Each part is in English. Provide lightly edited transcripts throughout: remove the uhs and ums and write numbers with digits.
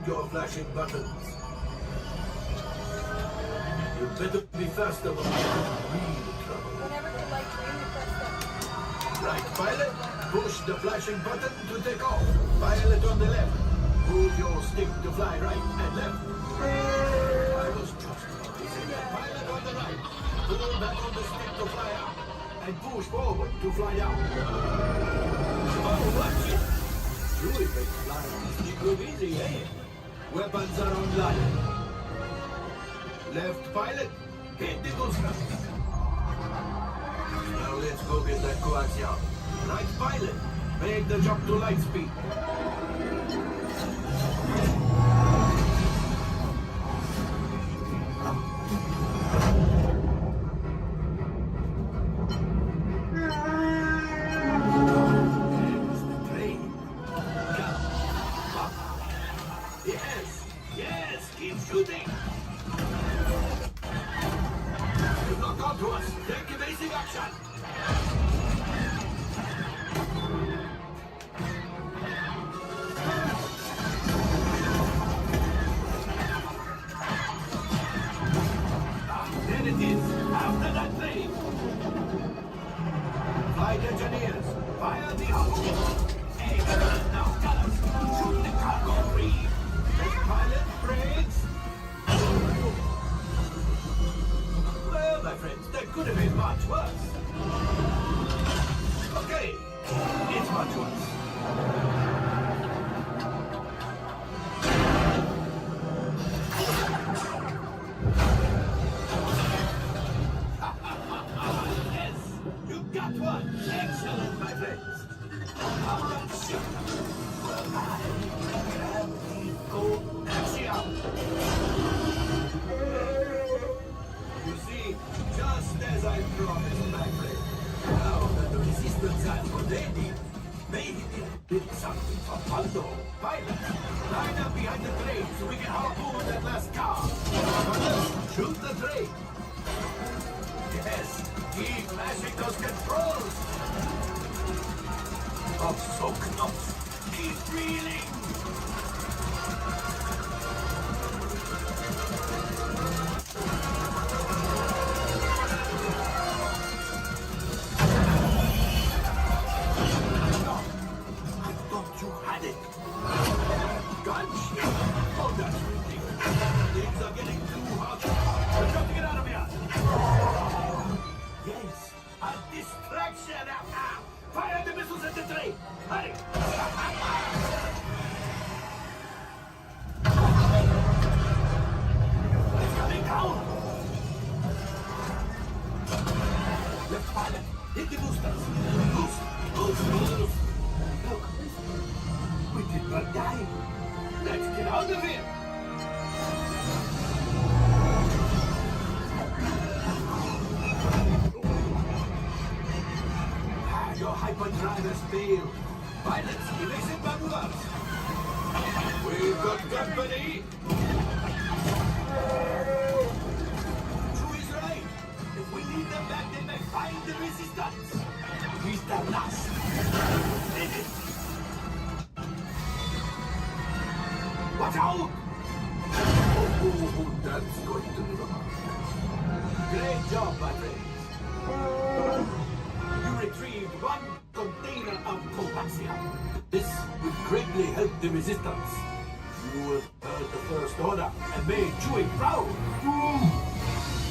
your flashing buttons. You better be faster when you're in real trouble. Whenever you like green, you press them. Right, pilot. Push the flashing button to take off. Pilot on the left. Move your stick to fly right and left. I was just about to say that. Pilot on the right. Pull back on the stick to fly up. And push forward to fly down. Oh, watch it! Chewie makes flying this thing look easy, eh? Weapons are online. Left pilot, hit the boosters. Now let's go get that coaxial. Right pilot, make the jump to light speed. Yes, keep shooting. You've not got to us. Take evasive action. There it is. After that plane. Flight engineers, fire the house. Hey, now, gunners, shoot the cargo free. Pilot brakes. Well, my friends, that could have been much worse. Okay, it's much worse. Yes, you got one. Excellent, my friends. All right, ship. Well, you see, just as I promised, my friend, now that the resistance has what they need, maybe they did something for Paldo. Pilot, line up behind the train so we can harpoon that last car. Pilots, shoot the train. Yes, keep mashing those controls. Oh, so close. Keep reeling. Fire the missiles at the train! Hurry! It's coming down! Left pilot, hit the boosters! Boost! Look, we did not die! Let's get out of here! Your hyperdrivers fail. Pilots, evasive maneuvers. We've got company. True is right. If we need them back, they may find the resistance. He's the last. Finish. Watch out! Oh, that's going to be wrong. Great job, my friends. You retrieved one container of coaxium. This will greatly help the resistance. You have heard the First Order and made Chewie proud.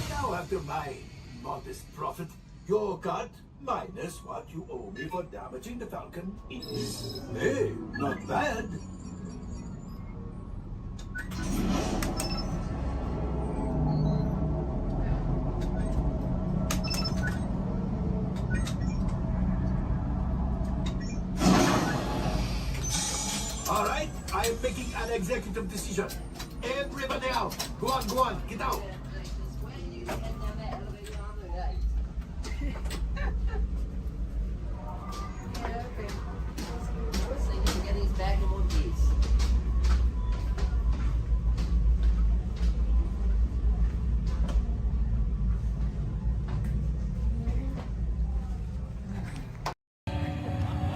Now, after my modest profit, your cut, minus what you owe me for damaging the Falcon, is, hey, not bad. All right, I am making an executive decision. Everybody out. Go on, get out.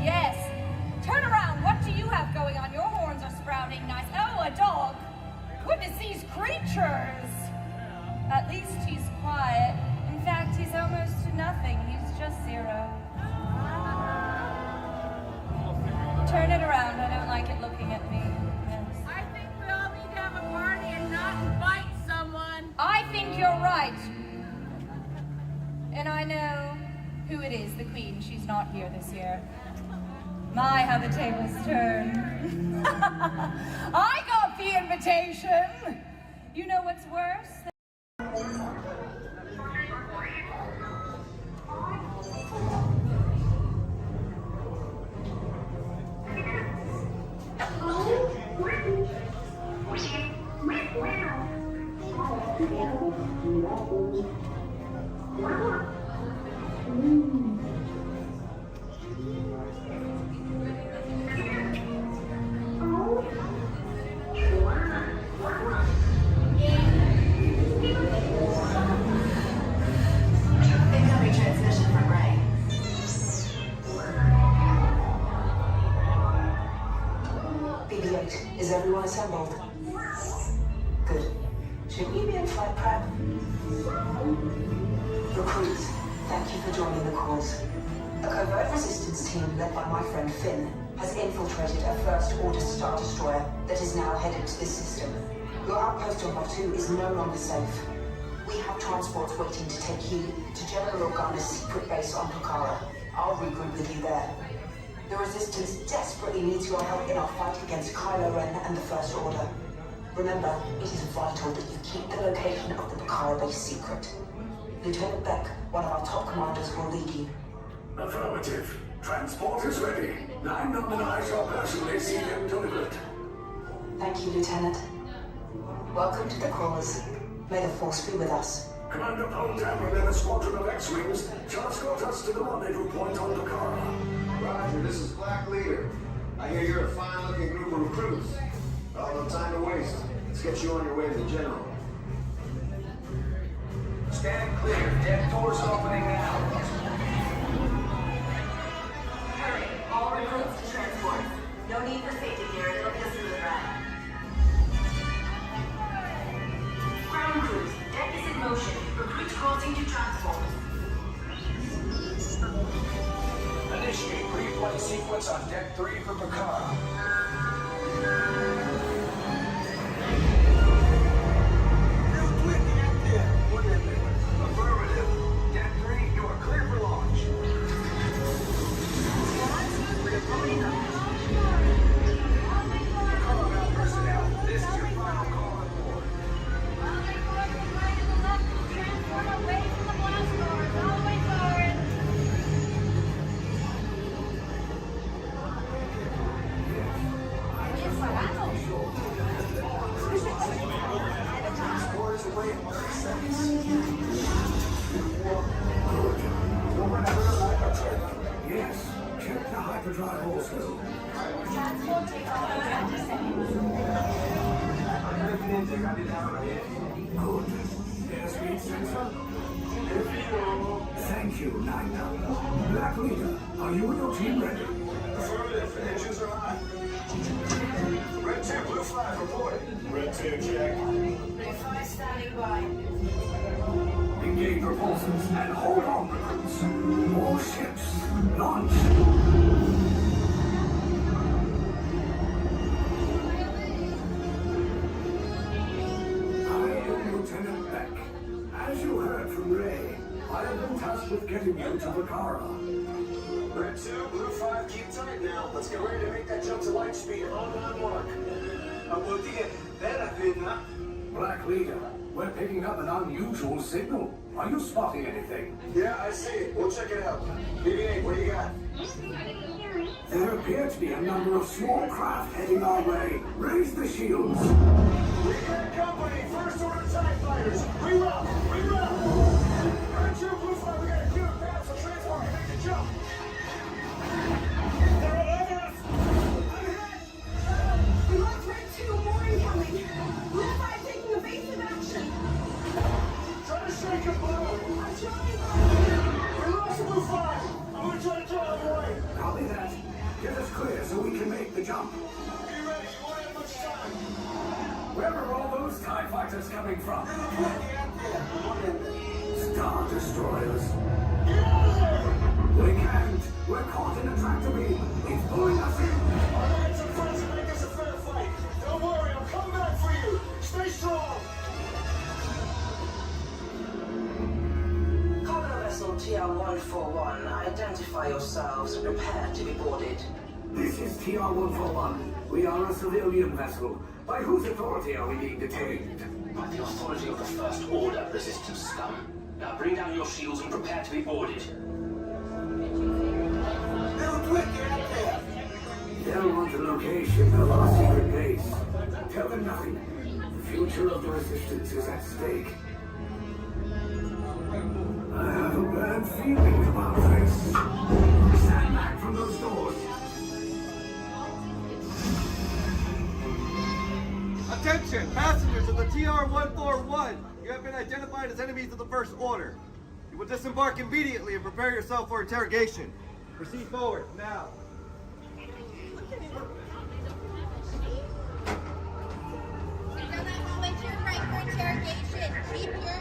Yes. Turn around. What do you have going on? Your horns are sprouting nice. Oh, a dog. Turn it around. I don't like it looking at me. Yes. I think we all need to have a party and not invite someone. I think you're right. And I know who it is, the Queen. She's not here this year. My, how the tables turn. I got the invitation. You know what's worse? Incoming transmission from Ray. BB-8, is everyone assembled? Good. Should we be in flight prep? Recruits, thank you for joining the cause. A covert resistance team led by my friend Finn has infiltrated a First Order Star Destroyer that is now headed to this system. Your outpost on Batu is no longer safe. We have transports waiting to take you to General Organa's secret base on Pucara. I'll regroup with you there. The Resistance desperately needs your help in our fight against Kylo Ren and the First Order. Remember, it is vital that you keep the location of the Pucara base secret. Lieutenant Beck, one of our top commanders, will lead you. Affirmative. Transport is ready. 9 and I shall personally see them delivered. Thank you, Lieutenant. Welcome to the cause. May the Force be with us. Commander Poltam and a squadron of X-Wings shall escort us to the rendezvous point on Pucara. Roger, this is Black Leader. I hear you're a fine-looking group of recruits. Well, no time to waste. Let's get you on your way to the General. Stand clear. Deck doors opening now. Hurry, all recruits to transport. No need for safety gear. It'll be a smooth ride. Ground crews, deck is in motion. Recruits crossing to transport. Initiate pre-flight sequence on Deck 3 for Pucara. Affirmative. Deck 3, you are clear for launch. Pucara personnel, this is your final call on board. Transport is away in 30 seconds. Yes, check the hyperdrive also. Transport takes off in 20 seconds. Good. Airspeed sensor? Thank you, Nina. Black Leader, are you and your team ready? Affirmative. Engines are hot. Red 2, Blue 5, reporting. Red 2, check. Blue 5 standing by. Engage repulsors and hold on, recruits. More ships. Launch. Lieutenant Beck. As you heard from Ray, I have been tasked with getting you to Pucara. Red 2, Blue 5, keep tight now. Let's get ready to make that jump to light speed on mark. Black Leader, we're picking up an unusual signal. Are you spotting anything? Yeah, I see it. We'll check it out. BB-8, what do you got? There appear to be a number of small craft heading our way. Raise the shields. We got company. First Order TIE fighters. Reroute. Reroute. Red 2, Blue 5, we got a clear path so transport can make the jump. They're all over us. I'm hit. We lost Red 2, more incoming. Blue 5 taking evasive action. Try to shake him, Blue. I'm trying. We lost Blue 5. I'm gonna try to draw him away. Copy that. Get us clear so we can make the jump. Be ready. You won't have much time. Where are all those TIE fighters coming from? Star Destroyers. Get out of there! We can't. We're caught in a tractor beam. It's pulling us in. yourselves and prepare to be boarded. This is TR-141. We are a civilian vessel. By whose authority are we being detained? By the authority of the First Order, Resistance scum. Now bring down your shields and prepare to be boarded. They'll want the location of our secret base. Tell them nothing. The future of the Resistance is at stake. I have a bad feeling about this. Stand back from those doors. Attention, passengers of the TR-141. You have been identified as enemies of the First Order. You will disembark immediately and prepare yourself for interrogation. Proceed forward, now. Go that hallway to your right for interrogation. Keep your...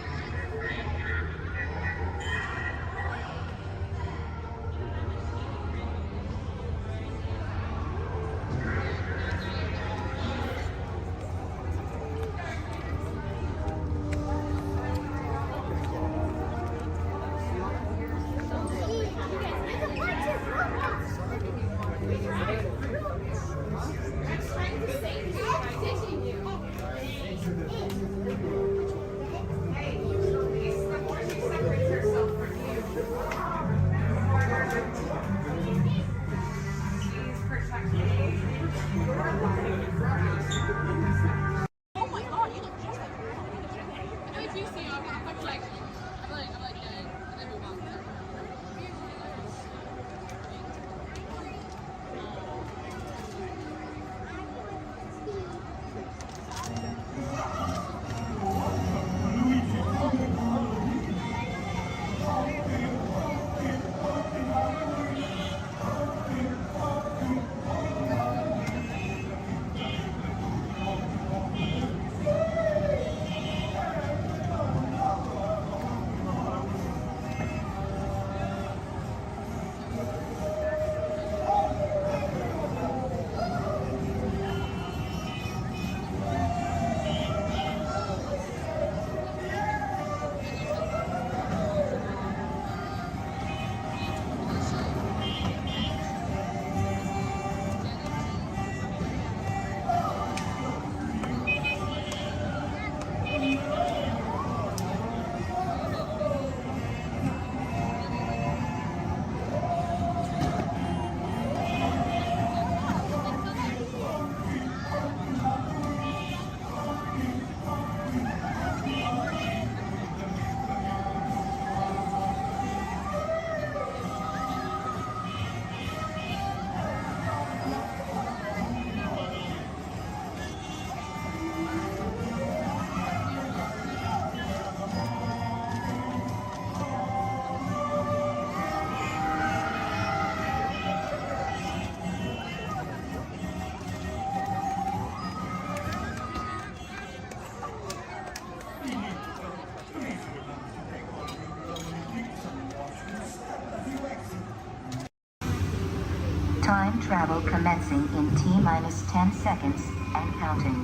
Time travel commencing in T-minus 10 seconds and counting.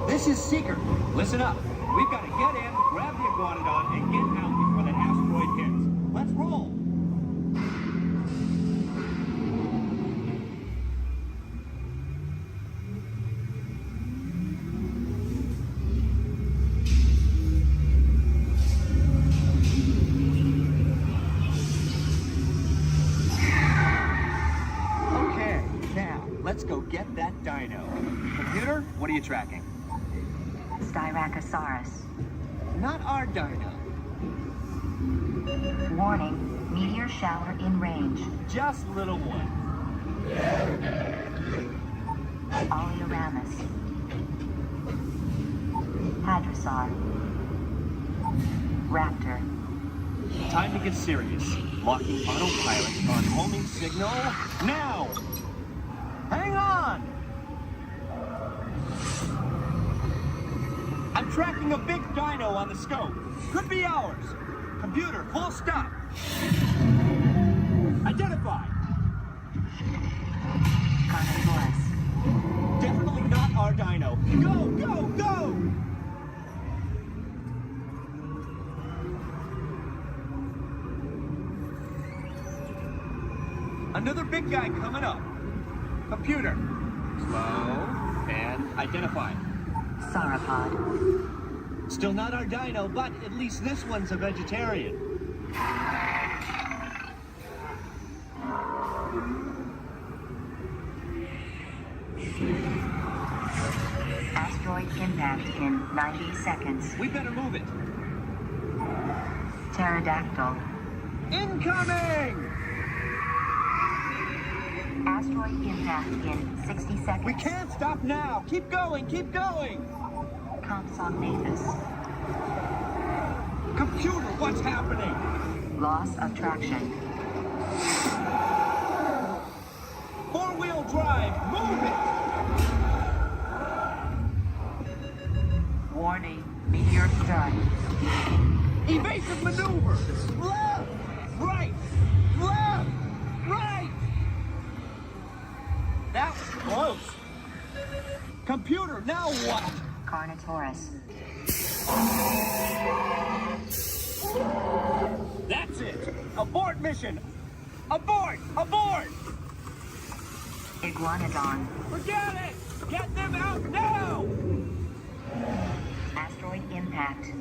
This is Seeker. Listen up. We've got to get in, grab the iguanodon, and get out before that asteroid hits. Let's roll. Okay, now let's go get that dino. Computer, what are you tracking? Styracosaurus. Not our dino. Warning, meteor shower in range. Just little one. Oleoramus. Hadrosaur. Raptor. Time to get serious. Locking autopilot on homing signal now. Hang on. I'm tracking a big dino on the scope. Could be ours. Computer, full stop. Identify. Carnotaurus. Definitely not our dino. Go, go, go! Another big guy coming up. Computer. Slow and identify. Sauropod. Still not our dino, but at least this one's a vegetarian. Asteroid impact in 90 seconds. We better move it. Pterodactyl. Incoming! Asteroid impact in 60 seconds. We can't stop now. Keep going, keep going. Compsognathus. Computer, what's happening? Loss of traction. Four-wheel drive, move it! Warning, meteor strike. Evasive maneuver! Left! Right! Left! Right! That was close. Computer, now what? Carnotaurus. That's it! Abort mission! Abort! Abort! Iguanodon. Forget it! Get them out now! Asteroid impact.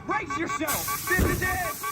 Brace yourself! This is it!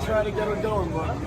Try to get her going, but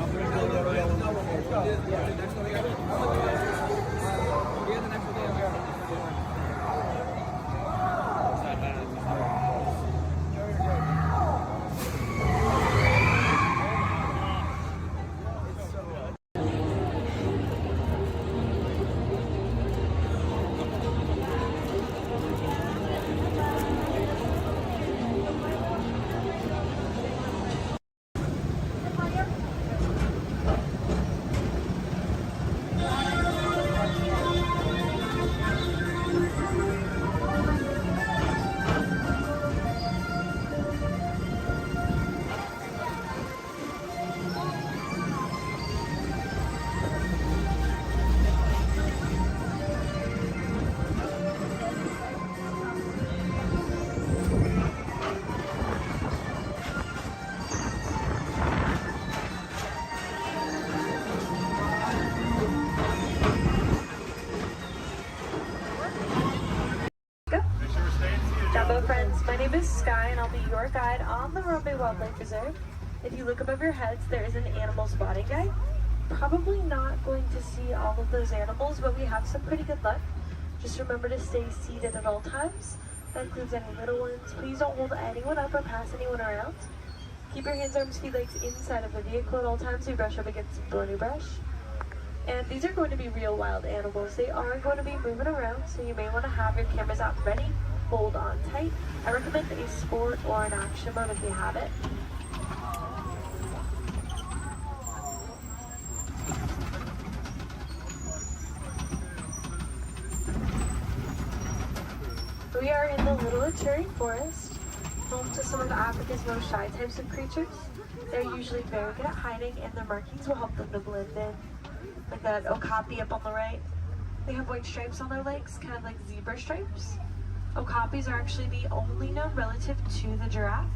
Jumbo friends, my name is Sky and I'll be your guide on the Harambe Wildlife Reserve. If you look above your heads, there is an animal spotting guide. Probably not going to see all of those animals, but we have some pretty good luck. Just remember to stay seated at all times. That includes any little ones. Please don't hold anyone up or pass anyone around. Keep your hands, arms, feet, legs inside of the vehicle at all times. We brush up against the thorny brush. And these are going to be real wild animals. They are going to be moving around, so you may want to have your cameras out ready, hold on tight. I recommend a sport or an action mode if you have it. We are in the Little Aturi Forest, home to some of Africa's most shy types of creatures. They're usually very good at hiding, and their markings will help them to blend in. Like that okapi up on the right. They have white stripes on their legs, kind of like zebra stripes. Okapis are actually the only known relative to the giraffe.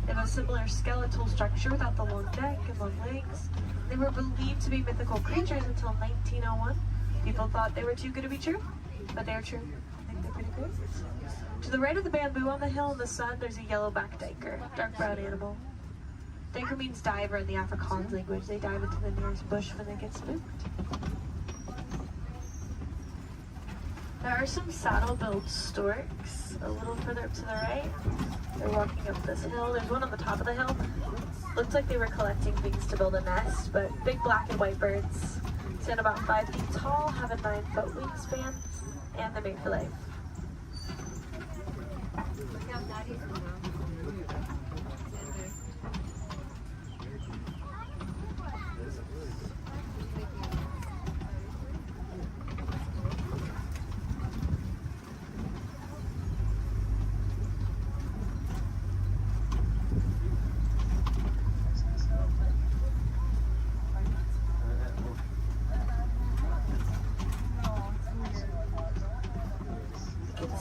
They have a similar skeletal structure without the long neck and long legs. They were believed to be mythical creatures until 1901. People thought they were too good to be true, but they're true. I think they're pretty good. To the right of the bamboo on the hill in the sun, there's a yellow-backed duiker, dark brown animal. Duiker means diver in the Afrikaans language. They dive into the nearest bush when they get spooked. There are some saddle-billed storks a little further up to the right. They're walking up this hill. There's one on the top of the hill. Looks like they were collecting things to build a nest, but big black and white birds. Stand about 5 feet tall, have a 9-foot wingspan, and they're made for life.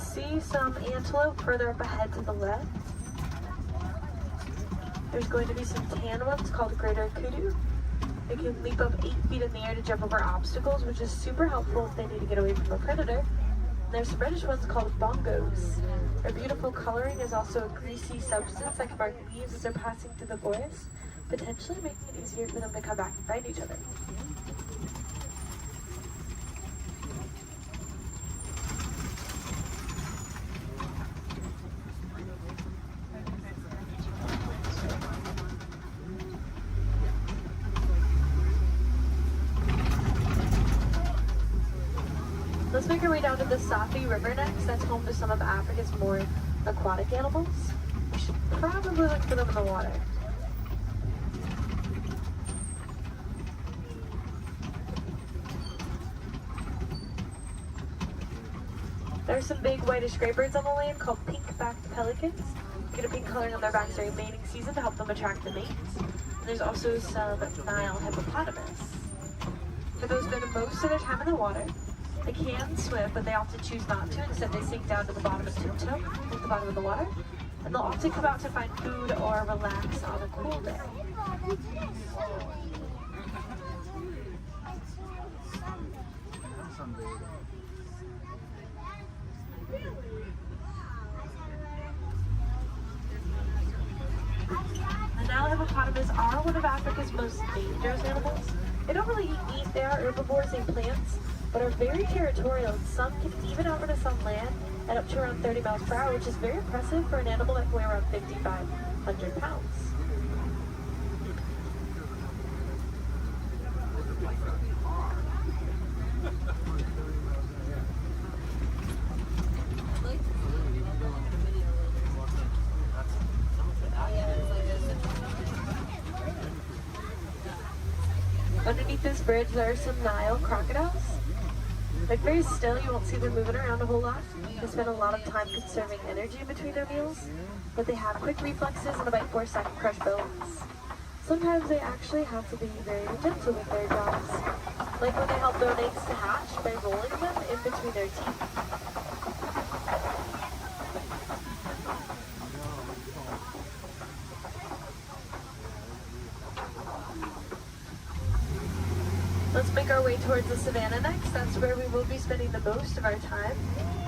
See some antelope further up ahead to the left. There's going to be some tan ones called greater kudu. They can leap up 8 feet in the air to jump over obstacles, which is super helpful if they need to get away from a predator. And there's some reddish ones called bongos. Their beautiful coloring is also a greasy substance that can mark leaves as they're passing through the forest, potentially making it easier for them to come back and find each other. Let's make our way down to the Safi River next. That's home to some of Africa's more aquatic animals. We should probably look for them in the water. There are some big whitish gray birds on the land called pink-backed pelicans. Get a pink coloring on their backs during mating season to help them attract the mates. And there's also some Nile hippopotamus. For those who spend most of their time in the water, they can swim, but they often choose not to. Instead, they sink down to the bottom and tiptoe at the bottom of the water. And they'll often come out to find food or relax on a cool day. The Nile hippopotamus are one of Africa's most dangerous animals. They don't really eat meat. They are herbivores and plants, but are very territorial, and some can even outrun us on land at up to around 30 miles per hour, which is very impressive for an animal that can weigh around 5,500 pounds. Underneath this bridge, there are some Nile crocodiles. They're very still, you won't see them moving around a whole lot. They spend a lot of time conserving energy in between their meals, but they have quick reflexes and a bite force that can crush bones. Sometimes they actually have to be very gentle with their jaws, like when they help their eggs to hatch by rolling them in between their teeth. Let's make our way towards the savannah next. That's where we will be spending the most of our time.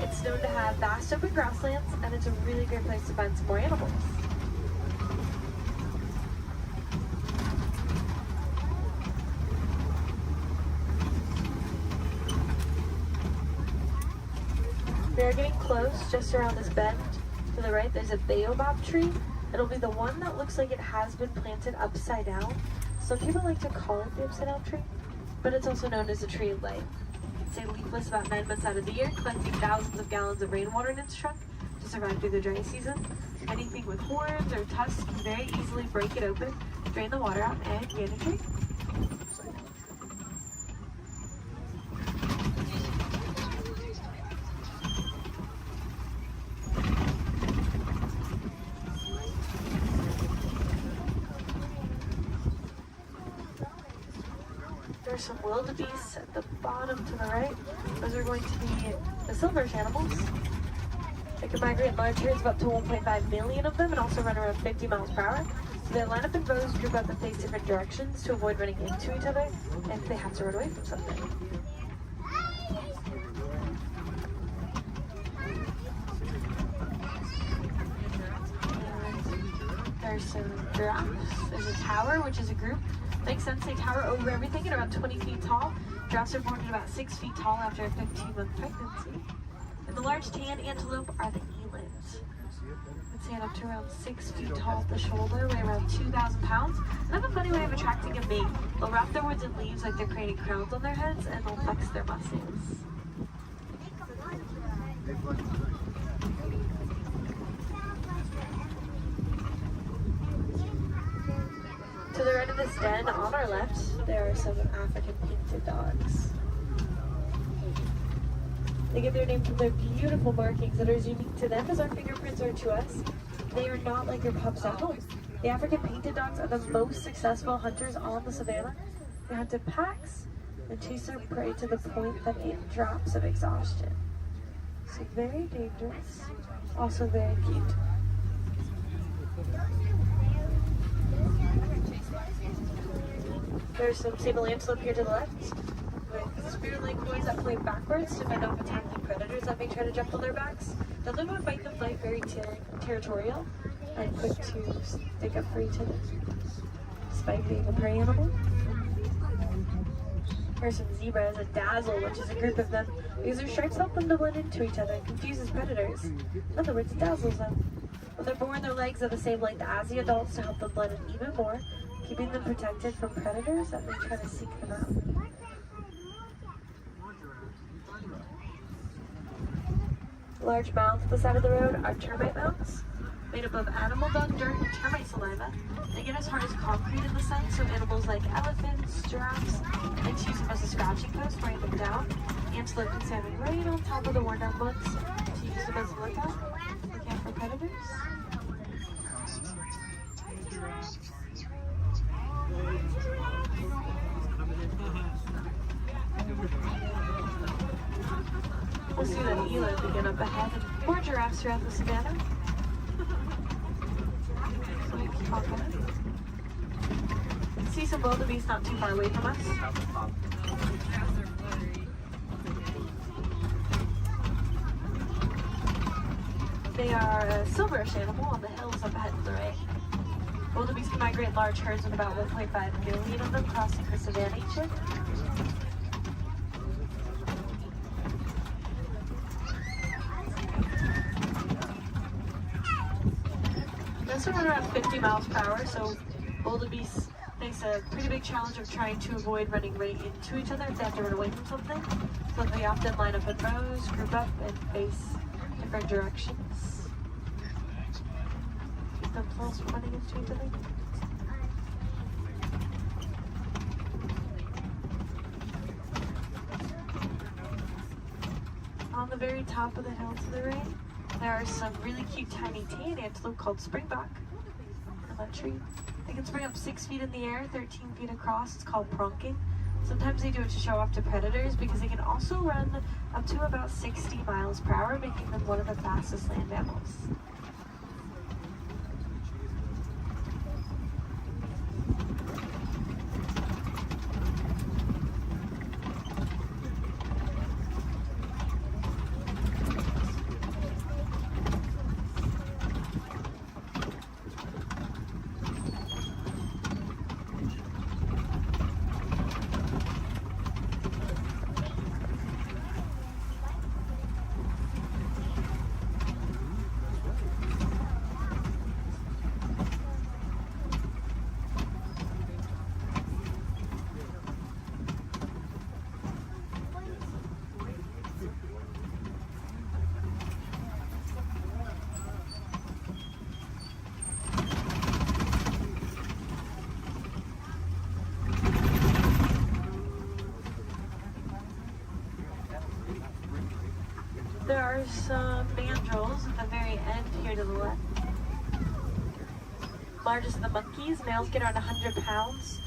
It's known to have vast open grasslands, and it's a really great place to find some more animals. We are getting close, just around this bend. To the right, there's a baobab tree. It'll be the one that looks like it has been planted upside down. Some people like to call it the upside down tree. but it's also known as a tree of life. It stays leafless about 9 months out of the year, collecting thousands of gallons of rainwater in its trunk to survive through the dry season. Anything with horns or tusks can very easily break it open, drain the water out, and gain a tree. There's some wildebeests at the bottom to the right. Those are going to be the silverish animals. They can migrate in large herds of up to 1.5 million of them and also run around 50 miles per hour. So they line up in rows, group up and face different directions to avoid running into each other if they have to run away from something. And there's some giraffes. There's a tower, which is a group. Makes sense, they tower over everything at around 20 feet tall. Giraffes are born at about 6 feet tall after a 15-month pregnancy. And the large tan antelope are the elands. They stand up to around 6 feet tall at the shoulder, weigh around 2,000 pounds, and have a funny way of attracting a mate. They'll wrap their woods in leaves like they're creating crowns on their heads, and they'll flex their muscles. To the right of this den, on our left, there are some African painted dogs. They get their name from their beautiful markings that are as unique to them as our fingerprints are to us. They are not like your pups at home. The African painted dogs are the most successful hunters on the savannah. They hunt in packs and chase their prey to the point that it drops of exhaustion. So very dangerous, also very cute. There's some sable antelope here to the left, with spear-like horns that point backwards to fend off attacking predators that may try to jump on their backs. Now they're going to fight the fight very territorial and quick to stick up for each other, despite being a prey animal. Here's some zebras, a dazzle, which is a group of them, because their stripes help them to blend into each other and confuses predators. In other words, it dazzles them. When they're born, their legs are the same length as the adults to help them blend in even more, keeping them protected from predators that may try to seek them out. Large mounds at the side of the road are termite mounds, made up of animal dung, dirt, and termite saliva. They get as hard as concrete in the sun, so animals like elephants, giraffes, like to use them as a scratching post, weighing them down. Antelope can stand right on top of the worn down ones to use them as a lookout, looking out for predators. We'll see that eland begin up ahead and more giraffes throughout the savannah. So we'll keep on going. See some wildebeest not too far away from us. They are a silverish animal on the hills up ahead to the right. Wildebeest can migrate in large herds with about 1.5 million of them crossing the savannah each year. Those run around 50 miles per hour, so wildebeest face a pretty big challenge of trying to avoid running right into each other if they have to run away from something. So they often line up in rows, group up, and face different directions. Keep themselves from running into each other. On the very top of the hill to the right, there are some really cute tiny tan antelope called springbuck on that tree. They can spring up 6 feet in the air, 13 feet across. It's called pronking. Sometimes they do it to show off to predators because they can also run up to about 60 miles per hour, making them one of the fastest land mammals. for some mandrills at the very end here to the left. Largest of the monkeys, males get around 100 pounds.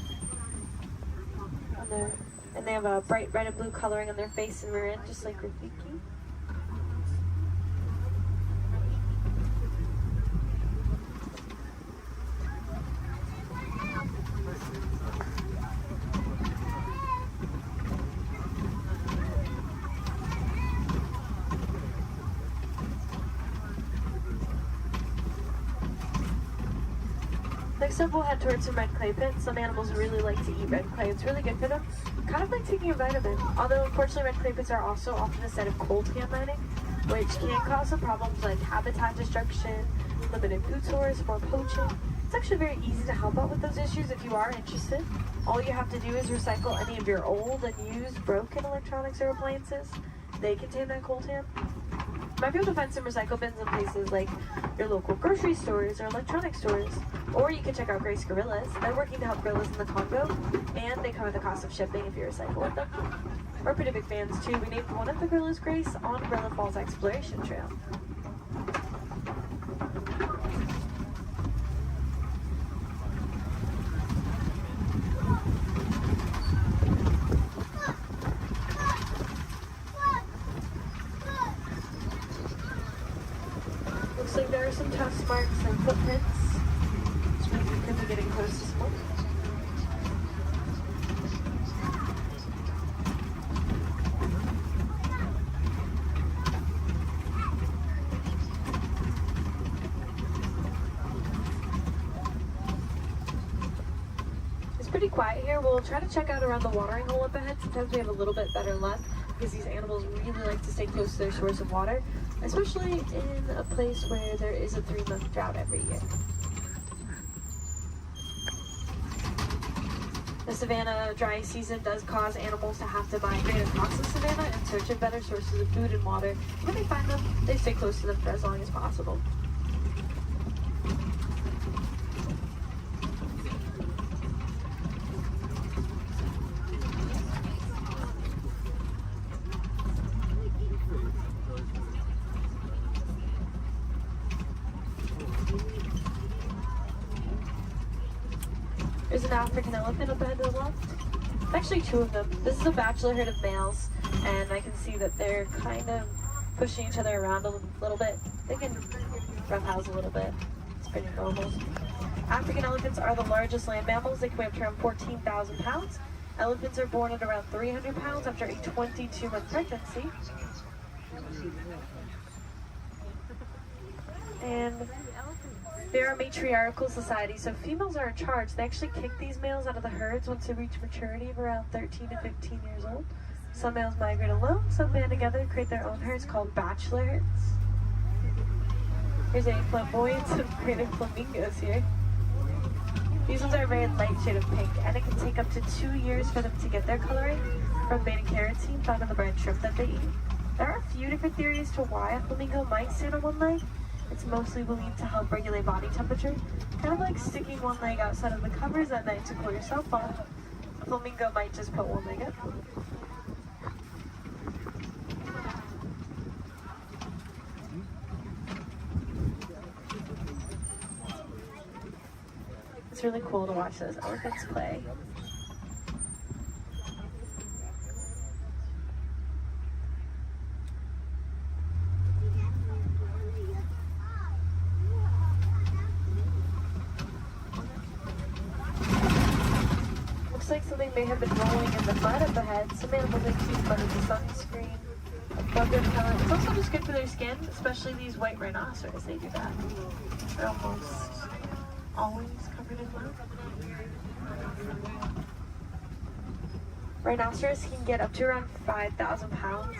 And they have a bright red and blue coloring on their face and rear end, just like Rafiki. Next up, we'll head towards some red clay pits. Some animals really like to eat red clay. It's really good for them. Kind of like taking a vitamin. Although, unfortunately, red clay pits are also often a set of coltan mining, which can cause some problems like habitat destruction, limited food source, more poaching. It's actually very easy to help out with those issues if you are interested. All you have to do is recycle any of your old, unused, broken electronics or appliances. They contain that coltan. You might be able to find some recycle bins in places like your local grocery stores or electronic stores. Or you can check out Grace Gorillas. They're working to help gorillas in the Congo, and they cover the cost of shipping if you recycle with them. We're pretty big fans too. We named one of the gorillas Grace on Gorilla Falls Exploration Trail. Looks like there are some tusk marks and footprints. Could be getting close to smoke. It's pretty quiet here. We'll try to check out around the watering hole up ahead. Sometimes we have a little bit better luck because these animals really like to stay close to their source of water, especially in a place where there is a 3-month drought every year. The savanna dry season does cause animals to have to migrate across the savanna in search of better sources of food and water. When they find them, they stay close to them for as long as possible. There's an African elephant up ahead to the left. Actually, 2 of them. This is a bachelor herd of males, and I can see that they're kind of pushing each other around a little bit. They can roughhouse a little bit. It's pretty normal. African elephants are the largest land mammals. They can weigh up to around 14,000 pounds. Elephants are born at around 300 pounds after a 22-month pregnancy. And they're a matriarchal society, so females are in charge. They actually kick these males out of the herds once they reach maturity of around 13 to 15 years old. Some males migrate alone, some band together to create their own herds called bachelor herds. Here's a flamboyant of graded flamingos here. These ones are a very light shade of pink, and it can take up to 2 years for them to get their coloring from beta-carotene found in the brine shrimp that they eat. There are a few different theories to why a flamingo might stand on one leg. It's mostly believed to help regulate body temperature, kind of like sticking one leg outside of the covers at night to cool yourself off. A flamingo might just put one leg up. It's really cool to watch those elephants play. Looks like something may have been rolling in the mud up ahead. Some animals like to use mud as a sunscreen, a bug repellent. It's also just good for their skin, especially these white rhinoceros. They do that. They're almost always covered in mud. Rhinoceros can get up to around 5,000 pounds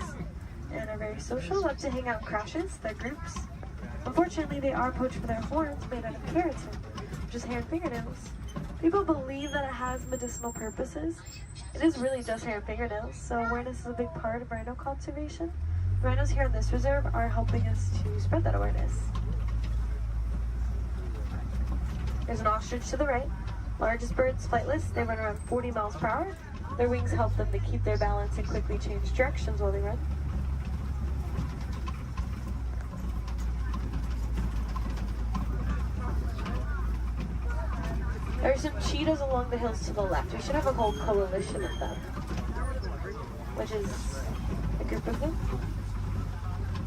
and are very social, love to hang out in crashes, their groups. Unfortunately, they are poached for their horns made out of keratin, which is hair and fingernails. People believe that it has medicinal purposes. It is really just hair and fingernails, so awareness is a big part of rhino conservation. The rhinos here in this reserve are helping us to spread that awareness. There's an ostrich to the right. Largest birds, flightless. They run around 40 miles per hour. Their wings help them to keep their balance and quickly change directions while they run. There are some cheetahs along the hills to the left. We should have a whole coalition of them, which is a group of them.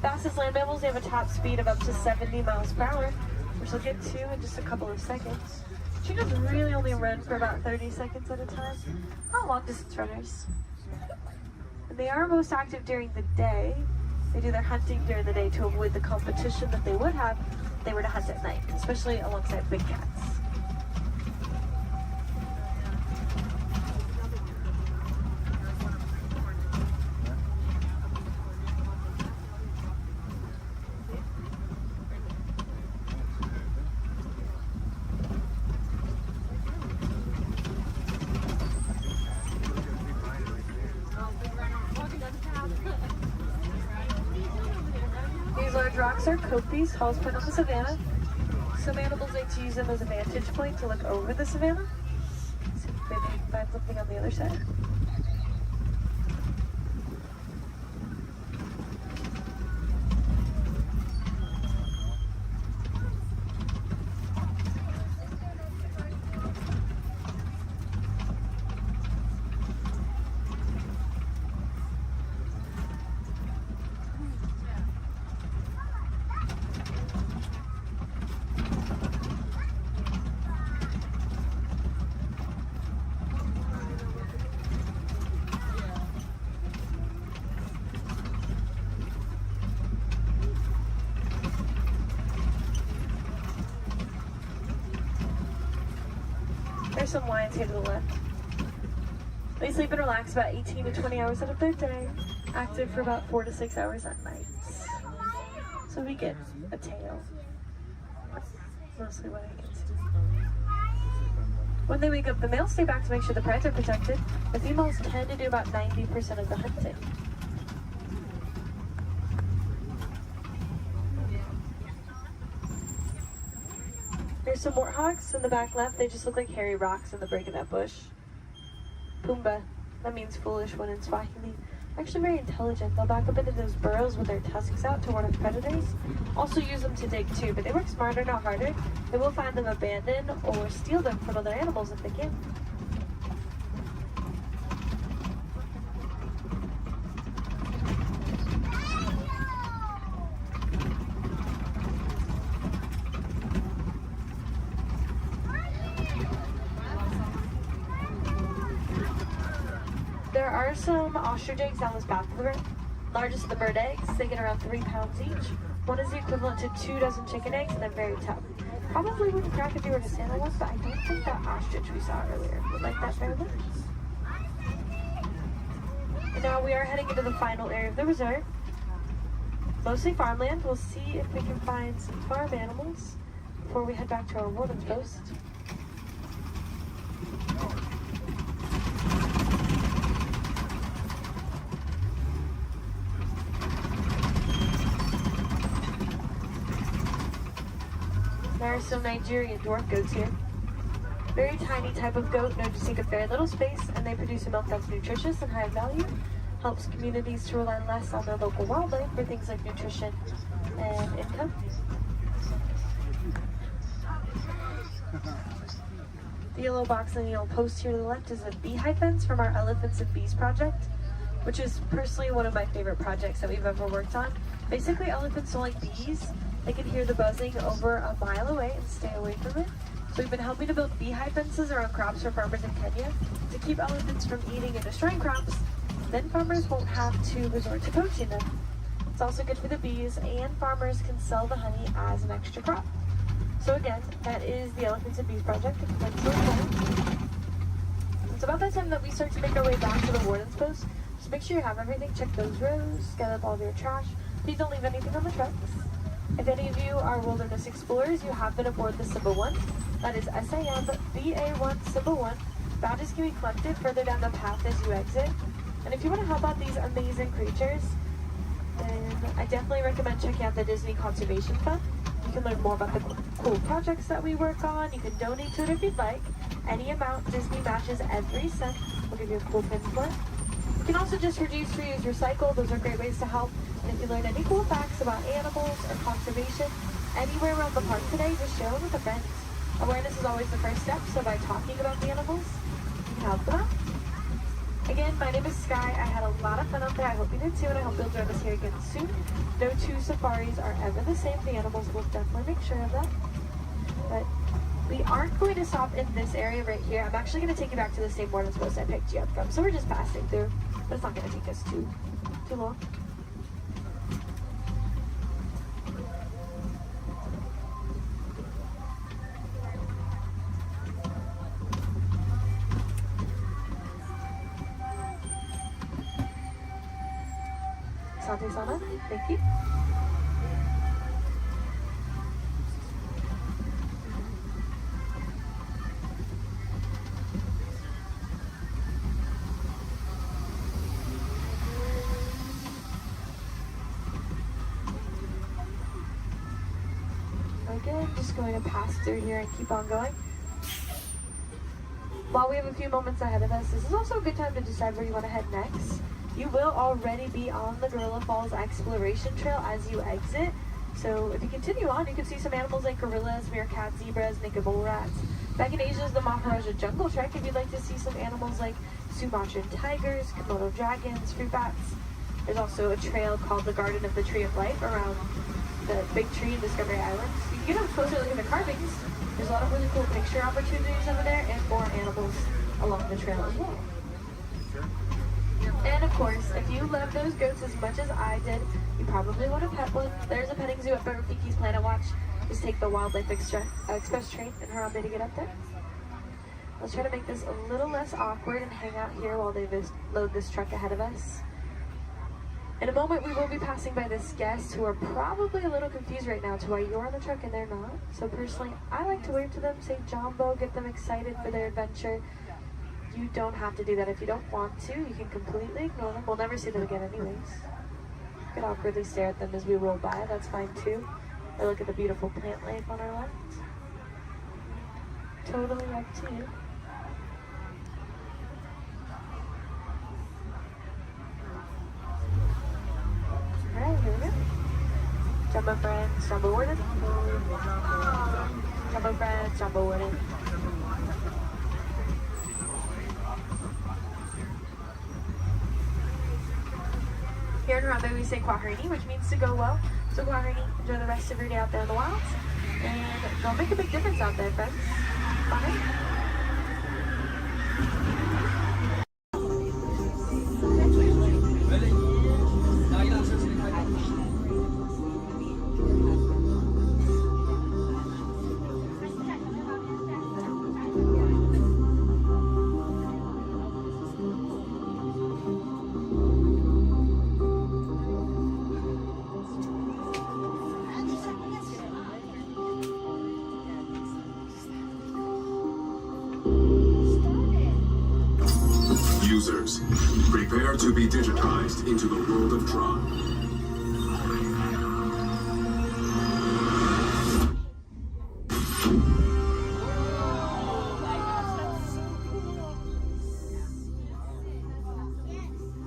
Fastest land mammals, they have a top speed of up to 70 miles per hour, which we'll get to in just a couple of seconds. Cheetahs really only run for about 30 seconds at a time. Not long distance runners. And they are most active during the day. They do their hunting during the day to avoid the competition that they would have if they were to hunt at night, especially alongside big cats. These large rocks are copies, tallest point on the savannah. Some animals like to use them as a vantage point to look over the savannah. See if maybe we can find something on the other side. There's some lions here to the left. They sleep and relax about 18 to 20 hours out of their day, active for about 4 to 6 hours at night. So we get a tail. That's mostly what I can see. When they wake up, the males stay back to make sure the prides are protected. The females tend to do about 90% of the hunting. There's some warthogs in the back left. They just look like hairy rocks in the break of that bush. Pumbaa, that means foolish one in Swahili. Actually very intelligent. They'll back up into those burrows with their tusks out to ward off predators. Also use them to dig too, but they work smarter, not harder. They will find them abandoned or steal them from other animals if they can. There are some ostrich eggs down this path of the river. Largest of the bird eggs, they get around 3 pounds each. One is the equivalent to 2 dozen chicken eggs and they're very tough. Probably wouldn't crack if you were to stand on one, but I don't think that ostrich we saw earlier would like that very much. And now we are heading into the final area of the reserve. Mostly farmland. We'll see if we can find some farm animals before we head back to our warden's post. There are some Nigerian dwarf goats here. Very tiny type of goat known to take up very little space, and they produce a milk that's nutritious and high value. Helps communities to rely less on their local wildlife for things like nutrition and income. The yellow box and the yellow post here to the left is a beehive fence from our Elephants and Bees project, which is personally one of my favorite projects that we've ever worked on. Basically, elephants don't like bees. They can hear the buzzing over a mile away and stay away from it. So we've been helping to build beehive fences around crops for farmers in Kenya to keep elephants from eating and destroying crops. Then farmers won't have to resort to poaching them. It's also good for the bees, and farmers can sell the honey as an extra crop. So again, that is the Elephants and Bees project. It's about that time that we start to make our way back to the warden's post. Just make sure you have everything. Check those rows, gather up all of your trash. Please don't leave anything on the trucks. If any of you are wilderness explorers, you have been aboard the Simba 1. That is SAM BA1 Simba 1. Badges can be collected further down the path as you exit. And if you want to help out these amazing creatures, then I definitely recommend checking out the Disney Conservation Fund. You can learn more about the cool projects that we work on. You can donate to it if you'd like. Any amount Disney matches every cent. We'll give you a cool pin for it. You can also just reduce, reuse, recycle. Those are great ways to help. And if you learn any cool facts about animals or conservation anywhere around the park today, just share them with a friend. Awareness is always the first step, so by talking about the animals, you can help them out. Again, my name is Sky. I had a lot of fun out there. I hope you did too, and I hope you'll join us here again soon. No two safaris are ever the same. The animals will definitely make sure of that. But we aren't going to stop in this area right here. I'm actually going to take you back to the same boarding post I picked you up from. So we're just passing through, but it's not going to take us too long. Sante Sana, thank you. Again, just going to pass through here and keep on going. While we have a few moments ahead of us, this is also a good time to decide where you want to head next. You will already be on the Gorilla Falls Exploration Trail as you exit. So if you continue on, you can see some animals like gorillas, meerkats, zebras, naked bull rats. Back in Asia is the Maharaja Jungle Trek if you'd like to see some animals like Sumatran tigers, Komodo dragons, fruit bats. There's also a trail called the Garden of the Tree of Life around the big tree in Discovery Island. You can get a closer look at the carvings. There's a lot of really cool picture opportunities over there and more animals along the trail as well. And of course, if you love those goats as much as I did, you probably want to pet one. There's a petting zoo at Rafiki's Planet Watch. Just take the Wildlife Express train in Harambe to get up there. Let's try to make this a little less awkward and hang out here while they load this truck ahead of us. In a moment, we will be passing by this guest who are probably a little confused right now to why you're on the truck and they're not. So personally, I like to wave to them, say Jumbo, get them excited for their adventure. You don't have to do that if you don't want to. You can completely ignore them. We'll never see them again anyways. You can awkwardly stare at them as we roll by. That's fine too. Or look at the beautiful plant life on our left. Totally up to you. Alright, here we go. Jumbo friends, Jumbo Warden. Jumbo friends, Jumbo Warden. Here in Harambe we say Kwaherini, which means to go well. So Kwaherini, enjoy the rest of your day out there in the wilds. And go make a big difference out there, friends. Bye. Users, prepare to be digitized into the world of Tron.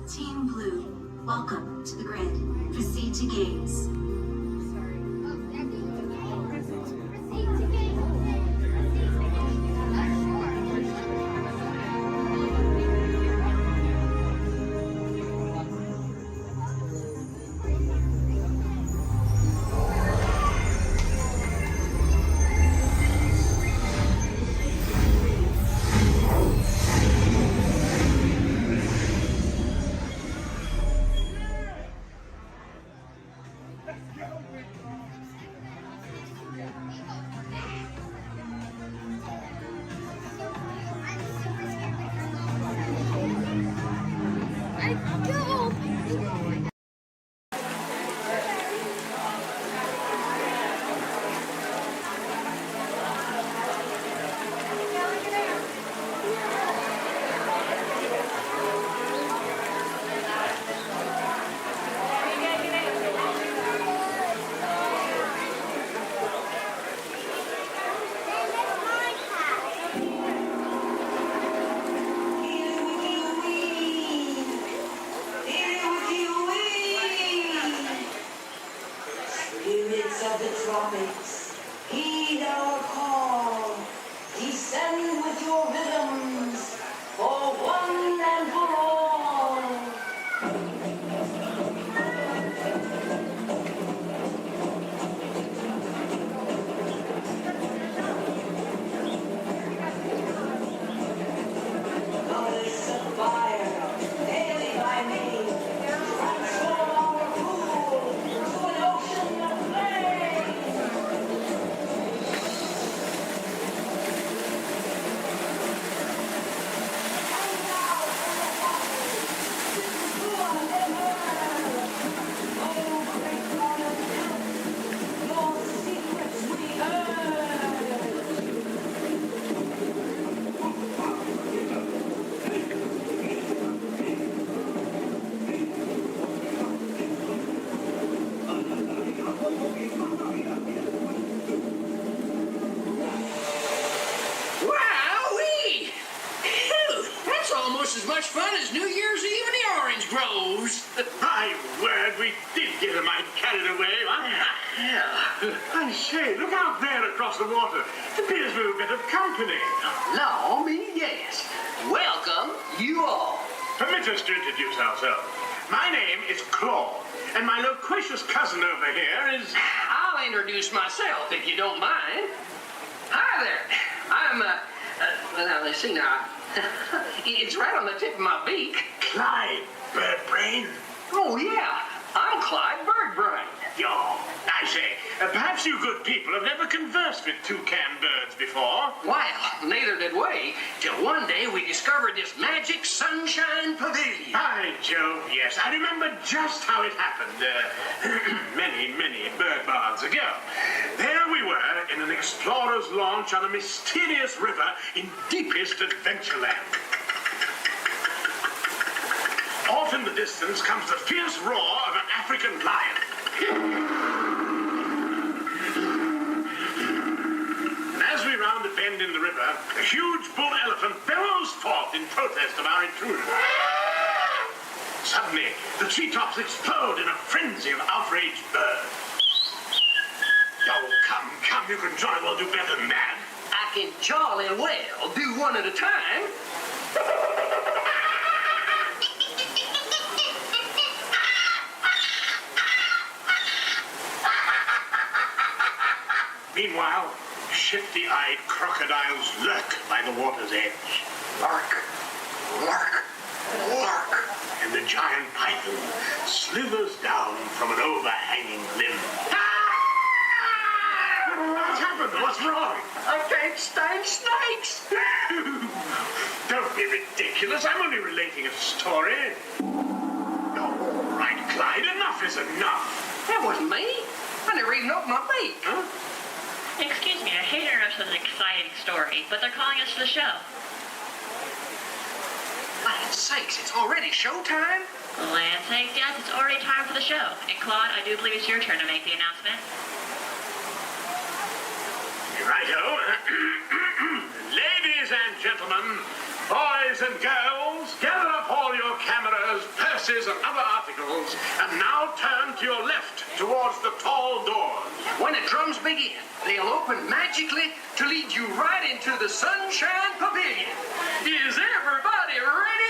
Team Blue, welcome to the grid. Proceed to games. Spirits of the tropics, heed our call. your rhythms for one and for all. Goddess of fire, daily by me, transform our pool to an ocean of flame. Wowee! Phew, that's almost as much fun as New Year's Eve in the orange groves. My word, we did get a mite carried away, Yeah. I say, look out there across the water. It appears we're a bit of company. Law me, yes. Welcome, you all. Permit us to introduce ourselves. My name is Claude, and my loquacious cousin over here is... I'll introduce myself if you don't mind. Hi there. I'm, well, now, let's see now. It's right on the tip of my beak. Clyde Birdbrain. Oh, yeah. I'm Clyde Birdbrain. Yo, I say, perhaps you good people have never conversed with toucan birds before. Well, neither did we, till one day we discovered this magic sunshine pavilion. By Jove, yes. I remember just how it happened, many, many bird baths ago. There we were in an explorer's launch on a mysterious river in deepest Adventureland. Off in the distance comes the fierce roar of an African lion. And as we round a bend in the river, a huge bull elephant bellows forth in protest of our intrusion. Suddenly, the treetops explode in a frenzy of outraged birds. Oh, come, you can jolly well do better than that. I can jolly well do one at a time. Meanwhile, shifty-eyed crocodiles lurk by the water's edge. Lurk, lurk, lurk. And the giant python slithers down from an overhanging limb. What's happened? What's wrong? I can't stand snakes. Don't be ridiculous. I'm only relating a story. All right, Clyde, enough is enough. That wasn't me. I never even opened my beak. Huh? Excuse me, I hate to interrupt such an exciting story, but they're calling us to the show. Land's sakes, it's already showtime? Land's sakes, yes, it's already time for the show. And Claude, I do believe it's your turn to make the announcement. Righto. Ladies and gentlemen, boys and girls, gather up all your cameras, purses, and other articles, and now turn to your left towards the tall doors. When the drums begin, they'll open magically to lead you right into the Sunshine Pavilion. Is everybody ready?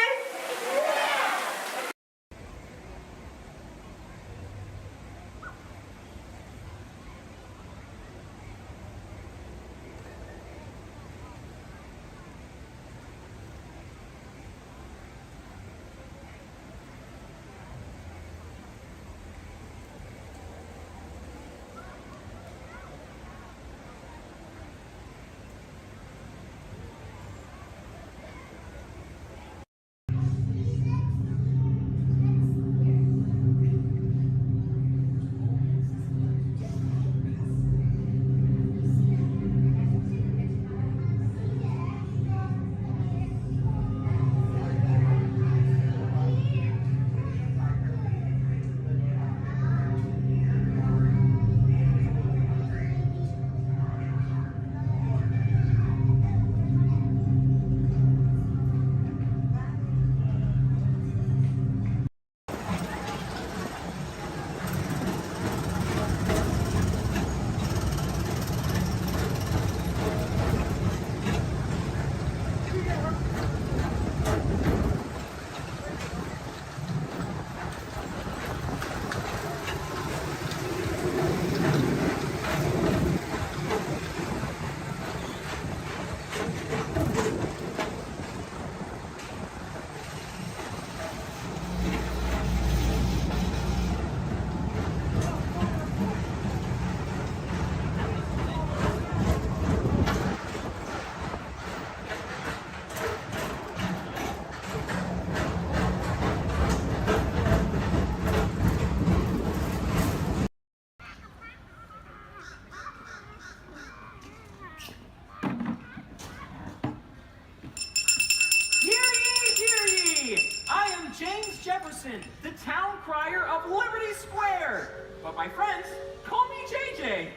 of Liberty Square. But my friends, call me JJ.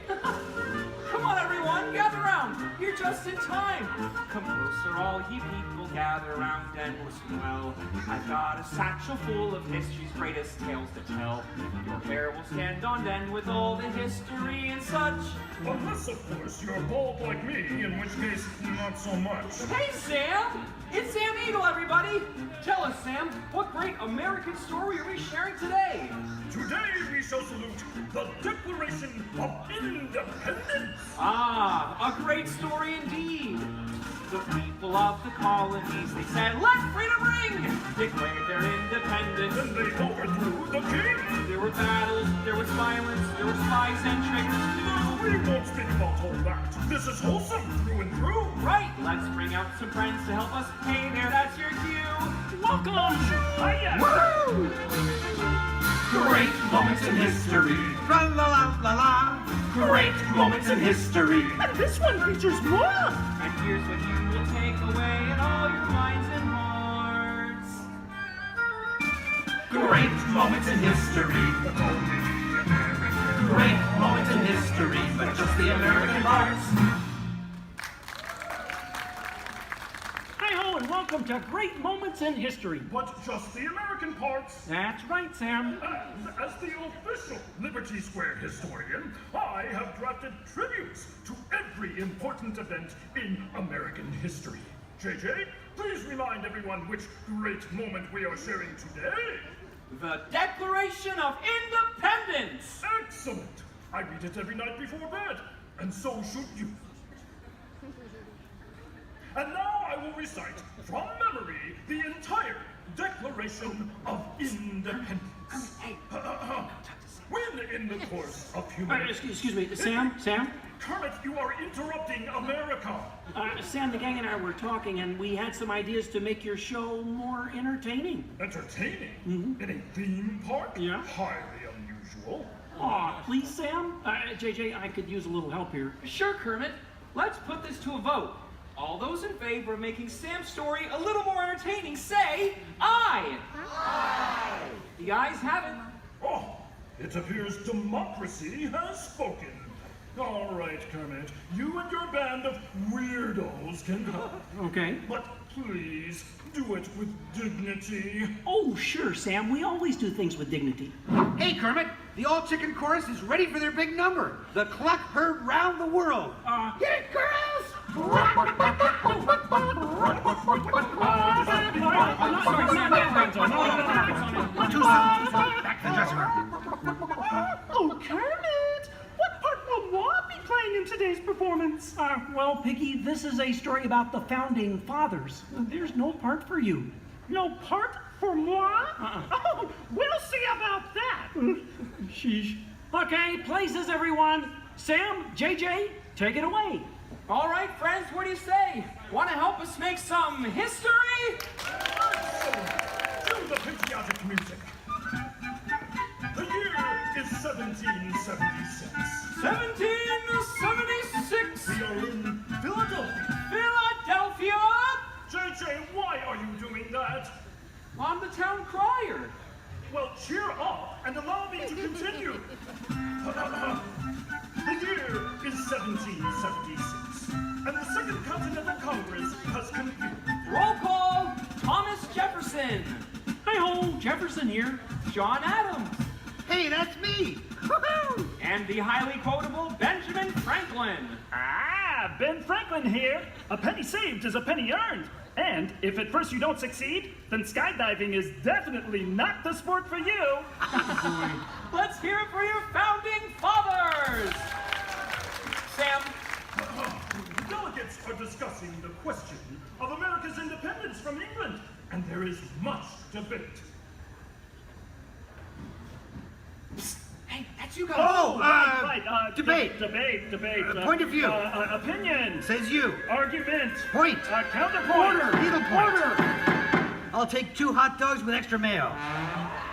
Come on, everyone, gather round. You're just in time. Come closer, all ye people, gather round and listen well. I've got a satchel full of history's greatest tales to tell. Your hair will stand on end with all the history and such. Unless, of course, you're bald like me, in which case, not so much. Hey, Sam! It's Sam Eagle, everybody! Tell us, Sam, what great American story are we sharing today? Today we shall salute the Declaration of Independence. Ah, a great story indeed. The people of the colonies, they said, let freedom ring! Declared their independence. And they overthrew the king. There were battles, there was violence, there were spies and traitors too. We won't speak about all that. This is wholesome through and through. Right, let's bring out some friends to help us. Hey there, that's your cue. Welcome! Hiya! Woo! Great moments in history. La la la la la. Great moments in history. And this one features more. And here's what you will take away in all your minds and hearts. Great moments in history. Great moments in history, but just the American parts. Hi-ho, and welcome to Great Moments in History. But just the American parts. That's right, Sam. And as the official Liberty Square historian, I have drafted tributes to every important event in American history. JJ, please remind everyone which great moment we are sharing today. The Declaration of Independence! Excellent! I read it every night before bed, and so should you. And now I will recite from memory the entire Declaration of Independence. When in the course of human... Excuse me, Sam? Kermit, you are interrupting America. Sam, the gang and I were talking, and we had some ideas to make your show more entertaining. Entertaining? Mm-hmm. In a theme park? Yeah. Highly unusual. Aw, please, Sam? JJ, I could use a little help here. Sure, Kermit. Let's put this to a vote. All those in favor of making Sam's story a little more entertaining, say aye! Aye! The ayes have it. Oh, it appears democracy has spoken. All right, Kermit, you and your band of weirdos can go. Okay. But please, do it with dignity. Oh, sure, Sam. We always do things with dignity. Hey, Kermit, the all-chicken chorus is ready for their big number. The cluck heard round the world. Get it, girls! Too soon. Back to the dressing room. Oh, Kermit! What part will Walt be playing in today's performance? Well, Piggy, this is a story about the founding fathers. There's no part for you. No part for moi? Oh, we'll see about that. Sheesh. Okay, places, everyone. Sam, JJ, take it away. All right, friends, what do you say? Want to help us make some history? Cue the patriotic music. The year is 1776. 1776! We are in Philadelphia. Philadelphia! JJ, why are you doing that? I'm the town crier. Well, cheer up and allow me to continue. The year is 1776, and the Second Continental Congress has convened. Roll call, Thomas Jefferson. Hi-ho, Jefferson here. John Adams. Hey, that's me. Woohoo! And the highly quotable Benjamin Franklin. Ah, Ben Franklin here. A penny saved is a penny earned. And if at first you don't succeed, then skydiving is definitely not the sport for you. Let's hear it for your founding fathers. Sam. The delegates are discussing the question of America's independence from England, and there is much debate. Psst. Hey, that's you guys. Oh, right. Debate. Debate. Point of view. Opinion. Says you. Argument. Point. Counterpoint. Needlepoint. I'll take 2 hot dogs with extra mayo.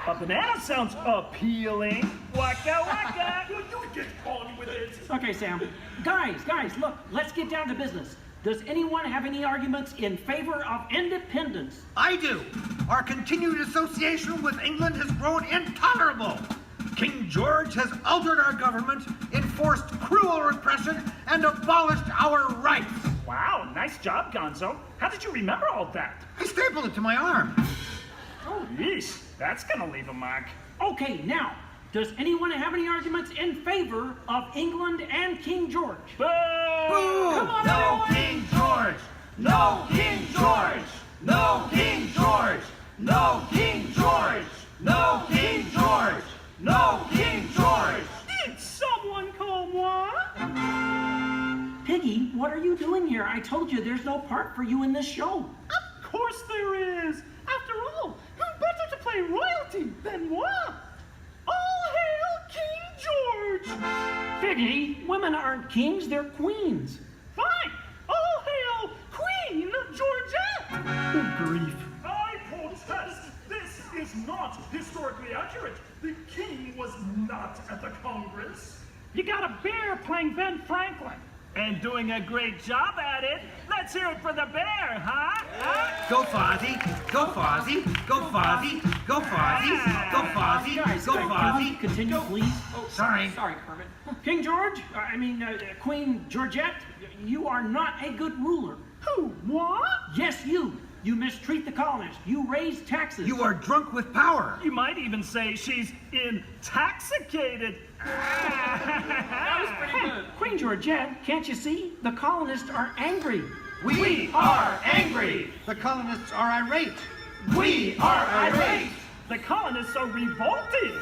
A banana sounds appealing. Waka waka. You get on with it. Okay, Sam. Guys, look, let's get down to business. does anyone have any arguments in favor of independence? I do. Our continued association with England has grown intolerable. King George has altered our government, enforced cruel repression, and abolished our rights. Wow, nice job, Gonzo. How did you remember all that? I stapled it to my arm. Oh, yeesh. That's gonna leave a mark. Okay, now, does anyone have any arguments in favor of England and King George? Boo! Come on, no King George! No King George! No King George! No King George! No King George! No King George! Did someone call what? Piggy, what are you doing here? I told you there's no part for you in this show. Of course there is. After all, who better to play royalty than what? All hail King George! Piggy, women aren't kings, they're queens. Fine! All hail Queen Georgette! Good grief. I protest! This is not historically accurate. The king was not at the Congress. You got a bear playing Ben Franklin. And doing a great job at it. Let's hear it for the bear, huh? Go Fozzie! Go Fozzie! Go Fozzie! Go Fozzie! Go Fozzie! Guys, Go can we Fozzie! continue, please? Oh, sorry. Sorry, Kermit. King George, Queen Georgette, you are not a good ruler. Who? What? Yes, you. You mistreat the colonists. You raise taxes. You are drunk with power. You might even say she's intoxicated. That was pretty good. Queen Georgette, can't you see? The colonists are angry. We are angry. The colonists are irate. We are irate. The colonists are revolting.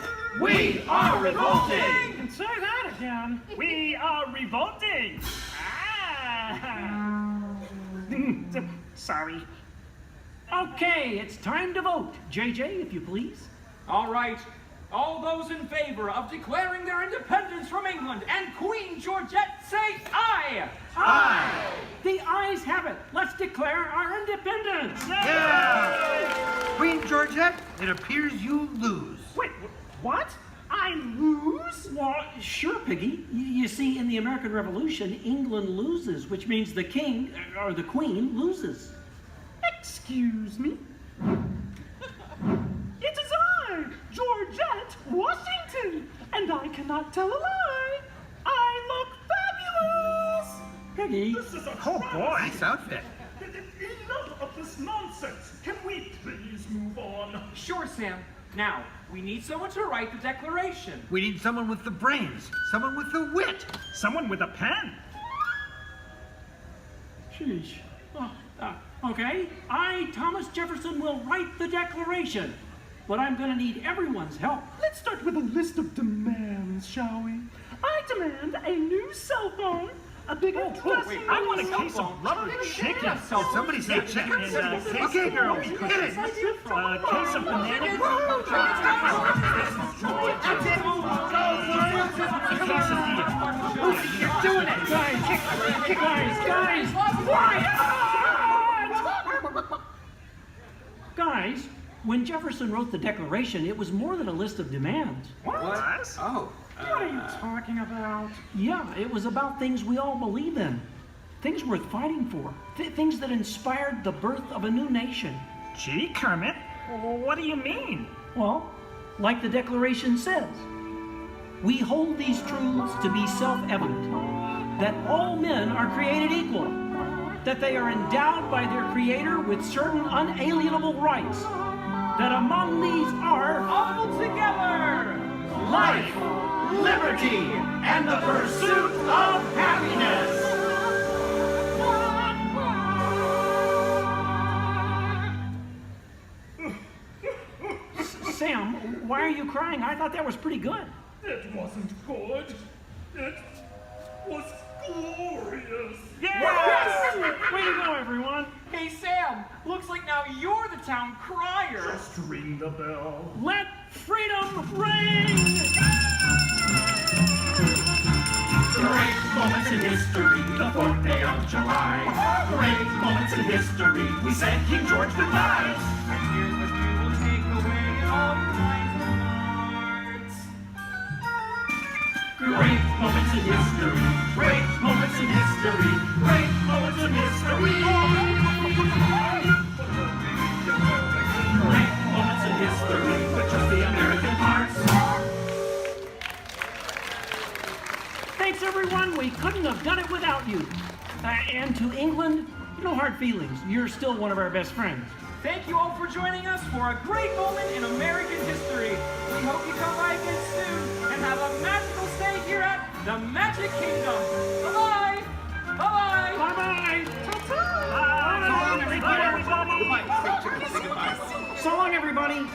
We are revolting. And say that again. We are revolting. Sorry. Okay, it's time to vote. JJ, if you please. All right. All those in favor of declaring their independence from England and Queen Georgette say aye! Aye! The ayes have it. Let's declare our independence. Yeah! Queen Georgette, it appears you lose. Wait, what? I lose? Well, sure, Piggy. You see, in the American Revolution, England loses, which means the king, or the queen, loses. Excuse me? It is I, Georgette Washington, and I cannot tell a lie. I look fabulous! Piggy. This is a Oh boy. Nice outfit. Enough of this nonsense. Can we please move on? Sure, Sam. Now, we need someone to write the declaration. We need someone with the brains, someone with the wit. Someone with a pen. Sheesh. Okay, I, Thomas Jefferson, will write the declaration. But I'm going to need everyone's help. Let's start with a list of demands, shall we? I demand a new cell phone, a bigger dressing room. I want a case of rubber chicken. Somebody said chicken. Okay, girls, hit it. A case of banana. You're doing it. Guys, when Jefferson wrote the Declaration, it was more than a list of demands. What? Oh. What are you talking about? Yeah, it was about things we all believe in. Things worth fighting for. Things that inspired the birth of a new nation. Gee, Kermit, what do you mean? Well, like the Declaration says, we hold these truths to be self-evident, that all men are created equal, that they are endowed by their Creator with certain unalienable rights, that among these are all together life, liberty, and the pursuit of happiness. Sam, why are you crying? I thought that was pretty good. It wasn't good. It was glorious. Yes! Way to go, everyone. Hey, Sam, looks like now you're the town crier. Just ring the bell. Let freedom ring! Great moments in history, the 4th day of July. Great moments in history, we said King George goodbye. And here's what you will take away in all your minds and hearts. Great moments in history, great moments in history, great moments in in history. Great moments in history with just the American parts. Thanks, everyone. We couldn't have done it without you. And to England, no hard feelings. You're still one of our best friends. Thank you all for joining us for a great moment in American history. We hope you come by again soon and have a magical stay here at the Magic Kingdom. Bye-bye. Bye-bye. Bye-bye. Goodbye. So long, everybody.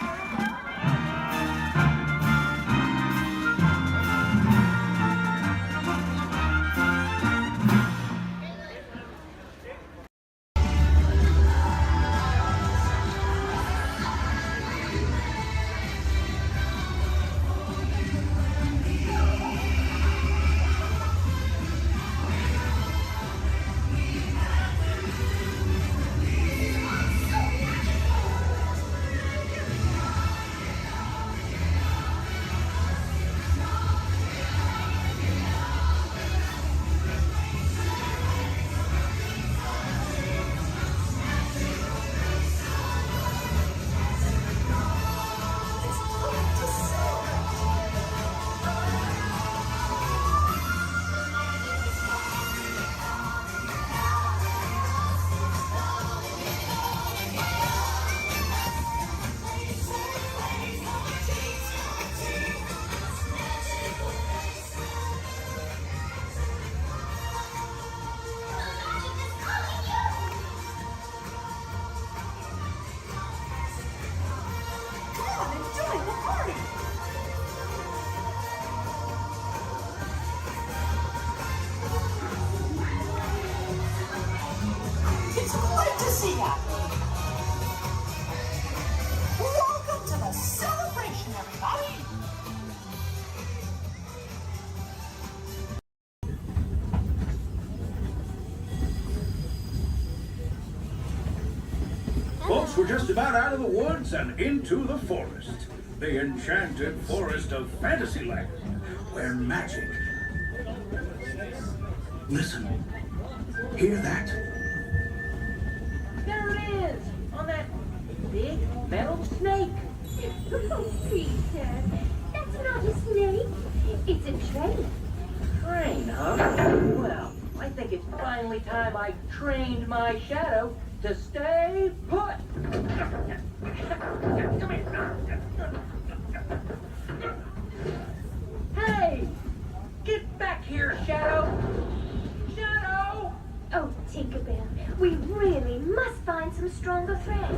It's great to see ya. Welcome to the celebration, everybody. Folks, we're just about out of the woods and into the forest. The enchanted forest of Fantasyland, where magic... Listen. Hear that? There it is, on that big metal snake. Oh, Peter, that's not a snake. It's a train. Train, huh? Well, I think it's finally time I trained my shadow to stay put. Come here. Hey! Get back here, Shadow! Shadow! Oh, Tinkerbell, we really must find some stronger thread.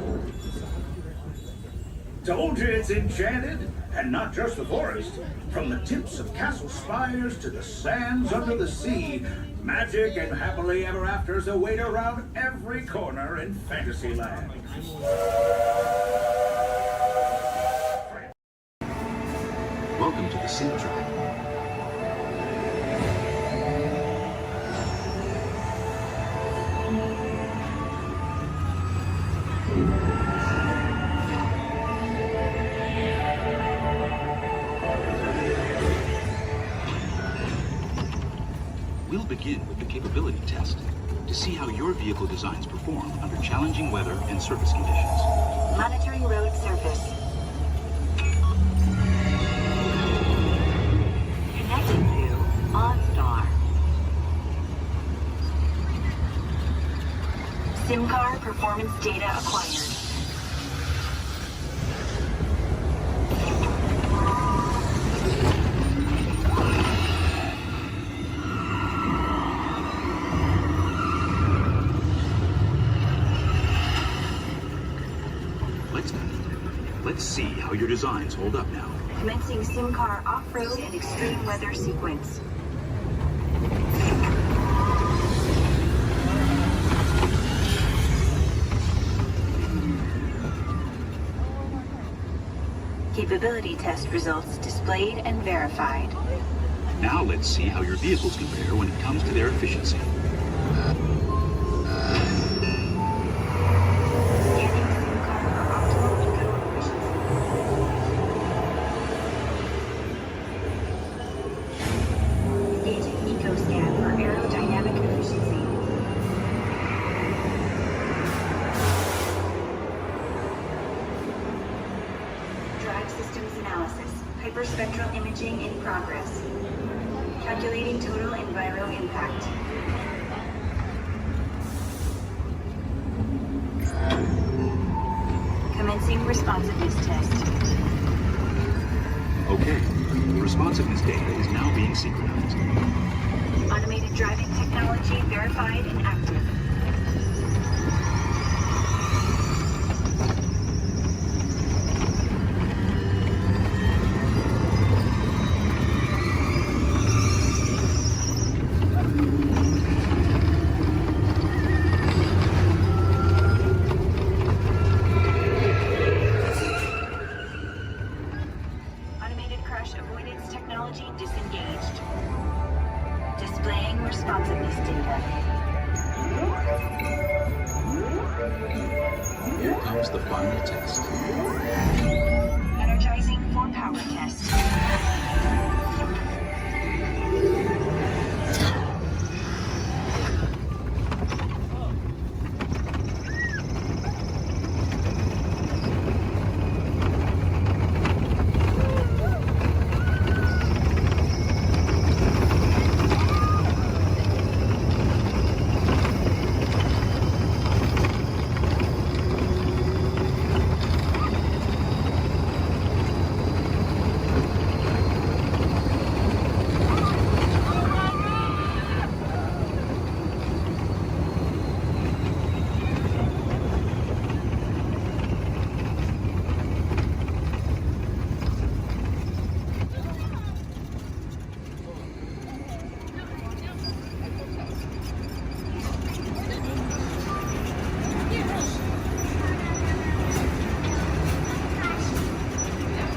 Told you it's enchanted, and not just the forest. From the tips of castle spires to the sands under the sea, magic and happily ever afters await around every corner in Fantasyland. Welcome to the Sea Track. We'll begin with the capability test to see how your vehicle designs perform under challenging weather and surface conditions. Monitoring road surface. Connecting to OnStar. SIM-car performance data acquired. Let's see how your designs hold up now. Commencing SIM-car off-road and extreme weather sequence. Capability test results displayed and verified. Now let's see how your vehicles compare when it comes to their efficiency. Hyperspectral imaging in progress. Calculating total enviro impact. Commencing responsiveness test. Okay, the responsiveness data is now being synchronized. Automated driving technology verified and active. Automated crash avoidance technology disengaged. Displaying responsiveness data. Here comes the final test. Energizing for power test.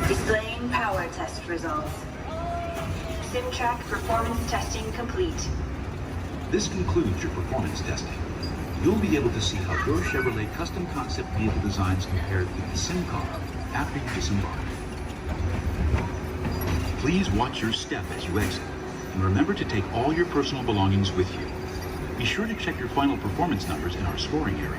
Displaying power test results. SimTrack performance testing complete. This concludes your performance testing. You'll be able to see how your Chevrolet custom concept vehicle designs compare with the sim car after you disembark. Please watch your step as you exit, and remember to take all your personal belongings with you. Be sure to check your final performance numbers in our scoring area.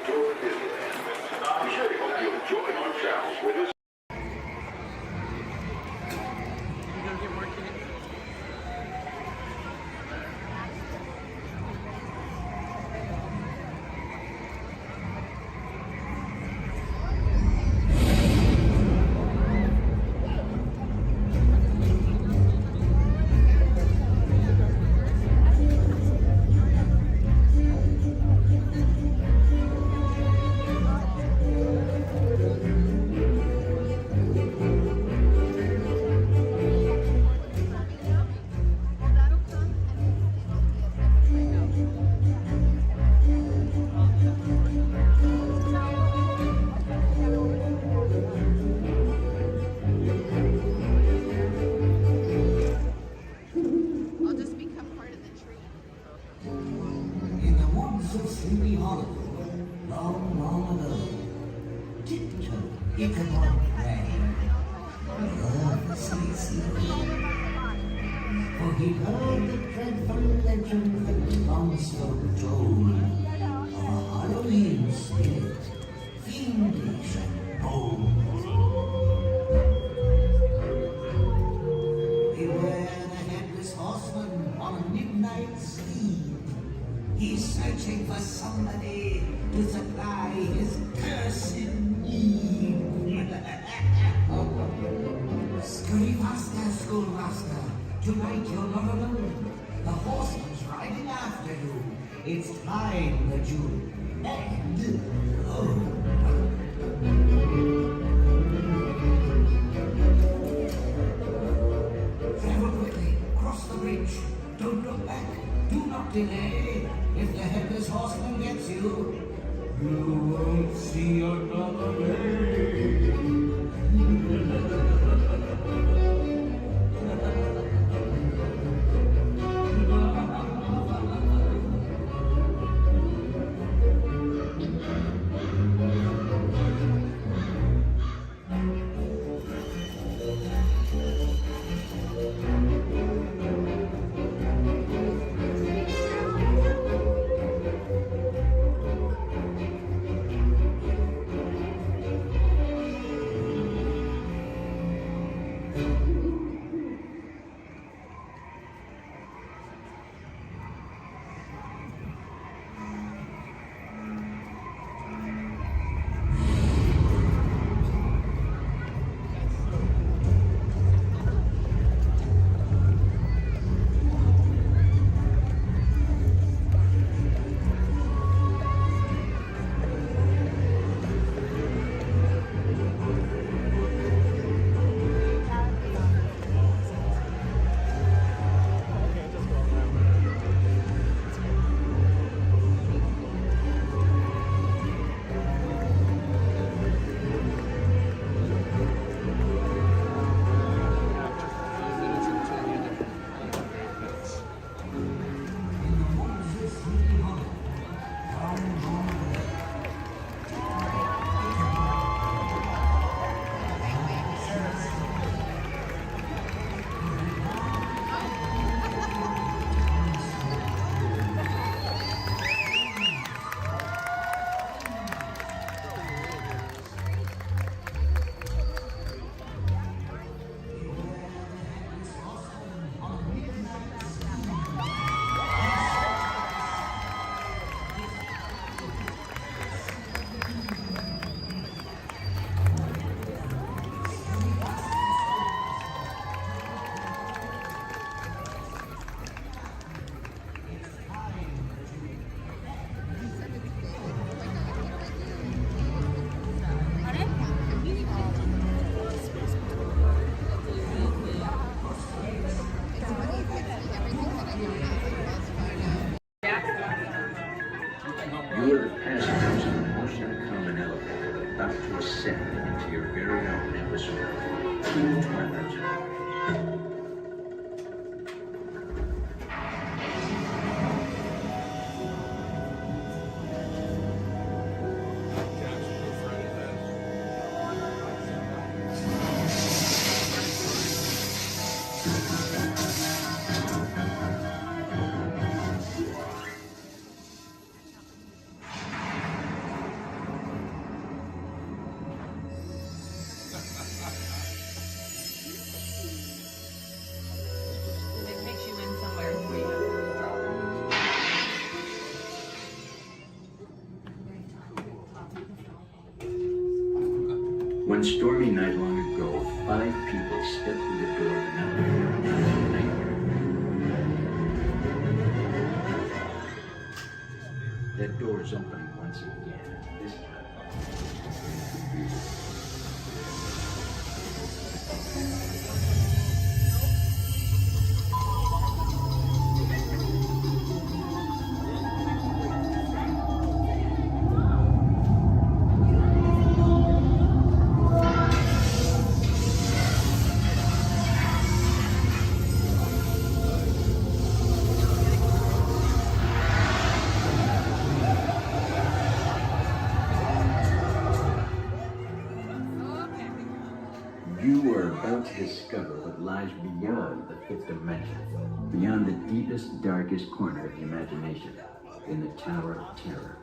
tour of Disneyland. We surely hope you enjoy your travels with us. Tonight you're not alone. The horseman's riding after you. It's time that you end. Travel quickly. Cross the bridge. Don't look back. Do not delay. If the headless horseman gets you, you won't see another day. You are the passengers in a most uncommon elevator about to ascend into your very own hemisphere through the Twilight Zone. One stormy night long ago, 5 people stepped through the door of another nightmare. That door is opening once again, this time. You are about to discover what lies beyond the 5th dimension, beyond the deepest, darkest corner of the imagination, in the Tower of Terror.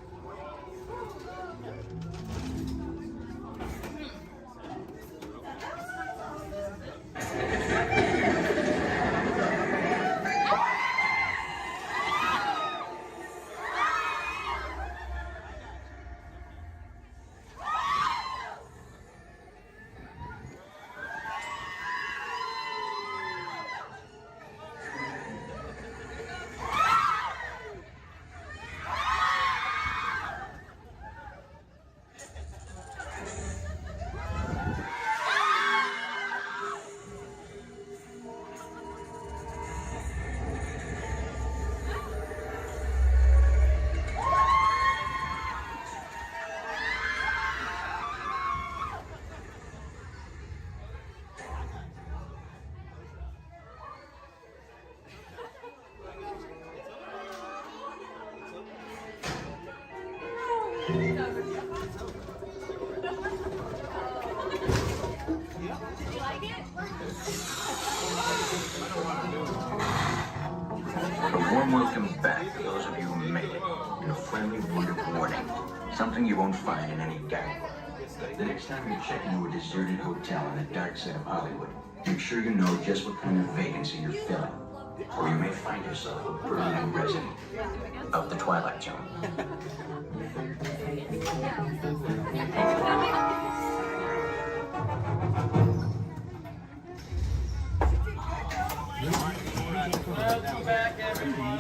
A warm welcome back to those of you who made it, and a friendly word of warning. Something you won't find in any guidebook. The next time you check into a deserted hotel on the dark side of Hollywood, make sure you know just what kind of vacancy you're filling, or you may find yourself a permanent resident of the Twilight Zone. Welcome back, everyone.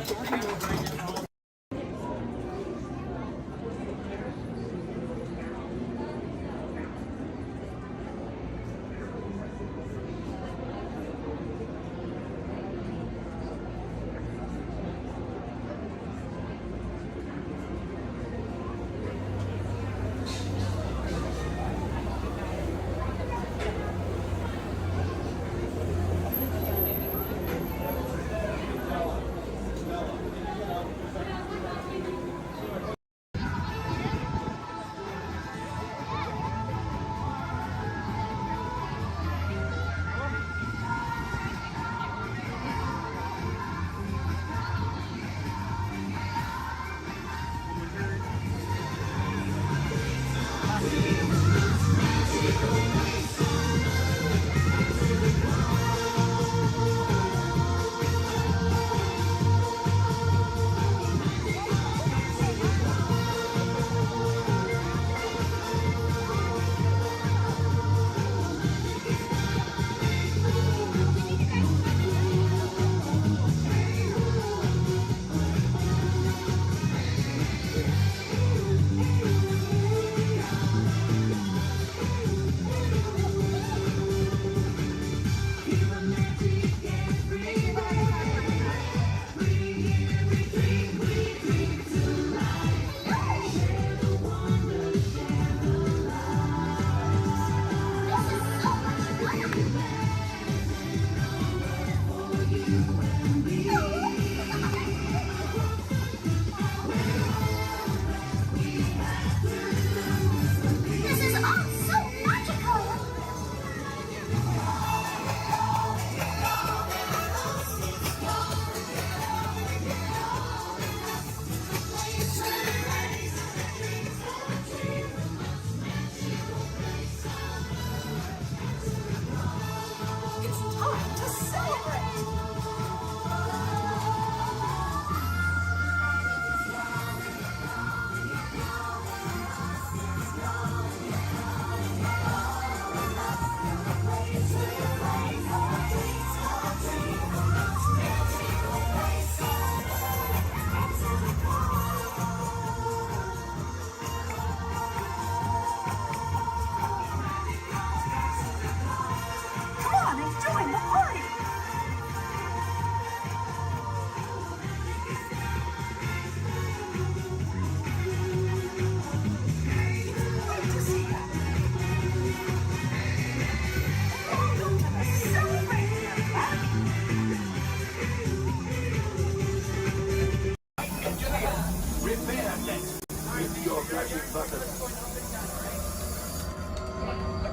flashing button.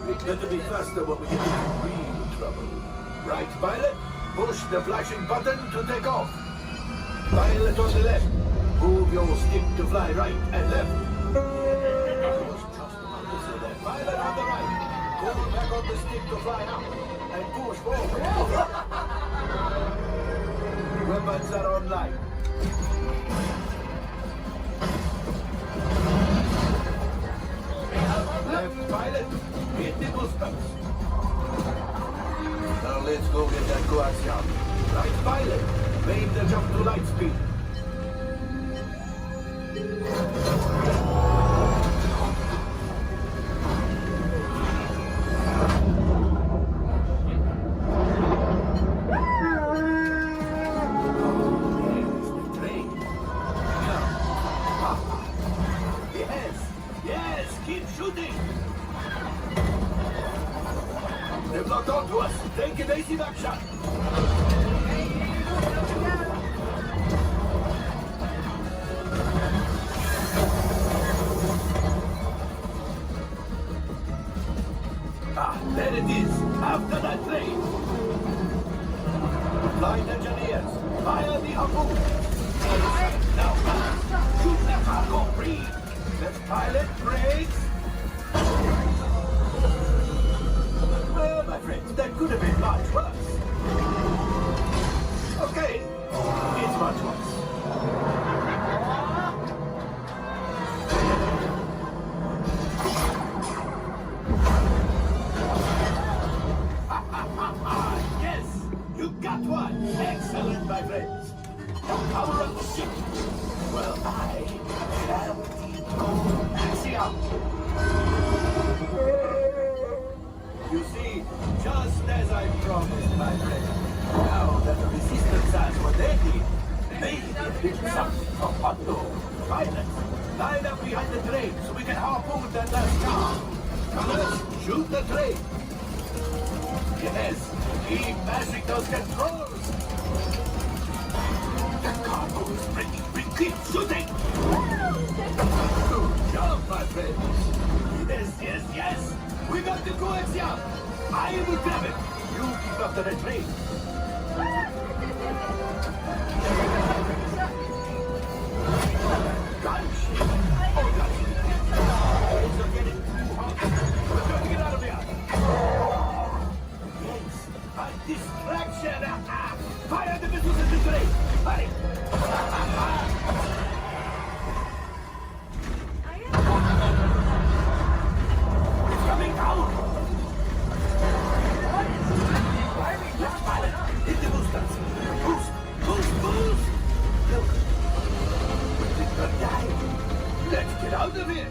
It's better be faster when we get into real trouble. Right, pilot? Push the flashing button to take off. Pilot on the left. Move your stick to fly right and left. Pilot on the right. Pull back on the stick to fly up. And push forward. Weapons are online. Left pilot, hit the boosters. Now let's go get that coaxium. Right pilot, make the jump to light speed. They've locked onto us. Take evasive action. Ah, there it is. After that plane. Flight engineers, fire the harpoon. Now, shoot the cargo free. Let's pilot brakes. Well, my friends, that could have been much worse. Okay, it's much worse. Yes, you got one. Excellent, my friends. Now power up the ship. Well, I shall go axiom. You see, just as I promised, my friend, now that the resistance has what they need, they need something from Otto. Pilots, line up behind the train so we can harpoon that last car. Colors, shoot the train. Yes, keep mashing those controls. The cargo is ready. We keep shooting. Good job, my friends. Yes, yes, yes. We got the coaxium! I will grab it! You keep up the train! Gunship! Oh, gunship! Things are getting too hot! We're going to get out of here! Yes! A distraction! Fire the missiles at the train! Hurry! Coming down! Let's pilot! Hit the boosters! Boost! Boost! Boost! Look! We did not die! Let's get out of here!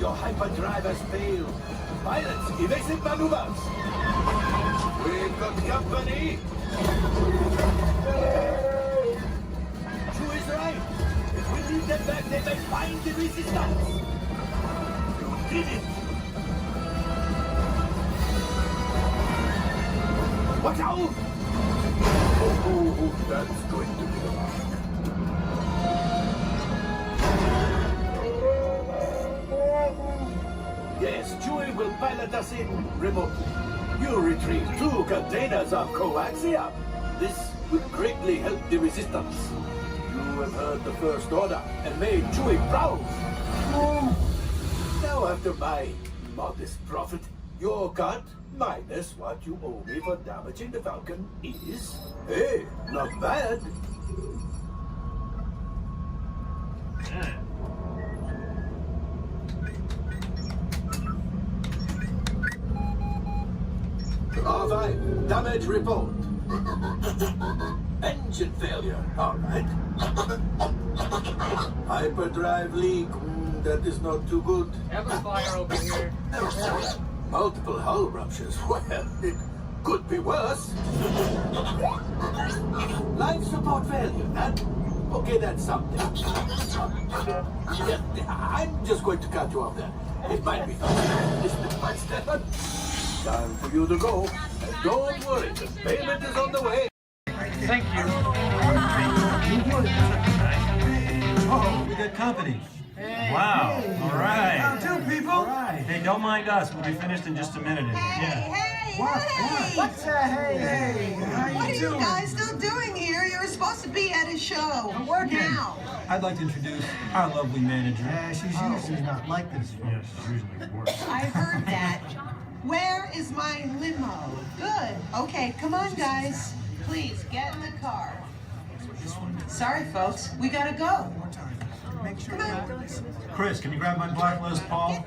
Your hyperdrive has failed! Pilots, evasive maneuvers! We've got company! True is right. If we leave them back, they may find the resistance. You did it. Watch out! Oh, that's going to be the mark. Yes, Chewie will pilot us in remotely. You retrieve 2 containers of coaxium. This will greatly help the resistance. You have heard the First Order and made Chewie proud. Now, after my modest profit, your cut, minus what you owe me for damaging the Falcon, is, hey, not bad. R5, damage report. Engine failure, all right. Hyperdrive leak, that is not too good. Have a fire over here. Multiple hull ruptures, well, it could be worse. Life support failure, that? Okay, that's something. Yeah, I'm just going to cut you off there. It might be fun. Isn't it, Stefan? Time for you to go. Don't worry, the payment is on the way. Thank you. Oh, we got company. Wow. All right. How do, people? Hey, don't mind us. We'll be finished in just a minute. What's hey? How What are you you doing? guys still doing here? You were supposed to be at a show. I'm working. Now. I'd like to introduce our lovely manager. Yeah, she's usually not like this. Yes, usually worse. I heard that. Where is my limo? Good. Okay, come on, guys. Please, get in the car. Sorry, folks. We gotta go. Make sure Come on. Chris, can you grab my black Les Paul?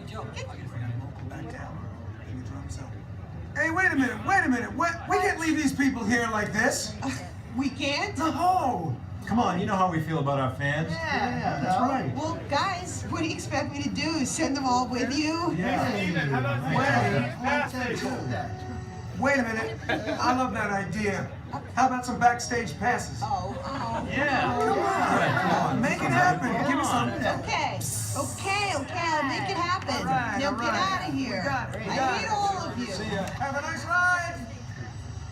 Hey, wait a minute. We can't leave these people here like this. We can't? No. Come on, you know how we feel about our fans. Yeah, that's right. Well, guys, what do you expect me to do? Send them all with you? Wait a minute. I love that idea. How about some backstage passes? Yeah. Come on. Make it happen. Give me some. Okay, I'll make it happen. Now get out of here. I need all of you. See ya. Have a nice ride.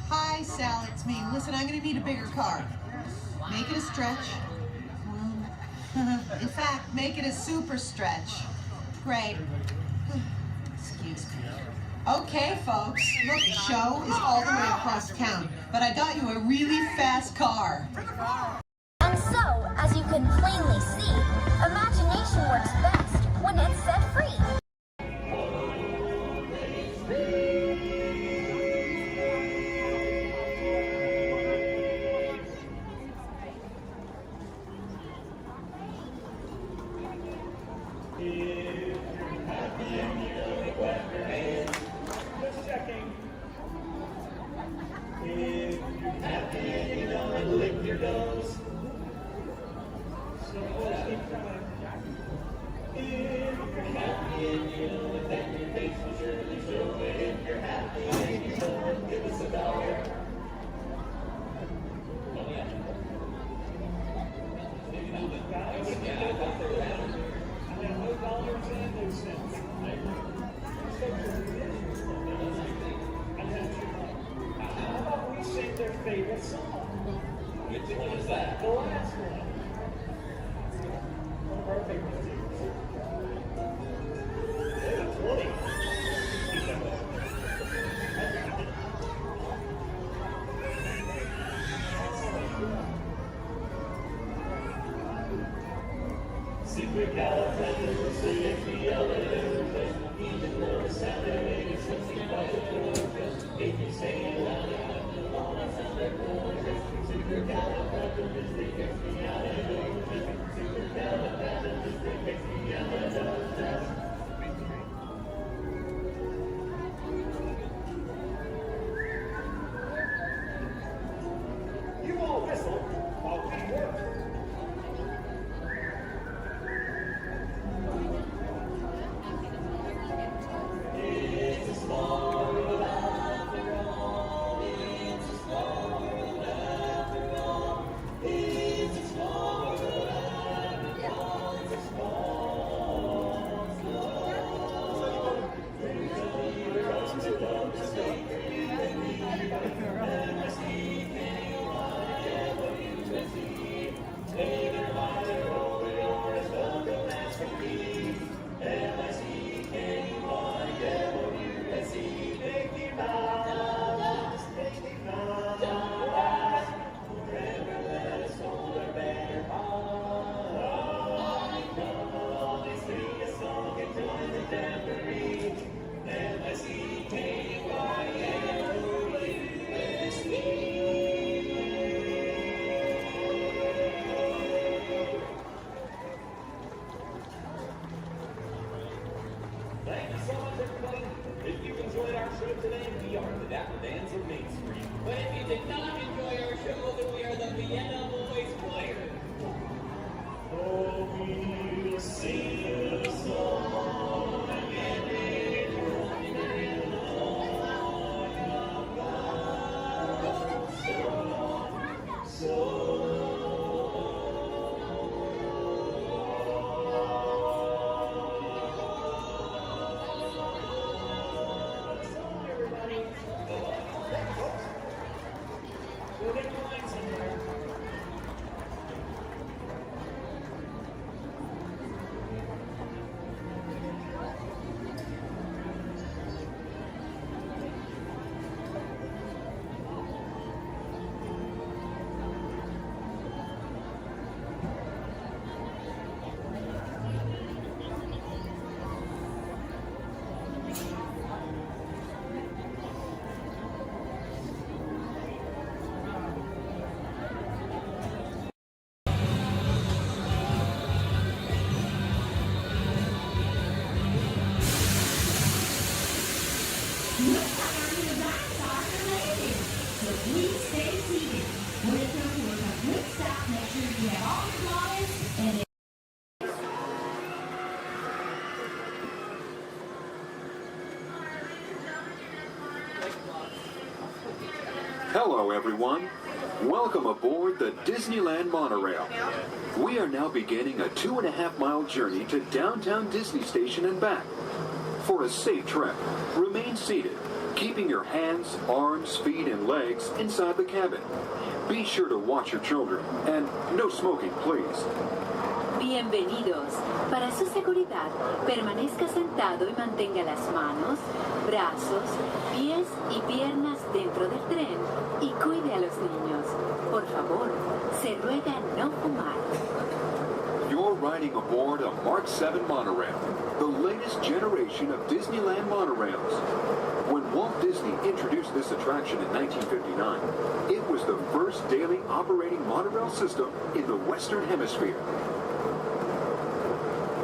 Hi, Sal, it's me. Listen, I'm gonna need a bigger car. Make it a stretch. In fact, make it a super stretch. Great. Excuse me. Okay, folks. Look, the show is all the way across town, but I got you a really fast car. And so, as you can plainly see, imagination works best when it's set free. You all whistle while we work. Thank you so much, everybody. If you enjoyed our show today, we are the Dapper Dans of Main Street. But if you did not enjoy our show, then we are the Vienna Boys Choir. Oh, we'll sing a song again. Everybody. Hello, everyone. Welcome aboard the Disneyland monorail. We are now beginning a 2.5-mile journey to downtown Disney Station and back. For a safe trip, remain seated, keeping your hands, arms, feet, and legs inside the cabin. Be sure to watch your children, and no smoking, please. Bienvenidos. Para su seguridad, permanezca sentado y mantenga las manos, brazos, pies y piernas dentro del tren y cuide a los niños. Por favor, se ruega no fumar. You're riding aboard a Mark 7 monorail, the latest generation of Disneyland monorails. When Walt Disney introduced this attraction in 1959, it was the first daily operating monorail system in the Western Hemisphere.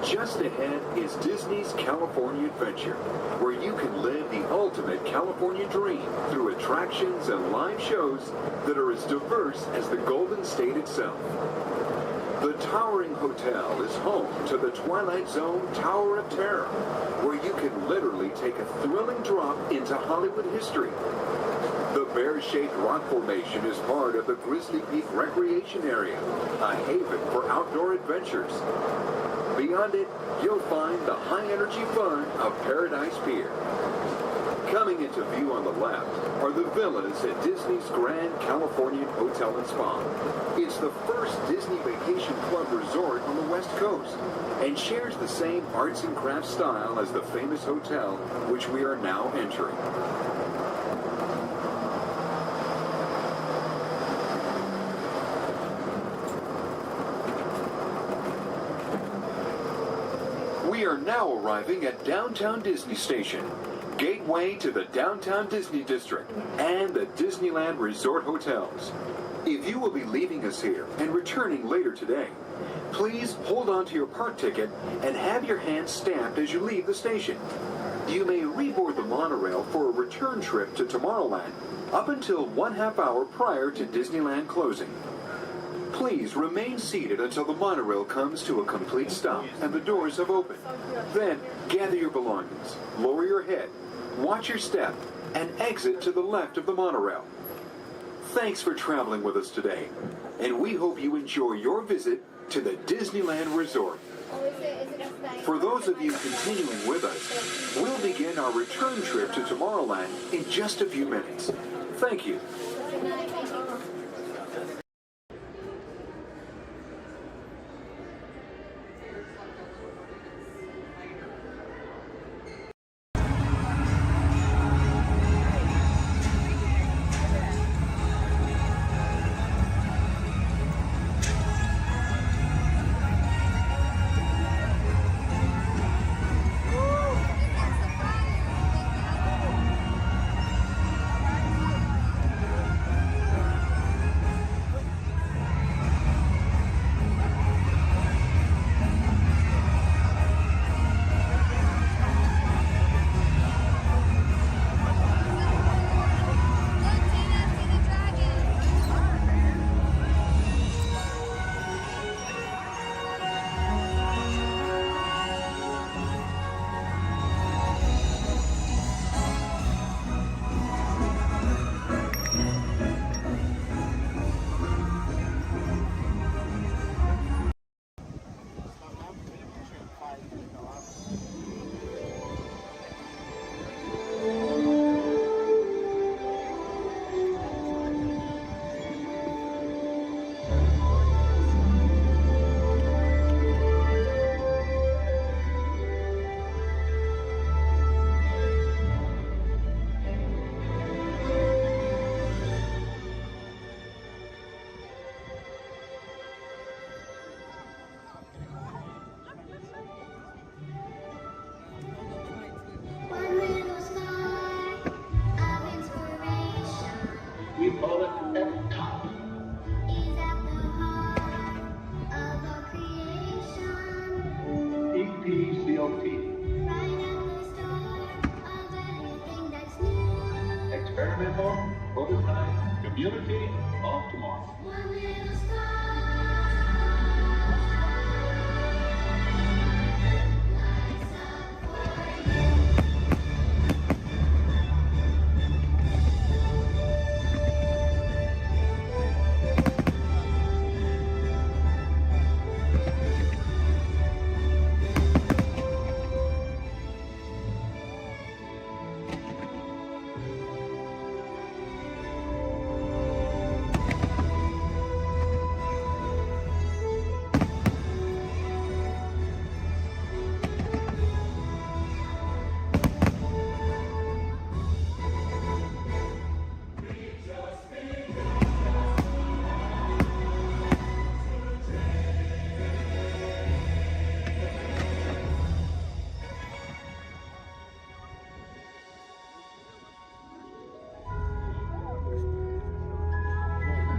Just ahead is Disney's California Adventure, where you can live the ultimate California dream through attractions and live shows that are as diverse as the Golden State itself. The towering hotel is home to the Twilight Zone Tower of Terror, where you can literally take a thrilling drop into Hollywood history. The bear-shaped rock formation is part of the Grizzly Peak Recreation Area, a haven for outdoor adventures. Beyond it, you'll find the high-energy fun of Paradise Pier. Coming into view on the left are the villas at Disney's Grand Californian Hotel and Spa. It's the first Disney Vacation Club resort on the West Coast and shares the same arts and crafts style as the famous hotel which we are now entering. We are now arriving at Downtown Disney Station, gateway to the Downtown Disney District and the Disneyland Resort Hotels. If you will be leaving us here and returning later today, please hold on to your park ticket and have your hands stamped as you leave the station. You may reboard the monorail for a return trip to Tomorrowland up until 1/2 hour prior to Disneyland closing. Please remain seated until the monorail comes to a complete stop and the doors have opened. Then, gather your belongings, lower your head, watch your step, and exit to the left of the monorail. Thanks for traveling with us today, and we hope you enjoy your visit to the Disneyland Resort. For those of you continuing with us, we'll begin our return trip to Tomorrowland in just a few minutes. Thank you. call it Epcot. EPCOT. Experimental, prototype, community of tomorrow.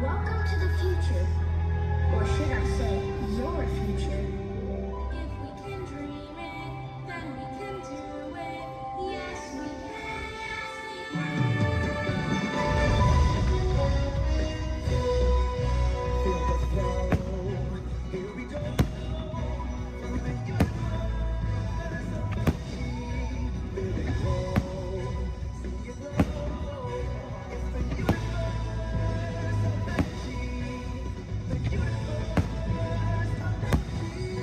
Welcome to the future. Or should I say, your future. If we can dream it, then we can do it. Yes, we can. Yes, we Feel the flow. Here we go. Through the universe of energy. Feel it grow. See it grow. It's the universe of energy. The universe of energy.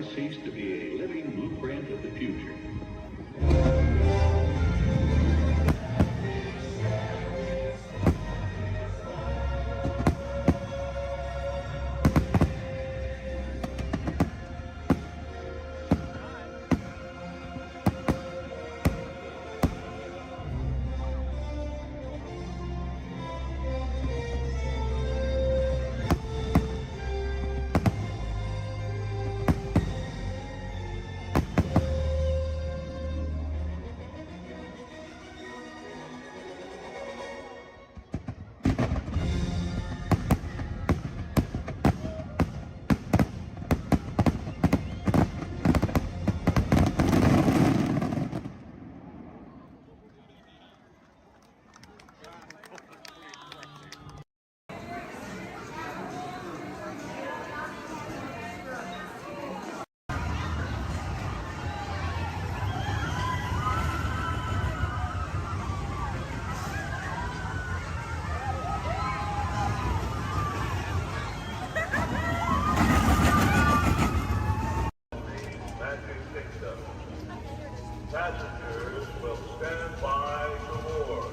car cease to be a living blueprint of the future. Passengers will stand by to board.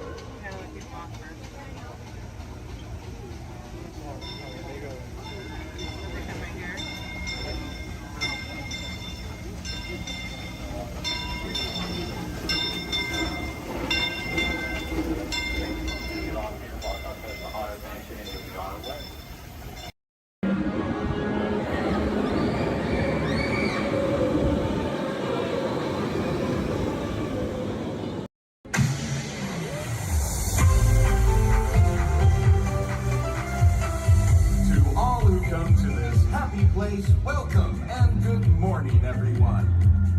Welcome and good morning, everyone.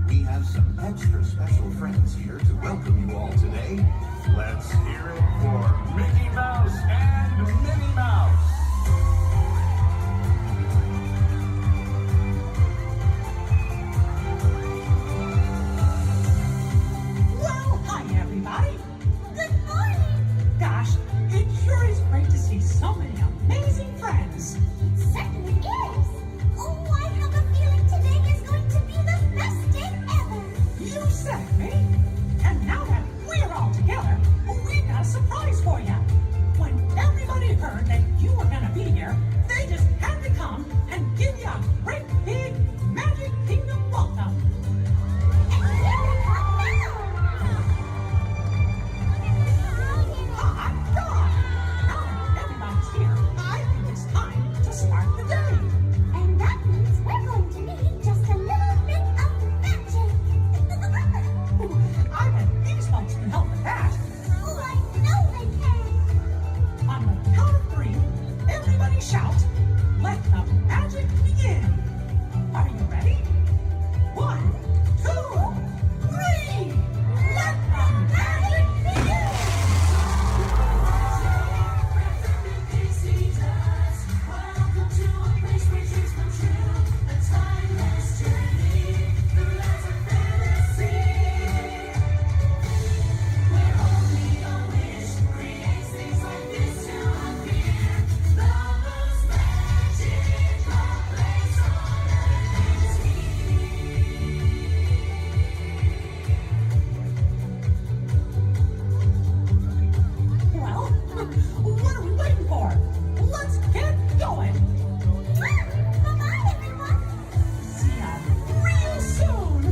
We have some extra special friends here to welcome you all today. Let's hear it for Mickey Mouse and Minnie Mouse. Well, hi, everybody. Good morning. Gosh, it sure is great to see so many amazing friends. It certainly is. Oh, I have a feeling today is going to be the best day ever. You said it, me. And now that we're all together, we've got a surprise for you. When everybody heard that you were going to be here, they just had to come and give you a great big Magic Kingdom welcome. And here they come now. Hot dog! Now that everybody's here, I think it's time to start the day. And that means we're going to need just a little bit of magic. I bet these folks can help with that. Oh, I know they can. On the count of three, everybody shout, let the magic begin. Are you ready? 1, 2, 3. Let the magic begin. Welcome to a place where dreams come true. A timeless journey through lands of fantasy. Where only a wish creates things like this to appear. The most magical place on earth is Well, what are we waiting for? Let's get going. Bye-bye, everyone. See ya real soon.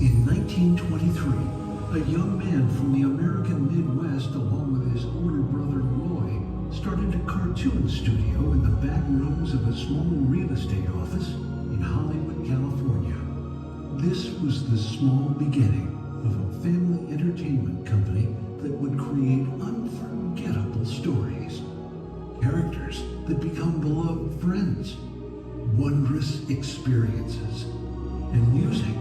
In 1923, a young man from the American Midwest, along with his older brother Roy, started a cartoon studio in the back rooms of a small real estate office in Hollywood, California. This was the small beginning of a family entertainment company that would create unforgettable stories, characters that become beloved friends, wondrous experiences, and music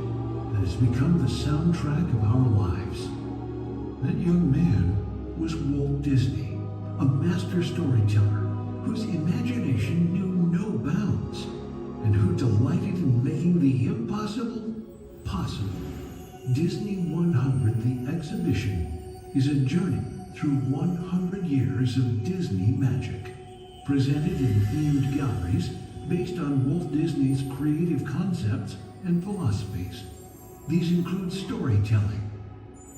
that has become the soundtrack of our lives. That young man was Walt Disney, a master storyteller whose imagination knew no bounds and who delighted in making the impossible possible. Disney 100, the exhibition, is a journey through 100 years of Disney magic, presented in themed galleries based on Walt Disney's creative concepts and philosophies. These include storytelling,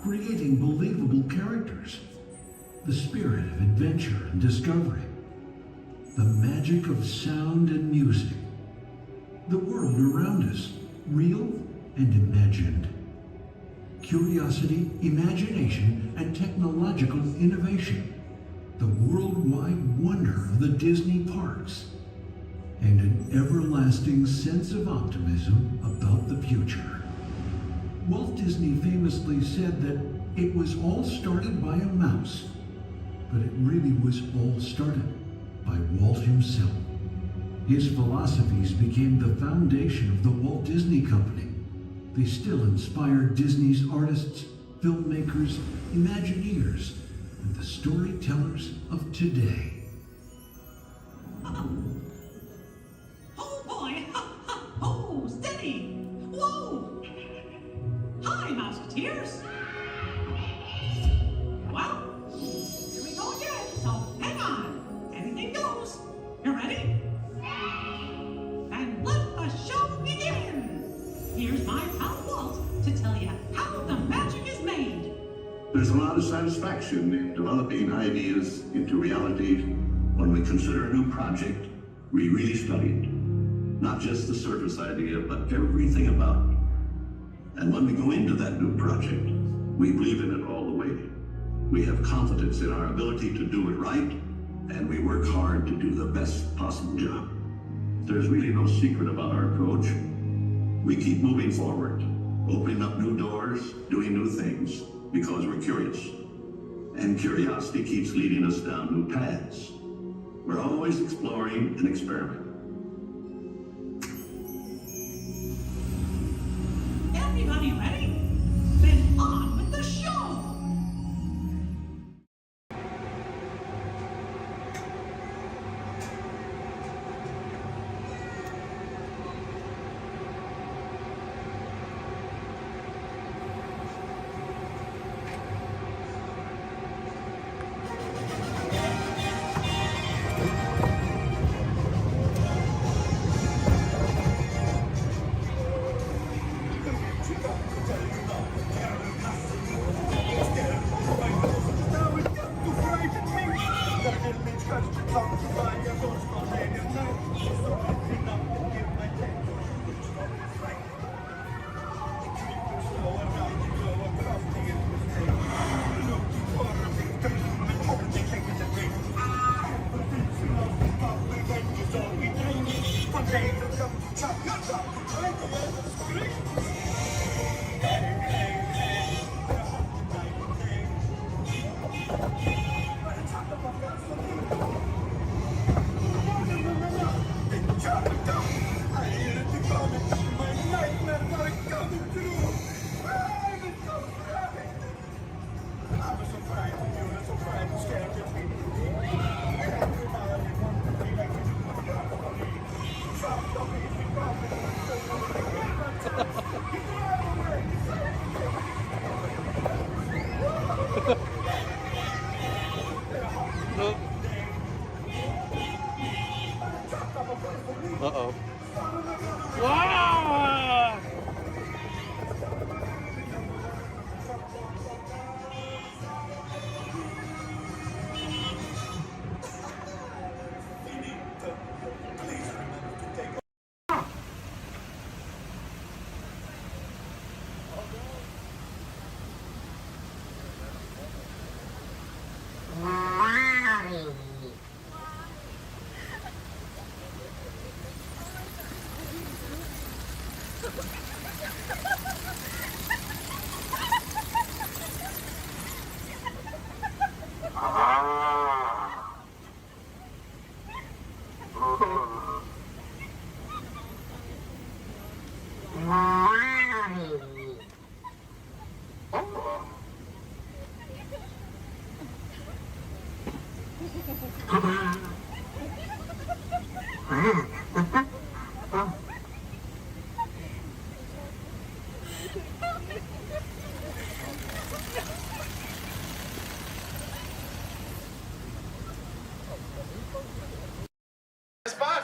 creating believable characters, the spirit of adventure and discovery, the magic of sound and music, the world around us, real and imagined, curiosity, imagination, and technological innovation, the worldwide wonder of the Disney parks, and an everlasting sense of optimism about the future. Walt Disney famously said that it was all started by a mouse, but it really was all started by Walt himself. His philosophies became the foundation of the Walt Disney Company. They still inspire Disney's artists, filmmakers, Imagineers, and the storytellers of today. Oh boy! Oh, steady! Whoa! Hi, Mouseketeers! Well, here we go again, so hang on. Anything goes. You ready? And let the show begin! Here's my pal Walt to tell you how the magic is made. There's a lot of satisfaction in developing ideas into reality when we consider a new project we really studied. Not just the surface idea, but everything about it. And when we go into that new project, we believe in it all the way. We have confidence in our ability to do it right, and we work hard to do the best possible job. There's really no secret about our approach. We keep moving forward, opening up new doors, doing new things, because we're curious. And curiosity keeps leading us down new paths. We're always exploring and experimenting. Everybody ready? Then on with the show! Uh-oh. Wow! Spot,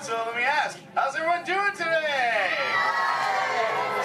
so let me ask, how's everyone doing today?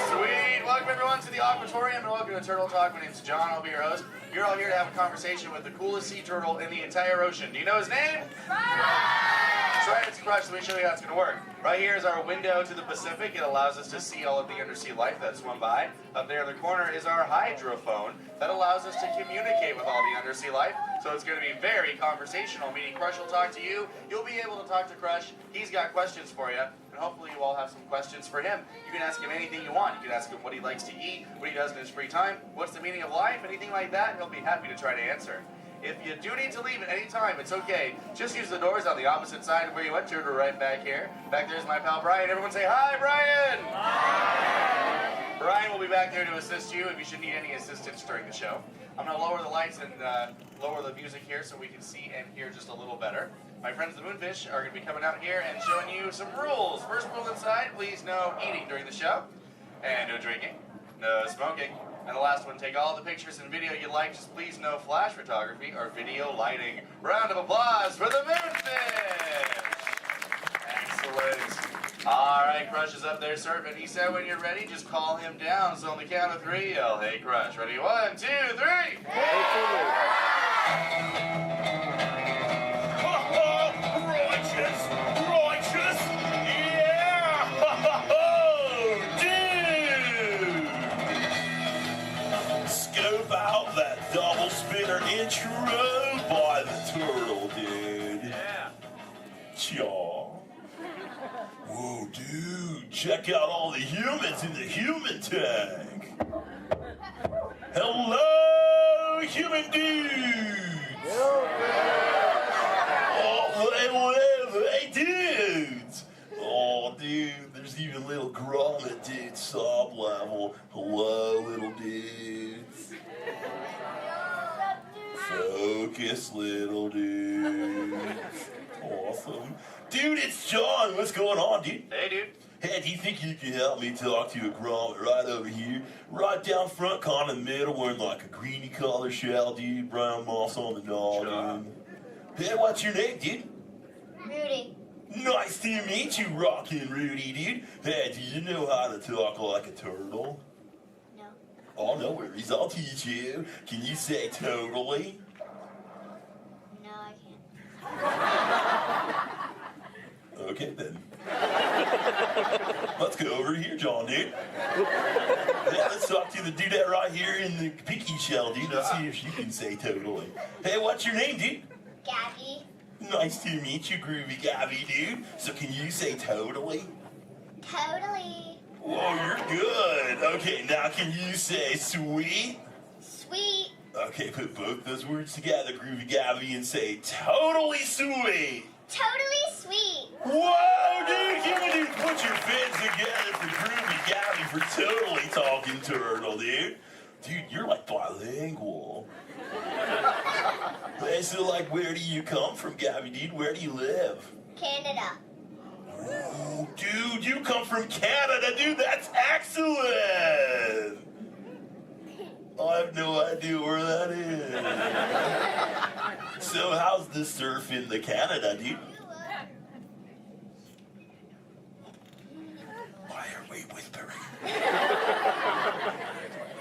Sweet. Welcome everyone to the Aquatorium and welcome to Turtle Talk. My name's John, I'll be your host. You're all here to have a conversation with the coolest sea turtle in the entire ocean. Do you know his name? That's right, it's Crush. Let me show you how it's going to work. Right here is our window to the Pacific. It allows us to see all of the undersea life that swim by. Up there in the corner is our hydrophone that allows us to communicate with all the undersea life. So it's going to be very conversational, meaning Crush will talk to you. You'll be able to talk to Crush. He's got questions for you. And hopefully you all have some questions for him. You can ask him anything you want. You can ask him what he likes to eat, what he does in his free time, what's the meaning of life, anything like that. He'll be happy to try to answer. If you do need to leave at any time, it's okay. Just use the doors on the opposite side of where you went to, right back here. Back there's my pal Brian. Everyone say hi, Brian! Hi! Brian will be back there to assist you if you should need any assistance during the show. I'm going to lower the lights and lower the music here so we can see and hear just a little better. My friends the Moonfish are going to be coming out here and showing you some rules. First rule inside, please no eating during the show. And no drinking. No smoking. And the last one, take all the pictures and video you like, just please no flash photography or video lighting. Round of applause for the Moonfish! Excellent. All right, Crush is up there surfing. He said when you're ready, just call him down. So on the count of 3, yell, hey Crush. Ready? 1, 2, 3! Hey! Righteous, yeah! Dude! Scope out that double spinner intro by the turtle, dude. Yeah. Chaw. Whoa, dude, check out all the humans in the human tank. Hello, human dudes. Oh, hey, dudes! Oh, dude, there's even little grommet dudes, sub level. Hello, little dudes. Focus, little dudes. Awesome. Dude, it's John. What's going on, dude? Hey, dude. Hey, do you think you can help me talk to a grommet right over here? Right down front, kind of middle, wearing like a greeny color shell, dude. Brown moss on the dog, dude. Hey, what's your name, dude? Rudy. Nice to meet you, Rockin' Rudy, dude. Hey, do you know how to talk like a turtle? No. Oh, no worries. I'll teach you. Can you say totally? No, I can't. Okay, then. Let's go over here, John, dude. Yeah, let's talk to the dudette right here in the pinky shell, dude. Let's see if she can say totally. Hey, what's your name, dude? Gabby. Nice to meet you, Groovy Gabby, dude. So can you say totally? Totally. Whoa, you're good. Okay, now can you say sweet? Sweet. Okay, put both those words together, Groovy Gabby, and say totally sweet. Totally sweet. Whoa, dude, you dude, put your fins together for Groovy Gabby for totally talking turtle, dude. Dude, you're like bilingual. Hey, so like, where do you come from, Gabby, dude? Where do you live? Canada. Ooh, dude, you come from Canada, dude. That's excellent. I have no idea where that is. So how's the surf in the Canada, dude? Why are we whispering?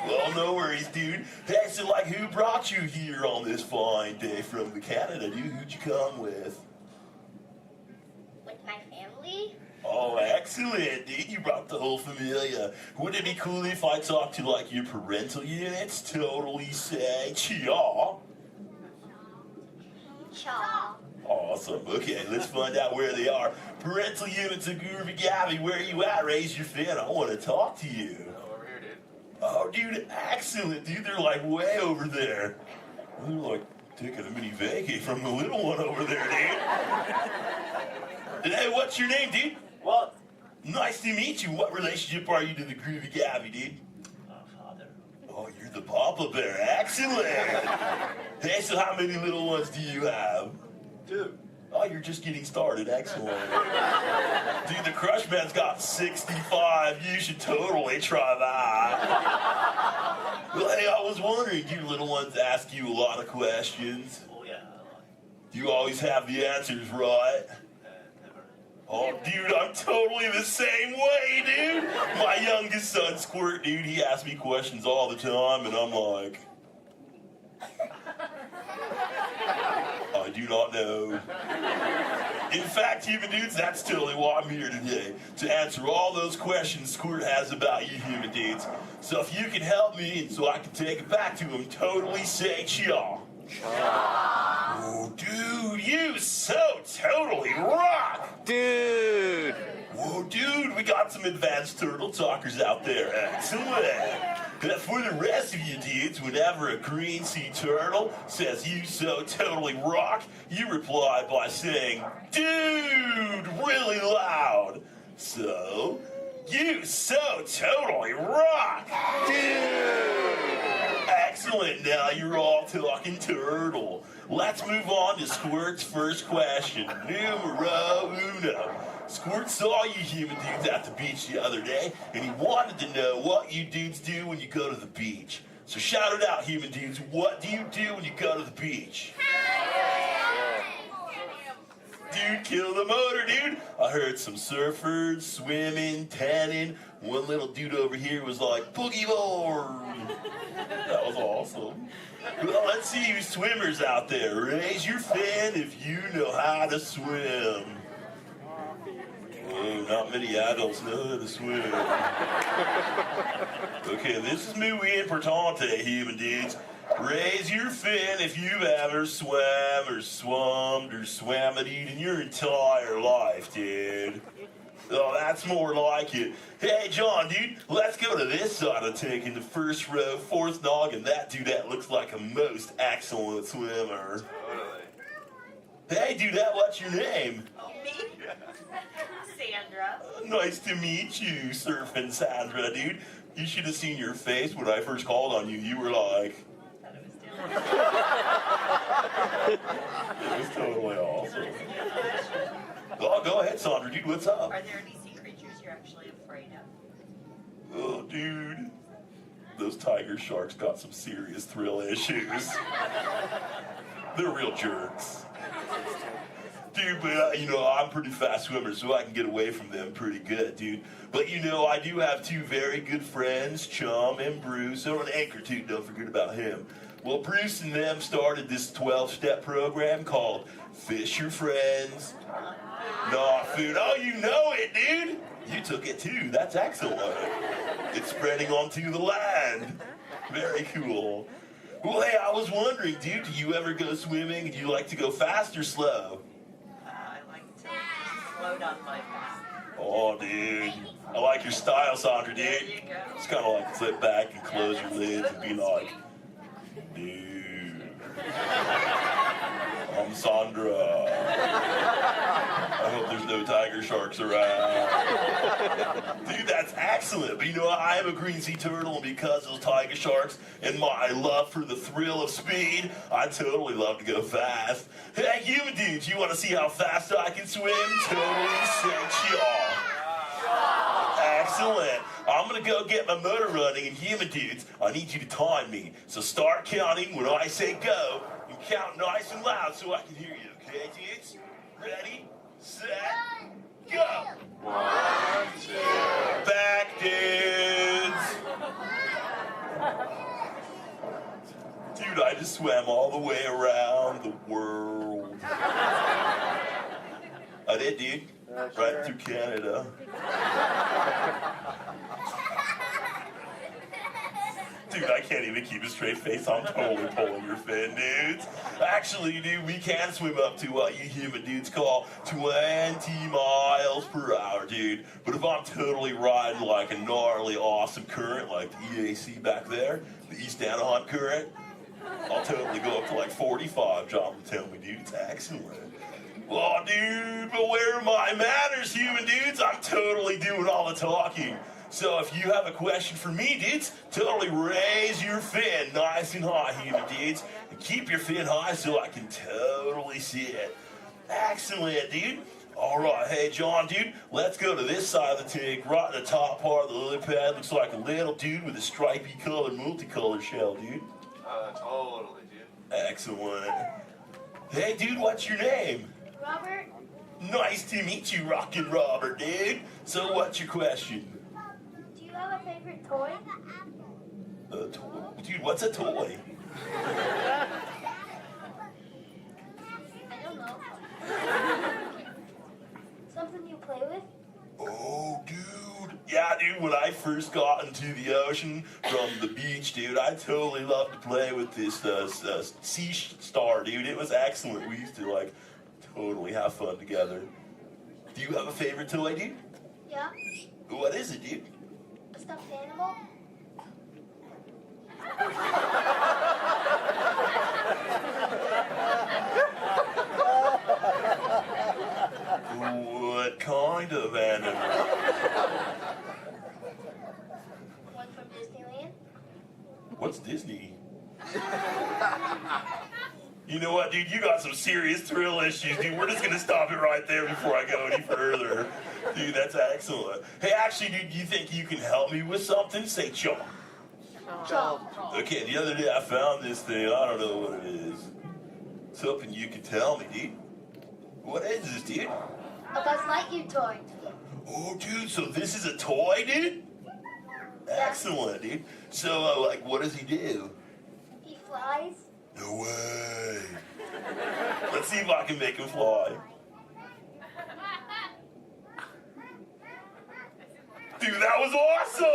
Well, no worries, dude. Hey, so like, who brought you here on this fine day from the Canada, dude? Who'd you come with? With my family? Oh, excellent, dude. You brought the whole familia. Wouldn't it be cool if I talked to, like, your parental units? Totally say chaw. Chaw. Awesome. Okay, let's find out where they are. Parental units of Groovy Gabby, where are you at? Raise your fin. I want to talk to you. Over here, dude. Oh, dude, excellent, dude. They're, like, way over there. They're, like, taking a mini vacay from the little one over there, dude. Hey, what's your name, dude? Walt. Nice to meet you. What relationship are you to the Groovy Gabby, dude? Father. Oh, you're the Papa Bear. Excellent. Hey, so how many little ones do you have? 2. Oh, you're just getting started. Excellent. Dude, the Crush Man's got 65. You should totally try that. Well, hey, I was wondering, do little ones ask you a lot of questions? Oh, yeah. Do you always have the answers right? Oh, dude, I'm totally the same way, dude. My youngest son, Squirt, dude, he asks me questions all the time, and I'm like, I do not know. In fact, human dudes, that's totally why I'm here today, to answer all those questions Squirt has about you human dudes. So if you can help me, and so I can take it back to him, totally say cha. Oh, dude, you so totally rock! Dude! Whoa, dude, we got some advanced turtle talkers out there. Excellent. For the rest of you dudes, whenever a green sea turtle says you so totally rock, you reply by saying, dude, really loud. So, you so totally rock! Dude! Excellent, now you're all talking turtle. Let's move on to Squirt's first question. Numero uno. Squirt saw you human dudes at the beach the other day, and he wanted to know what you dudes do when you go to the beach. So shout it out, human dudes. What do you do when you go to the beach? Dude, kill the motor, dude. I heard some surfers, swimming, tanning. One little dude over here was like, boogie board. That was awesome. Well, let's see you swimmers out there. Raise your fin if you know how to swim. Oh, not many adults know how to swim. Okay, this is muy importante, human dudes. Raise your fin if you've ever swam or swummed or swam-it in your entire life, dude. Oh, that's more like it. Hey, John, dude, let's go to this side of the tank in the first row, fourth noggin. That dude, that looks like a most excellent swimmer. Hey, dude, what's your name? Me? Sandra. Nice to meet you, Surfing Sandra, dude. You should have seen your face when I first called on you. You were like... It was totally awesome. Oh, go ahead, Sandra, dude, what's up? Are there any sea creatures you're actually afraid of? Oh, dude. Those tiger sharks got some serious thrill issues. They're real jerks. Dude, but, I'm a pretty fast swimmer, so I can get away from them pretty good, dude. But, I do have two very good friends, Chum and Bruce. Oh, and Anchor, too, don't forget about him. Well, Bruce and them started this 12-step program called Fish Your Friends, Not Food. Oh, you know it, dude. You took it, too. That's excellent. It's spreading onto the land. Very cool. Well, hey, I was wondering, dude, do you ever go swimming? Do you like to go fast or slow? I like to float on my back. Oh, dude. I like your style, Sandra, dude. There you go. It's kind of like sit back and close your lids and be like, dude. I'm Sandra. I hope there's no tiger sharks around. Dude, that's excellent. But I am a green sea turtle, and because of those tiger sharks and my love for the thrill of speed, I totally love to go fast. Hey, human dudes, you want to see how fast I can swim? Totally say y'all. Excellent. I'm going to go get my motor running, and human dudes, I need you to time me. So start counting when I say go, and count nice and loud so I can hear you, okay, dudes? Ready, set, go. 1, 2. Back, dudes. Dude, I just swam all the way around the world. I did, dude. Right through Canada. Dude, I can't even keep a straight face. I'm totally pulling your fin, dudes. Actually, dude, we can swim up to what you human dudes call 20 miles per hour, dude. But if I'm totally riding like a gnarly, awesome current, like the EAC back there, the East Anaheim current, I'll totally go up to like 45, John will tell me, dude. It's excellent. Oh, dude, but where are my manners, human dudes? I'm totally doing all the talking. So if you have a question for me, dudes, totally raise your fin nice and high, human dudes. And keep your fin high so I can totally see it. Excellent, dude. All right, hey, John, dude, let's go to this side of the tank, right in the top part of the lily pad. Looks like a little dude with a stripy color, multicolored shell, dude. Totally, dude. Excellent. Hey, dude, what's your name? Robert, Nice to meet you, Rockin' Robert, dude. So what's your question? do you have a favorite toy? A toy? Dude, what's a toy? I don't know. Something you play with? Oh, dude. Yeah, dude, when I first got into the ocean from the beach, dude, I totally loved to play with this sea star, dude. It was excellent. We used to, like, totally have fun together. Do you have a favorite toy, dude? Yeah. What is it, dude? A stuffed animal? What kind of animal? One from Disneyland? What's Disney? You know what, dude? You got some serious thrill issues, dude. We're just gonna stop it right there before I go any further. Dude, that's excellent. Hey, actually, dude, you think you can help me with something? Say chomp. Chomp. Okay, the other day I found this thing. I don't know what it is. It's hoping you can tell me, dude. What is this, dude? A Buzz Lightyear toy. Oh, dude, so this is a toy, dude? Excellent, dude. So, like, what does he do? He flies. No way. Let's see if I can make him fly. Dude, that was awesome!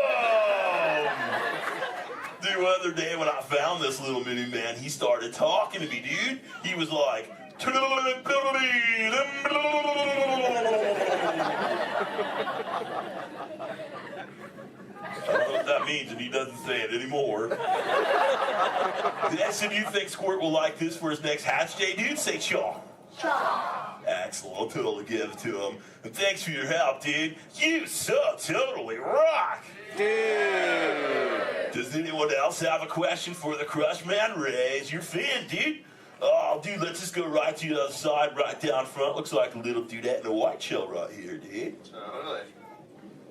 Dude, the other day when I found this little mini man, he started talking to me, dude. He was like, I don't know what that means, and he doesn't say it anymore. So do you think Squirt will like this for his next hatch day, dude? Say chaw. Chaw. Excellent, I'll totally give it to him. And thanks for your help, dude. You so totally rock. Dude. Does anyone else have a question for the Crush Man? Raise your fin, dude. Oh, dude, let's just go right to the other side, right down front. Looks like a little dudette in a white shell right here, dude. Totally.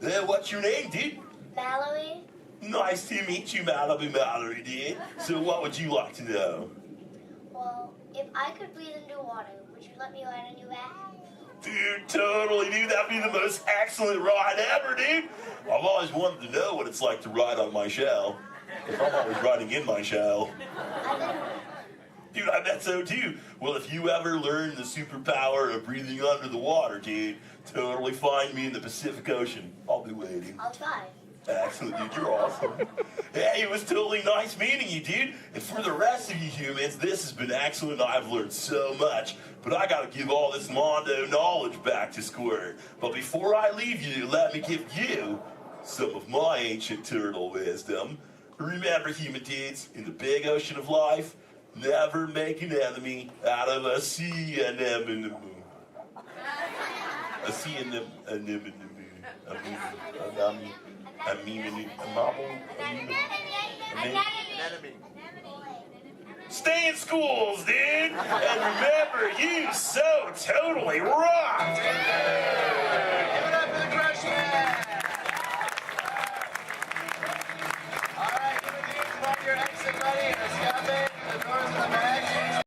Hey, what's your name, dude? Mallory. Nice to meet you, Mallory, dude. So what would you like to know? Well, if I could breathe into water, would you let me ride on your back? Dude, totally, dude. That'd be the most excellent ride ever, dude. I've always wanted to know what it's like to ride on my shell. I'm always riding in my shell. Dude, I bet so too. Well, if you ever learn the superpower of breathing under the water, dude, totally find me in the Pacific Ocean. I'll be waiting. I'll try. Excellent, dude. You're awesome. Hey, it was totally nice meeting you, dude. And for the rest of you humans, this has been excellent. I've learned so much. But I gotta give all this Mondo knowledge back to Squirt. But before I leave you, let me give you some of my ancient turtle wisdom. Remember, human dudes, in the big ocean of life, never make an enemy out of a sea anemone. A sea anemone. Stay in schools, dude! And remember, you so totally rock! Give it up for the Crush Man! Alright, give it to you. Your exit ready. Escape. The doors in the back.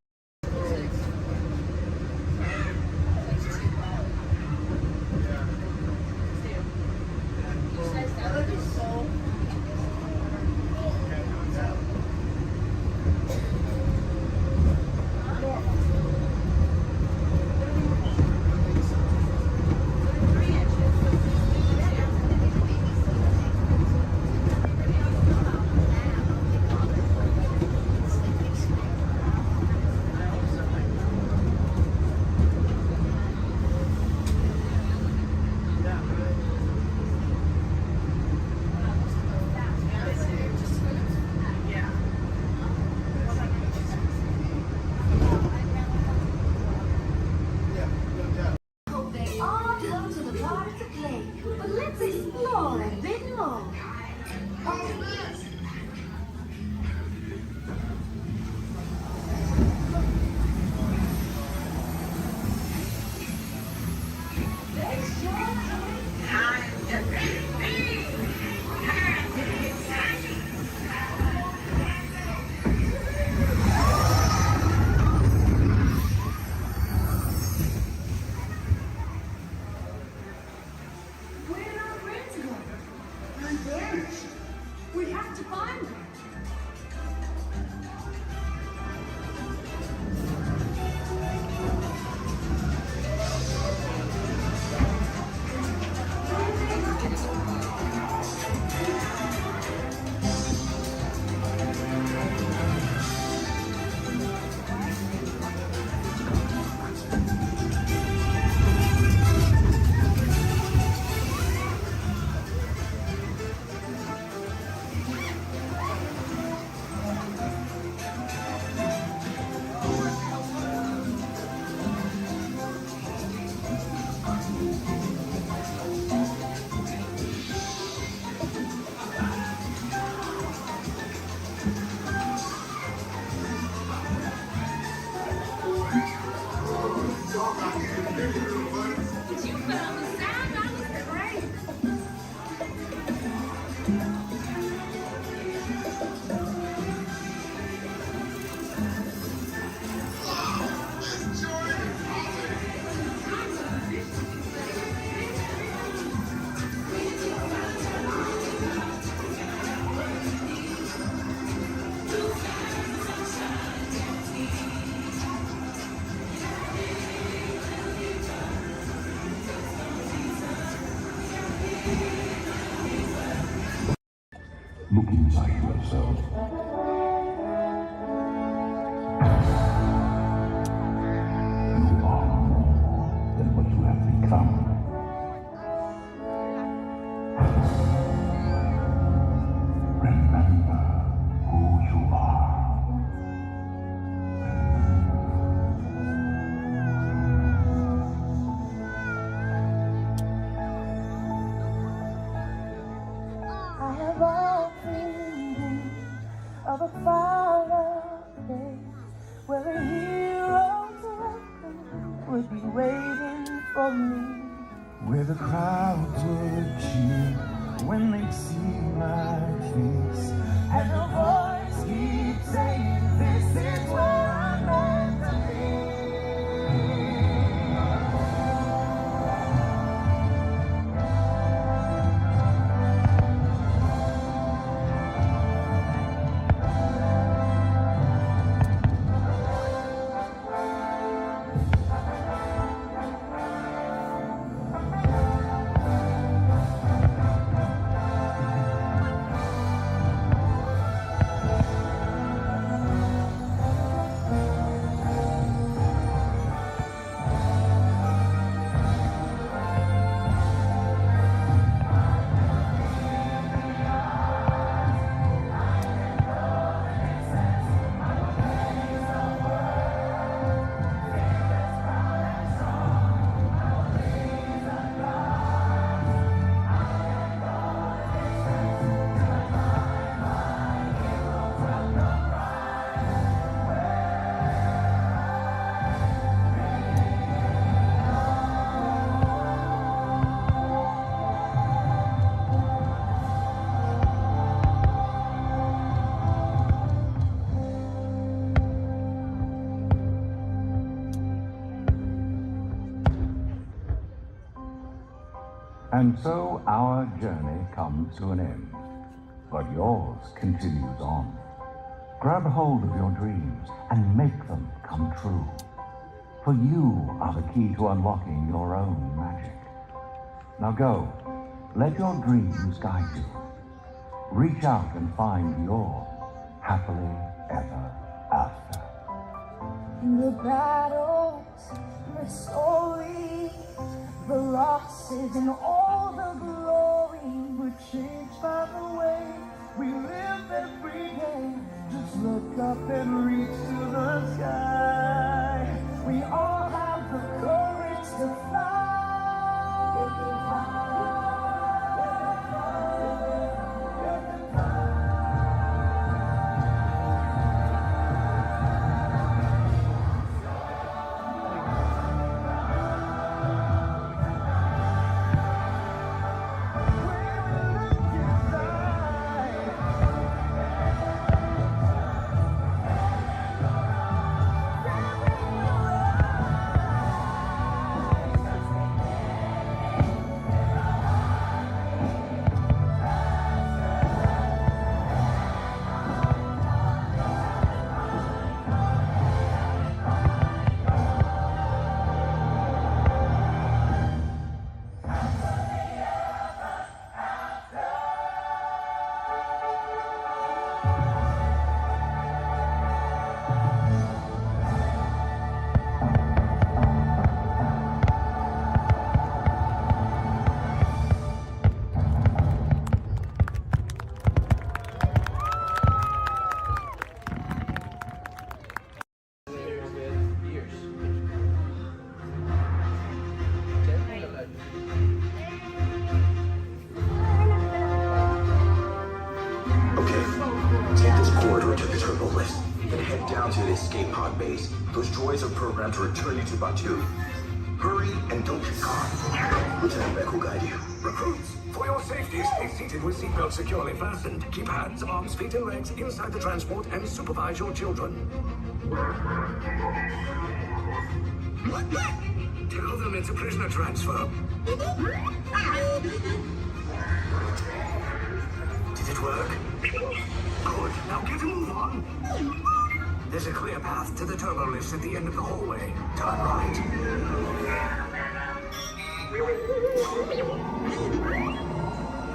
They all come to the park to play, but let's explore a bit more. Where did our friends go? They're vanished. We have to find them. Look inside yourself. You are more than what you have become. Remember who you are. I have often dreamed of a fireplace where a hero's welcome would be waiting for me. Where the crowds would cheer when they see my face, And a voice keeps saying, this is where I'm meant to be. and so our journey comes to an end, but yours continues on. Grab hold of your dreams and make them come true, for you are the key to unlocking your own magic. Now go, let your dreams guide you. Reach out and find your happily ever after. The battles, the stories, the losses, and all the glory were changed by the way we live every day. Just look up and reach to the sky. We all have the courage to fly. escape pod base. Those droids are programmed to return you to Batu. Hurry and don't get caught. Lieutenant Beck will guide you. Recruits, for your safety, stay seated with seatbelts securely fastened. Keep hands, arms, feet, and legs inside the transport and supervise your children. Tell them it's a prisoner transfer. Did it work? Good. Now get a move on. There's a clear path to the turbo lifts at the end of the hallway. Turn right.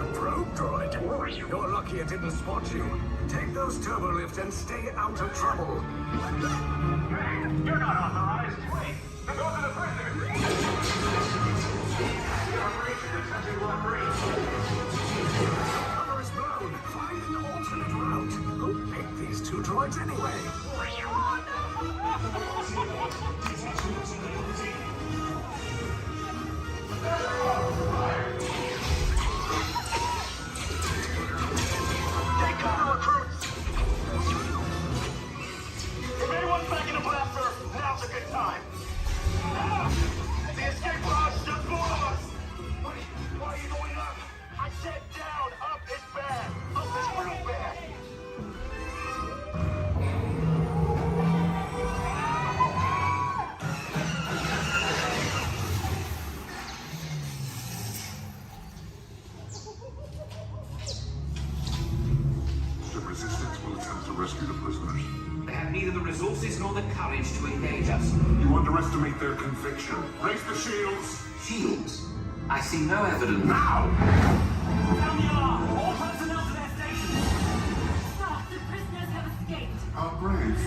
A probe droid. You're lucky it didn't spot you. Take those turbo lifts and stay out of trouble. You're not authorized. Wait, those are the prisoners. The operation is touching block range. Cover is blown. Find an alternate route. Who picked these two droids anyway? Take cover, recruits! If anyone's back in the blaster, now's a good time. The escape pod's just below us! Why are you going up? I said down! Up is bad! Up is real bad! The resistance will attempt to rescue the prisoners. They have neither the resources nor the courage to engage us. You underestimate their conviction. Raise the shields! Shields? I see no evidence. Now! Down the alarm! All personnel to their stations! Sir, the prisoners have escaped. How brave,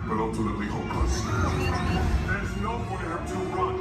but ultimately hopeless. There's nowhere to run.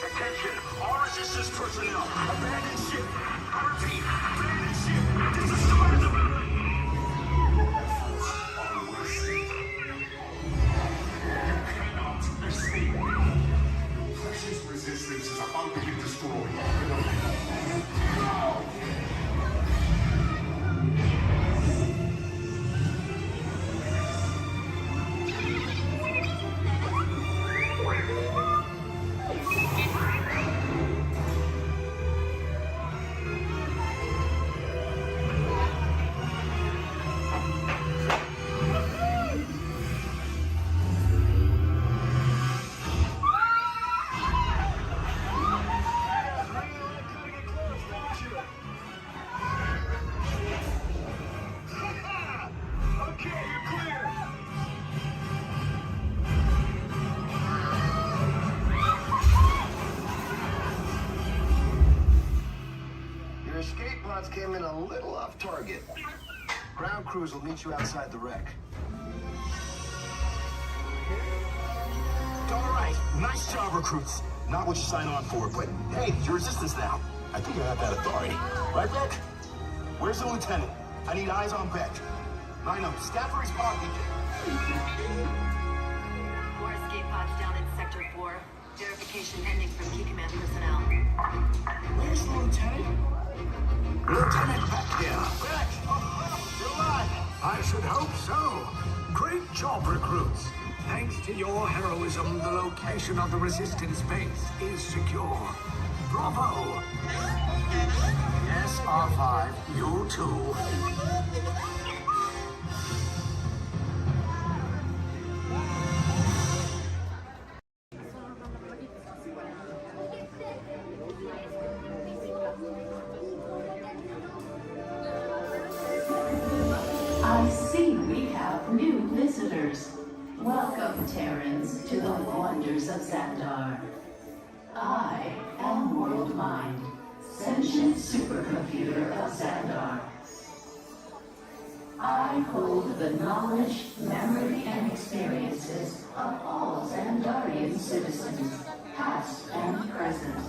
Attention! All resistance personnel! Abandon ship! I repeat, abandon ship! This is the Cannot escape. Precious resistance is about to be destroyed. Okay, you're clear! Your escape pods came in a little off target. Ground crews will meet you outside the wreck. All right, nice job, recruits. Not what you signed on for, but hey, you're resistance now. I think you have that authority. Right, Beck? Where's the lieutenant? I need eyes on Beck. I know, Stafford's pod beacon. More escape pods down in Sector 4. Verification pending from key command personnel. Where's the lieutenant? Lieutenant Beck here. Beck! Oh, you're alive! I should hope so. Great job, recruits. Thanks to your heroism, the location of the resistance base is secure. Bravo! Yes, R5, you too. I to the wonders of Xandar. I am World Mind, sentient supercomputer of Xandar. I hold the knowledge, memory, and experiences of all Xandarian citizens, past and present.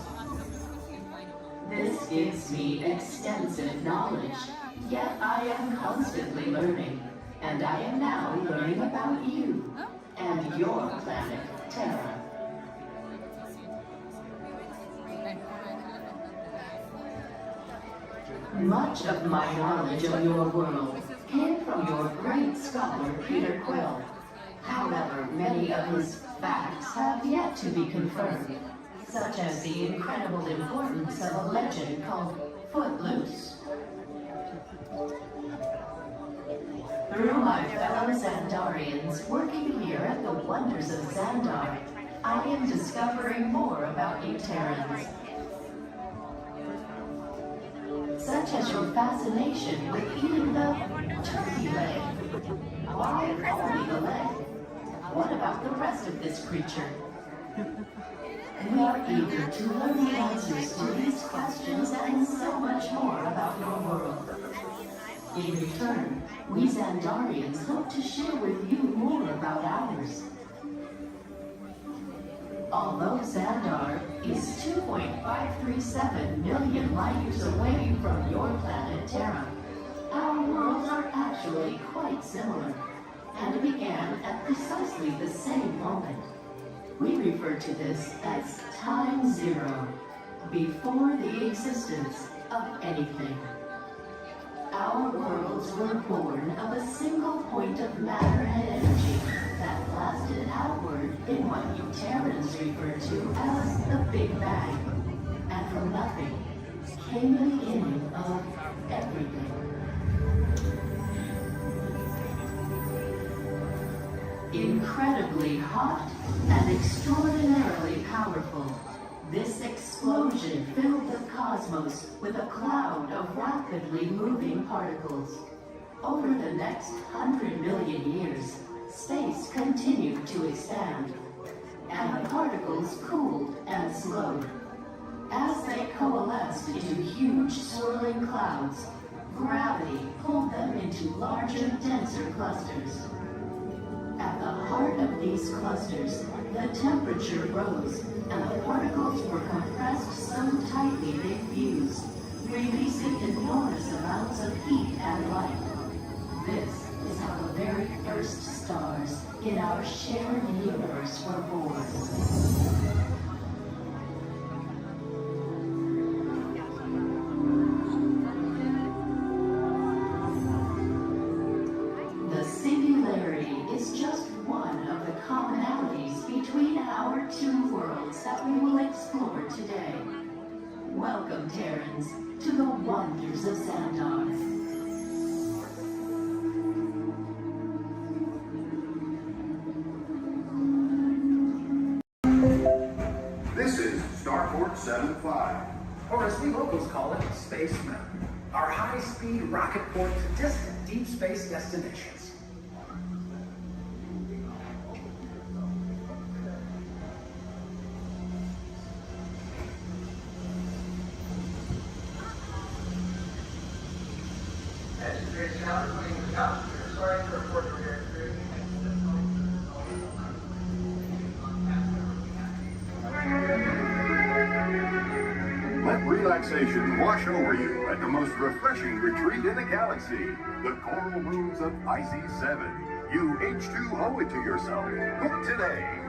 This gives me extensive knowledge, yet I am constantly learning, and I am now learning about you and your planet, Terra. Much of my knowledge of your world came from your great scholar, Peter Quill. However, many of his facts have yet to be confirmed, such as the incredible importance of a legend called Footloose. Through my fellow Xandarians working here at the wonders of Xandar, I am discovering more about you Terrans. Such as your fascination with eating the turkey leg. Why only the leg? What about the rest of this creature? We are eager to learn the answers to these questions and so much more about your world. In return, we Xandarians hope to share with you more about ours. Although Xandar is 2.537 million light years away from your planet Terra, our worlds are actually quite similar and began at precisely the same moment. We refer to this as time zero, before the existence of anything. Our worlds were born of a single point of matter and energy that blasted outward in what you Terrans refer to as the Big Bang. And from nothing came the beginning of everything. Incredibly hot and extraordinarily powerful, this explosion filled the cosmos with a cloud of rapidly moving particles. Over the next 100 million years, space continued to expand, and the particles cooled and slowed. As they coalesced into huge swirling clouds, gravity pulled them into larger, denser clusters. At the heart of these clusters, the temperature rose, and the particles were compressed so tightly they fused, releasing enormous amounts of heat and light. This is how the very first stars in our shared universe were born. The singularity is just one of the commonalities between our two worlds that we will explore today. Welcome, Terrans, to the wonders of Xandar. This is Starport 75, or as we locals call it, Space Mountain, our high-speed rocket port to distant deep space destinations. Let relaxation wash over you at the most refreshing retreat in the galaxy, the coral moons of Pisces 7. You H2O it to yourself. Book today.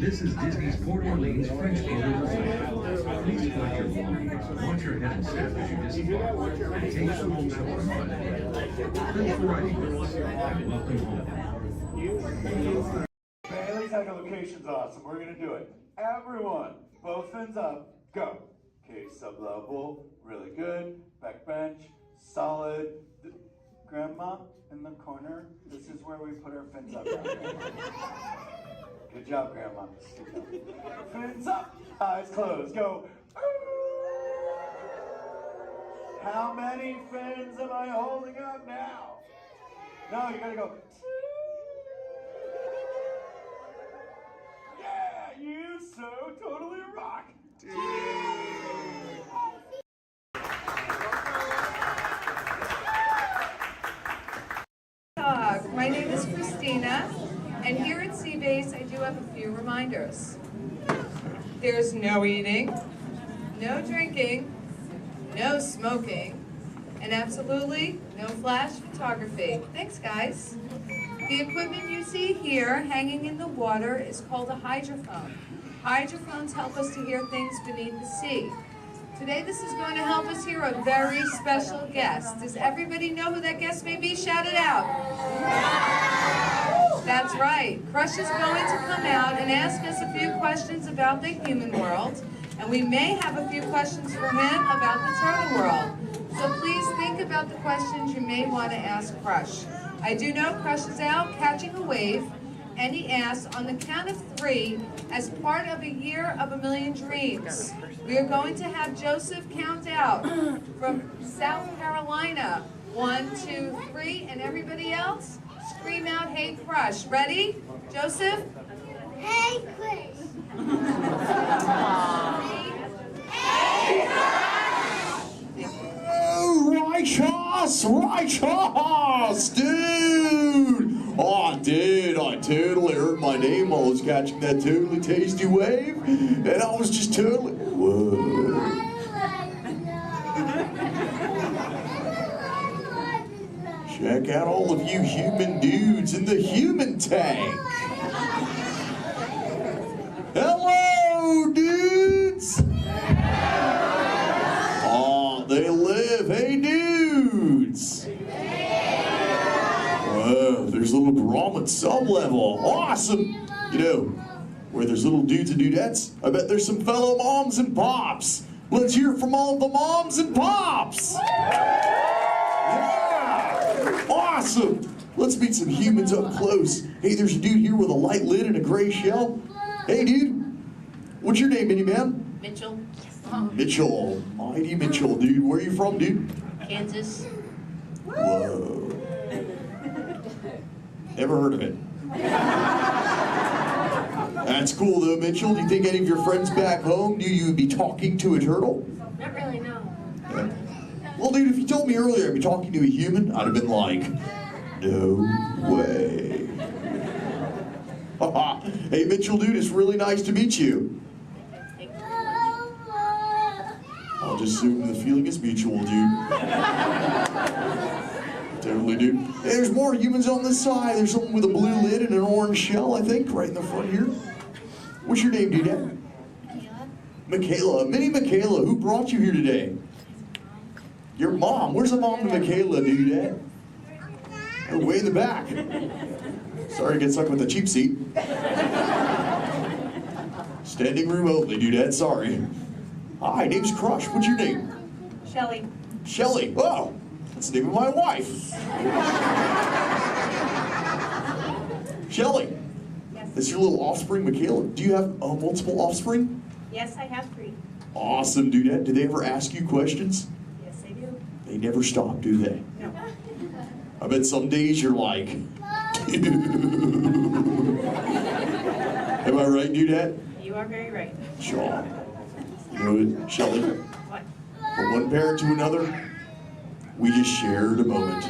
This is Disney's Port Orleans French Quarter Resort. Please collect your belongings, watch your head and step as you disembark, and take some home to our fun. Thanks for riding with us, and welcome home. Bailey's echolocation's awesome. We're gonna do it. Everyone, both fins up, go. Okay, sub-level, really good. Back bench, solid. Grandma, in the corner, this is where we put our fins up. Good job, Grandma. Good job. Fins up, eyes closed, go. How many fins am I holding up now? No, you gotta go. Yeah, you so totally rock. My name is Christina, and here at Seabase I do have a few reminders. There's no eating, no drinking, no smoking, and absolutely no flash photography. Thanks, guys. The equipment you see here hanging in the water is called a hydrophone. Hydrophones help us to hear things beneath the sea. Today this is going to help us hear a very special guest. Does everybody know who that guest may be? Shout it out. That's right. Crush is going to come out and ask us a few questions about the human world, and we may have a few questions for him about the turtle world. So please think about the questions you may want to ask Crush. I do know Crush is out catching a wave, and he asks, on the count of 3, as part of a year of a million dreams, we are going to have Joseph count out from South Carolina. 1, 2, 3, and everybody else, scream out, hey Crush. Ready? Joseph? Hey, Chris. Hey Righteous! Righteous! Dude! Oh, dude, I totally heard my name while I was catching that totally tasty wave, and I was just totally... Whoa. Check out all of you human dudes in the human tank. Hello, dudes! Oh, they live. Hey, dudes! Whoa, there's little Brahmin sub-level. Awesome! You know, where there's little dudes and dudettes, I bet there's some fellow moms and pops. Let's hear it from all the moms and pops! Yeah! Awesome! Let's meet some humans up close. Hey, there's a dude here with a light lid and a gray shell. Hey, dude. What's your name, Mini-Man? Mitchell. Mitchell. Mighty Mitchell, dude. Where are you from, dude? Kansas. Whoa. Never heard of it. That's cool, though, Mitchell. Do you think any of your friends back home knew you would be talking to a turtle? Not really, no. Yeah. Well, dude, if you told me earlier I'd be talking to a human, I'd have been like, no way. Hey, Mitchell, dude, it's really nice to meet you. I'll just assume the feeling is mutual, dude. Totally, dude. Hey, there's more humans on this side. There's someone with a blue lid and an orange shell, I think, right in the front here. What's your name, dude? Michaela. Mini Michaela, who brought you here today? Your mom. Where's the mom to Michaela, dude? Oh, way in the back. Sorry to get stuck with the cheap seat. Standing room only, dude. Sorry. Hi, name's Crush. What's your name? Shelly. Shelly. Oh, that's the name of my wife. Shelly. Yes. That's your little offspring, Michaela. Do you have multiple offspring? Yes, I have 3. Awesome, dude. Did they ever ask you questions? Yes, I do. They never stop, do they? No. I bet some days you're like, dude. Am I right, dudette? You are very right. Sure. You know what, Shelly? What? From one parent to another, we just shared a moment.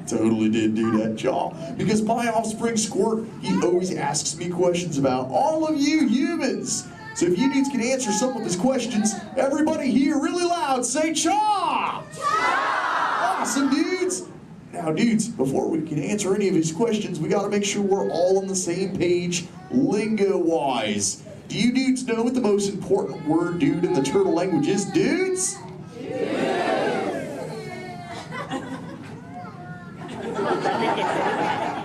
Totally did do that, y'all. Because my offspring Squirt, he always asks me questions about all of you humans. So if you dudes can answer some of his questions, everybody here really loud say Chaw! Chaw! Awesome, dudes. Now, dudes, before we can answer any of his questions, we got to make sure we're all on the same page, lingo-wise. Do you dudes know what the most important word, dude, in the turtle language is, dudes?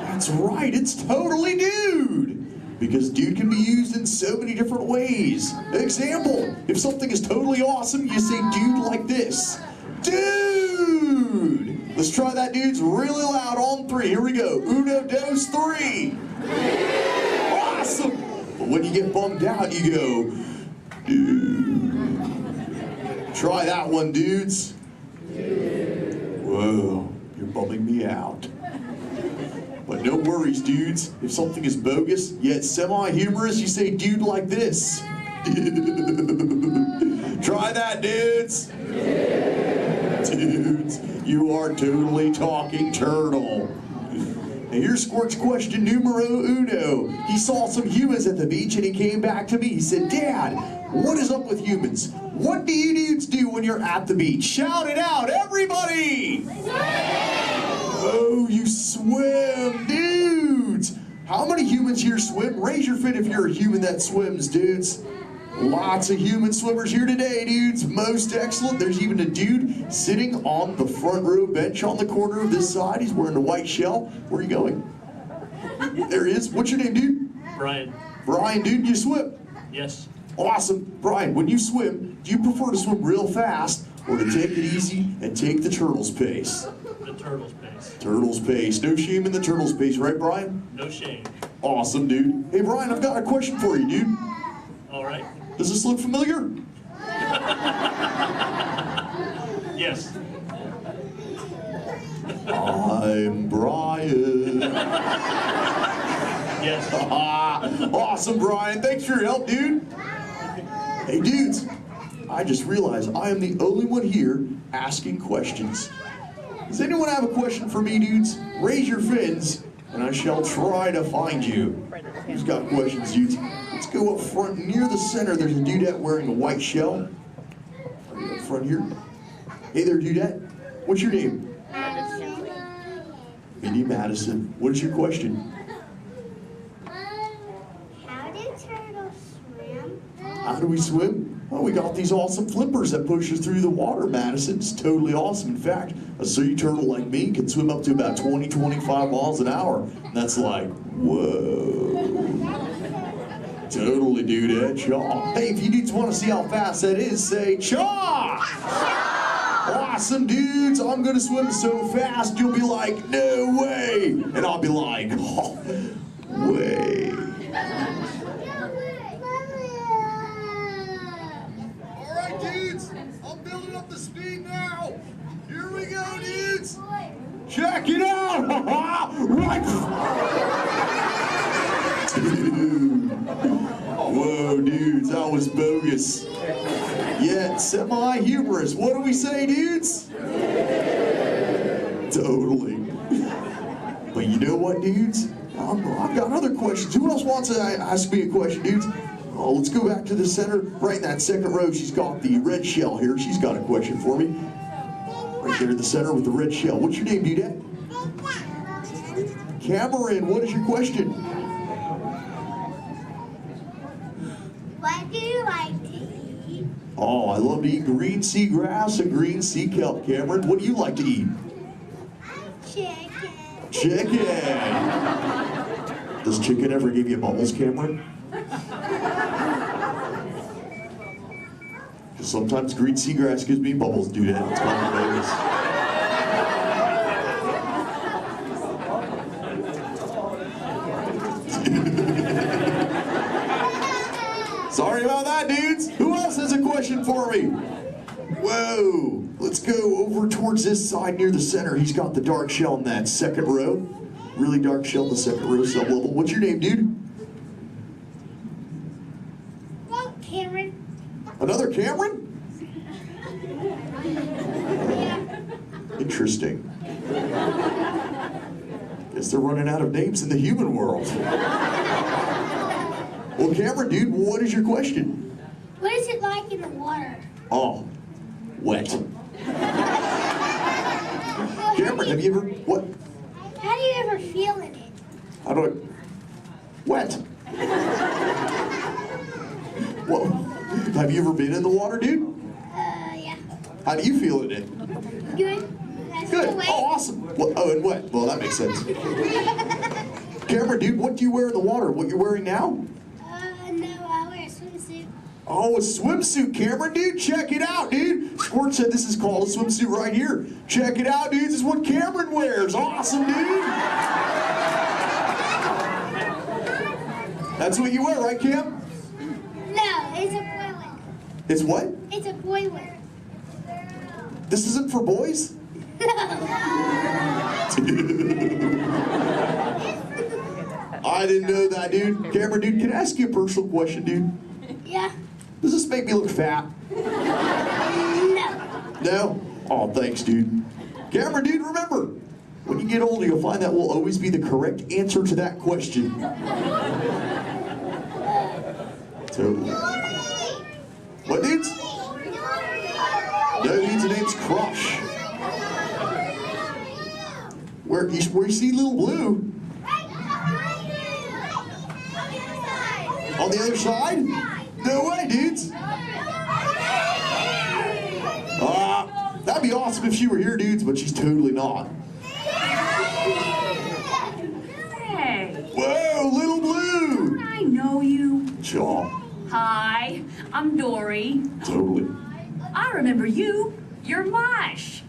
That's right, it's totally dude. Because dude can be used in so many different ways. Example, if something is totally awesome, you say dude like this. Dude! Let's try that, dudes, really loud on 3. Here we go. Uno, dos, 3. Awesome! But when you get bummed out, you go, dude. Try that one, dudes. Whoa, you're bumming me out. But no worries, dudes. If something is bogus, yet semi-humorous, you say dude like this. Try that, dudes. Dudes, you are totally talking turtle. Now here's Squirt's question numero uno. He saw some humans at the beach and he came back to me. He said, Dad, what is up with humans? What do you dudes do when you're at the beach? Shout it out, everybody! Oh, you swim, dudes! How many humans here swim? Raise your fin if you're a human that swims, dudes. Lots of human swimmers here today, dudes. Most excellent. There's even a dude sitting on the front row bench on the corner of this side. He's wearing a white shell. Where are you going? There he is. What's your name, dude? Brian. Brian, dude, you swim? Yes. Awesome. Brian, when you swim, do you prefer to swim real fast or to take it easy and take the turtle's pace? The turtle's pace. Turtle's pace. No shame in the turtle's pace, right, Brian? No shame. Awesome, dude. Hey, Brian, I've got a question for you, dude. All right. Does this look familiar? Yes. I'm Brian. Yes. Awesome, Brian. Thanks for your help, dude. Hey, dudes. I just realized I am the only one here asking questions. Does anyone have a question for me, dudes? Raise your fins, and I shall try to find you. Who's got questions, dudes? Let's go up front near the center. There's a dudette wearing a white shell. Right up front here. Hey there, dudette. What's your name? Madison. Minnie Madison. What is your question? How do turtles swim? How do we swim? Well, we got these awesome flippers that push us through the water, Madison. It's totally awesome. In fact, a sea turtle like me can swim up to about 20, 25 miles an hour. And that's like, whoa. Totally, dude, chaw. Hey, if you dudes want to see how fast that is, say chaw! Awesome, dudes. I'm going to swim so fast, you'll be like, no way. And I'll be like, oh, way. All right, dudes. I'm building up the speed now. Here we go, dudes. Check it out. Right. Whoa, dudes, that was bogus. Yet semi-humorous. What do we say, dudes? Totally. But you know what, dudes? I've got other questions. Who else wants to ask me a question, dudes? Oh, let's go back to the center. Right in that second row, she's got the red shell here. She's got a question for me. Right there in the center with the red shell. What's your name, dudette? Cameron, what is your question? What do you like to eat? Oh, I love to eat green sea grass and green sea kelp. Cameron, what do you like to eat? Chicken. Chicken. Does chicken ever give you bubbles, Cameron? Because sometimes green sea grass gives me bubbles, dude. It's kind of bogus. Sorry about that, dudes. Who else has a question for me? Whoa. Let's go over towards this side near the center. He's got the dark shell in that second row. Really dark shell in the second row, sub-level. What's your name, dude? Cameron. Another Cameron? Interesting. Guess they're running out of names in the human world. Well, Cameron, dude, what is your question? What is it like in the water? Oh, wet. Cameron, Cameron, have you ever, what? How do you ever feel in it? How do I, wet. Whoa. Have you ever been in the water, dude? Yeah. How do you feel in it? Good. Good. Oh, awesome. Well, oh, and wet. Well, that makes sense. Cameron, dude, what do you wear in the water? What you're wearing now? No, I wear a swimsuit. Oh, a swimsuit, Cameron, dude. Check it out, dude. Squirt said this is called a swimsuit right here. Check it out, dude. This is what Cameron wears. Awesome, dude. That's what you wear, right, Cam? No, it's a boiler. It's what? It's a boiler. This isn't for boys? I didn't know that, dude. Cameron, dude, can I ask you a personal question, dude? Yeah. Does this make me look fat? No. No? Oh, thanks, dude. Cameron, dude, remember, when you get older, you'll find that will always be the correct answer to that question. Totally. What, dudes? No, dudes, the name's Crush. Where you see Little Blue? On the other side? No way, dudes. That'd be awesome if she were here, dudes, but she's totally not. Hey. Whoa, Little Blue. I know you. Shaw. Hi, I'm Dory. Totally. I remember you. You're Mush.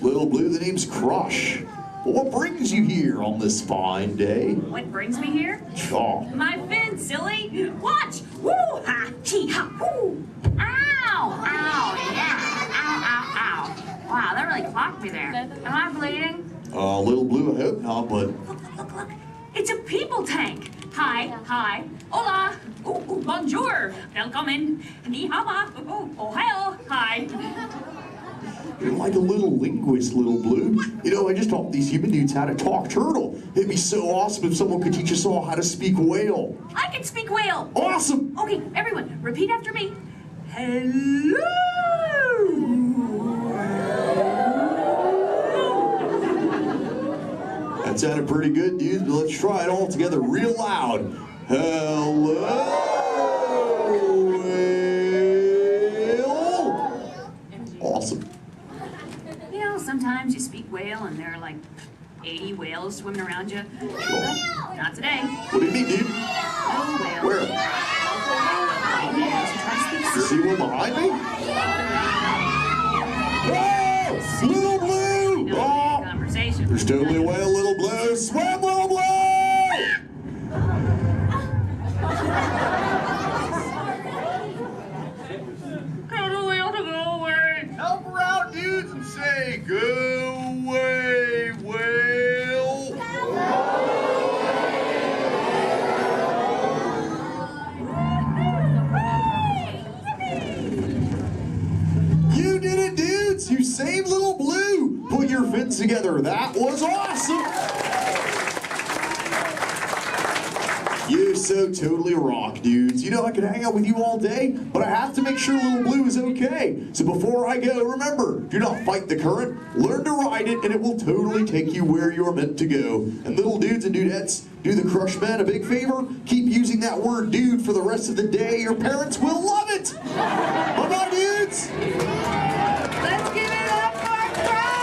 Little Blue, the name's Crush. Well, what brings you here on this fine day? What brings me here? Shaw. My fin, silly. Watch. Woo ha, chee ha, woo. Ow, ow, yeah. Ow, ow, ow. Wow, that really clocked me there. Am I bleeding? Little Blue, I hope not, but... Look. It's a people tank. Hi. Hola. Ooh, bonjour. Welcome. Ni hao. Ohio. Hi. You're like a little linguist, Little Blue. You know, I just taught these human dudes how to talk turtle. It'd be so awesome if someone could teach us all how to speak whale. I can speak whale. Awesome. Okay, everyone, repeat after me. Hello. That sounded pretty good, dudes, but let's try it all together real loud. Hello, whale. Awesome. You know, sometimes you speak whale and there are like 80 whales swimming around you. Not today. What do you mean, dude? No whale. Where? You see one behind me? Oh, Little Blue! Oh, conversation. there's totally a whale, Little Blue. Swim, Little Blue! Tell the whale to go away. Help her out, dudes, and say, go away, whale. You did it, dudes! You saved Little Blue! Put your fins together. That was awesome! You so totally rock, dudes. You know, I could hang out with you all day, but I have to make sure Little Blue is okay. So before I go, remember, do not fight the current, learn to ride it, and it will totally take you where you're meant to go. And little dudes and dudettes, do the Crush Men a big favor. Keep using that word dude for the rest of the day. Your parents will love it. Bye-bye, dudes. Let's give it up for Crush!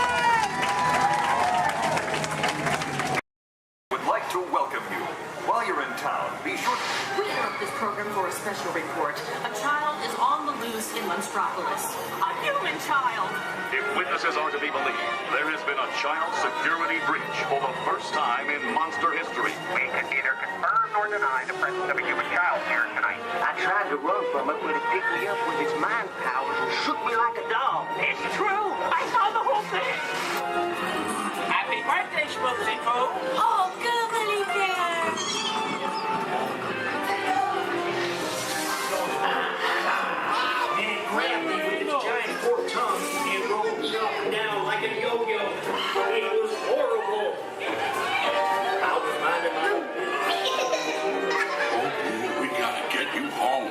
Would like to welcome you. While you're in town, be sure to... We interrupt this program for a special report. A child is on the loose in Monstropolis. A human child! If witnesses are to be believed, there has been a child security breach for the first time in monster history. We can neither confirm nor deny the presence of a human child here tonight. I tried to run from it, but it picked me up with its mind powers and shook me like a dog. It's true! I saw the whole thing! Happy birthday, Schmoopsy Poo! Oh, googly bear! It grabbed me with its giant forked tongue and rolled me up and down like a yo-yo. It was horrible. I was minding my own business. We gotta get you home.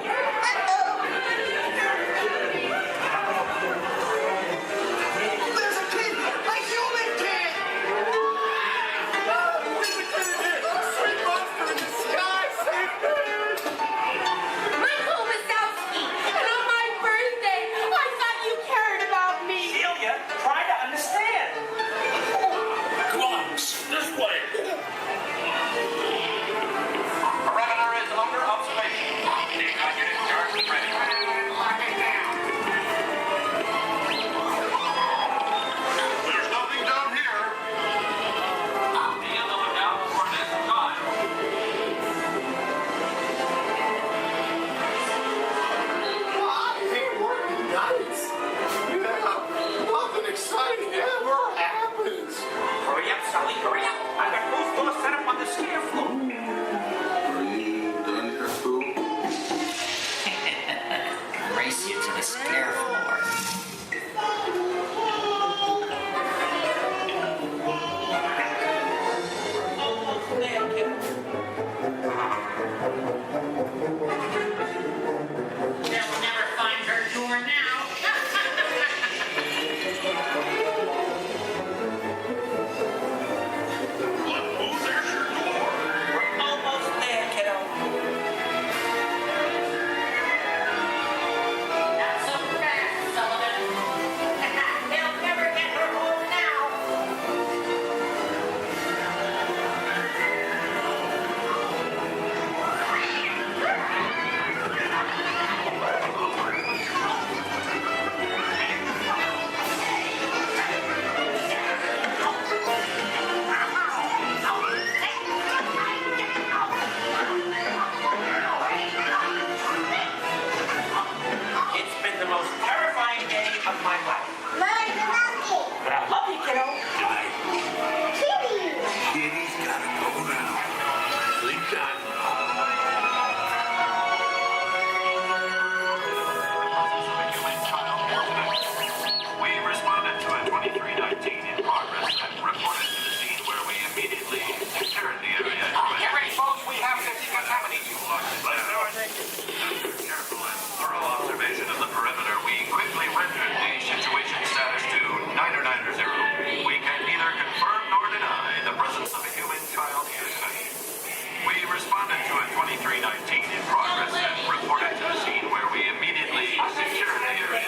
2319 in progress and reported to the scene where we immediately secured the area.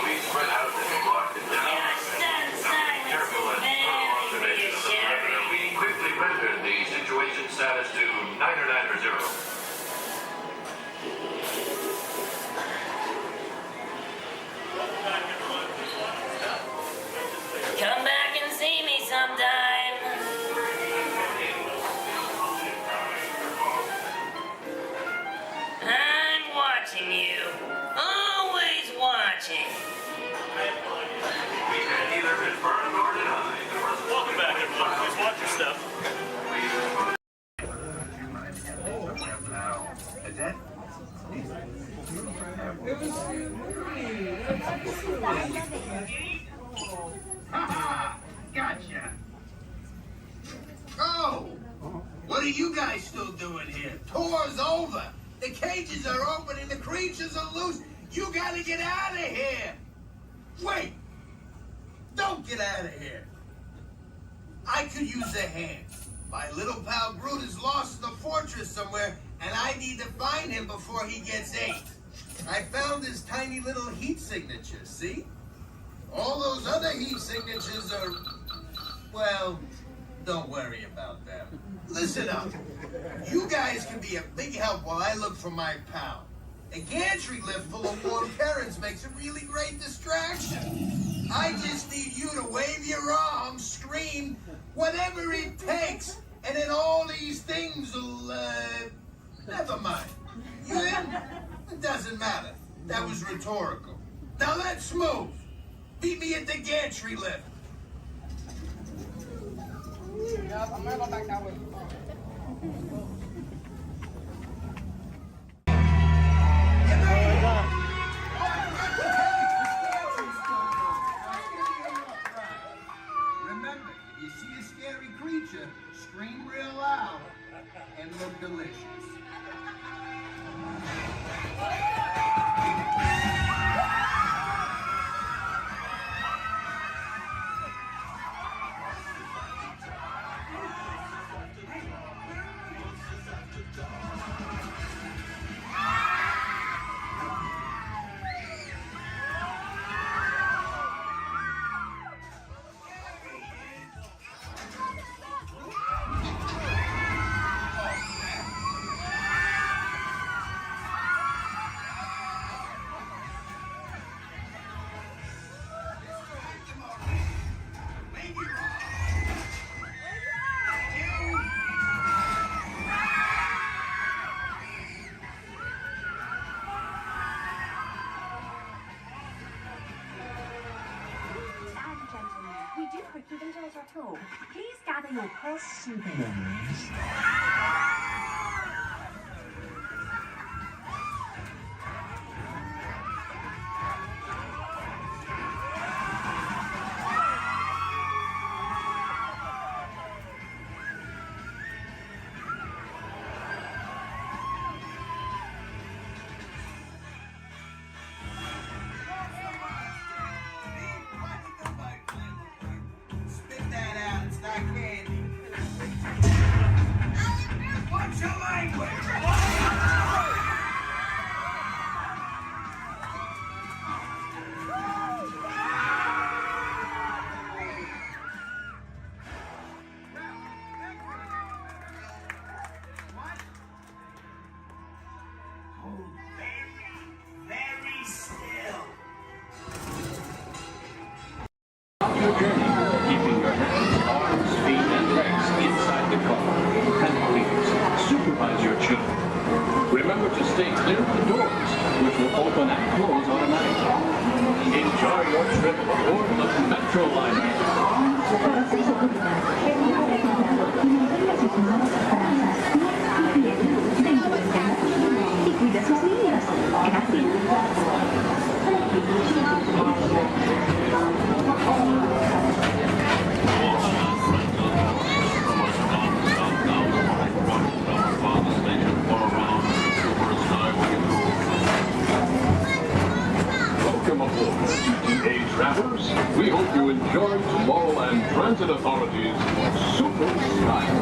We spread out and locked it down. Careful and thorough observation of the perimeter, we quickly rendered the situation status to 990. Come back and see me sometime. I'm watching you. Always watching. We can neither confirm nor deny the presence. Welcome back, everyone. Please watch your step. Ha-ha! Gotcha! Oh! What are you guys still doing here? Tour's over! The cages are open and the creatures are loose! You gotta get out of here! Wait! Don't get out of here! I could use a hand. My little pal Groot is lost in the fortress somewhere, and I need to find him before he gets ate. I found his tiny little heat signature, see? All those other heat signatures are, well, don't worry about them. Listen up. You guys can be a big help while I look for my pal. A gantry lift full of warm currents makes a really great distraction. I just need you to wave your arms, scream, whatever it takes, and then all these things will, never mind. You in? It doesn't matter. That was rhetorical. Now let's move. Meet me at the gantry lift. Yeah, I'm gonna go back that way. Remember, if you see a scary creature, scream real loud and look delicious. Please gather your purse souvenirs. Spit that out, it's not candy. What's your language? Very still. Your journey, keeping your hands, arms, feet, and legs inside the car. And please, supervise your children. Remember to stay clear of the doors, which will open and close automatically. Enjoy your trip aboard the Metro Welcome aboard, CTA travelers. We hope you enjoy Tomorrow and Transit Authority's Super Style.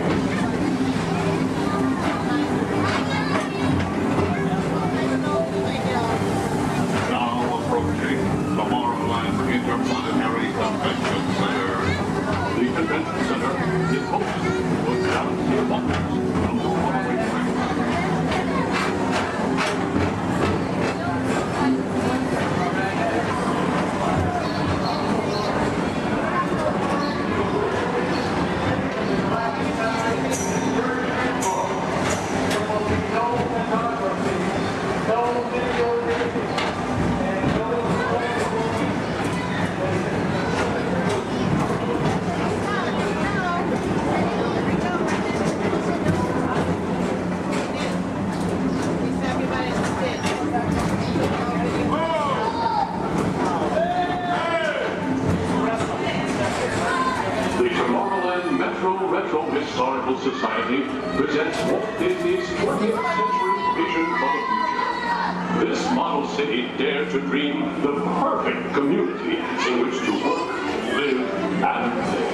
presents Walt Disney's 20th Century Vision for the Future. This model city dared to dream the perfect community in which to work, live, and play.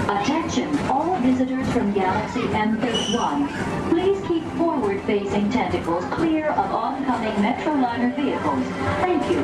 Attention, all visitors from Galaxy M31. Please keep forward-facing tentacles clear of oncoming Metroliner vehicles. Thank you.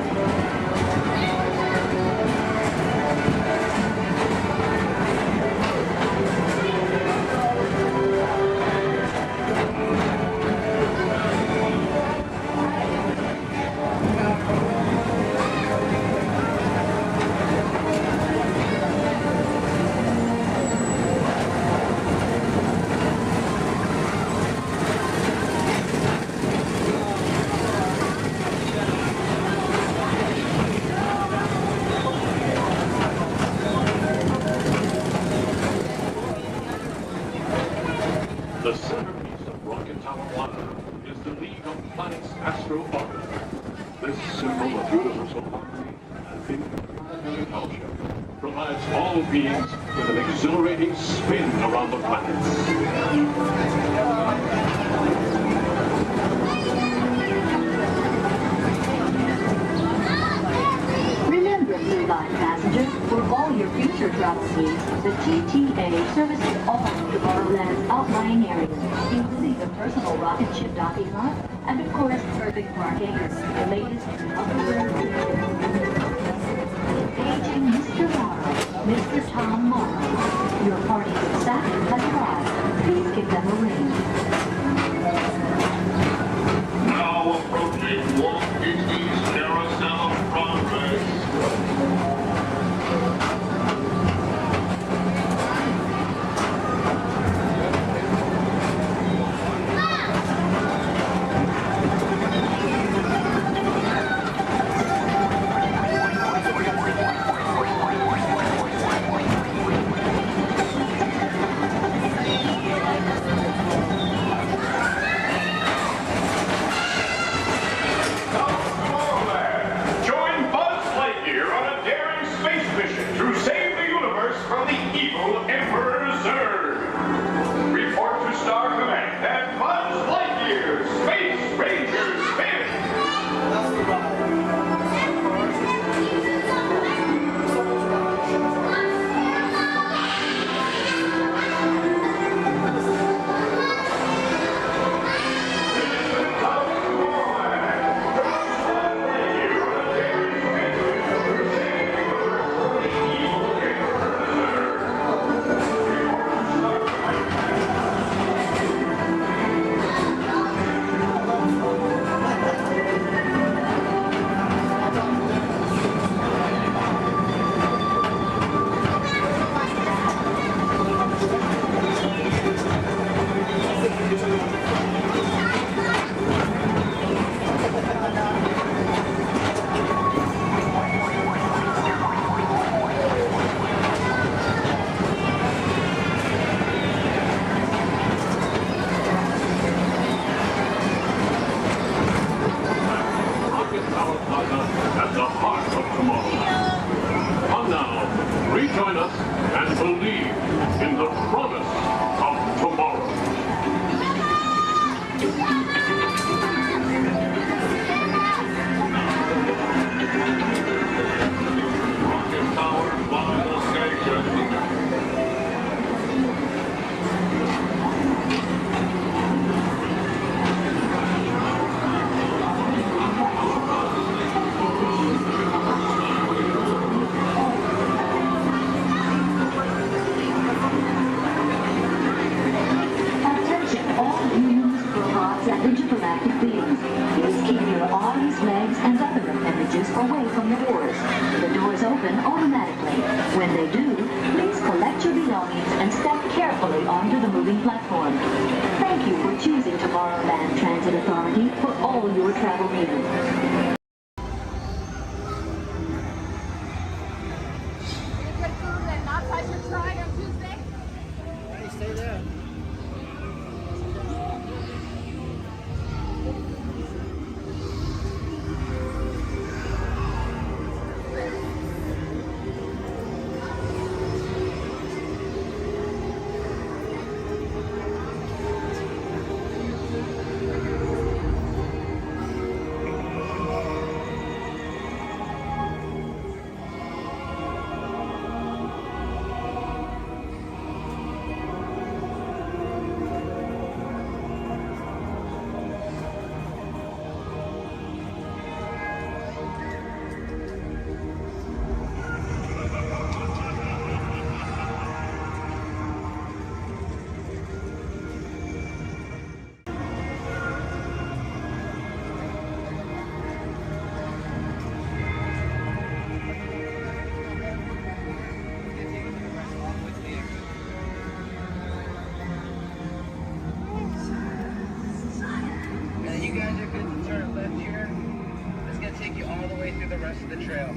The centerpiece of Rocket Tawana is the League of Planets Astro Orbit. This symbol of universal harmony and interplanetary culture provides all beings with an exhilarating spin around the planets. Remember, Blue Line passengers, for all your future travel needs, the TTA services all of Tomorrowland's outlying areas. docking lot, and of course, perfect parking is the latest Aging Mr. Morrow, Mr. Tom Morrow. Your party staff has arrived. Please give them a ring. Now approaching Walt Disney's Carousel of Progress. At the heart of tomorrow. Come now, rejoin us and believe in the promise of tomorrow. Rocket powered by the station. Intergalactic beings. Please keep your arms, legs, and other appendages away from the doors. The doors open automatically. When they do, please collect your belongings and step carefully onto the moving platform. Thank you for choosing Tomorrowland Transit Authority for all your travel needs. Stay there. You guys are good to turn left here. It's going to take you all the way through the rest of the trail.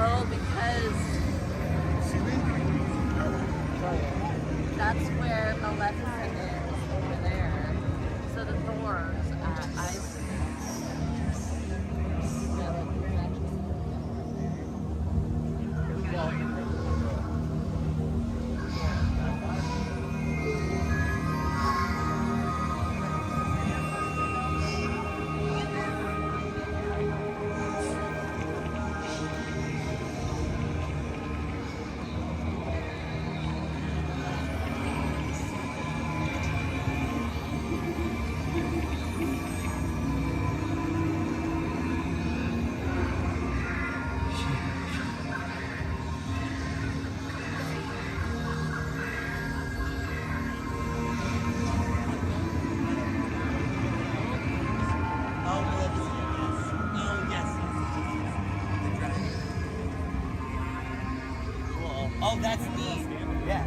Oh, because that's where Maleficent is, over there. So the doors at Ice. Oh, that's neat. Yeah.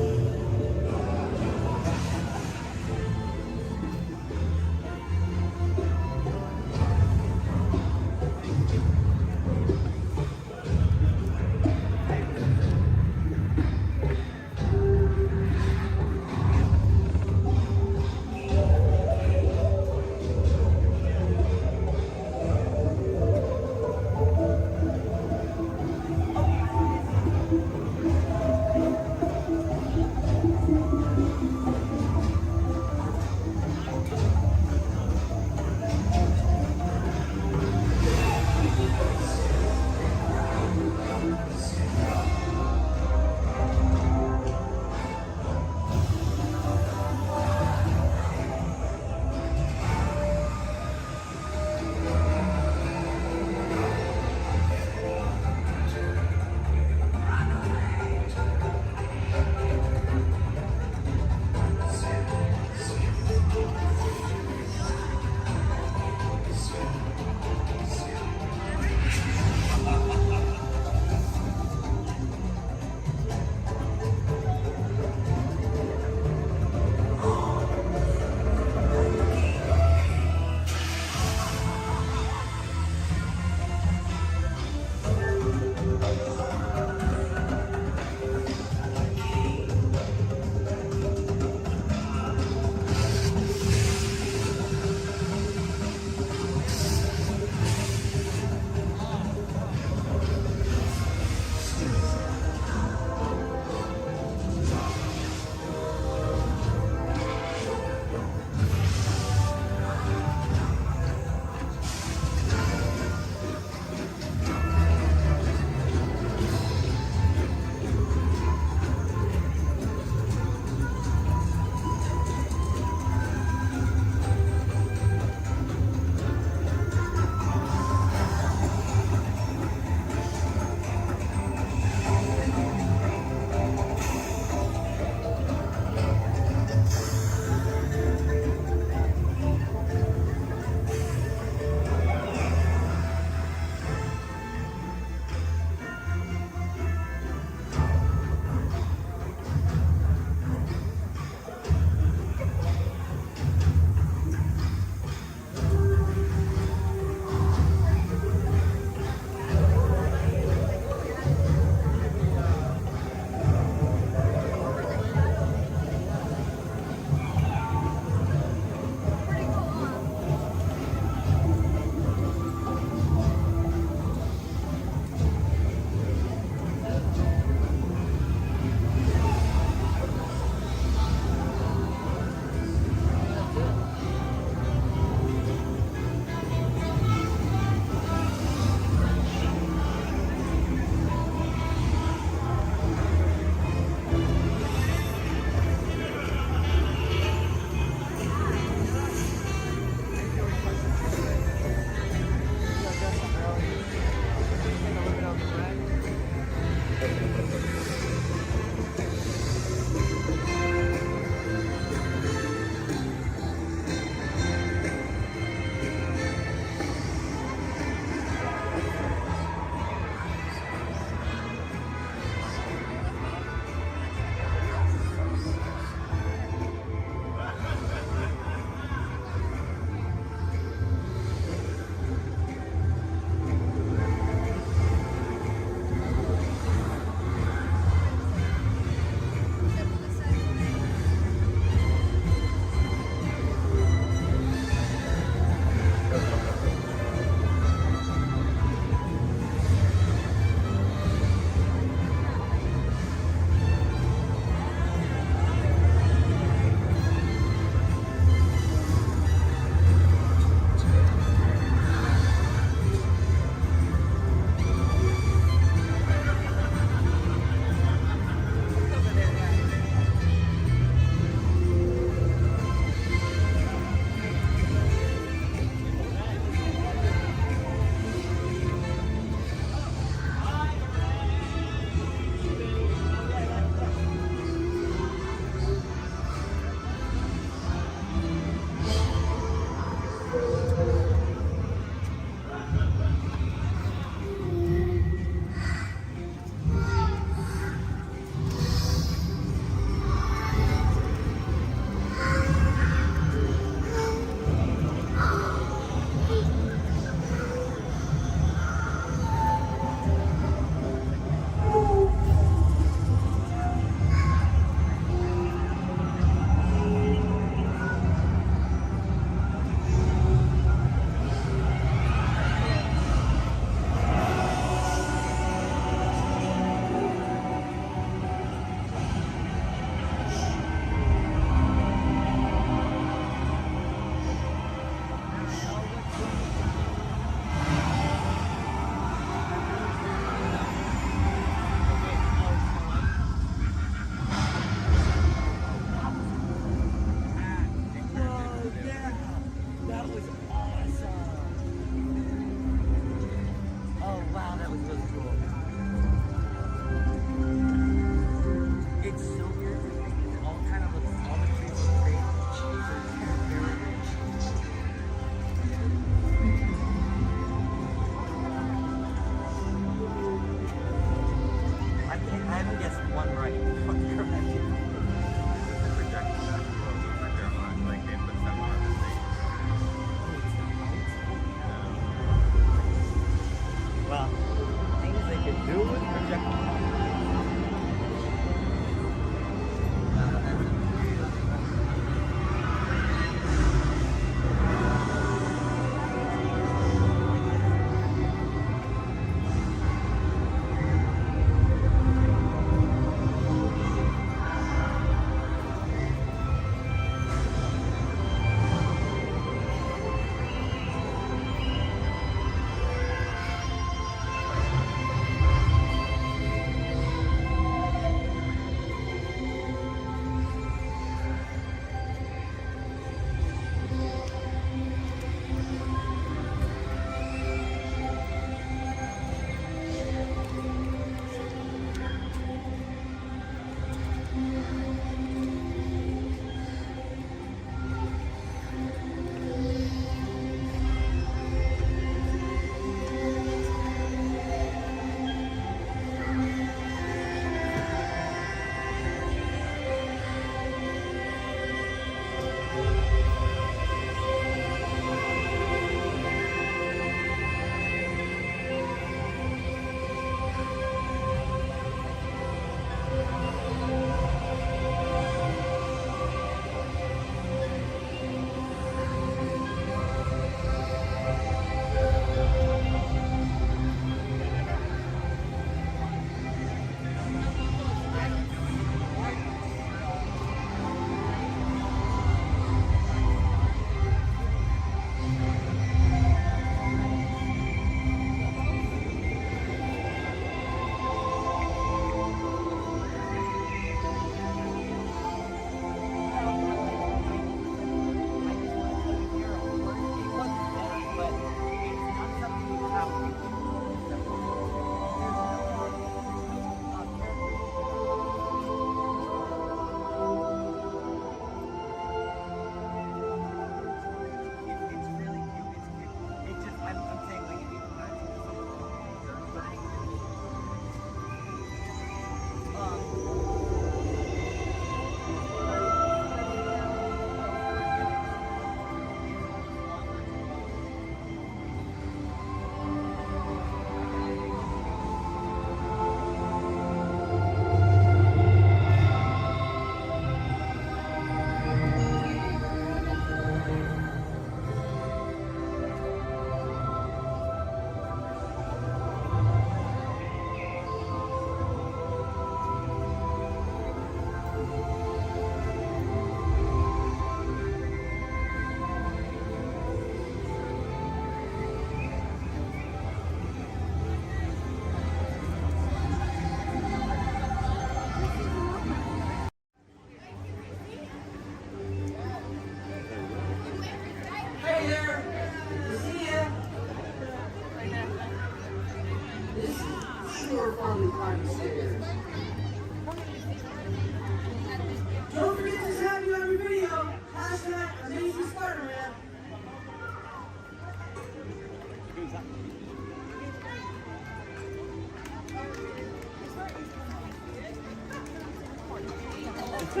Hey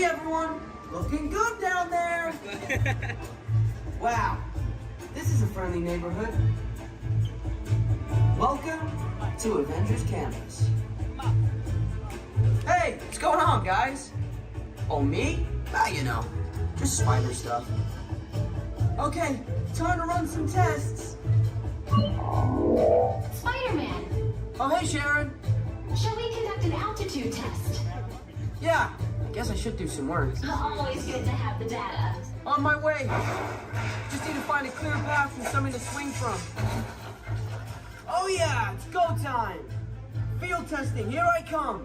everyone, looking good down there. Wow, this is a friendly neighborhood. Welcome to Avengers Campus. Hey, what's going on, guys? Oh, me? Ah, you know, just spider stuff. Okay, time to run some tests. Spider-Man, Oh, hey, Sharon. shall we conduct an altitude test? Yeah, I guess I should do some work. Always good to have the data. On my way. Just need to find a clear path and something to swing from. Oh yeah, it's go time. Field testing, here I come.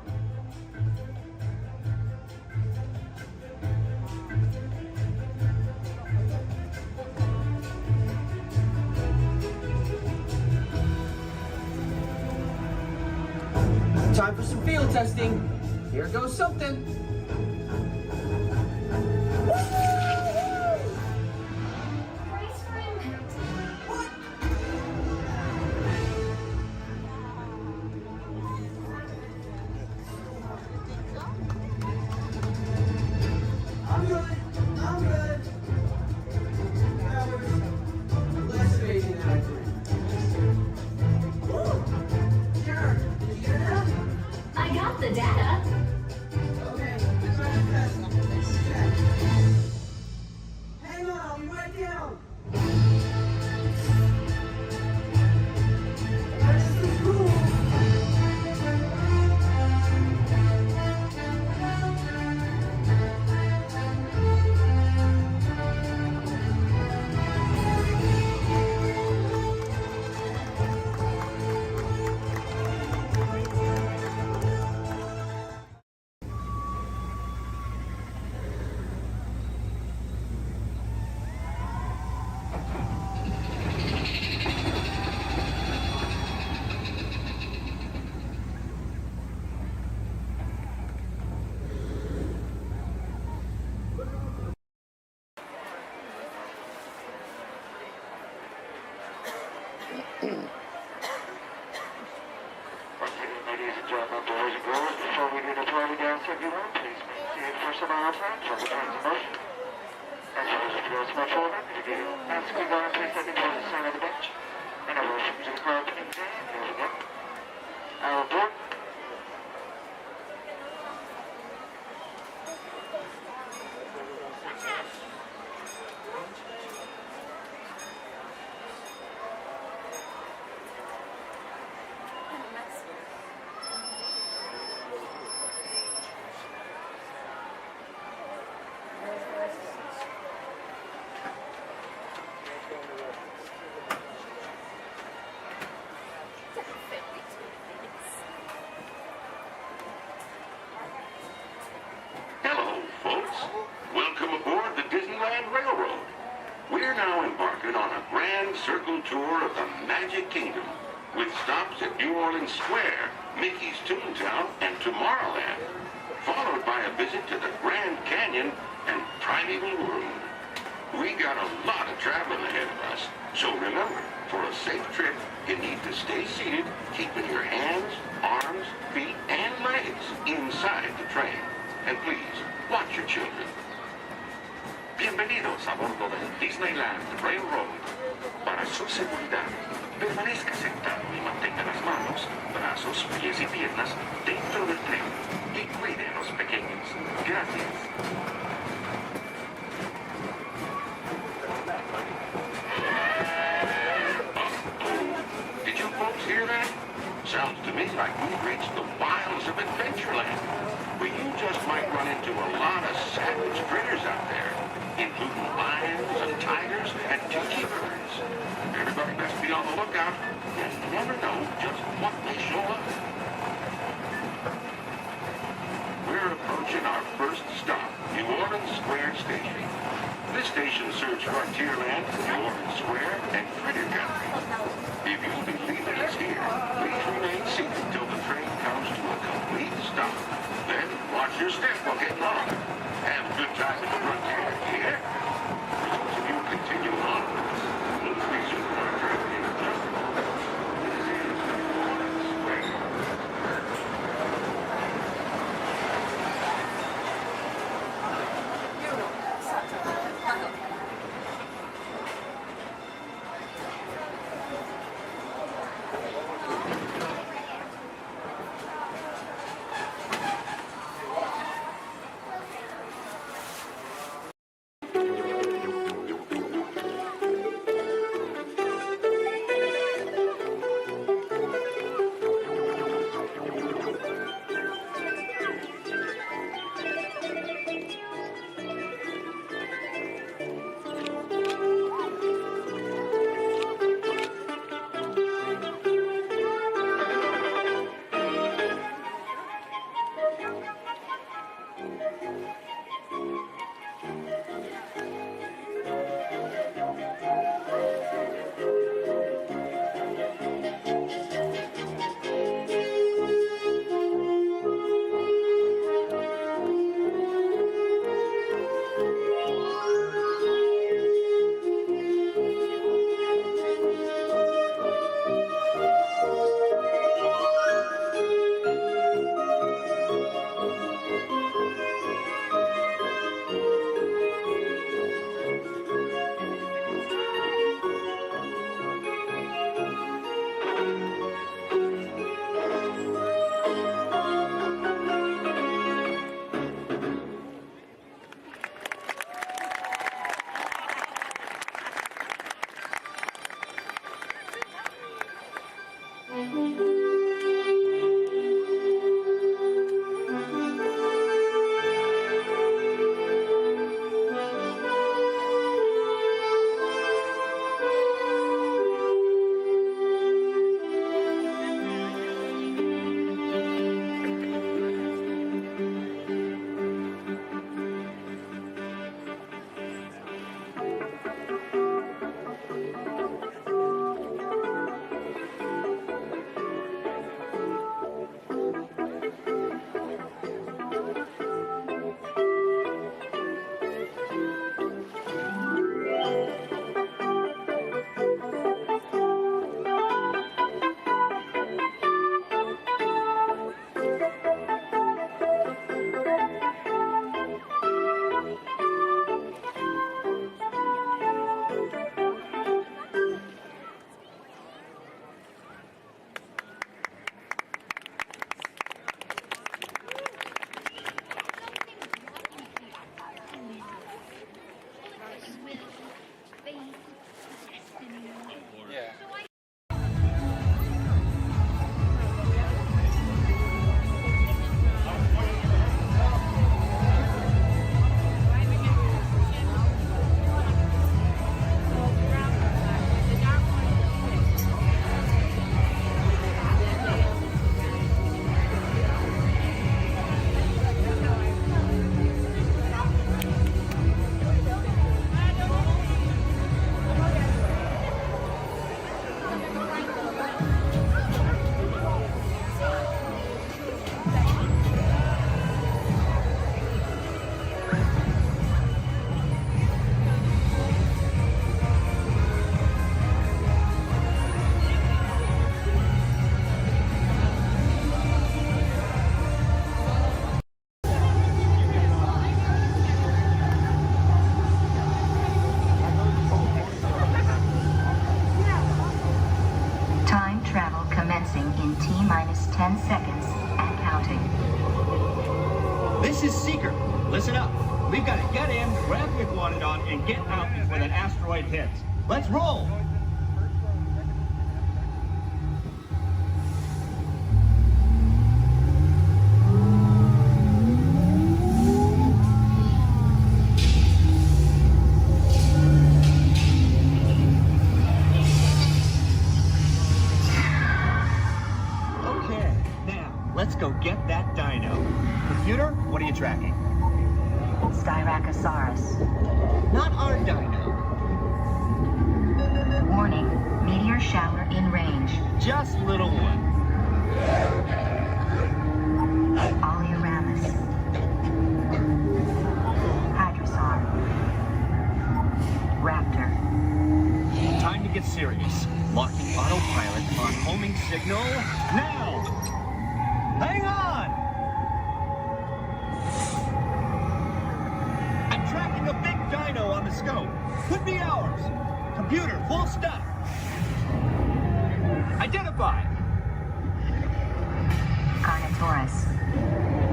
Time for some field testing. Here goes something. Brace for impact. I'm good. That was less amazing than I thought. Sharon, did you get that? I got the data. Okay, try to test. Check. Hang on, I'll be right down. This is cool. Ladies and gentlemen, boys and girls, before we do the party dance, everyone, please maintain personal arrangements from the times of motion. As well as if you ask much order, if you do, ask you guys to please let me go to the side of the bench. And a motion to the crowd to maintain. Here we go. Our board. Hello, folks. Welcome aboard the Disneyland Railroad. We're now embarking on a grand circle tour of the Magic Kingdom, with stops at New Orleans Square, Mickey's Toontown, and Tomorrowland, followed by a visit to the Grand Canyon and Primeval World. We got a lot of traveling ahead of us, so remember, for a safe trip, you need to stay seated, keeping your hands, arms, feet, and legs inside the train. And please, watch your children. Bienvenidos a bordo del Disneyland Railroad. Para su seguridad, permanezca sentado y mantenga las manos, brazos, pies y piernas dentro del tren y cuide a los pequeños. Gracias. Did you folks hear that? Sounds to me like we've reached the wilds of Adventureland. But you just might run into a lot of savage critters out there, including lions and tigers and tiki birds. Everybody best be on the lookout. You never know just what may show up. We're approaching our first stop, New Orleans Square Station. This station serves Frontierland, New Orleans Square, and Critter Country. If you believe it is here, please remain seated till the train comes to a complete stop. Then watch your step while getting on. Have a good time at the Frontier. Yeah. Time travel commencing in T-minus 10 seconds and counting. This is Seeker. Listen up. We've got to get in, grab Iguanodon, and get out before that asteroid hits. Let's roll! Okay, now, let's go get that dino. Computer, what are you tracking? Styracosaurus. Not our dino. Warning, meteor shower in range. Just little one. Oleoramus. Hadrosaur. Raptor. Time to get serious. Locking autopilot on homing signal now! Hang on! I'm tracking a big dino on the scope. Could be ours. Computer, full stop. Identify. Carnotaurus.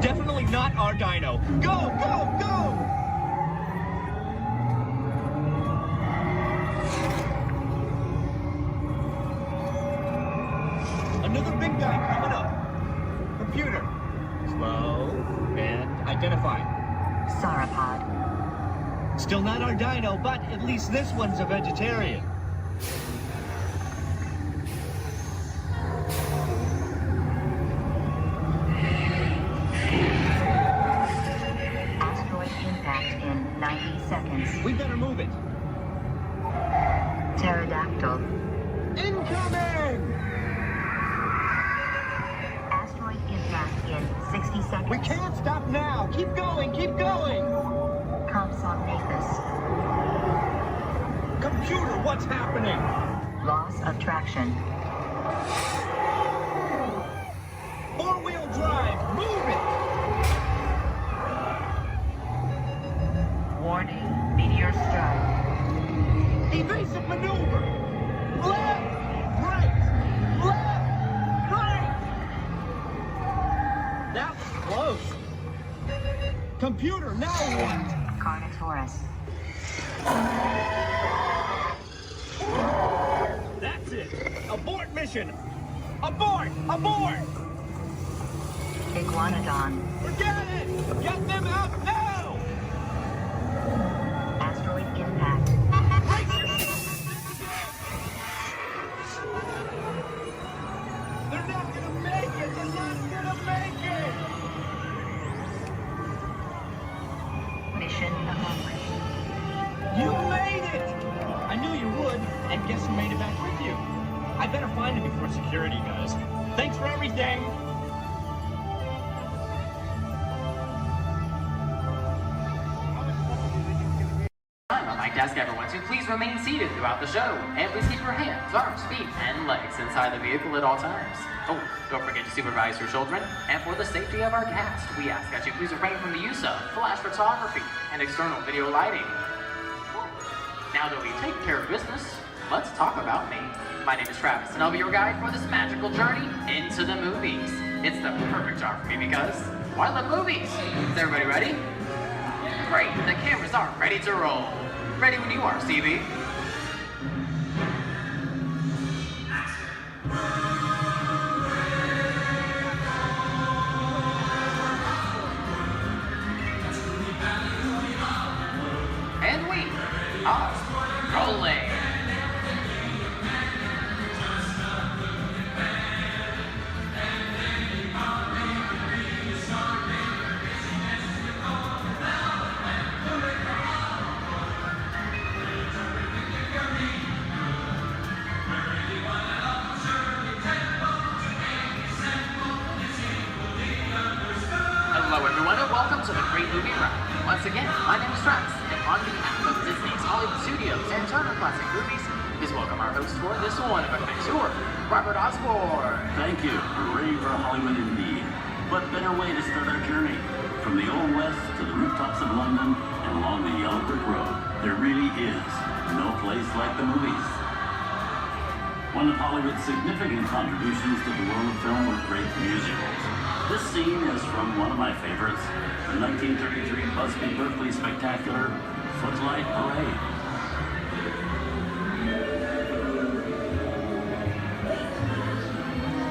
Definitely not our dino. Go, go, go! Another big guy coming up. Computer, slow and identify. Sauropod. Still not our dino, but at least this one's a vegetarian. Asteroid impact in 90 seconds. We better move it. Pterodactyl. Incoming! Asteroid impact in 60 seconds. We can't stop now. Keep going, keep going. Compsognathus. Computer, what's happening? Loss of traction. Four-wheel drive, move it! Warning, meteor strike. Evasive maneuver! Left, right, left, right! That's close. Computer, now what? Carnotaurus. That's it! Abort mission! Abort! Abort! Iguanodon. Forget it! Get them out now! Asteroid impact. They're not gonna make it! They're not gonna make it! Mission accomplished. You made it! I knew you would, and guess who made it back with you? I better find him before security does. Thanks for everything! On my desk, everyone, so please remain seated throughout the show. And please keep your hands, arms, feet, and legs inside the vehicle at all times. Oh, don't forget to supervise your children. And for the safety of our cast, we ask that you please refrain from the use of flash photography and external video lighting. Now that we've taken care of business, let's talk about me. My name is Travis, and I'll be your guide for this magical journey into the movies. It's the perfect job for me because, well, I love movies. Is everybody ready? Great, the cameras are ready to roll. Ready when you are, Stevie. And we are rolling. Hello everyone and welcome to the Great Movie Ride. Once again, my name is Travis, and on behalf of Disney's Hollywood Studios and Turner Classic Movies, please welcome our host for this wonderful tour, Robert Osborne. Thank you. We're ready for Hollywood indeed. What better way to start our journey? From the Old West to the rooftops of London and along the yellow brick road, there really is no place like the movies. One of Hollywood's significant contributions to the world of film were great musicals. This scene is from one of my favorites, the 1933 Busby Berkeley spectacular, Footlight Parade.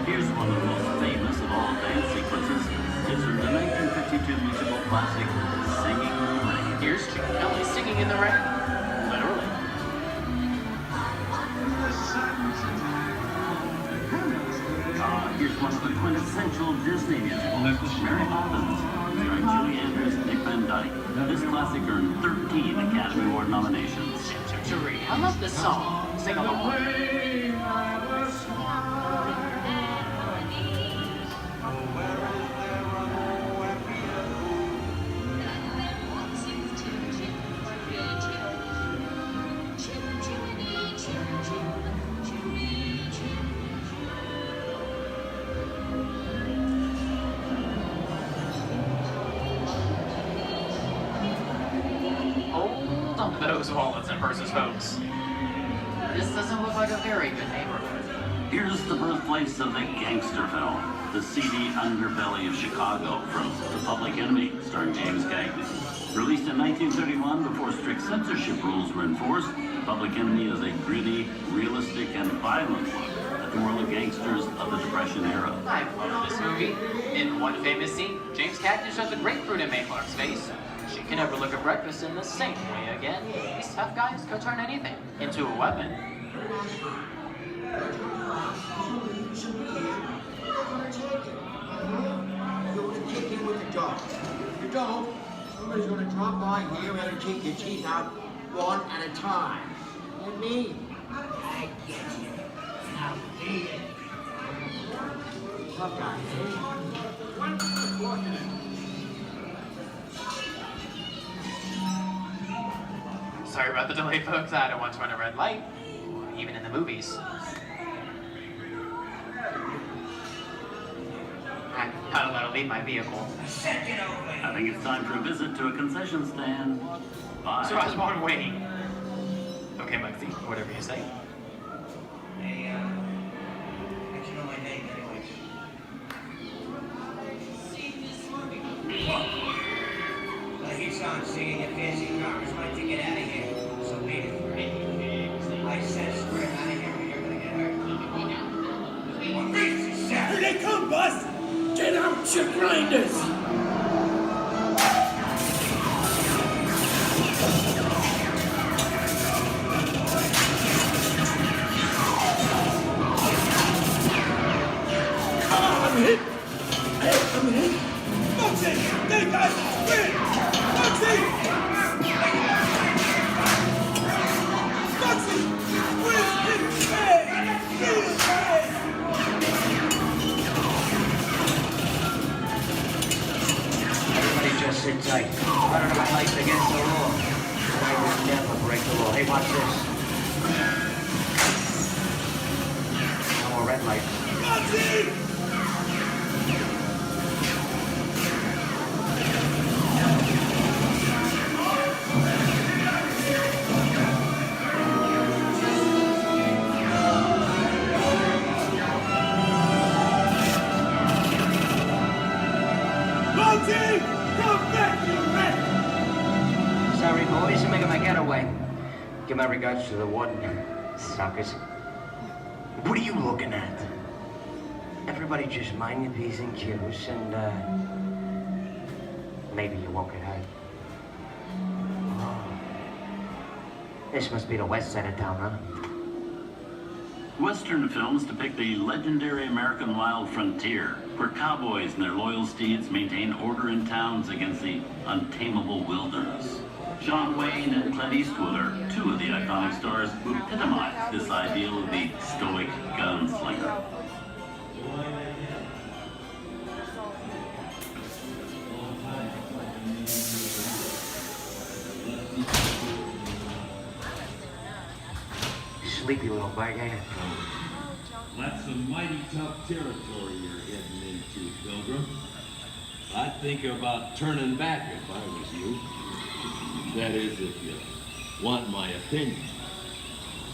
Here's one of the most famous of all dance sequences. It's from the 1952 musical classic, Singing in the Rain. Here's Jim Kelly singing in the rain. Literally. Here's one of the quintessential Disney musicals, Mary Poppins, starring Julie Andrews and Dick Van Dyke. This classic earned 13 Academy Award nominations. I love this song. Sing along. Hold on to those wallets and purses, folks. This doesn't look like a very good neighborhood. Here's the birthplace of the gangster film, the seedy underbelly of Chicago from The Public Enemy, starring James Cagney. Released in 1931 before strict censorship rules were enforced, Public Enemy is a gritty, realistic, and violent look at the world of gangsters of the Depression era. I love this movie. In one famous scene, James Cagney shoves a grapefruit in Mae Clark's face. She can never look at breakfast in the same way again. These tough guys could turn anything into a weapon. You're gonna kick in with the dog. If you don't, somebody's gonna drop by here and take your teeth out one at a time. And me, I get you. Now beat it. Tough guy, Sorry about the delay, folks. I don't want to run a red light, even in the movies. I don't let her leave my vehicle. I think it's time for a visit to a concession stand. Bye. So Osborne, wait. Okay, Muggsy, whatever you say. Hey, how'd you know my name anyways? Well, he's on seeing your fancy cars like to get out of here. So wait for it. I said swear out of here or you're gonna get hurt. Here they come, Bus! Get out, your grinders! I'm hit! I'm hit! Muggsy! They got win! Muggsy! Muggsy! Win! Hit! Hey! Hit! Hey! Everybody just sit tight. Running my life against the law. I will never break the law. Hey, watch this. No more red light. Muggsy! Come back, you rat! Sorry, boys, I'm making my getaway. Give my regards to the warden, suckers. What are you looking at? Everybody just mind your P's and Q's and, maybe you won't get hurt. Oh. This must be the west side of town, huh? Western films depict the legendary American wild frontier, where cowboys and their loyal steeds maintain order in towns against the untamable wilderness. John Wayne and Clint Eastwood are two of the iconic stars who epitomize this ideal of the stoic gunslinger. Sleepy little bug, ain't it? That's some mighty tough territory you're heading into, Pilgrim. I'd think about turning back if I was you. That is, if you want my opinion.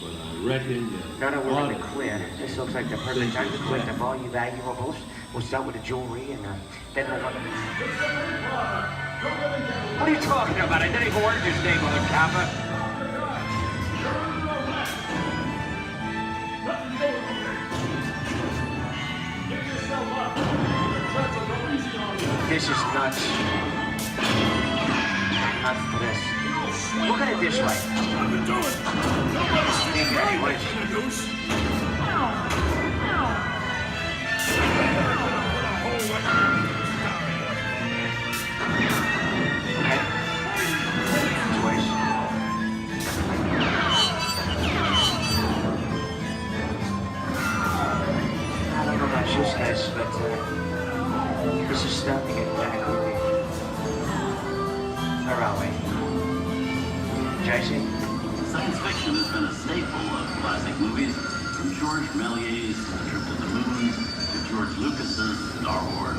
But I reckon you Now that we're in the clear, this looks like the perfect time to collect up all your valuables. We'll start with the jewelry and then we'll... What are you talking about? I didn't even work this neighborhood, copper. This is nuts. Nuts to this. Look at it this way. Think anyways. I don't know about you guys, but this is starting to get kind of creepy. Where are we? Jason? Science fiction has been a staple of classic movies, from George Méliès's A Trip to the Moon to George Lucas's Star Wars.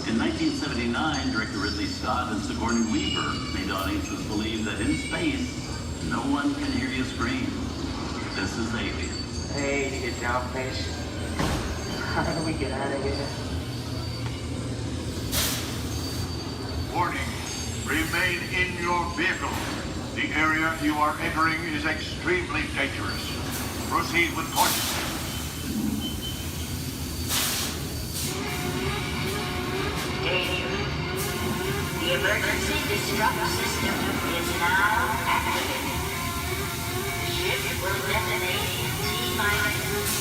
In 1979, director Ridley Scott and Sigourney Weaver made audiences believe that in space, no one can hear you scream. This is Alien. Hey, to get down, face. How do we get out of here? Warning, remain in your vehicle. The area you are entering is extremely dangerous. Proceed with caution. Danger. The emergency disrupt system is now activated. The ship will detonate in T-minus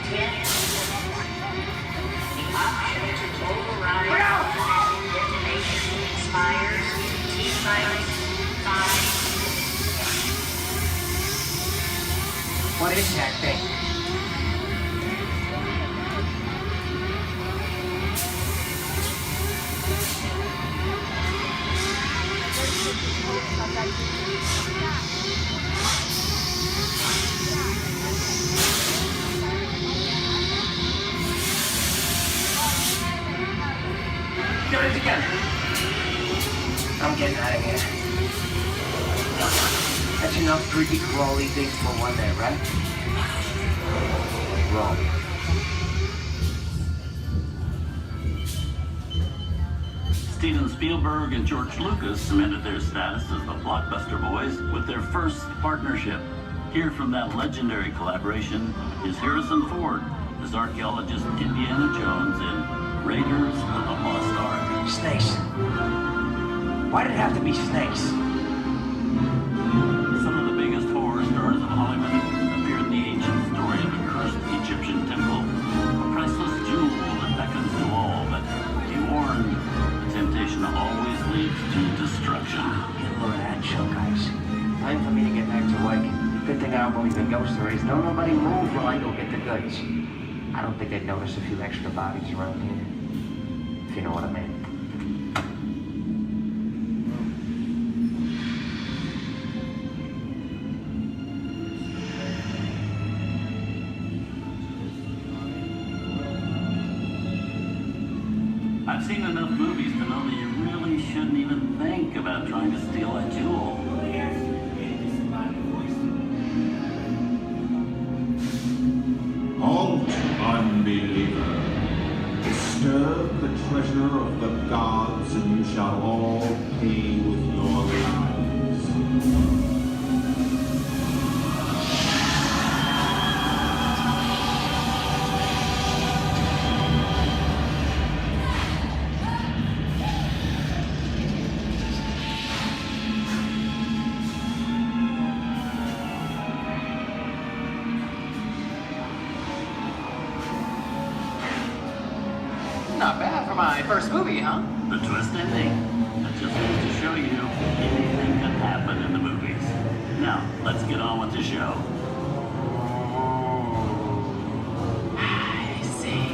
10 seconds. The option to override automatic detonation expires T-minus 5. What is that thing? Get it together. I'm getting out of here. That's enough creepy crawly things for one day, right? Wrong. Steven Spielberg and George Lucas cemented their status as the blockbuster boys with their first partnership. Here from that legendary collaboration is Harrison Ford as archaeologist Indiana Jones in Raiders of the Lost Ark. Snakes. Why did it have to be snakes? Some of the biggest horror stars of Hollywood appear in the ancient story of a cursed Egyptian temple, a priceless jewel that beckons to all, but be warned, temptation always leads to destruction. Get a load of that show, guys. Time for me to get back to work. Good thing I don't believe in ghost stories. Don't nobody move while I go get the goods. I don't think they'd notice a few extra bodies around here, if you know what I mean. I've seen enough movies to know that you really shouldn't even think about trying to steal a jewel. Halt, unbeliever. Disturb the treasure of the gods, and you shall all pay with your lives. not bad for my first movie, huh? The twist ending. That just goes to show you anything can happen in the movies. Now, let's get on with the show. I see,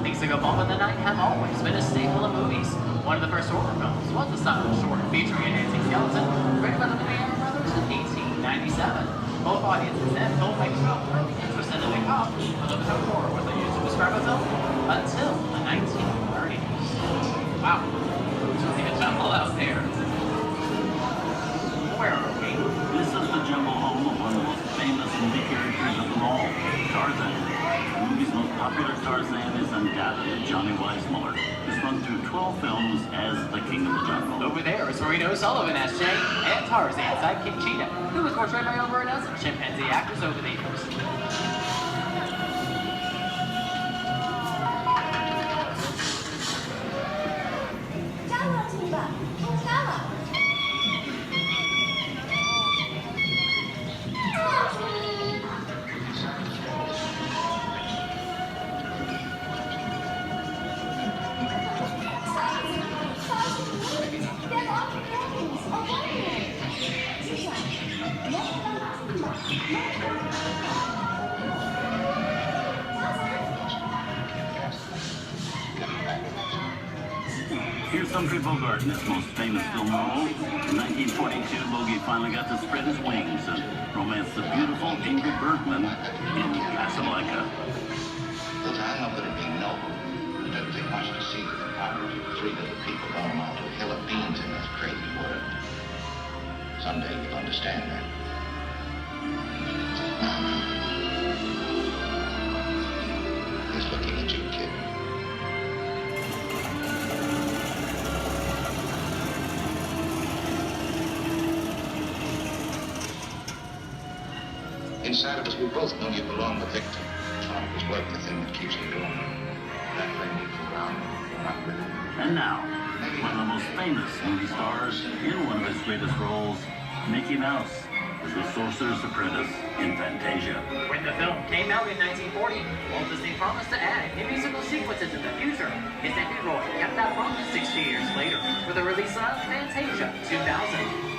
Things that go bump in the night have always been a staple of movies. One of the first horror films was a silent short featuring a dancing skeleton, written by the Lumiere brothers in 1897. Both audiences and filmmakers felt really interested in the cop, although the term horror wasn't used to describe a film until the 1930s. Wow, it's really a jungle out there. Where are we? This is the jungle home of one of the most famous movie characters of them all, Tarzan. The movie's most popular Tarzan is undoubtedly Johnny Weissmuller, who's run through 12 films as the King of the Jungle. Over there is Reno Sullivan as Jay, and Tarzan's sidekick Cheetah, who was portrayed by over a dozen chimpanzee actors over the years. Here's Humphrey Bogart in his most famous film role. In 1942, Bogey finally got to spread his wings and romance the beautiful Ingrid Bergman in Casablanca. Look, I know that it'd be noble. It doesn't take much to see that the powers of three little people don't amount to a hill of beans in this crazy world. Someday you'll understand that. He's looking at you, kid. Inside of us, we both know you belong to Victor. It's work, the thing that keeps you going. That thing you can ground. You're not with it. And now, one of the most famous movie stars in one of his greatest roles, Mickey Mouse, as the Sorcerer's Apprentice in Fantasia. When the film came out in 1940, Walt Disney promised to add new musical sequences in the future. His nephew Roy kept that promise 60 years later with the release of Fantasia 2000.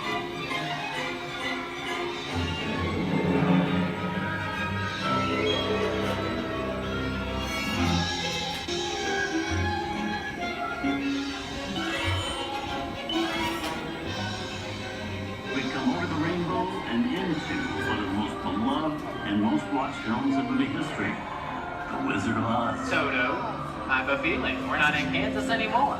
And most watched films in movie history, The Wizard of Oz. Toto, I have a feeling we're not in Kansas anymore.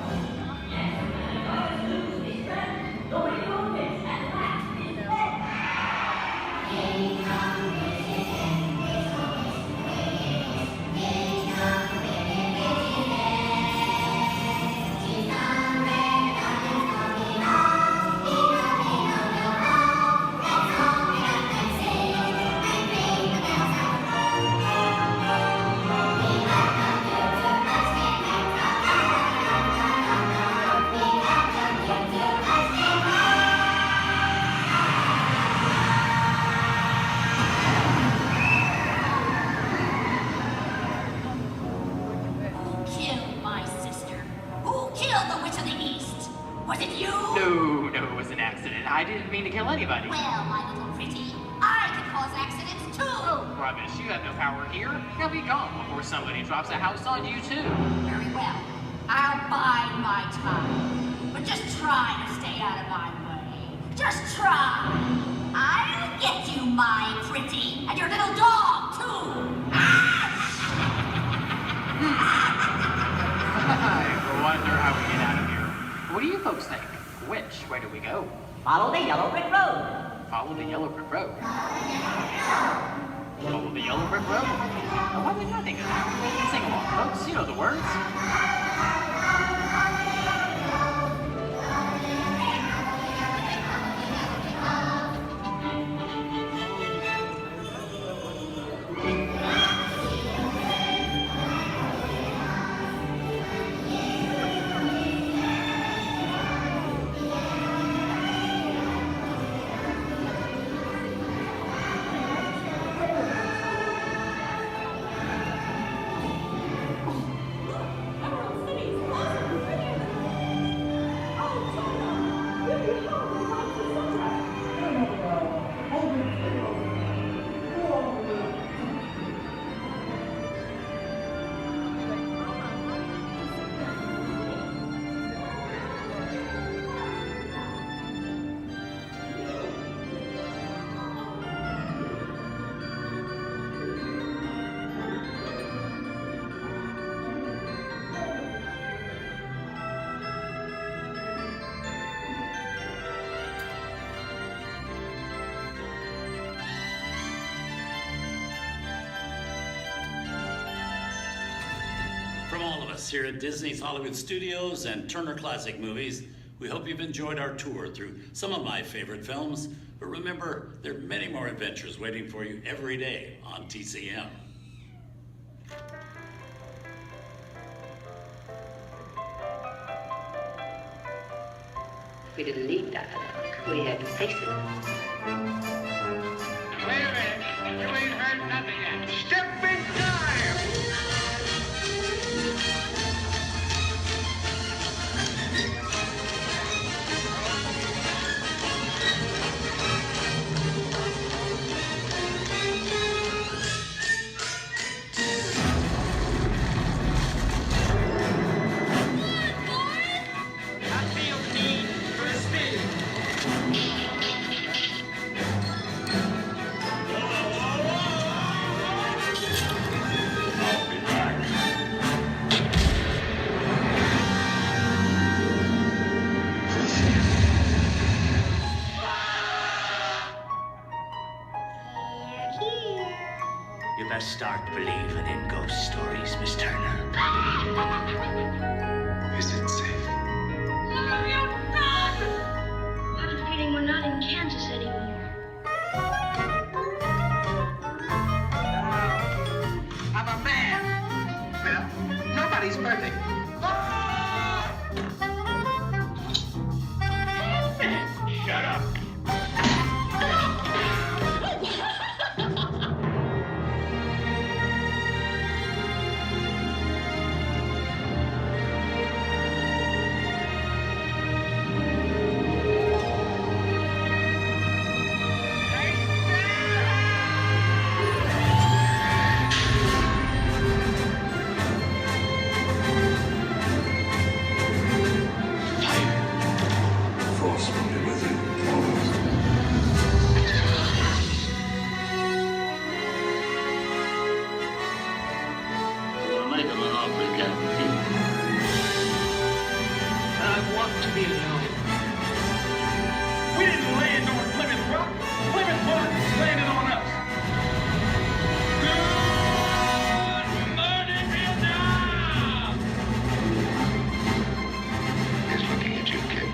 I didn't mean to kill anybody. Well, my little pretty, I can cause accidents too. Oh, rubbish. You have no power here. Now be gone before somebody drops a house on you, too. Very well. I'll bide my time. But just try to stay out of my way. Just try. I'll get you, my pretty. And your little dog, too. I wonder how we get out of here. What do you folks think? Which way do we go? Follow the yellow brick road. Follow the yellow brick road. Follow the yellow brick road? Oh, why would I think of that? Sing along, folks. You know the words. From all of us here at Disney's Hollywood Studios and Turner Classic Movies, we hope you've enjoyed our tour through some of my favorite films. But remember, there are many more adventures waiting for you every day on TCM. We didn't need dialogue. We had faces. Wait a minute. You ain't heard nothing yet. Step in time! I feel the need for a spin. You best start believing in ghost stories, Miss Turner. Is it safe? I have a feeling we're not in Kansas anymore. I'm a man. Well, nobody's perfect. Shut up. Force will be with you always. We're making an awfully Captain Hugh. I want to be alone. We didn't land on Plymouth Rock. Plymouth Rock landed on us. Good morning, Vietnam! He's looking at you, kid.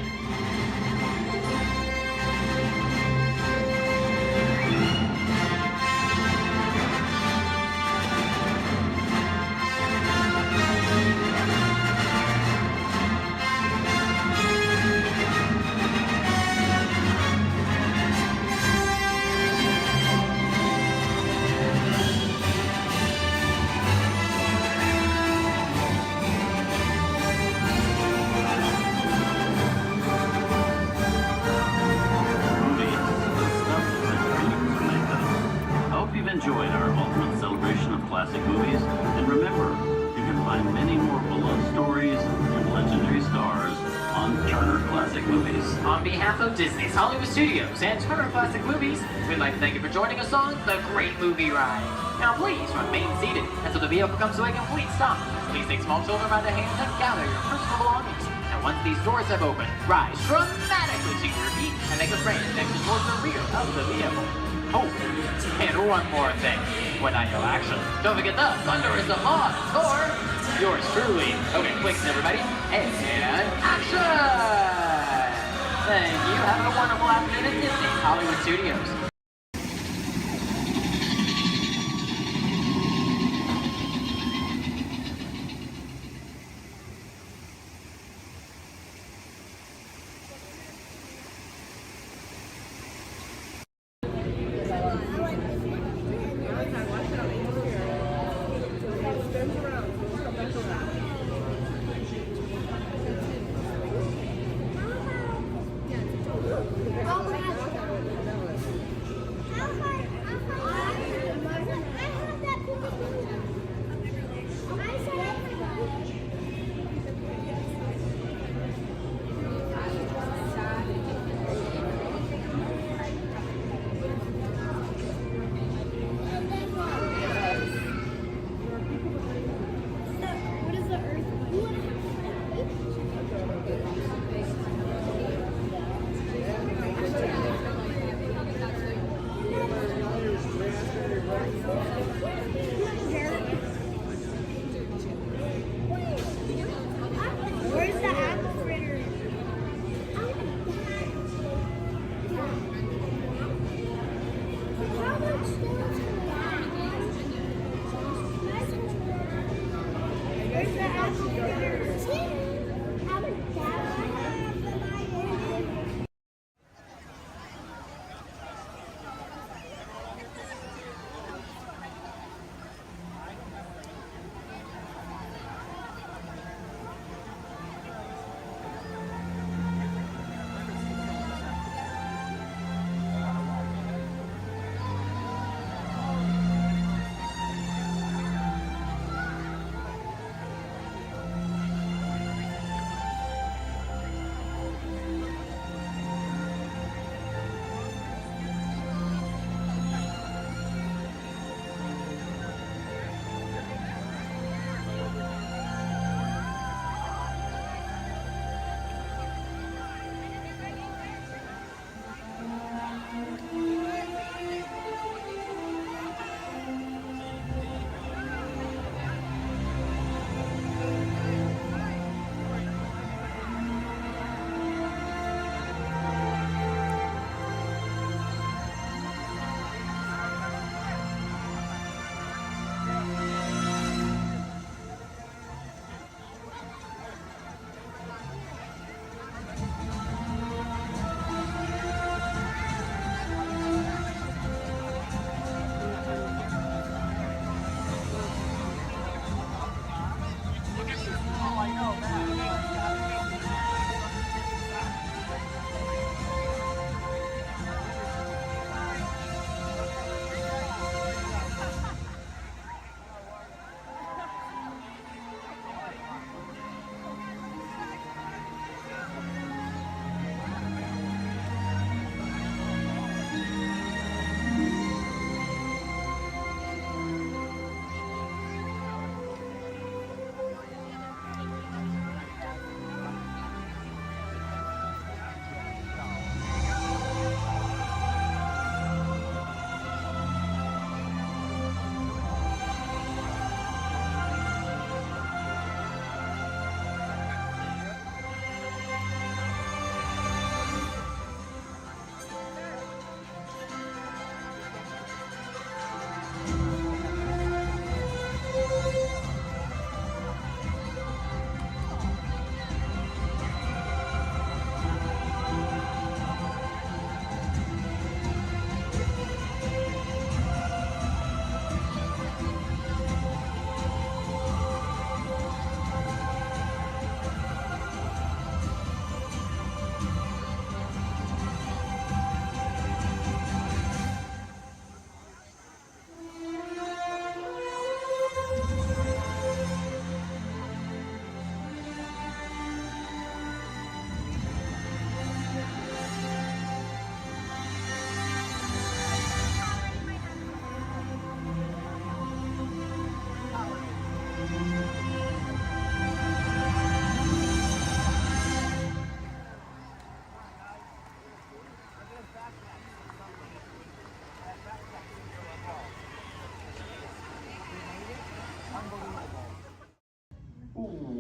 Movies, the stuff that dreams are made of. I hope you've enjoyed our ultimate celebration of classic movies. And remember, you can find many more beloved stories and legendary stars on Turner Classic Movies. On behalf of Disney's Hollywood Studios and Turner Classic Movies, we'd like to thank you for joining us on The Great Movie Ride. Now please remain seated until the vehicle comes to a complete stop. Please take small children by the hand and gather your personal belongings. And once these doors have opened, rise dramatically to your feet and make a frantic exit towards the rear of the vehicle. Oh, and one more thing. When I yell action, don't forget the thunder is the law for yours truly. Okay, quick, everybody. And action! Thank you. Have a wonderful afternoon at Disney's Hollywood Studios.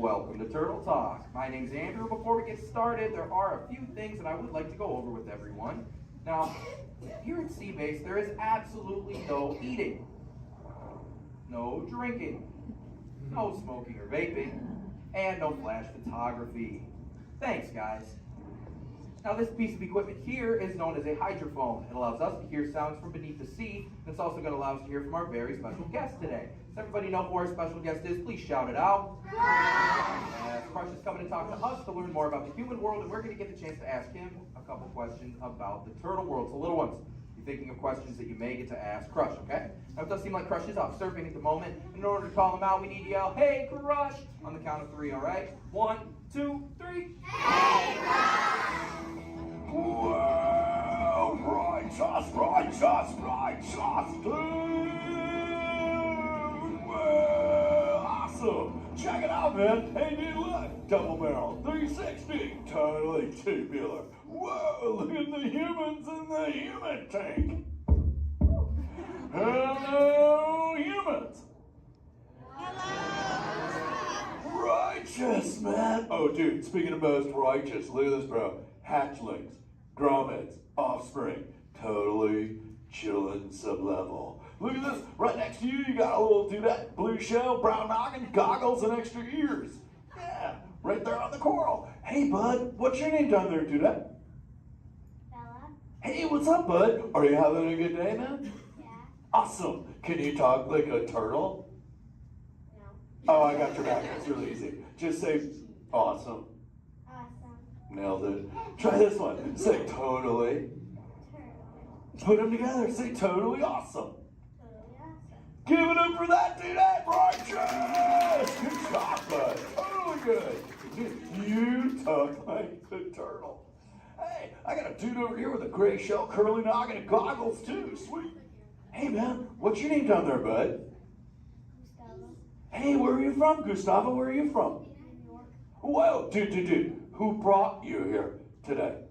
Welcome to Turtle Talk. My name's Andrew. Before we get started, there are a few things that I would like to go over with everyone. Now, here at Seabase, there is absolutely no eating, no drinking, no smoking or vaping, and no flash photography. Thanks, guys. Now, this piece of equipment here is known as a hydrophone. It allows us to hear sounds from beneath the sea, and it's also going to allow us to hear from our very special guest today. Does everybody know who our special guest is? Please shout it out. Crush is coming to talk to us to learn more about the human world, and we're going to get the chance to ask him a couple questions about the turtle world. So, little ones, you're thinking of questions that you may get to ask Crush, okay? Now, it does seem like Crush is off surfing at the moment. In order to call him out, we need to yell, "Hey, Crush!" on the count of 3, all right? 1, 2, 3. Hey, Crush! Well, righteous, dude! Well, awesome! Check it out, man! Hey, dude, look! Double barrel, 360, totally tubular. Whoa, look at the humans in the human tank! Hello, humans! Righteous, man! Oh, dude, speaking of most righteous, look at this, bro. Hatchlings, grommets, offspring, totally chilling sublevel. Look at this, right next to you, you got a little dudette, blue shell, brown noggin, goggles, and extra ears. Yeah, right there on the coral. Hey, bud, what's your name down there, dudette? Bella? Hey, what's up, bud? Are you having a good day, man? Yeah. Awesome. Can you talk like a turtle? No. Oh, I got your back. It's really easy. Just say, awesome. Awesome. Nailed it. Try this one. Say, totally. Put them together. Say, totally awesome. Totally awesome. Give it up for that dude, that righteous! Good job, bud. Totally good. You talk like the turtle. Hey, I got a dude over here with a gray shell, curly noggin, and goggles, too. Sweet. Hey, man, what's your name down there, bud? Gustavo. Hey, where are you from, Gustavo? Where are you from? New York. Whoa, dude. Who brought you here today?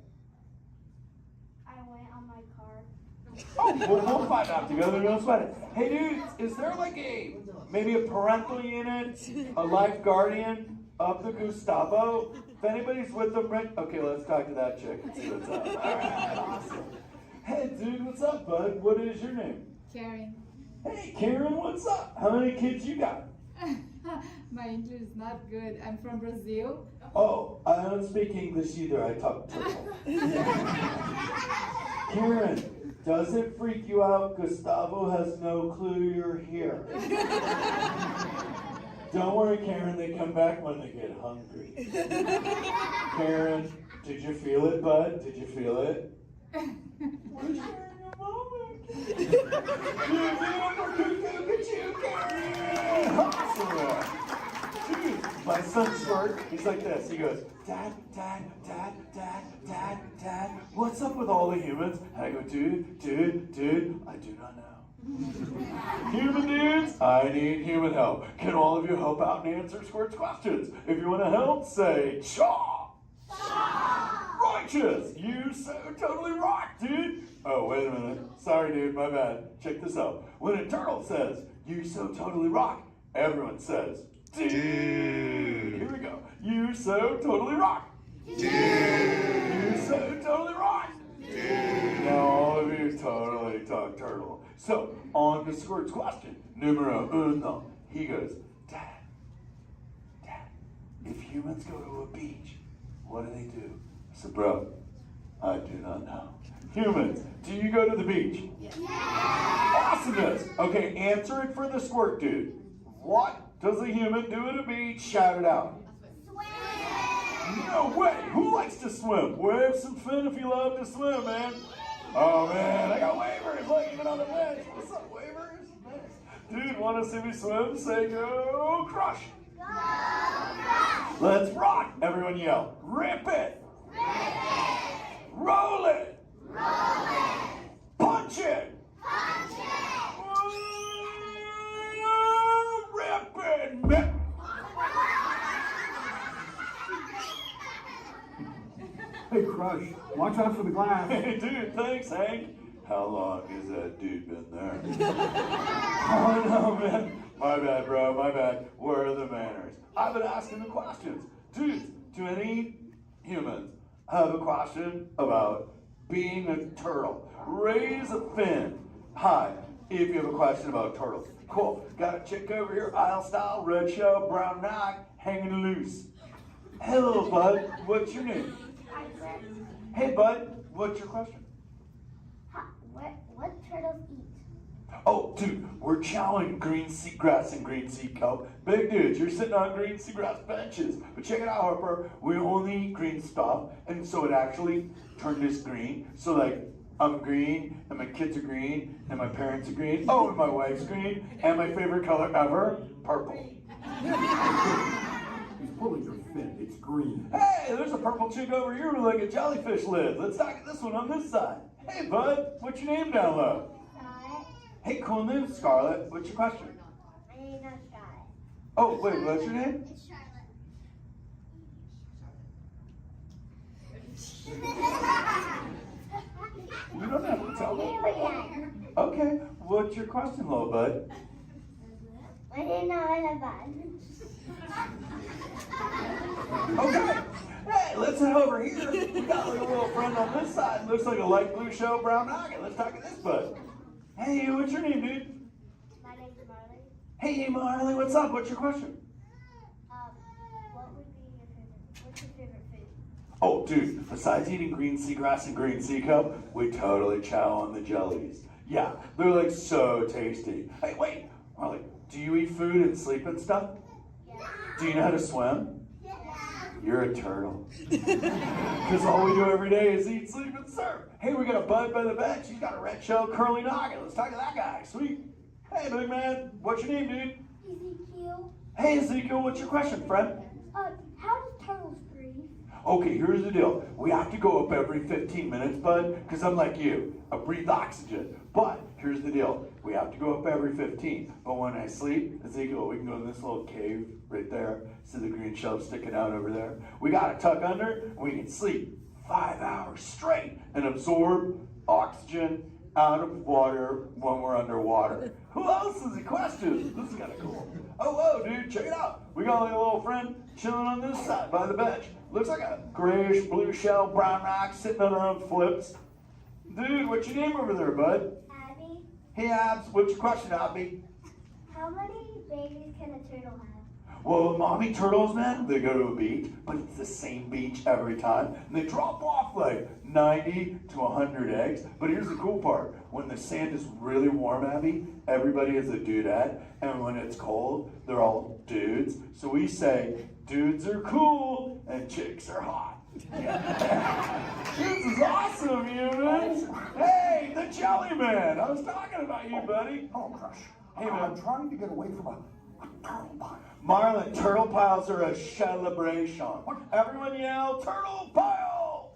I went on my car. Oh, well, we'll find out together. Don't sweat it. Hey, dudes, is there like maybe a parental unit, a life guardian of the Gustavo? If anybody's with them, right? Okay, let's talk to that chick and see what's up. All right, awesome. Hey, dude, what's up, bud? What is your name? Karen. Hey, Karen, what's up? How many kids you got? My English is not good. I'm from Brazil. Oh, I don't speak English either. I talk turtle. Karen, does it freak you out? Gustavo has no clue you're here. Don't worry, Karen. They come back when they get hungry. Karen, did you feel it, bud? Did you feel it? We're sharing a moment. Awesome. Dude, my son Squirt, he's like this. He goes, Dad, what's up with all the humans? And I go, dude, I do not know. Human dudes, I need human help. Can all of you help out and answer Squirt's questions? If you want to help, say, Chaw! Righteous! You so totally rock, dude! Oh, wait a minute. Sorry, dude, my bad. Check this out. When a turtle says, you so totally rock, everyone says, dude! Here we go. You so totally rock! Dude! You so totally rock! Dude! Now all of you totally talk turtle. So, on to Squirt's question. Numero uno. He goes, Dad, if humans go to a beach, what do they do? I said, bro, I do not know. Humans, do you go to the beach? Yes. Awesomeness. Okay, answer it for the Squirt dude. What does a human do at a beach? Shout it out. Swim. No way. Who likes to swim? Wave some fin if you love to swim, man. Oh, man, I got wavers. Look, even on the bench. What's up, wavers? Nice. Dude, want to see me swim? Say go crush. Go crush. Let's rock. Everyone yell. Rip it. Rip it. Roll it. Roll it. Punch it. Punch it. Rip it. Rip. Hey, Crush, watch out for the glass. Hey, dude, thanks, Hank. How long has that dude been there? Oh, no, man. My bad, bro, my bad. Where are the manners? I've been asking the questions. Dudes, do any humans have a question about being a turtle? Raise a fin. Hi, if you have a question about turtles. Cool. Got a chick over here, aisle style, red shell, brown knock, hanging loose. Hello, bud. What's your name? Hey, bud. What's your question? What turtles eat? Oh, dude, we're chowing green seagrass and green sea kelp. Big dudes, you're sitting on green seagrass benches. But check it out, Harper. We only eat green stuff, and so it actually turned us green. So, like, I'm green, and my kids are green, and my parents are green. Oh, and my wife's green, and my favorite color ever, purple. He's pulling your fin. It's green. Hey, there's a purple chick over here with like a jellyfish lid. Let's talk at this one on this side. Hey, bud, what's your name down low? Scarlet. Hey, cool name, Scarlet. What's your question? My name's not Scarlet. Oh, wait, what's your name? It's Charlotte. You don't have to tell me. Okay, what's your question, little bud? My name's not in a bun. Okay. Hey, let's head over here. We got like a little friend on this side. Looks like a light blue shell brown nugget. Let's talk to this bud. Hey, what's your name, dude? My name's Marley. Hey, Marley, what's up? What's your question? What's your favorite food? Oh, dude, besides eating green seagrass and green sea cup, we totally chow on the jellies. Yeah, they're like so tasty. Hey, wait, Marley, do you eat food and sleep and stuff? Yeah. Do you know how to swim? Yeah. You're a turtle. Because all we do every day is eat, sleep, and surf. Hey, we got a bud by the bench. He's got a red shell curly noggin. Let's talk to that guy. Sweet. Hey, big man, what's your name, dude? Ezekiel. Hey, Ezekiel, what's your question, friend? How do turtles breathe? Okay, here's the deal. We have to go up every 15 minutes, bud, because I'm like you. I breathe oxygen. But here's the deal. We have to go up every 15. But when I sleep, Ezekiel, we can go in this little cave right there. See the green shelf sticking out over there? We got to tuck under, and we can sleep 5 hours straight and absorb oxygen out of water when we're underwater. Who else has a question? This is kind of cool. Oh, whoa, dude, check it out. We got like a little friend chilling on this side by the bench. Looks like a grayish blue shell brown rock sitting on her own flips. Dude, what's your name over there, bud? Abby. Hey, Abs, what's your question, Abby? How many babies can a turtle have? Well, mommy turtles, man, they go to a beach, but it's the same beach every time. And they drop off like 90 to 100 eggs. But here's the cool part. When the sand is really warm, Abby, everybody is a dudette. And when it's cold, they're all dudes. So we say, dudes are cool and chicks are hot. This is awesome, humans. Hey, the Jelly Man. I was talking about you, buddy. Oh, Crush. Hey, man. I'm trying to get away from a turtle pile. Marlon, turtle piles are a celebration. Everyone yell, turtle pile!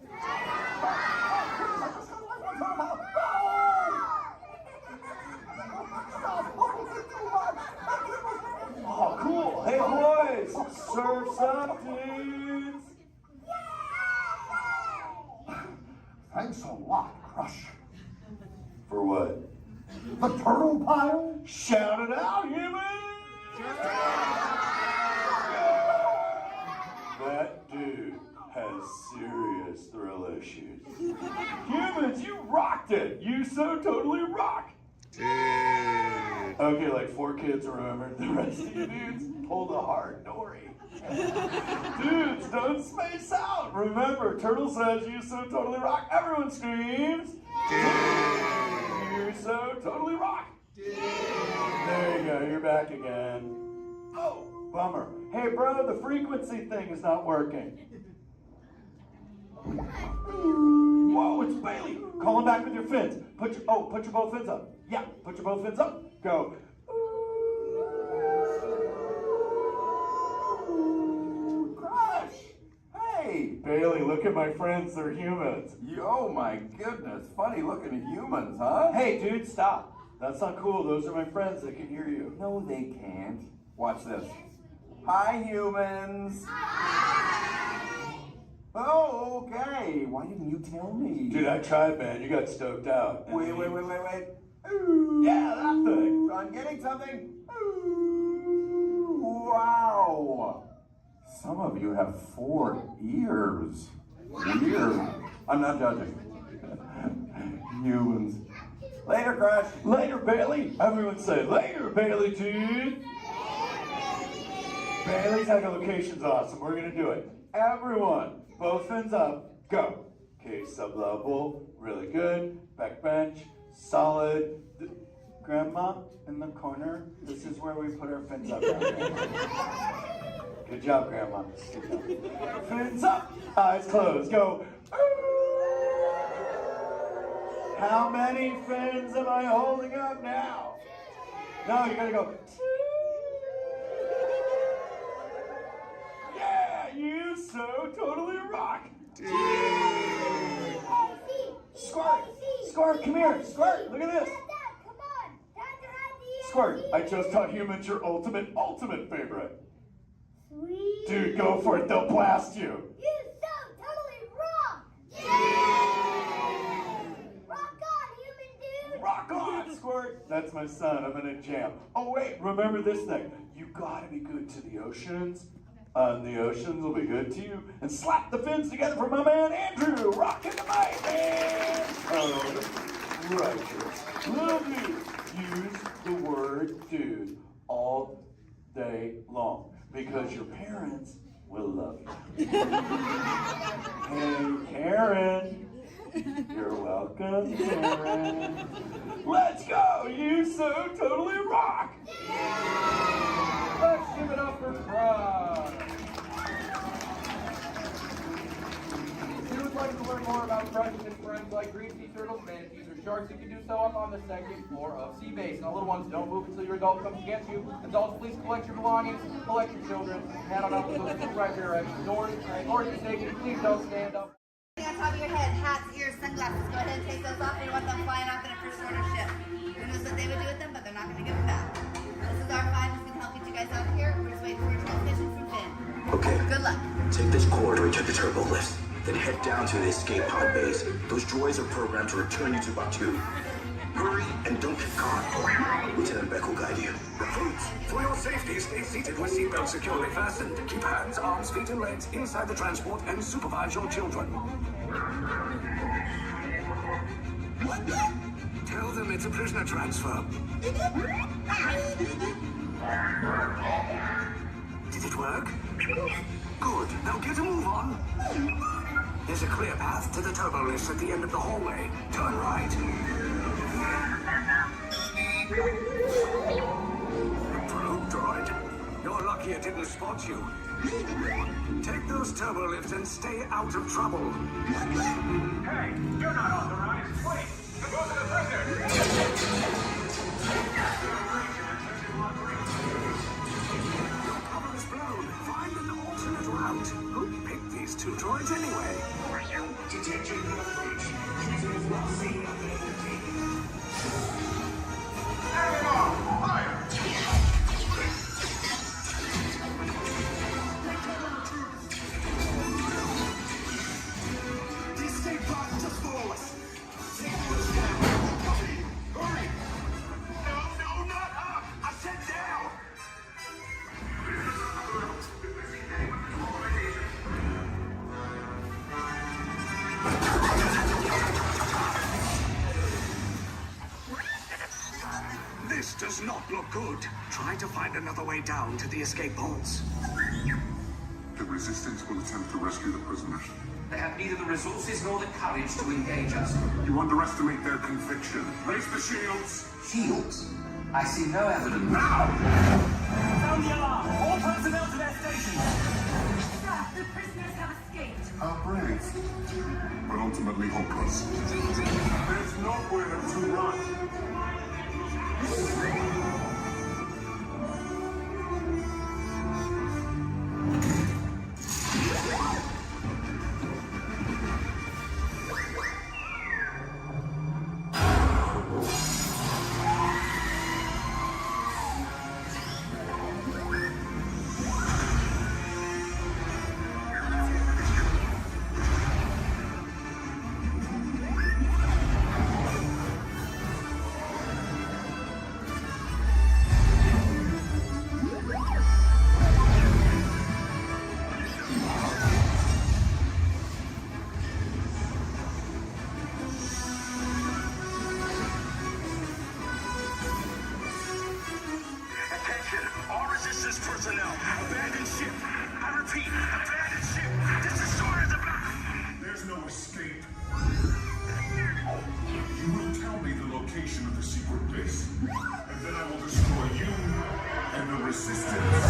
Oh, cool. Hey, boys, surf's up, dudes. Thanks a lot, Crush. For what? The turtle pile? Shout it out, humans! That dude has serious thrill issues. Humans, you rocked it! You so totally rock! Okay, like 4 kids remembered. The rest of you dudes pulled a hard Dory. Dudes, don't space out! Remember, Turtle says you so totally rock. Everyone screams! You so totally rock! There you go, you're back again. Oh, bummer. Hey, bro, the frequency thing is not working. Whoa, it's Bailey. Call him back with your fins. Put your both fins up. Yeah, put your both fins up. Go. Crush. Hey, Bailey, look at my friends. They're humans. Oh my goodness, funny looking humans, huh? Hey, dude, stop. That's not cool. Those are my friends. They can hear you. No, they can't. Watch this. Hi, humans. Oh, okay. Why didn't you tell me? Dude, I tried, man. You got stoked out. Wait. Ooh. Yeah, that thing. I'm getting something. Ooh, wow. Some of you have 4 ears. Weird. I'm not judging. Humans. Later, Crush. Later, Bailey. Everyone say, later, Bailey, dude. Bailey's echolocation's awesome. We're going to do it. Everyone, both fins up. Go. Okay, sub-level. Really good. Back bench. Solid. Grandma, in the corner. This is where we put our fins up. Good job, Grandma. Good job. Fins up. Eyes closed. Go. How many fins am I holding up now? No, you gotta go. Yeah, you so totally rock. Squirt, come here. Squirt, look at this. Squirt, I just taught humans your ultimate favorite. Sweet. Dude, go for it. They'll blast you. You so totally rock. Yeah. Rock on, human dude. Rock on, Squirt. That's my son. I'm in a jam. Oh, wait. Remember this thing. You gotta be good to the oceans And the oceans will be good to you. And slap the fins together for my man Andrew, rocking the mic, man. Oh, righteous. Love you. Use the word dude all day long because your parents will love you. Hey, Karen. You're welcome, Karen. Let's go. You so totally rock. Let's give it up for Crush. If you would like to learn more about Crush and his friends like green sea turtles, manatees, or sharks, you can do so up on the second floor of Sea Base. Now, little ones, don't move until your adult comes to get you. Adults, please collect your belongings, collect your children, head on up to those two right here doors. Or if safety, please don't stand up. On top of your head, hats, ears, sunglasses. Go ahead and take those off. We want them flying off in a first order ship. Who knows what they would do with them, but they're not going to give them back. This is our 5 who's going to help get you guys out of here. We're just waiting for a transmission from Finn. Okay. Good luck. Take this corridor to the turbo lift. Then head down to the escape pod base. Those droids are programmed to return you to Batu. Hurry and don't get caught. Lieutenant Beck will guide you. Recruits, for your safety, stay seated with seatbelts securely fastened. Keep hands, arms, feet, and legs inside the transport and supervise your children. Tell them it's a prisoner transfer. Did it work? Good. Now get a move on. There's a clear path to the turbo lifts at the end of the hallway. Turn right. Probe droid. You're lucky it didn't spot you. Take those turbo lifts and stay out of trouble. Hey, you're not authorized. Wait, those are the prisoners. Your cover is blown. Find an alternate route. Who picked these two droids anyway? Detention approach. Prisoners will see nothing of the team. Fire! This does not look good. Try to find another way down to the escape pods. The Resistance will attempt to rescue the prisoners. They have neither the resources nor the courage to engage us. You underestimate their conviction. Raise the shields! Shields? I see no evidence. Now! Sound the alarm! All personnel to their stations! Sir, the prisoners have escaped. How brave, but ultimately hopeless. There's nowhere to run. Personnel, abandon ship. I repeat, abandon ship. This destroyer the back. There's no escape. You will tell me the location of the secret base, and then I will destroy you and the Resistance.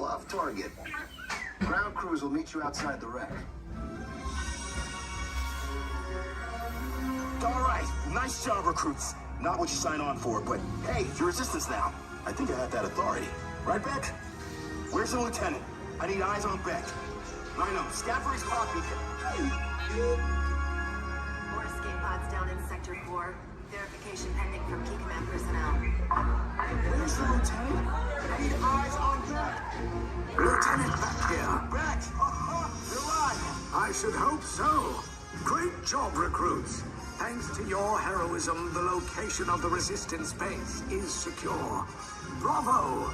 off target. Ground crews will meet you outside the wreck. All right, nice job, recruits. Not what you sign on for, but hey, you're resistance now. I think I have that authority. Right, Beck? Where's the lieutenant? I need eyes on Beck. Rhino, scout for his pod beacon. More escape pods down in Sector 4. Verification pending from Key Command personnel. Where's the lieutenant? I need eyes on Beck. Lieutenant back here. Beck! You're alive! I should hope so. Great job, recruits. Thanks to your heroism, the location of the resistance base is secure. Bravo!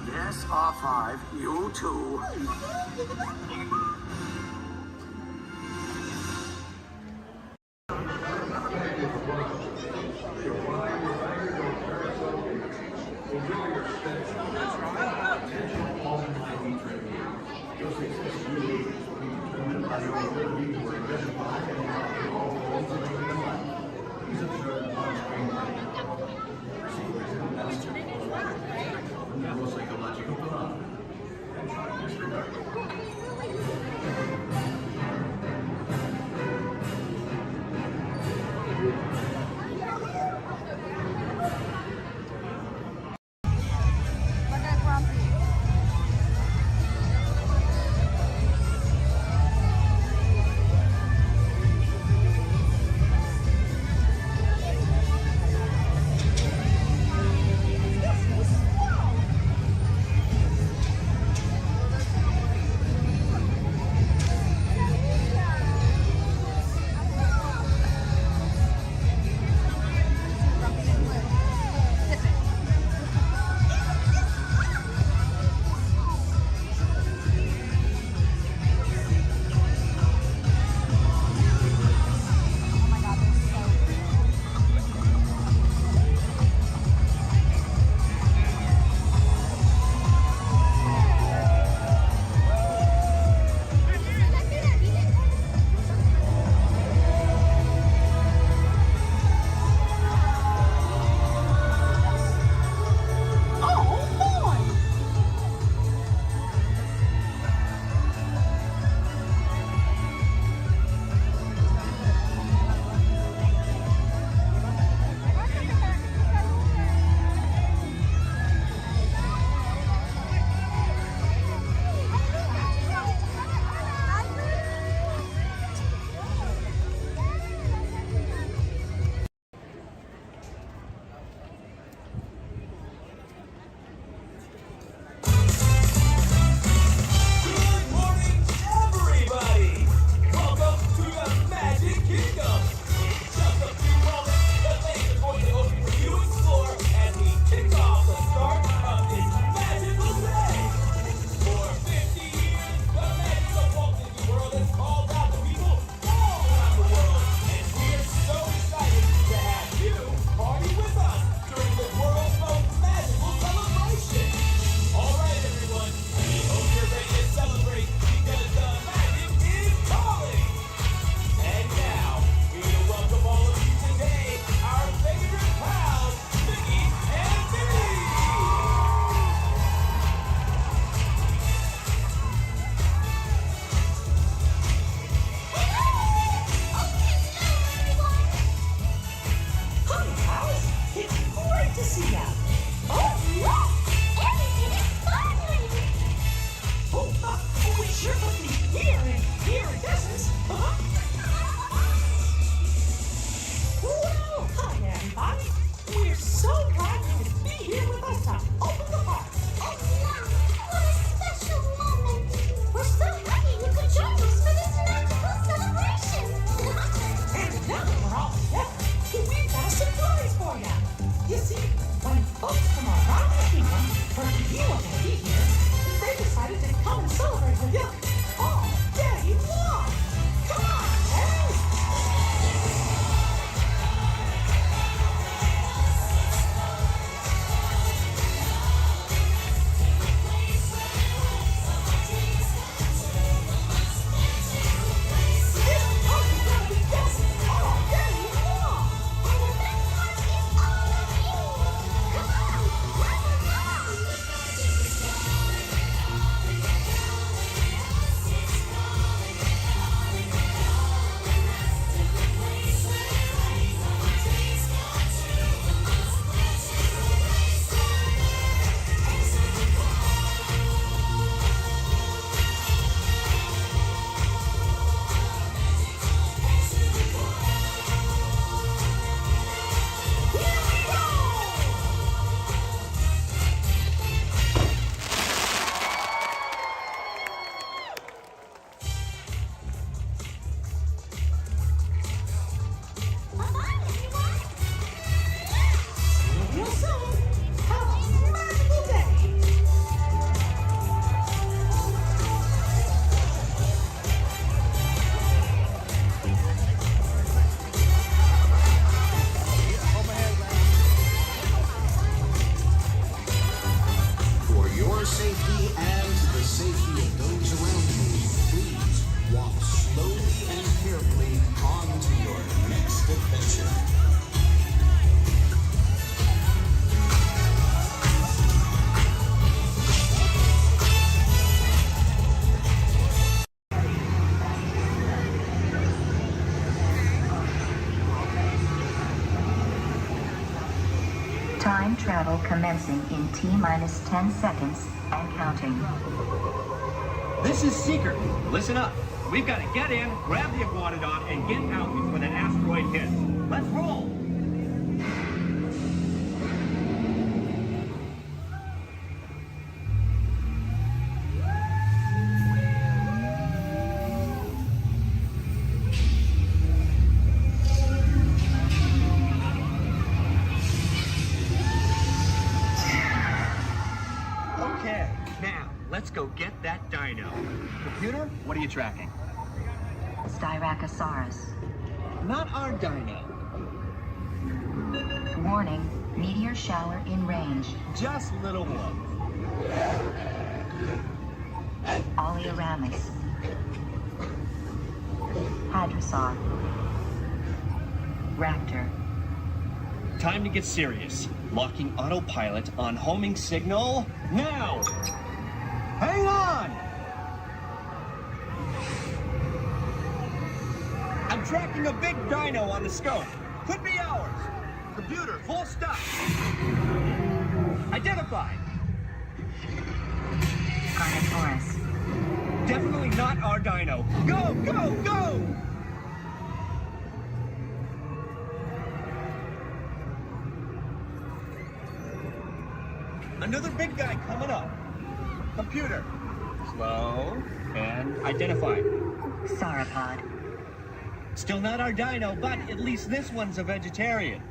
Yes, R5, you too. Time travel commencing in T-minus 10 seconds and counting. This is Seeker. Listen up. We've got to get in, grab the iguanodon, and get out before that asteroid hits. Let's roll! Okay, now, let's go get that dino. Computer, what are you tracking? Styracosaurus. Not our dino. Warning, meteor shower in range. Just little one. Oleoramus. Hadrosaur. Raptor. Time to get serious. Locking autopilot on homing signal now! Hang on! I'm tracking a big dino on the scope. Could be ours. Computer, full stop. Identified. Carnotaurus. Definitely not our dino. Go, go, go! Another big guy coming up. Computer. Slow and identify. Sauropod. Still not our dino, but at least this one's a vegetarian.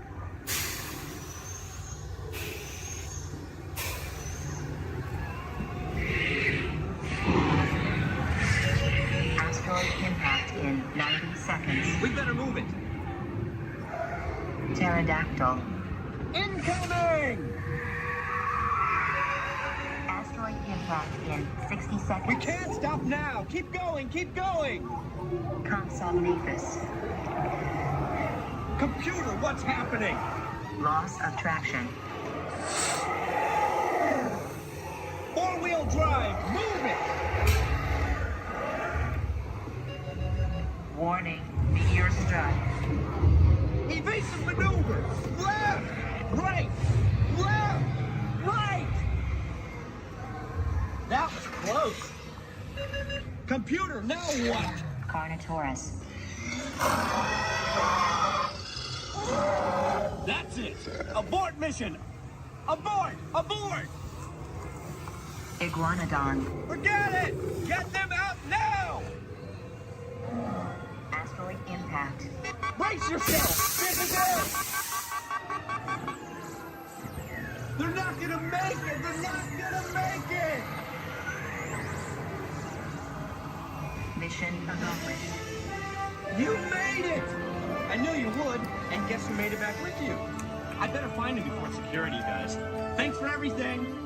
Asteroid impact in 90 seconds. We better move it. Pterodactyl. Incoming! Asteroid impact in 60 seconds. We can't stop now. Keep going, keep going. Compsognathus. Computer, what's happening? Loss of traction. Four-wheel drive, move it! Warning, meteor strike. Evasive maneuver! Left! Right! Left! Right! That was close. Computer, now what? Carnotaurus. That's it! Abort mission! Abort! Abort! Iguanodon. Forget it! Get them out now! Asteroid impact. Brace yourself! This is it! They're not gonna make it! They're not gonna make it! Mission accomplished. You made it! I knew you would, and guess who made it back with you? I better find him before security does. Thanks for everything!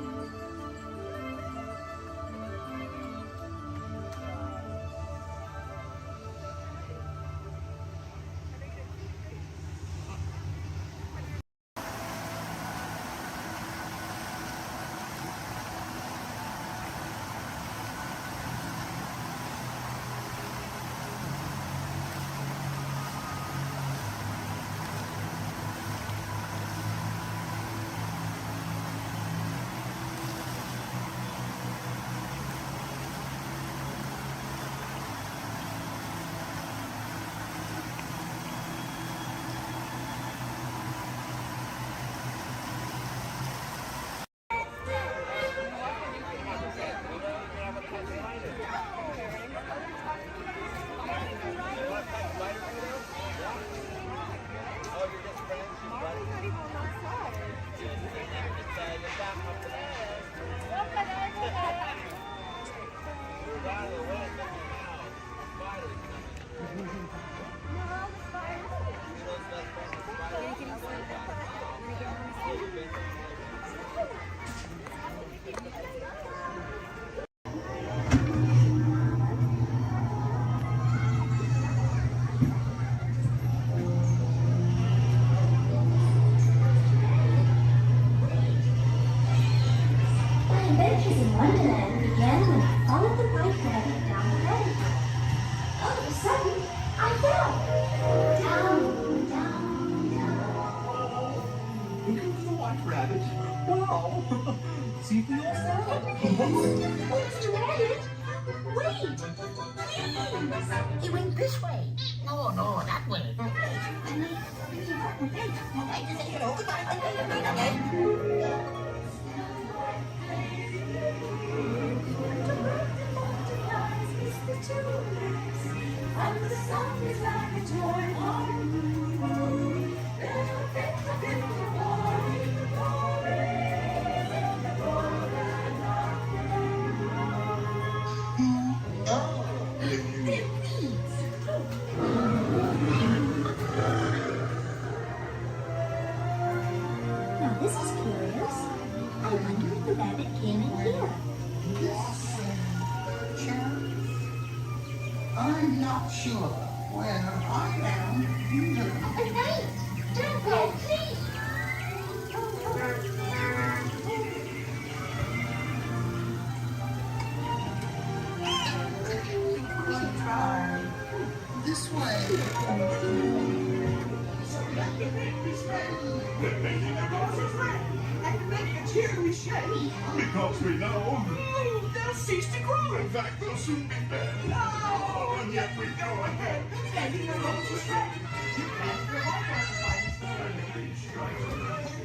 See for yourself. Oh, Mr. Rabbit! Wait! Please! He went this way. No, no, that way. And the sun is like a toy balloon. Now this is curious. I wonder if the rabbit came in here. I'm not sure. Where I am, But wait! Don't go, please! try this way. They're making the roses red and making the cherry shake. Because we know they'll cease to grow. In fact, they'll soon be dead. Oh, and yet we go ahead, making the roses red. You can't give up on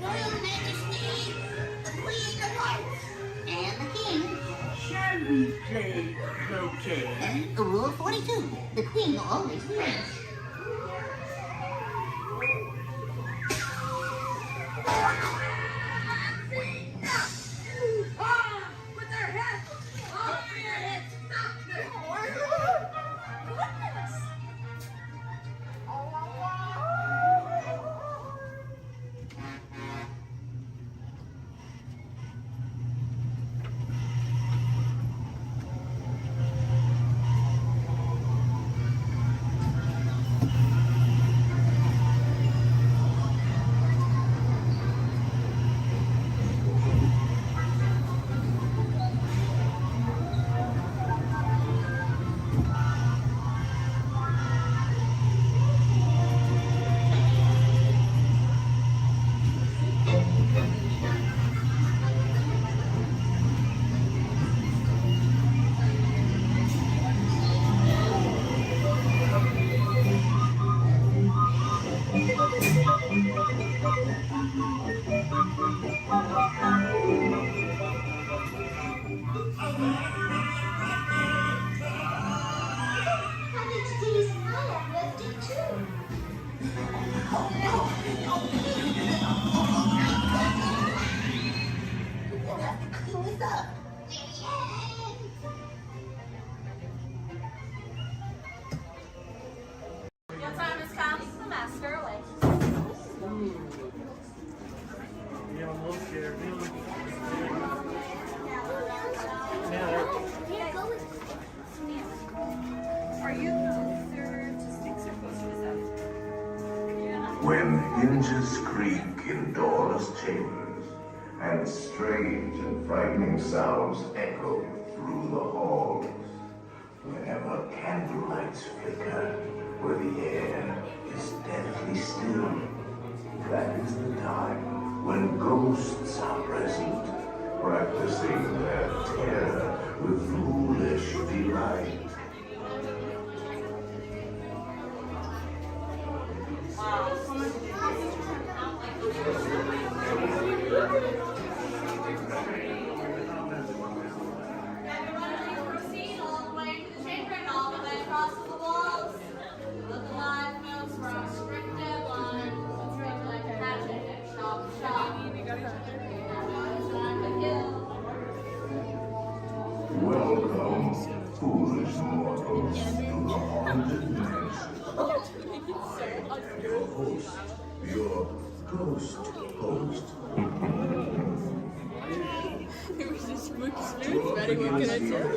Royal Majesty, the Queen of Hearts, and the King. Shall we play croquet? And Rule 42, the Queen always wins. With their heads! Oh, your heads! Goodness! Your time has come. The master awaits. Yeah, I'm a little scared. Are you closer to sticks or closer to seven? When hinges creak in doorless chambers, and strange and frightening sounds echo through the halls, whenever candlelights flicker, where the air is deathly still, that is the time when ghosts are present, practicing their terror with foolish delight. Proceed all the way to the chamber and all the way across the walls. Look alive, folks, we're on a strict deadline. It's like a hatchet and chop chop. Welcome, foolish mortals, to the haunted mansion. And your host, your ghost host. It was just smooth, buddy. What can I tell?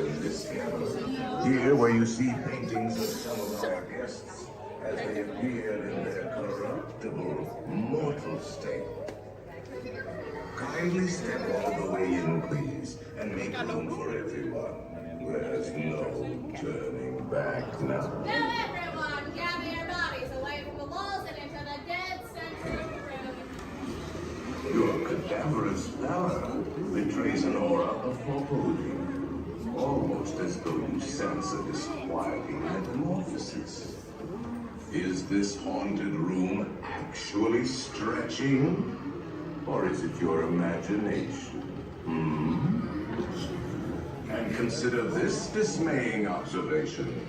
Here where you see paintings of some of our guests as they appeared in their corruptible, mortal state. Kindly step all the way in, please, and make room for everyone. There's no turning back now. Now everyone, gather your bodies away from the walls and into the dead center of the room. Your cadaver glamorous pallor betrays an aura of foreboding, almost as though you sense a disquieting metamorphosis. Is this haunted room actually stretching? Or is it your imagination? And consider this dismaying observation.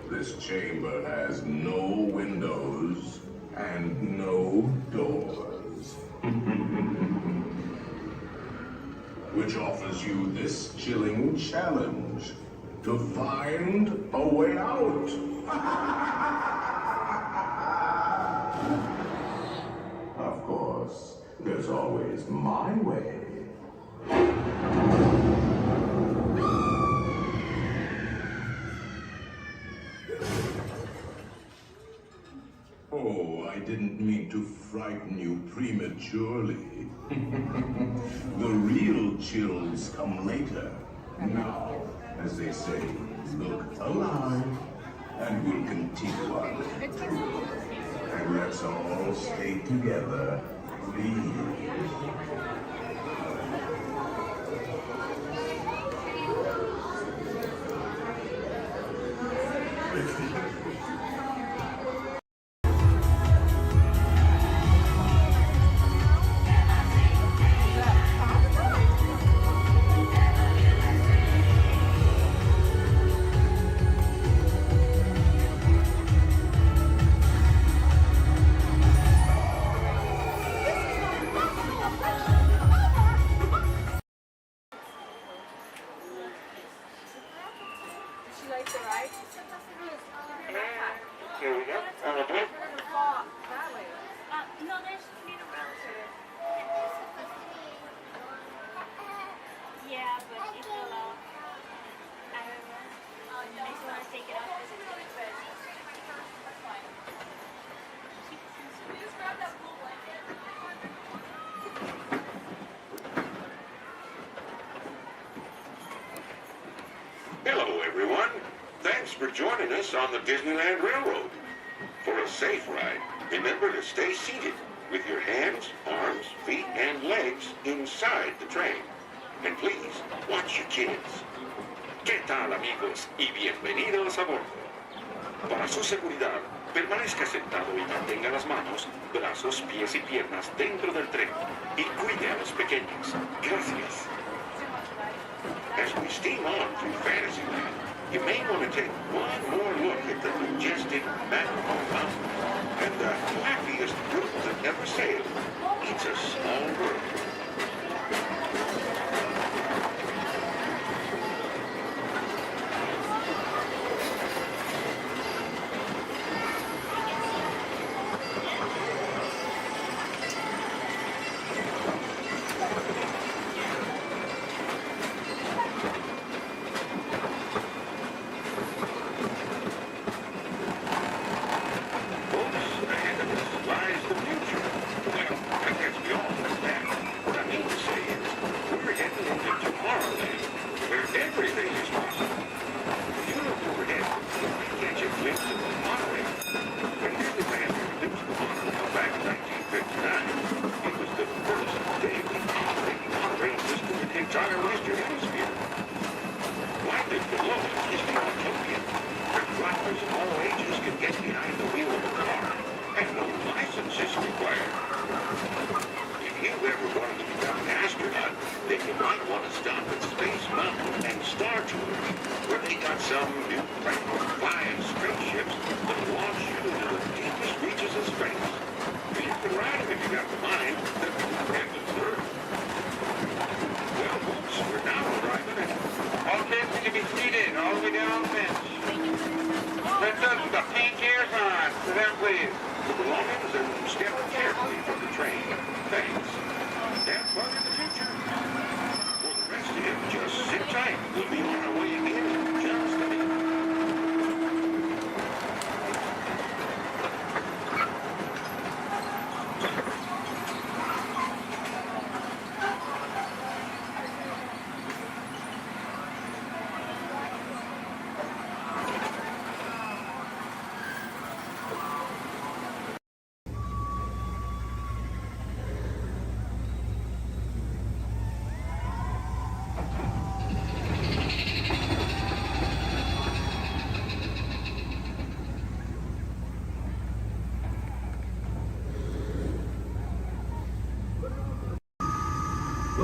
This chamber has no windows and no doors. Which offers you this chilling challenge to find a way out. Of course, there's always my way. Oh, I didn't mean to frighten you prematurely. The real chills come later. Now, as they say, look alive, and we'll continue on with the tour. And let's all stay together, please. Here we go. No, there's need a relative. Yeah, but it fell off. I don't know. Next time I take it off, it's good. Just grab that blue blanket. Hello, everyone. Thanks for joining us on the Disneyland Railroad. For a safe ride, remember to stay seated with your hands, arms, feet, and legs inside the train. And please, watch your kids. ¿Qué tal, amigos? Y bienvenidos a bordo. Para su seguridad, permanezca sentado y mantenga las manos, brazos, pies y piernas dentro del tren. Y cuide a los pequeños. Gracias. As we steam on through Fantasyland, you may want to take one more look at the majestic Matterhorn Mountain and the happiest group that ever sailed. It's a small world.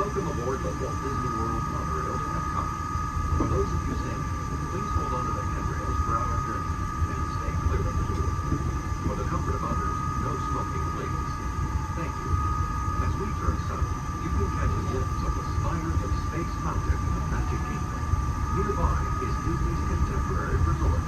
Welcome aboard the Walt Disney World monorail to Epcot. For those of you staying, please hold on to the handrails throughout our journey and stay clear of the door. For the comfort of others, no smoking, please. Thank you. As we turn south, you can catch a glimpse of the spires of Space Mountain in the Magic Kingdom. Nearby is Disney's contemporary resort.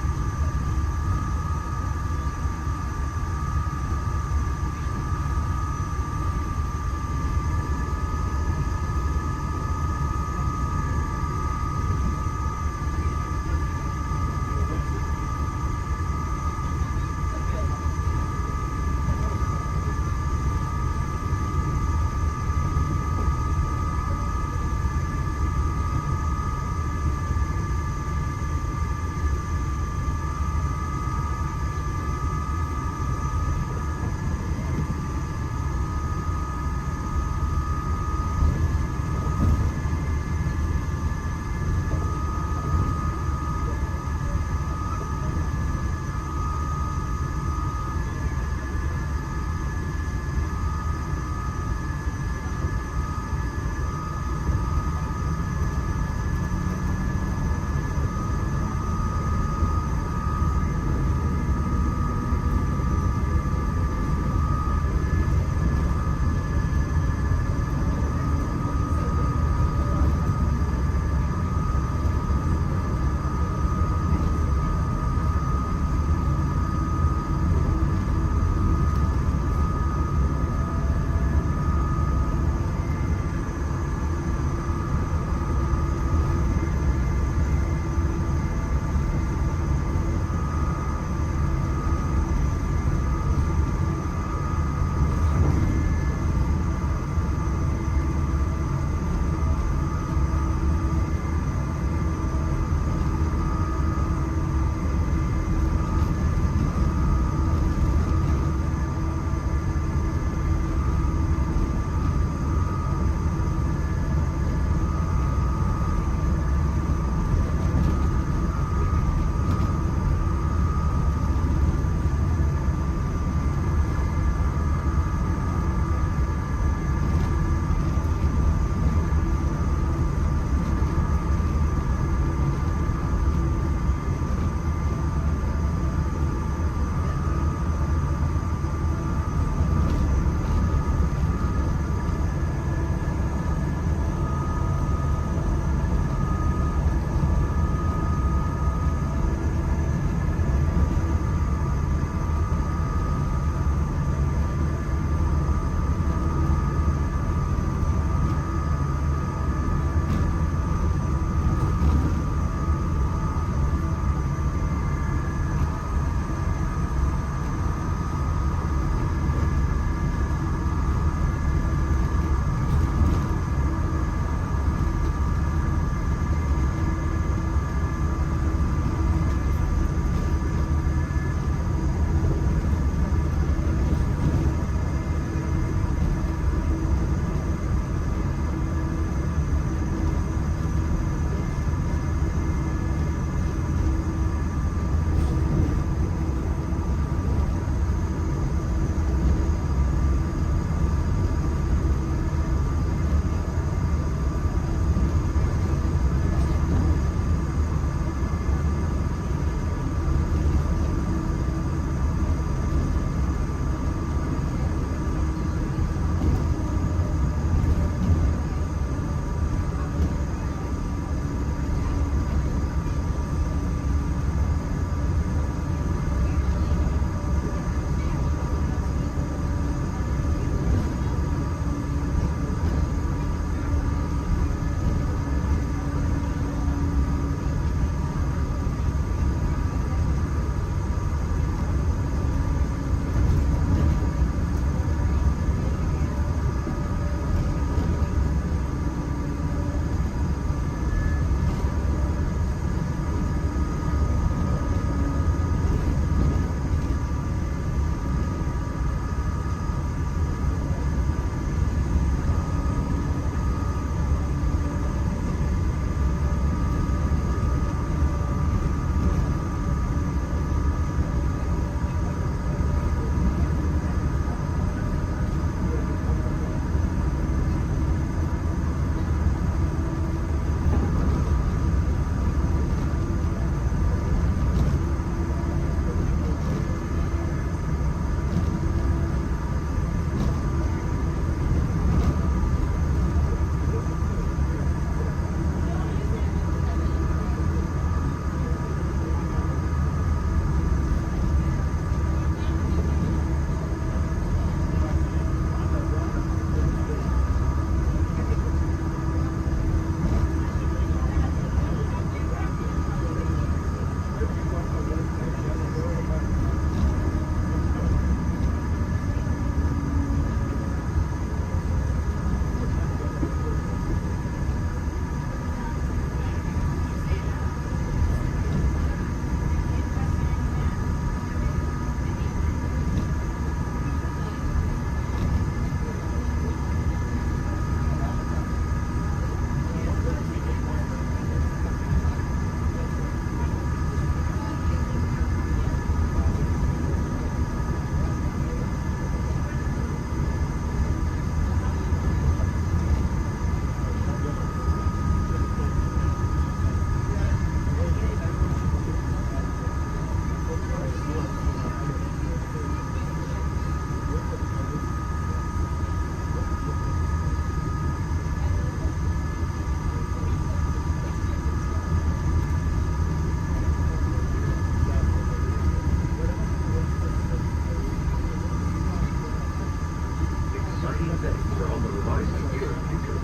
settings are on the horizon here in future.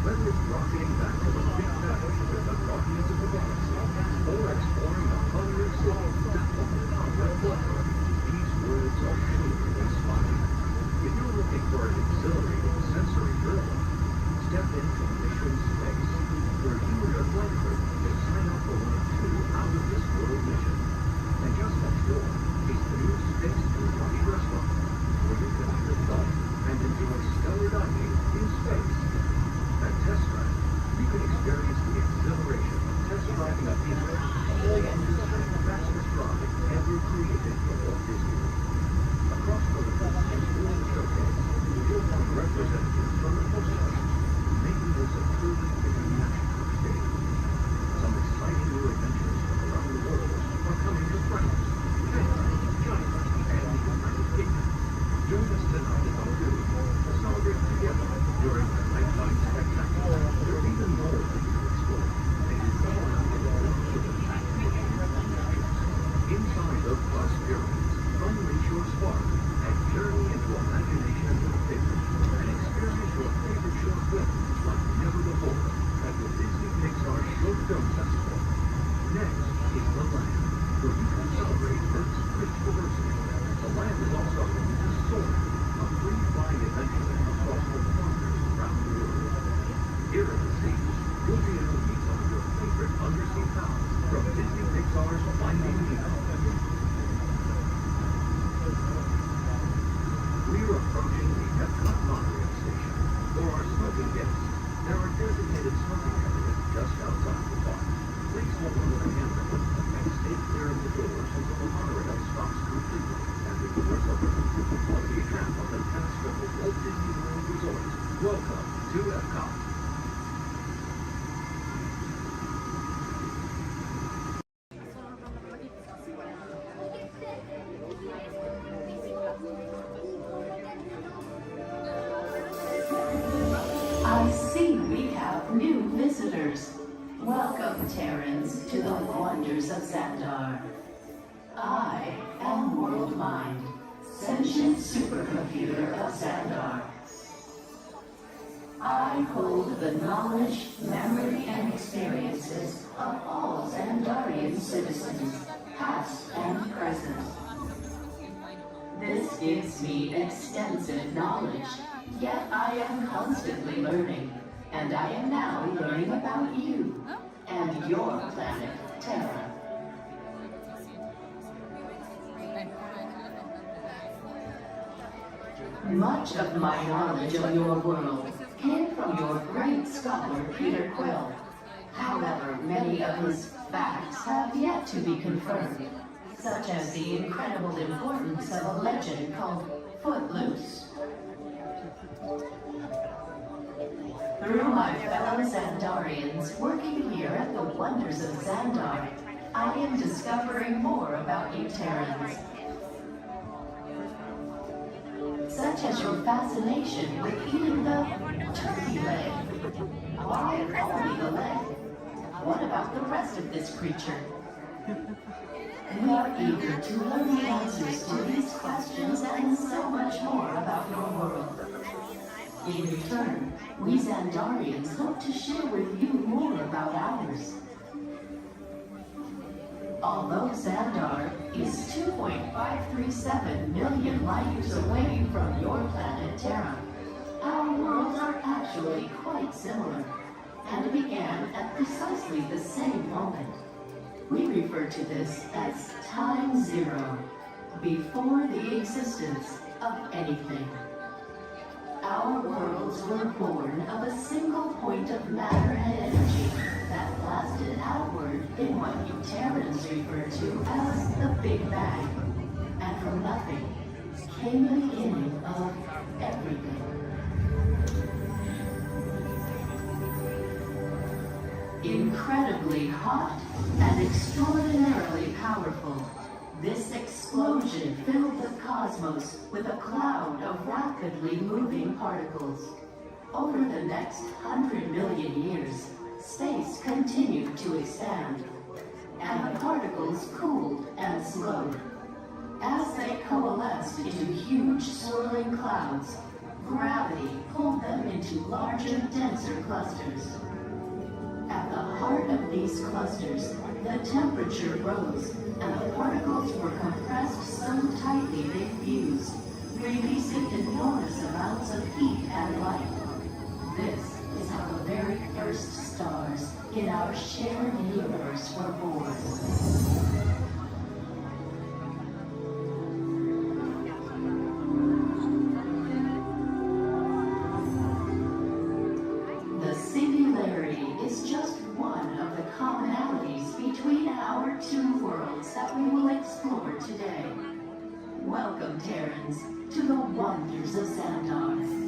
Whether it's rocketing back to the Big Bang with the Guardians of the Galaxy, or exploring the hundred cities that walk on their planet, these worlds are sure to inspire. If you're looking for an exhilarating sensory thrill, step into Mission Space, where you and your flight crew will sign up for one of 2 out-of-this-world missions. And just next door is the new Space Party Restaurant, where you can live fun and enjoy stellar dining in space. At Test Drive, you can experience the exhilaration of test driving a pizza, all on the fastest ride ever created for Walt Disney. Across the lagoon is World Showcase. You'll find representatives from the host countries, making this a truly international experience. Some exciting new adventures from around the world are coming to France, Canada, China, and the United Kingdom. Join us tonight at the lagoon to celebrate together during the nighttime spectacular. There's even more for you to explore, and you come around the world with a packed attractions. Inside the Plus Pyramids, unleash your spark and journey into imagination with pictures and experience your favorite short films like never before at the Disney Pixar Short Film Festival. Next is the Land, where you can celebrate Earth's rich diversity. The Land is also home to Soarin', a free flying adventure across the wonders around the world. Here at the seas, you'll be able to meet some of your favorite undersea pals from Disney Pixar's Finding Nemo. We're approaching the Epcot monorail station. For our smoking guests, there are designated smoking areas just outside the park. Please hold on to the handrail and stay clear of the doors until the monorail stops completely and the doors open. On behalf of the cast of the Walt Disney World Resort, welcome to Epcot. I see we have new visitors. Welcome, Terrans, to the wonders of Xandar. I am World Mind, sentient supercomputer of Xandar. I hold the knowledge, memory, and experiences of all Xandarian citizens, past and present. This gives me extensive knowledge, yet I am constantly learning, and I am now learning about you and your planet, Terra. Much of my knowledge of your world came from your great scholar, Peter Quill. However, many of his facts have yet to be confirmed, such as the incredible importance of a legend called Footloose. Through my fellow Xandarians working here at the wonders of Xandar, I am discovering more about you Terrans. Such as your fascination with eating the turkey leg. Why only the leg? What about the rest of this creature? We are eager to learn the answers to these questions and so much more about your world. In return, we Xandarians hope to share with you more about ours. Although Xandar is 2.537 million light years away from your planet Terra, our worlds are actually quite similar and began at precisely the same moment. We refer to this as Time Zero, before the existence of anything. Our worlds were born of a single point of matter and energy that blasted outward in what you Terrans refer to as the Big Bang. And from nothing came the beginning of everything. Incredibly hot and extraordinarily powerful, this explosion filled the cosmos with a cloud of rapidly moving particles. Over the next 100 million years, space continued to expand, and the particles cooled and slowed. As they coalesced into huge swirling clouds, Gravity pulled them into larger, denser clusters. At the heart of these clusters, the temperature rose, and the particles were compressed so tightly they fused, releasing enormous amounts of heat and light. This is how the very first stars in our shared universe were born. The singularity is just one of the commonalities between our two worlds that we will explore today. Welcome, Terrans, to the wonders of Xandar.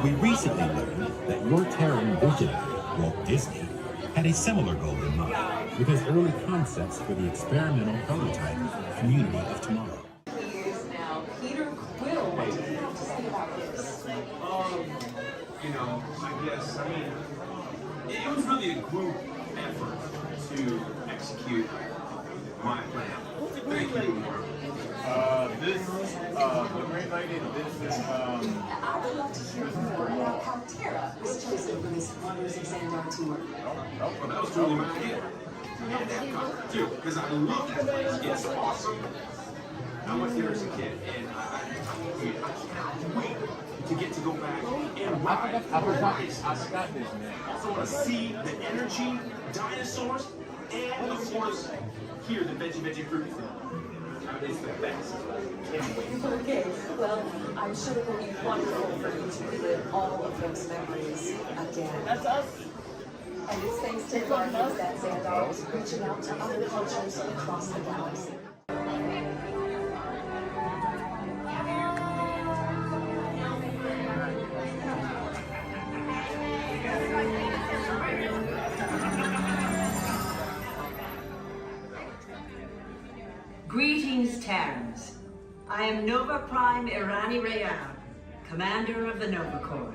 We recently learned that your Terran visionary, Walt Disney, had a similar goal in mind with his early concepts for the experimental prototype Community of Tomorrow. Years now, Peter Quill, what do you have to say about this? You know, it was really a group effort to execute my plan. Thank you, Mark. The green lady, I would love to hear more about how Terra was chosen for this Wonders of Xandar tour. Well, that was totally my idea. And that got too, because I love that place. It's awesome. I went there as a kid, and I cannot wait to get to go back and ride. I forgot his name. Also want to see the energy, dinosaurs, and of course, hear the veggie fruit film. It's the best. Okay, well, I'm sure it will be wonderful for you to relive all of those memories again. That's us. And it's thanks to the Wonders that Xandar is reaching out to other cultures across the galaxy. Greetings, Terrans. I am Nova Prime Irani Rayal, Commander of the Nova Corps.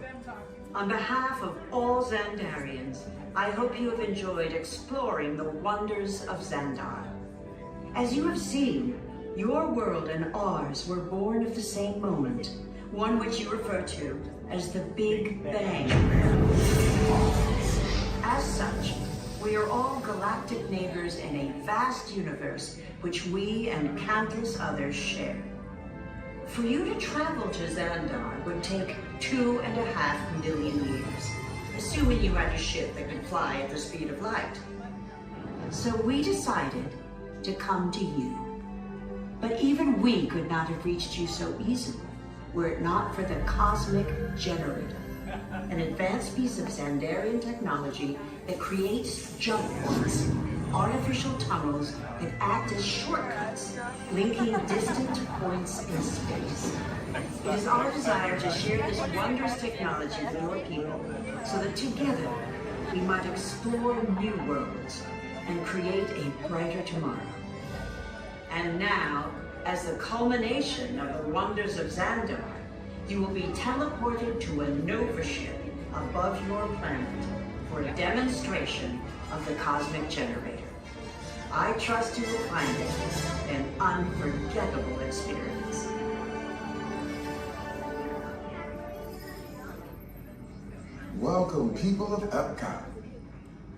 On behalf of all Xandarians, I hope you have enjoyed exploring the wonders of Xandar. As you have seen, your world and ours were born of the same moment, one which you refer to as the Big Bang. As such, we are all galactic neighbors in a vast universe which we and countless others share. For you to travel to Xandar would take 2.5 million years, assuming you had a ship that could fly at the speed of light. So we decided to come to you. But even we could not have reached you so easily were it not for the Cosmic Generator, an advanced piece of Xandarian technology that creates jump points, artificial tunnels that act as shortcuts, linking distant points in space. It is our desire to share this wondrous technology with your people, so that together we might explore new worlds and create a brighter tomorrow. And now, as the culmination of the wonders of Xandar, you will be teleported to a Nova ship above your planet for a demonstration of the Cosmic Generator. I trust you will find it an unforgettable experience. Welcome, people of Epcot,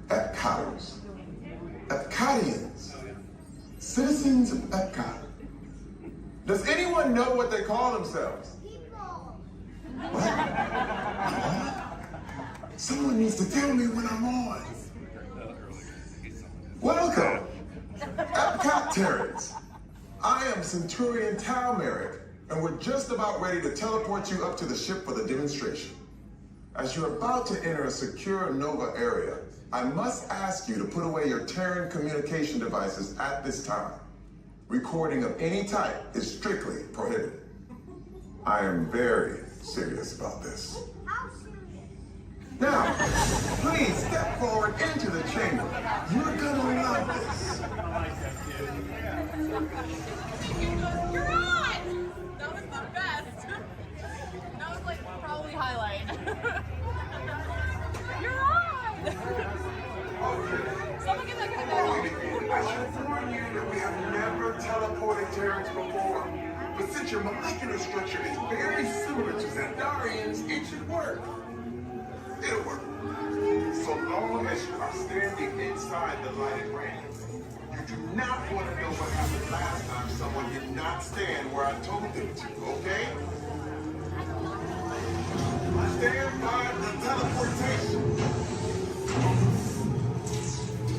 Epcoters, Epcotians, citizens of Epcot. Does anyone know what they call themselves? What? Someone needs to tell me when I'm on. Welcome, Epcot Terrans. I am Centurion Tal Merrick, and we're just about ready to teleport you up to the ship for the demonstration. As you're about to enter a secure Nova area, I must ask you to put away your Terran communication devices at this time. Recording of any type is strictly prohibited. I am very serious about this. Now, please step forward into the chamber. You're gonna love this. You're on! That was the best. That was like probably highlight. You're on! Someone get that guy back on. I should warn you that we have never teleported Terrans before. But since your molecular structure is very similar to Xandarian's, it should work. It'll work. So long as you are standing inside the lighted range. You do not want to know what happened last time someone did not stand where I told them to, okay? Stand by for teleportation.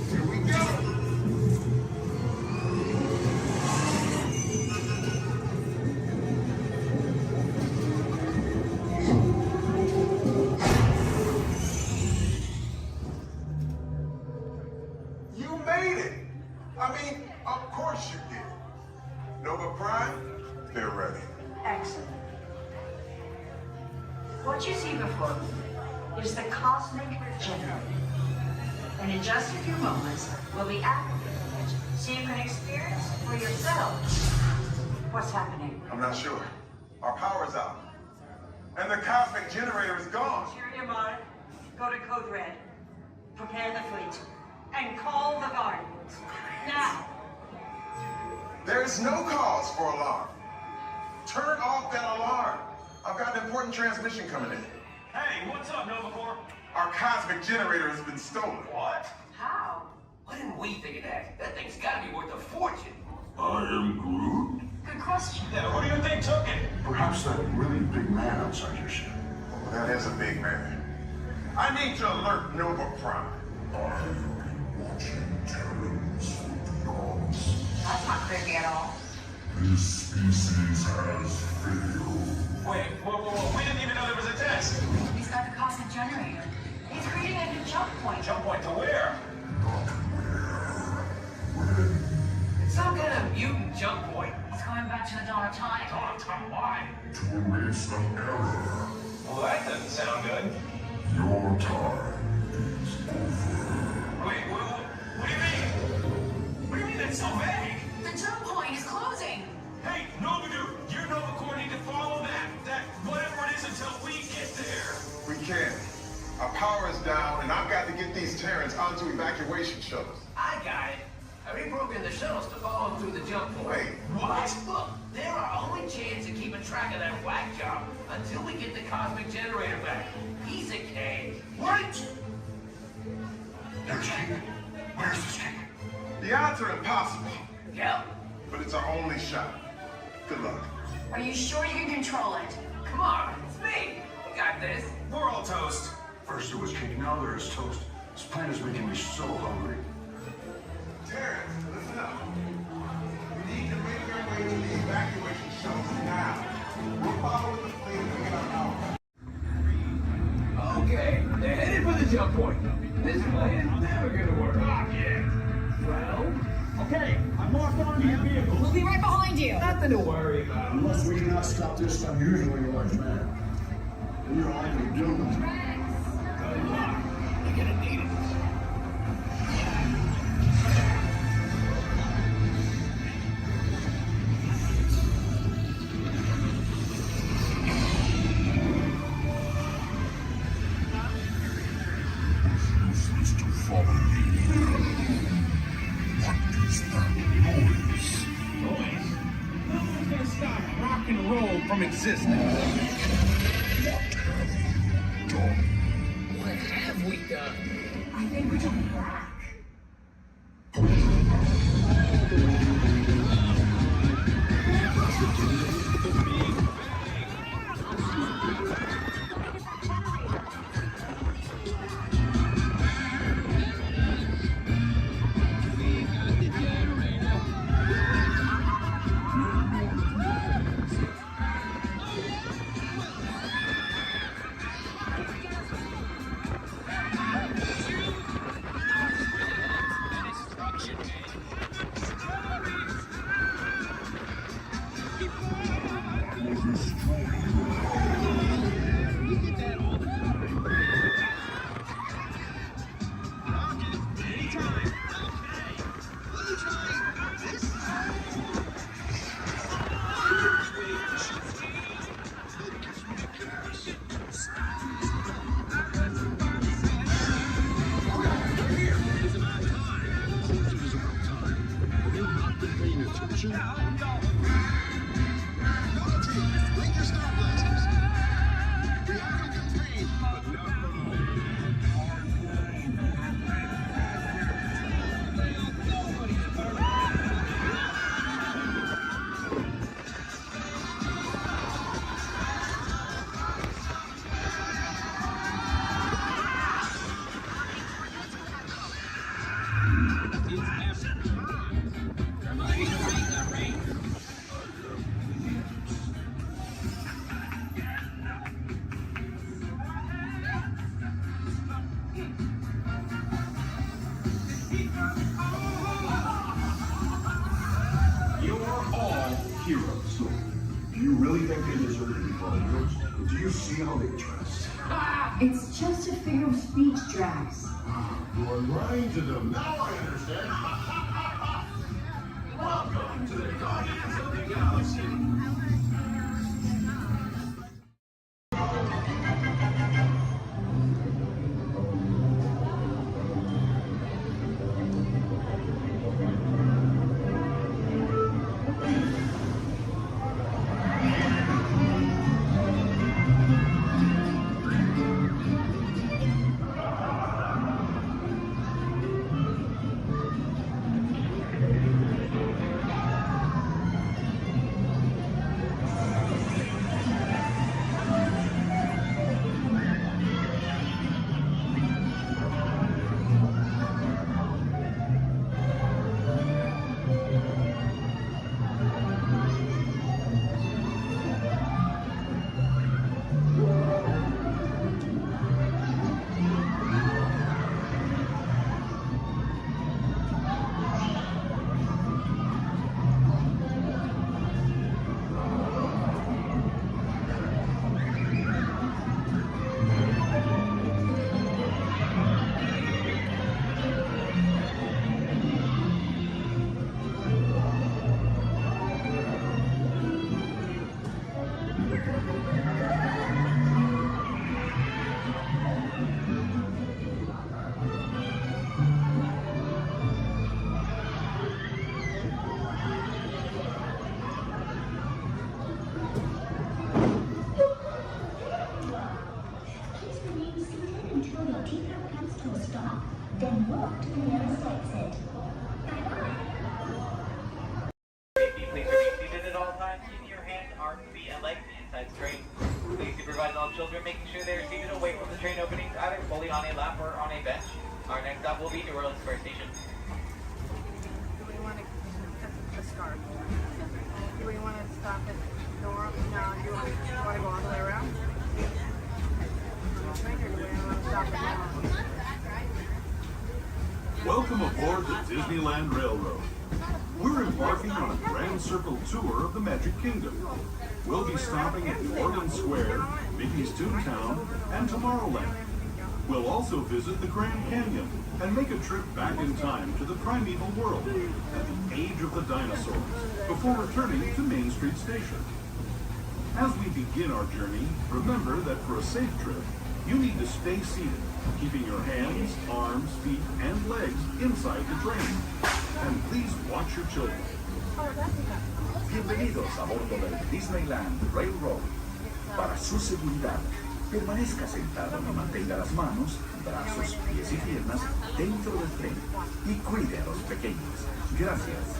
Here we go. You made it. I mean, of course you did. Nova Prime, they're ready. Excellent. What you see before you is the cosmic generator. And in just a few moments, we'll be activating it so you can experience for yourself what's happening. I'm not sure. Our power's out. And the cosmic generator is gone. Interior Mod, go to Code Red, prepare the fleet, and call the Guardians. Now! There is no cause for alarm. Turn off that alarm. I've got an important transmission coming in. Hey, what's up, Nova Corps? Our cosmic generator has been stolen. What? How? Why didn't we think of that? That thing's gotta be worth a fortune. I am Groot. Good question. Yeah, who do you think took it? Perhaps that really big man outside your ship. Oh, that is a big man. I need to alert Nova Prime. I'm watching Terrans from beyond. That's not creepy at all. This species has failed. Wait, whoa, we didn't even know there was a test. He's got the cosmic generator. He's creating a new jump point. Jump point to where? Not where. When? It's some kind of mutant jump point. It's going back to the dawn of time. Dawn of time, why? To erase an error. Well, that doesn't sound good. Your time is over. Wait, what do you mean? What do you mean that's so vague? The jump point is closing. Hey, Nova Dude, you're Nova Corps need to follow that whatever it is until we get there. We can't. Our power is down, and I've got to get these Terrans onto evacuation shuttles. I got it. I reprogrammed the shuttles to follow them through the jump point. Wait, what? Look, they're our only chance of keeping track of that whack job until we get the cosmic generator back. Piece of cake. Wait! There's King. Where's this King? The odds are impossible, Yep. but it's our only shot. Good luck. Are you sure you can control it? Come on, it's me. We got this. We're all toast. First it was King, now there is toast. This plan is making me so hungry. Terrans, listen up. We need to make our way to the evacuation shuttles now. We'll follow the fleet and get our power. Okay, they're headed for the jump point. This plan is never gonna work. Well, Okay, I'm locked onto your vehicle. We'll be right behind you. nothing to worry about. Unless we cannot stop this unusually large man, we are likely doomed. Good luck. You're gonna need it. Useless to follow me. What is that noise? Noise? No one's gonna stop rock and roll from existing. What have we done? I think we're jumping back. heroes. Do you really think they deserve to be called heroes? Do you see how they dress? It's just a figure of speech, Drax. You are lying to them. Now I understand. Welcome to the Guardians of the Galaxy. Then walk to the nearest exit. Please remain seated at all times, keeping your hands, arms, feet, and legs inside the train. Please supervise all children, making sure they are seated away from the train openings, either fully on a lap or on a bench. Our next stop will be New Orleans Square Station. Do we want to the scarf? Do we want to stop at Nora? No, you want to go all the way around? Or do we want to stop at Nora? Welcome aboard the Disneyland Railroad. We're embarking on a grand circle tour of the Magic Kingdom. We'll be stopping at New Orleans Square, Mickey's Toontown, and Tomorrowland. We'll also visit the Grand Canyon and make a trip back in time to the primeval world at the age of the dinosaurs before returning to Main Street Station. As we begin our journey, remember that for a safe trip, you need to stay seated, keeping your hands, arms, feet, and legs inside the train. And please watch your children. Bienvenidos a bordo del Disneyland Railroad. Para su seguridad, permanezca sentado y mantenga las manos, brazos, pies y piernas dentro del tren y cuide a los pequeños. Gracias.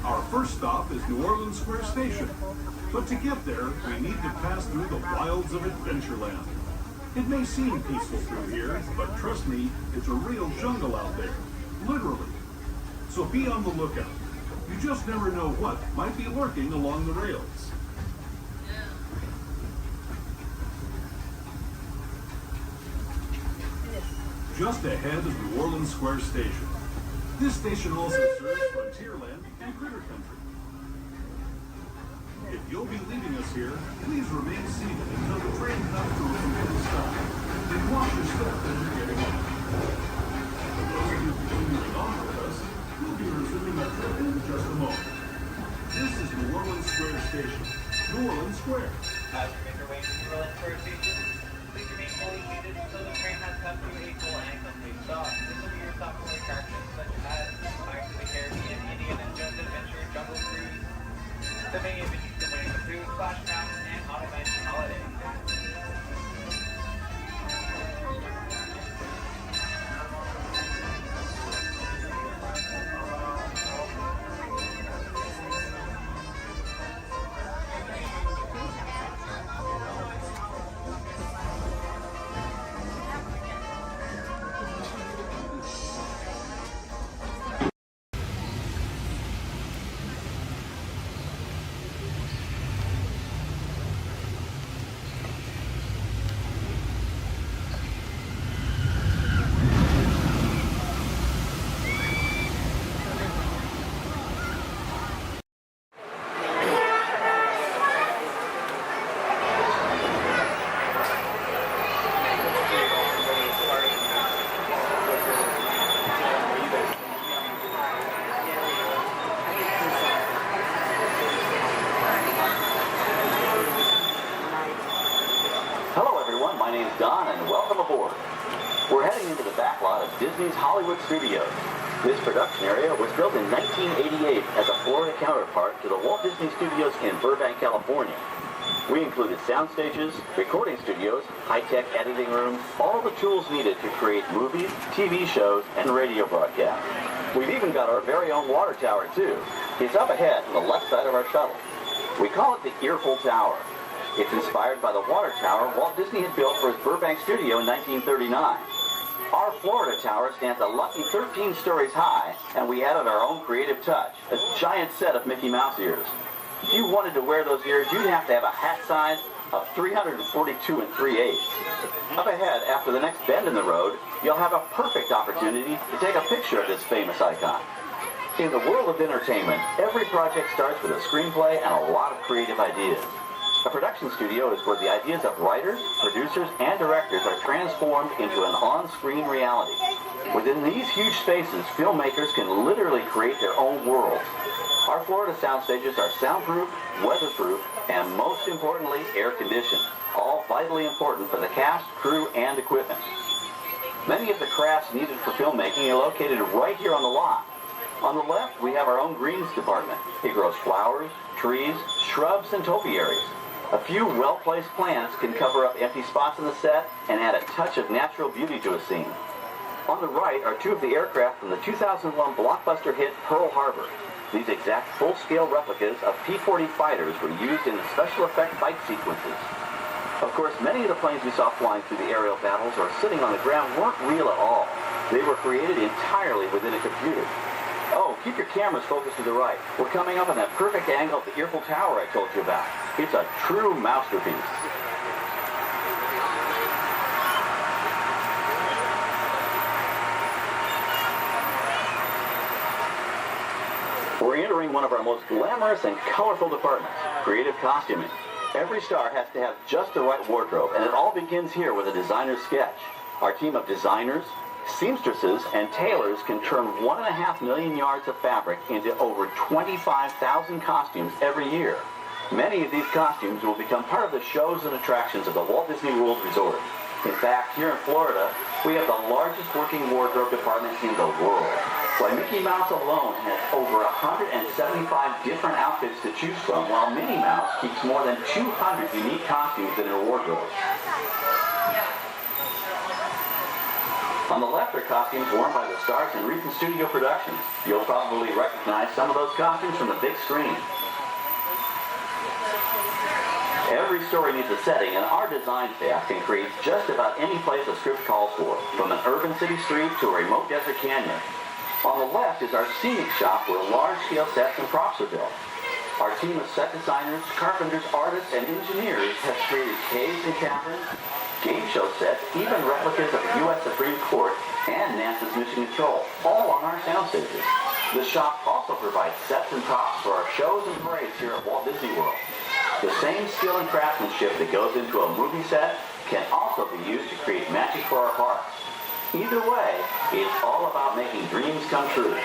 Our first stop is New Orleans Square Station. But to get there, we need to pass through the wilds of Adventureland. It may seem peaceful through here, but trust me, it's a real jungle out there. Literally. So be on the lookout. You just never know what might be lurking along the rails. Just ahead is New Orleans Square Station. This station also serves Frontierland and Critter Country. If you'll be leaving us here, please remain seated until the train comes to a complete stop. Then watch your step as you're getting on. For those of you continuing on with us, we'll be resuming our trip in just a moment. This is New Orleans Square Station. New Orleans Square. As you make your way to New Orleans Square Station, please remain fully seated until the train has come to a full and complete stop. This will be your stop for attractions such as Pirates of the Caribbean, Indiana Jones Adventure, Jungle Cruise, the many adventures of Winnie the Pooh, Splash Mountain, and Haunted Mansion Holiday. backlot of Disney's Hollywood Studios. This production area was built in 1988 as a Florida counterpart to the Walt Disney Studios in Burbank, California. We included sound stages, recording studios, high-tech editing rooms, all the tools needed to create movies, TV shows, and radio broadcasts. We've even got our very own water tower, too. It's up ahead on the left side of our shuttle. We call it the Earful Tower. It's inspired by the water tower Walt Disney had built for his Burbank studio in 1939. Our Florida tower stands a lucky 13 stories high, and we added our own creative touch, a giant set of Mickey Mouse ears. If you wanted to wear those ears, you'd have to have a hat size of 342 3/8. Up ahead, after the next bend in the road, you'll have a perfect opportunity to take a picture of this famous icon. In the world of entertainment, every project starts with a screenplay and a lot of creative ideas. A production studio is where the ideas of writers, producers, and directors are transformed into an on-screen reality. Within these huge spaces, filmmakers can literally create their own worlds. Our Florida sound stages are soundproof, weatherproof, and most importantly, air-conditioned, all vitally important for the cast, crew, and equipment. Many of the crafts needed for filmmaking are located right here on the lot. On the left, we have our own greens department. It grows flowers, trees, shrubs, and topiaries. A few well-placed plants can cover up empty spots in the set and add a touch of natural beauty to a scene. On the right are two of the aircraft from the 2001 blockbuster hit Pearl Harbor. These exact full-scale replicas of P-40 fighters were used in the special effect fight sequences. Of course, many of the planes we saw flying through the aerial battles or sitting on the ground weren't real at all. They were created entirely within a computer. Oh, keep your cameras focused to the right. We're coming up on that perfect angle of the Earful Tower I told you about. It's a true masterpiece. We're entering one of our most glamorous and colorful departments, creative costuming. Every star has to have just the right wardrobe, and it all begins here with a designer's sketch. Our team of designers, seamstresses, and tailors can turn 1.5 million yards of fabric into over 25,000 costumes every year. Many of these costumes will become part of the shows and attractions of the Walt Disney World Resort. In fact, here in Florida, we have the largest working wardrobe department in the world. Why, Mickey Mouse alone has over 175 different outfits to choose from, while Minnie Mouse keeps more than 200 unique costumes in her wardrobe. On the left are costumes worn by the stars in recent studio productions. You'll probably recognize some of those costumes from the big screen. Every story needs a setting, and our design staff can create just about any place a script calls for, from an urban city street to a remote desert canyon. On the left is our scenic shop where large-scale sets and props are built. Our team of set designers, carpenters, artists, and engineers has created caves and caverns, game show sets, even replicas of the U.S. Supreme Court and NASA's Mission Control, all on our sound stages. The shop also provides sets and props for our shows and parades here at Walt Disney World. The same skill and craftsmanship that goes into a movie set can also be used to create magic for our parks. Either way, it's all about making dreams come true.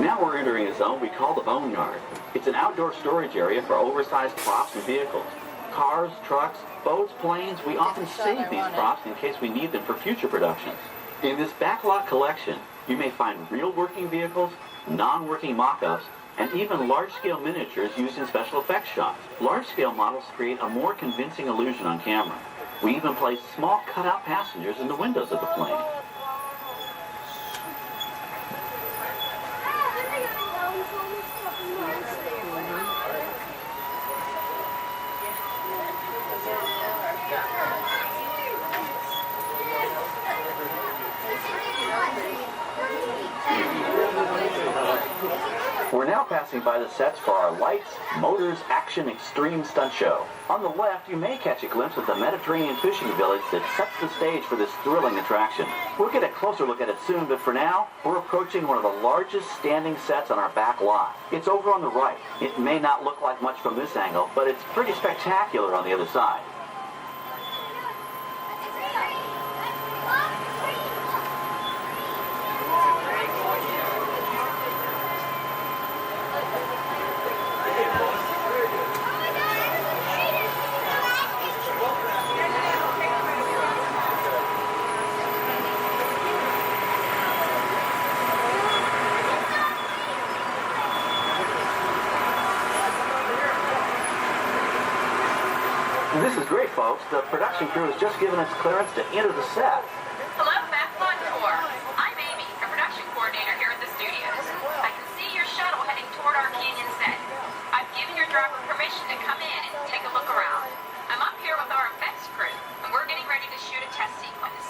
Now we're entering a zone we call the Boneyard. It's an outdoor storage area for oversized props and vehicles. Cars, trucks, boats, planes, we often save these props in case we need them for future productions. In this backlot collection, you may find real working vehicles, non-working mock-ups, and even large-scale miniatures used in special effects shots. Large-scale models create a more convincing illusion on camera. We even place small cutout passengers in the windows of the plane. We're now passing by the sets for our Lights, Motors, Action Extreme Stunt Show. On the left, you may catch a glimpse of the Mediterranean fishing village that sets the stage for this thrilling attraction. We'll get a closer look at it soon, but for now, we're approaching one of the largest standing sets on our back lot. It's over on the right. It may not look like much from this angle, but it's pretty spectacular on the other side. folks, the production crew has just given us clearance to enter the set. Hello, Babylon Tour. I'm Amy, a production coordinator here at the studios. I can see your shuttle heading toward our canyon set. I've given your driver permission to come in and take a look around. I'm up here with our effects crew, and we're getting ready to shoot a test sequence.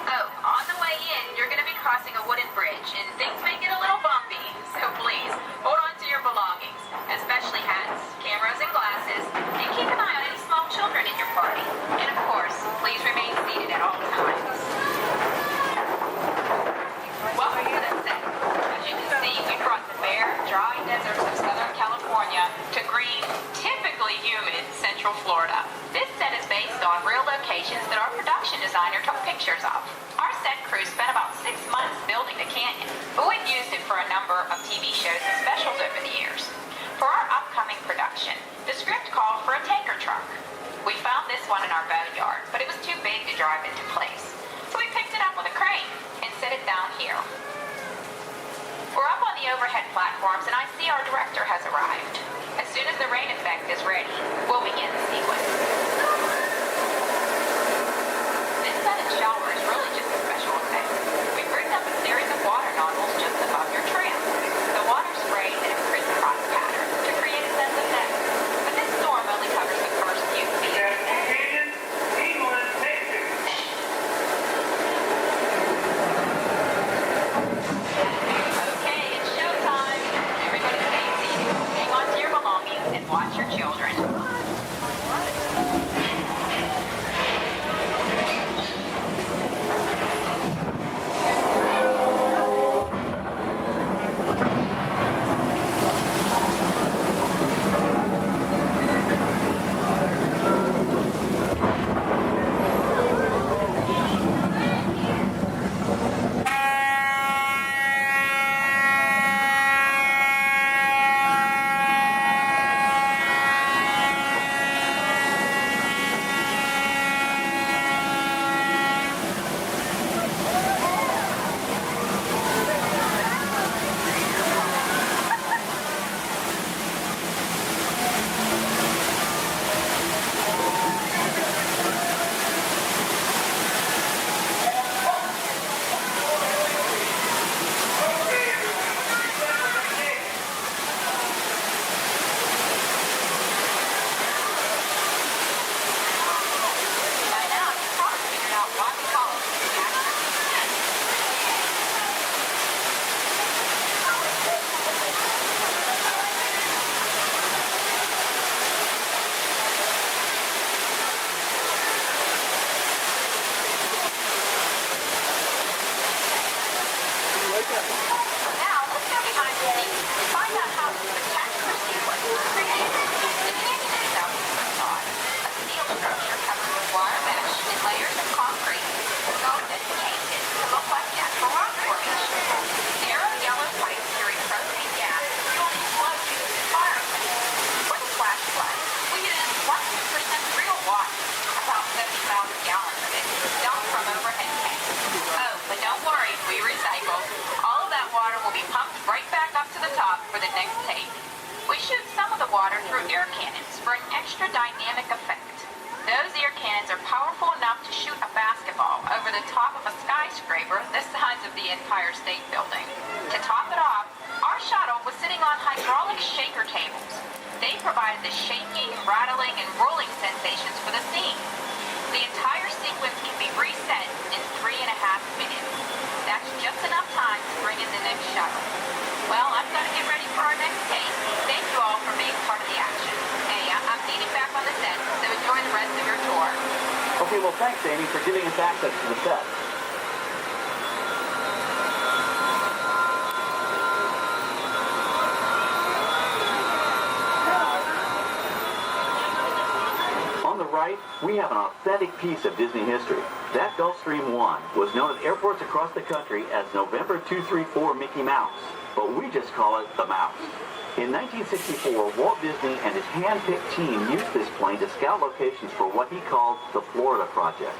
Oh, on the way in, you're going to be crossing a wooden bridge, and things may get a little bumpy, so please, hold on to your belongings, especially hats, cameras, and glasses, and keep an eye on any small children in your party. And of course, please remain seated at all times. Welcome to the set. As you can see, we brought the bare, dry deserts of Southern California to green, typically humid Central Florida. This set is based on real locations that our production designer took pictures of. Our set crew spent about 6 months building the canyon, but we've used it for a number of TV shows and specials over the years. For our upcoming production, the script called for a tanker truck. We found this one in our boneyard, but it was too big to drive into place. So we picked it up with a crane and set it down here. We're up on the overhead platforms, and I see our director has arrived. As soon as the rain effect is ready, we'll begin the sequence. This sudden shower is really just a special effect. We've rigged up a series of water nozzles just above your tram. The water sprays in a crisscross pattern to create a sense of depth. But this storm only covers the first few feet. Watch your children. Okay, well, thanks, Amy, for giving us access to the set. On the right, we have an authentic piece of Disney history. That Gulfstream 1 was known at airports across the country as November 234 Mickey Mouse, but we just call it the Mouse. In 1964, Walt Disney and his hand-picked team used this plane to scout locations for what he called the Florida Project.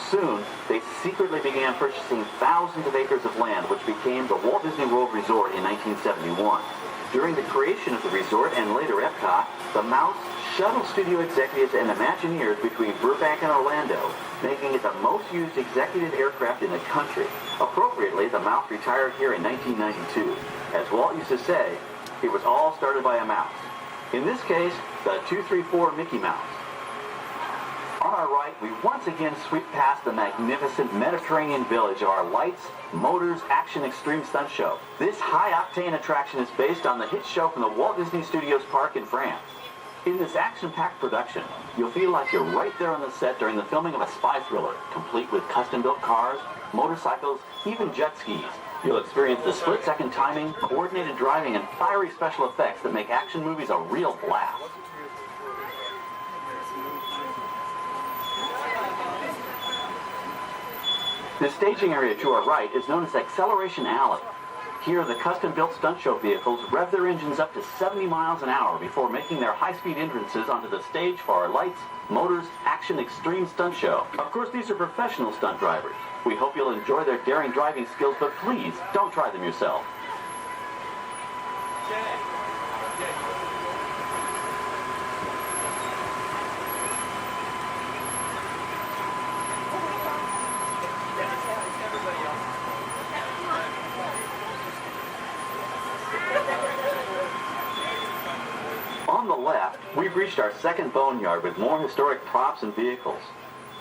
Soon, they secretly began purchasing thousands of acres of land, which became the Walt Disney World Resort in 1971. During the creation of the resort and later Epcot, the Mouse shuttle studio executives and Imagineers between Burbank and Orlando, making it the most used executive aircraft in the country. Appropriately, the mouse retired here in 1992. As Walt used to say, it was all started by a mouse. In this case, the 234 Mickey Mouse. On our right, we once again sweep past the magnificent Mediterranean village of our lights, motors, action extreme stunt show. This high-octane attraction is based on the hit show from the Walt Disney Studios Park in France. In this action-packed production, you'll feel like you're right there on the set during the filming of a spy thriller, complete with custom-built cars, motorcycles, even jet skis. You'll experience the split-second timing, coordinated driving, and fiery special effects that make action movies a real blast. The staging area to our right is known as Acceleration Alley. Here, the custom-built stunt show vehicles rev their engines up to 70 miles an hour before making their high-speed entrances onto the stage for our lights, motors, action extreme stunt show. Of course, these are professional stunt drivers. We hope you'll enjoy their daring driving skills, but please, don't try them yourself. On the left, we've reached our second boneyard with more historic props and vehicles.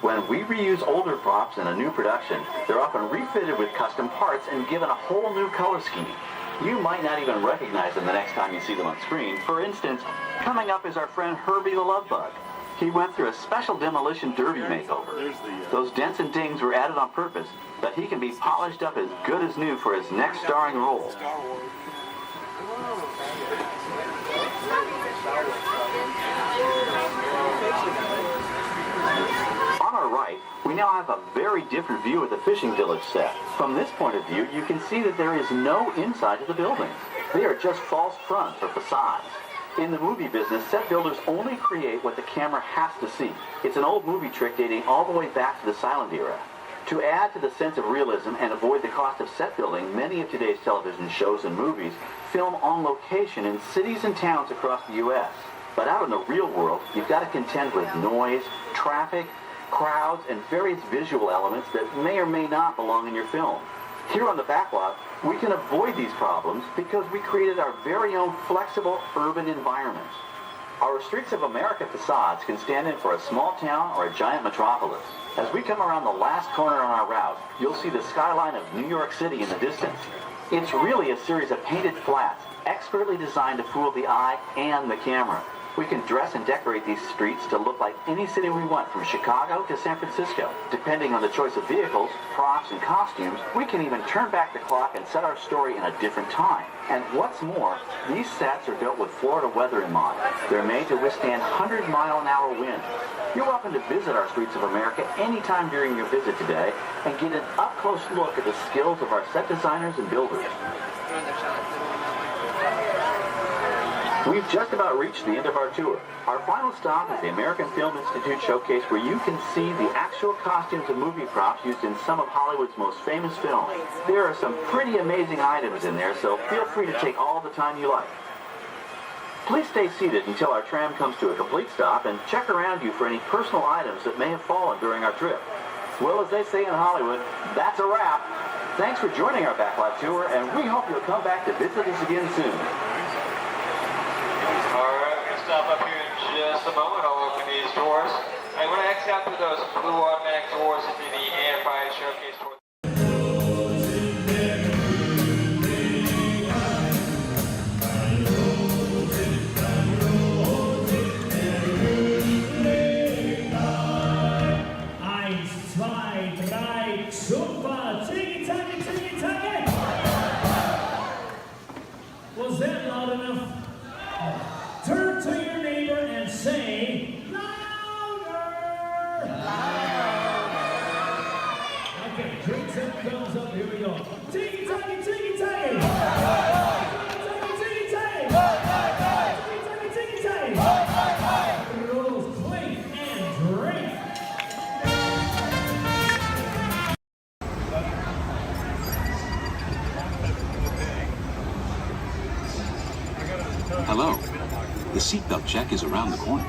When we reuse older props in a new production, they're often refitted with custom parts and given a whole new color scheme. You might not even recognize them the next time you see them on screen. For instance, coming up is our friend Herbie the Love Bug. He went through a special demolition derby makeover. Those dents and dings were added on purpose, but he can be polished up as good as new for his next starring role. On our right, we now have a very different view of the fishing village set. From this point of view, you can see that there is no inside to the buildings. They are just false fronts or facades. In the movie business, set builders only create what the camera has to see. It's an old movie trick dating all the way back to the silent era. To add to the sense of realism and avoid the cost of set building, many of today's television shows and movies film on location in cities and towns across the U.S. But out in the real world, you've got to contend with noise, traffic, crowds, and various visual elements that may or may not belong in your film. Here on the backlot, we can avoid these problems because we created our very own flexible urban environment. Our Streets of America facades can stand in for a small town or a giant metropolis. As we come around the last corner on our route, you'll see the skyline of New York City in the distance. It's really a series of painted flats, expertly designed to fool the eye and the camera. We can dress and decorate these streets to look like any city we want, from Chicago to San Francisco. Depending on the choice of vehicles, props, and costumes, we can even turn back the clock and set our story in a different time. And what's more, these sets are built with Florida weather in mind. They're made to withstand 100-mile-an-hour winds. You're welcome to visit our Streets of America anytime during your visit today and get an up-close look at the skills of our set designers and builders. We've just about reached the end of our tour. Our final stop is the American Film Institute Showcase, where you can see the actual costumes and movie props used in some of Hollywood's most famous films. There are some pretty amazing items in there, so feel free to take all the time you like. Please stay seated until our tram comes to a complete stop and check around you for any personal items that may have fallen during our trip. Well, as they say in Hollywood, that's a wrap. Thanks for joining our backlot tour, and we hope you'll come back to visit us again soon. Alright, we're going to stop up here in just a moment. I'll open these doors. And when I exit out through those blue automatic doors into the Amplified Showcase door. Was that loud enough? Turn to your neighbor and say, louder! Louder! Okay, drinks and thumbs up, here we go. Tiki-taki, tiki-taki! Tiki-taki, tiki-taki! Tiki-taki, rolls clink and drink. Hello. The seatbelt check is around the corner.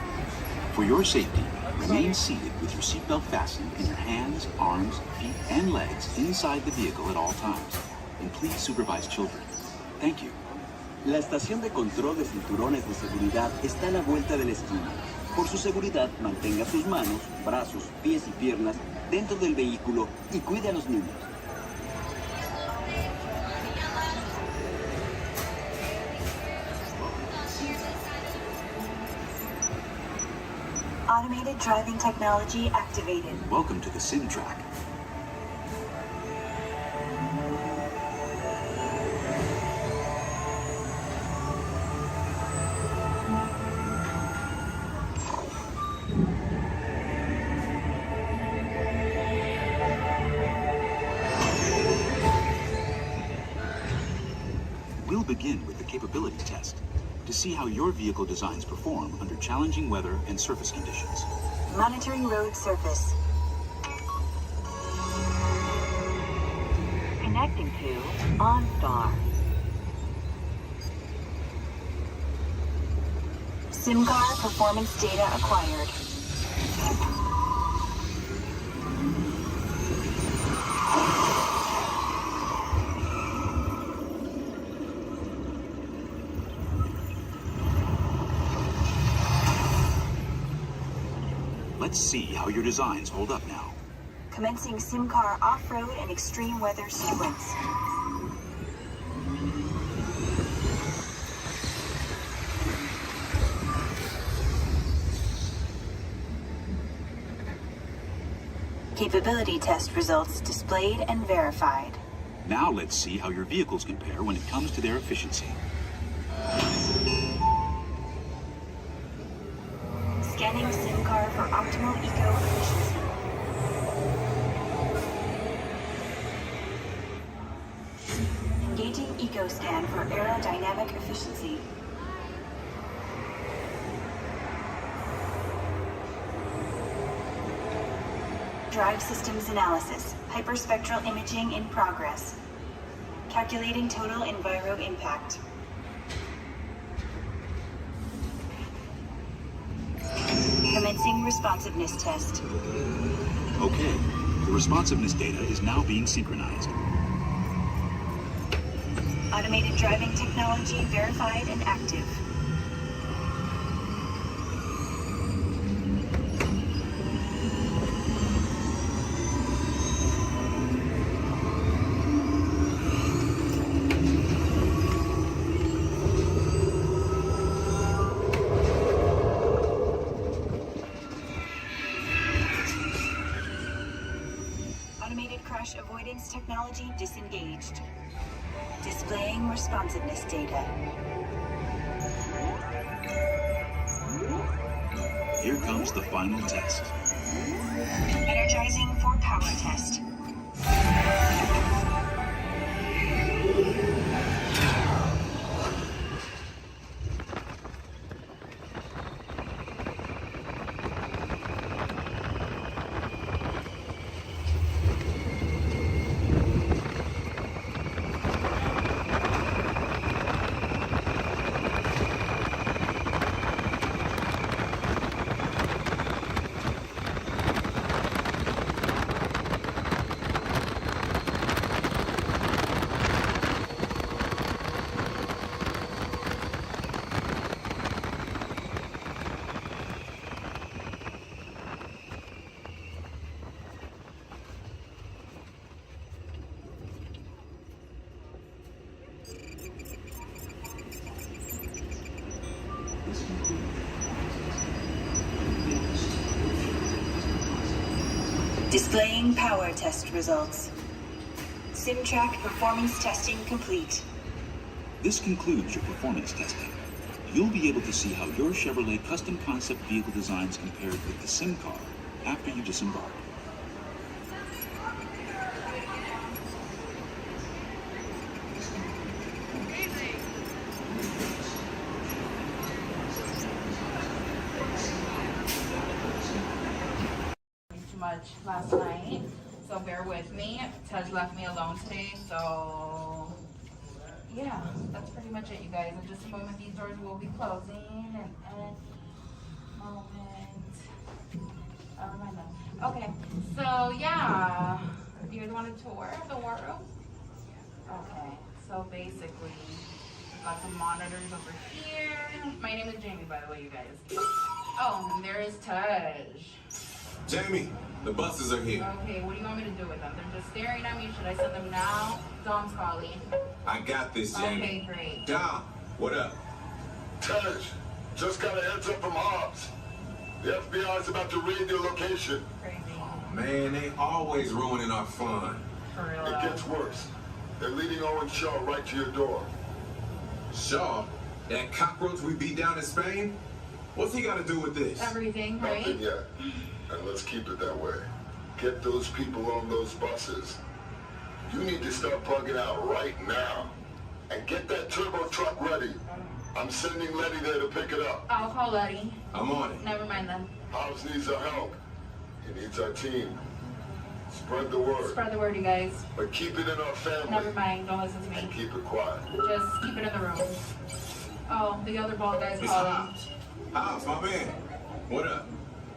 For your safety, remain seated with your seatbelt fastened and your hands, arms, feet, and legs inside the vehicle at all times. And please supervise children. Thank you. La estación de control de cinturones de seguridad está a la vuelta de la esquina. Por su seguridad, mantenga sus manos, brazos, pies y piernas dentro del vehículo y cuide a los niños. Automated driving technology activated. Welcome to the sim track. We'll begin with the capability test to see how your vehicle designs perform under challenging weather and surface conditions. Monitoring road surface. Connecting to OnStar. SIM card performance data acquired. Let's see how your designs hold up now. Commencing SIM car off-road and extreme weather sequence. Capability test results displayed and verified. Now let's see how your vehicles compare when it comes to their efficiency. Scanning SIM car for optimal eco-efficiency. Engaging eco-scan for aerodynamic efficiency. Drive systems analysis. Hyperspectral imaging in progress. Calculating total enviro impact. Commencing responsiveness test. Okay, the responsiveness data is now being synchronized. Automated driving technology verified and active. Crash avoidance technology disengaged. Displaying responsiveness data. Here comes the final test. Energizing for power test. Displaying power test results. SimTrack performance testing complete. This concludes your performance testing. You'll be able to see how your Chevrolet custom concept vehicle designs compared with the sim car after you disembark. Last night, so bear with me. Tej left me alone today, so yeah, that's pretty much it, you guys. In just a moment, these doors will be closing, and moment. Okay, so yeah, do you guys want a tour of the war room? Okay, so basically, we've got some monitors over here. My name is Jamie, by the way, you guys. Oh, and there is Taj. Jamie, the buses are here. Okay, what do you want me to do with them? They're just staring at me. Should I send them now? Dom's calling. I got this, Jamie. Okay, great. Dom, what up? Tej, just got a heads up from Hobbs. The FBI is about to raid your location. Crazy. Man, they always ruining our fun. For real. It gets worse. They're leading Owen Shaw right to your door. Shaw? That cockroach we beat down in Spain? What's he got to do with this? Everything, right? Nothing yet. And let's keep it that way. Get those people on those buses. You need to start bugging out right now. And get that turbo truck ready. I'm sending Letty there to pick it up. I'll call Letty. I'm on it. Never mind then. Hobbs needs our help. He needs our team. Spread the word. Spread the word, you guys. But keep it in our family. Never mind. Don't listen to me. And keep it quiet. Just keep it in the room. Oh, the other bald guy's It's calling. Hobbs. Hobbs, my man. What up?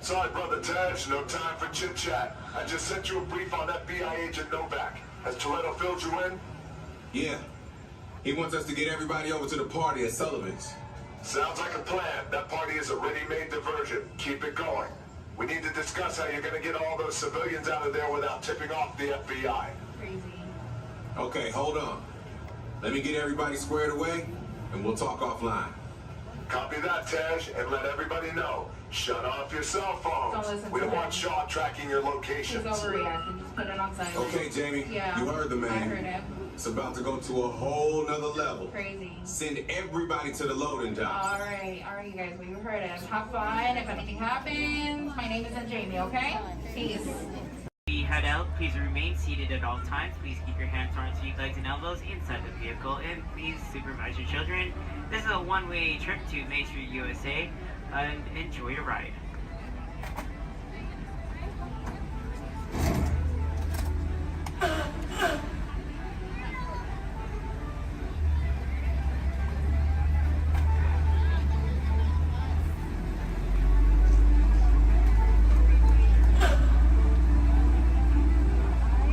Sorry, Brother Taj. No time for chit-chat. I just sent you a brief on FBI agent Novak. Has Toretto filled you in? Yeah. He wants us to get everybody over to the party at Sullivan's. Sounds like a plan. That party is a ready-made diversion. Keep it going. We need to discuss how you're going to get all those civilians out of there without tipping off the FBI. Crazy. Okay, hold on. Let me get everybody squared away, and we'll talk offline. Copy that, Tej, and let everybody know. Shut off your cell phones. Don't listen We to don't him. want Shaw tracking your He's locations. overreacting. Just put it on silent. Okay, Jamie, Yeah. you heard the man. I heard him. It's about to go to a whole nother level. Crazy. Send everybody to the loading dock. All right, you guys. Well, you heard him. Have fun. If anything happens, my name isn't Jamie. Okay? Peace. We head out. Please remain seated at all times. Please keep your hands, arms, feet, legs, and elbows inside the vehicle, and please supervise your children. This is a one-way trip to Main Street, USA, and enjoy your ride.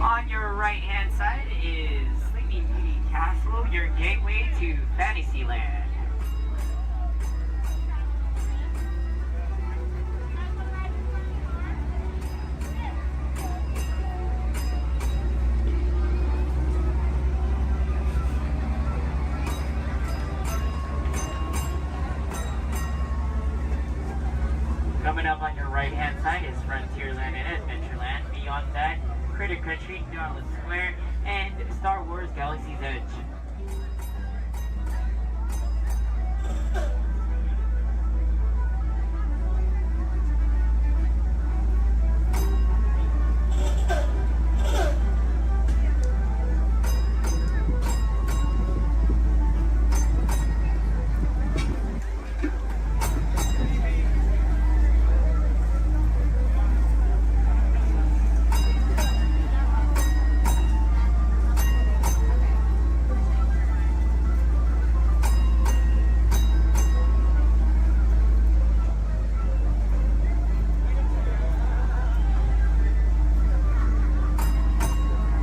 On your right-hand side is Sleeping Beauty Castle, your gateway to Fantasyland. Coming up on your right-hand side is Frontierland and Adventureland. Beyond that, Critter Country, Darling Square, and Star Wars Galaxy's Edge.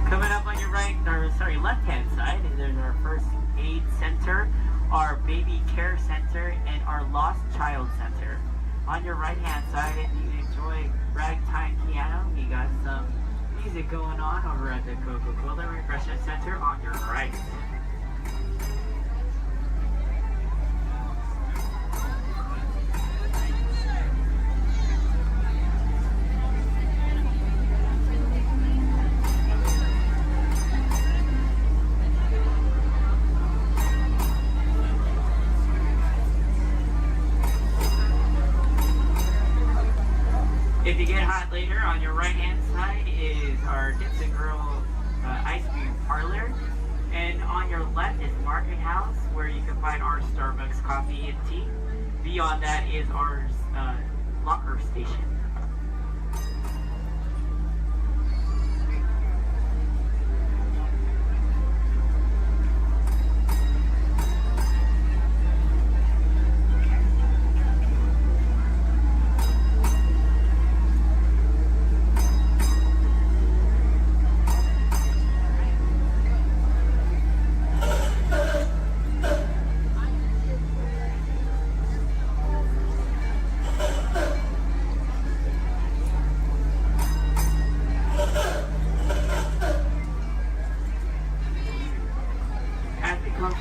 Coming up on your left-hand side, there's our first aid center, our baby care center, and our lost child center. On your right-hand side, if you enjoy ragtime piano, we got some music going on over at the Coca-Cola Refreshment Center on your right. If you get hot later, on your right-hand side is our Dips and Grill ice cream parlor. And on your left is Market House, where you can find our Starbucks coffee and tea. Beyond that is our locker station.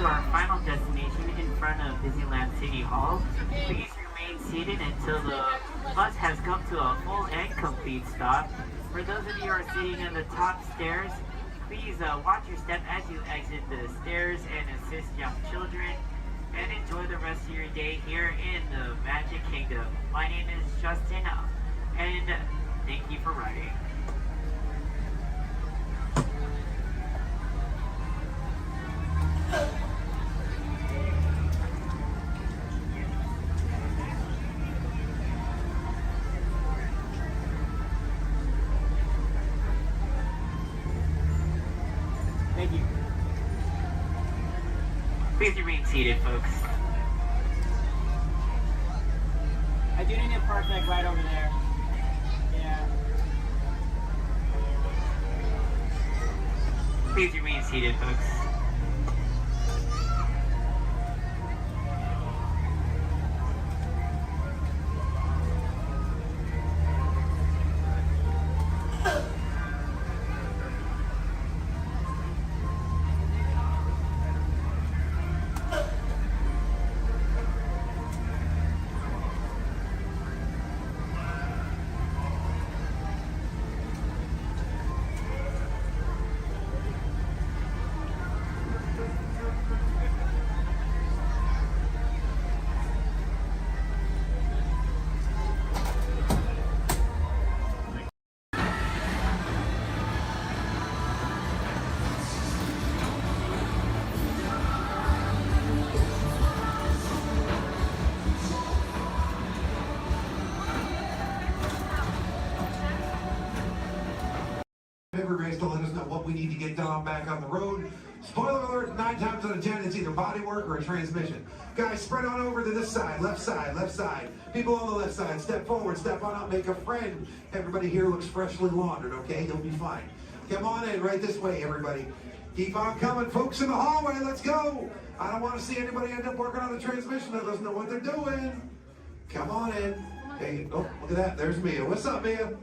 to our final destination in front of Disneyland City Hall. Please remain seated until the bus has come to a full and complete stop. For those of you who are sitting in the top stairs, please watch your step as you exit the stairs and assist young children. And enjoy the rest of your day here in the Magic Kingdom. My name is Justin, and thank you for riding. Thank you. Please remain seated, folks. I do need to park like right over there. Yeah. Please remain seated, folks. Everybody's to let us know what we need to get done back on the road. Spoiler alert, 9 times out of 10, it's either body work or a transmission. Guys, spread on over to this side, left side, left side. People on the left side, step forward, step on up, make a friend. Everybody here looks freshly laundered, okay? You'll be fine. Come on in, right this way, everybody. Keep on coming, folks in the hallway, let's go. I don't want to see anybody end up working on the transmission that doesn't know what they're doing. Come on in. Hey, oh, look at that, there's Mia. What's up, Mia?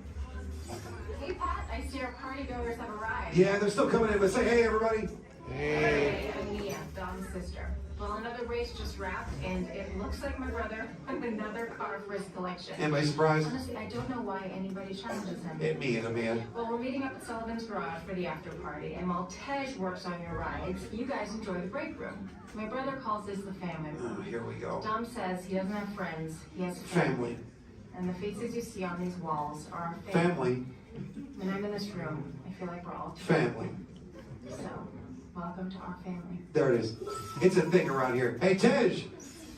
Hey Pat, I see our partygoers have arrived. Yeah, they're still coming in, but say hey, everybody. Hey. I'm Mia, Dom's sister. Well, another race just wrapped, and it looks like my brother with another car for his collection. Anybody surprised? Honestly, I don't know why anybody challenges him. Hit me and a man. Well, we're meeting up at Sullivan's Garage for the after party, and while Tej works on your rides, you guys enjoy the break room. My brother calls this the family room. Oh, here we go. Dom says he doesn't have friends, he has Family. And the faces you see on these walls are our Family. When I'm in this room, I feel like we're all Family. So, welcome to our family. There it is. It's a thing around here. Hey, Tej,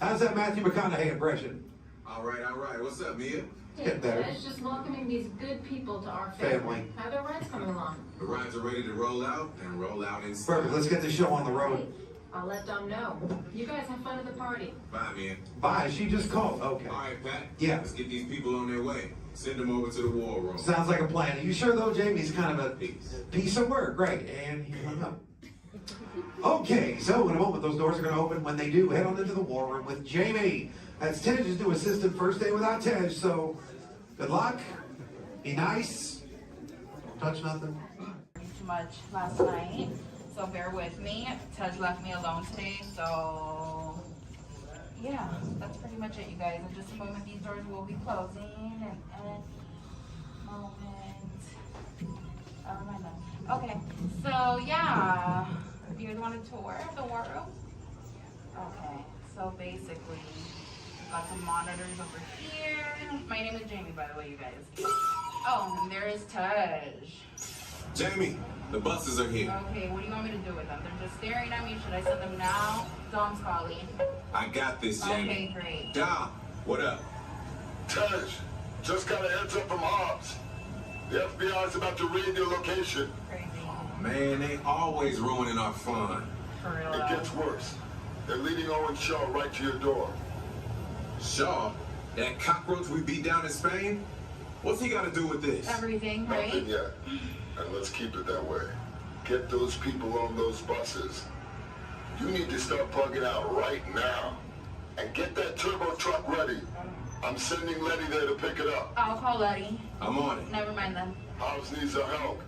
how's that Matthew McConaughey impression? All right, all right. What's up, Mia? Get better. Tej, just welcoming these good people to our family. How are their rides coming along? The rides are ready to roll out and roll out inside. Perfect. Let's get the show on the road. I'll let Dom know. You guys have fun at the party. Bye, Mia. Bye. She just called. Okay. All right, Pat. Yeah. Let's get these people on their way. Send them over to the war room. Sounds like a plan. Are you sure, though, Jamie's kind of a piece of work? Right. And he hung up. Okay, so in a moment, those doors are going to open. When they do, head on into the war room with Jamie. That's Tej's new assistant. First day without Tej, so good luck. Be nice. Don't touch nothing. Too much last night, so bear with me. Tej left me alone today, so yeah, that's pretty much it, you guys. In just a moment, these doors will be closing, and moment. Oh, my God. Okay, so yeah, you guys want a tour of the war room? Okay, so basically, we've got some monitors over here. My name is Jamie, by the way, you guys. Oh, and there is Tej. Jamie, the buses are here. Okay, what do you want me to do with them? They're just staring at me. Should I send them now? Dom's calling. I got this, Jamie. Okay, great. Dom, what up? Tej, just got a heads up from Hobbs. The FBI's about to raid your location. Man, they always ruining our fun. For real. It gets worse. They're leading Owen Shaw right to your door. Shaw? That cockroach we beat down in Spain? What's he got to do with this? Everything, right? Nothing yet. And let's keep it that way. Get those people on those buses. You need to start plugging out right now. And get that turbo truck ready. I'm sending Letty there to pick it up. I'll call Letty. I'm on it. Never mind then. Hobbs needs our help.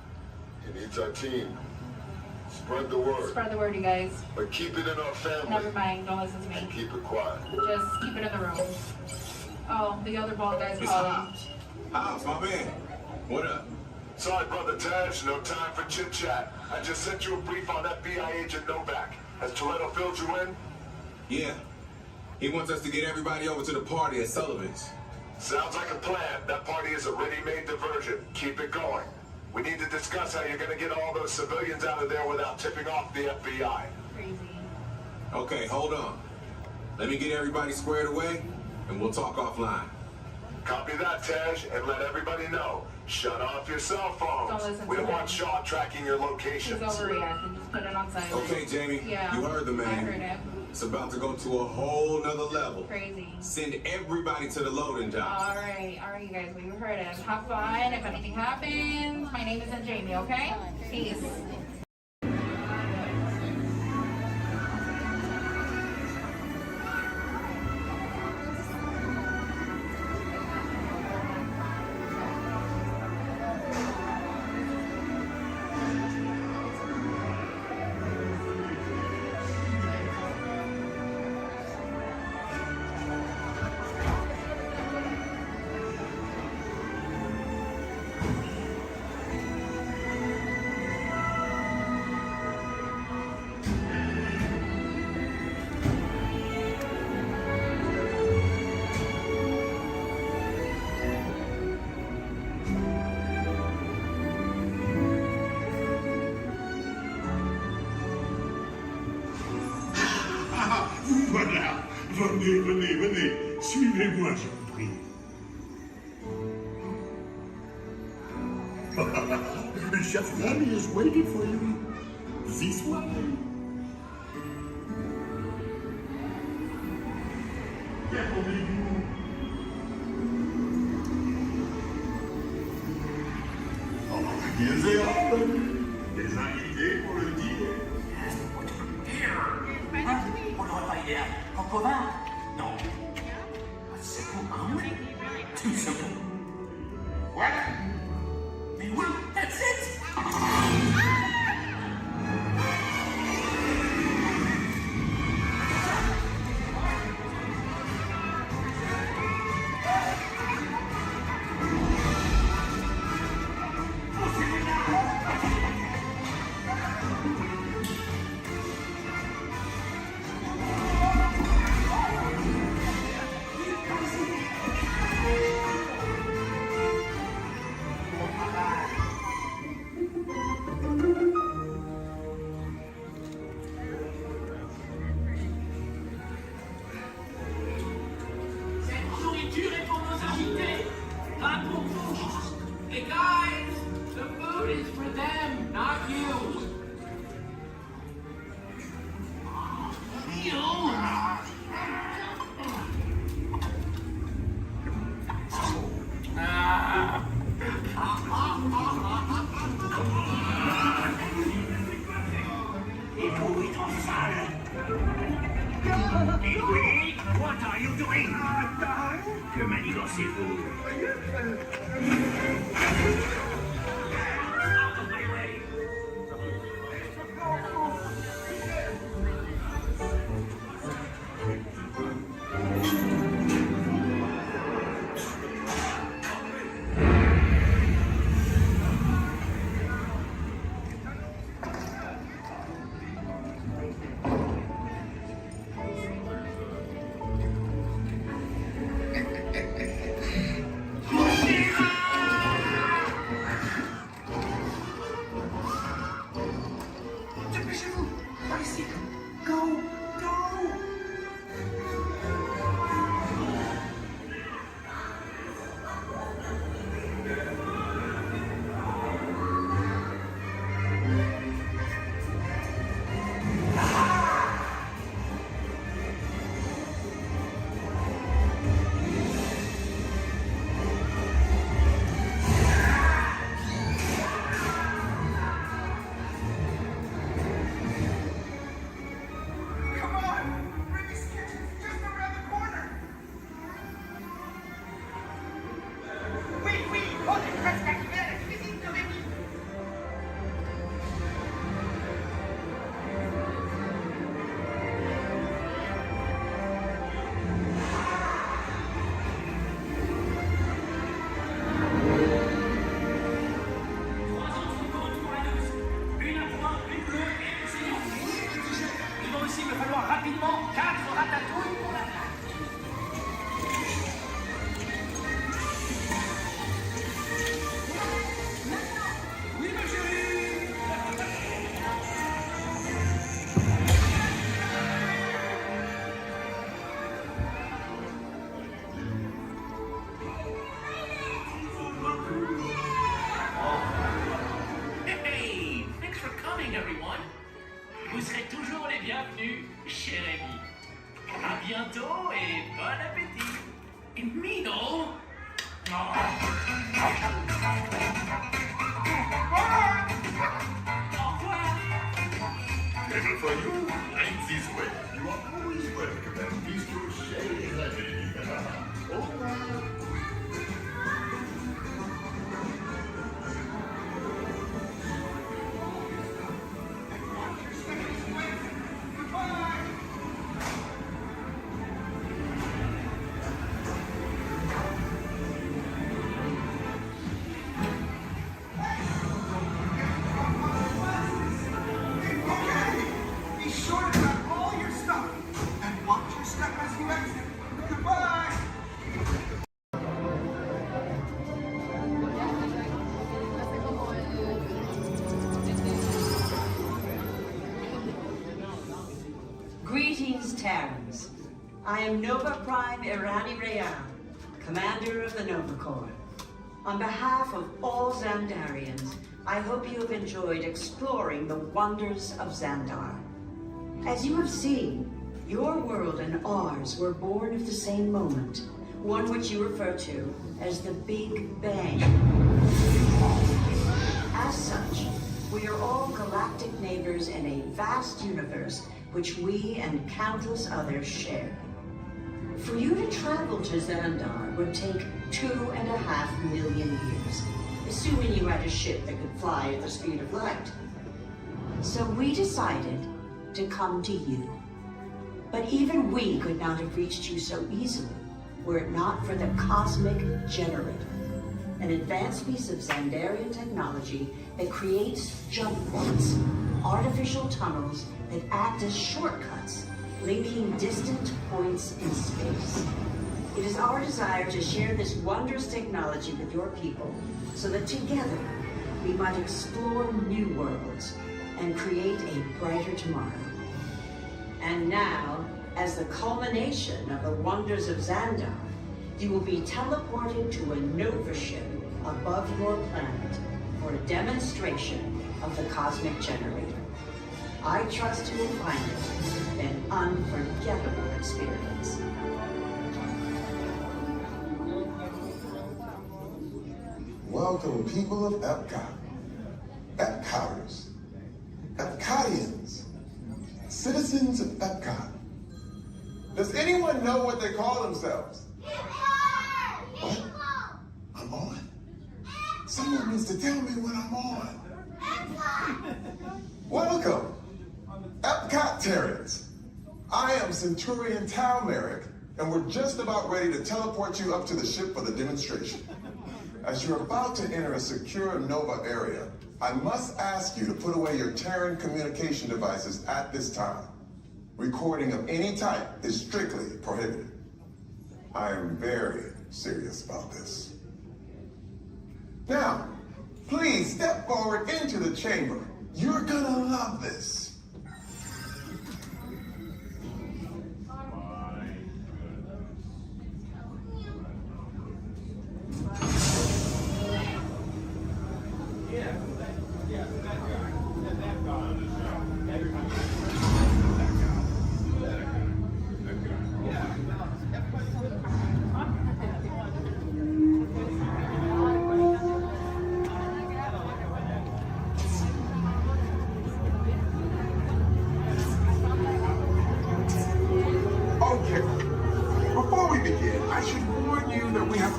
He needs our team. Spread the word. Spread the word, you guys. But keep it in our family. Never mind, don't listen to me. And keep it quiet. Just keep it in the room. Oh, the other bald guy's calling. Hobbs, my man. What up? Sorry, Brother Taj, no time for chit-chat. I just sent you a brief on FBI agent Novak. Has Toretto filled you in? Yeah. He wants us to get everybody over to the party at Sullivan's. Sounds like a plan. That party is a ready-made diversion. Keep it going. We need to discuss how you're going to get all those civilians out of there without tipping off the FBI. Crazy. Okay, hold on. Let me get everybody squared away, and we'll talk offline. Copy that, Tej, and let everybody know. Shut off your cell phones. We don't want Shaw tracking your locations. He's overreacting. Just put it on silent. Okay, Jamie. Yeah. You heard the man. I heard him. It's about to go to a whole nother level. Crazy. Send everybody to the loading dock. All right, you guys. We heard him. Have fun. If anything happens, my name isn't Jamie. Okay? Peace. Voilà, venez, suivez-moi, je vous prie. Shafran is waiting for you. This way. Des invités pour le dîner. On n'aurait pas idée en commun. Non. C'est pour un oui. Tout simplement. Voilà. Mais oui, that's it. What are you doing? Que manigancez-vous? Out of my way! rapidement 4 ratatouilles pour la table. Oui, ma chérie. Hey, thanks for coming, everyone. Vous serez toujours les bienvenus, cher ami. À bientôt et bon appétit. Mino. And for you, like this way, you are always welcome and peace to share heavy. Be sure to grab all your stuff and watch your step as you exit. Goodbye! Greetings, Terrans. I am Nova Prime Irani Rayan, Commander of the Nova Corps. On behalf of all Xandarians, I hope you have enjoyed exploring the wonders of Xandar. As you have seen, your world and ours were born of the same moment, one which you refer to as the Big Bang. As such, we are all galactic neighbors in a vast universe which we and countless others share. For you to travel to Xandar would take 2.5 million years, assuming you had a ship that could fly at the speed of light. So we decided to come to you. But even we could not have reached you so easily were it not for the Cosmic Generator, an advanced piece of Xandarian technology that creates jump points, artificial tunnels that act as shortcuts, linking distant points in space. It is our desire to share this wondrous technology with your people so that together we might explore new worlds and create a brighter tomorrow. And now, as the culmination of the wonders of Xandar, you will be teleported to a Nova ship above your planet for a demonstration of the Cosmic Generator. I trust you will find it an unforgettable experience. Welcome, people of Epcot, Epcoters, Epcotians, citizens of Epcot. Does anyone know what they call themselves? What? I'm on? Someone needs to tell me when I'm on. Welcome, Epcot-tarians. I am Centurion Tal Merrick, and we're just about ready to teleport you up to the ship for the demonstration. As you're about to enter a secure Nova area, I must ask you to put away your Terran communication devices at this time. Recording of any type is strictly prohibited. I am very serious about this. Now, please step forward into the chamber. You're gonna love this.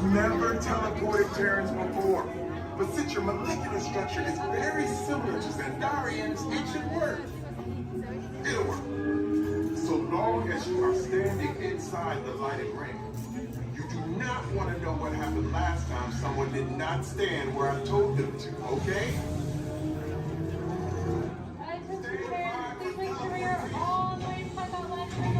Never teleported Terrans before. But since your molecular structure is very similar to Xandarians, it should work. It'll work. So long as you are standing inside the lighted ring. You do not want to know what happened last time someone did not stand where I told them to, okay? Please make sure you're all the way inside that lighted ring.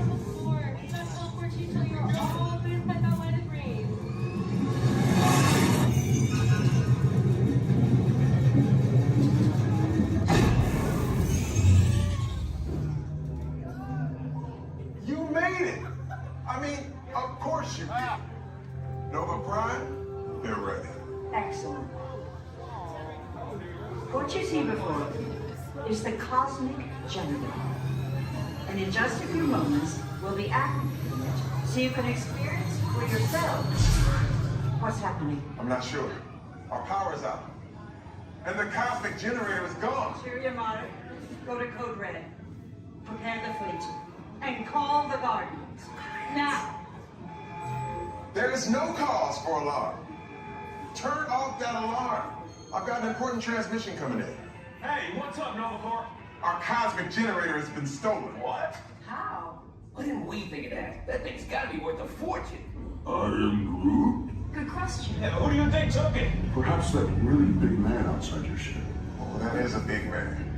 see before you is the cosmic generator. And in just a few moments, we'll be activating it so you can experience for yourselves what's happening. I'm not sure. Our power's out. And the cosmic generator is gone. Cheerio, Mater. Go to Code Red. Prepare the fleet. And call the Guardians. Now. There is no cause for alarm. Turn off that alarm. I've got an important transmission coming in. Hey, what's up, Novacore? Our cosmic generator has been stolen. What? How? Why didn't we think of that? That thing's gotta be worth a fortune. I am Groot. Good question. Yeah, who do you think took it? Perhaps that really big man outside your ship. Oh, that is a big man.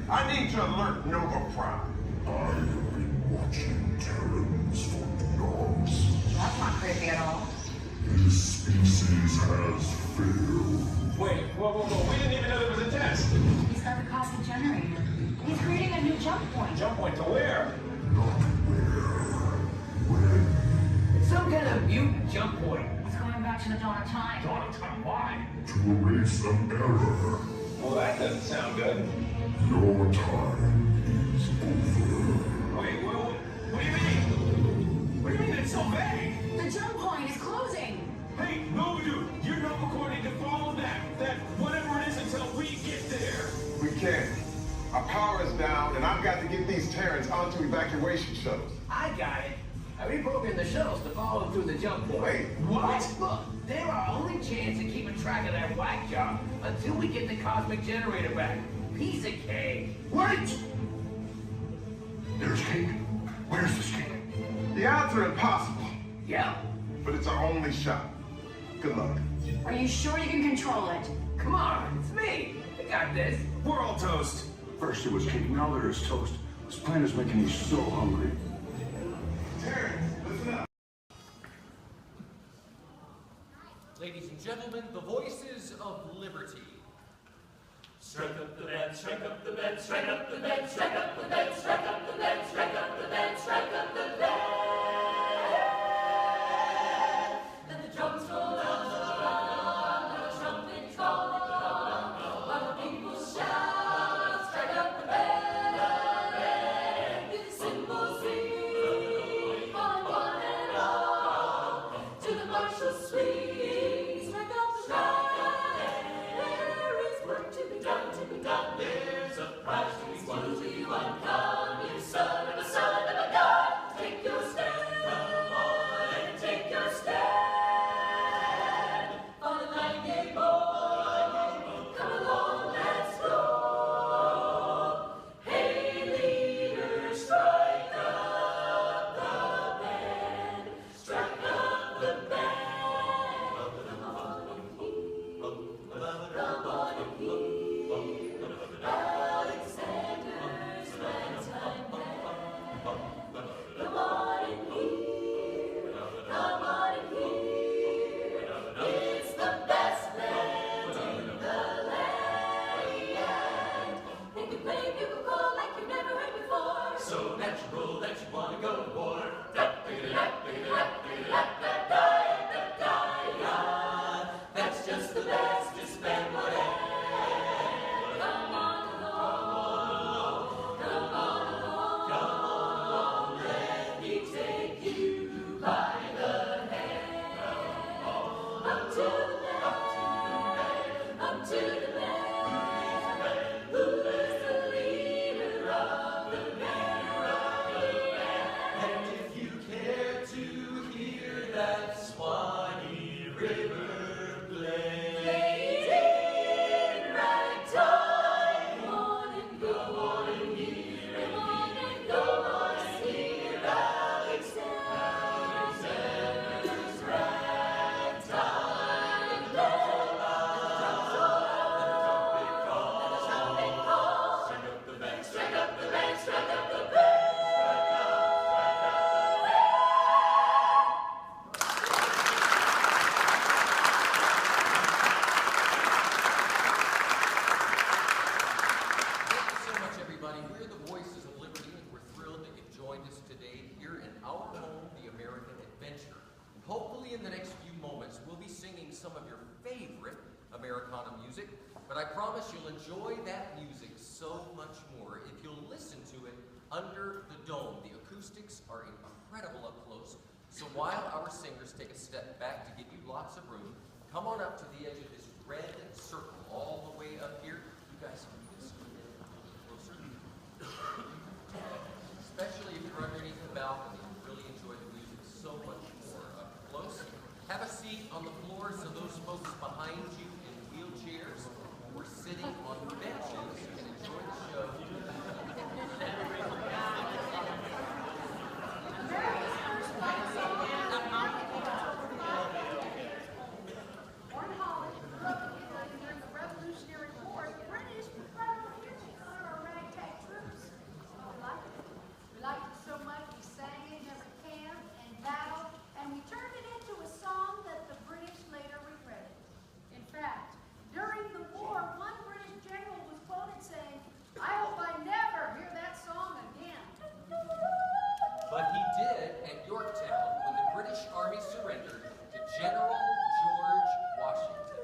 I need to alert Nova Prime. I have been watching Terrans for dogs. That's not creepy at all. This species has failed. Wait, whoa. We didn't even know there was a test. He's got the cosmic generator. He's creating a new jump point. Jump point to where? Not where. When. It's some kind of mutant jump point. He's going back to the dawn of time. Dawn of time, why? To erase an error. Well, that doesn't sound good. Your time is over. Wait, what do you mean? What do you mean it's so vague? The jump point is closing. Hey, Nova Dude, you're Nova Corps need to follow that whatever it is until we get there. We can't. Our power is down, and I've got to get these Terrans onto evacuation shuttles. I got it. I reprogrammed the shuttles to follow them through the jump point. Wait, what? Look, they're our only chance of keeping track of that whack job until we get the cosmic generator back. Piece of cake. Wait! There's cake. Where's this cake? The odds are impossible, Yeah. but it's our only shot. Good luck. Are you sure you can control it? Come on, it's me. I got this. We're all toast. First it was cake, now there is toast. This plan is making me so hungry. Terrans, listen up. Ladies and gentlemen, the voices of liberty. Strike up the band, strike up the band, strike up the band, strike up the band, strike up the band, strike up the band, strike up the band. Then the drums roll out, the trumpets call, while the people shout, strike up the band. The cymbals ring, calling one and all, to the martial swing, strike up the band. There's a prize to be won to you uncome, you son of a god. Take your stand, come on and take your stand. On the nightingale boy, come along, let's go. Hey leader, strike up the band, strike up the band. Come on and hear. Alexander's ragtime band. Come on and hear, come on and hear. It's the best band in the land. They can play bugle call like you've never heard before. So natural that you want to go to war. That's just the best, just band whatever. Come on along, come on along, come on along, let me take you by the hand. Up to the man, up to the man, who is the leader of the band. And if you care to hear that Swanee River play, in the next few moments, we'll be singing some of your favorite Americana music. but I promise you'll enjoy that music so much more if you'll listen to it under the dome. The acoustics are incredible up close, so while our singers take a step back to give you lots of room, come on up to the edge of this red circle all the way up here. You guys can just a little closer. Especially if you're underneath the balcony, you'll really enjoy the music so much more up close. Have a seat on the floor so those folks behind you in wheelchairs or sitting on benches can enjoy the show. One Holly grew up in Italy during the Revolutionary War. The British were proud of our ragtag troops. We liked it. We liked it so much we sang it in every camp and battle, and we turned it into a song that the British later regretted. In fact, during the war, one British general was quoted saying, "I hope I never hear that song again." But he did at Yorktown when the British Army surrendered to General George Washington.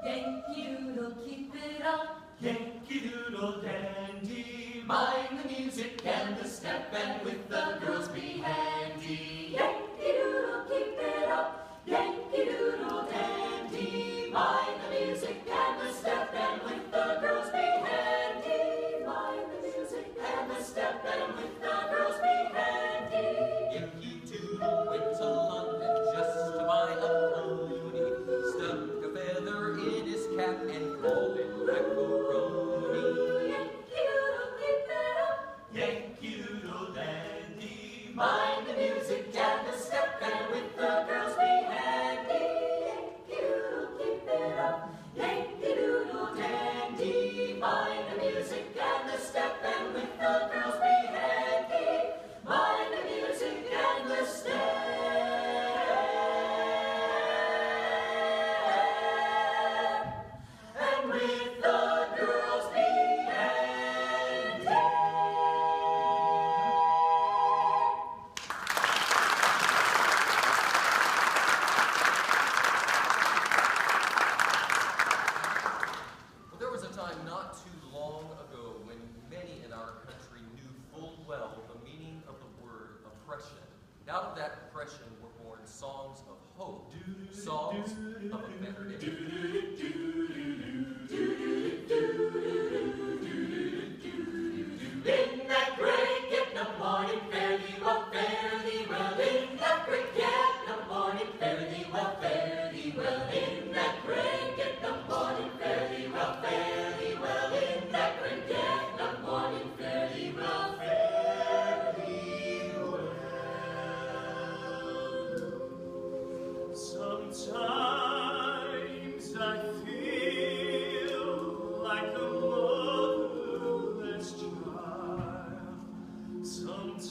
Yankee Doodle, keep it up. Yankee Doodle dandy. Mind the music and the step, and with the girls be handy. Yankee Doodle, keep it up. Yankee Doodle dandy. Mind the music and the step, and with the girls be handy. Mind the music and the step, and with the girls be handy. Yankee Doodle went to London just to buy a pony, stuck a feather in his cap and called it macaroni. Yankee Doodle, keep it up. Yankee Doodle dandy. Mind the music and the step, and with the girls be handy. Yankee Doodle, keep it up. Yankee Doodle dandy. Mind the music and the step, and with the girls be handy. Mind the music and the step. And with the girls be handy. Well, there was a time not too long ago when many in our country knew full well the meaning of the word oppression. And out of that oppression were born songs of hope, songs of a better day. In that great get no morning, fare thee well, fare thee well. In that great get no morning, fare thee well, fare thee well. In that great get no morning, fare thee well, fare thee well. In that great get no morning, fare thee well, fare thee well. Sometimes I feel like a motherless child. Sometimes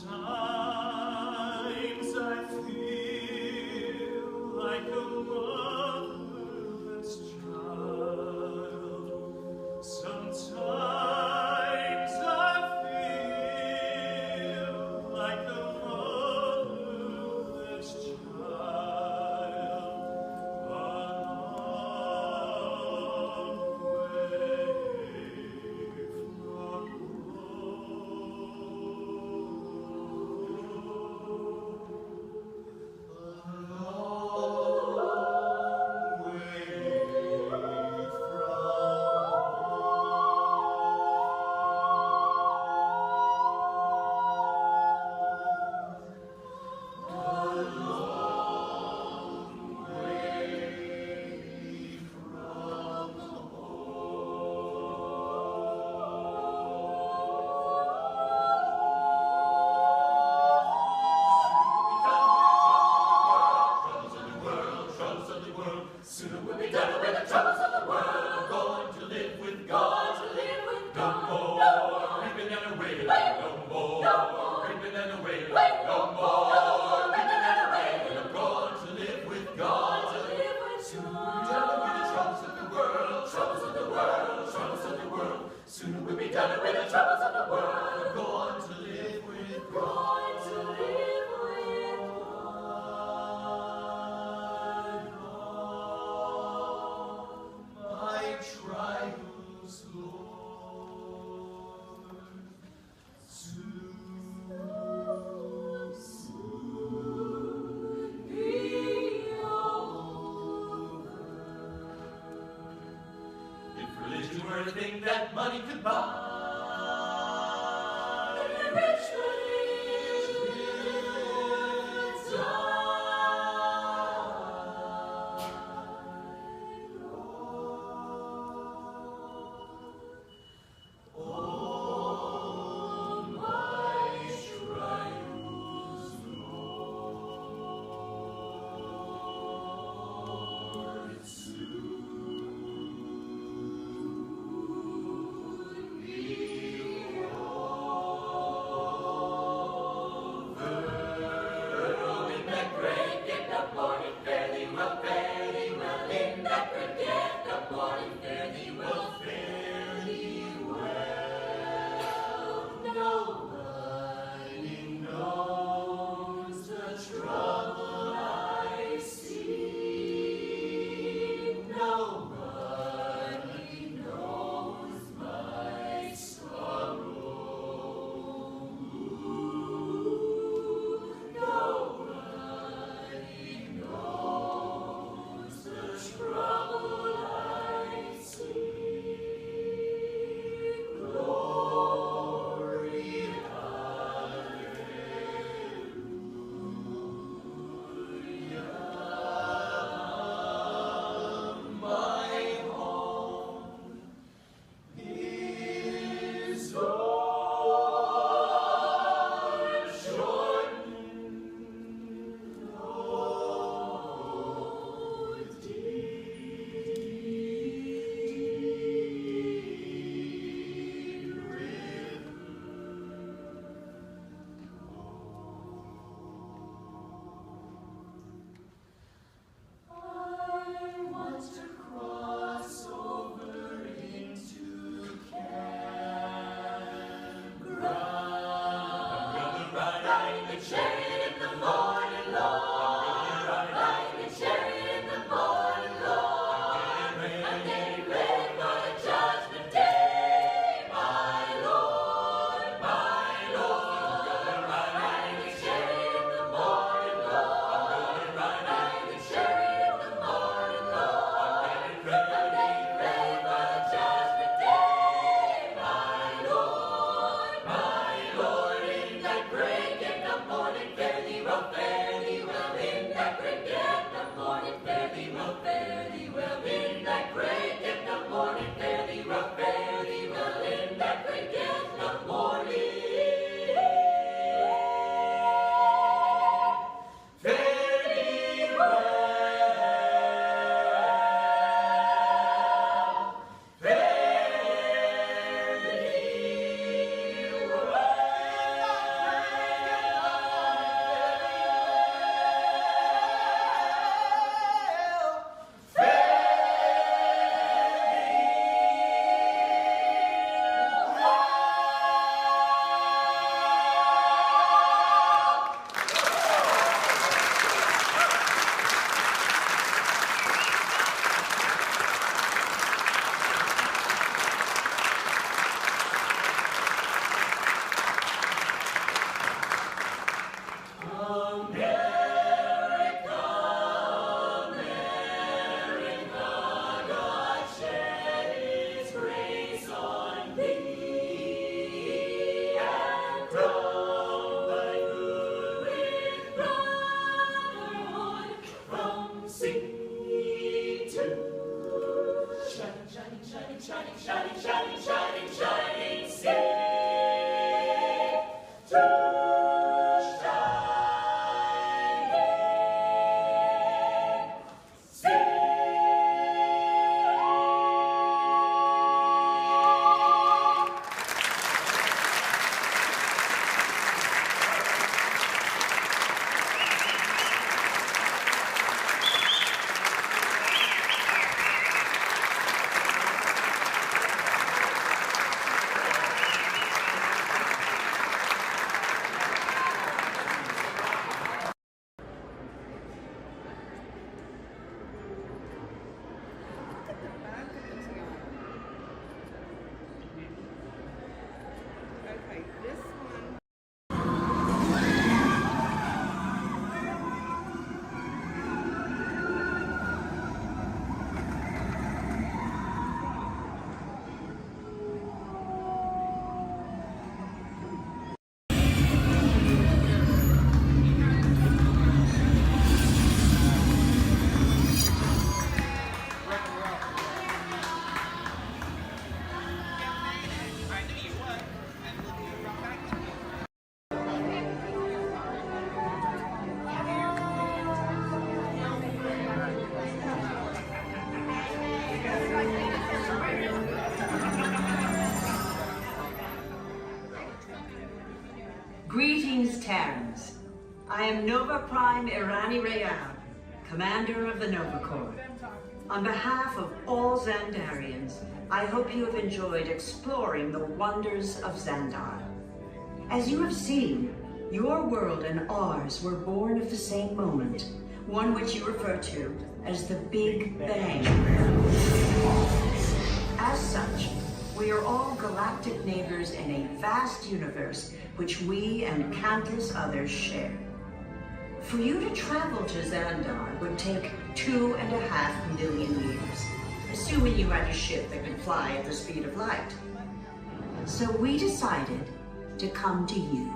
I feel like a motherless child. Sometimes I feel like a motherless child. Soon we'll be done with the troubles of the world. Going to live with God. To live with God. No more reaping and away. No more reaping and away. No more reaping and away. I'm going to live with God. To live with soon we'll be done with the troubles of the world. Troubles of the world. Troubles of the world. Soon we'll be done with the troubles of the world. I'm going to live with God. Going to live with God. everything that money could buy. Rich Greetings, Terrans. I am Nova Prime Irani Real, commander of the Nova Corps. On behalf of all Xandarians, I hope you have enjoyed exploring the wonders of Xandar. As you have seen, your world and ours were born of the same moment, one which you refer to as the Big Bang. As such, we are all galactic neighbors in a vast universe which we and countless others share. For you to travel to Xandar would take 2.5 million years, assuming you had a ship that could fly at the speed of light. So we decided to come to you.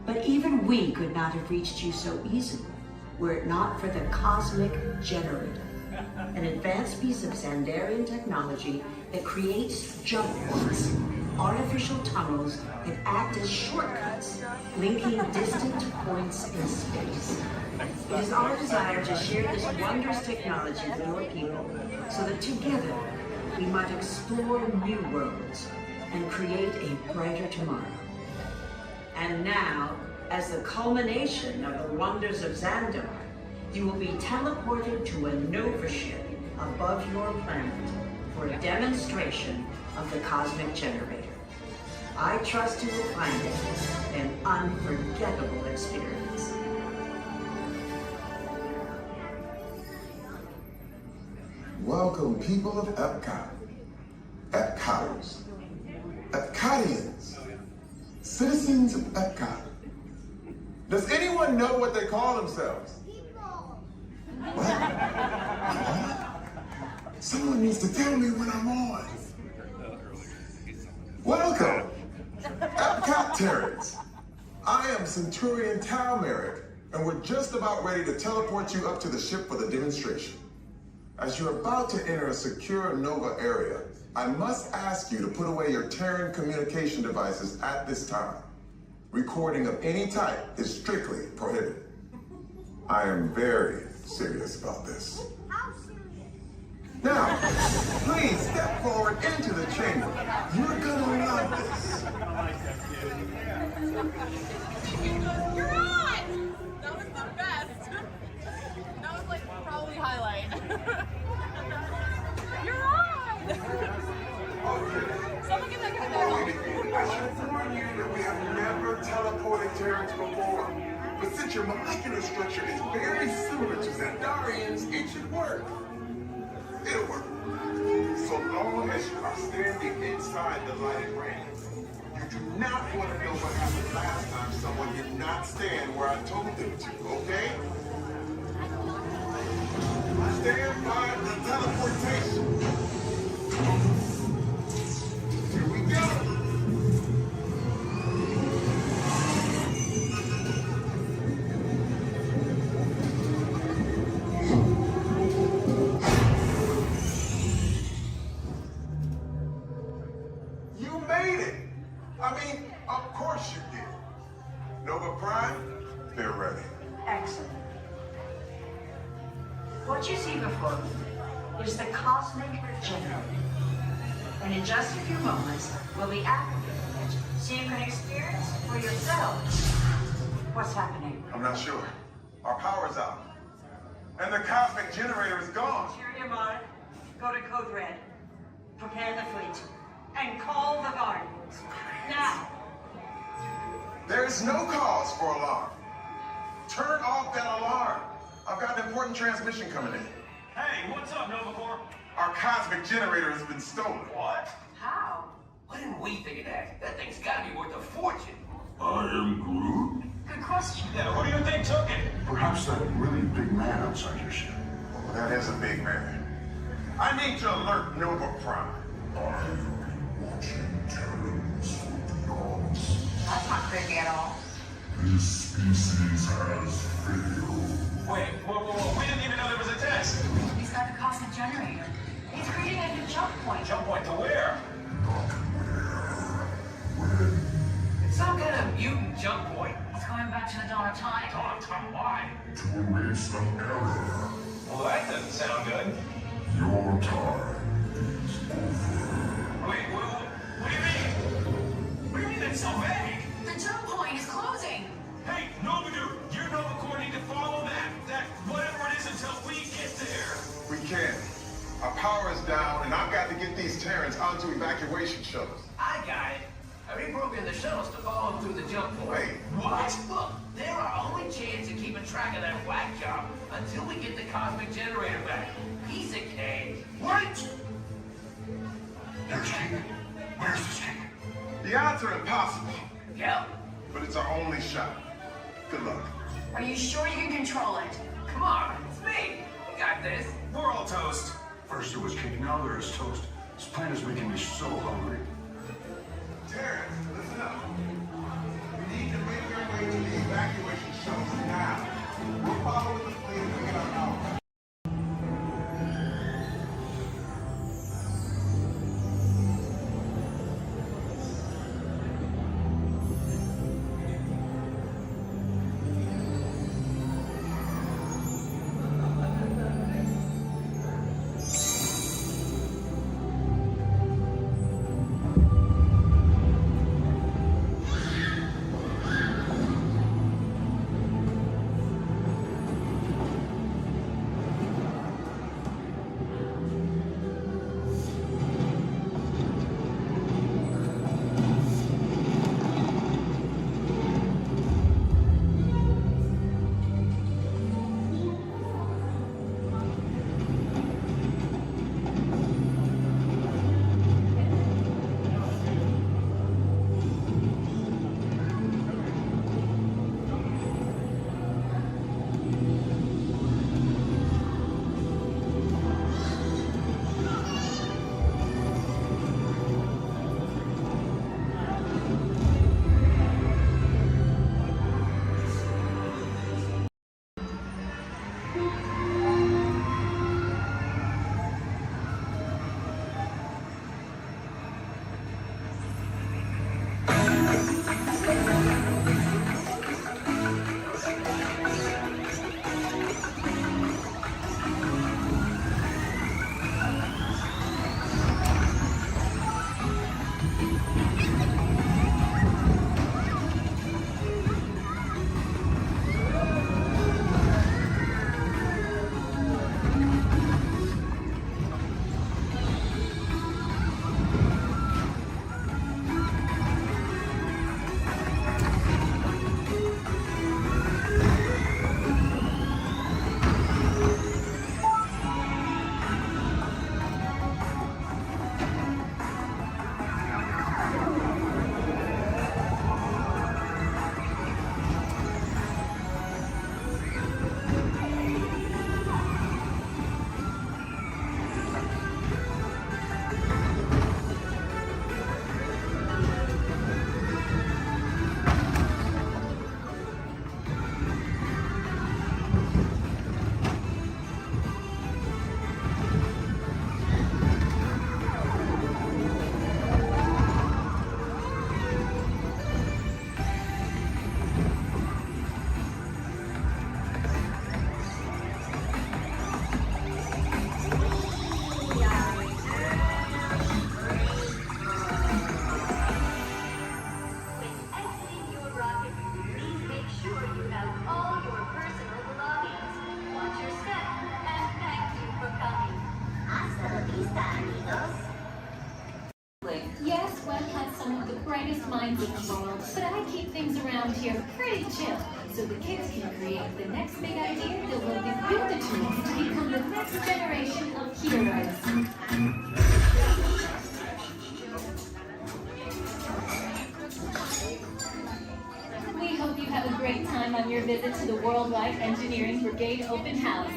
But even we could not have reached you so easily were it not for the Cosmic Generator, an advanced piece of Xandarian technology that creates jump points, artificial tunnels that act as shortcuts, linking distant points in space. It is our desire to share this wondrous technology with your people, so that together we might explore new worlds and create a brighter tomorrow. And now, as the culmination of the wonders of Xandar, you will be teleported to a Nova ship above your planet for a demonstration of the Cosmic Generator. I trust you will find it an unforgettable experience. Welcome, people of Epcot, Epcoters, Epcotians, citizens of Epcot. Does anyone know what they call themselves? What? Someone needs to tell me when I'm on. Welcome, Epcot Terrans. I am Centurion Talmeric, and we're just about ready to teleport you up to the ship for the demonstration. As you're about to enter a secure Nova area, I must ask you to put away your Terran communication devices at this time. Recording of any type is strictly prohibited. I am very serious about this. Now, please step forward into the chamber. You're gonna love this. You're on! That was the best. That was like probably highlight. You're on! Someone get that guy back. I should warn you that we have never teleported Terrans before. But since your molecular structure is very similar to Xandarians, it should work. It'll work. So long as you are standing inside the lighted ring. You do not want to know what happened last time someone did not stand where I told them to, okay? Stand by the teleportation. Here we go. You made it. I mean, of course you did. Nova Prime, they're ready. Excellent. What you see before you is the Cosmic Generator. And in just a few moments, we'll be activating it so you can experience for yourselves what's happening. I'm not sure. Our power's out. And the Cosmic Generator is gone. Cheer Mark, go to Code Red, prepare the fleet, and call the Guardians. Now! There is no cause for alarm. Turn off that alarm. I've got an important transmission coming in. Hey, what's up, Nova Corps? Our Cosmic Generator has been stolen. What? How? Why didn't we think of that? That thing's gotta be worth a fortune. I am Groot. Good question. Yeah, who do you think took it? Perhaps that really big man outside your ship. Oh, that is a big man. I need to alert Nova Prime. I'm watching Terrans for dogs. That's not creepy at all. This species has failed. Wait, whoa, we didn't even know there was a test. He's got the Cosmic Generator. He's creating a new jump point. Jump point to where? Not where. When. It's some kind of mutant jump point. He's going back to the dawn of time. Dawn of time, why? To erase an error. Well, that doesn't sound good. Your time is over. Wait, what do you mean? What do you mean that's so vague? The jump point is close respond to evacuation shuttles. I got it. I reprogrammed the shuttles to follow them through the jump port. Wait, what? Look, they're our only chance of keeping track of that whack job until we get the cosmic generator back. Piece of cake. What? There's King. Where's this King? The odds are impossible. Yep. But it's our only shot. Good luck. Are you sure you can control it? Come on, it's me. We got this. We're all toast. First there was King, now there is toast. This plan is making me so hungry. Terrence, listen up. We need to make our way to the evacuation shuttles now. We'll follow with the fleet and get our hour. Yes, Walt has some of the brightest minds in the world, but I keep things around here pretty chill, so the kids can create the next big idea that will give you the tools to become the next generation of heroes. We hope you have a great time on your visit to the Worldwide Engineering Brigade Open House.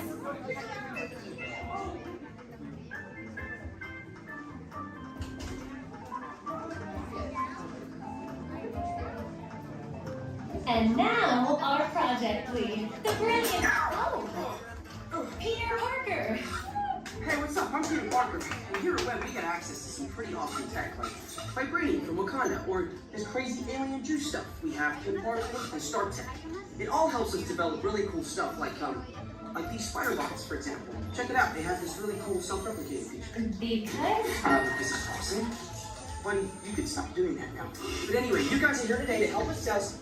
And now, our project lead, the brilliant, Peter Parker. Hey, what's up? I'm Peter Parker. And here at Web, we get access to some pretty awesome tech, like vibranium from Wakanda, or this crazy alien juice stuff. We have Kim particles and Star Tech. It all helps us develop really cool stuff, like these spider bots, for example. Check it out. They have this really cool self-replicating feature. Because? This is awesome. Buddy, you could stop doing that now. But anyway, you guys are here today to help us test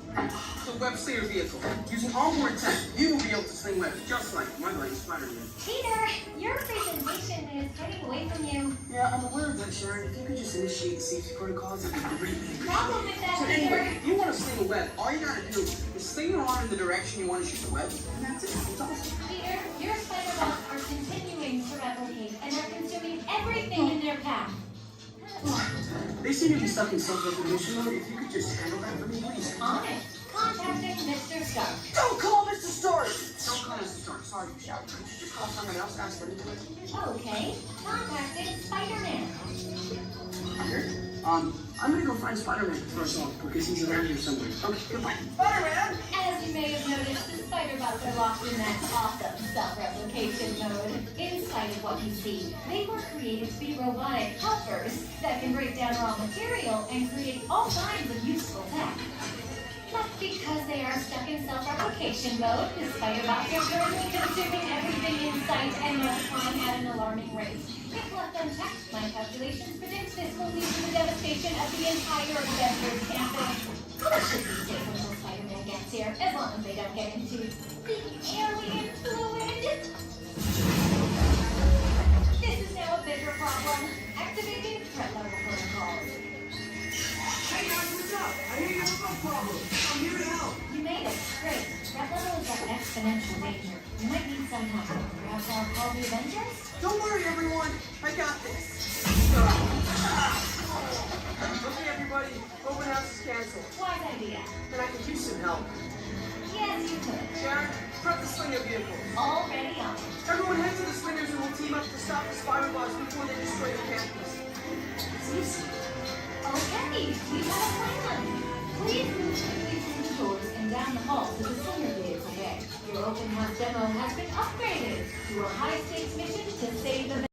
the web slinger vehicle. Using onboard tech, you will be able to sling web just like my buddy Spider-Man. Peter, your presentation is getting away from you. Yeah, I'm aware of that, Sharon. If you could just initiate the safety protocols, that'd be great. Problem with that, So Peter. anyway, if you want to sling a web, all you gotta do is sling your arm in the direction you want to shoot the web, and that's it. It's awesome. Peter, your spider bots are continuing to replicate and are consuming everything in their path. They seem to be stuck in self-recognition mode. If you could just handle that for me, please. On it. Contacting Mr. Stark. Don't call Mr. Stark! Don't call Mr. Stark. Sorry, you shout. Could you just call someone else? Ask them to it. Okay. Contacting Spider-Man. Here? I'm gonna go find Spider-Man first off, because he's around here somewhere. Okay, goodbye. Spider-Man! As you may have noticed, the spider bots are locked in that awesome self-replication mode. In spite of what you see, they were created to be robotic helpers that can break down raw material and create all kinds of useful tech. But because they are stuck in self-replication mode, the spider bots are currently consuming everything in sight and multiplying at an alarming rate. If left unchecked, my calculations predict this will lead to the devastation of the entire Avengers campus. It should be safe until Spider-Man gets here, as long as they don't get into the alien fluid. This is now a bigger problem. Activating threat level protocols. Hey guys, what's up? I hear you have a problem. I'm here to help. You made it. Great. Threat level is at exponential danger. You might need some help. Perhaps I'll call the Avengers? Don't worry, everyone. I got this. Okay, everybody. Open house is canceled. Wise idea. And I could use some help. Yes, you could. Sharon, prep the slinger vehicle. Already on. Everyone head to the slingers and we'll team up to stop the spider bots before they destroy the campus. It's easy. Okay, we have a plan. Please move quickly through the doors and down the hall to the slinger vehicle bay. Your open house demo has been upgraded to a high-stakes mission to save the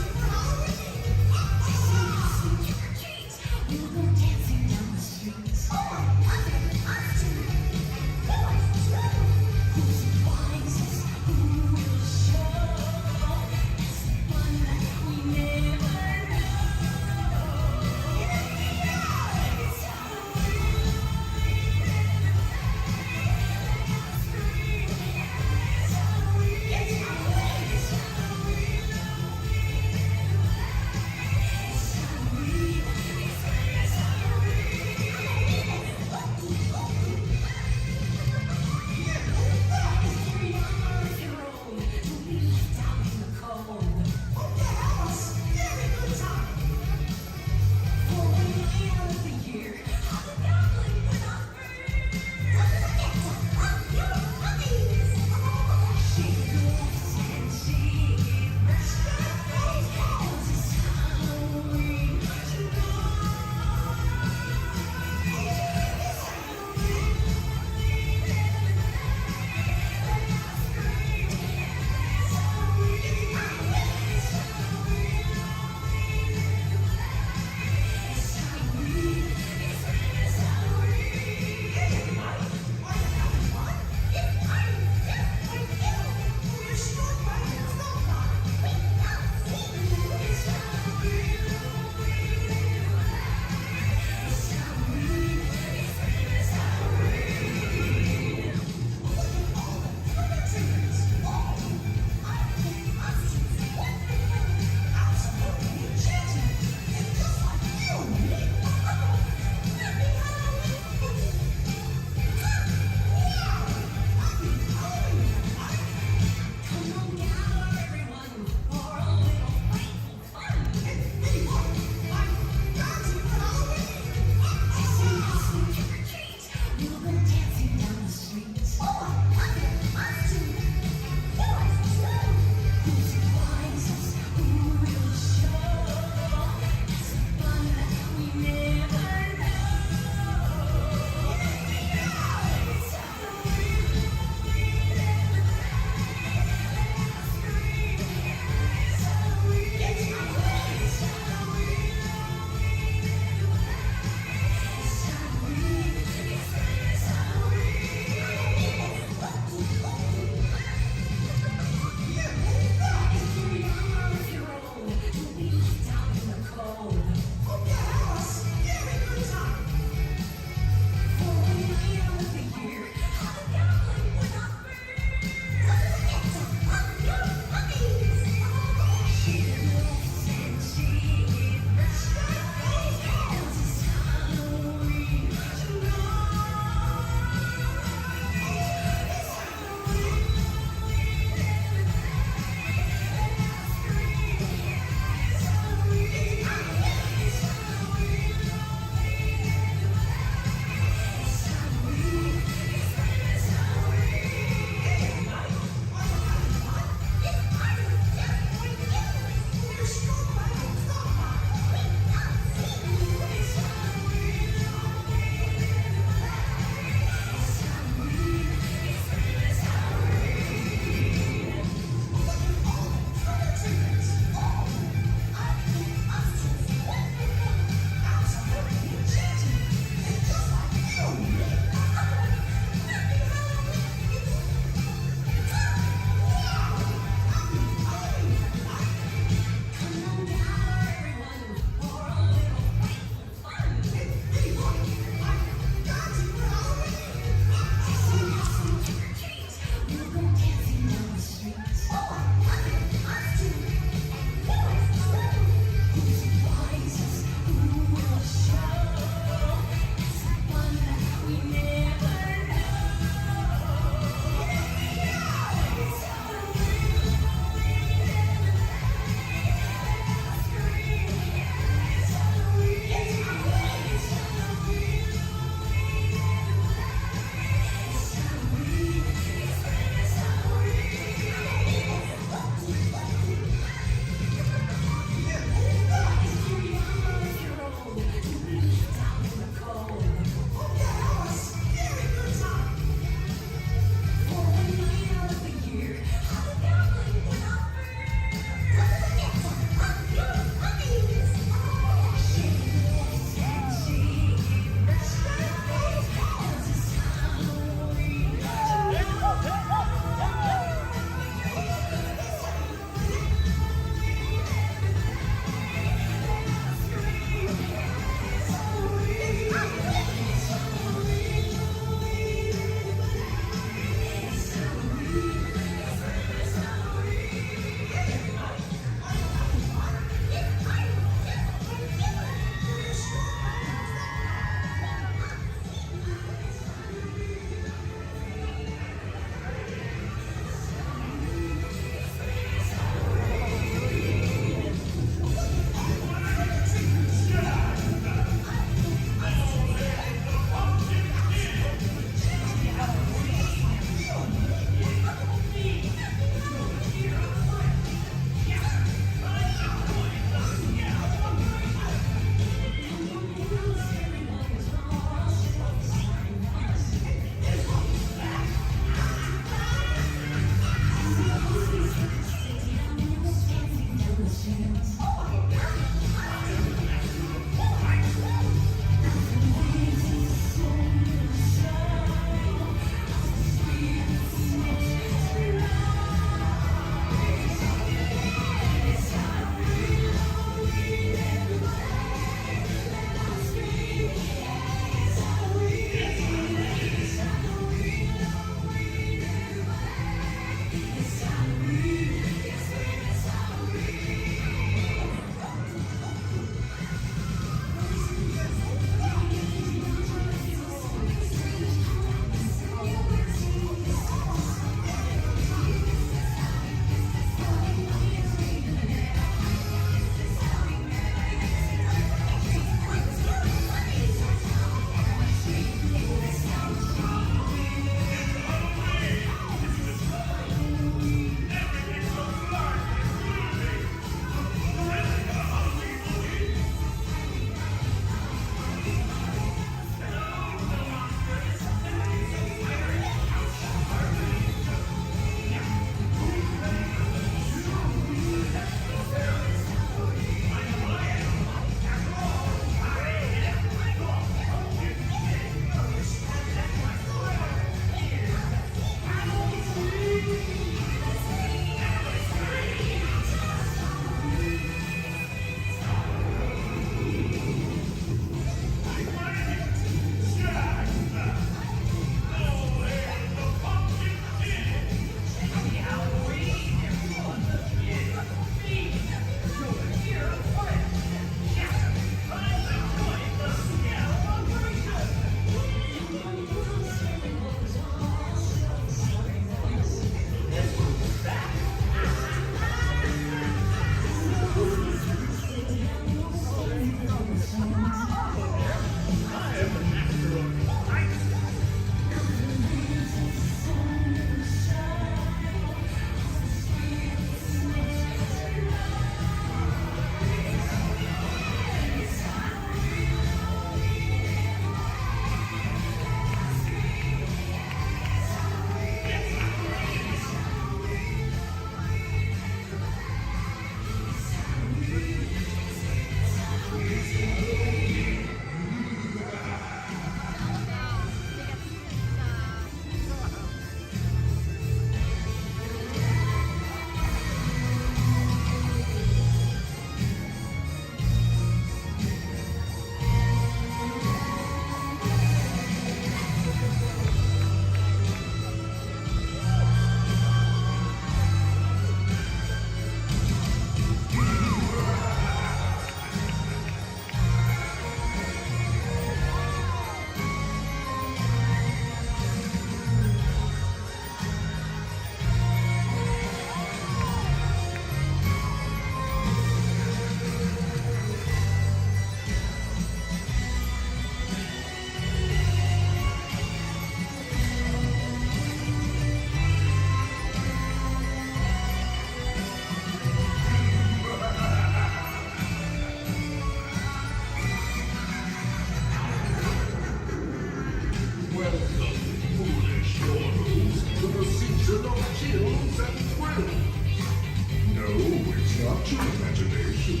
Stretch your imagination.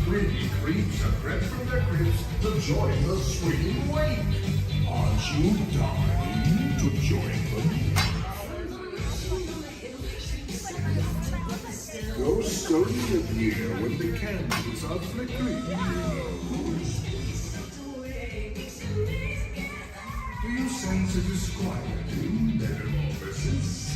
3D creeps have crept from their crypts to join the swinging wake. Aren't you dying to join them? Ghosts only appear when the candles are flickering, you know. Do you sense a disquieting metamorphosis?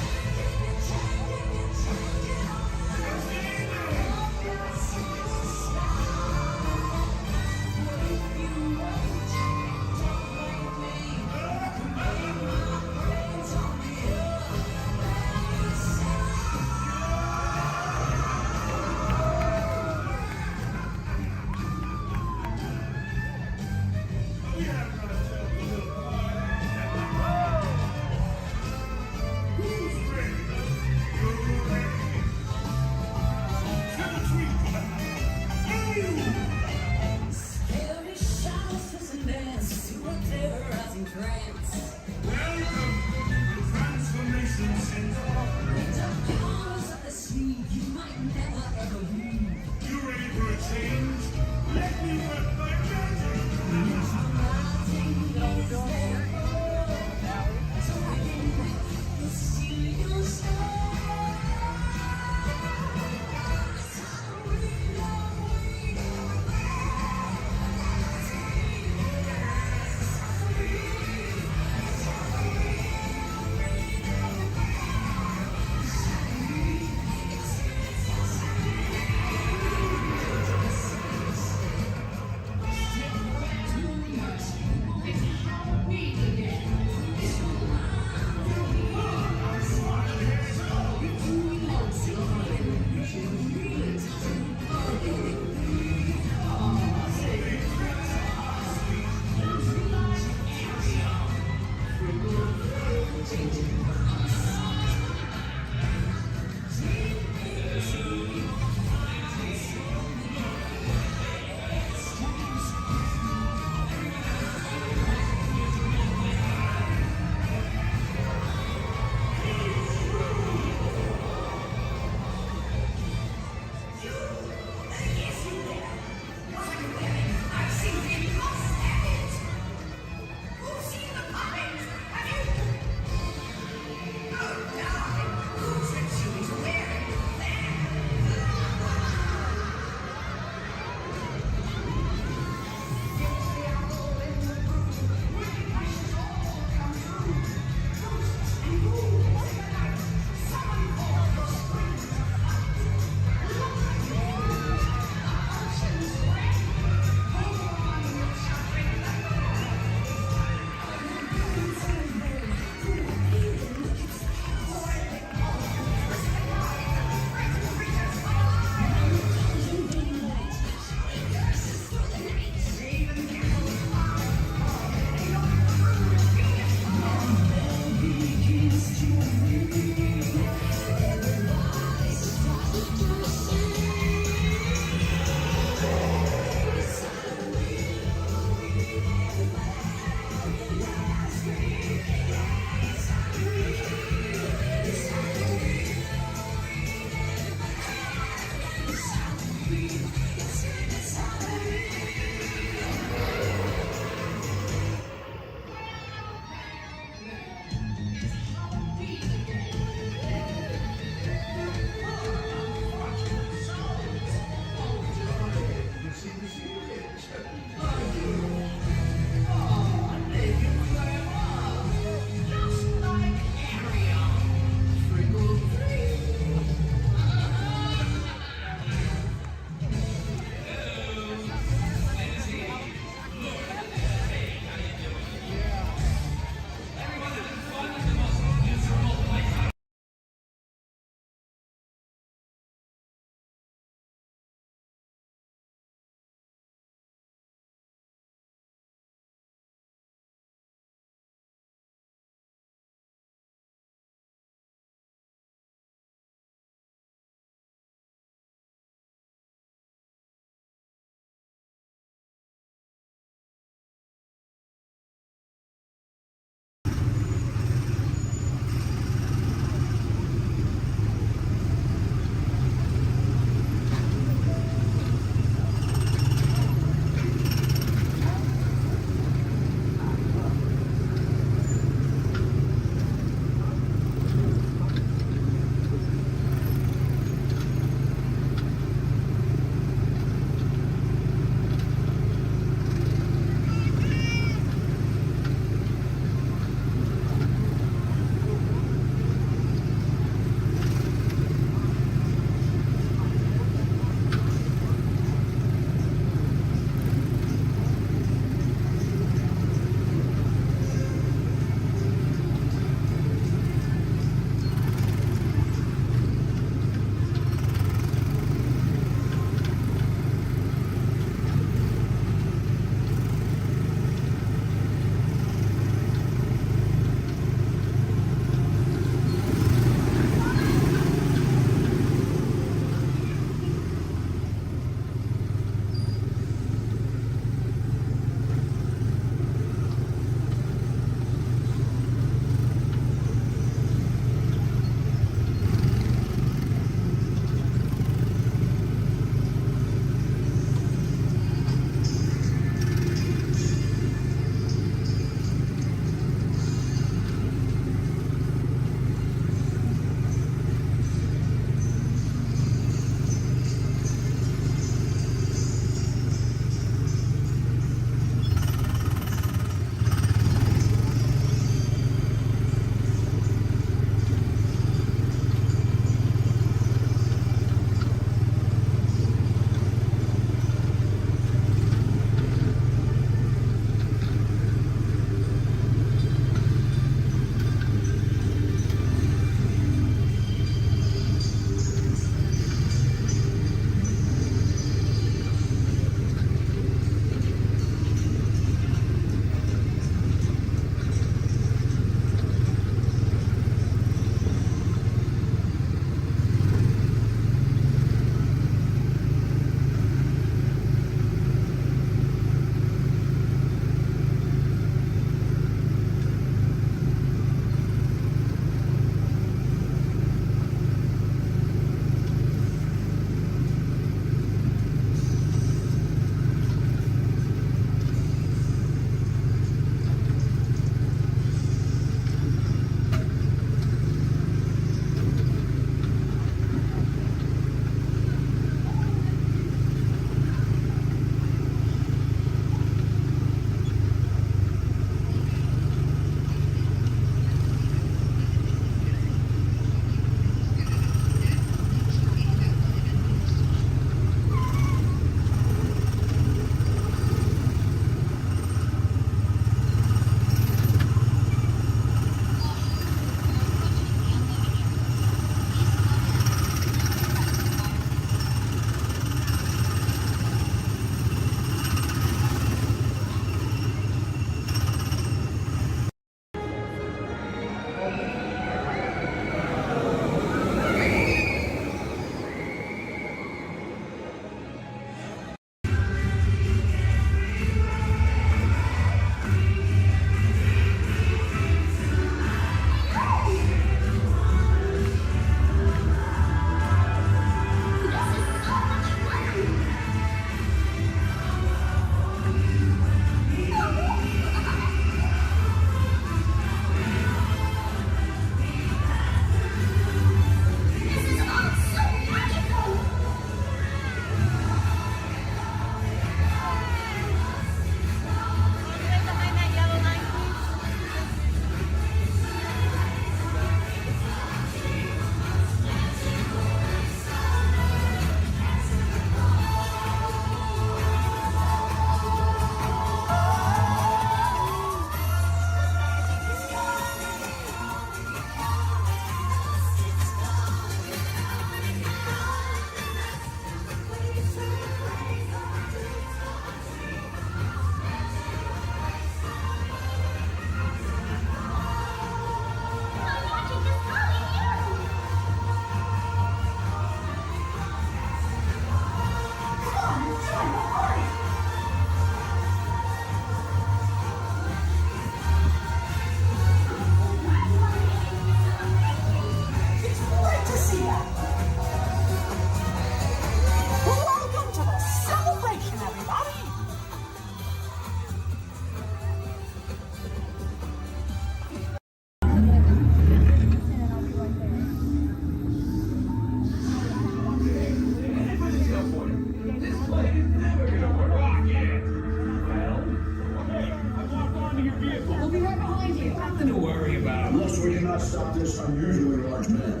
Here's a very large man.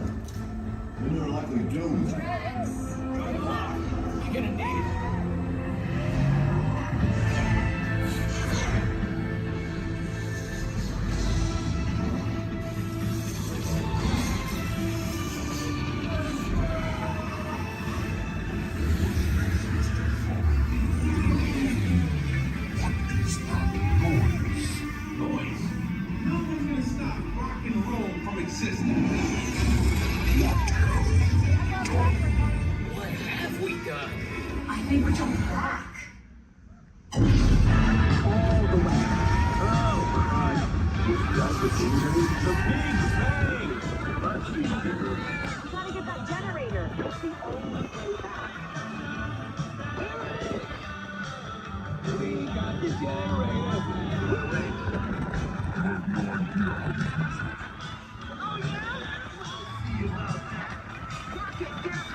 Then you're likely doomed. Good luck. You're gonna need it. What have we done? I think we're jumping back. All the way. Oh, Christ. With just the scenery, the big bang. Let's be bigger. We gotta get that generator. It's the only way back. We got the generator. Oh, yeah? See about that. Rocket down.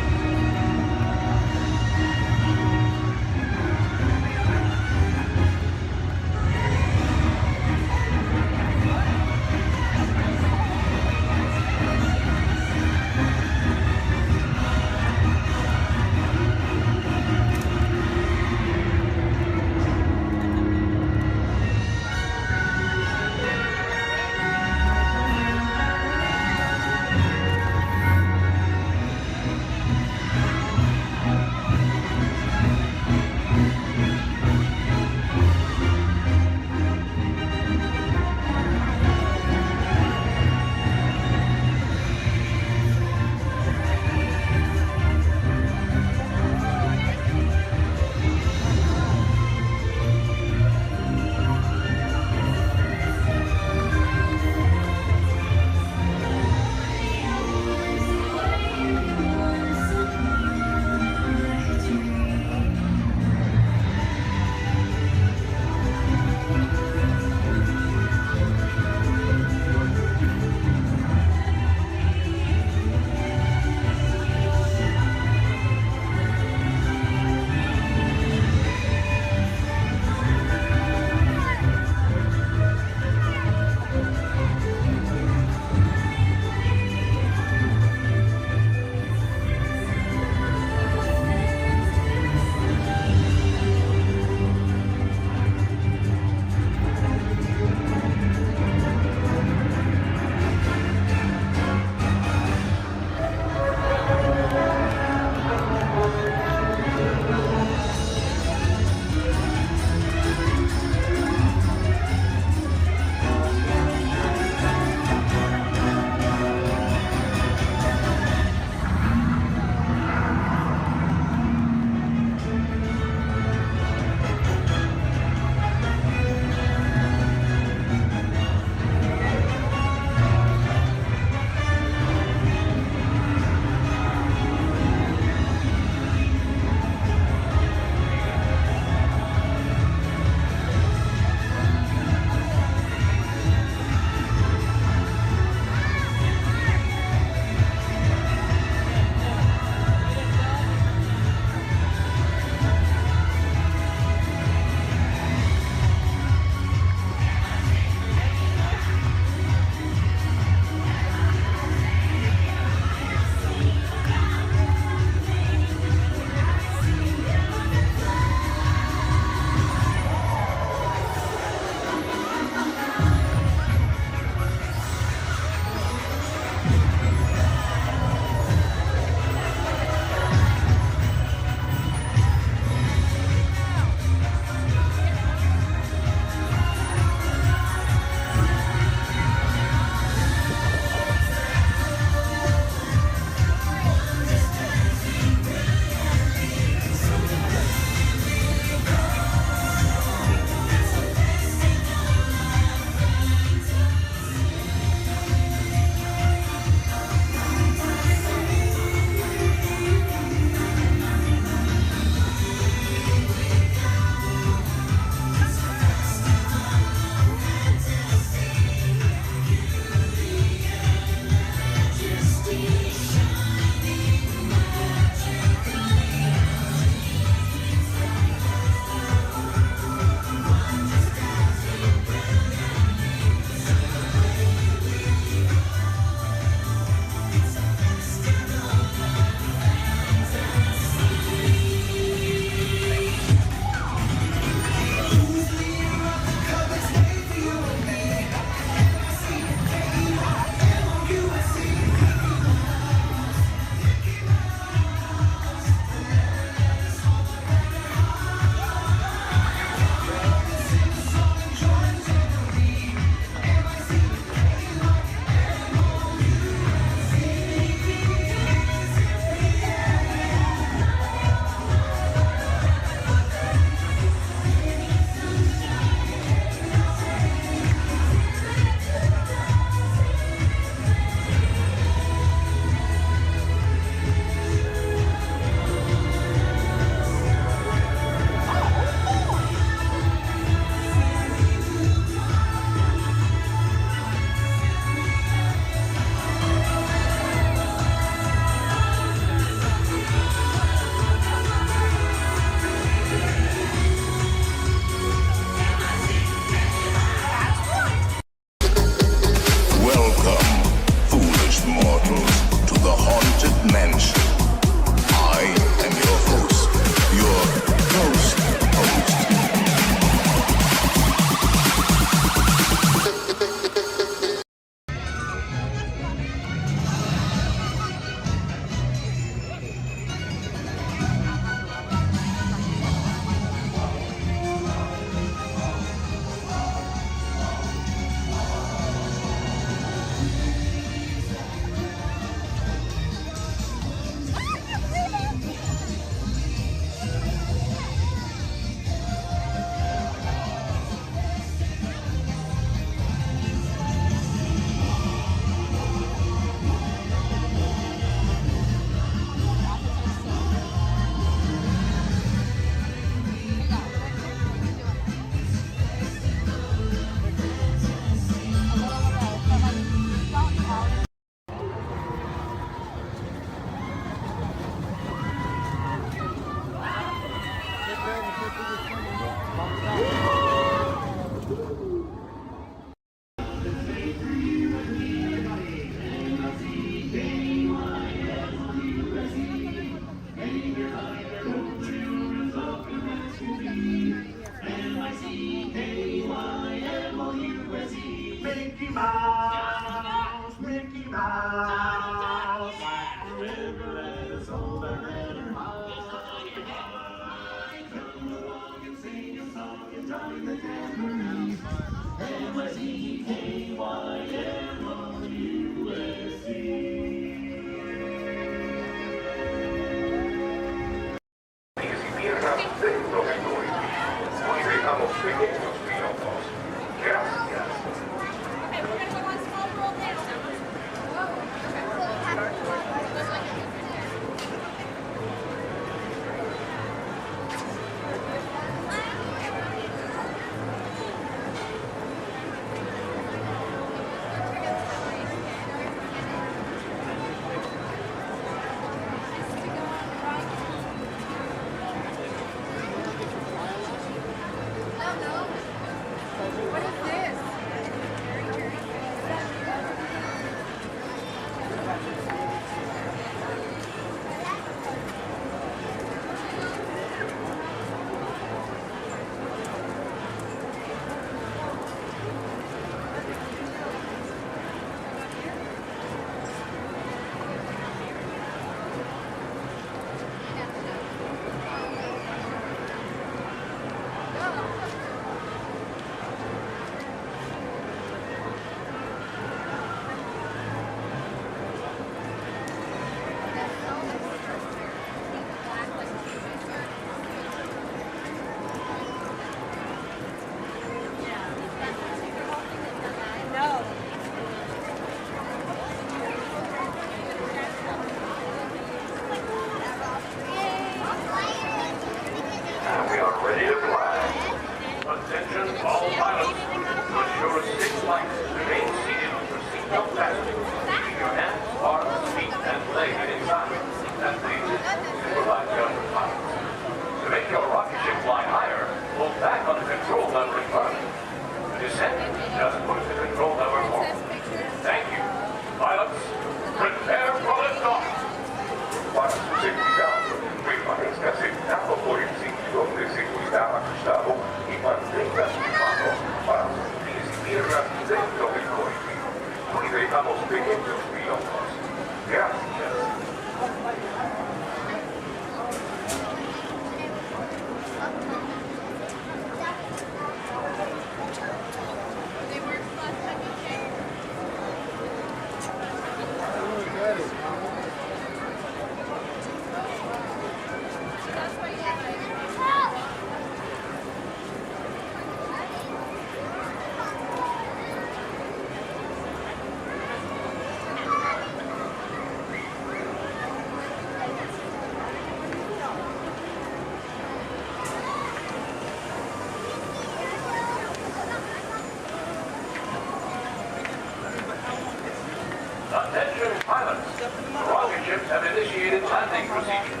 landing procedure.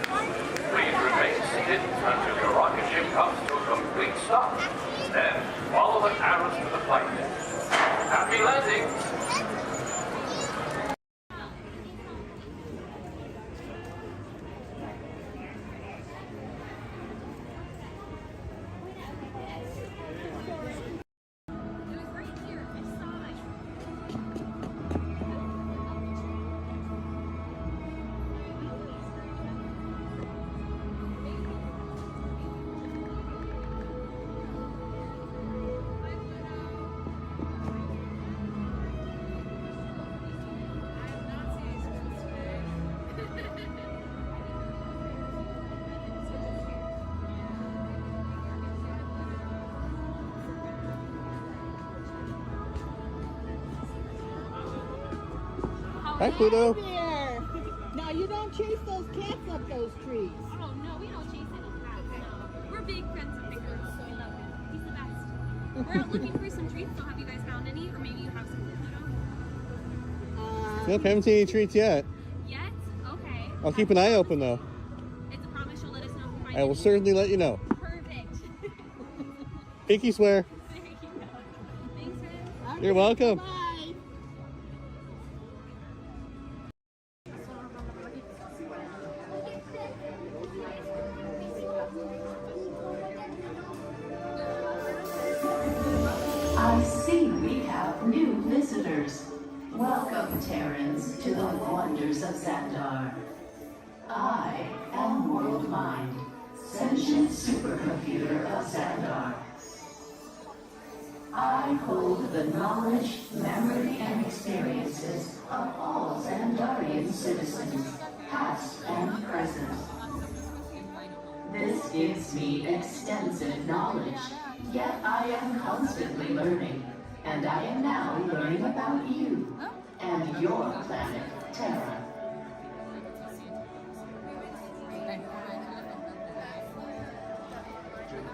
Please remain seated until your rocket ship comes to a complete stop. Then follow the arrows to the flight deck. Happy landing! Hi, Pluto. There. Now you don't chase those cats up those trees. Oh no, we don't chase any cats. No. We're big friends of Pickers. We love him. He's the best. We're out looking for some treats, so have you guys found any? Or maybe you have some Pluto? Nope, haven't seen any treats yet. Yet? Okay. I'll keep an eye open though. It's a promise you'll let us know if you find I will certainly let you know. Perfect. Pinky swear. There you go. Thanks, Ren. You're welcome. Bye. I see we have new visitors. Welcome, Terrans, to the wonders of Xandar. I am World Mind, sentient supercomputer of Xandar. I hold the knowledge, memory, and experiences of all Xandarian citizens, past and present. This gives me extensive knowledge, yet I am constantly learning, and I am now learning about you and your planet, Terra.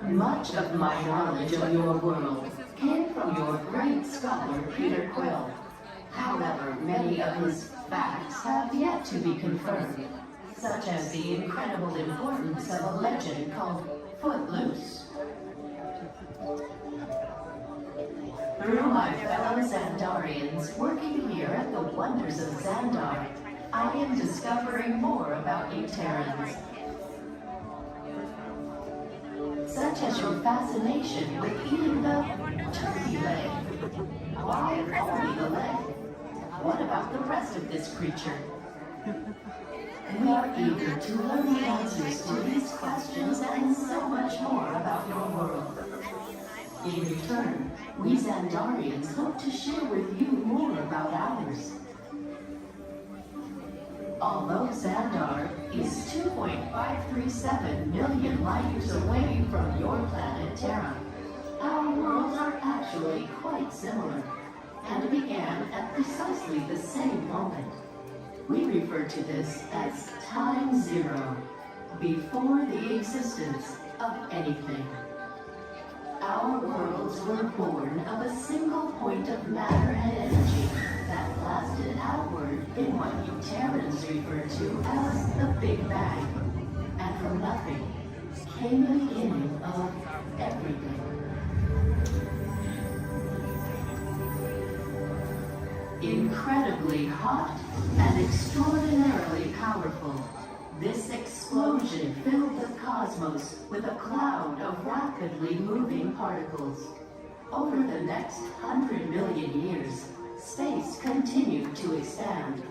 Much of my knowledge of your world came from your great scholar, Peter Quill. However, many of his facts have yet to be confirmed, such as the incredible importance of a legend called Footloose. Through my fellow Xandarians working here at the wonders of Xandar, I am discovering more about you Terrans. Such as your fascination with eating the turkey leg. Why only the leg? What about the rest of this creature? We are eager to learn the answers to these questions and so much more about your world. In return, we Xandarians hope to share with you more about ours. Although Xandar is 2.537 million light years away from your planet Terra, our worlds are actually quite similar and began at precisely the same moment. We refer to this as time zero, before the existence of anything. Our worlds were born of a single point of matter and energy that blasted outward in what you Terrans refer to as the Big Bang. And from nothing came the beginning of everything. Incredibly hot and extraordinarily powerful, this explosion filled the cosmos with a cloud of rapidly moving particles. Over the next 100 million years, space continued to expand,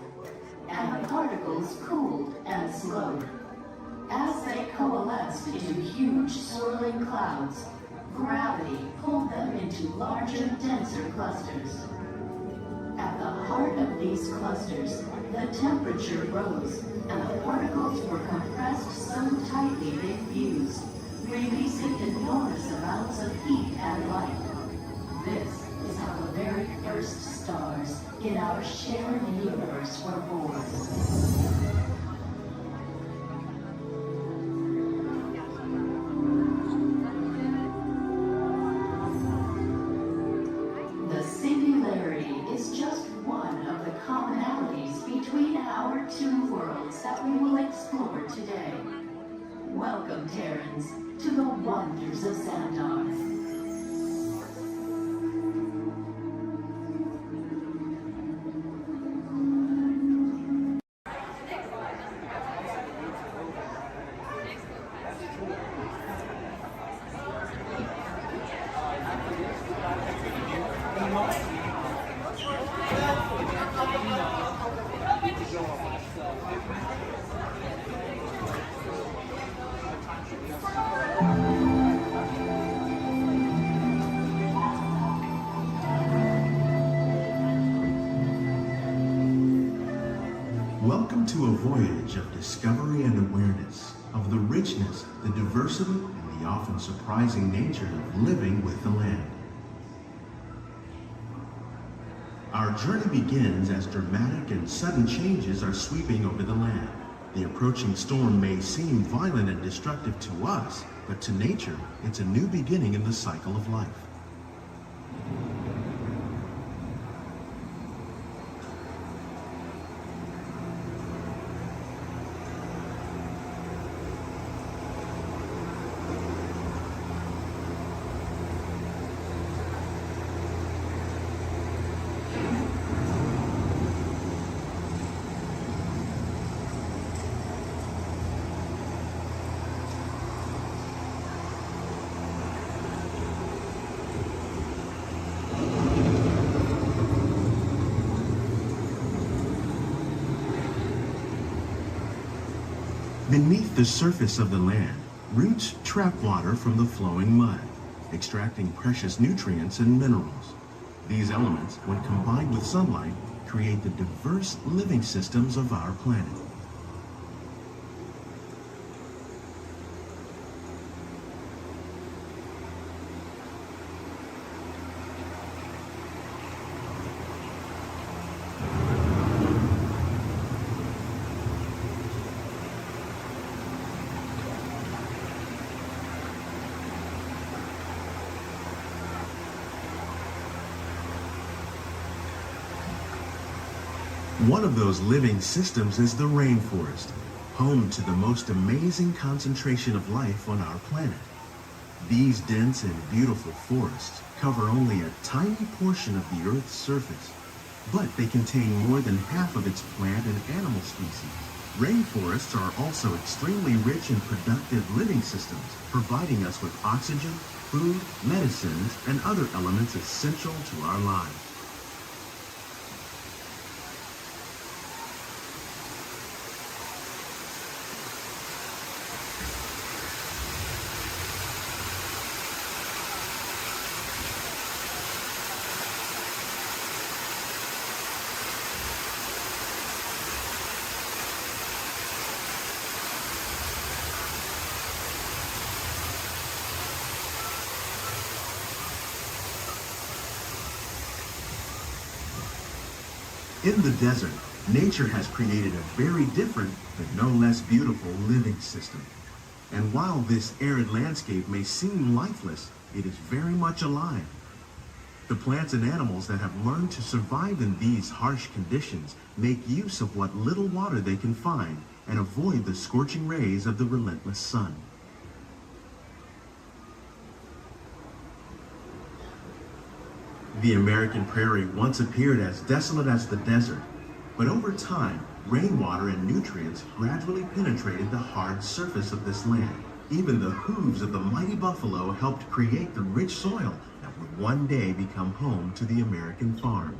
and the particles cooled and slowed. As they coalesced into huge swirling clouds, gravity pulled them into larger, denser clusters. At the heart of these clusters, the temperature rose, and the particles were compressed so tightly they fused, releasing enormous amounts of heat and light. This is how the very first stars in our shared universe were born. The singularity is just one of the commonalities between our two worlds that we will explore explore today. Welcome, Terrans, to the wonders of Xandar. Welcome to a voyage of discovery and awareness of the richness, the diversity, and the often surprising nature of living with the land. Our journey begins as dramatic and sudden changes are sweeping over the land. The approaching storm may seem violent and destructive to us, but to nature, it's a new beginning in the cycle of life. Beneath the surface of the land, roots trap water from the flowing mud, extracting precious nutrients and minerals. These elements, when combined with sunlight, create the diverse living systems of our planet. One of those living systems is the rainforest, home to the most amazing concentration of life on our planet. These dense and beautiful forests cover only a tiny portion of the Earth's surface, but they contain more than half of its plant and animal species. Rainforests are also extremely rich and productive living systems, providing us with oxygen, food, medicines, and other elements essential to our lives. In the desert, nature has created a very different, but no less beautiful living system. And while this arid landscape may seem lifeless, it is very much alive. The plants and animals that have learned to survive in these harsh conditions make use of what little water they can find and avoid the scorching rays of the relentless sun. The American prairie once appeared as desolate as the desert, but over time, rainwater and nutrients gradually penetrated the hard surface of this land. Even the hooves of the mighty buffalo helped create the rich soil that would one day become home to the American farm.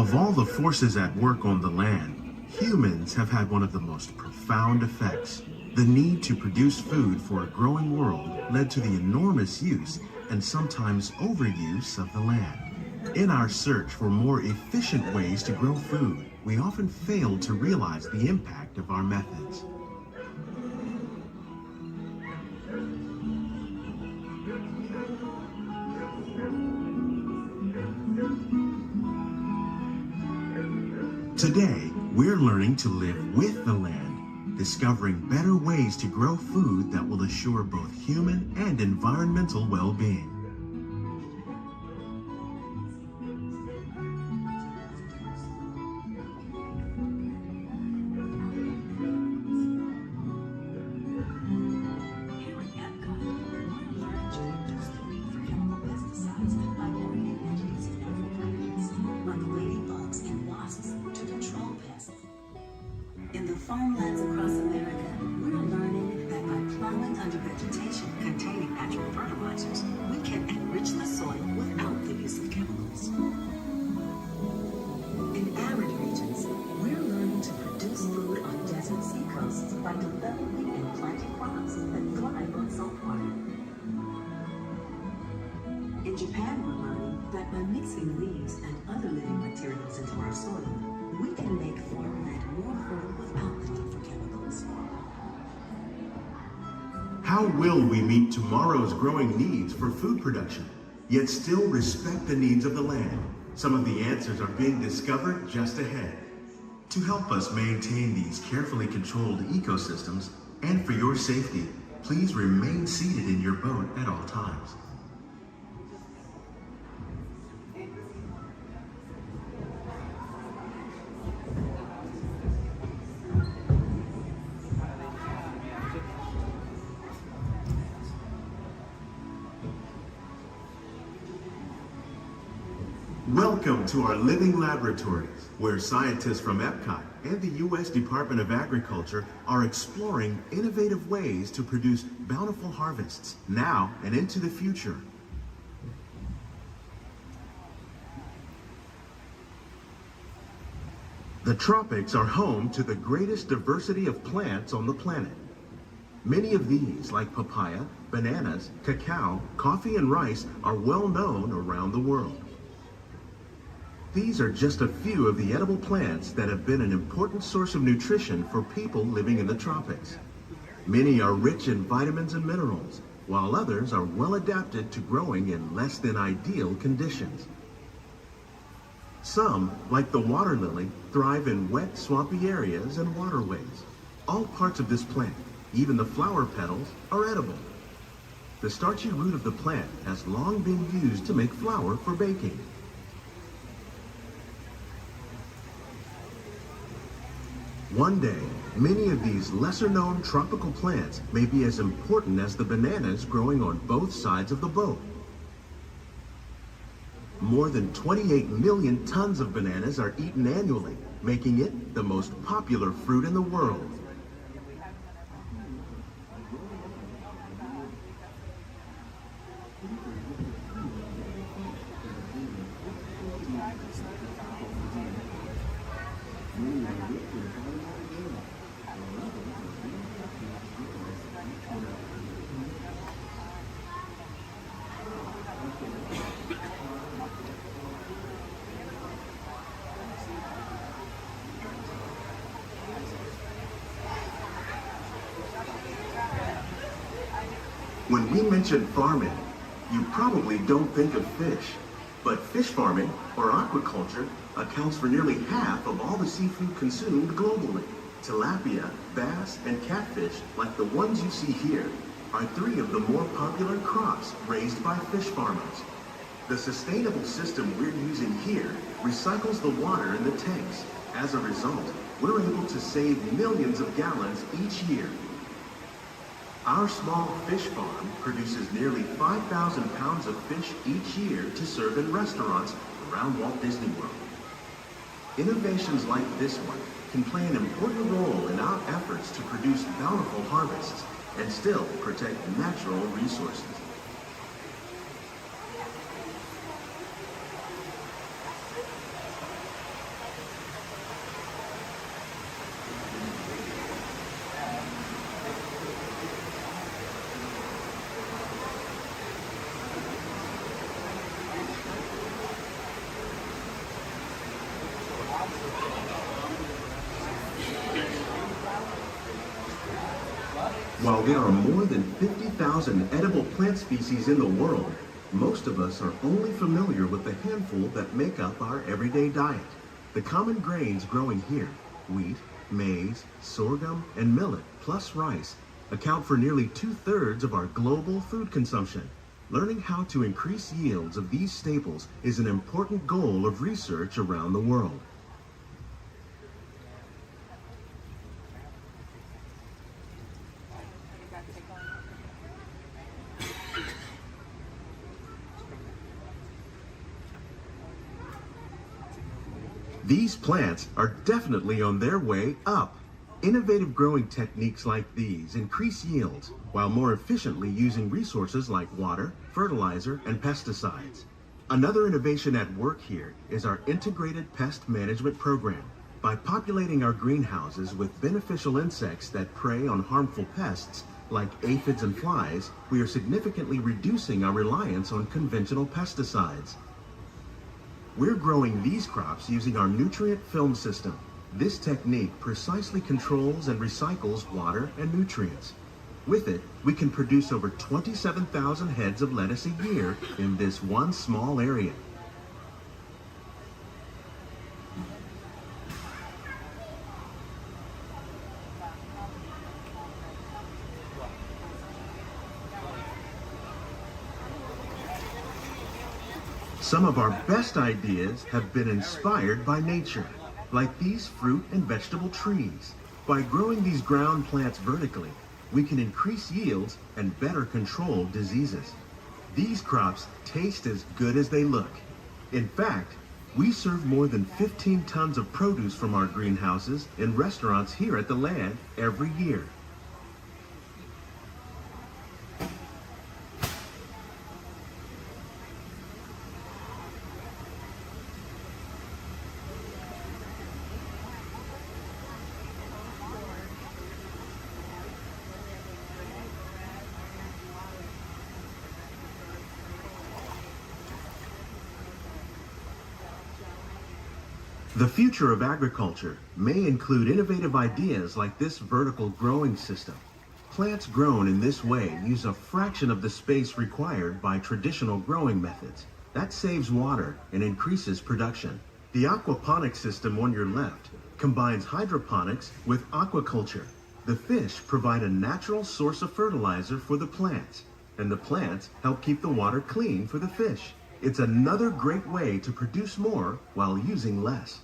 Of all the forces at work on the land, humans have had one of the most profound effects. The need to produce food for a growing world led to the enormous use and sometimes overuse of the land. In our search for more efficient ways to grow food, we often fail to realize the impact of our methods. Today, we're learning to live with the land, discovering better ways to grow food that will assure both human and environmental well-being. In the farmlands across America, we're learning that by plowing under vegetation containing natural fertilizers, we can enrich the soil without the use of chemicals. In arid regions, we're learning to produce food on desert seacoasts by developing and planting crops that thrive on salt water. In Japan, we're learning that by mixing leaves and other living materials into our soil, we can make farmland more fertile without the need for chemicals. How will we meet tomorrow's growing needs for food production, yet still respect the needs of the land? Some of the answers are being discovered just ahead. To help us maintain these carefully controlled ecosystems, and for your safety, please remain seated in your boat at all times. Welcome to our living laboratories, where scientists from Epcot and the U.S. Department of Agriculture are exploring innovative ways to produce bountiful harvests now and into the future. The tropics are home to the greatest diversity of plants on the planet. Many of these, like papaya, bananas, cacao, coffee, and rice, are well known around the world. These are just a few of the edible plants that have been an important source of nutrition for people living in the tropics. Many are rich in vitamins and minerals, while others are well adapted to growing in less than ideal conditions. Some, like the water lily, thrive in wet, swampy areas and waterways. All parts of this plant, even the flower petals, are edible. The starchy root of the plant has long been used to make flour for baking. One day, many of these lesser-known tropical plants may be as important as the bananas growing on both sides of the boat. More than 28 million tons of bananas are eaten annually, making it the most popular fruit in the world. When we mention farming, you probably don't think of fish. But fish farming, or aquaculture, accounts for nearly half of all the seafood consumed globally. Tilapia, bass, and catfish, like the ones you see here, are three of the more popular crops raised by fish farmers. The sustainable system we're using here recycles the water in the tanks. As a result, we're able to save millions of gallons each year. Our small fish farm produces nearly 5,000 pounds of fish each year to serve in restaurants around Walt Disney World. Innovations like this one can play an important role in our efforts to produce bountiful harvests and still protect natural resources. While there are more than 50,000 edible plant species in the world, most of us are only familiar with the handful that make up our everyday diet. The common grains growing here, wheat, maize, sorghum, and millet, plus rice, account for nearly 2/3 of our global food consumption. Learning how to increase yields of these staples is an important goal of research around the world. These plants are definitely on their way up. Innovative growing techniques like these increase yields while more efficiently using resources like water, fertilizer, and pesticides. Another innovation at work here is our integrated pest management program. By populating our greenhouses with beneficial insects that prey on harmful pests like aphids and flies, we are significantly reducing our reliance on conventional pesticides. We're growing these crops using our nutrient film system. This technique precisely controls and recycles water and nutrients. With it, we can produce over 27,000 heads of lettuce a year in this one small area. Some of our best ideas have been inspired by nature, like these fruit and vegetable trees. By growing these ground plants vertically, we can increase yields and better control diseases. These crops taste as good as they look. In fact, we serve more than 15 tons of produce from our greenhouses in restaurants here at the Land every year. The future of agriculture may include innovative ideas like this vertical growing system. Plants grown in this way use a fraction of the space required by traditional growing methods. That saves water and increases production. The aquaponics system on your left combines hydroponics with aquaculture. The fish provide a natural source of fertilizer for the plants, and the plants help keep the water clean for the fish. It's another great way to produce more while using less.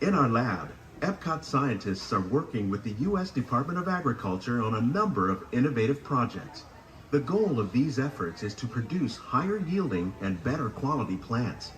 In our lab, Epcot scientists are working with the U.S. Department of Agriculture on a number of innovative projects. The goal of these efforts is to produce higher yielding and better quality plants.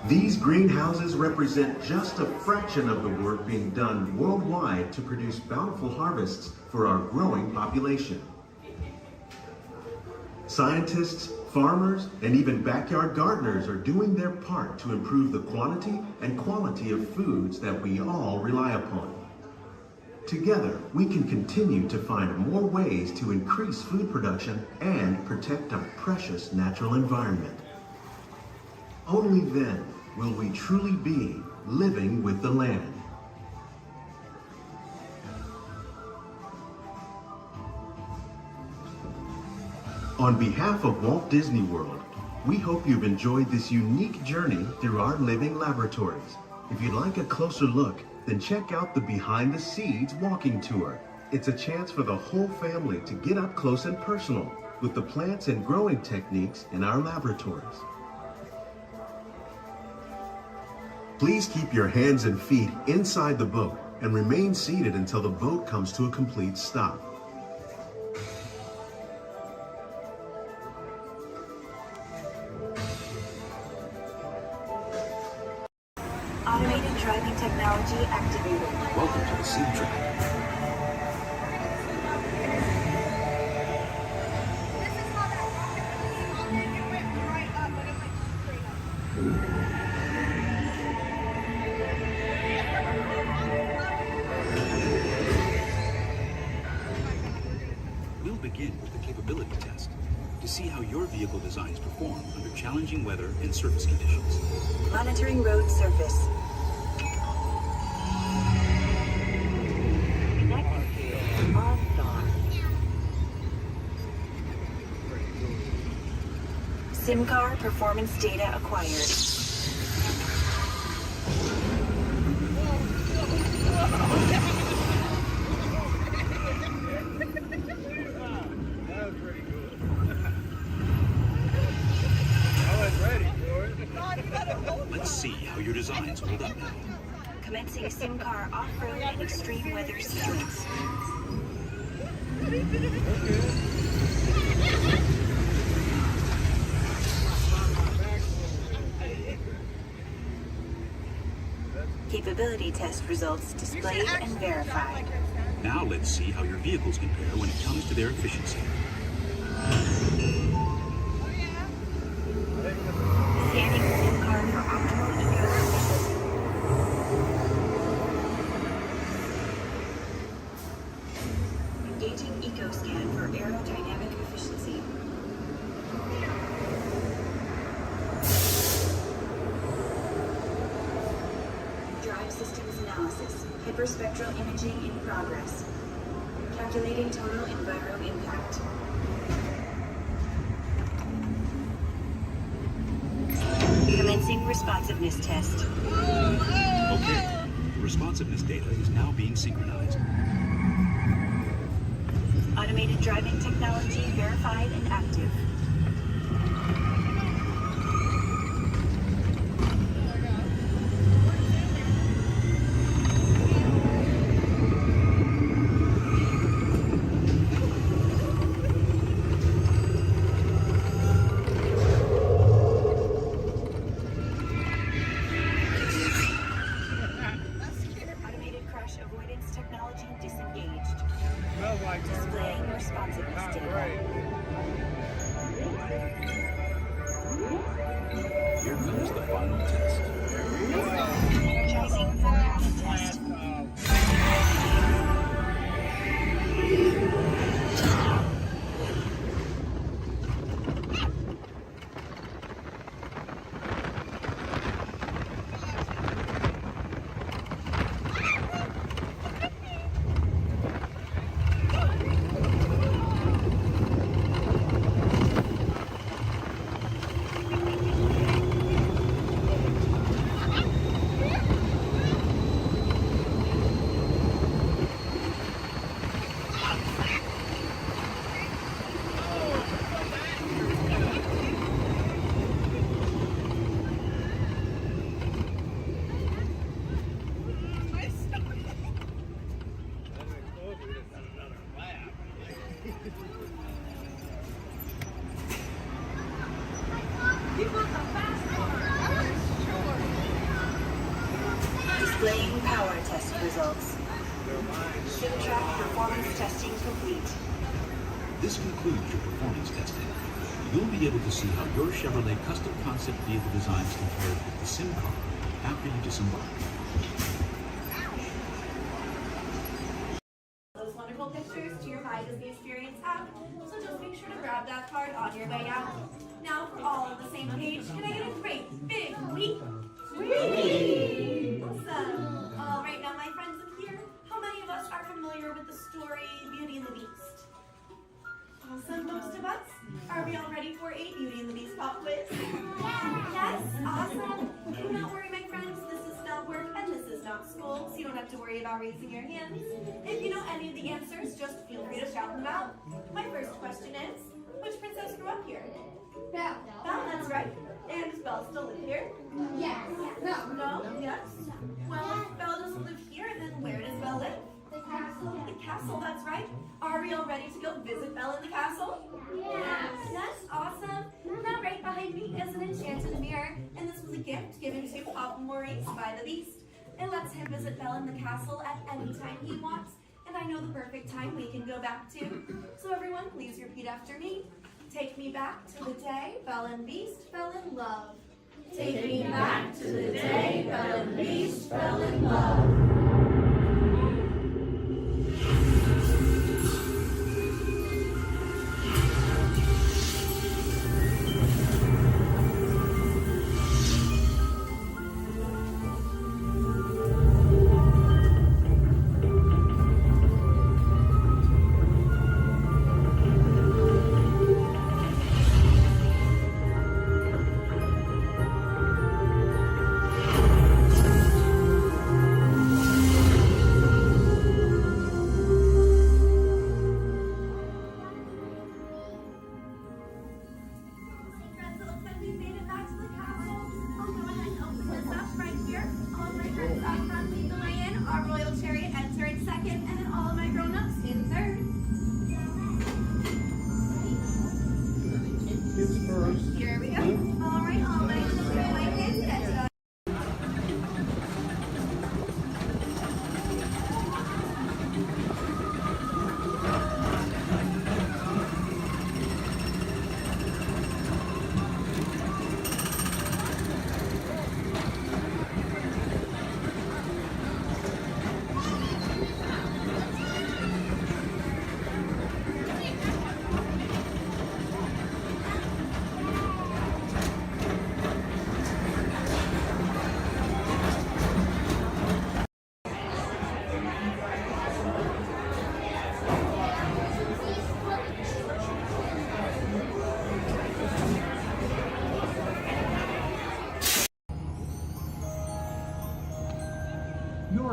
These greenhouses represent just a fraction of the work being done worldwide to produce bountiful harvests for our growing population. Scientists, farmers, and even backyard gardeners are doing their part to improve the quantity and quality of foods that we all rely upon. Together, we can continue to find more ways to increase food production and protect our precious natural environment. Only then will we truly be living with the land. On behalf of Walt Disney World, we hope you've enjoyed this unique journey through our living laboratories. If you'd like a closer look, then check out the Behind the Seeds walking tour. It's a chance for the whole family to get up close and personal with the plants and growing techniques in our laboratories. Please keep your hands and feet inside the boat and remain seated until the boat comes to a complete stop. Automated driving technology activated. Welcome to the seed track. see how your vehicle designs perform under challenging weather and surface conditions. Monitoring road surface. SIM car performance data acquired. Let's see how your designs hold up now. Commencing SIM car off-road and extreme weather sequence. Capability test results displayed and verified. Now let's see how your vehicles compare when it comes to their efficiency. Scanning SIM card for optimal eco-efficiency. Engaging eco-scan for aerodynamic efficiency. Drive systems analysis. Hyperspectral imaging in progress. Calculating total enviro impact. Commencing responsiveness test. Okay, the responsiveness data is now being synchronized. Automated driving technology verified and active. Automated crash avoidance technology disengaged. Displaying responsiveness data. Here comes the final test. Energizing component test. Displaying power test results. SimTrack performance testing complete. This concludes your performance testing. You'll be able to see how your Chevrolet custom concept vehicle designs compare with the sim car after you disembark. Those wonderful pictures to your My Disney Experience app, so just make sure to grab that card on your way out. Now for all on the same page, can I get a great big week? Whee! Awesome. All right, now my friends up here, how many of us are familiar with the story Beauty and the Beast? Awesome, most of us. Are we all ready for a Beauty and the Beast pop quiz? Yes, awesome. Do not worry, my friends. This is not work and this is not school, so you don't have to worry about raising your hands. If you know any of the answers, just feel free to shout them out. My first question is, which princess grew up here? Belle. Belle, that's right. And does Belle still live here? Yes. No. No? Yes? Well, if Belle doesn't live here, then where does Belle live? The castle. The castle, that's right. Are we all ready to go visit Belle in the castle? Yes. Yes, awesome. Now right behind me is an enchanted mirror, and this was a gift given to Papa Maurice by the Beast. It lets him visit Belle in the castle at any time he wants, and I know the perfect time we can go back to. So everyone, please repeat after me. Take me back to the day Belle and Beast fell in love. Take me back to the day Belle and Beast fell in love.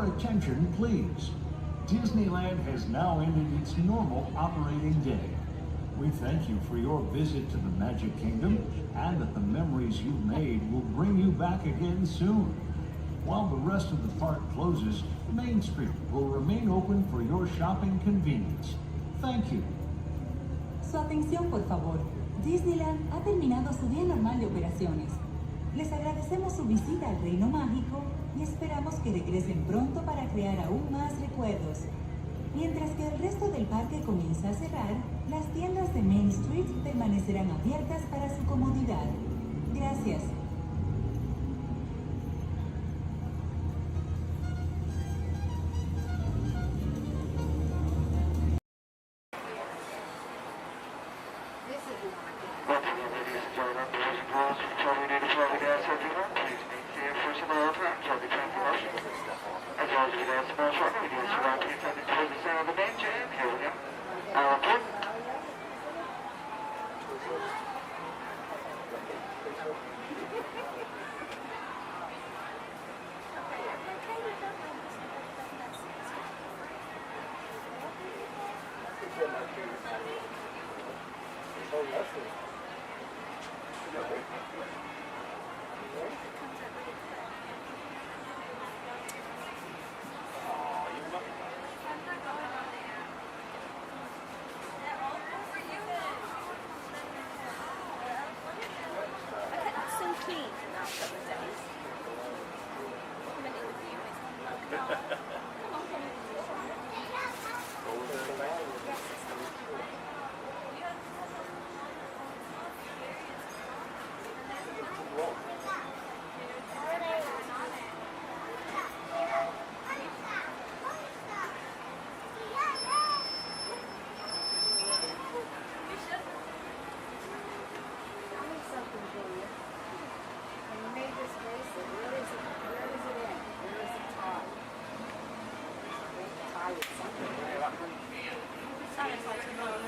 attention, please. Disneyland has now ended its normal operating day. We thank you for your visit to the Magic Kingdom and that the memories you've made will bring you back again soon. While the rest of the park closes, Main Street will remain open for your shopping convenience. Thank you. Su atención, por favor. Disneyland ha terminado su día normal de operaciones. Les agradecemos su visita al Reino Mágico y esperamos que regresen pronto para crear aún más recuerdos. Mientras que el resto del parque comienza a cerrar, las tiendas de Main Street permanecerán abiertas para su comodidad. Gracias.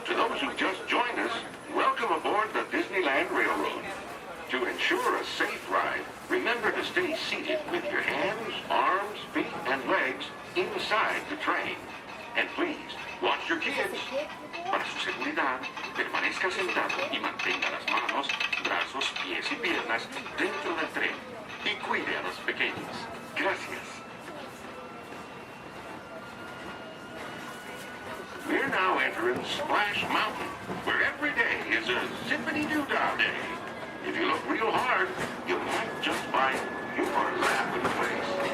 To those who just joined us, welcome aboard the Disneyland Railroad. To ensure a safe ride, remember to stay seated with your hands, arms, feet, and legs inside the train. And please, watch your kids. Para su seguridad, permanezca sentado y mantenga las manos, brazos, pies y piernas dentro del tren. Y cuide a los pequeños. Gracias. We're now entering Splash Mountain, where every day is a zippity-doo-dah day. If you look real hard, you might just find your laughing place.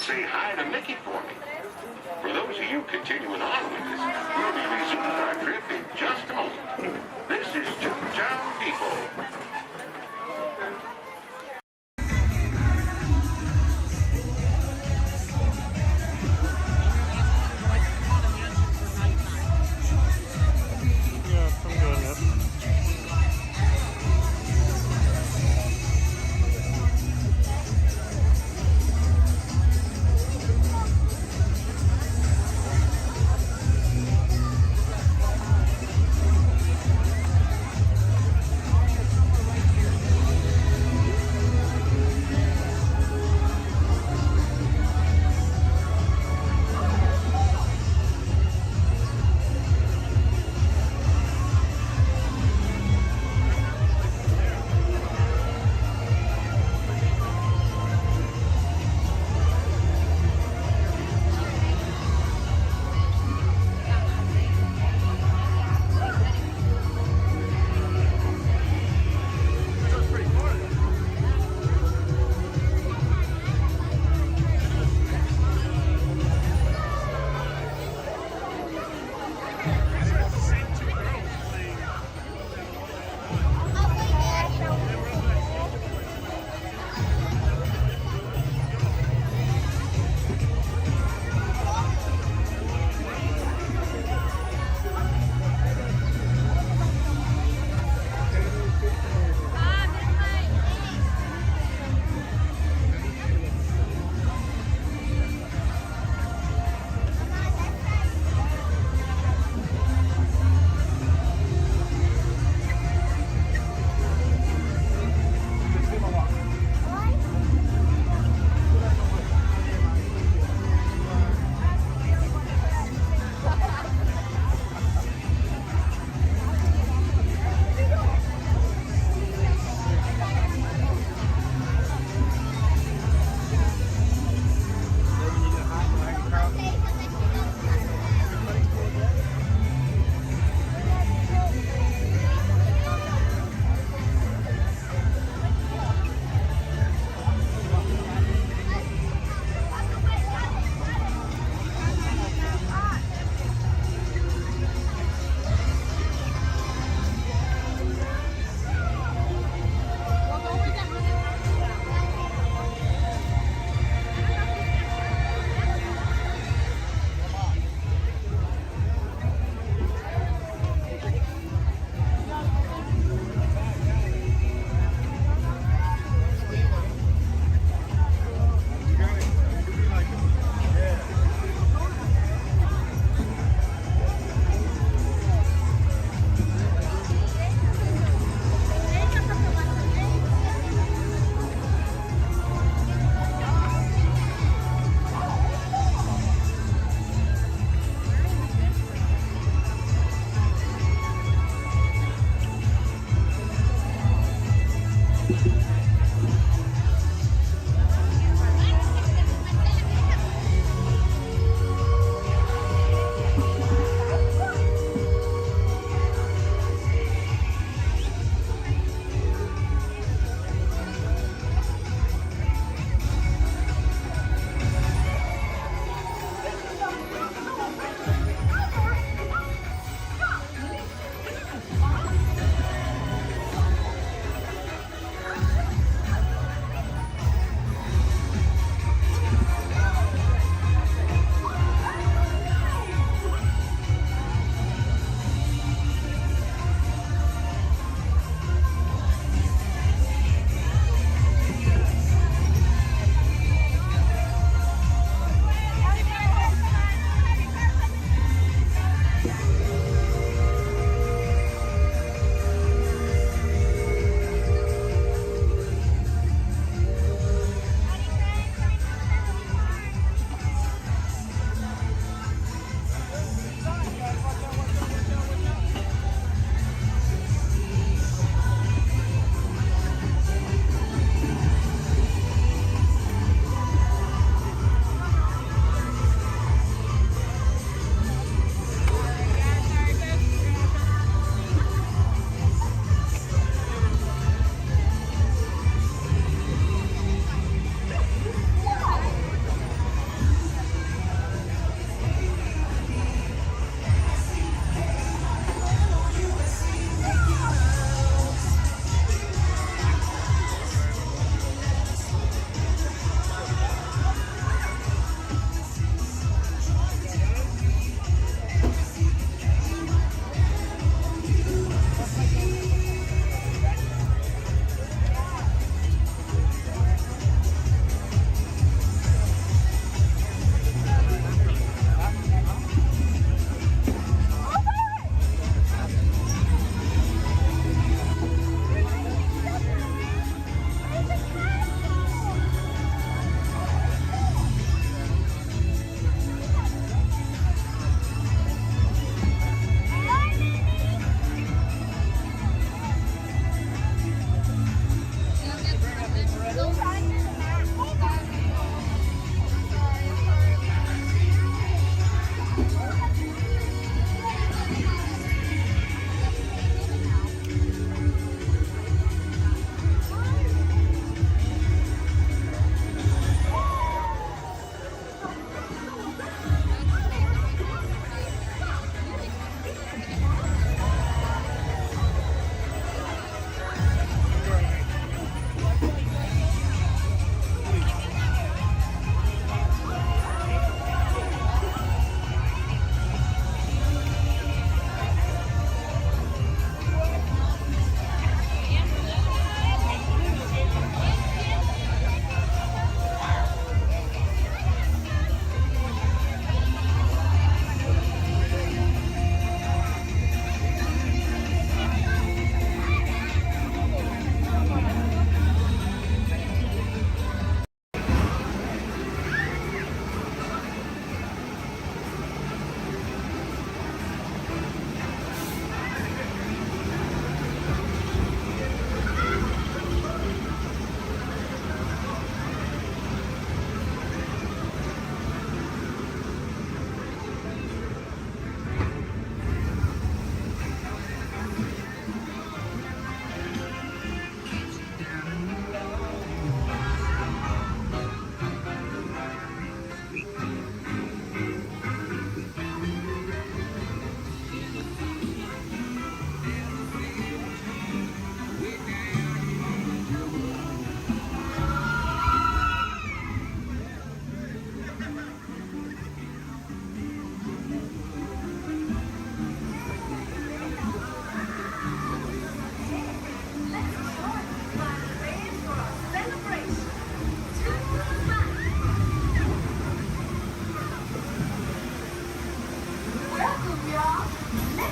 say hi to Mickey for me. For those of you continuing on with us, we'll be resuming our trip in just a moment. This is Toontown People.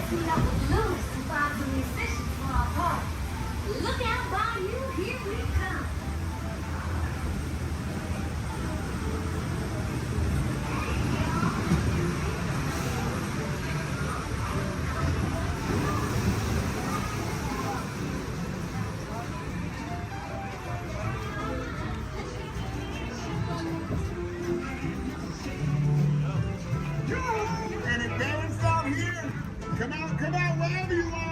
Let's meet up with Louis to find some musicians for our party. Look out, Bayou, here we come. And it don't stop here. Come out, wherever you are.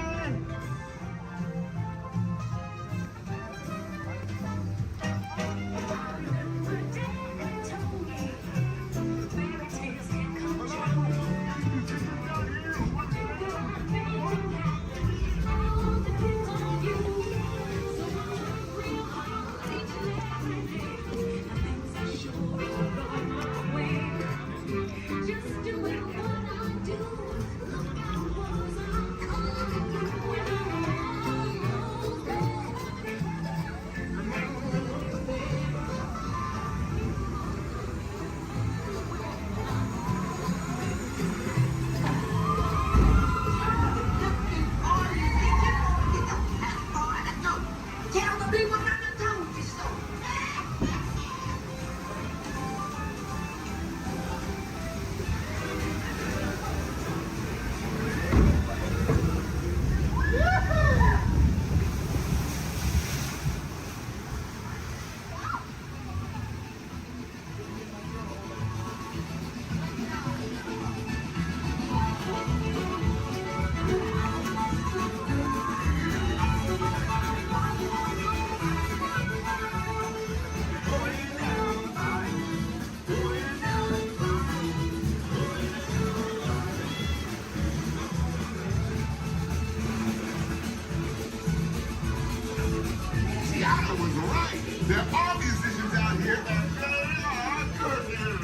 Tiana was right. There are musicians out here and they are cooking.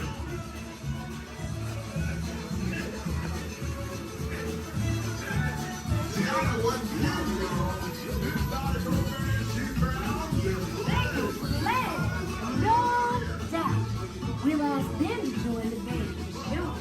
Tiana wasn't here, y'all. This started over and she found No doubt. We'll ask them to join the band for sure.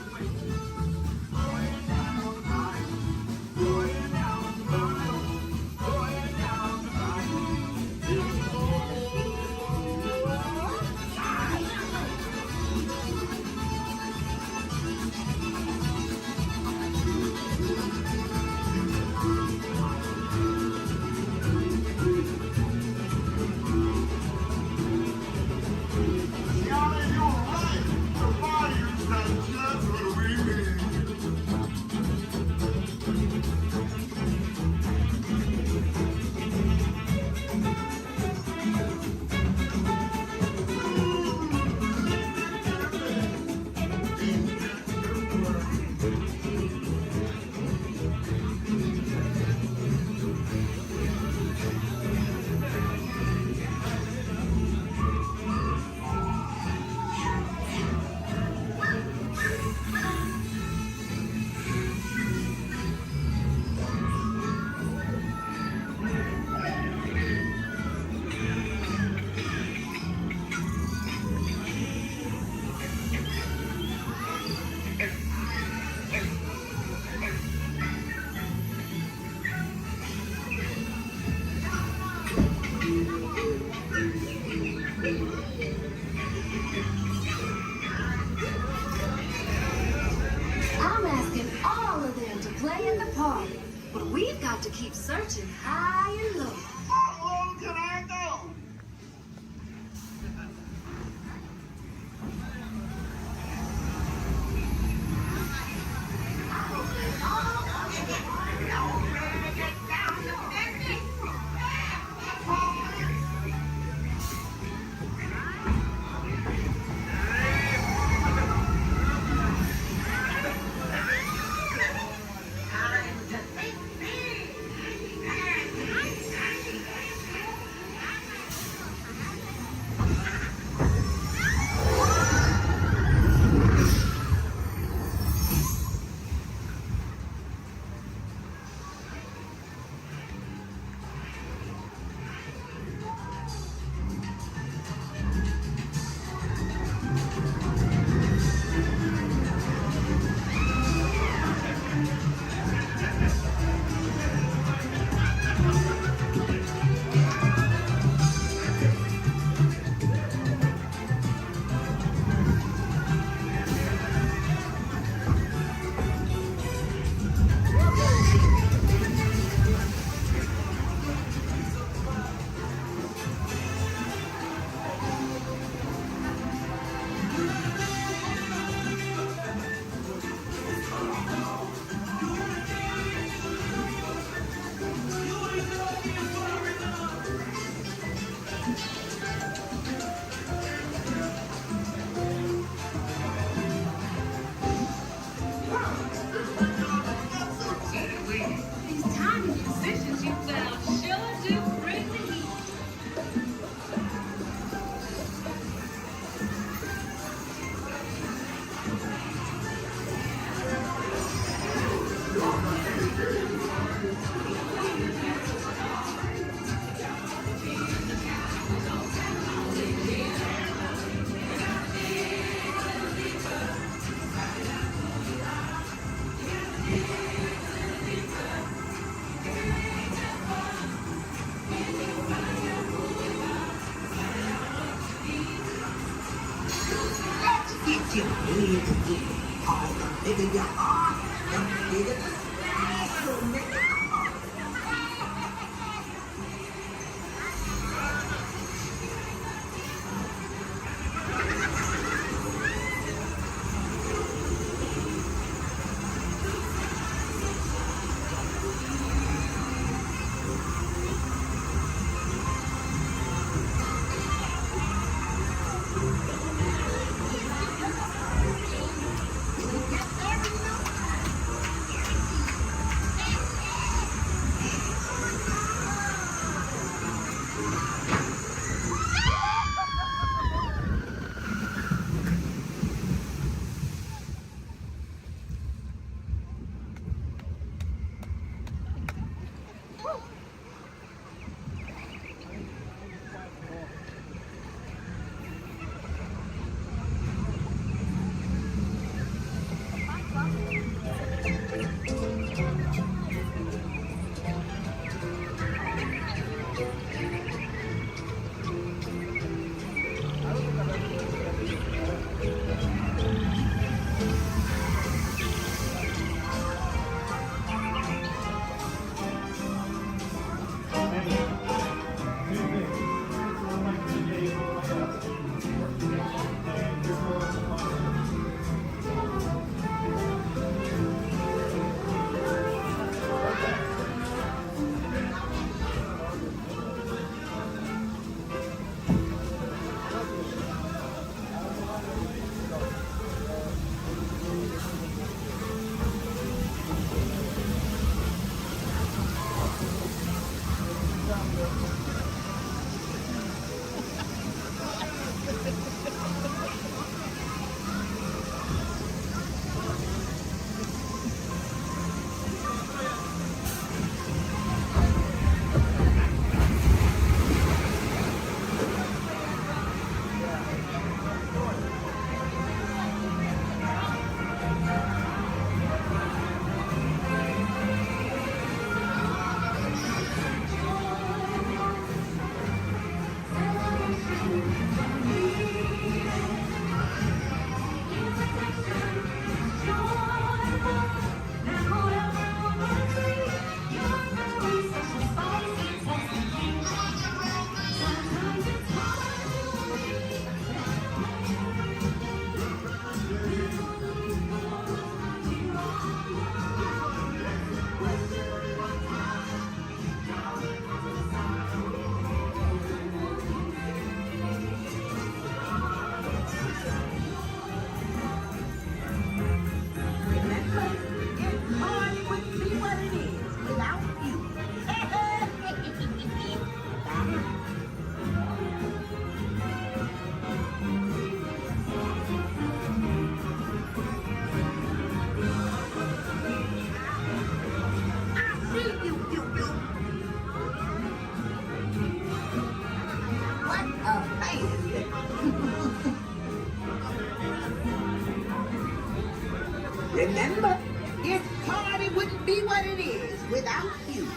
I'm asking all of them to play at the party, but we've got to keep searching high and low. How low can I go? bigger the special, nigga. Remember, this party wouldn't be what it is without you.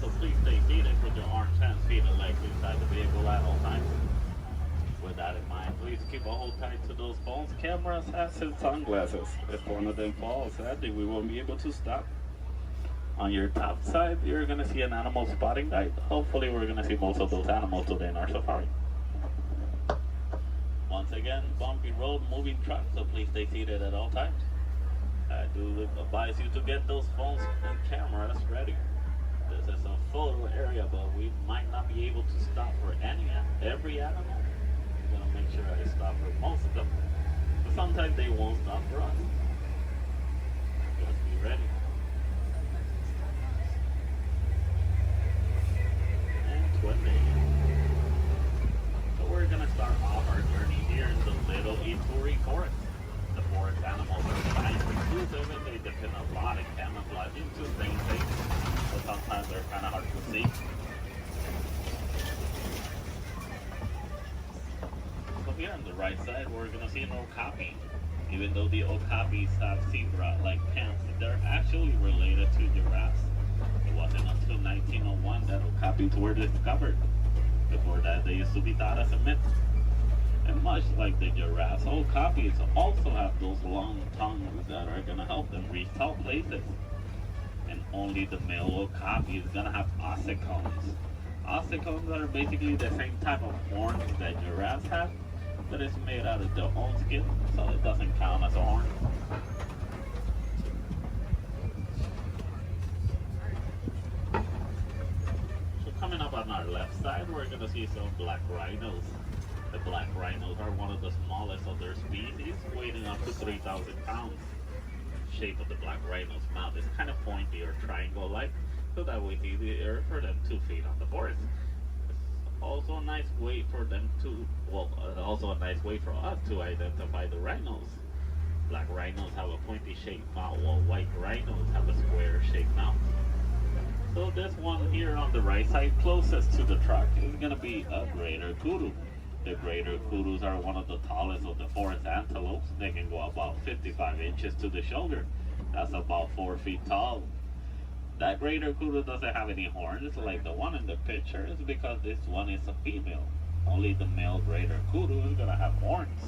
so please stay seated with your arms, hands, feet, and legs inside the vehicle at all times. With that in mind, please keep a hold tight to those phones, cameras, hats, and sunglasses. If one of them falls, sadly, we won't be able to stop. On your top side, you're going to see an animal spotting guide. Hopefully, we're going to see most of those animals today in our safari. Once again, bumpy road, moving truck, so please stay seated at all times. I do advise you to get those phones and cameras ready. This is a photo area, but we might not be able to stop for every animal. I'm going to make sure I stop for most of them. But sometimes they won't stop for us. Just be ready. And 20. So we're going to start off our journey here in the Little Ituri Forest. The forest animals are kind of exclusive and they depend a lot on camouflaging to stay safe. But sometimes they're kind of hard to see. So here on the right side, we're going to see an okapi. Even though the okapis have zebra-like pants, they're actually related to giraffes. It wasn't until 1901 that okapis were discovered. Before that, they used to be thought as a myth. And much like the giraffes, okapis also have those long tongues that are going to help them reach tall places. And only the male okapi is going to have ossicones. Ossicones are basically the same type of horns that giraffes have, but it's made out of their own skin, so it doesn't count as a horn. So coming up on our left side, we're going to see some black rhinos. The black rhinos are one of the smallest of their species, weighing up to 3,000 pounds. The shape of the black rhino's mouth is kind of pointy or triangle-like, so that way it's easier for them to feed on the forest. It's also a nice way for them to, also a nice way for us to identify the rhinos. Black rhinos have a pointy-shaped mouth, while white rhinos have a square-shaped mouth. So this one here on the right side, closest to the truck, is going to be a greater kudu. The greater kudus are one of the tallest of the forest antelopes. They can go about 55 inches to the shoulder. That's about 4 feet tall. That greater kudu doesn't have any horns like the one in the picture. It's because this one is a female. Only the male greater kudu is going to have horns.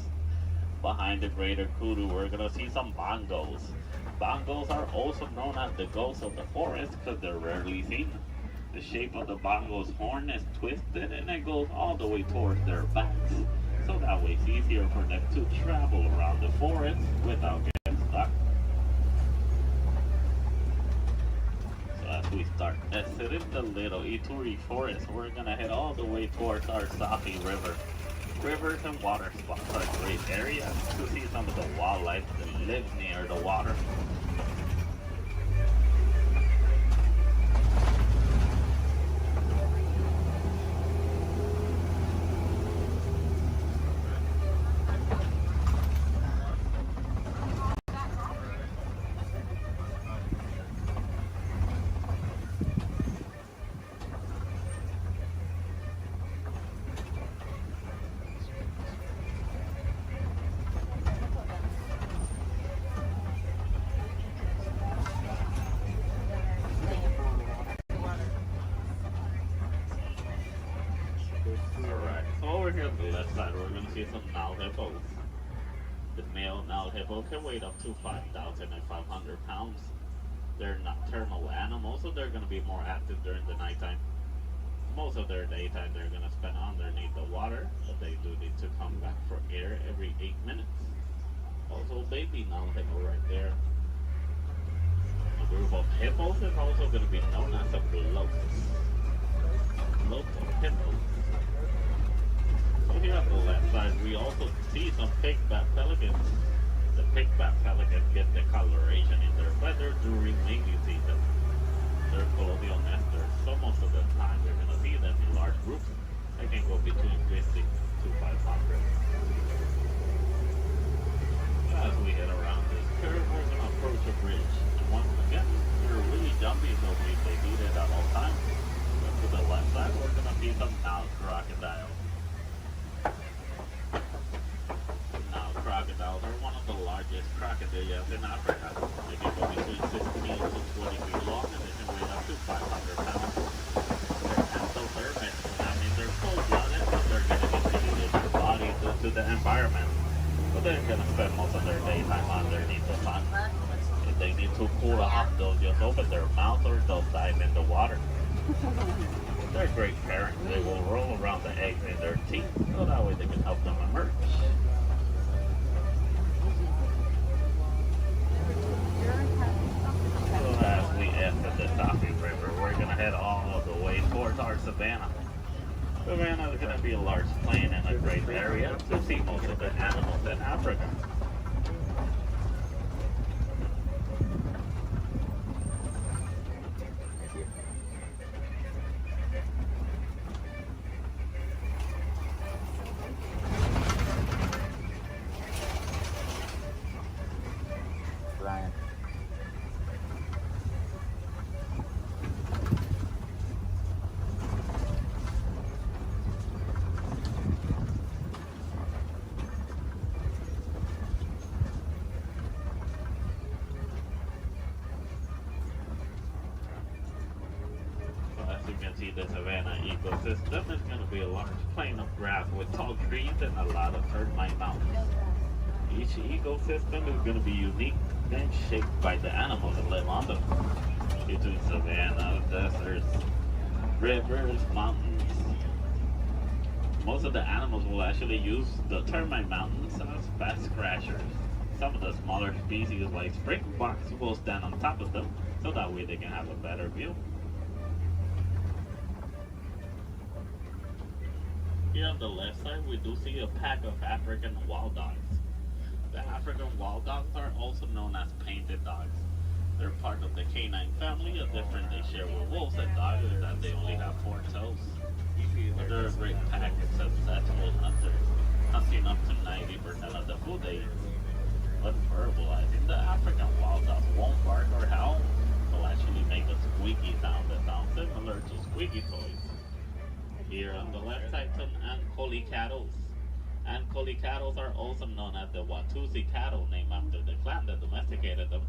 Behind the greater kudu, we're going to see some bongos. Bongos are also known as the ghosts of the forest because they're rarely seen. The shape of the bongo's horn is twisted and it goes all the way towards their backs. So that way it's easier for them to travel around the forest without getting stuck. So as we start exiting the Little Ituri Forest, we're going to head all the way towards our Safi River. Rivers and water spots are great areas to see some of the wildlife that lives near the water. Here on the left side, we're going to see some Nile hippos. The male Nile hippo can weigh up to 5,500 pounds. They're nocturnal animals, so they're going to be more active during the nighttime. Most of their daytime they're going to spend underneath the water, but they do need to come back for air every 8 minutes. Also, baby Nile hippo right there. A group of hippos is also going to be known as a bloat. Bloat of hippos. So here on the left side, we also see some pigback pelicans. The pigback pelicans get the coloration in their feathers during mating season. They're colonial nesters, so most of the time you're going to see them in large groups. They can go between 50 to 500. As we head around this curve, we're going to approach a bridge. And once again, we're really jumpy, so please stay seated at all times. But to the left side, we're going to see some Nile crocodiles. Crocodiles are one of the largest crocodiles in Africa. They can go between 16 to 20 feet long and they can weigh up to 500 pounds. they're gonna spend most of their daytime underneath the sun. If they need to cool off, they'll just open their mouth or they'll dive in the water. They're great parents. They will roll around the eggs in their teeth, so that way they can help them emerge. So as we enter the Taffy River, we're gonna head all the way towards our savannah. Savannah is gonna be a large plain and a great area to see most of the animals in Africa. The savanna ecosystem is going to be a large plain of grass with tall trees and a lot of termite mountains. Each ecosystem is going to be unique and shaped by the animals that live on them. Between savanna, deserts, rivers, mountains, most of the animals will actually use the termite mountains as fast crashers. Some of the smaller species like springboks will stand on top of them so that way they can have a better view. Here on the left side, we do see a pack of African wild dogs. The African wild dogs are also known as painted dogs. They're part of the canine family, a difference they share with wolves and dogs is that they only have 4 toes. But they're a great pack of successful hunters, hunting up to 90% of the food they eat. But verbalizing, the African wild dog won't bark or howl. They'll actually make a squeaky sound that sounds similar to squeaky toys. Here on the left side, some Ankoli cattle. Ankoli cattle are also known as the Watusi cattle, named after the clan that domesticated them.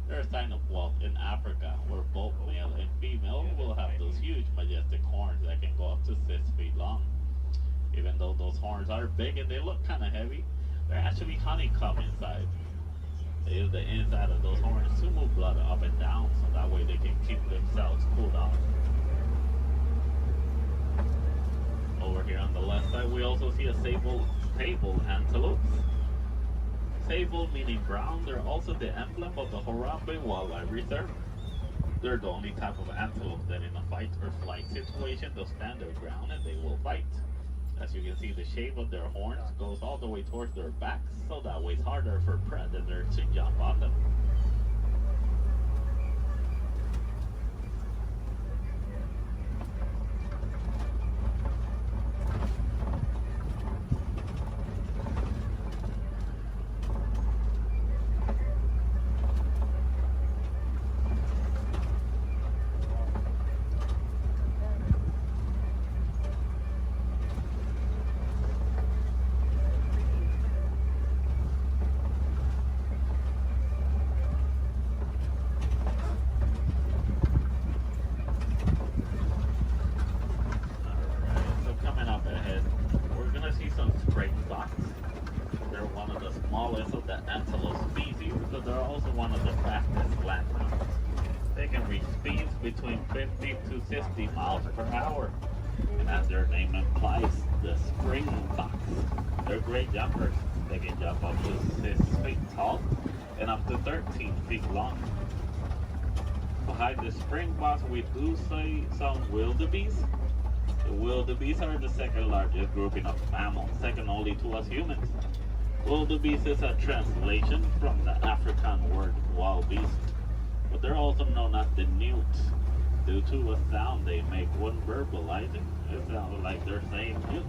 They're a sign of wealth in Africa, where both male and female will have those huge, majestic horns that can go up to 6 feet long. Even though those horns are big and they look kind of heavy, they're actually honeycomb inside. They use the inside of those horns to move blood up and down, so that way they can keep themselves cooled off. Over here on the left side, we also see a sable antelope. Sable meaning brown, they're also the emblem of the Harambe Wildlife Reserve. They're the only type of antelope that in a fight or flight situation, they'll stand their ground and they will fight. As you can see, the shape of their horns goes all the way towards their backs, so that way it's harder for predators to jump on them. Between 50 to 60 miles per hour. And as their name implies, the springboks. They're great jumpers. They can jump up to 6 feet tall and up to 13 feet long. Behind the springboks, we do see some wildebeest. The wildebeest are the second largest grouping of mammals, second only to us humans. Wildebeest is a translation from the African word wild beast, but they're also known as the newt due to a sound they make when verbalizing. It sounds like they're saying newt.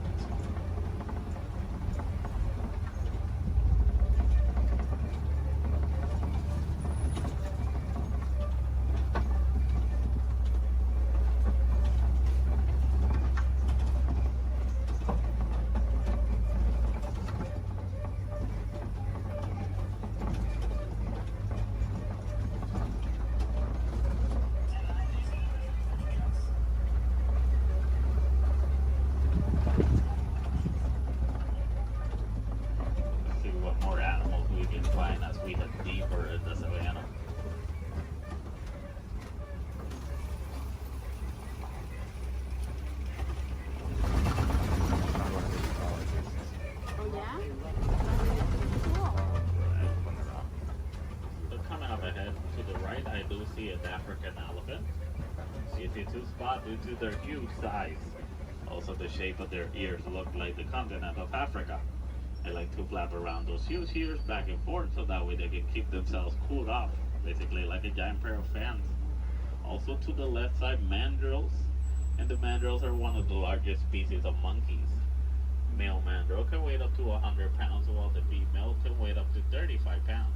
easy to spot due to their huge size. Also, the shape of their ears look like the continent of Africa. They like to flap around those huge ears back and forth so that way they can keep themselves cooled off, basically like a giant pair of fans. Also to the left side, mandrills, and the mandrills are one of the largest species of monkeys. Male mandrill can weigh up to 100 pounds, while the female can weigh up to 35 pounds.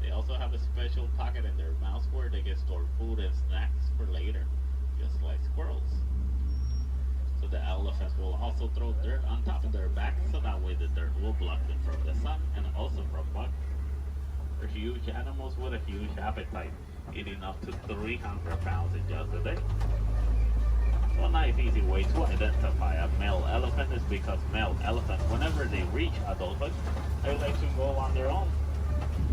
They also have a special pocket in their mouths where they can store food and snacks for later, just like squirrels. So the elephants will also throw dirt on top of their backs so that way the dirt will block them from the sun and also from bugs. They're huge animals with a huge appetite, eating up to 300 pounds in just a day. So a nice easy way to identify a male elephant is because male elephants, whenever they reach adulthood, they like to go on their own.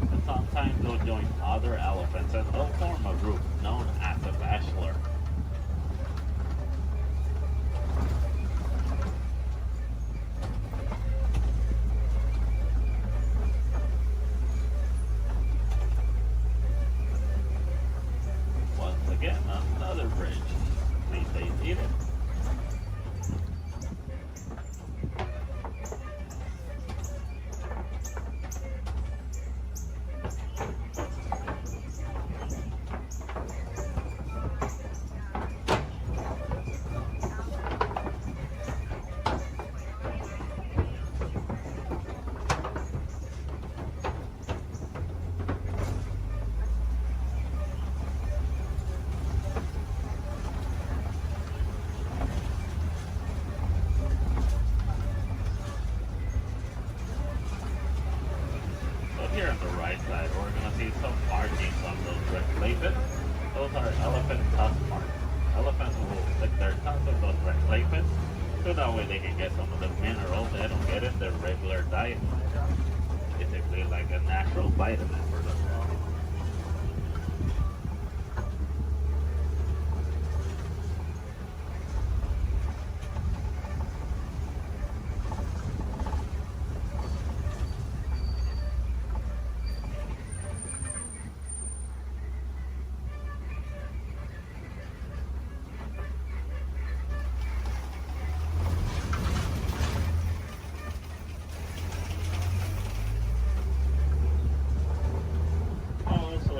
And sometimes they'll join other elephants and they'll form a group known as a bachelor. Once again, another bridge. Please stay seated. Here on the right side, we're going to see some markings on those red clay. Those are elephant tusk marks. Elephants will stick their tusks on those red clay pits, so that way they can get some of the minerals they don't get in their regular diet. Basically like a natural vitamin for them.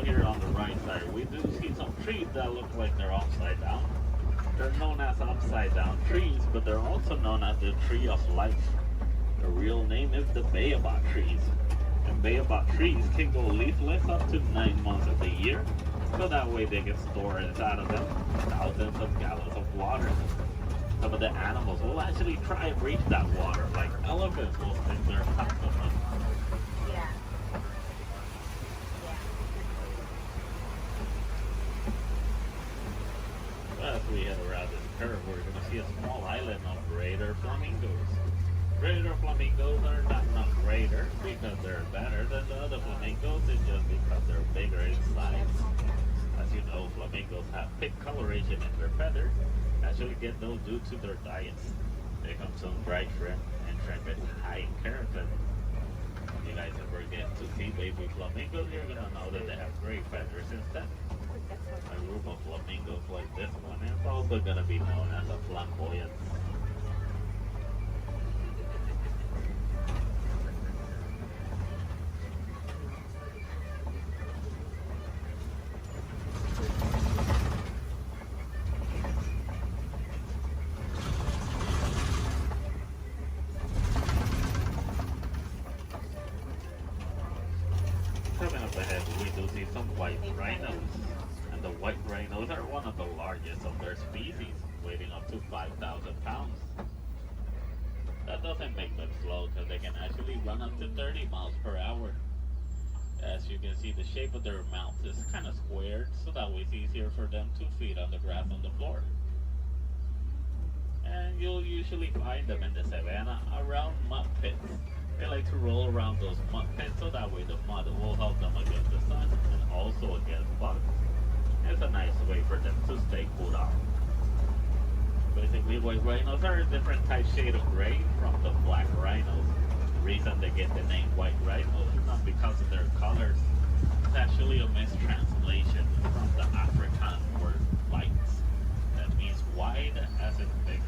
Here on the right side, we do see some trees that look like they're upside down. They're known as upside down trees, but they're also known as the tree of life. The real name is the baobab trees. And baobab trees can go leafless up to 9 months of the year, so that way they can store inside of them thousands of gallons of water. Some of the animals will actually try and reach that water, like elephants will stick their tusks on them. As we head around this curve, we're going to see a small island of greater flamingos. Greater flamingos are not greater because they're better than the other flamingos, it's just because they're bigger in size. As you know, flamingos have thick coloration in their feathers, actually get those due to their diets. They consume dried shrimp, and shrimp is high in keratin. If you guys ever get to see baby flamingos, you're going to know that they have great feathers instead. A group of flamingos like this one is also going to be known as a flamboyant. Coming up ahead, we do see some white rhinos. The white rhinos are one of the largest of their species, weighing up to 5,000 pounds. That doesn't make them slow because they can actually run up to 30 miles per hour. As you can see, the shape of their mouth is kind of squared, so that way it's easier for them to feed on the grass on the floor. And you'll usually find them in the savannah around mud pits. They like to roll around those mud pits so that way the mud will help them against the sun and also against bugs. It's a nice way for them to stay cooled off. Basically, white rhinos are a different type shade of gray from the black rhinos. The reason they get the name white rhinos is not because of their colors. It's actually a mistranslation from the African word light. wide as it's big.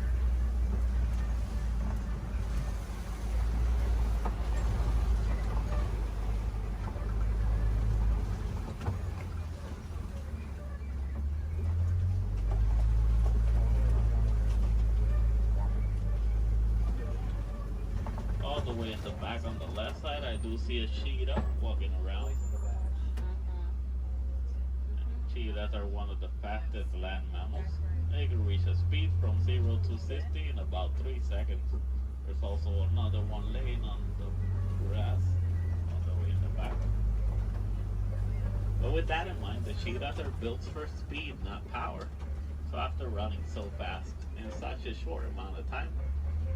All the way in the back on the left side, I do see a cheetah walking around. Cheetahs are one of the fastest land mammals. They can reach a speed from 0 to 60 in about 3 seconds. There's also another one laying on the grass all the way in the back. But with that in mind, the cheetahs are built for speed, not power. So after running so fast in such a short amount of time,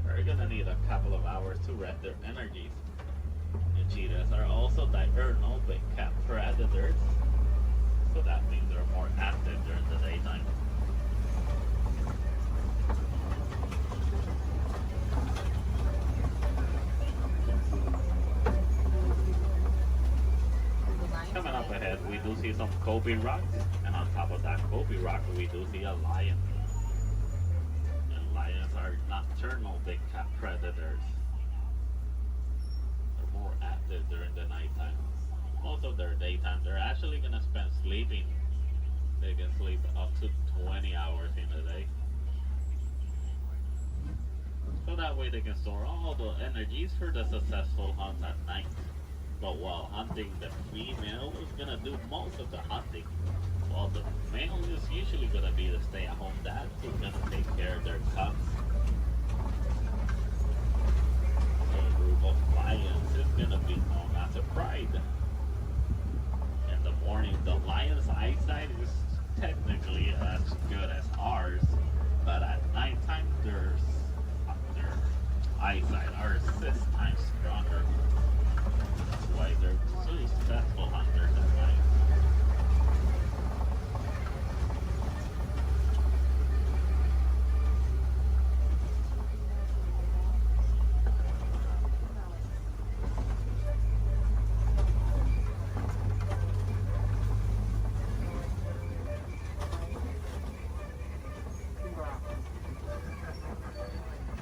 they're gonna need a couple of hours to rest their energies. The cheetahs are also diurnal big cat predators, so that means they're more active during the daytime. Coming up ahead, we do see some Kobe rocks, and on top of that Kobe rock, we do see a lion. And lions are nocturnal big cat predators. They're more active during the nighttime. Most of their daytime, they're actually going to spend sleeping. They can sleep up to 20 hours in a day. So that way they can store all the energies for the successful hunt at night. But while hunting, the female is going to do most of the hunting, while the male is usually going to be the stay-at-home dad who's going to take care of their cubs. So a group of lions is going to be known as a pride. In the morning, the lion's eyesight is technically as good as ours, but at nighttime, their eyesight are 6 times stronger. That's why they're successful hunters at night.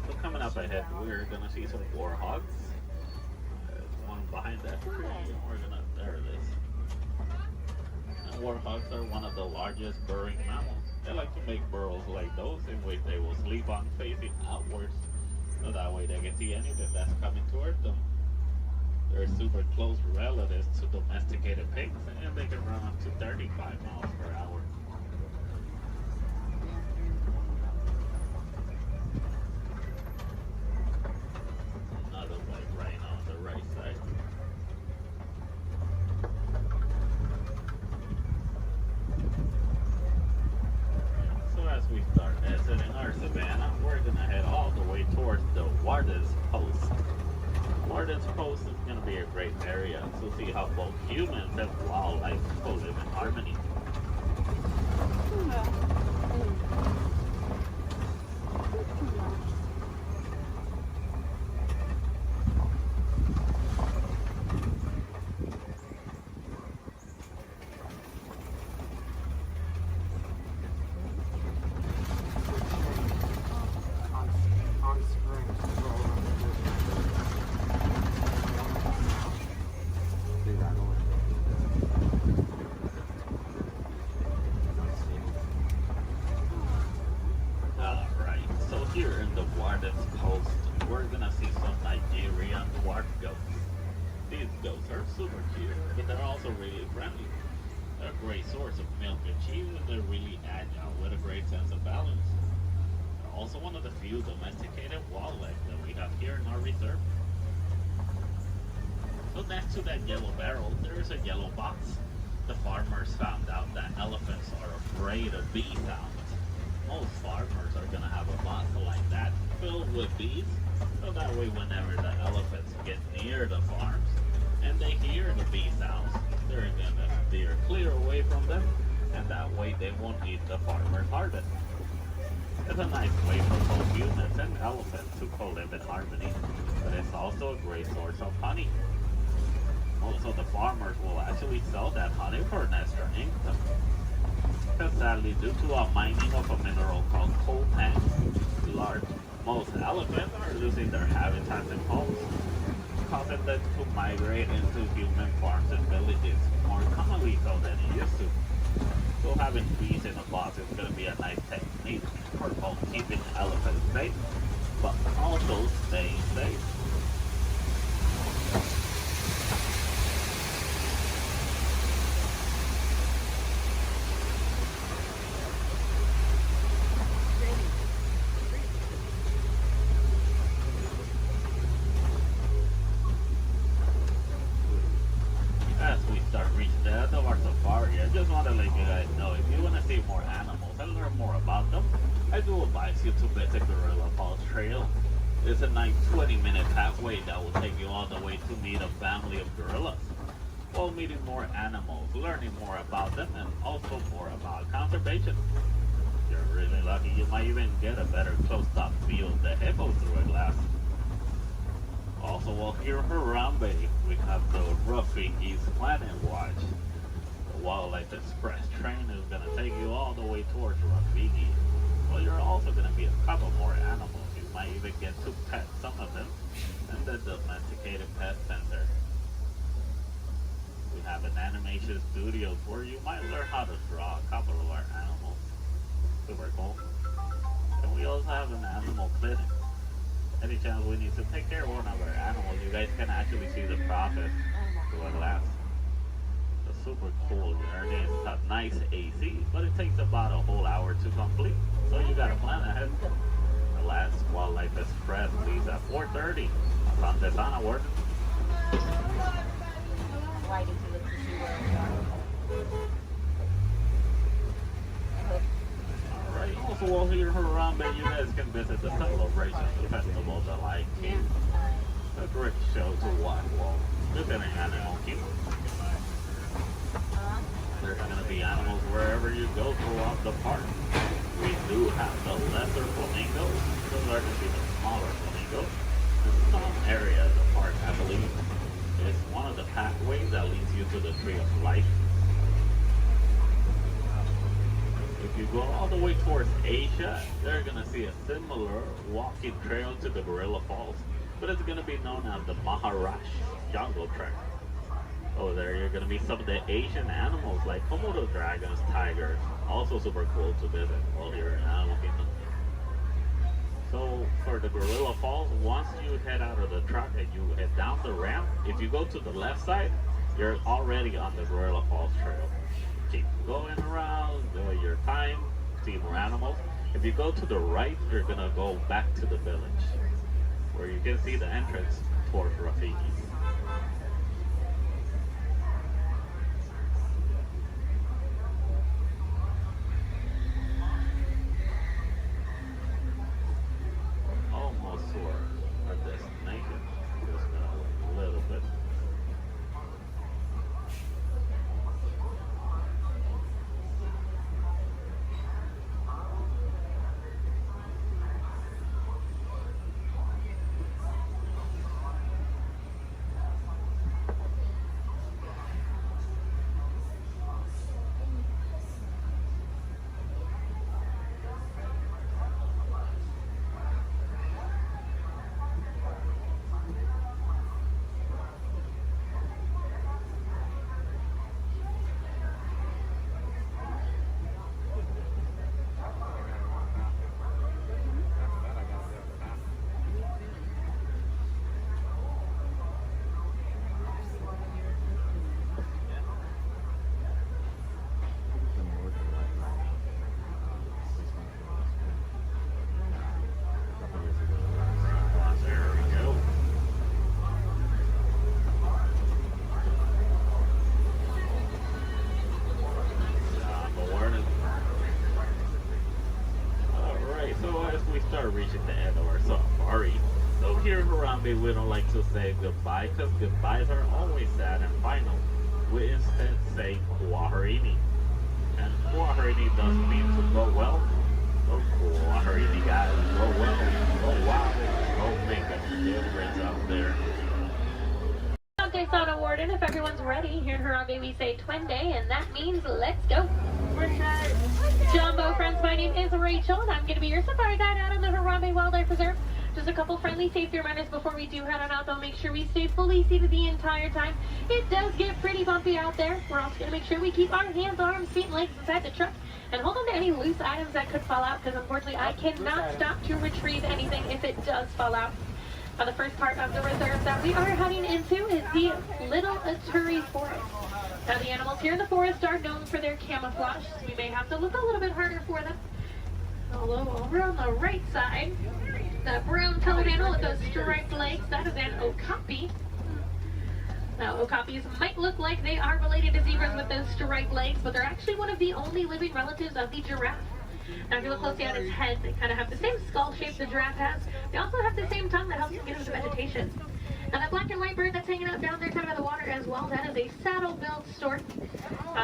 So coming up ahead, we're gonna see some warhogs. There's one behind that tree, and there it is. And warhogs are one of the largest burrowing mammals. They like to make burrows like those in which they will sleep on facing outwards, so that way they can see anything that's coming toward them. They're super close relatives to domesticated pigs, and they can run up to 35 miles per hour. Another white rhino on the right side. So as we start exiting our savannah, we're gonna head all the way towards the Warden's Post. Warden's Post is gonna be a great area to see how both humans and wildlife will live in harmony. Alright, so here in the Warden's Post, we're gonna see some Nigerian dwarf goats. These goats are super cute, but they're also really friendly. They're a great source of milk and cheese, and they're really agile with a great sense of balance. They're also one of the few domesticated wildlife that we have here in our reserve. So next to that yellow barrel, there is a yellow box. The farmers found out that elephants are afraid of bee sounds. Most farmers are gonna have a box like that filled with bees, so that way whenever the elephants get near the farms and they hear the bee sounds, they're gonna steer clear away from them, and that way they won't eat the farmer's harvest. It's a nice way for both humans and elephants to co-live in harmony, but it's also a great source of honey. Also, the farmers will actually sell that honey for an extra income. Because sadly, due to our mining of a mineral called coltan, passive homes, causing them to migrate into human farms and villages more commonly so than it used to. So having bees in a box is going to be a nice technique for both keeping elephants safe, but also staying safe. As we start reaching the end of our safari, I just want to let you guys know, if you want to see more animals and learn more about them, I do advise you to visit Gorilla Falls Trail. It's a nice 20-minute pathway that will take you all the way to meet a family of gorillas, while meeting more animals, learning more about them, and also more about conservation. If you're really lucky, you might even get a better close-up view of the hippos through a glass. Also, while here in Harambe, we have the Rafiki's Planet Watch. The Wildlife Express train is going to take you all the way towards Rafiki. Well, you're also going to meet a couple more animals. You might even get to pet some of them in the Domesticated Pet Center. We have an animation studio where you might learn how to draw a couple of our animals. Super cool. And we also have an animal clinic. Any chance we need to take care of one of our animals, you guys can actually see the process through a glass. It's super cool. It's a nice AC, but it takes about a whole hour to complete. So you gotta plan ahead. The last Wildlife Express leaves at 4:30. Asante Sana work. Alright, also while here in Harambe, you guys can visit the celebration festival, the Lion King. A great show to watch while visiting Animal Kingdom. There's going to be animals wherever you go throughout the park. We do have the lesser flamingos. Those are going to be the smaller flamingos. In some area of the park, I believe, is one of the pathways that leads you to the Tree of Life. If you go all the way towards Asia, they're going to see a similar walking trail to the Gorilla Falls, but it's going to be known as the Maharashtra Jungle Trek. Over there, you're going to meet some of the Asian animals like Komodo dragons, tigers, also super cool to visit while you're in Animal Kingdom. So for the Gorilla Falls, once you head out of the truck and you head down the ramp, if you go to the left side, you're already on the Gorilla Falls Trail. Keep going around, enjoy your time, see more animals. If you go to the right, you're going to go back to the village, where you can see the entrance towards Rafiki. Almost to our destination. Just gonna wait a little bit. Reaching the end of our safari. So here in Harambe, we don't like to say goodbye because goodbyes are always sad and final. We instead say Kwaherini. And Kwaherini does mean to go well. So Kwaherini guys, go well, go wild, go make a difference out there. Asante Sana Warden, if everyone's ready, here in Harambe we say Twende, and that means let's go. Jumbo friends, my name is Rachel, and I'm going to be your safari guide out in the Harambe Wildlife Reserve. Just a couple friendly safety reminders before we do head on out. They'll make sure we stay fully seated the entire time. It does get pretty bumpy out there. We're also going to make sure we keep our hands, arms, feet, and legs inside the truck and hold on to any loose items that could fall out, because unfortunately I cannot stop to retrieve anything if it does fall out. Now the first part of the reserve that we are heading into is the Little Aturi Forest. Now the animals here in the forest are known for their camouflage, so we may have to look a little bit harder for them. Although over on the right side, the brown colored animal with those striped legs, that is an okapi. Now, okapis might look like they are related to zebras with those striped legs, but they're actually one of the only living relatives of the giraffe. Now, if you look closely at its head, they kind of have the same skull shape the giraffe has. They also have the same tongue that helps them get into the vegetation. Now, that black and white bird that's hanging out down there kind of by the water as well, that is a saddle-billed stork.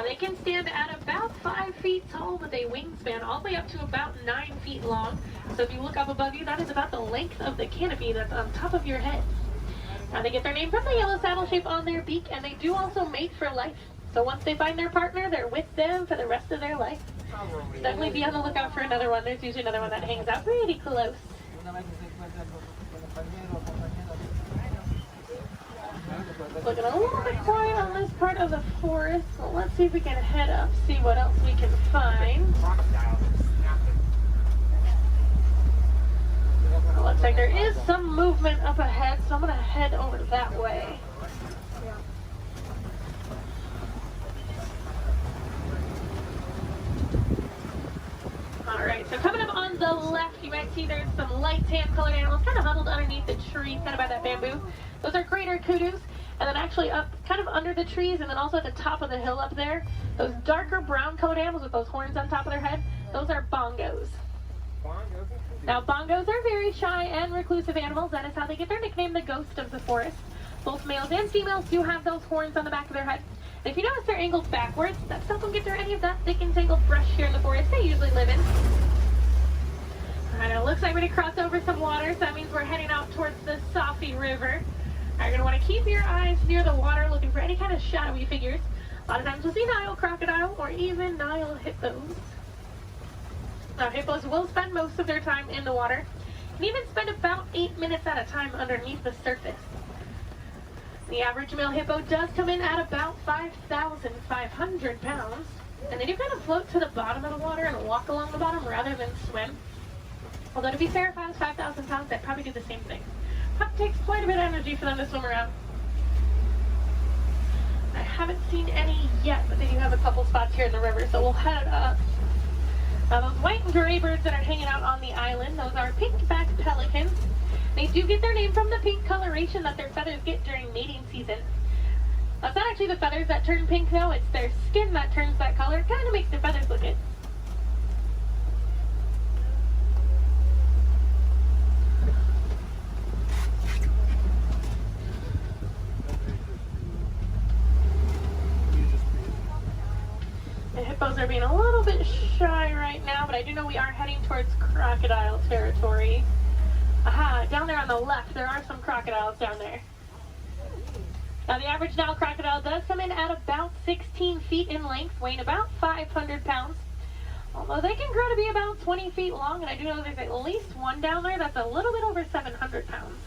They can stand at about 5 feet tall with a wingspan all the way up to about 9 feet long. So if you look up above you, that is about the length of the canopy that's on top of your head. Now, they get their name from the yellow saddle shape on their beak, and they do also mate for life. So once they find their partner, they're with them for the rest of their life. Definitely be on the lookout for another one. There's usually another one that hangs out pretty close. Looking a little bit quiet on this part of the forest, so let's see if we can head up, see what else we can find. Looks like there is some movement up ahead, so I'm going to head over that way. Alright, so coming up on the left, you might see there's some light tan colored animals kind of huddled underneath the tree, kind of by that bamboo. Those are greater kudus, and then actually up kind of under the trees, and then also at the top of the hill up there, those darker brown colored animals with those horns on top of their head, those are bongos. Now, bongos are very shy and reclusive animals. That is how they get their nickname, the ghost of the forest. Both males and females do have those horns on the back of their head. And if you notice, they're angled backwards. That's to help them get through any of that thick and tangled brush here in the forest they usually live in. Alright, it looks like we're going to cross over some water, so that means we're heading out towards the Safi River. You're going to want to keep your eyes near the water, looking for any kind of shadowy figures. A lot of times you'll see Nile crocodile or even Nile hippos. Now, hippos will spend most of their time in the water, and even spend about 8 minutes at a time underneath the surface. The average male hippo does come in at about 5,500 pounds, and they do kind of float to the bottom of the water and walk along the bottom rather than swim. Although to be fair, if I was 5,000 pounds, they'd probably do the same thing. It takes quite a bit of energy for them to swim around. I haven't seen any yet, but they do have a couple spots here in the river, so we'll head up. Now, those white and gray birds that are hanging out on the island, those are pink-backed pelicans. They do get their name from the pink coloration that their feathers get during mating season. That's not actually the feathers that turn pink, though. It's their skin that turns that color. It kind of makes their feathers look good. The hippos are being a little bit shy right now, but I do know we are heading towards crocodile territory. Aha, down there on the left, there are some crocodiles down there. Now, the average Nile crocodile does come in at about 16 feet in length, weighing about 500 pounds. Although they can grow to be about 20 feet long, and I do know there's at least one down there that's a little bit over 700 pounds.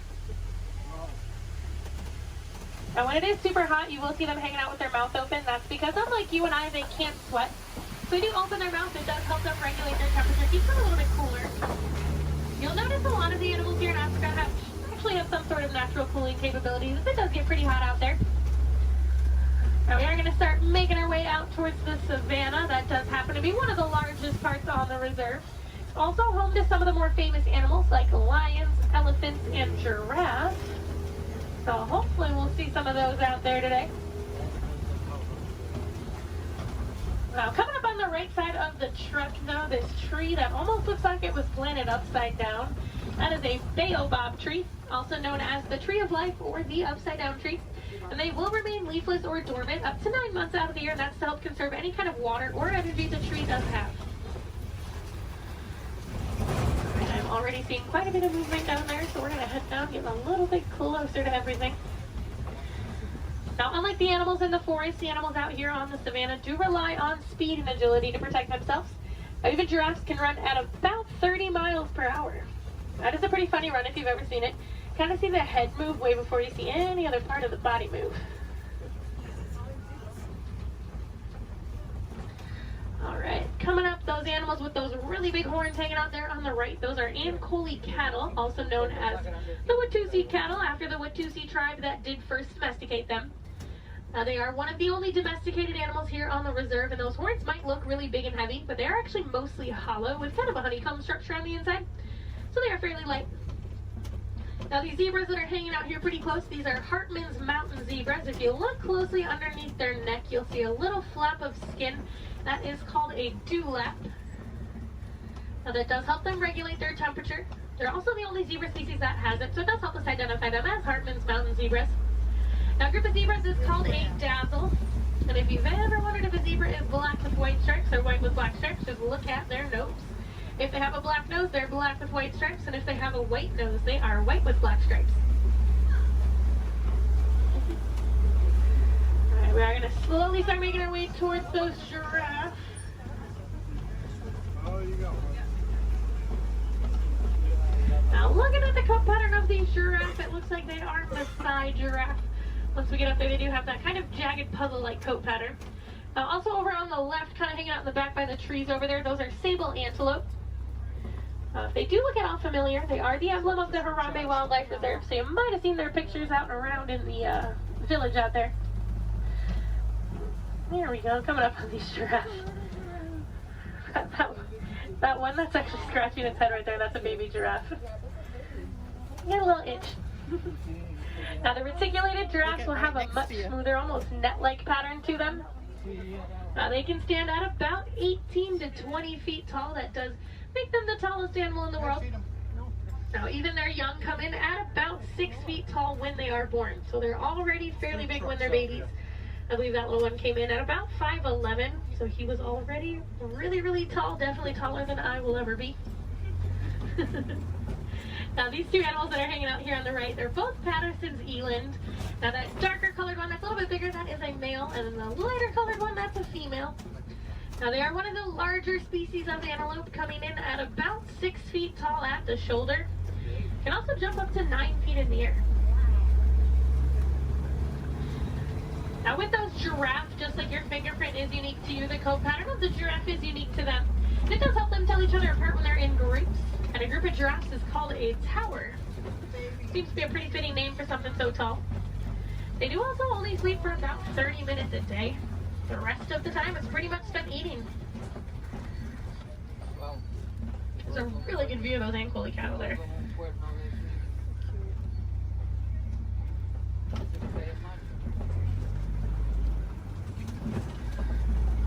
Now, when it is super hot, you will see them hanging out with their mouth open. That's because, unlike you and I, they can't sweat. So they do open their mouth. It does help them regulate their temperature, keeps them a little bit cooler. You'll notice a lot of the animals here in Africa actually have some sort of natural cooling capabilities. It does get pretty hot out there. Now, we are going to start making our way out towards the savannah. That does happen to be one of the largest parts on the reserve. It's also home to some of the more famous animals like lions, elephants, and giraffes. So hopefully we'll see some of those out there today. Now, coming up on the right side of the truck now, this tree that almost looks like it was planted upside down. That is a baobab tree, also known as the tree of life or the upside down tree. And they will remain leafless or dormant up to 9 months out of the year, and that's to help conserve any kind of water or energy the tree does have. And I'm already seeing quite a bit of movement down there, so we're going to head down, get a little bit closer to everything. Now, unlike the animals in the forest, the animals out here on the savannah do rely on speed and agility to protect themselves. Now, even giraffes can run at about 30 miles per hour. That is a pretty funny run if you've ever seen it. Kind of see the head move way before you see any other part of the body move. Alright, coming up, those animals with those really big horns hanging out there on the right, those are Ankole cattle, also known as the Watusi cattle, after the Watusi tribe that did first domesticate them. They are one of the only domesticated animals here on the reserve, and those horns might look really big and heavy, but they are actually mostly hollow with kind of a honeycomb structure on the inside, so they are fairly light. Now these zebras that are hanging out here pretty close, these are Hartman's mountain zebras. If you look closely underneath their neck, you'll see a little flap of skin. That is called a dewlap. Now that does help them regulate their temperature. They're also the only zebra species that has it, so it does help us identify them as Hartman's mountain zebras. Now a group of zebras is called a dazzle. And if you've ever wondered if a zebra is black with white stripes or white with black stripes, just look at their nose. If they have a black nose, they're black with white stripes, and if they have a white nose, they are white with black stripes. Alright, we are going to slowly start making our way towards those giraffes. Oh, you go. Now looking at the coat pattern of these giraffes, it looks like they are Maasai giraffe. Once we get up there, they do have that kind of jagged puzzle-like coat pattern. Also over on the left, kind of hanging out in the back by the trees over there, those are sable antelope. They do look at all familiar. They are the emblem of the Harambe Wildlife Reserve, so you might have seen their pictures out and around in the village out there. There we go, coming up on these giraffes. That one that's actually scratching its head right there, that's a baby giraffe. Get a little itch. Now the reticulated giraffes will have a much smoother, almost net-like pattern to them. They can stand at about 18 to 20 feet tall. That does make them the tallest animal in the world. Now even their young come in at about 6 feet tall when they are born. So they're already fairly big when they're babies. I believe that little one came in at about 5'11", so he was already really, really tall, definitely taller than I will ever be. Now these two animals that are hanging out here on the right, they're both Patterson's eland. Now that darker colored one, that's a little bit bigger, that is a male, and the lighter colored one, that's a female. Now they are one of the larger species of antelope, coming in at about 6 feet tall at the shoulder. Can also jump up to 9 feet in the air. Now with those giraffes, just like your fingerprint is unique to you, the coat pattern of the giraffe is unique to them. And it does help them tell each other apart when they're in groups. And a group of giraffes is called a tower. Seems to be a pretty fitting name for something so tall. They do also only sleep for about 30 minutes a day. The rest of the time is pretty much spent eating. There's a really good view of those Ankole cattle there.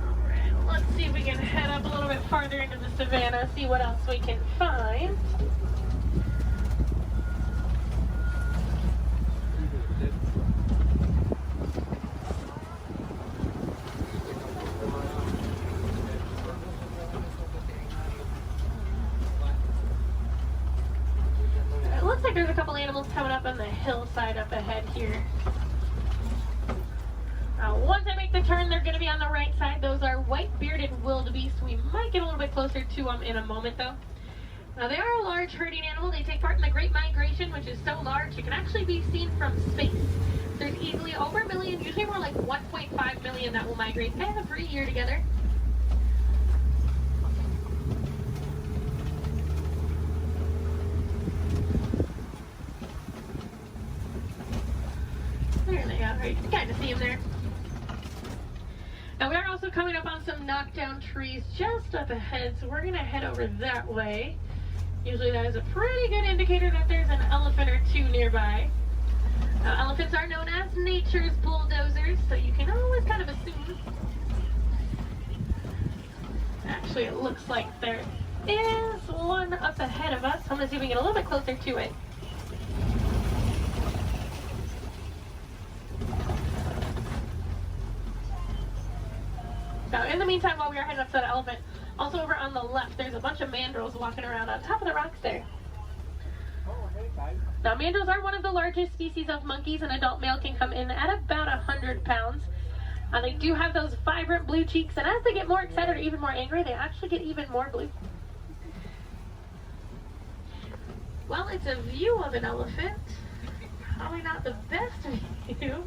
Alright, let's see if we can head up a little bit farther into the savannah, see what else we can find. It looks like there's a couple animals coming up on the hillside up ahead here. Once I make the turn, they're going to be on the right side. Those are white-bearded wildebeest. We might get a little bit closer to them in a moment, though. Now, they are a large herding animal. They take part in the Great Migration, which is so large it can actually be seen from space. There's easily over 1 million, usually more like 1.5 million that will migrate every year together. There they are. You can kind of see them there. Now we are also coming up on some knockdown trees just up ahead, so we're going to head over that way. Usually that is a pretty good indicator that there's an elephant or two nearby. Elephants are known as nature's bulldozers, so you can always kind of assume. Actually, it looks like there is one up ahead of us. I'm going to see if we can get a little bit closer to it. Now, in the meantime, while we are heading up to that elephant, also over on the left, there's a bunch of mandrills walking around on top of the rocks there. Now, mandrills are one of the largest species of monkeys. An adult male can come in at about 100 pounds. They do have those vibrant blue cheeks, and as they get more excited or even more angry, they actually get even more blue. Well, it's a view of an elephant. Probably not the best view.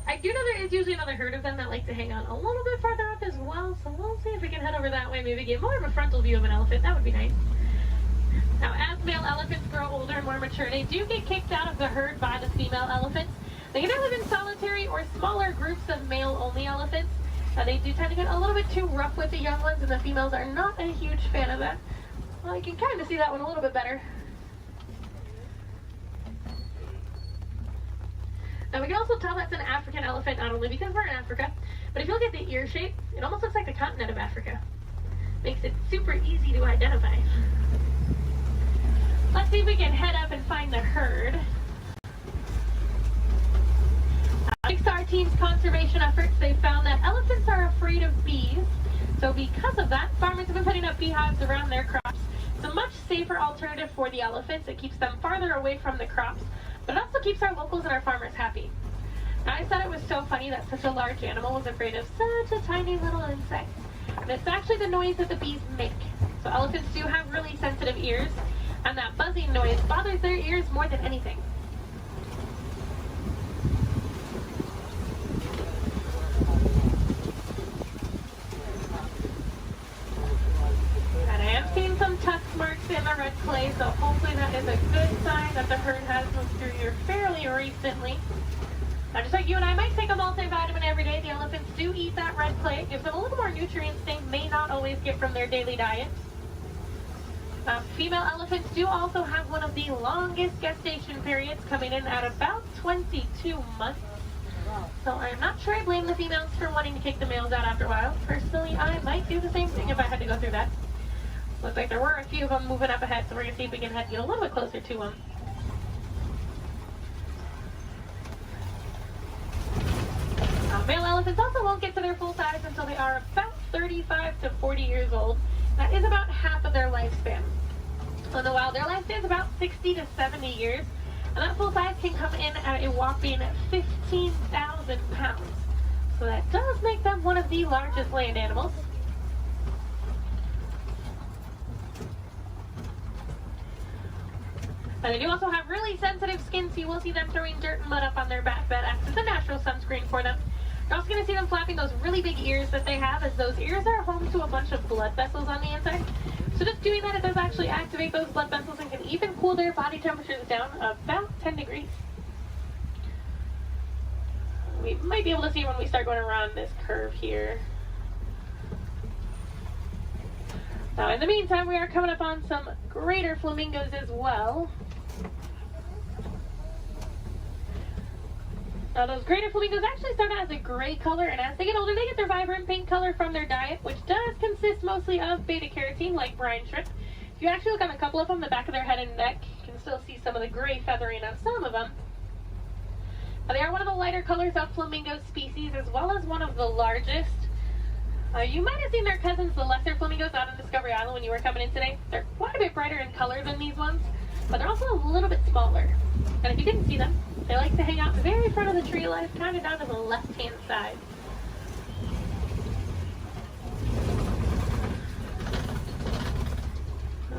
I do know there is usually another herd of them that like to hang out a little bit farther up as well, so we'll see if we can head over that way, maybe get more of a frontal view of an elephant. That would be nice. Now, as male elephants grow older and more mature, they do get kicked out of the herd by the female elephants. They can either live in solitary or smaller groups of male-only elephants. They do tend to get a little bit too rough with the young ones, and the females are not a huge fan of that. Well, you can kind of see that one a little bit better. Now we can also tell that's an African elephant, not only because we're in Africa, but if you look at the ear shape, it almost looks like the continent of Africa. Makes it super easy to identify. Let's see if we can head up and find the herd. Thanks to our team's conservation efforts, they found that elephants are afraid of bees. So because of that, farmers have been putting up beehives around their crops. It's a much safer alternative for the elephants. It keeps them farther away from the crops, but it also keeps our locals and our farmers happy. Now, I thought it was so funny that such a large animal was afraid of such a tiny little insect. And it's actually the noise that the bees make. So elephants do have really sensitive ears, and that buzzing noise bothers their ears more than anything. And I am seeing some tusk marks in the red clay, so hopefully that is a good sign that the herd has moved through here fairly recently. Now, just like you and I might take a multivitamin every day, the elephants do eat that red clay. It gives them a little more nutrients they may not always get from their daily diet. Female elephants do also have one of the longest gestation periods, coming in at about 22 months. So I'm not sure I blame the females for wanting to kick the males out after a while. Personally, I might do the same thing if I had to go through that. Looks like there were a few of them moving up ahead, so we're going to see if we can head get a little bit closer to them. Male elephants also won't get to their full size until they are about 35 to 40 years old. That is about half of their lifespan. In the wild, their lifespan is about 60 to 70 years, and that full size can come in at a whopping 15,000 pounds. So that does make them one of the largest land animals. And they do also have really sensitive skin, so you will see them throwing dirt and mud up on their back. That acts as a natural sunscreen for them. You're also going to see them flapping those really big ears that they have, as those ears are home to a bunch of blood vessels on the inside. So just doing that, it does actually activate those blood vessels and can even cool their body temperatures down about 10 degrees. We might be able to see when we start going around this curve here. Now, in the meantime, we are coming up on some greater flamingos as well. Now, those greater flamingos actually start out as a gray color, and as they get older, they get their vibrant pink color from their diet, which does consist mostly of beta-carotene, like brine shrimp. If you actually look on a couple of them, the back of their head and neck, you can still see some of the gray feathering on some of them. Now, they are one of the lighter colors of flamingo species, as well as one of the largest. You might have seen their cousins, the lesser flamingos, out on Discovery Island when you were coming in today. They're quite a bit brighter in color than these ones, but they're also a little bit smaller. And if you didn't see them, they like to hang out the very front of the tree line, kind of down to the left-hand side.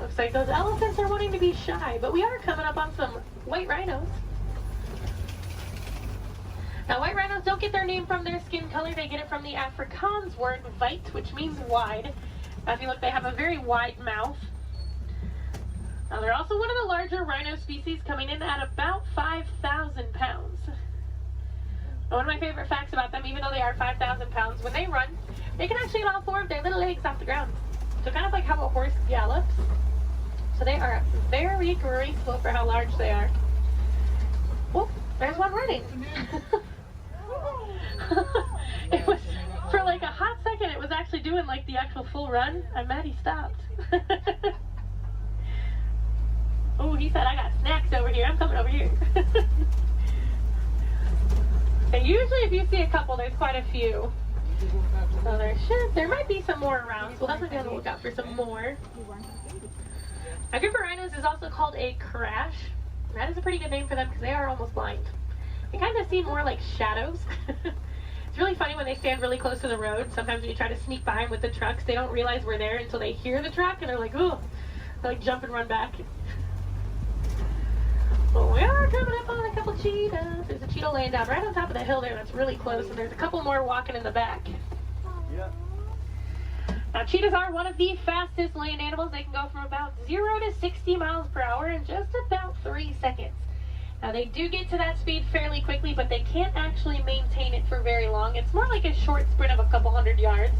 Looks like those elephants are wanting to be shy, but we are coming up on some white rhinos. Now, white rhinos don't get their name from their skin color. They get it from the Afrikaans word weit, which means wide. Now, if you look, they have a very wide mouth. Now, they're also one of the larger rhino species, coming in at about 5,000 pounds. Now, one of my favorite facts about them, even though they are 5,000 pounds, when they run, they can actually get all four of their little legs off the ground. So kind of like how a horse gallops. So they are very graceful for how large they are. Oh, there's one running. It was, for like a hot second, it was actually doing like the actual full run. I'm mad he stopped. Oh, he said, I got snacks over here. I'm coming over here. And usually if you see a couple, there's quite a few. So there might be some more around. So we'll definitely be on the lookout for some more. A group of rhinos is also called a crash. That is a pretty good name for them because they are almost blind. They kind of seem more like shadows. It's really funny when they stand really close to the road. Sometimes when you try to sneak behind with the trucks, they don't realize we're there until they hear the truck and they're like, ooh, they like jump and run back. Well, we are coming up on a couple cheetahs. There's a cheetah laying down right on top of the hill there that's really close, and there's a couple more walking in the back. Yeah. Now, cheetahs are one of the fastest land animals. They can go from about 0 to 60 miles per hour in just about 3 seconds. Now, they do get to that speed fairly quickly, but they can't actually maintain it for very long. It's more like a short sprint of a couple hundred yards.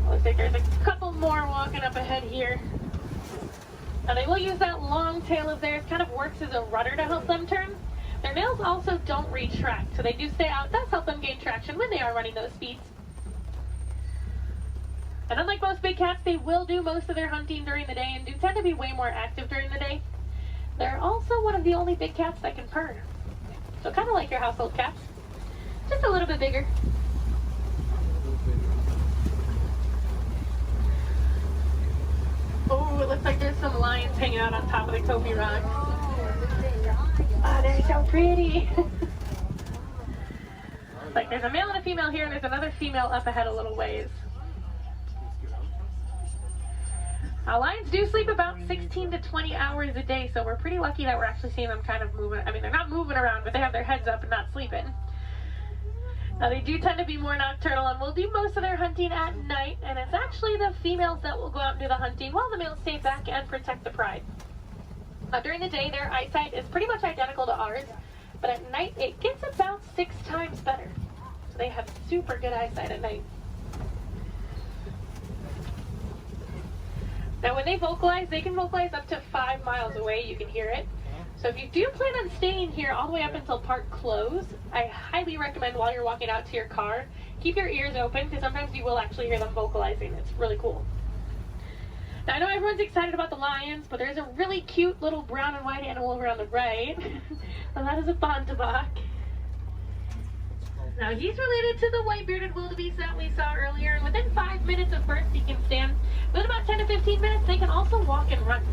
Looks like there's a couple more walking up ahead here. Now, they will use that long tail of theirs, kind of works as a rudder to help them turn. Their nails also don't retract, so they do stay out. It does help them gain traction when they are running those speeds. And unlike most big cats, they will do most of their hunting during the day and do tend to be way more active during the day. They're also one of the only big cats that can purr. So kind of like your household cats, just a little bit bigger. Oh, it looks like there's some lions hanging out on top of the Kofi rock. Oh, they're so pretty. Looks like there's a male and a female here, and there's another female up ahead a little ways. Lions do sleep about 16 to 20 hours a day, so we're pretty lucky that we're actually seeing them kind of moving. I mean, they're not moving around, but they have their heads up and not sleeping. Now, they do tend to be more nocturnal and will do most of their hunting at night, and it's actually the females that will go out and do the hunting while the males stay back and protect the pride. During the day, their eyesight is pretty much identical to ours, but at night, it gets about 6 times better. So they have super good eyesight at night. Now, when they vocalize, they can vocalize up to 5 miles away. You can hear it. So if you do plan on staying here all the way up until park close, I highly recommend while you're walking out to your car, keep your ears open, because sometimes you will actually hear them vocalizing. It's really cool. Now, I know everyone's excited about the lions, but there's a really cute little brown and white animal over on the right. And that is a Bontebok. Now, he's related to the white-bearded wildebeest that we saw earlier, and within 5 minutes of birth, he can stand. Within about 10 to 15 minutes, they can also walk and run.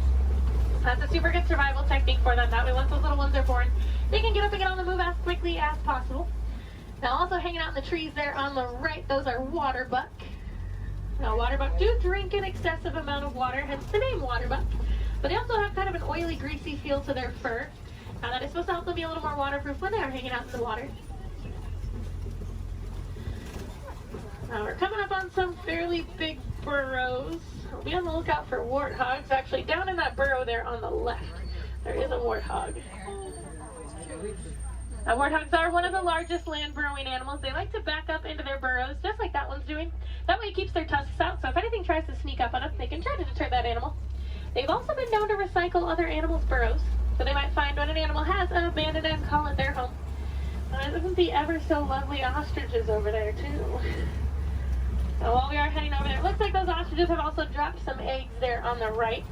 That's a super good survival technique for them. That way, once those little ones are born, they can get up and get on the move as quickly as possible. Now, also hanging out in the trees there on the right, those are waterbuck. Now, waterbuck do drink an excessive amount of water, hence the name waterbuck. But they also have kind of an oily, greasy feel to their fur. Now, that is supposed to help them be a little more waterproof when they are hanging out in the water. Now, we're coming up on some fairly big burrows. We'll be on the lookout for warthogs. Actually, down in that burrow there on the left, there is a warthog. Now, warthogs are one of the largest land burrowing animals. They like to back up into their burrows, just like that one's doing. That way it keeps their tusks out, so if anything tries to sneak up on them, they can try to deter that animal. They've also been known to recycle other animals' burrows, so they might find when an animal has abandoned and call it their home. Isn't the ever so lovely ostriches over there, too? Now, while we are heading over there, it looks like those ostriches have also dropped some eggs there on the right.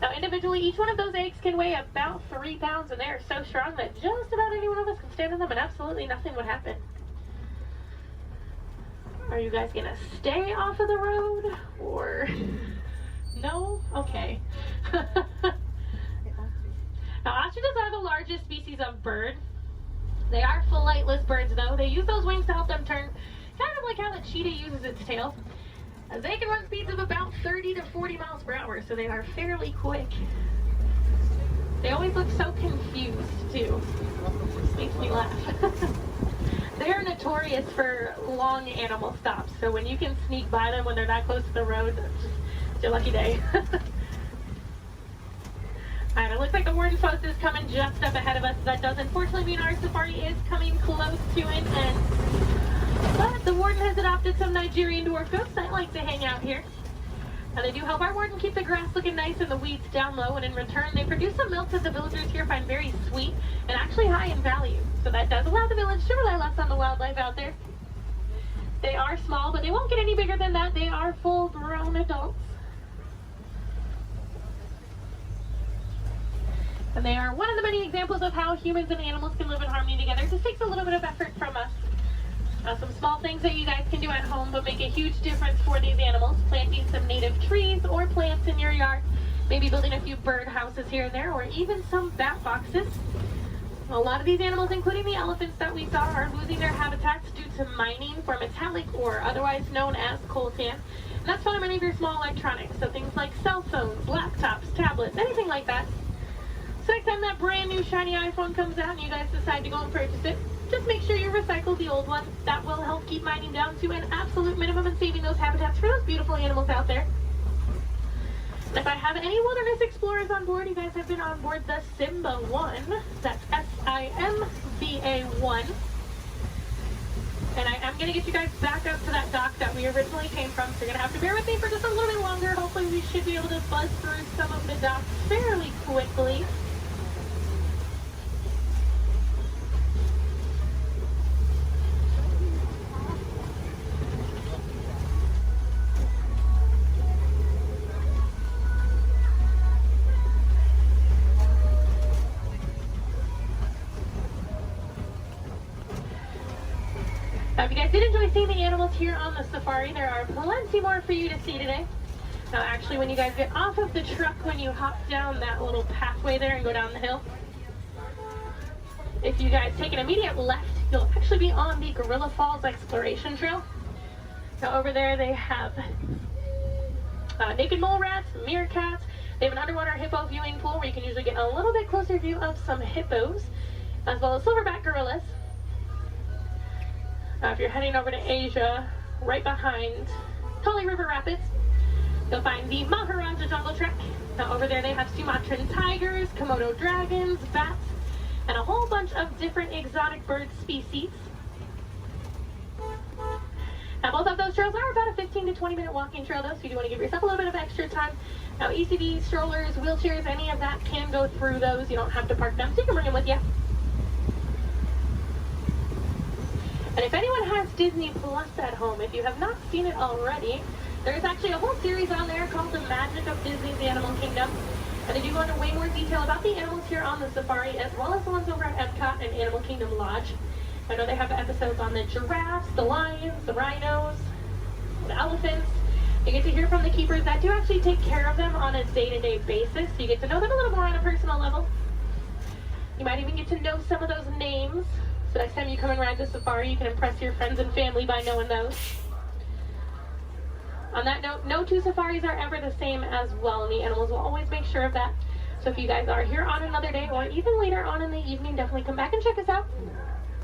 Now, individually, each one of those eggs can weigh about 3 pounds, and they are so strong that just about any one of us can stand on them and absolutely nothing would happen. Are you guys going to stay off of the road, or no? Okay. Now, ostriches are the largest species of bird. They are flightless birds, though. They use those wings to help them turn, kind of like how the cheetah uses its tail. They can run speeds of about 30 to 40 miles per hour, so they are fairly quick. They always look so confused, too. Makes me laugh. They are notorious for long animal stops, so when you can sneak by them when they're that close to the road, it's your lucky day. Alright, it looks like the warden's post is coming just up ahead of us. That does unfortunately mean our safari is coming close to an end. But the warden has adopted some Nigerian dwarf goats that like to hang out here. And they do help our warden keep the grass looking nice and the weeds down low, and in return they produce some milk that the villagers here find very sweet and actually high in value. So that does allow the village to rely less on the wildlife out there. They are small, but they won't get any bigger than that. They are full-grown adults. And they are one of the many examples of how humans and animals can live in harmony together. It just takes a little bit of effort from us. Some small things that you guys can do at home but make a huge difference for these animals. Planting some native trees or plants in your yard. Maybe building a few bird houses here and there, or even some bat boxes. A lot of these animals, including the elephants that we saw, are losing their habitats due to mining for metallic ore, otherwise known as coltan. And that's found in many of your small electronics, so things like cell phones, laptops, tablets, anything like that. So next time that brand new shiny iPhone comes out and you guys decide to go and purchase it, just make sure you recycle the old one. That will help keep mining down to an absolute minimum and saving those habitats for those beautiful animals out there. And if I have any wilderness explorers on board, you guys have been on board the Simba 1. That's SIMBA 1. And I am going to get you guys back up to that dock that we originally came from, so you're going to have to bear with me for just a little bit longer. Hopefully we should be able to buzz through some of the docks fairly quickly. If you guys did enjoy seeing the animals here on the safari, there are plenty more for you to see today. Now actually, when you guys get off of the truck, when you hop down that little pathway there and go down the hill, if you guys take an immediate left, you'll actually be on the Gorilla Falls Exploration Trail. Now over there they have naked mole rats, meerkats. They have an underwater hippo viewing pool where you can usually get a little bit closer view of some hippos, as well as silverback gorillas. If you're heading over to Asia, right behind Tully River Rapids, you'll find the Maharaja Jungle Trek. Now over there they have Sumatran tigers, Komodo dragons, bats, and a whole bunch of different exotic bird species. Now both of those trails are about a 15 to 20 minute walking trail though, so you do want to give yourself a little bit of extra time. Now ECVs, strollers, wheelchairs, any of that can go through those. You don't have to park them, so you can bring them with you. And if anyone has Disney Plus at home, if you have not seen it already, there's actually a whole series on there called The Magic of Disney's The Animal Kingdom. And they do go into way more detail about the animals here on the safari, as well as the ones over at Epcot and Animal Kingdom Lodge. I know they have episodes on the giraffes, the lions, the rhinos, the elephants. You get to hear from the keepers that do actually take care of them on a day-to-day basis, so you get to know them a little more on a personal level. You might even get to know some of those names. So next time you come and ride the safari, you can impress your friends and family by knowing those. On that note, no two safaris are ever the same as well, and the animals will always make sure of that. So if you guys are here on another day, or even later on in the evening, definitely come back and check us out.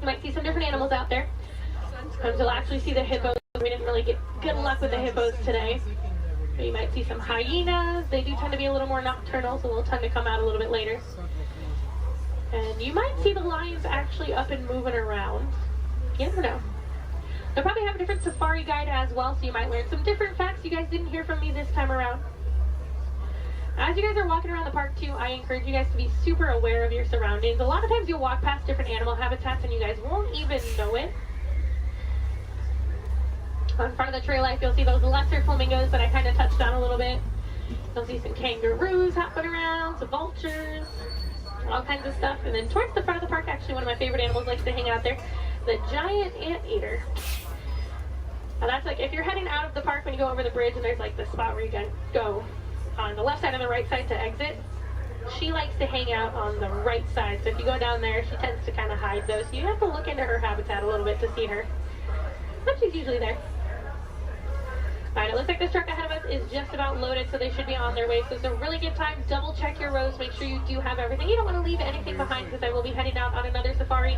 You might see some different animals out there. Sometimes you'll actually see the hippos. We didn't really get good luck with the hippos today. But you might see some hyenas. They do tend to be a little more nocturnal, so they'll tend to come out a little bit later. And you might see the lions actually up and moving around. You never know. They'll probably have a different safari guide as well, so you might learn some different facts you guys didn't hear from me this time around. As you guys are walking around the park too, I encourage you guys to be super aware of your surroundings. A lot of times you'll walk past different animal habitats and you guys won't even know it. On front of the trail life, you'll see those lesser flamingos that I kind of touched on a little bit. You'll see some kangaroos hopping around, some vultures, all kinds of stuff. And then towards the front of the park, actually one of my favorite animals likes to hang out there, the giant anteater. Now that's like if you're heading out of the park when you go over the bridge and there's like the spot where you can go on the left side and the right side to exit. She likes to hang out on the right side, so if you go down there, she tends to kind of hide those. So you have to look into her habitat a little bit to see her, but she's usually there. Alright, it looks like this truck ahead of us is just about loaded, so they should be on their way. So it's a really good time. Double check your rows. Make sure you do have everything. You don't want to leave anything behind because I will be heading out on another safari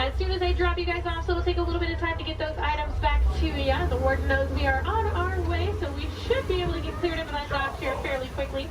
as soon as I drop you guys off. So it'll take a little bit of time to get those items back to you. The warden knows we are on our way, so we should be able to get cleared into that dock here fairly quickly.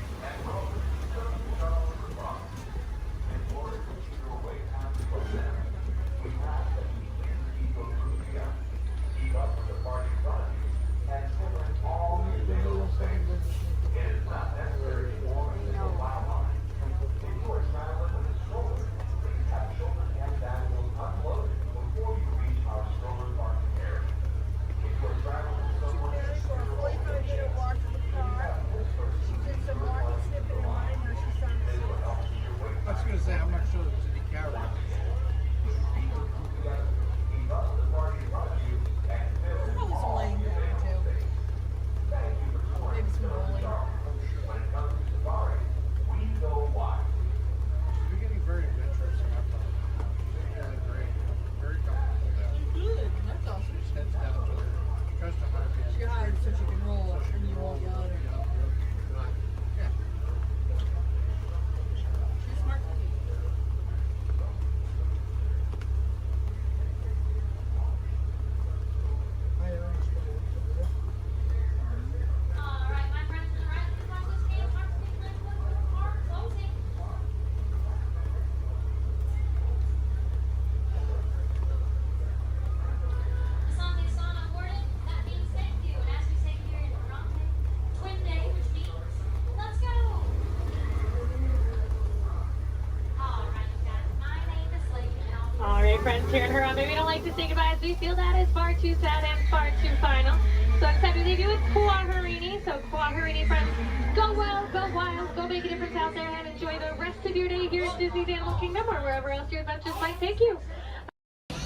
friends here in Huron. Maybe we don't like to say goodbye as we feel that is far too sad and far too final. So it's time to leave you with Kuaharini. So Kuaharini friends, go well, go wild, go make a difference out there and enjoy the rest of your day here at Disney's Animal Kingdom or wherever else your adventures might take you.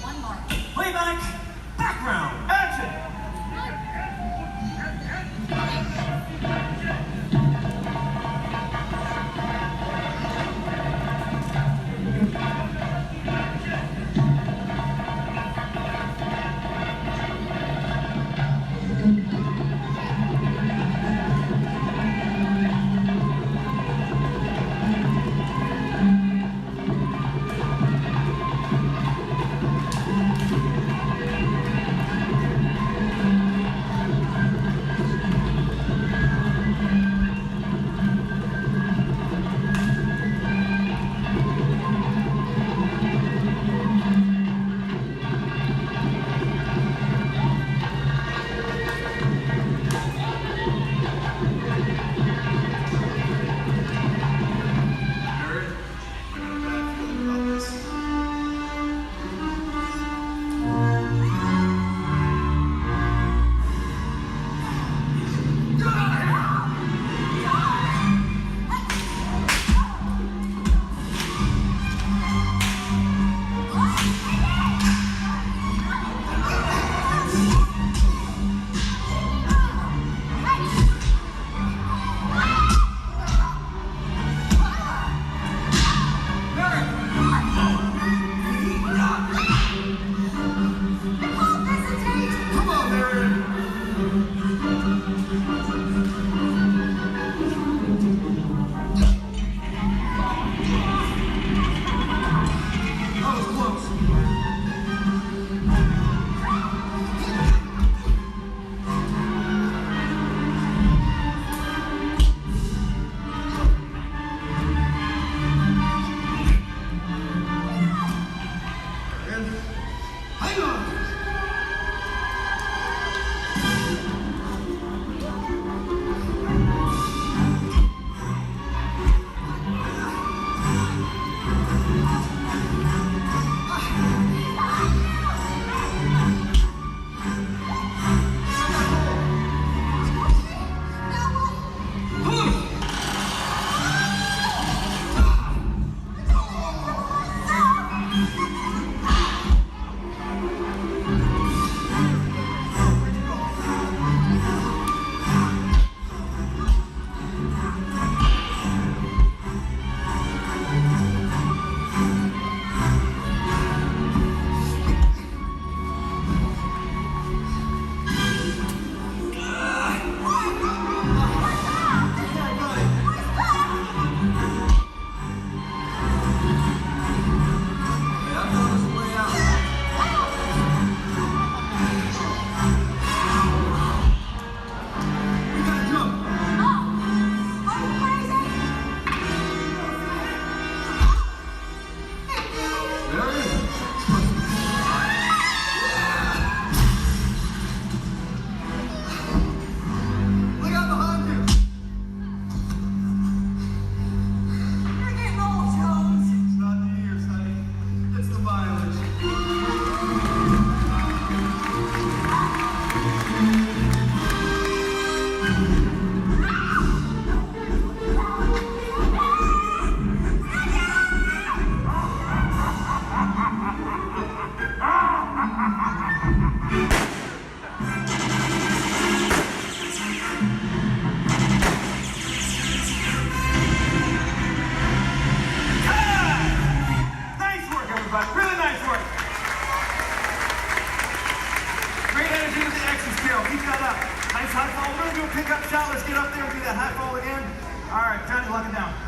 One more. Playback, background, action!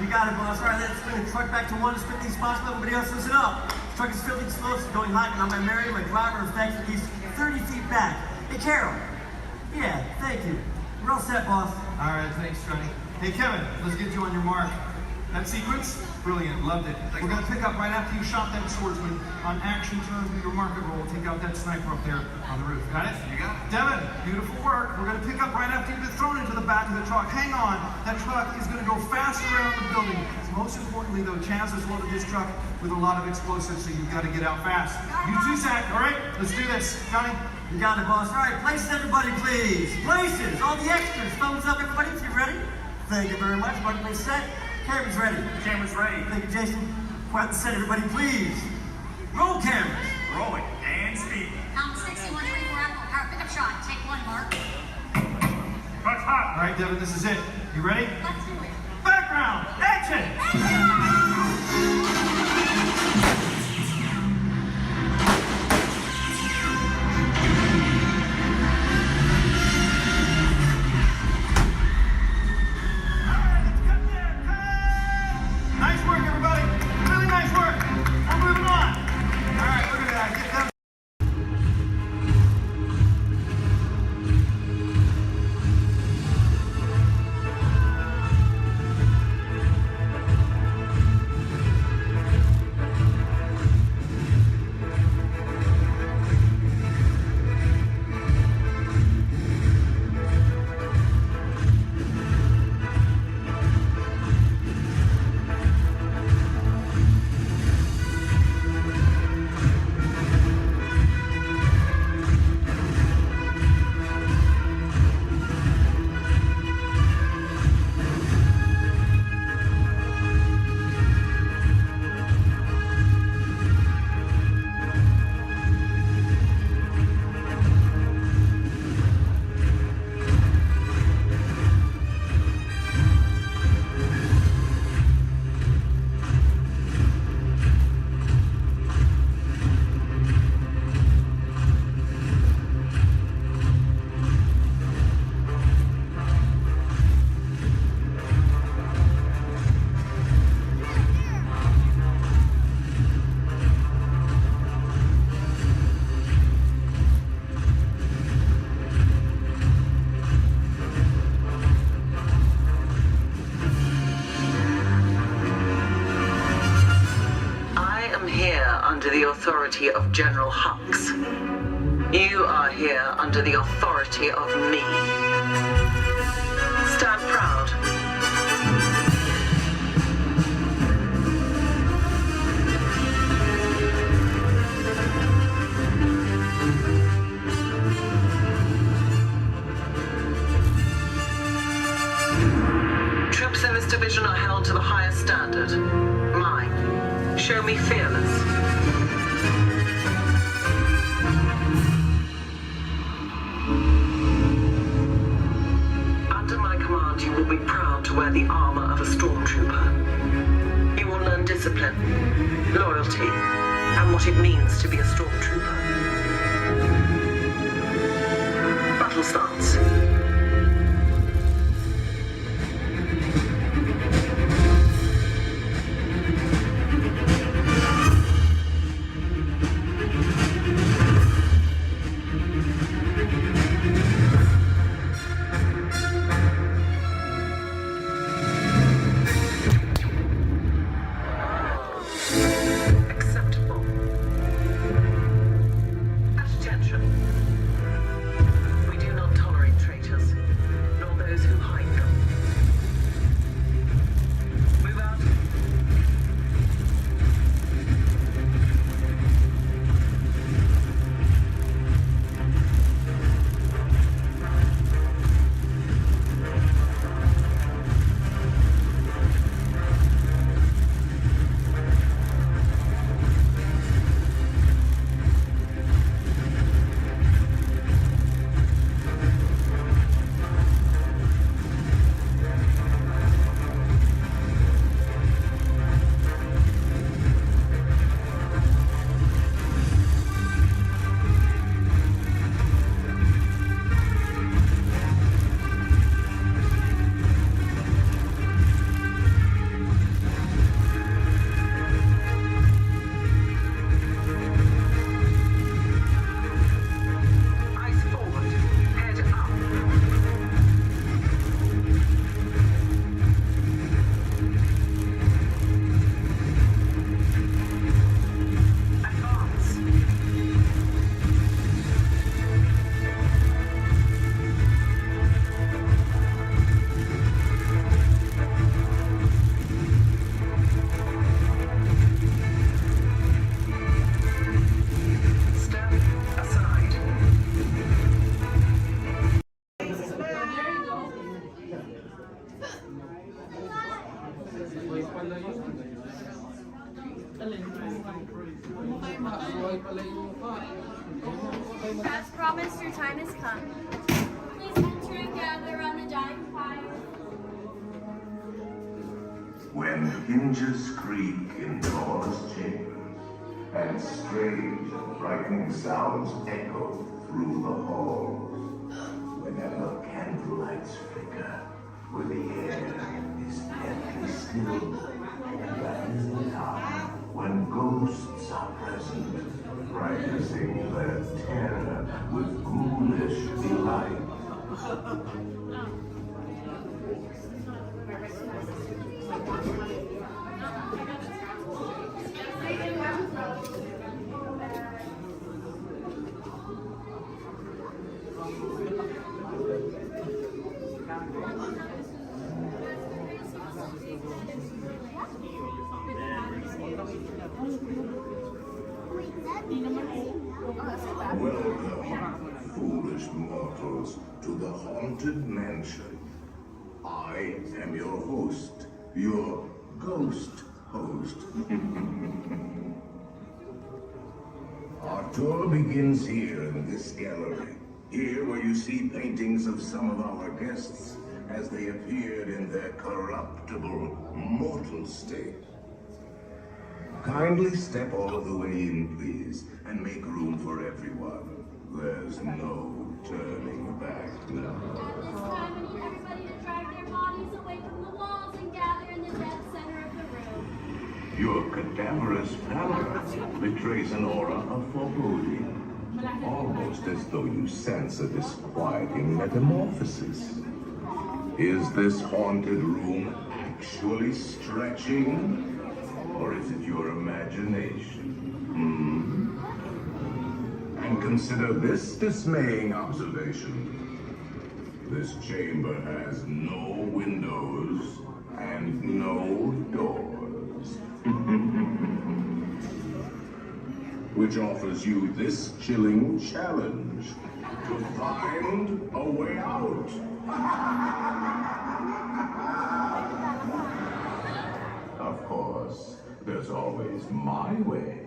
You got it, boss. All right, let's bring the truck back to one. Strip these spots. Everybody else, listen up. The truck is filling slow. It's going hot, and I'm my Mary, my driver, is back at least 30 feet back. Hey, Carol. Yeah, thank you. We're all set, boss. All right, thanks, Johnny. Hey, Kevin, let's get you on your mark. That sequence? Brilliant, loved it. We're gonna pick up right after you shot that swordsman on action turn do your market roll. Take out that sniper up there on the roof. Got it? You got it. Devin, beautiful work. We're gonna pick up right after you've been thrown into the back of the truck. Hang on, that truck is gonna go fast around the building. Most importantly though, Chaz has loaded this truck with a lot of explosives, so you've gotta get out fast. You too, Zach, all right? Let's do this. Johnny? You got it, boss. All right, places, everybody, please. Places, all the extras. Thumbs up, everybody, if you're ready. Thank you very much. Everybody, please set. Camera's ready. Camera's ready. Thank you, Jason. Quiet the set, everybody, please. Roll cameras. Rolling. And speed. Count 6124 Apple. Power pickup shot. Take one, Mark. Truck's hot. All right, Devin, this is it. You ready? Let's do it. Background. Action. Nice work, everybody. Really nice work. We're moving on. All right, look at that. Get them. Under the authority of General Hux. You are here under the authority of me. Stand proud. Troops in this division are held to the highest standard. Mine. Show me fearless. Under my command, you will be proud to wear the armor of a stormtrooper. You will learn discipline, loyalty, and what it means to be a stormtrooper. Battle starts. As promised, your time has come. Please enter and gather around the dying fire. When hinges creak in doors chambers, and strange and frightening sounds echo through the halls, whenever candlelights flicker, where the air is deadly still, that is the time when ghosts are present, practicing their terror with ghoulish delight. Welcome, foolish mortals, to the Haunted Mansion. I am your host, your ghost host. Our tour begins here in this gallery. Here where you see paintings of some of our guests as they appeared in their corruptible, mortal state. Kindly step all the way in, please, and make room for everyone. There's no turning back now. At this time, I need everybody to drag their bodies away from the walls and gather in the dead center of the room. Your cadaverous pallor betrays an aura of foreboding, almost as though you sense a disquieting metamorphosis. Is this haunted room actually stretching? Or is it your imagination? And consider this dismaying observation. This chamber has no windows and no doors. Which offers you this chilling challenge to find a way out. Of course, there's always my way.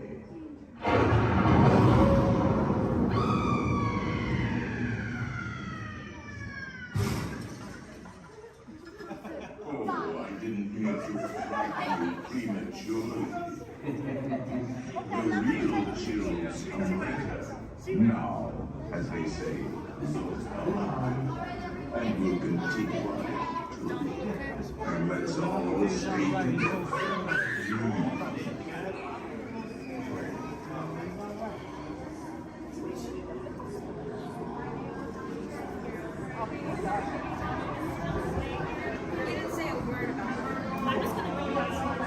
Oh, I didn't mean to frighten you prematurely. The real chills come later. Now, as they say, look alive, and we'll continue on it too. And let's all stay together. You didn't say a word about it. I'm just gonna go outside.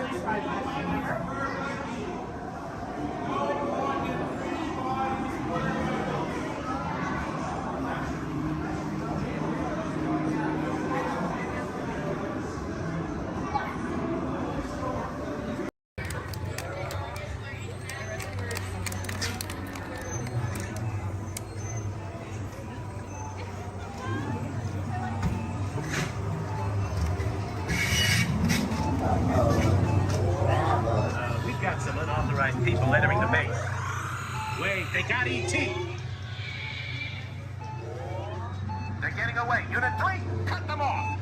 We've got some unauthorized people entering the base. Wait, they got ET. They're getting away. Unit 3, cut them off.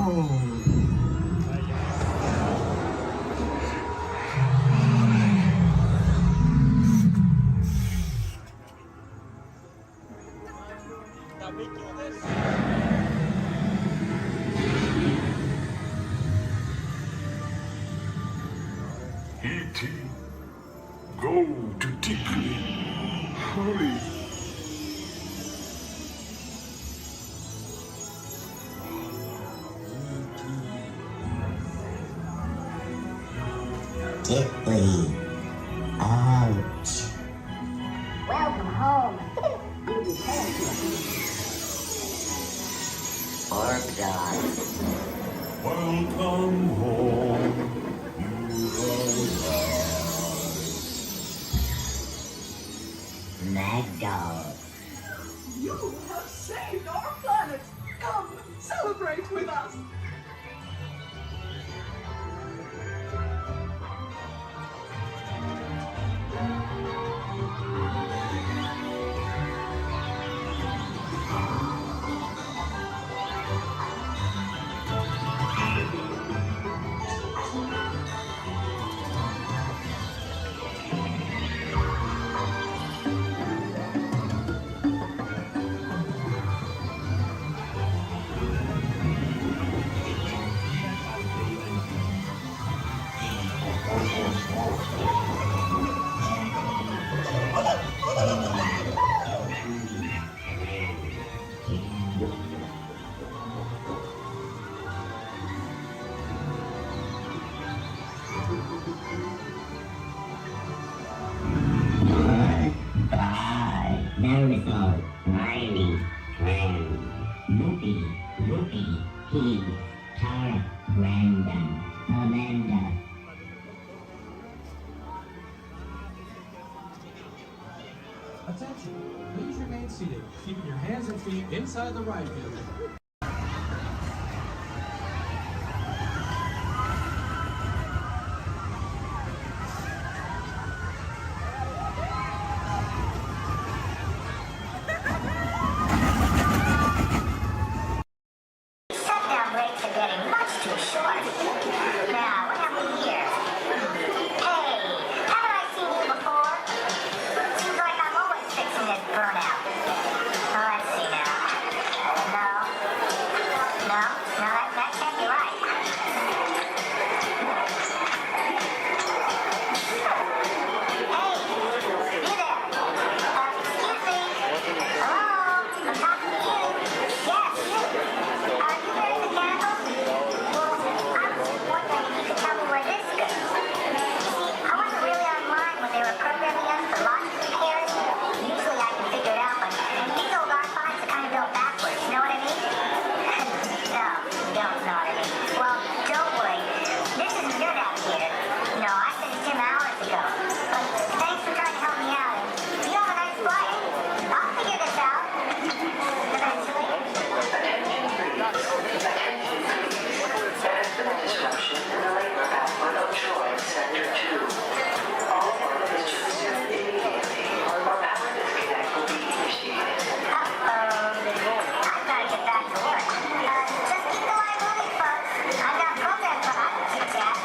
home. E.T., go to Tikri. Hurry. Diddly. Ouch. Welcome home. You returned to Orc dog. Welcome home. Mad dog. You have saved our planet. Come, celebrate with us. Bye. Dinosaur. Riley. Friend. Loopy. Loopy. He. Tara. Brandon. Amanda. Attention, please remain seated, keeping your hands and feet inside the ride vehicle. Shutdown breaks are getting much too short. Now, what have we here? Hey, haven't I seen you before? Seems like I'm always fixing this burnout. Oh, let's see now. No, that can't be right. Hey, you there? Excuse me. Hello, I'm talking to you. Yes, you. Are you wearing the candles? Well, I was wondering if you could tell me where this goes. See, I wasn't really online when they were programming us for lots of repairs. Usually I can figure it out, but these old archives are kind of built backwards, you know what I mean? No, you don't know what I mean. Well, don't worry. This isn't your navigator. No, I sent it 10 hours ago. But thanks for trying to help me out. You have a nice flight. I'll figure this out. Eventually. Disruption in the labor output of Troy Sector 2. All workers should resume immediately, or power disconnect will be initiated. I've got to get back to work. Just keep the line moving, folks. I've got programs on I can chit chat.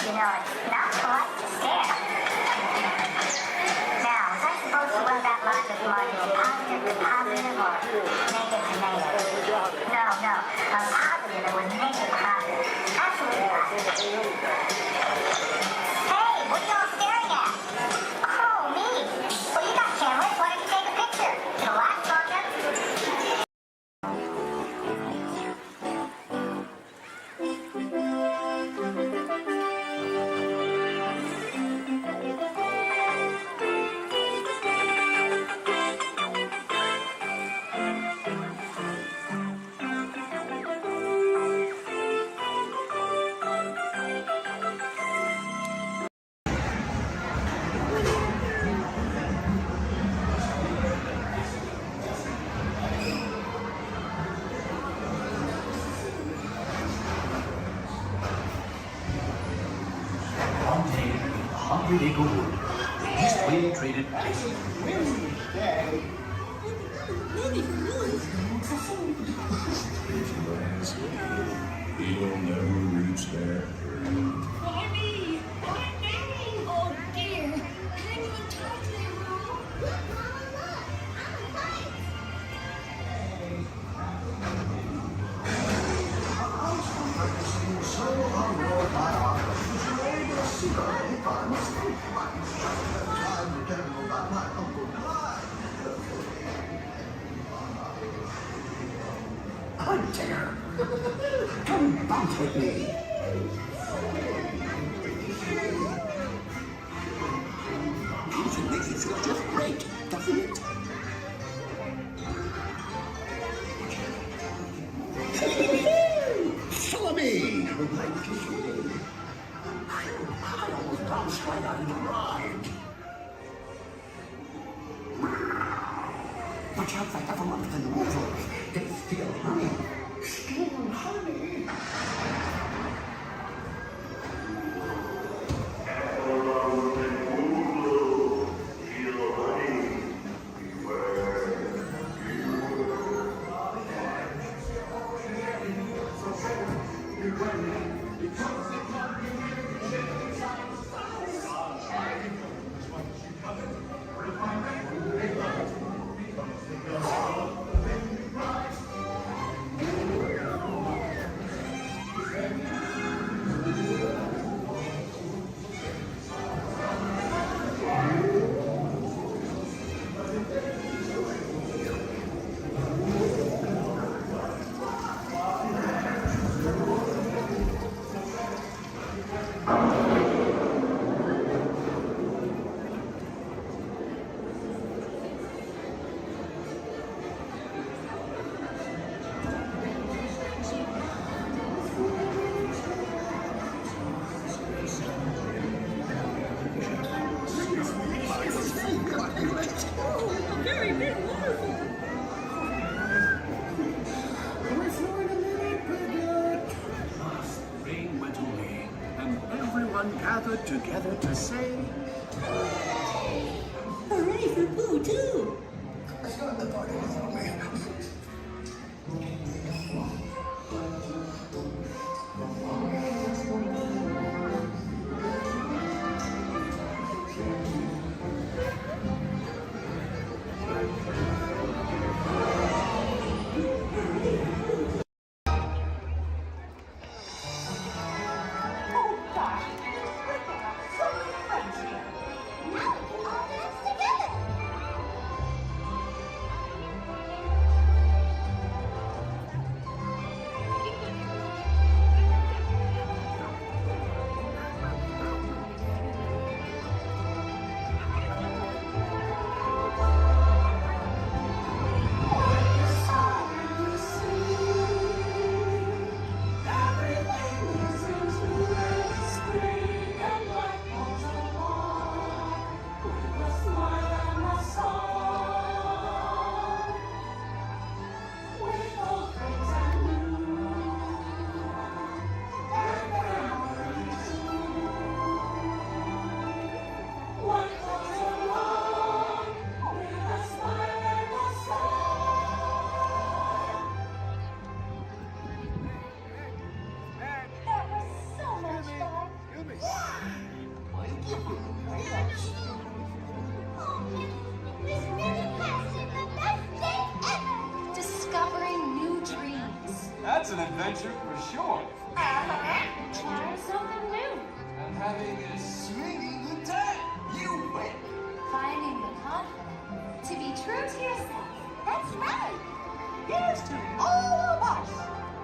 You know, it's not polite to stare. Now, was I supposed to run that logic module positive to positive or negative to negative? No. Positive, it was negative positive. Absolutely positive. Hey, what are y'all staring at? Oh, me. Well, you got cameras. Why don't you take a picture? It'll last longer. One day, in the Hungry Acre Wood, the East Wind traded places. hunter. Come bounce with me. Music makes you feel just great, doesn't it? Follow me! I almost bounced right out of the ride. Watch out for Evermonth and Wolf. They steal honey. Steal honey. Gathered together to say, Hooray for Pooh, too! I got the party without me. That's an adventure for sure. Trying something new. And having a swinging good time. You win. Finding the confidence to be true to yourself. That's right. Here's to all of us,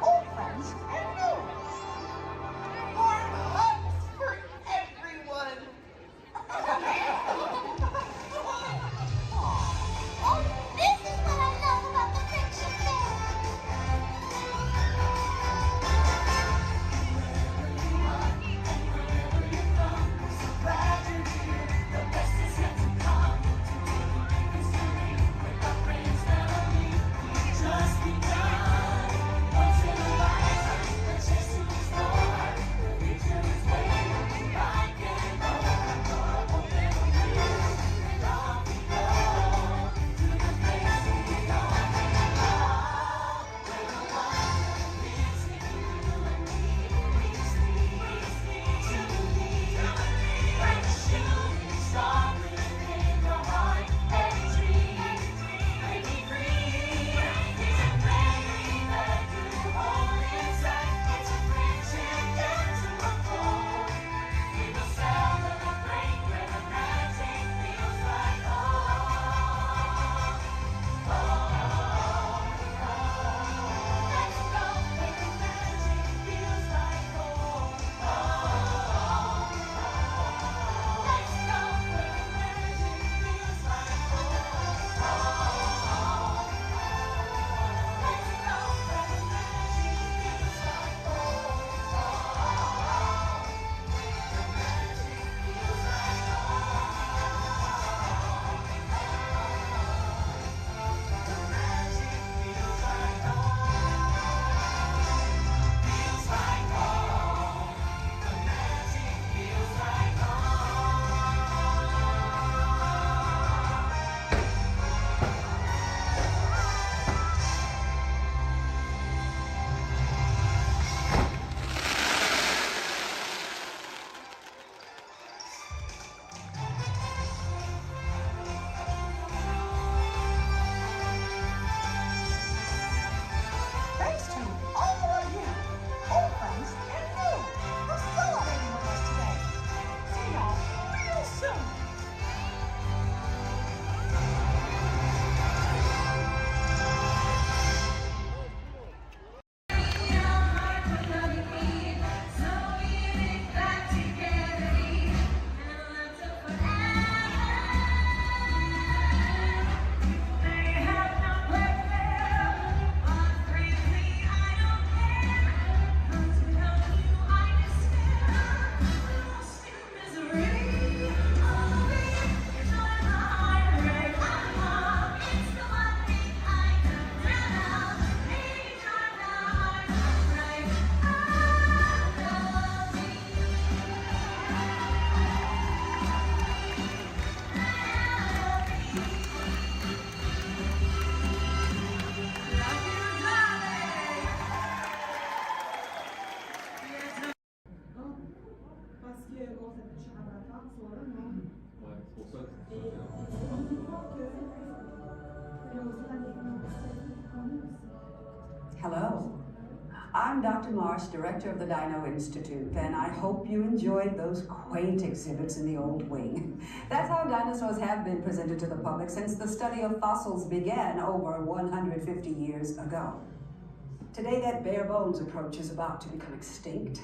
old friends and new ones. Warm hugs for everyone. Oh, this is what I love about the fiction fair. Just be kind. Hello. I'm Dr. Marsh, director of the Dino Institute, and I hope you enjoyed those quaint exhibits in the old wing. That's how dinosaurs have been presented to the public since the study of fossils began over 150 years ago. Today, that bare bones approach is about to become extinct.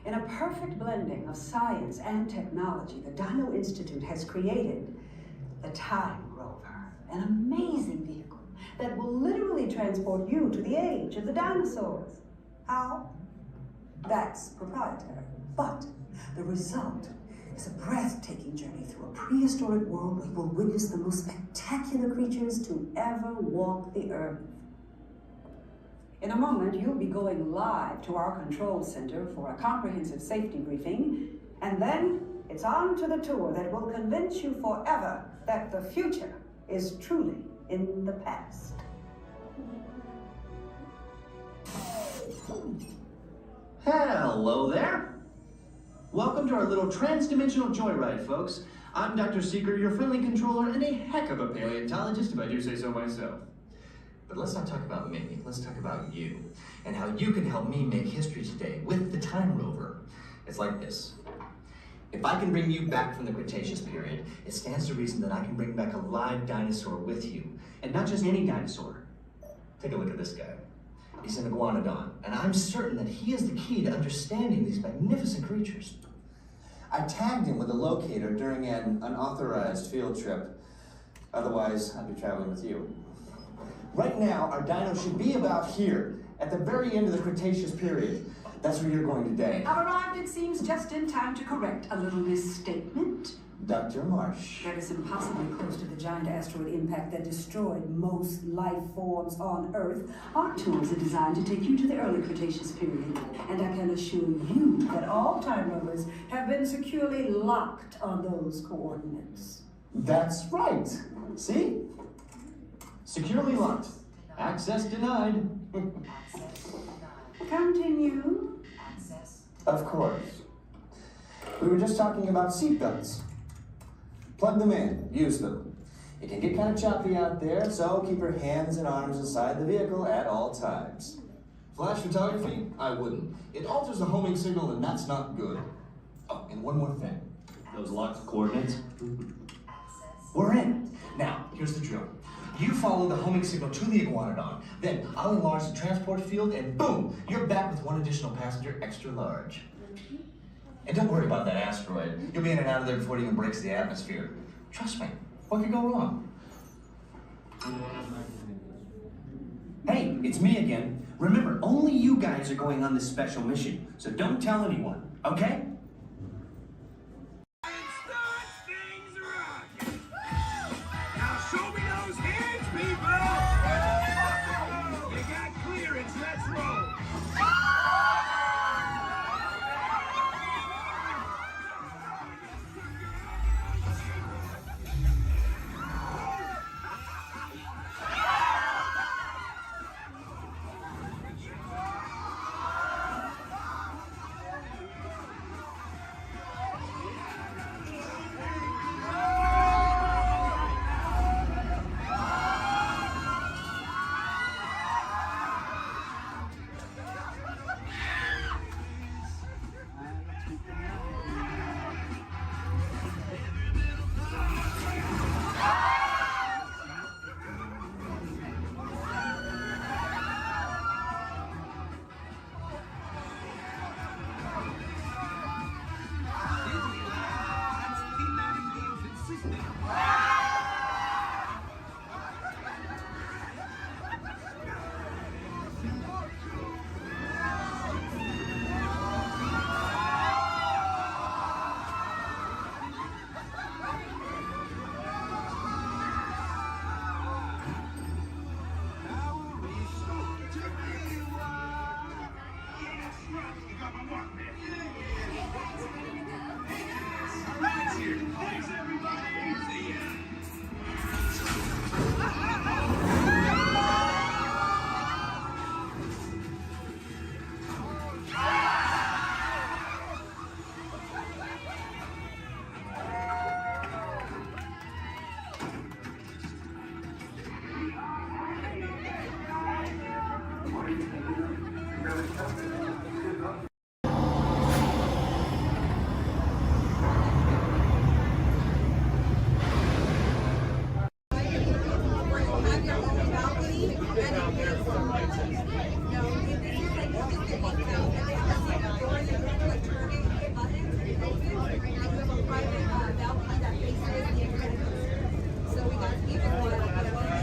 In a perfect blending of science and technology, the Dino Institute has created the Time Rover, an amazing vehicle that will literally transport you to the age of the dinosaurs. How? That's proprietary. But the result is a breathtaking journey through a prehistoric world where you will witness the most spectacular creatures to ever walk the earth. In a moment, you'll be going live to our control center for a comprehensive safety briefing, and then it's on to the tour that will convince you forever that the future is truly in the past. Hello there. Welcome to our little trans-dimensional joyride, folks. I'm Dr. Seeker, your friendly controller, and a heck of a paleontologist, if I do say so myself. But let's not talk about me, let's talk about you, and how you can help me make history today with the Time Rover. It's like this. If I can bring you back from the Cretaceous period, it stands to reason that I can bring back a live dinosaur with you. And not just any dinosaur. Take a look at this guy. He's an iguanodon, and I'm certain that he is the key to understanding these magnificent creatures. I tagged him with a locator during an unauthorized field trip. Otherwise, I'd be traveling with you. Right now, our dino should be about here, at the very end of the Cretaceous period. That's where you're going today. I've arrived, it seems, just in time to correct a little misstatement. Dr. Marsh. That is impossibly close to the giant asteroid impact that destroyed most life forms on Earth. Our tours are designed to take you to the early Cretaceous period, and I can assure you that all time rovers have been securely locked on those coordinates. That's right. See? Securely locked. Access denied. Continue. Of course. We were just talking about seatbelts. Plug them in, use them. It can get kind of choppy out there, so keep your hands and arms inside the vehicle at all times. Flash photography? I wouldn't. It alters the homing signal, and that's not good. Oh, and one more thing. Those locked coordinates? We're in. Now, here's the drill. You follow the homing signal to the iguanodon, then I'll enlarge the transport field, and boom, you're back with one additional passenger extra large. And don't worry about that asteroid. You'll be in and out of there before it even breaks the atmosphere. Trust me, what could go wrong? Hey, it's me again. Remember, only you guys are going on this special mission, so don't tell anyone, okay? Now show me those hands, people! You got clearance, let's roll!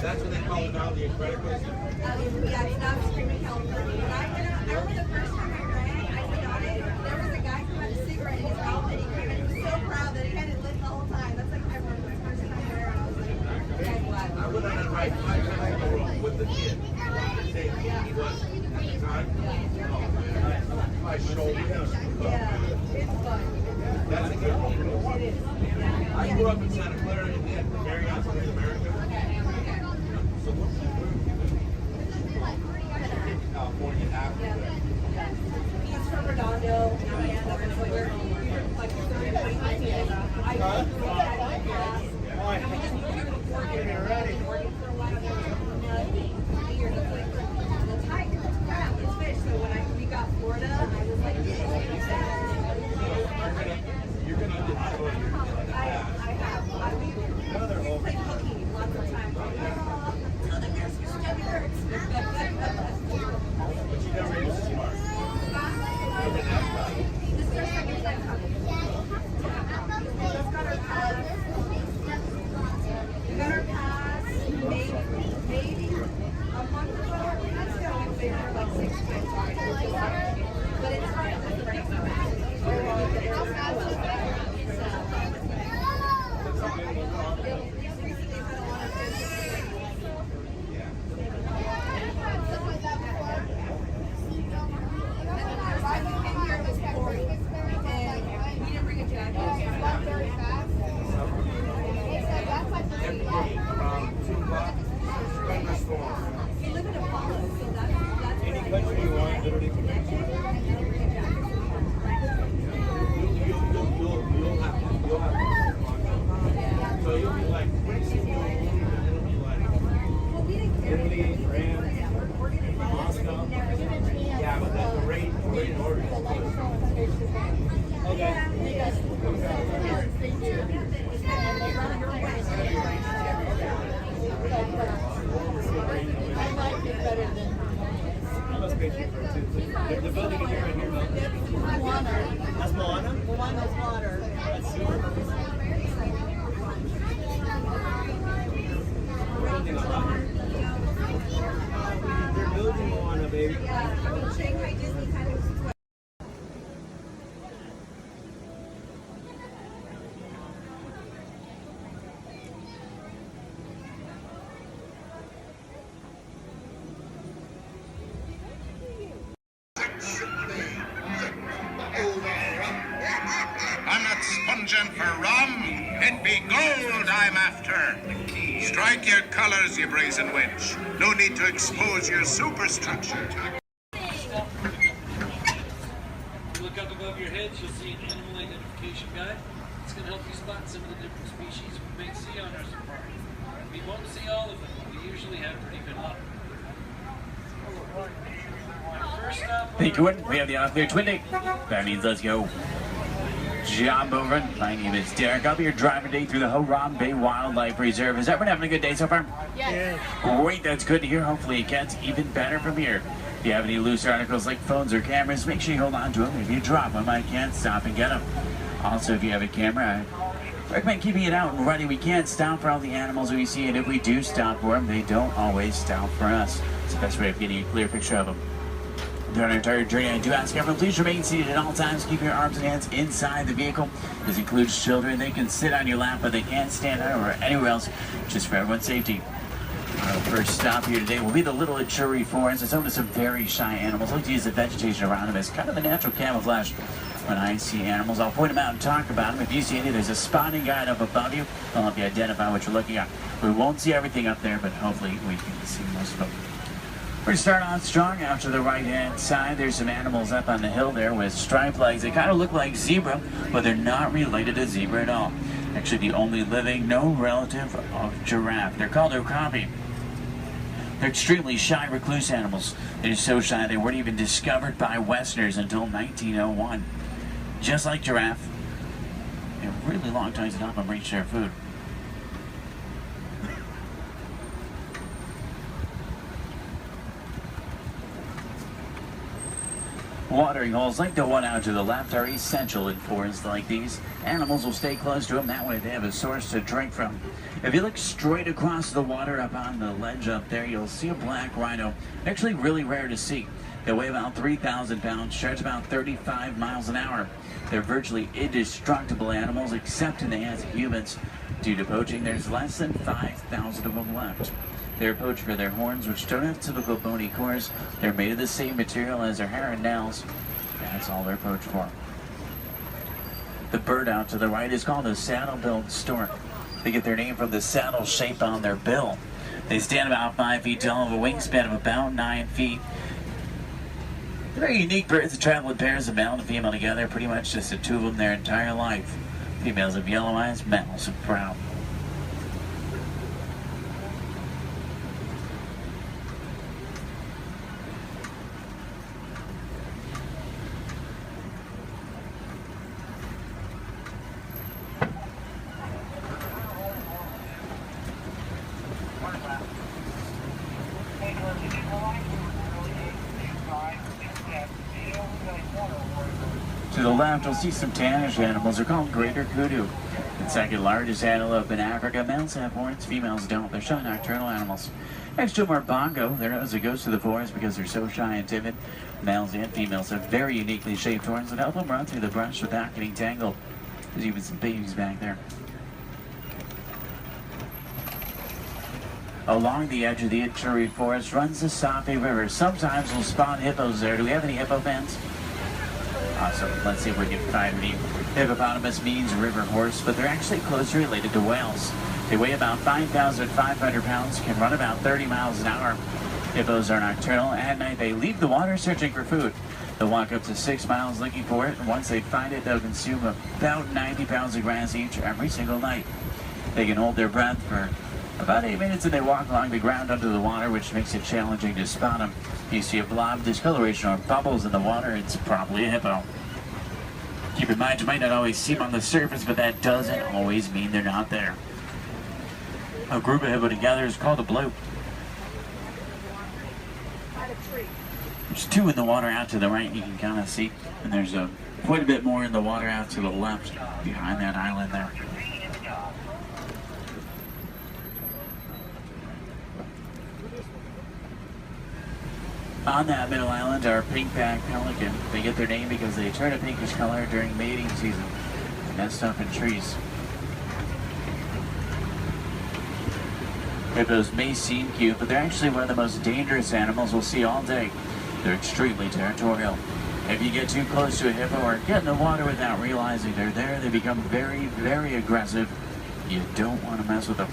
That's what they call it now, the Incredibles. Yeah, it's not Screaming California. But I remember the first time I ran, I went on it, there was a guy who had a cigarette in his mouth and he came in, he was so proud that he had it lit the whole time. That's like I remember the first time I ran, I was like, okay, glad. I went on a ride 5 times in a row with the kid. He was at the time. My shoulder. Yeah, it's fun. That's a good one. It is. I grew up in Santa Clara and then Marriott, North America. California after. He's from Redondo, and that's where like 30 days. I and we just moved here to Oregon. I've been working for a while. Nothing. Years. It's like the tide, it's crap, it's fish. So when we got Florida, I was like, You're gonna enjoy it. I have. We played hooky lots of times. Till the nurse your stomach hurts. But you never used to smart. This is our second time coming. We just got our pass. We got our pass maybe a month ago. That's how we've been here like 6 times already. But it's hard to break the pass. How fast is that? Any country you want, literally from here to you'll have so you'll be like pretty soon it'll be like Italy, France, Moscow. Yeah, but that's the rate in order. The building is right here, That's Moana? Moana's water. That's super. They're building Moana, baby. Yeah, I mean, Shanghai Disney kind of. I'm not sponging for rum. It be gold I'm after. Strike your colors, you brazen wench. No need to expose your superstructure. Look up above your heads, you'll see an animal identification guide. It's going to help you spot some of the different species we may see on our safari. We won't see all of them, but we usually have pretty good luck. First up, Hey, Twin, we have the off-clear twin day. That means let's go. Job over. My name is Derek. I'll be your driver today through the Harambe Wildlife Reserve. Is everyone having a good day so far? Yes. Great, that's good to hear. Hopefully it gets even better from here. If you have any loose articles like phones or cameras, make sure you hold on to them. If you drop them, I can't stop and get them. Also, if you have a camera, I recommend keeping it out and ready. We can't stop for all the animals we see, and if we do stop for them, they don't always stop for us. It's the best way of getting a clear picture of them. During our entire journey, I do ask everyone, please remain seated at all times. Keep your arms and hands inside the vehicle. This includes children. They can sit on your lap, but they can't stand out or anywhere else, just for everyone's safety. Our first stop here today will be the Little Ituri Forest. It's home to some very shy animals. I like to use the vegetation around them as kind of a natural camouflage. When I see animals, I'll point them out and talk about them. If you see any, there's a spotting guide up above you. I'll help you identify what you're looking at. We won't see everything up there, but hopefully we can see most of them. We're going to start off strong out to the right-hand side. There's some animals up on the hill there with striped legs. They kind of look like zebra, but they're not related to zebra at all. Actually, the only living, no relative of giraffe. They're called okapi. They're extremely shy, recluse animals. They're so shy they weren't even discovered by Westerners until 1901. Just like giraffe, they have really long tongues and help them reach their food. Watering holes like the one out to the left are essential in forests like these. Animals will stay close to them, that way they have a source to drink from. If you look straight across the water up on the ledge up there, you'll see a black rhino. Actually really rare to see. They weigh about 3,000 pounds, charge about 35 miles an hour. They're virtually indestructible animals except in the hands of humans. Due to poaching, there's less than 5,000 of them left. They're poached for their horns, which don't have typical bony cores. They're made of the same material as their hair and nails. That's all they're poached for. The bird out to the right is called a saddle-billed stork. They get their name from the saddle shape on their bill. They stand about 5 feet tall, have a wingspan of about 9 feet. They're very unique birds that travel in pairs of male and female together, pretty much just the two of them their entire life. Females have yellow eyes, males have brown. To the left, you'll see some tannish animals. They're called greater kudu. The second largest antelope in Africa. Males have horns, females don't. They're shy nocturnal animals. Next to them are bongo. They're known as the ghosts of the forest because they're so shy and timid. Males and females have very uniquely shaped horns that help them run through the brush without getting tangled. There's even some babies back there. Along the edge of the Ituri forest runs the Sape River. Sometimes we'll spawn hippos there. Do we have any hippo fans? Awesome. Let's see if we can find any. Hippopotamus means river horse, but they're actually closely related to whales. They weigh about 5,500 pounds, can run about 30 miles an hour. Hippos are nocturnal. At night, they leave the water searching for food. They'll walk up to 6 miles looking for it, and once they find it, they'll consume about 90 pounds of grass each every single night. They can hold their breath for about 8 minutes, and they walk along the ground under the water, which makes it challenging to spot them. You see a blob discoloration or bubbles in the water, it's probably a hippo. Keep in mind, you might not always see them on the surface, but that doesn't always mean they're not there. A group of hippo together is called a bloop. There's two in the water out to the right, you can kind of see, and there's quite a bit more in the water out to the left behind that island there. On that middle island are pink-backed pelican. They get their name because they turn a pinkish color during mating season. They nest up in trees. Hippos may seem cute, but they're actually one of the most dangerous animals we'll see all day. They're extremely territorial. If you get too close to a hippo or get in the water without realizing they're there, they become very, very aggressive. You don't want to mess with them.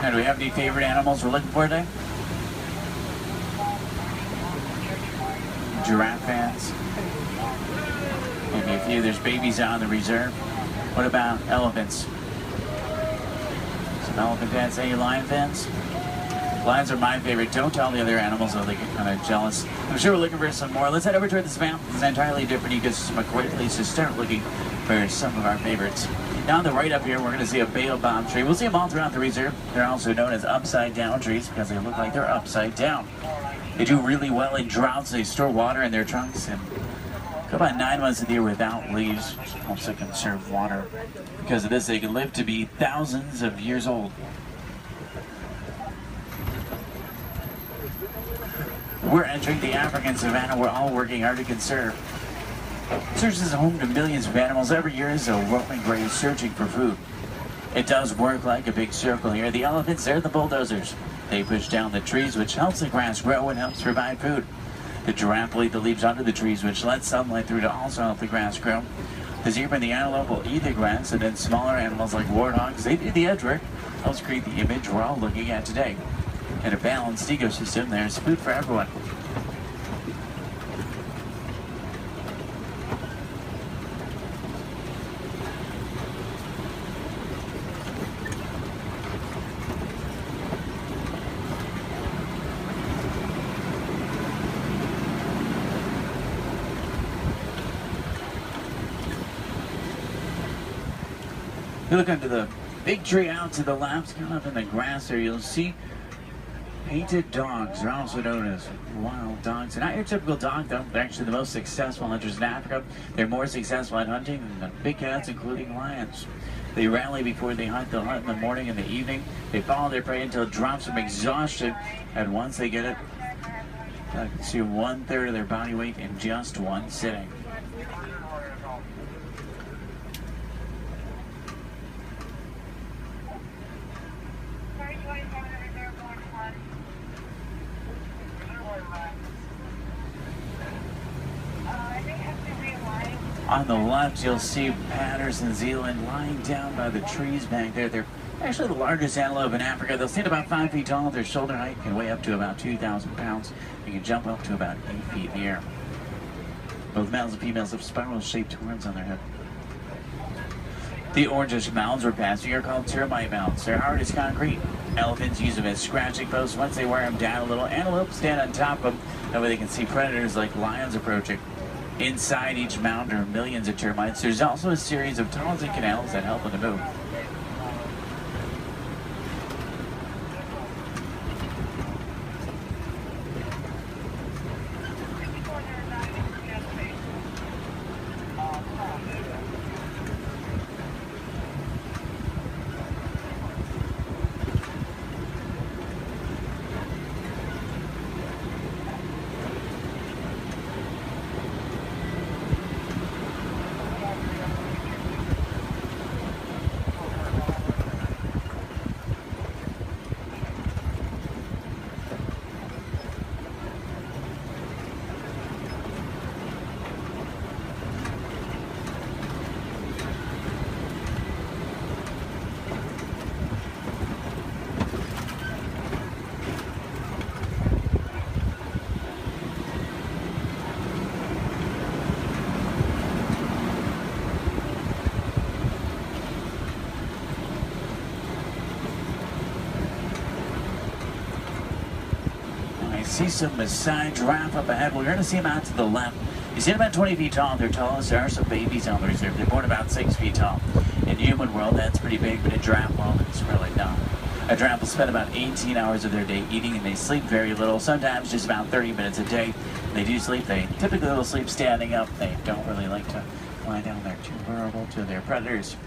Now, do we have any favorite animals we're looking for today? Giraffe fans? Maybe a few. There's babies out in the reserve. What about elephants? Some elephant fans. Any lion fans? Lions are my favorite. Don't tell the other animals, though they get kind of jealous. I'm sure we're looking for some more. Let's head over to this map. It's an entirely different ecosystem. A great place to start looking for some of our favorites. Now on the right up here, we're going to see a baobab tree. We'll see them all throughout the reserve. They're also known as upside-down trees because they look like they're upside down. They do really well in droughts. They store water in their trunks and go about 9 months of the year without leaves, which helps to conserve water. Because of this, they can live to be thousands of years old. We're entering the African savanna we're all working hard to conserve. Serves as a home to millions of animals every year as a roaming graze searching for food. It does work like a big circle here. The elephants, they're the bulldozers. They push down the trees, which helps the grass grow and helps provide food. The giraffe will eat the leaves under the trees, which lets sunlight through to also help the grass grow. The zebra and the antelope will eat the grass, and then smaller animals like warthogs, they do the edge work. Helps create the image we're all looking at today. In a balanced ecosystem, there's food for everyone. You look under the big tree out to the left, kind of in the grass there, you'll see painted dogs. They're also known as wild dogs. They're not your typical dog, though. They're actually the most successful hunters in Africa. They're more successful at hunting than the big cats, including lions. They rally before they hunt. They'll hunt in the morning and the evening. They follow their prey until it drops from exhaustion. And once they get it, they consume 1/3 of their body weight in just one sitting. On the left, you'll see Patterson Zealand lying down by the trees back there. They're actually the largest antelope in Africa. They'll stand about 5 feet tall. Their shoulder height can weigh up to about 2,000 pounds. They can jump up to about 8 feet in the air. Both males and females have spiral-shaped horns on their head. The orangish mounds we're passing are called termite mounds. They're hard as concrete. Elephants use them as scratching posts. Once they wear them down a little, antelopes stand on top of them. That way they can see predators like lions approaching. Inside each mound are millions of termites. There's also a series of tunnels and canals that help them to move. See some Maasai giraffe up ahead. We're going to see them out to the left. You see them about 20 feet tall. They're tallest. There are some babies on the reserve. They're born about 6 feet tall. In human world, that's pretty big, but in giraffe world, it's really not. A giraffe will spend about 18 hours of their day eating, and they sleep very little, sometimes just about 30 minutes a day. When they do sleep, they typically will sleep standing up. They don't really like to lie down. They're too vulnerable to their predators.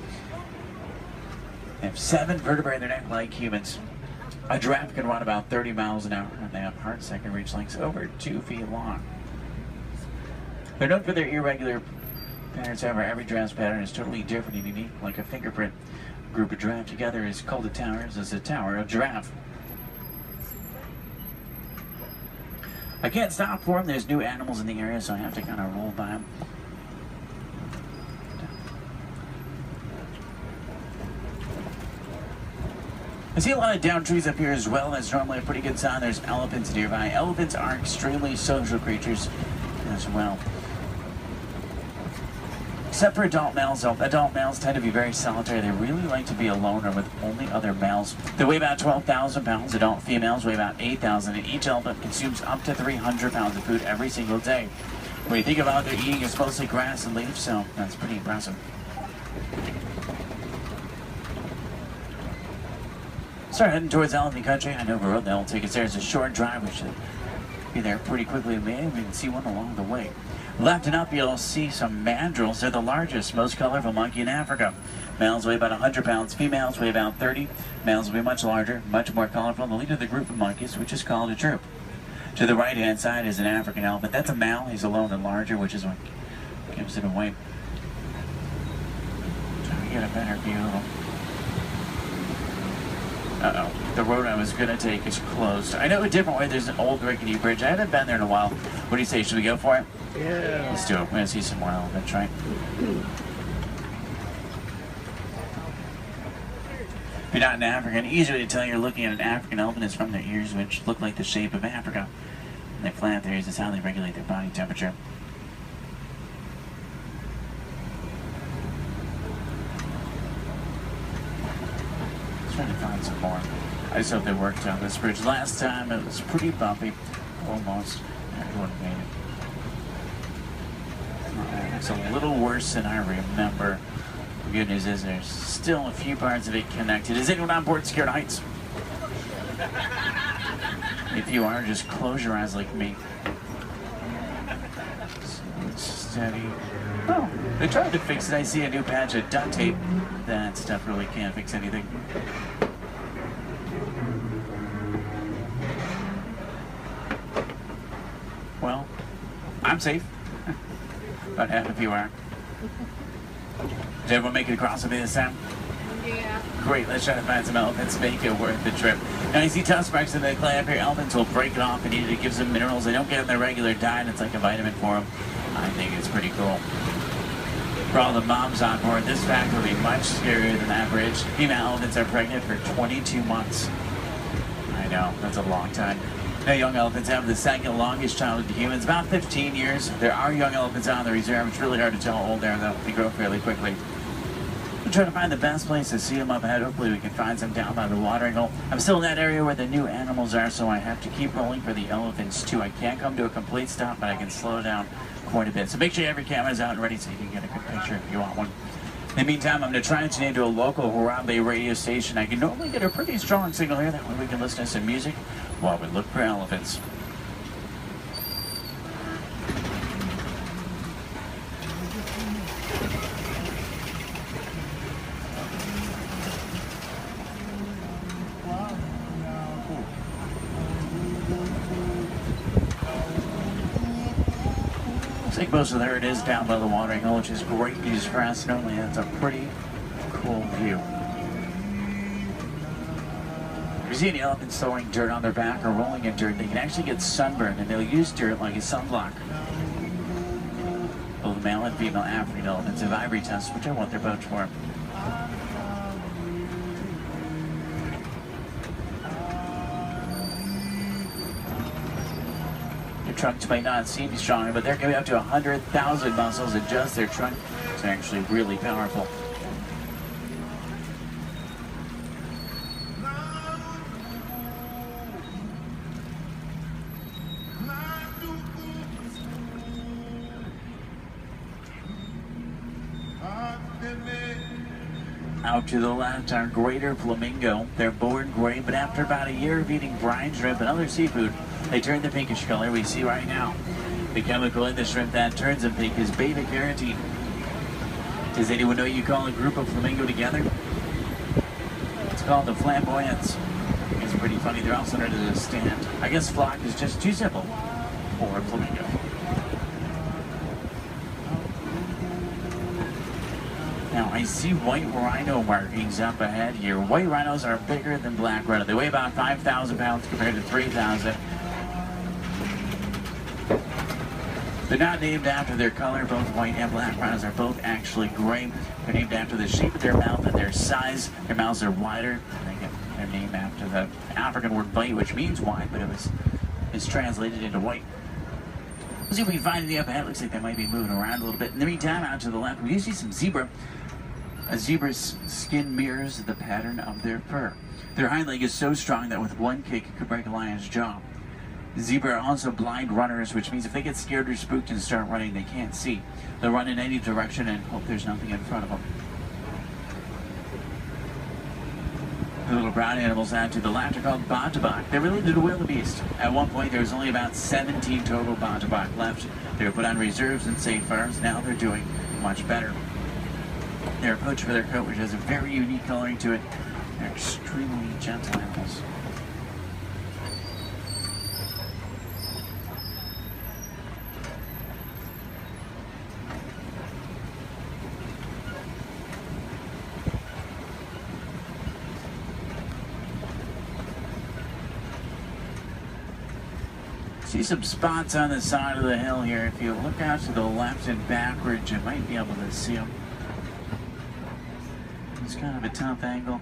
They have 7 vertebrae in their neck like humans. A giraffe can run about 30 miles an hour, and they have hearts that can reach lengths over 2 feet long. They're known for their irregular patterns. However, every giraffe's pattern is totally different and unique, like a fingerprint. A group of giraffe together is called a tower. This is a tower of giraffe. I can't stop for them. There's new animals in the area, so I have to kind of roll by them. I see a lot of down trees up here as well. That's normally a pretty good sign. There's elephants nearby. Elephants are extremely social creatures as well. Except for adult males, though. Adult males tend to be very solitary. They really like to be alone or with only other males. They weigh about 12,000 pounds. Adult females weigh about 8,000, and each elephant consumes up to 300 pounds of food every single day. When you think about what they're eating, it's mostly grass and leaves, so that's pretty impressive. Start heading towards elephant country. I know the road that will take us there. It's a short drive. We should be there pretty quickly. Maybe we can see one along the way. Left and up, you'll see some mandrills. They're the largest, most colorful monkey in Africa. Males weigh about 100 pounds. Females weigh about 30. Males will be much larger, much more colorful. The leader of the group of monkeys, which is called a troop. To the right-hand side is an African elephant. That's a male. He's alone and larger, which is what gives it away. Trying to get a better view of them. Uh-oh. The road I was going to take is closed. I know a different way. There's an old rickety bridge. I haven't been there in a while. What do you say? Should we go for it? Yeah. Let's do it. We're going to see some more elephants, right? If you're not an African, easy way to tell you're looking at an African elephant is from their ears, which look like the shape of Africa. And they flap their ears. Is how they regulate their body temperature. Trying to find some more. I just hope they worked on this bridge. Last time it was pretty bumpy. Almost. Everyone made it. It's a little worse than I remember. The good news is there's still a few parts of it connected. Is anyone on board Scared Heights? If you are, just close your eyes like me. Steady. Oh, they tried to fix it. I see a new patch of duct tape. That stuff really can't fix anything. Well, I'm safe. About half of you are. Did everyone make it across with me this time? Yeah. Great, let's try to find some elephants, make it worth the trip. Now you see tusk marks in the clay up here. Elephants will break it off and eat it. It gives them minerals they don't get in their regular diet. It's like a vitamin for them. I think it's pretty cool. For all the moms on board, this fact will be much scarier than average. Female elephants are pregnant for 22 months. I know, that's a long time. Now, young elephants have the second longest childhood to humans, about 15 years. There are young elephants out on the reserve. It's really hard to tell how old they are, though. They grow fairly quickly. We'll try to find the best place to see them up ahead. Hopefully we can find some down by the watering hole. I'm still in that area where the new animals are, so I have to keep rolling for the elephants, too. I can't come to a complete stop, but I can slow down quite a bit. So make sure you have your cameras out and ready so you can get a good picture if you want one. In the meantime, I'm going to try and tune into a local Harambe radio station. I can normally get a pretty strong signal here. That way we can listen to some music while we look for elephants. I think most of there it is down by the watering hole, which is great news for us. Normally that's a pretty cool view. If you see any elephants throwing dirt on their back or rolling in dirt, they can actually get sunburned, and they'll use dirt like a sunblock. Both male and female African elephants have ivory tusks, which I want their pouch for. Trunks might not seem stronger, but they're going to be up to 100,000 muscles in just their trunk. It's actually really powerful. Out to the left are greater flamingo. They're born gray, but after about a year of eating brine shrimp and other seafood, they turn the pinkish color we see right now. The chemical in the shrimp that turns them pink is beta-carotene. Does anyone know you call a group of flamingo together? It's called the flamboyance. It's pretty funny. They're also under the stand. I guess flock is just too simple for flamingo. Now, I see white rhino markings up ahead here. White rhinos are bigger than black rhino. They weigh about 5,000 pounds compared to 3,000. They're not named after their color. Both white and black rhinos are both actually gray. They're named after the shape of their mouth and their size. Their mouths are wider. They get their name after the African word bite, which means wide, but it's translated into white. Let's see if we can find any up ahead. Looks like they might be moving around a little bit. In the meantime, out to the left, we do see some zebra. A zebra's skin mirrors the pattern of their fur. Their hind leg is so strong that with one kick, it could break a lion's jaw. Zebra are also blind runners, which means if they get scared or spooked and start running, they can't see. They'll run in any direction and hope there's nothing in front of them. The little brown animals out to the left are called bontebok. They're related to wildebeest. At one point, there was only about 17 total bontebok left. They were put on reserves and safe farms. Now they're doing much better. They're poached for their coat, which has a very unique coloring to it. They're extremely gentle animals. See some spots on the side of the hill here. If you look out to the left and backwards, you might be able to see them. It's kind of a tough angle.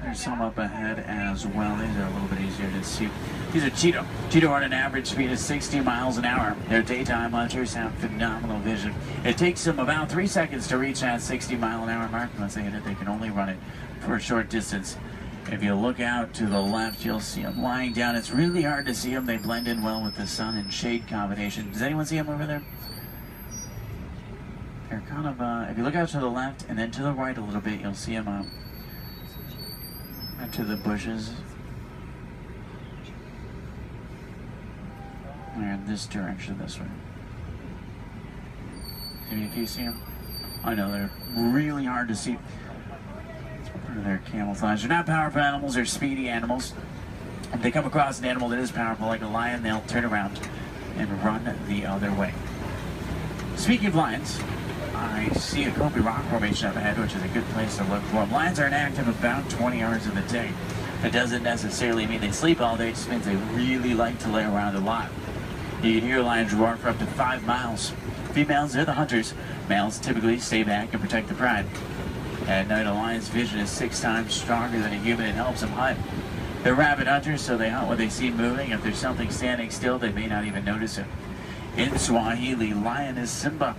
There's some up ahead as well. These are a little bit easier to see. These are Cheeto. Cheeto run an average speed of 60 miles an hour. Their daytime hunters have phenomenal vision. It takes them about 3 seconds to reach that 60-mile-an-hour mark. Once they hit it, they can only run it for a short distance. If you look out to the left, you'll see them lying down. It's really hard to see them. They blend in well with the sun and shade combination. Does anyone see them over there? They're kind of, if you look out to the left and then to the right a little bit, you'll see them into the bushes. They're in this direction, this way. Maybe if you see them. I know, they're really hard to see. Part of their camouflage. They're not powerful animals, they're speedy animals. If they come across an animal that is powerful, like a lion, they'll turn around and run the other way. Speaking of lions, I see a Kobe rock formation up ahead, which is a good place to look for them. Lions are inactive about 20 hours of the day. It doesn't necessarily mean they sleep all day, it just means they really like to lay around a lot. You can hear lions roar for up to 5 miles. Females, they're the hunters. Males typically stay back and protect the pride. At night, a lion's vision is 6 times stronger than a human and helps them hunt. They're rabid hunters, so they hunt what they see moving. If there's something standing still, they may not even notice it. In Swahili, lion is Simba.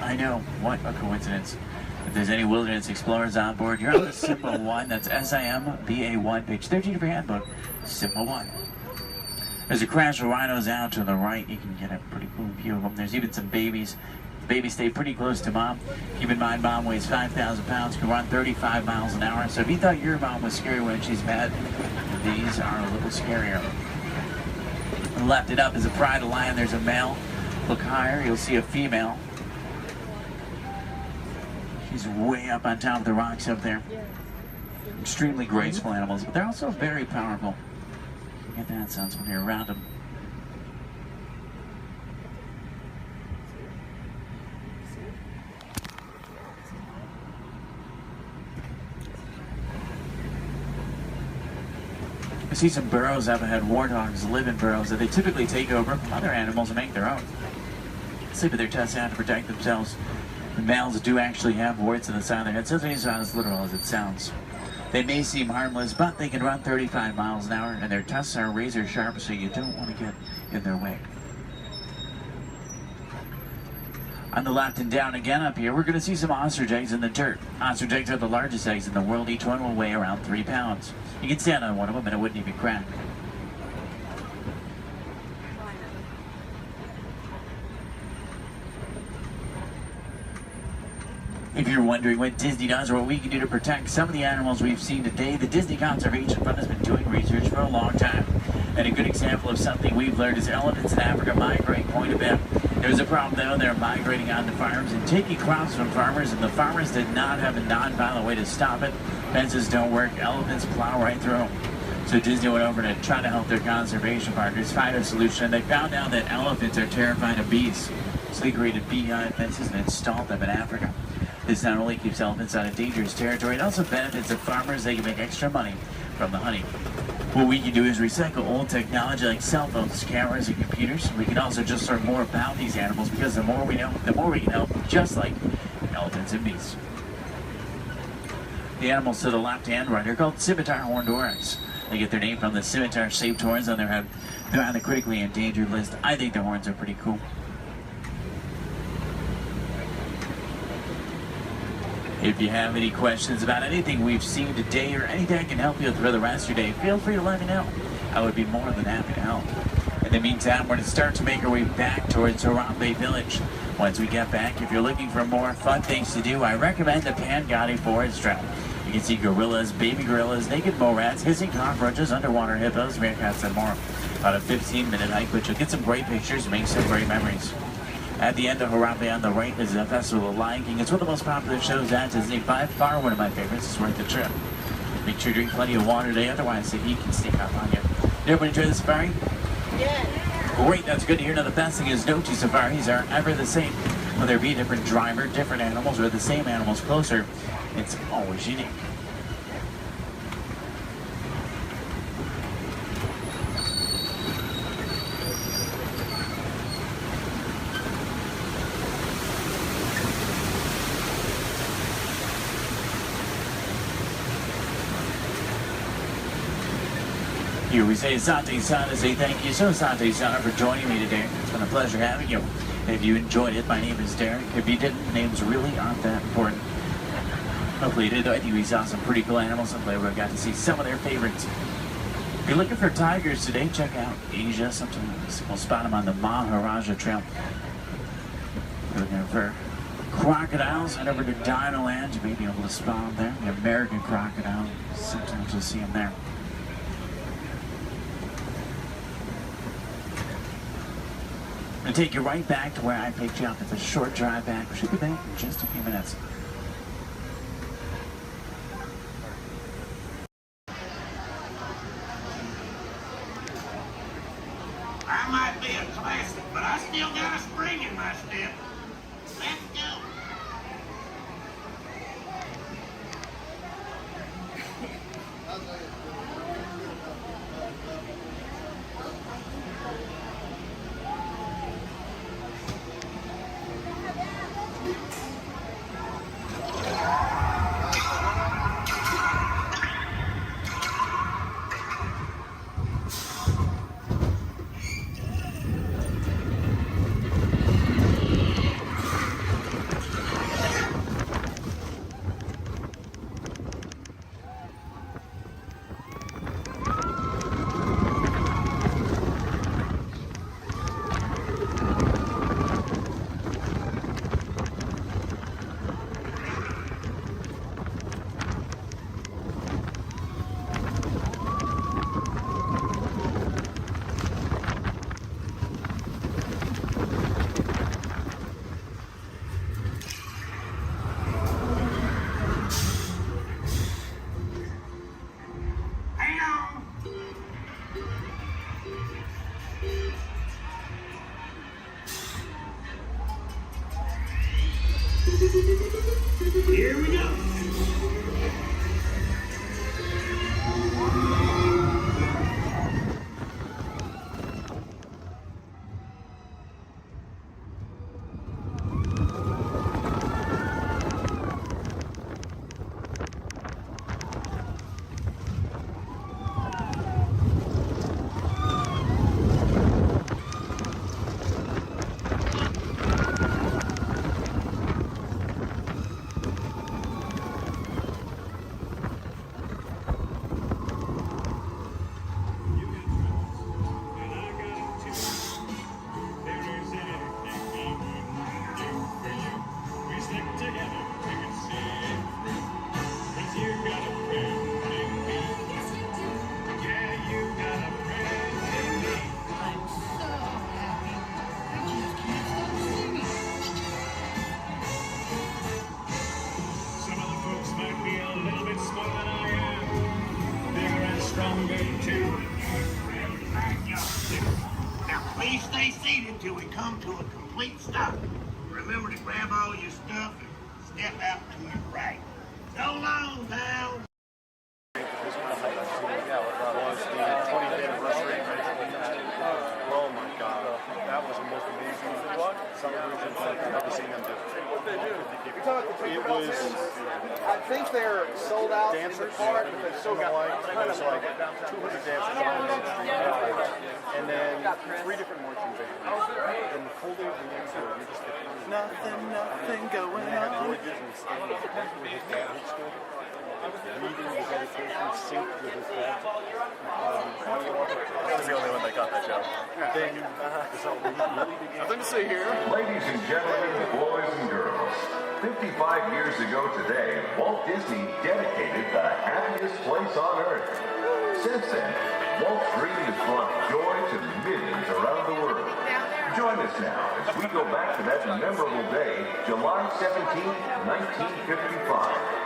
I know, what a coincidence. If there's any wilderness explorers on board, you're on the Simba 1. That's SIMBA1, page 13 of your handbook, Simba 1. There's a crash of rhinos out to the right. You can get a pretty cool view of them. There's even some babies. Babies stay pretty close to mom. Keep in mind, mom weighs 5,000 pounds, can run 35 miles an hour. So if you thought your mom was scary when she's mad, these are a little scarier. Left it up is a pride of lion. There's a male. Look higher, you'll see a female. She's way up on top of the rocks up there. Extremely graceful animals, but they're also very powerful. You get that sense when you're around them. I see some burrows up ahead. Warthogs live in burrows that they typically take over from other animals and make their own. Sleep with their tusks out to protect themselves. The males do actually have warts in the side of their head, so it's not as literal as it sounds. They may seem harmless, but they can run 35 miles an hour, and their tusks are razor sharp, so you don't want to get in their way. On the left and down again up here, we're going to see some ostrich eggs in the dirt. Ostrich eggs are the largest eggs in the world. Each one will weigh around 3 pounds. You can stand on one of them and it wouldn't even crack. If you're wondering what Disney does or what we can do to protect some of the animals we've seen today, the Disney Conservation Fund has been doing research for a long time. And a good example of something we've learned is elephants in Africa migrate quite a bit. There's a problem though, they're migrating onto farms and taking crops from farmers, and the farmers did not have a non-violent way to stop it. Fences don't work, elephants plow right through them. So Disney went over to try to help their conservation partners find a solution. They found out that elephants are terrified of bees. So they created beehive fences and installed them in Africa. This not only keeps elephants out of dangerous territory, it also benefits the farmers. They can make extra money from the honey. What we can do is recycle old technology like cell phones, cameras, and computers. We can also just learn more about these animals, because the more we know, the more we can help, just like elephants and bees. The animals to the left-hand right are called scimitar horned oryx. They get their name from the scimitar-shaped horns on their head. They're on the critically endangered list. I think their horns are pretty cool. If you have any questions about anything we've seen today or anything I can help you with for the rest of your day, feel free to let me know. I would be more than happy to help. In the meantime, we're going to start to make our way back towards Harambe Village. Once we get back, if you're looking for more fun things to do, I recommend the Pangani Forest Trail. You can see gorillas, baby gorillas, naked mole rats, hissing cockroaches, underwater hippos, meerkats, and more. About a 15-minute hike, but you'll get some great pictures and make some great memories. At the end of Harambe on the right is the Festival of Lion King. It's one of the most popular shows at Disney. By far one of my favorites. It's worth the trip. Make sure you drink plenty of water today, otherwise the heat can sneak up on you. Did everyone enjoy the safari? Yeah. Great, that's good to hear. Now the best thing is no two safaris are ever the same. Whether it be a different driver, different animals, or the same animals closer, it's always unique. Here we say Sante-san, say thank you so Sante-san for joining me today. It's been a pleasure having you. If you enjoyed it, my name is Derek. If you didn't, names really aren't that important. Hopefully you did. I think we saw some pretty cool animals. Hopefully we got to see some of their favorites. If you're looking for tigers today, check out Asia. Sometimes we'll spot them on the Maharaja Trail. If you're looking for crocodiles, head over to Dinoland. You may be able to spot them there. The American crocodile. Sometimes you'll see them there. I'm going to take you right back to where I picked you up. It's a short drive back. We should be back in just a few minutes. I might be a classic, but I still got a spring in my step. Let's go. Here we go. Now please stay seated till we come to a complete stop. Remember to grab all your stuff and step out to your right. So long, pal. Oh my God, that was the most amazing celebration I've ever seen them do. What they do? It was, I think they're sold out dancers, but they still got like 200 dancers on the street. And then 3 different marching bands. And the whole day we dance here, you just get nothing going on. Roy Disney standing with his dad, reading the dedication, synced with his dad. I was the only one that got that joke. Then nothing to see here. Ladies and gentlemen, boys and girls, 55 years ago today, Walt Disney dedicated the happiest place on earth. Since then, Walt's dream has brought joy to millions around the world. Join us now as we go back to that memorable day, July 17, 1955.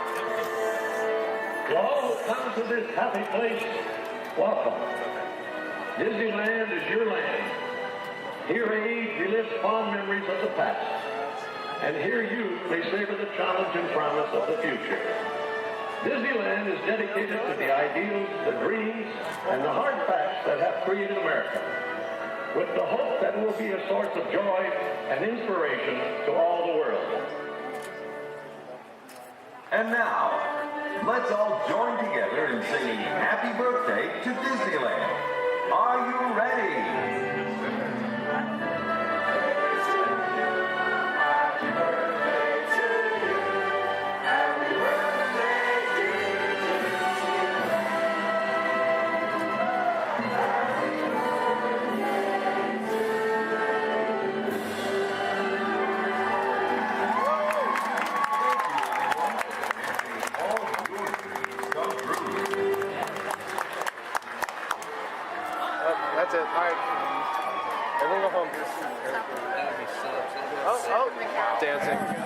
To all who come to this happy place, welcome. Disneyland is your land. Here age relives fond memories of the past. And here youth may savor the challenge and promise of the future. Disneyland is dedicated to the ideals, the dreams, and the hard facts that have created America, with the hope that it will be a source of joy and inspiration to all the world. And now, Let's all join together in singing Happy Birthday to Disneyland. Are you ready? That's it. All right. Everyone go home. Oh, dancing.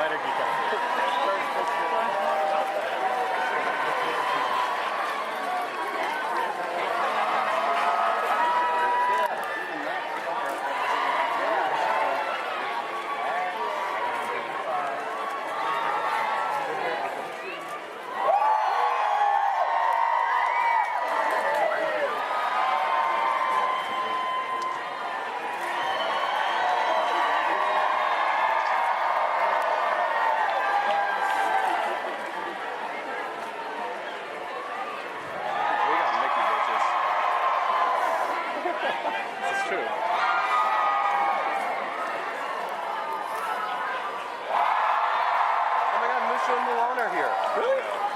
Later,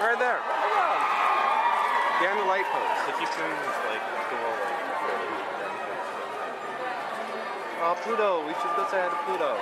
Right there. Behind the light post. They keep doing this like dual Oh, Pluto. We should go say hi to Pluto.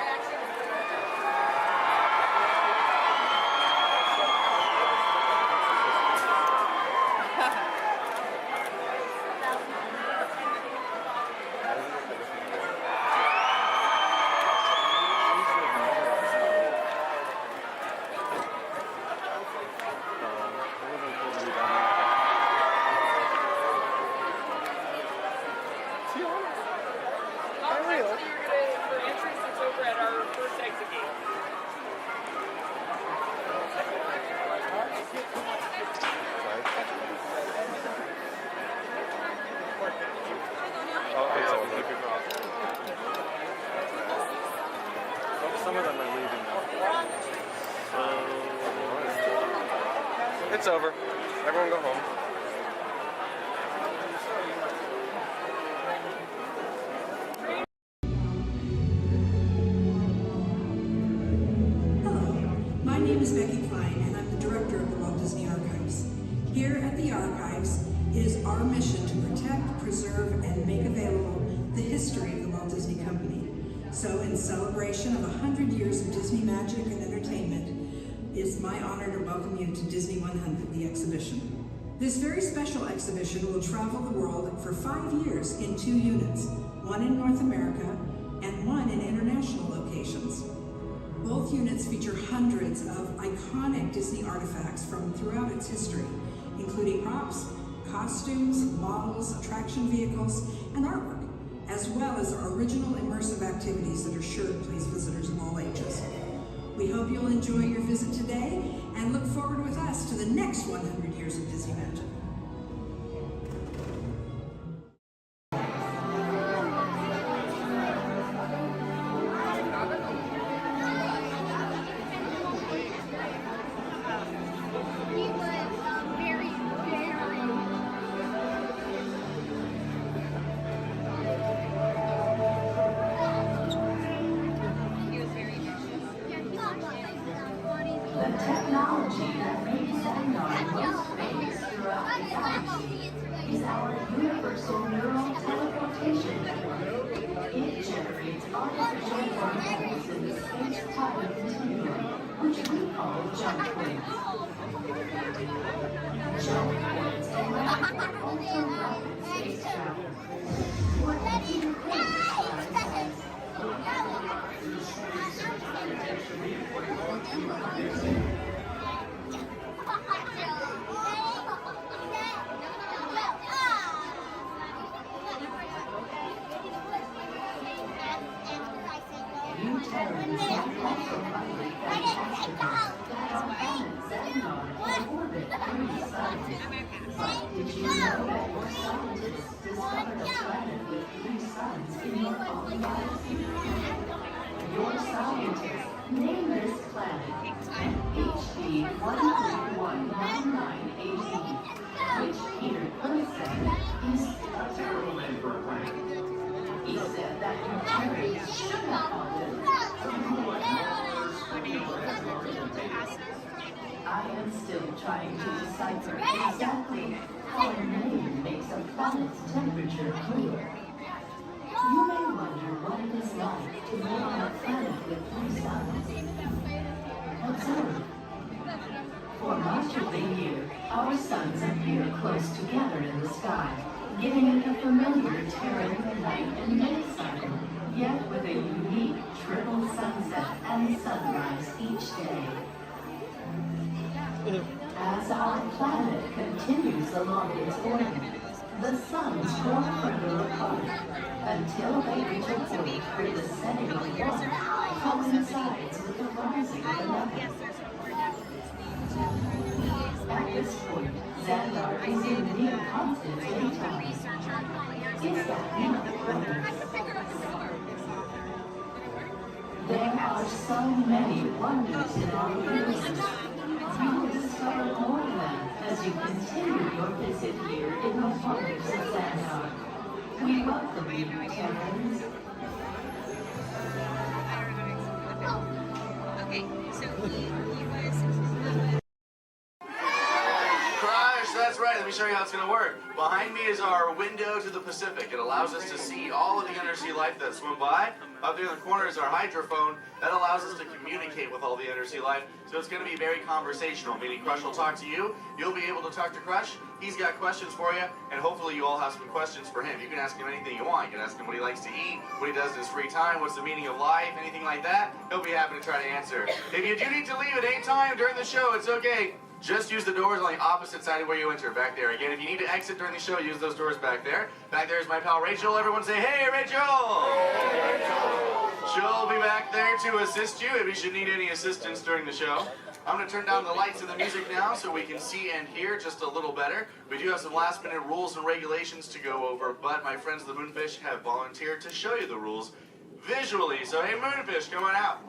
For entries, it's over at our Some of them are leaving now. It's over. Everyone go home. My name is Becky Klein, and I'm the director of the Walt Disney Archives. Here at the Archives, it is our mission to protect, preserve, and make available the history of the Walt Disney Company. So in celebration of 100 years of Disney magic and entertainment, it's my honor to welcome you to Disney 100, the exhibition. This very special exhibition will travel the world for 5 years in 2 units, one in North America and one in international locations. Both units feature hundreds of iconic Disney artifacts from throughout its history, including props, costumes, models, attraction vehicles, and artwork, as well as original immersive activities that are sure to please visitors of all ages. We hope you'll enjoy your visit today and look forward with us to the next 100 years of Disney magic. The technology that makes Sandar most famous throughout the galaxy is our universal neural teleportation network. It generates artificial particles in the space-time continuum, which we call jump points. Jump points allow for ultra-rapid space travel. What makes it great Did you know that your scientists discovered a planet with 3 suns in your own galaxy? Your scientists named this planet HB 13199AD, which Peter Quinn said is a terrible name for a planet. He said that your parents should have called it. I am still trying to decipher exactly how a name makes a planet's temperature cooler. You may wonder what it is like to live on a planet with 3 suns. Observe. For much of the year, our suns appear close together in the sky, giving it a familiar Terran night and day cycle, yet with a unique triple sunset and sunrise each day. As our planet continues along its orbit, the suns grow further apart until they reach a point where the setting of one coincides with the rising of another. At this point, Xandar is in near constant daytime. Is that not wondrous? There are so many wonders in our universe. You will discover more of them as you continue your visit here in the wonders of Xandar. We welcome you, Terrans. Okay, so he was... Crush, that's right. Let me show you how it's going to work. Behind me is our window to the Pacific. It allows us to see all of the undersea life that swim by. Up there in the corner is our hydrophone. That allows us to communicate with all the undersea life. So it's going to be very conversational, meaning Crush will talk to you. You'll be able to talk to Crush. He's got questions for you, and hopefully you all have some questions for him. You can ask him anything you want. You can ask him what he likes to eat, what he does in his free time, what's the meaning of life, anything like that. He'll be happy to try to answer. If you do need to leave at any time during the show, it's okay. Just use the doors on the opposite side of where you enter, back there. Again, if you need to exit during the show, use those doors back there. Back there is my pal Rachel. Everyone say, hey, Rachel! Hey, Rachel! She'll be back there to assist you if you should need any assistance during the show. I'm going to turn down the lights and the music now so we can see and hear just a little better. We do have some last-minute rules and regulations to go over, but my friends the Moonfish have volunteered to show you the rules visually. So, hey, Moonfish, come on out.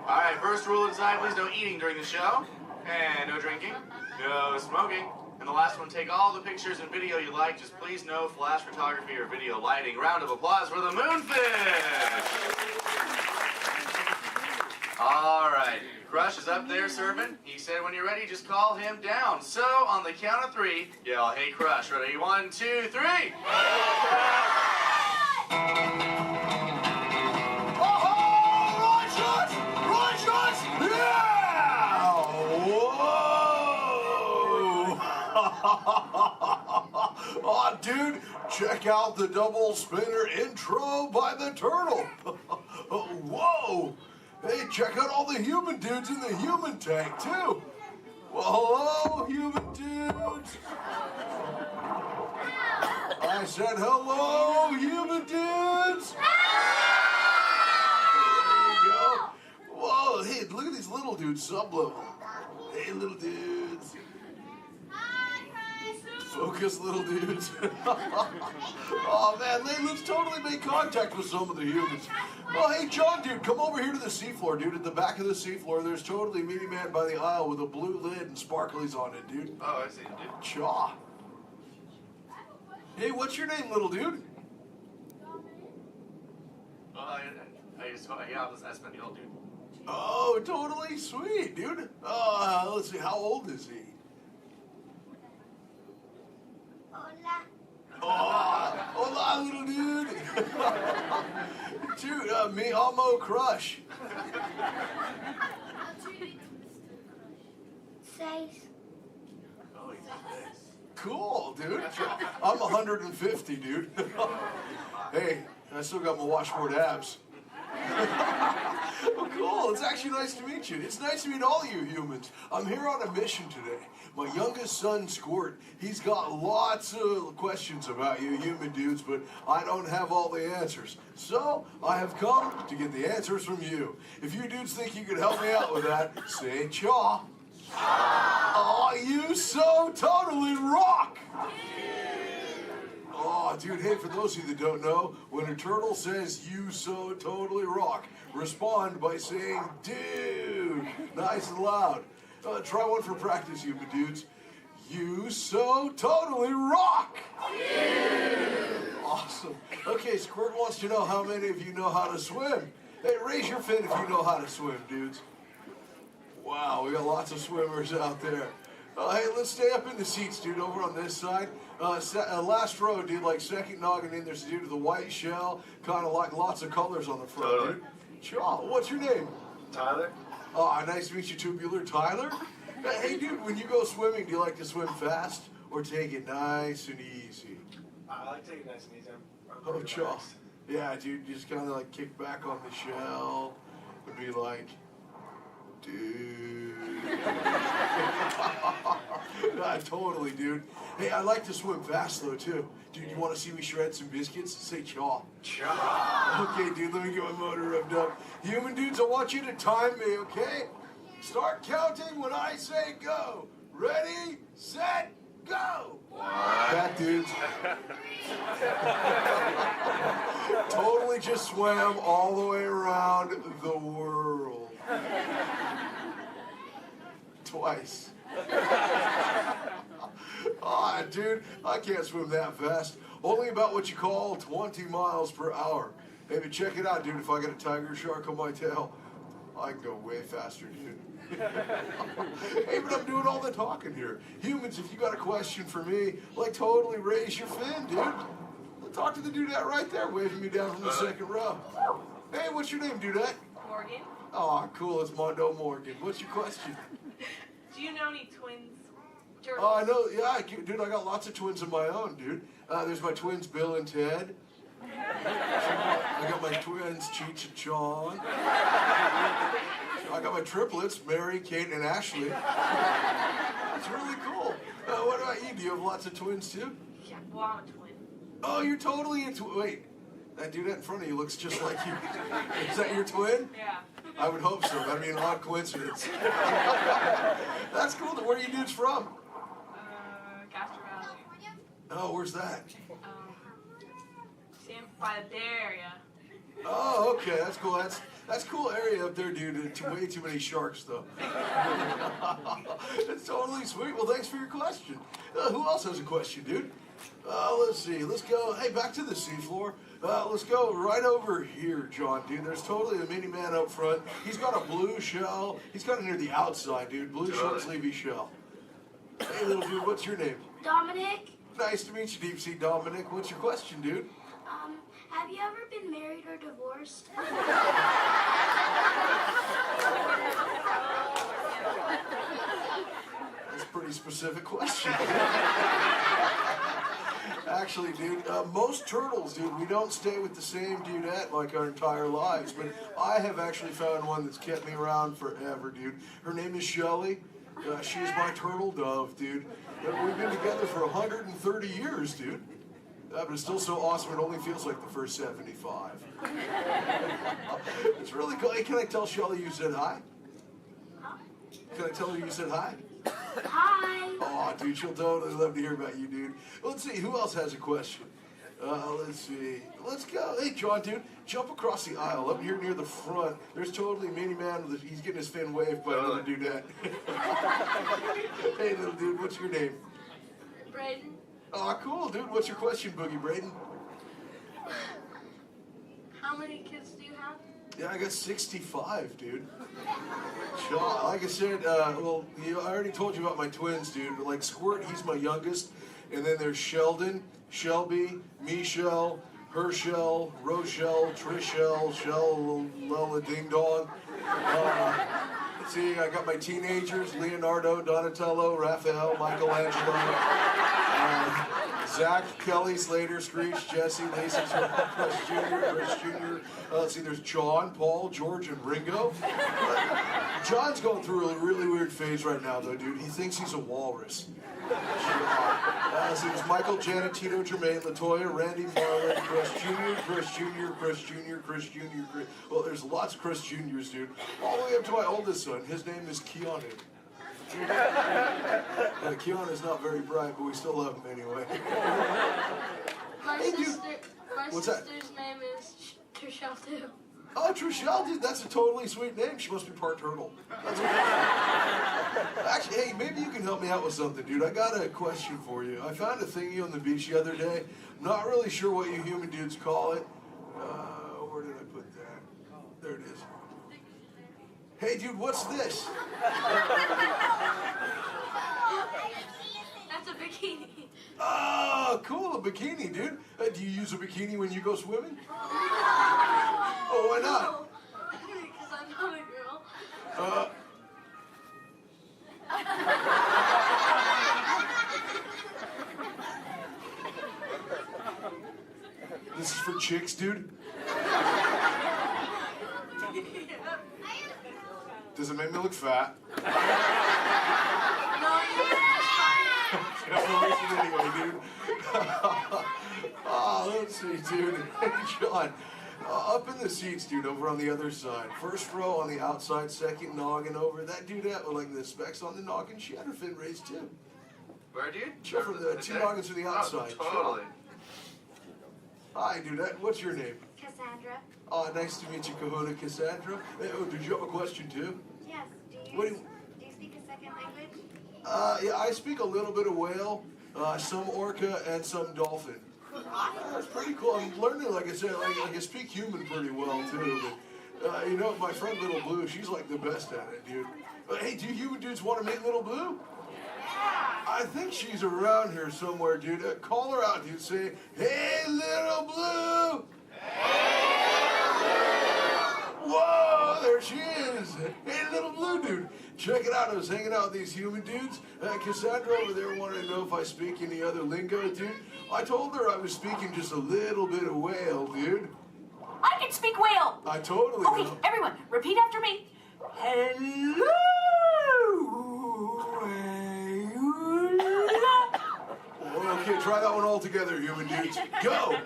All right, first rule inside, please no eating during the show. And no drinking, no smoking. And the last one, take all the pictures and video you like. Just please no flash photography or video lighting. Round of applause for the moonfish. All right, Crush is up there serving. He said when you're ready, just call him down. So on the count of 3, yell, hey Crush. Ready? 1, 2, 3. Oh, dude, check out the double spinner intro by the turtle. Whoa! Hey, check out all the human dudes in the human tank, too. Well, hello, human dudes. I said hello, human dudes. There you go. Whoa, hey, look at these little dudes, sublevel. Hey, little dudes. Focus, little dudes. Oh, man, let's totally make contact with some of the humans. Oh, hey, John, dude, come over here to the seafloor, dude. At the back of the seafloor, there's totally a mini man by the aisle with a blue lid and sparklies on it, dude. Oh, I see, dude. Chaw. Hey, what's your name, little dude? I spent the old dude. Oh, totally sweet, dude. Let's see, how old is he? Hola, little dude. Dude, me amo Crush. 6. Cool, dude. I'm 150, dude. Hey, I still got my washboard abs. Well, cool. It's actually nice to meet you. It's nice to meet all you humans. I'm here on a mission today. My youngest son, Squirt, he's got lots of questions about you human dudes, but I don't have all the answers. So, I have come to get the answers from you. If you dudes think you could help me out with that, say chaw. Oh, you so totally rock! Oh, dude, hey, for those of you that don't know, when a turtle says, you so totally rock, respond by saying, dude, nice and loud. Try one for practice, you dudes. You so totally rock! Awesome. Okay, Squirt wants to know how many of you know how to swim. Hey, raise your fin if you know how to swim, dudes. Wow, we got lots of swimmers out there. Hey, let's stay up in the seats, dude, over on this side. Last row, dude, like second noggin in, there's a dude with a white shell, kind of like lots of colors on the front, dude. Chaw, what's your name? Tyler. Oh, nice to meet you, Tubular. Tyler? Hey, dude, when you go swimming, do you like to swim fast or take it nice and easy? I like to take it nice and easy. Oh, chaw. Yeah, dude, just kind of like kick back on the shell and be like, dude. Totally, dude. Hey, I like to swim fast, though, too. Dude, you want to see me shred some biscuits? Say chaw. Chaw. Okay, dude, let me get my motor revved up. Human dudes, I want you to time me, okay? Start counting when I say go. Ready, set, go. That dudes. Totally just swam all the way around the world. Twice. Ah, dude, I can't swim that fast. Only about what you call 20 miles per hour. Hey, but check it out, dude. If I get a tiger shark on my tail, I can go way faster, dude. Hey, but I'm doing all the talking here. Humans, if you got a question for me, like totally raise your fin, dude. Talk to the dudette right there, waving me down from the second row. Hey, what's your name, dudette? Morgan. Oh, cool. It's Mondo Morgan. What's your question? Do you know any twins? Oh, I know. Yeah, dude, I got lots of twins of my own, dude. There's my twins, Bill and Ted. I got my twins, Cheech and Chong. I got my triplets, Mary, Kate, and Ashley. That's really cool. What about you? Do you have lots of twins, too? Yeah, well, I'm a twin. Oh, you're totally a twin. Wait, that dude in front of you looks just like you. Is that your twin? Yeah. I would hope so. That'd be an odd coincidence. That's cool. Where are you dudes from? Castro Valley. Oh, where's that? By the Bay Area. Oh, okay. That's cool. That's a cool area up there, dude. Way too many sharks, though. It's totally sweet. Well, thanks for your question. Who else has a question, dude? Let's see. Let's go. Hey, back to the seafloor. Let's go right over here, John, dude. There's totally a mini man up front. He's got a blue shell. He's kind of near the outside, dude. Blue short sleevey shell. Hey, little dude, what's your name? Dominic, Nice to meet you, Deep Sea Dominic. What's your question, dude? have you ever been married or divorced? That's a pretty specific question. Actually, dude, most turtles, dude, we don't stay with the same dudette like our entire lives, but I have actually found one that's kept me around forever, dude. Her name is Shelly. She is my turtle dove, dude. We've been together for 130 years, dude. But it's still so awesome, it only feels like the first 75. It's really cool. Hey, can I tell Shelly you said hi? Can I tell her you said hi? Hi. Oh, dude, she'll totally love to hear about you, dude. Let's see, who else has a question? Let's see. Let's go. Hey, John, dude, jump across the aisle up here near the front. There's totally Mini Man. He's getting his fin waved by another dudette. Hey, little dude, what's your name? Braden. Oh, cool, dude. What's your question, Boogie Braden? How many kids do you have? Yeah, I got 65, dude. John, like I said, well, I already told you about my twins, dude. Like Squirt, he's my youngest. And then there's Sheldon, Shelby, Michelle, Herschel, Rochelle, Trishelle, Shell, Lella Ding Dong. See, I got my teenagers, Leonardo, Donatello, Raphael, Michelangelo, Zach, Kelly, Slater, Screech, Jesse, Lacey, Chris Jr. Let's see, there's John, Paul, George, and Ringo. John's going through a really weird phase right now, though, dude. He thinks he's a walrus. So there's Michael, Janet, Tito, Jermaine, LaToya, Randy, Marlon, Chris Jr., Chris Jr., Chris Jr., Chris Jr., Chris... Well, there's lots of Chris Jr.'s, dude. All the way up to my oldest son. His name is Keanu. Keanu's not very bright, but we still love him anyway. My What's that? sister's name is Trishelle too. Oh, Trishelle, dude, that's a totally sweet name. She must be part turtle. That's Actually, hey, maybe you can help me out with something, dude. I got a question for you. I found a thingy on the beach the other day. Not really sure what you human dudes call it. Where did I put that? There it is. Hey, dude, what's this? That's a bikini. Oh, cool, a bikini, dude. Do you use a bikini when you go swimming? Oh, why not? Because I'm not a girl. This is for chicks, dude? Does it make me look fat? Anyway, dude. Oh, let's see, dude. Hey, John. Up in the seats, dude, over on the other side. First row on the outside, second noggin over. That dudette with like the specs on the noggin, she had her fin raised too. Where, dude? Sure, from the two noggins to the outside. Oh, totally. Hi, dudette. What's your name? Cassandra. Oh, nice to meet you, Kahuna Cassandra. Hey, oh, did you have a question too? Yes. Do you speak a second language? Yeah, I speak a little bit of whale, some orca, and some dolphin. That's pretty cool. I'm learning, like I said, like I speak human pretty well too. But you know, my friend Little Blue, she's like the best at it, dude. Hey, do you dudes want to meet Little Blue? I think she's around here somewhere, dude. Call her out, dude. Say, "Hey, Little Blue." Whoa, there she is. Hey, Little Blue, dude. Check it out. I was hanging out with these human dudes. Cassandra over there wanted to know if I speak any other lingo, dude. I told her I was speaking just a little bit of whale, dude. I can speak whale. I totally Okay, know. everyone, repeat after me. Hello. Okay, try that one all together, human dudes. Go.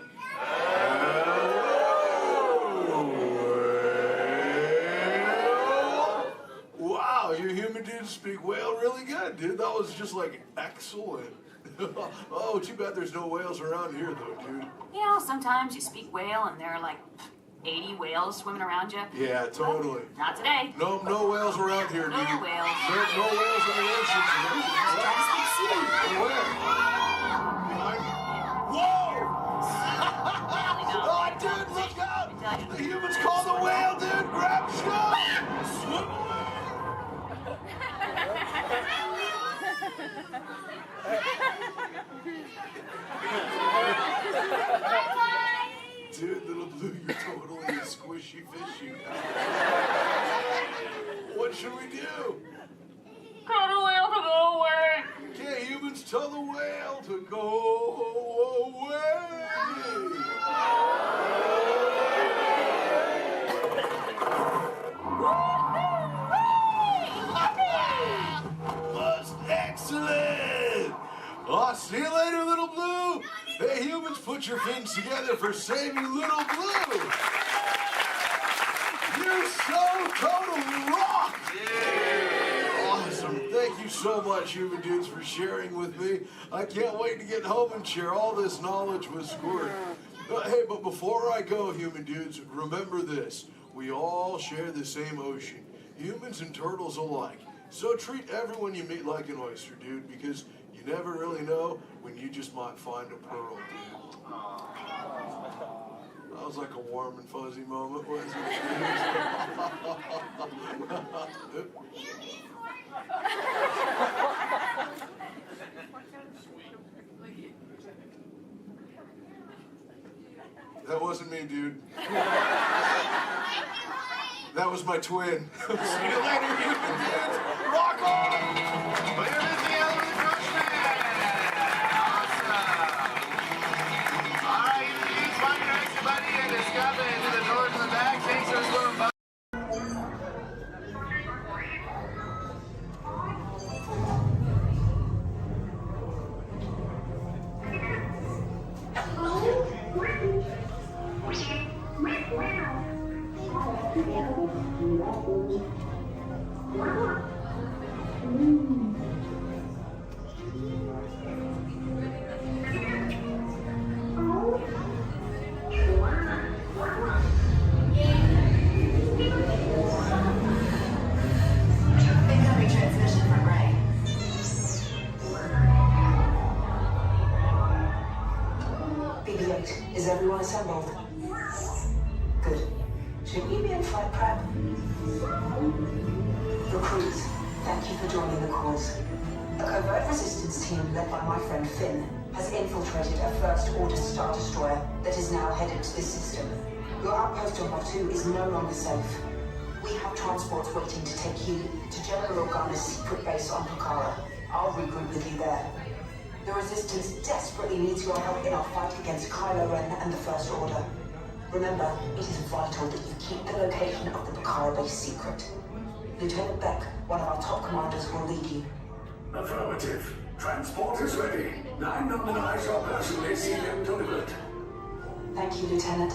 Wow, you human dudes speak whale really good, dude. That was just like excellent. Oh, too bad there's no whales around here, though, dude. You know, sometimes you speak whale and they're like 80 whales swimming around you? Yeah, totally. Not today. No whales around here, dude. No whales. No whales in the ocean today. Where? Whoa! Oh, dude, look out! The humans call the whale, dude! Grab stuff! Swim away! Dude, little blue, you're totally a squishy fishy. What should we do? Tell the whale to go away. Can't humans tell the whale to go away? That's excellent! I'll see you later, little blue. Hey, humans, put your fins together for saving little blue. You so totally rock! Yeah! Awesome. Thank you so much, human dudes, for sharing with me. I can't wait to get home and share all this knowledge with Squirt. Hey, but before I go, human dudes, remember this. We all share the same ocean, humans and turtles alike. So treat everyone you meet like an oyster, dude, because you never really know when you just might find a pearl, dude. That was like a warm and fuzzy moment, wasn't it? That wasn't me, dude. That was my twin. See you later, human dudes. Rock on! Clear is the element coachman. Awesome. All right, you dudes, find your exit buddy and discover into the doors in the back. Thanks for swimming by. Incoming transmission from Ray. BB-8, is everyone assembled? Good. Should we be in flight prep? Recruits, thank you for joining the cause. A covert resistance team led by my friend Finn has infiltrated a first-order Star Destroyer that is now headed to this system. Your outpost on Batu is no longer safe. We have transports waiting to take you to General Organa's secret base on Pucara. I'll regroup with you there. The Resistance desperately needs your help in our fight against Kylo Ren and the First Order. Remember, it is vital that you keep the location of the Pucara base secret. Lieutenant Beck, one of our top commanders, will lead you. Affirmative. Transport is ready. 9 non-eyes are personally seen and delivered. Thank you, Lieutenant.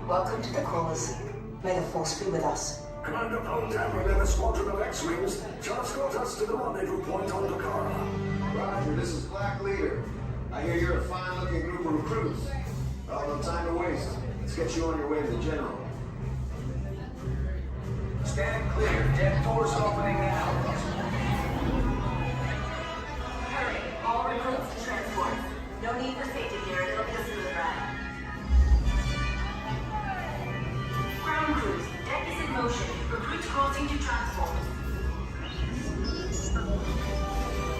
Welcome to the crawlers. May the Force be with us. Commander Poltam and a squadron of X-Wings shall escort us to the rendezvous point on Pucara. Roger, this is Black Leader. I hear you're a fine-looking group of recruits. Well, no time to waste. Let's get you on your way to the General. Stand clear. Deck doors opening now. Hurry, all recruits to transport. No need for safety gear, it'll be a smooth ride. Ground crews, deck is in motion. Recruits crossing to transport.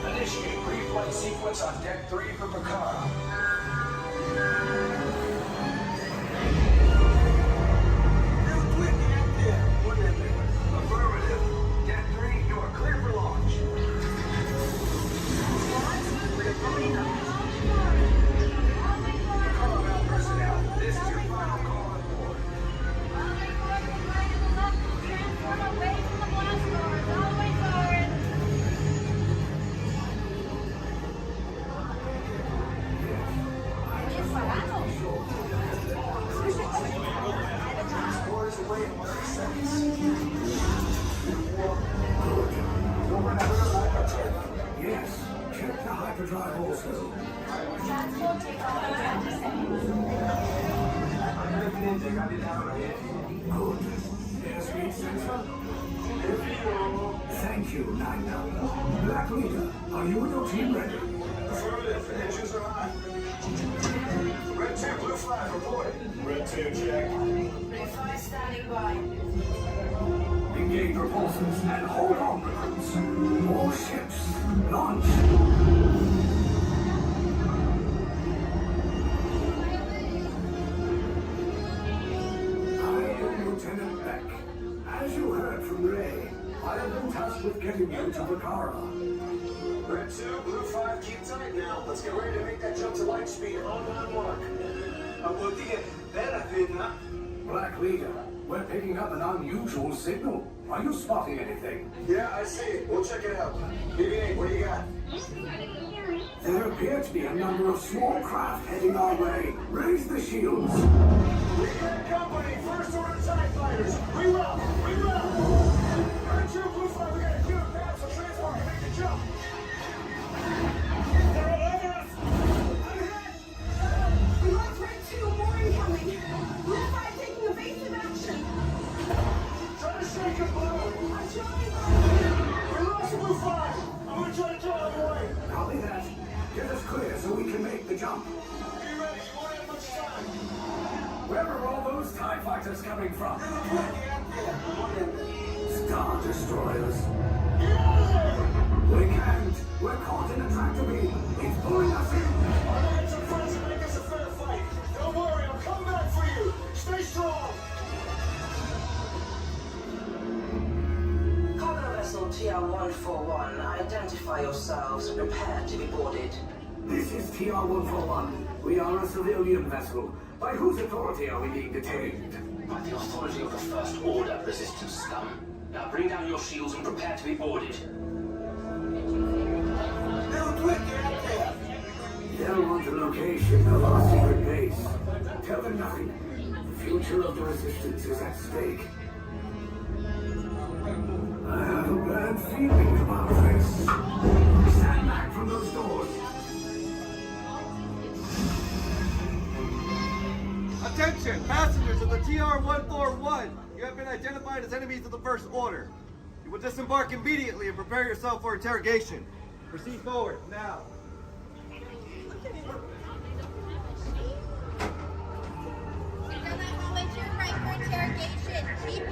Initiate pre-flight sequence on Deck 3 for Pucara. Affirmative. Deck 3, you are clear for launch. Pucara personnel, this is your final call on board. Transform away from the blast doors. All the way forward. Yes, check the hyperdrive also. Transport takeoff in 20 seconds. Good. Airspeed sensor? Thank you, 9 Black Leader, are you and your team ready? Affirmative. Engines are hot. Red 2, blue 5, reporting. Red 2, check. Blue 5 standing by. Engage repulsors and hold on, recruits. All ships, launch. I am Lieutenant Beck. As you heard from Ray, I have been tasked with getting you to Bakara. Red 2, blue 5, keep tight now. Let's get ready to make that jump to light speed on my mark. Black Leader, we're picking up an unusual signal. Are you spotting anything? Yeah, I see it. We'll check it out. BB-8, what do you got? There appear to be a number of small craft heading our way. Raise the shields. We got company. First order TIE fighters. Reroute. Reroute. Red 2, blue 5, we got a clear path so transport can make the jump. They're all over us. I'm hit. We lost Red 2, more incoming. Blue 5 taking evasive action. Try to shake him, blue. I'm trying. We lost blue 5. I'm gonna try to draw him away. Copy that. Get us clear so we can make the jump. Be ready. You won't have much time. Where are all those TIE fighters coming from? Star Destroyers. Get out of there. We can't. We're caught in a tractor beam. It's pulling us in. I'm gonna get some friends and make this a fair fight. Don't worry, I'll come back for you. Stay strong. Cargo vessel TR-141, identify yourselves and prepare to be boarded. This is TR-141. We are a civilian vessel. By whose authority are we being detained? By the authority of the First Order, resistance scum. Now bring down your shields and prepare to be boarded. They'll want the location of our secret base. Tell them nothing. The future of the Resistance is at stake. I have a bad feeling about this. Stand back from those doors. Attention, passengers of the TR-141. You have been identified as enemies of the First Order. You will disembark immediately and prepare yourself for interrogation. Proceed forward, now. Interrogation. Keep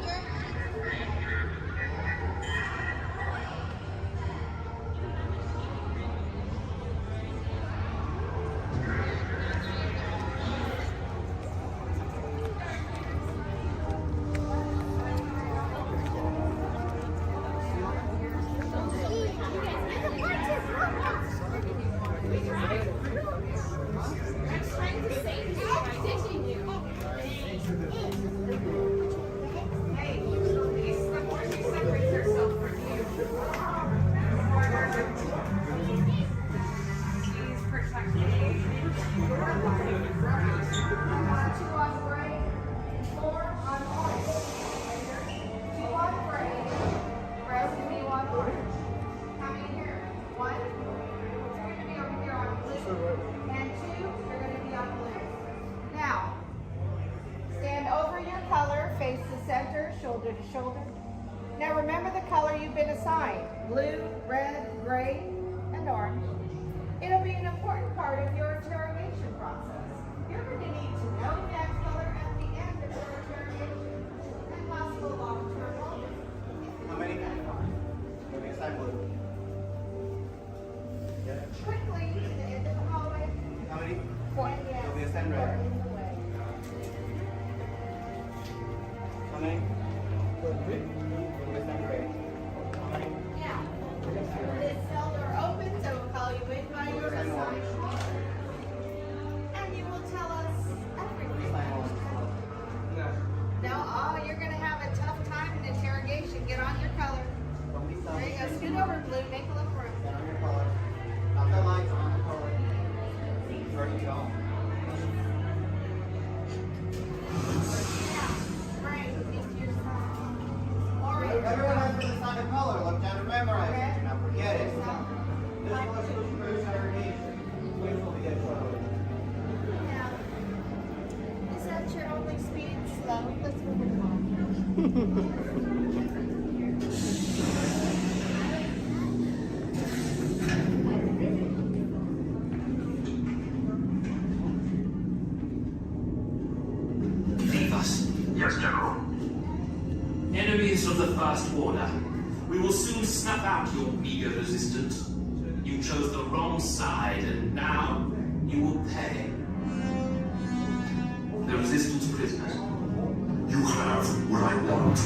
your shoulder to shoulder. Now remember the color you've been assigned: blue, red, gray, and orange. It'll be an important part of your interrogation process. You're going to need to know that color at the end of your interrogation and possible long-term motives. How many? Let me assign blue. Quickly to the end of the hallway. How many? 4. Let me assign red. How many? Now, this cell door opens, I will call you in by your assignment. And you will tell us everything. No, you're going to have a tough time in interrogation. Get on your color. There you go. Scoot over, blue. Make a little room. Get on your color. Not the lights, on your color. Ready to go. Now, spring into your side. slowly, speed, slow. Let's move it along. Leave us. Yes, General. Enemies of the First Order. We will soon snuff out your meager resistance. You chose the wrong side, and now you will pay. The Resistance prisoners. You have what I want.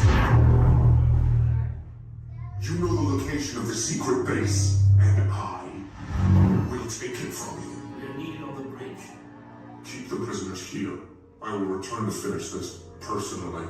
You know the location of the secret base, and I will take it from you. We're needed on the bridge. Keep the prisoners here. I will return to finish this personally.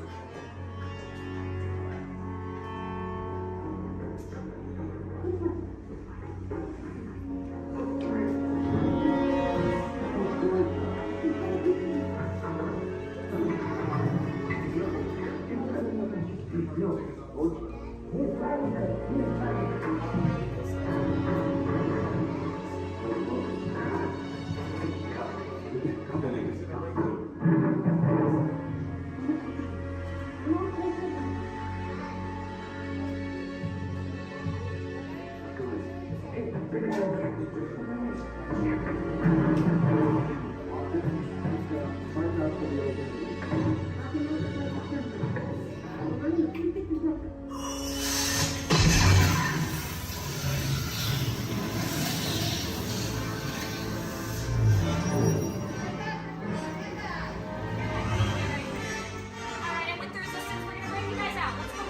Alright, and with the resistance, we're gonna break you guys out. Let's go.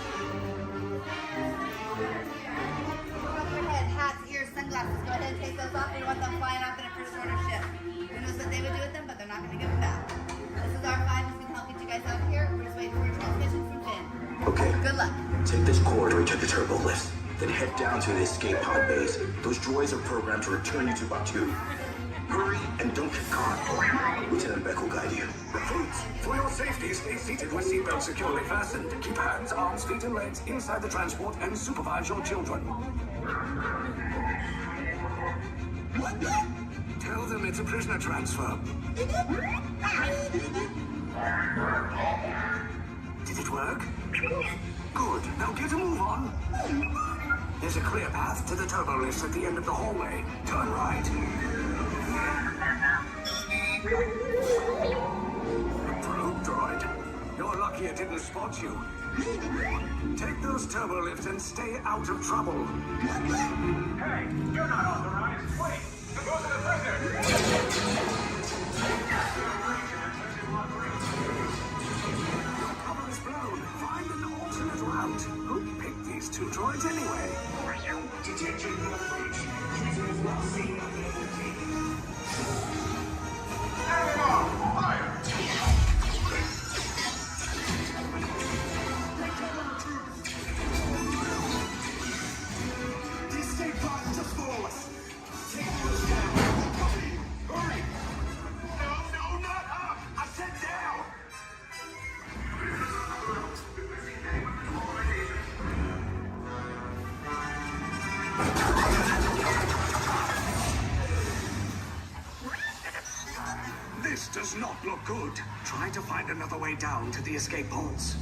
Above your head, hats, ears, sunglasses. Go ahead and take those off. We want them flying off in a first order ship. Who knows what they would do with them, but they're not going to give them back. This is R5. He's going to help get you guys out of here. We're just waiting for a transmission from Finn. Okay. Good luck. Take this corridor to the turbo lift. Then head down to the escape pod base. Those droids are programmed to return you to Batu. Hurry and don't get caught. Lieutenant Beck will guide you. Recruits, for your safety, stay seated with seatbelts securely fastened. Keep hands, arms, feet, and legs inside the transport and supervise your children. Tell them it's a prisoner transfer. Did it work? Good. Now get a move on. There's a clear path to the turbo lifts at the end of the hallway. Turn right. Probe droid. You're lucky it didn't spot you. Take those turbo lifts and stay out of trouble. Hey, you're not authorized. Wait, go to the prisoner. Cover is blown. Find an alternate route. Who picked these two droids anyway? Detention on the bridge. Prisoners not seen on the Fire! The escape pod just below us. Take those down. Copy. Hurry! No, not up! I said down! This does not look good. Try to find another way down to the escape pods.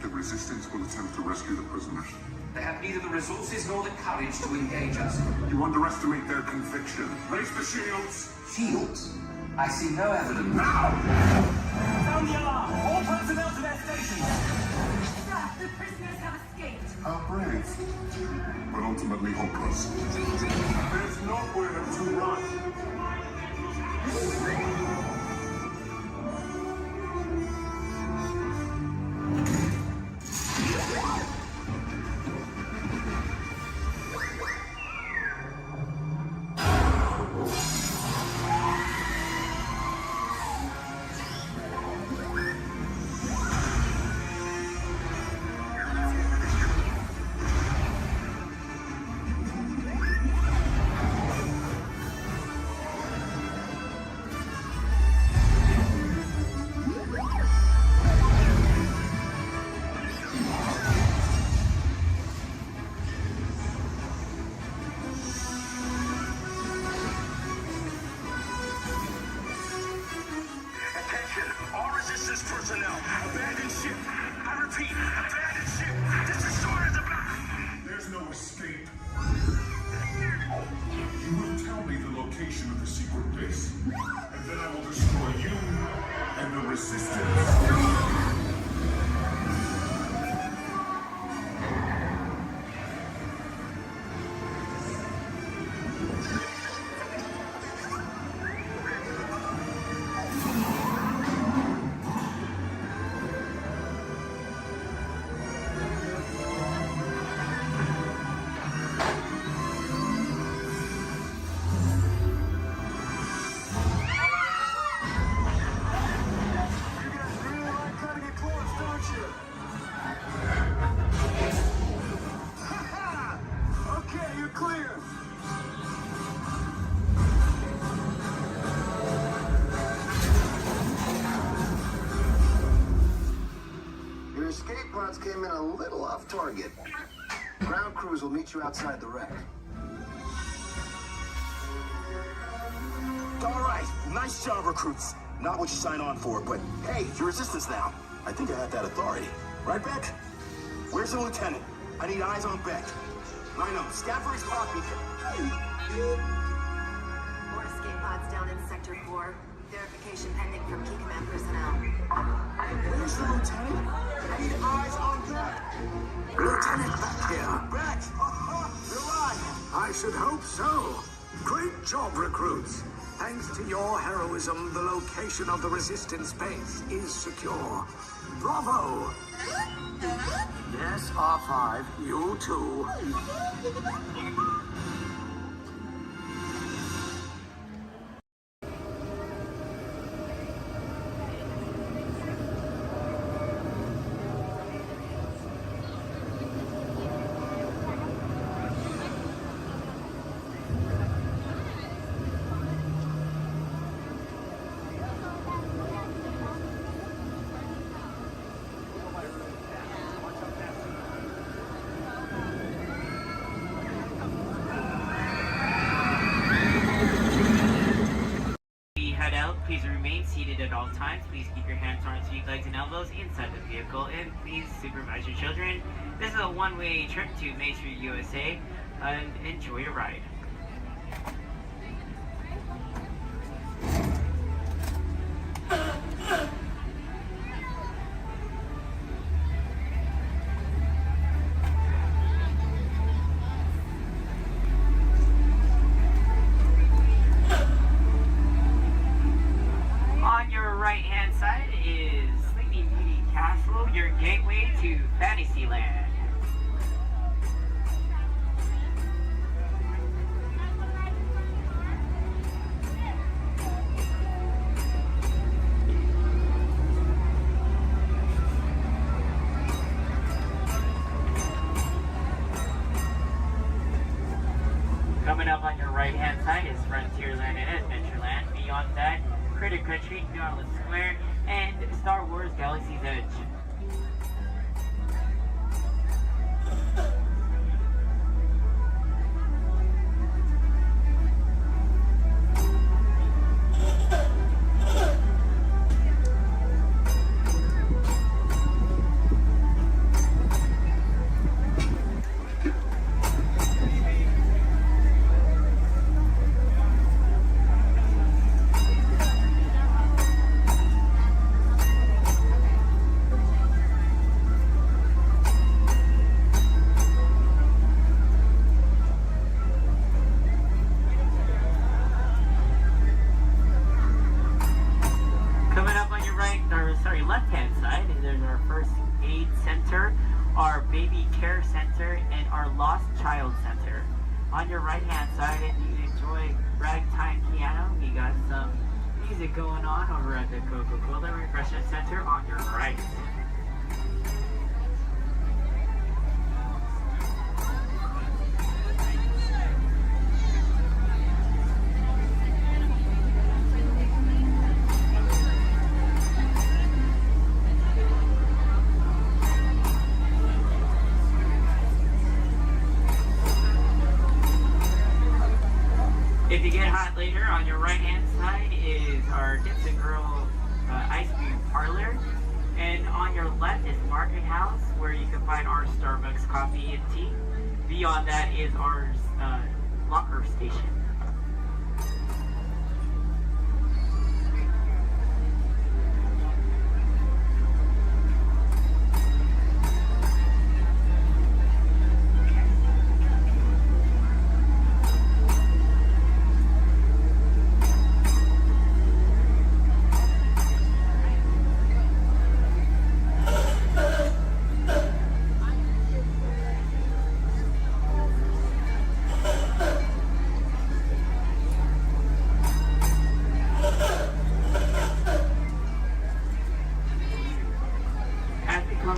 The Resistance will attempt to rescue the prisoners. They have neither the resources nor the courage to engage us. You underestimate their conviction. Raise the shields! Shields? I see no evidence. Now! Sound the alarm! All personnel to their stations! Sir, the prisoners have escaped. How brave, but ultimately hopeless. There's nowhere to run. escape pods came in a little off target. Ground crews will meet you outside the wreck. All right, nice job, recruits. Not what you signed on for, but hey, you're resistance now. I think I have that authority. Right, Beck? Where's the lieutenant? I need eyes on Beck. I know, Stafford's copy. More escape pods down in Sector 4. Verification pending from key command personnel. Where's the lieutenant? I need eyes on Beck. Lieutenant Beck here. Beck! You're alive! I should hope so. Great job, recruits. Thanks to your heroism, the location of the resistance base is secure. Bravo! Yes, R5, you too. Please remain seated at all times. Please keep your hands, arms, feet, legs, and elbows inside the vehicle. And please supervise your children. This is a one-way trip to Main Street, USA. And enjoy your ride. On your right-hand side is Sleeping Beauty Castle, your gateway to Fantasyland. Coming up on your right-hand side is Frontierland and Adventureland. Beyond that, Critter Country, Garland Square, and Star Wars Galaxy's Edge. Left-hand side, there's our first aid center, our baby care center, and our lost child center. On your right-hand side, if you enjoy ragtime piano, we got some music going on over at the Coca-Cola Refreshment Center on your right. If you get hot later, on your right-hand side is our Dixon Girl Ice Cream Parlor. And on your left is Market House, where you can find our Starbucks coffee and tea. Beyond that is our locker station.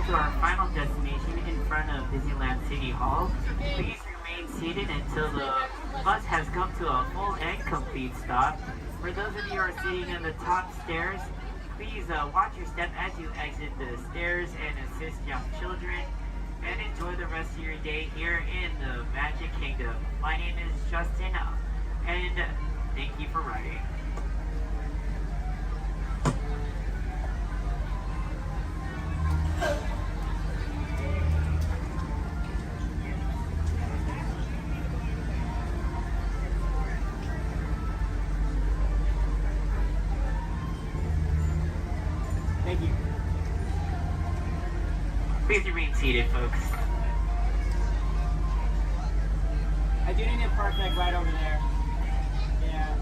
To our final destination in front of Disneyland City Hall. Please remain seated until the bus has come to a full and complete stop. For those of you who are sitting in the top stairs, Please watch your step as you exit the stairs and assist young children. And enjoy the rest of your day here in the Magic Kingdom. My name is Justin, and thank you for riding. Thank you. Please remain seated, folks. I do need a park like right over there. Yeah.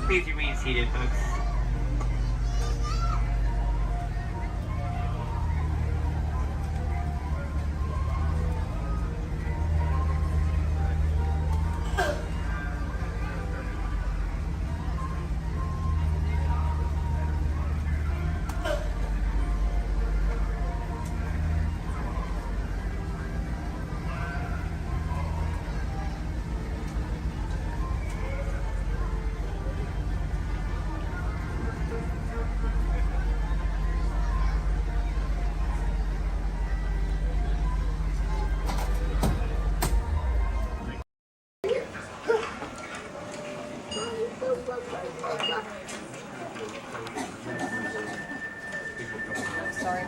Please remain seated, folks. Sorry.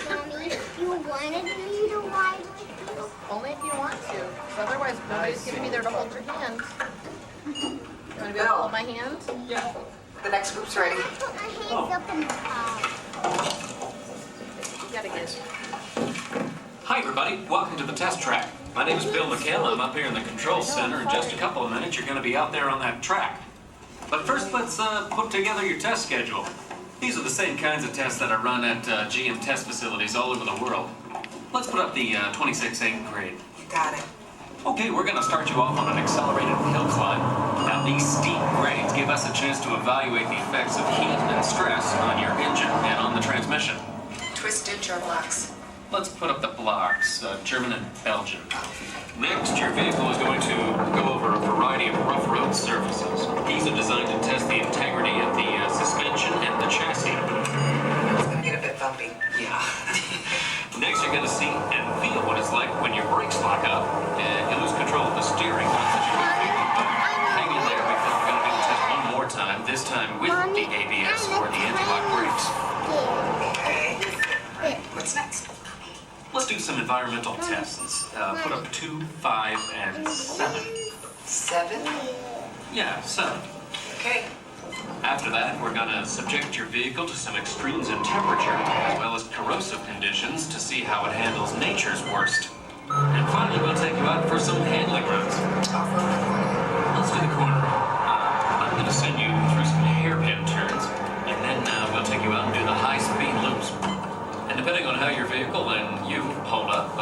Mommy, you wanted me to ride with you? Only if you want to. 'Cause otherwise, nobody's gonna be there to hold your hand. You wanna be able to hold my hand? Yeah. The next group's ready. I put my hands up in the car. You gotta get. Hi everybody, welcome to the test track. My name is Bill McHale. I'm up here in the control center. In just a couple of minutes, you're going to be out there on that track. But first, let's put together your test schedule. These are the same kinds of tests that are run at GM test facilities all over the world. Let's put up the 26 8th grade. You got it. Okay, we're going to start you off on an accelerated hill climb. Now, these steep grades give us a chance to evaluate the effects of heat and stress on your engine and on the transmission. Twisted germ locks. Let's put up the blocks, German and Belgian. Next, your vehicle is going to go over a variety of rough road surfaces. These are designed to test the integrity of the suspension and the chassis. It's gonna get a bit bumpy. Yeah. Next, you're going to see and feel what it's like when your brakes lock up and you lose control of the steering. Not such a good feeling, but hang in there because we're going to do the test one more time, this time with the ABS or the anti-lock brakes. Okay. What's next? Let's do some environmental tests. Put up 2, 5, and 7. 7? Yeah, 7. Okay. After that, we're gonna subject your vehicle to some extremes in temperature, as well as corrosive conditions to see how it handles nature's worst. And finally, we'll take you out for some handling runs. Let's do the corner. I'm gonna send you through some hairpin turns, and then we'll take you out and do the high-speed loops. And depending on how your vehicle and you hold up,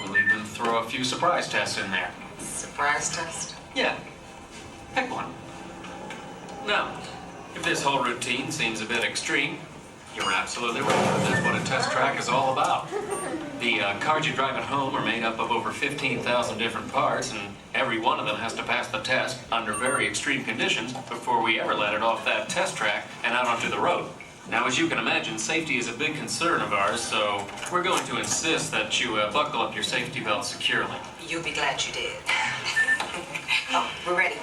we'll even throw a few surprise tests in there. Surprise test? Yeah. Pick one. Now, if this whole routine seems a bit extreme, you're absolutely right. That's what a test track is all about. The cars you drive at home are made up of over 15,000 different parts, and every one of them has to pass the test under very extreme conditions before we ever let it off that test track and out onto the road. Now, as you can imagine, safety is a big concern of ours, so we're going to insist that you buckle up your safety belt securely. You'll be glad you did. Oh, we're ready.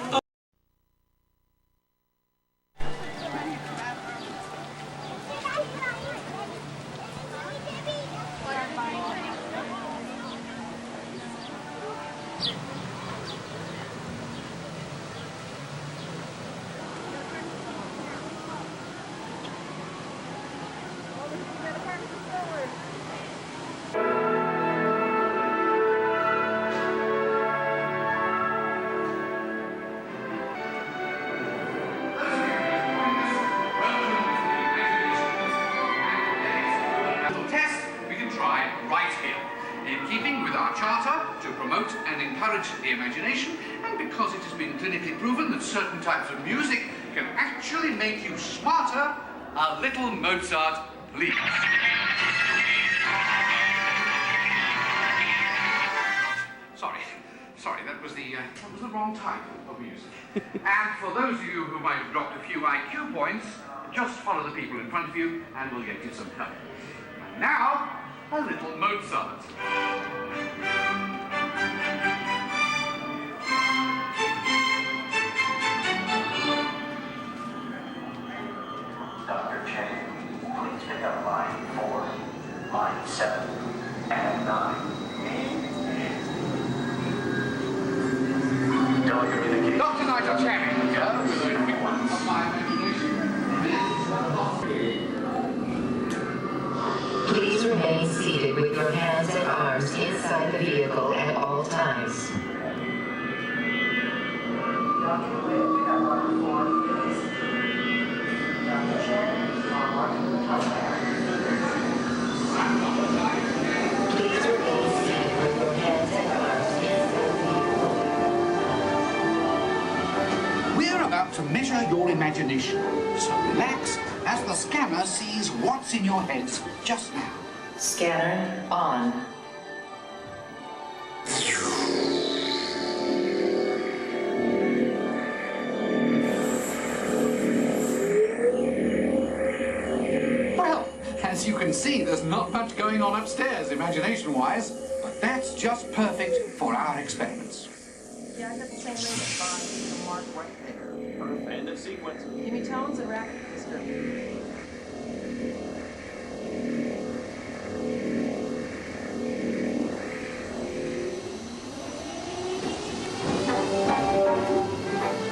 The imagination, and because it has been clinically proven that certain types of music can actually make you smarter, a little Mozart, please. Sorry, that was the wrong type of music. And for those of you who might have dropped a few IQ points, just follow the people in front of you and we'll get you some help. And now, a little Mozart. Dr. Chang, please pick up line 4, line 7, and 9. Telecommunications. Dr. Nigel Channing, go to the quick ones of my imagination. Please remain seated with your hands and arms inside the vehicle at all times. Please remain seated with your hands and arms inside the vehicle. We're about to measure your imagination, so relax as the scanner sees what's in your heads just now. Scanner on. Well, as you can see, there's not much going on upstairs, imagination-wise, but that's just perfect for our experiments. Yeah, I got the same ring at bottom, the mark right there. Perfect. And the sequence. Give me tones and rapid description.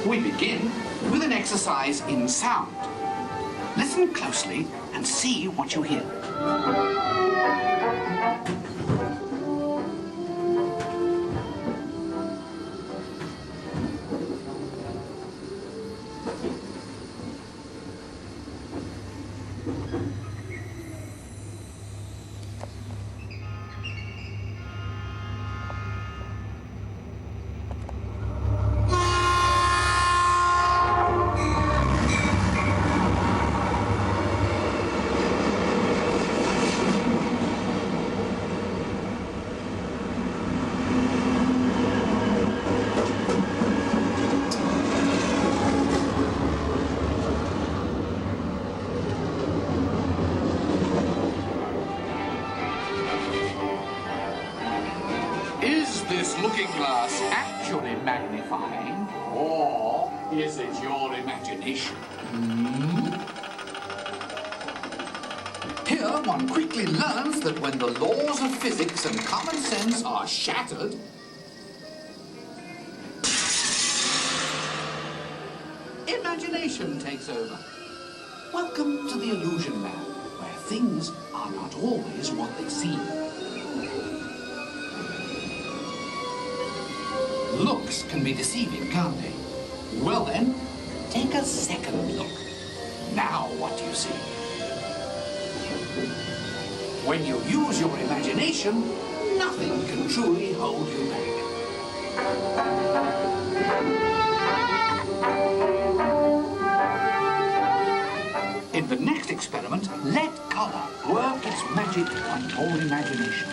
We begin with an exercise in sound. Listen closely and see what you hear. Is this looking glass actually magnifying, or is it your imagination? Here, one quickly learns that when the laws of physics and common sense are shattered, imagination takes over. Welcome to the Illusion Lab, where things are not always what they seem. Looks can be deceiving, can't they? Well then, take a second look. Now what do you see? When you use your imagination, nothing can truly hold you back. In the next experiment, let color work its magic on your imagination.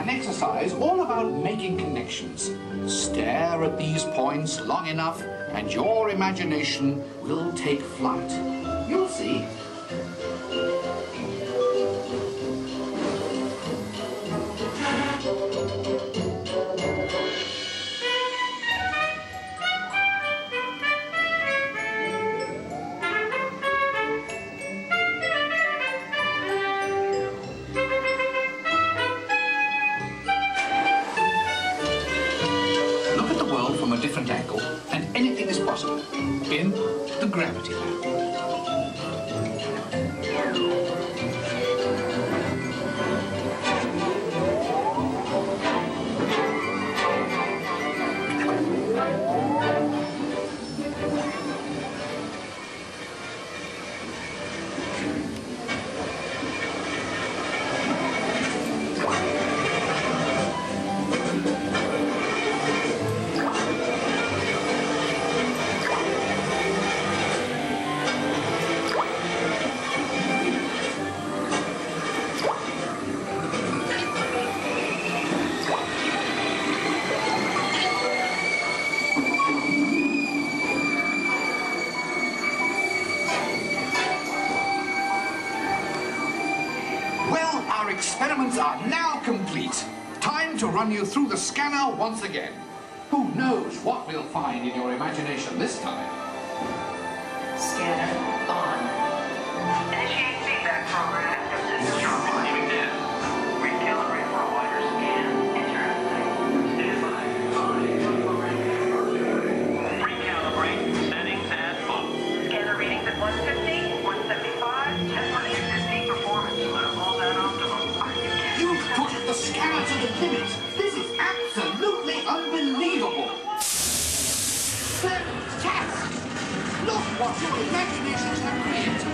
Exercise all about making connections. Stare at these points long enough and your imagination will take flight. You'll see. Different angle, and anything is possible in the Gravity Lab. time to run you through the scanner once again. Who knows what we'll find in your imagination this time? Scanner on. Initiate feedback program. Strong believing this. Recalibrate for a wider scan. Interesting. Recalibrate. Settings as full. Scanner readings at 150, 175. Test for existing performance level at optimum. You've pushed the scanner to the limit. This is absolutely unbelievable. Fantastic! Look what your imaginations have created.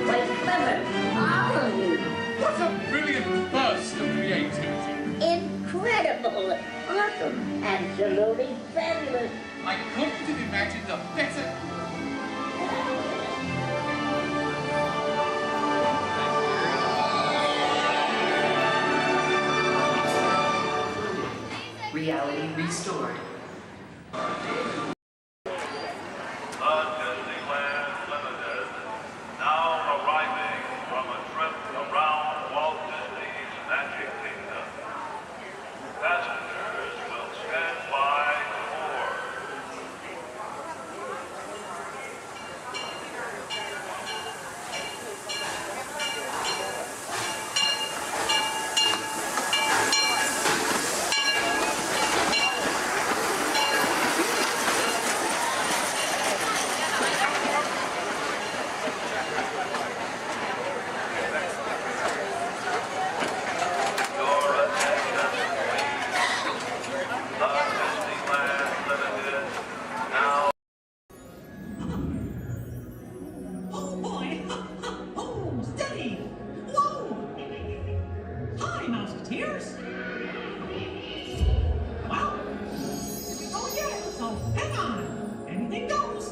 Quite clever, all of you. What a brilliant burst of creativity. Incredible, awesome, absolutely fabulous. I couldn't have imagined a better... Reality restored. Disneyland Limited, now arriving from a trip around Walt Disney's Magic Kingdom. Passengers will stand by to board. Oh boy! Oh, steady! Whoa! Hi, Mouseketeers! Well, here we go again, so hang on! Anything goes!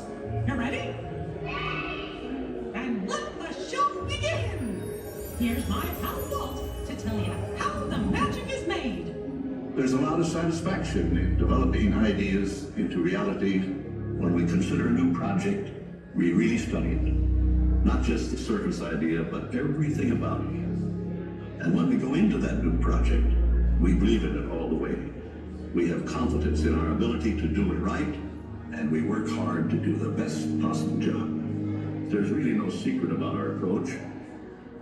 You ready? Then let the show begin! Here's my pal Walt to tell you how the magic is made! There's a lot of satisfaction in developing ideas into reality. When we consider a new project, we really study it. Not just the surface idea, but everything about it. And when we go into that new project, we believe in it all the way. We have confidence in our ability to do it right, and we work hard to do the best possible job. There's really no secret about our approach.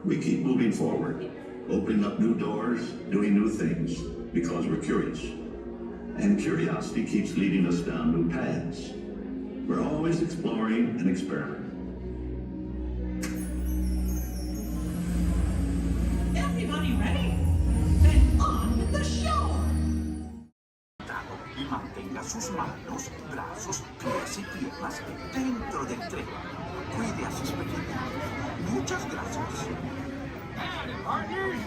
We keep moving forward, opening up new doors, doing new things, because we're curious. And curiosity keeps leading us down new paths. We're always exploring and experimenting. Everybody ready? Then on with the show! Y mantenga sus manos, brazos, pies y piernas dentro del tren. Cuide a sus pequeños. Muchas gracias. Howdy, partners.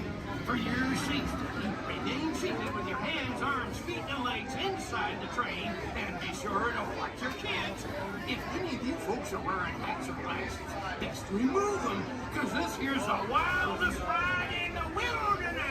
For your safety, remain seated with your hands, arms, feet, and legs inside the train, and be sure to watch your kids. If any of you folks are wearing hats or glasses, best remove them, because this here's the wildest ride in the wilderness.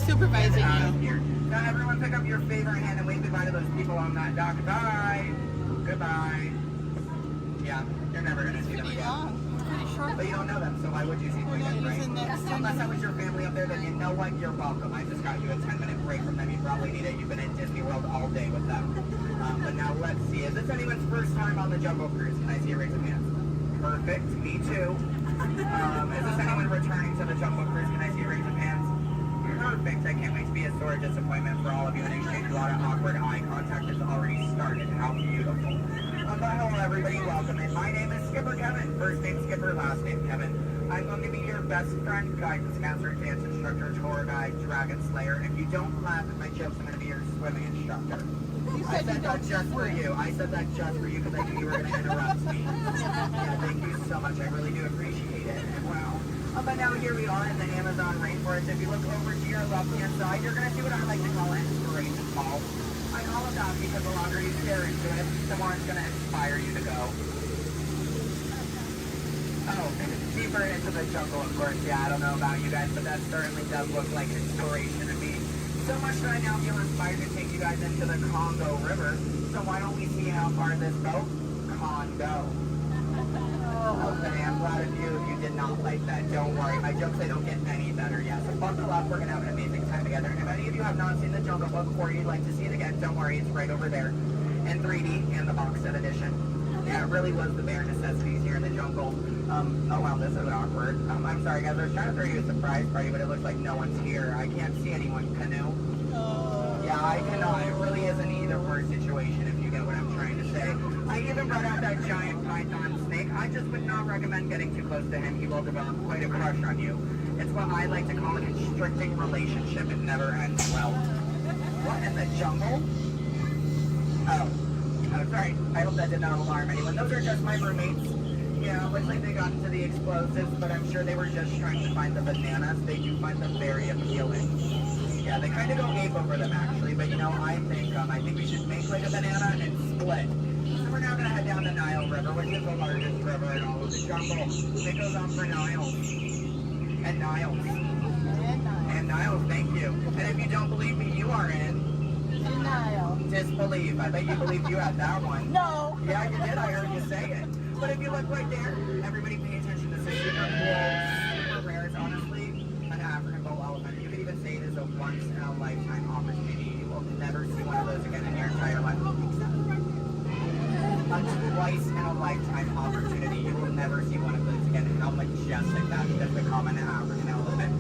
supervising you. Now everyone pick up your favorite hand and wave goodbye to those people on that dock. Bye. Goodbye. Yeah, you're never gonna see them again. But you don't know them, so why would you see them again, right? Unless that was your family up there, then you know what? You're welcome. I just got you a 10-minute break from them. You probably need it. You've been at Disney World all day with them. But now let's see. Is this anyone's first time on the Jungle Cruise? Can I see a raise of hands? Perfect. Me too. Is this anyone returning to the Jungle Cruise? Can I see a raise of hands? Perfect. I can't wait to be a sore disappointment for all of you and exchange a lot of awkward eye contact has already started. How beautiful. But hello everybody, welcome in. My name is Skipper Kevin. First name Skipper, last name Kevin. I'm going to be your best friend, guidance counselor, dance instructor, tour guide, dragon slayer. And if you don't laugh at my jokes, I'm going to be your swimming instructor. I said that just for you. I said that just for you because I knew you were going to interrupt me. Yeah, thank you so much. I really do appreciate it. Wow. But now here we are in the Amazon rainforest. If you look over to your left-hand side, you're going to see what I like to call an inspiration ball. I call it that because the longer you stare into it, the more it's going to inspire you to go. Oh, deeper into the jungle, of course. Yeah, I don't know about you guys, but that certainly does look like inspiration to me. So much that I now feel inspired to take you guys into the Congo River. So why don't we see how far this boat can go? Okay, I'm glad of you if you did not like that. Don't worry, my jokes, they don't get any better yet. So buckle up, we're going to have an amazing time together. And if any of you have not seen the Jungle Book or you'd like to see it again, don't worry, it's right over there in 3D and the box set edition. Yeah, it really was the bare necessities here in the jungle. Oh wow, this is awkward. I'm sorry guys, I was trying to throw you a surprise party, but it looks like no one's here. I can't see anyone. Canoe? Yeah, I cannot. It really is an either or situation if you get what I'm trying to say. I even brought out that giant python snake. I just would not recommend getting too close to him. He will develop quite a crush on you. It's what I like to call a constricting relationship. It never ends well. What in the jungle? Oh, sorry. I hope that did not alarm anyone. Those are just my roommates. Yeah, looks like they got into the explosives, but I'm sure they were just trying to find the bananas. They do find them very appealing. Yeah, they kind of go ape over them actually, but you know, I think we should make like a banana and split. So we're now going to head down the Nile River, which is the largest river in all of the jungle. It goes on for Niles. And Niles. And Niles, thank you. And if you don't believe me, you are in Denial. Disbelief. I bet you believed you had that one. No. Yeah, you did. I heard you say it. But if you look right there, everybody pay attention. This is super cool, super rare. It's honestly an African bull elephant. You could even say it is a once-in-a-lifetime opportunity. You will never see one of those again in your entire life. A twice-in-a-lifetime opportunity. You will never see one of those again. How majestic that is, just a common African elephant.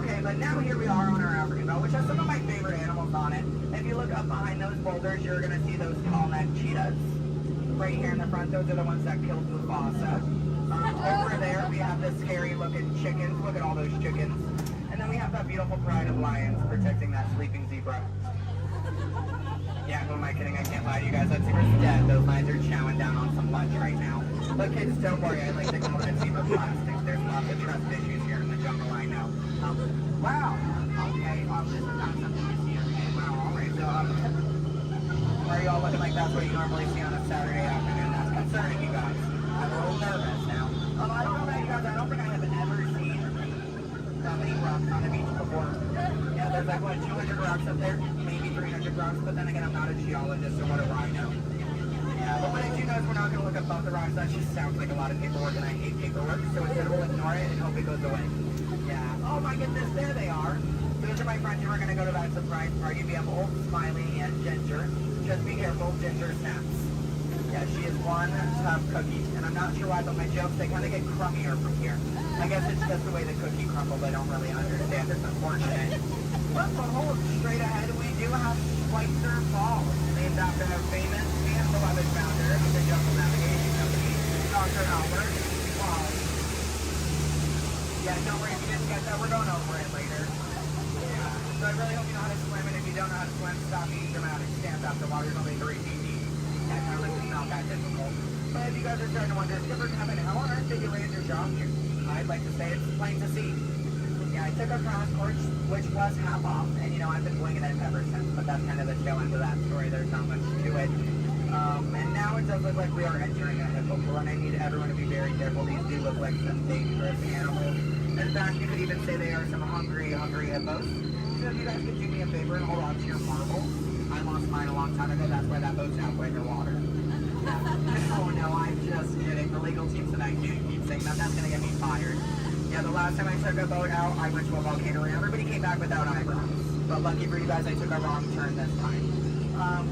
Okay, but now here we are on our African belt, which has some of my favorite animals on it. If you look up behind those boulders, you're going to see those tall-necked cheetahs. Right here in the front, those are the ones that killed Mufasa. Over there, we have the scary-looking chickens. Look at all those chickens. And then we have that beautiful pride of lions protecting that sleeping zebra. Yeah, who am I kidding? I can't lie to you guys. That zebra's dead. Those lions are chowing down on some lunch right now. But kids, don't worry. I like to call it zebra plastics. There's lots of trust issues here in the jungle, I know. Wow. Okay, this is not something you see every day. Wow, all right. So, why are you all looking like that's what you normally see on a Saturday afternoon? That's concerning you guys. I'm a little nervous now. I don't know about you guys. I don't think I have ever seen that many rocks on the beach before. Yeah, there's like, what, 200 rocks up there? Maybe 300 rocks, but then again, I'm not a geologist, so what do I know? Yeah, but when I do guys, we're not going to look above the rocks. That just sounds like a lot of paperwork, and I hate paperwork, so instead we'll ignore it and hope it goes away. Yeah. Oh my goodness, there they are. Those are my friends who are going to go to that surprise party. We have Old, Smiley, and Ginger. Just be careful, Ginger snaps. Yeah, she is one tough cookie, and I'm not sure why, but my jokes, they kind of get crummier from here. I guess it's just the way the cookie crumbles. I don't really understand. It's unfortunate. But behold, straight ahead, we do have Schweitzer Falls, named after our famous and beloved founder of the Jungle Navigation Company, Dr. Albert Walt. Yeah, don't worry if you didn't get that. We're going over it later. Yeah. So I really hope you know how to swim, and if you don't know how to swim, stop being dramatic. Stand up. The water's only 3 feet deep. Yeah, kind of like it's not that difficult. But if you guys are starting to wonder, Skipper Kevin, how on earth did you land your job here? I'd like to say it's plain to see. Yeah, I took a crash course, which was half off, and you know, I've been winging it ever since, but that's kind of the tail end of that story. There's not much to it. And now it does look like we are entering a hippo pool, and I need everyone to be very careful. These do look like some dangerous animals. In fact, you could even say they are some hungry hippos. So if you guys could do me a favor and hold on to your marble. I lost mine a long time ago. That's why that boat's halfway underwater. Oh no, I'm just kidding. The legal team tonight keep saying that. That's gonna get me fired. Yeah, the last time I took a boat out, I went to a volcano and everybody came back without eyebrows. But lucky for you guys, I took a wrong turn this time.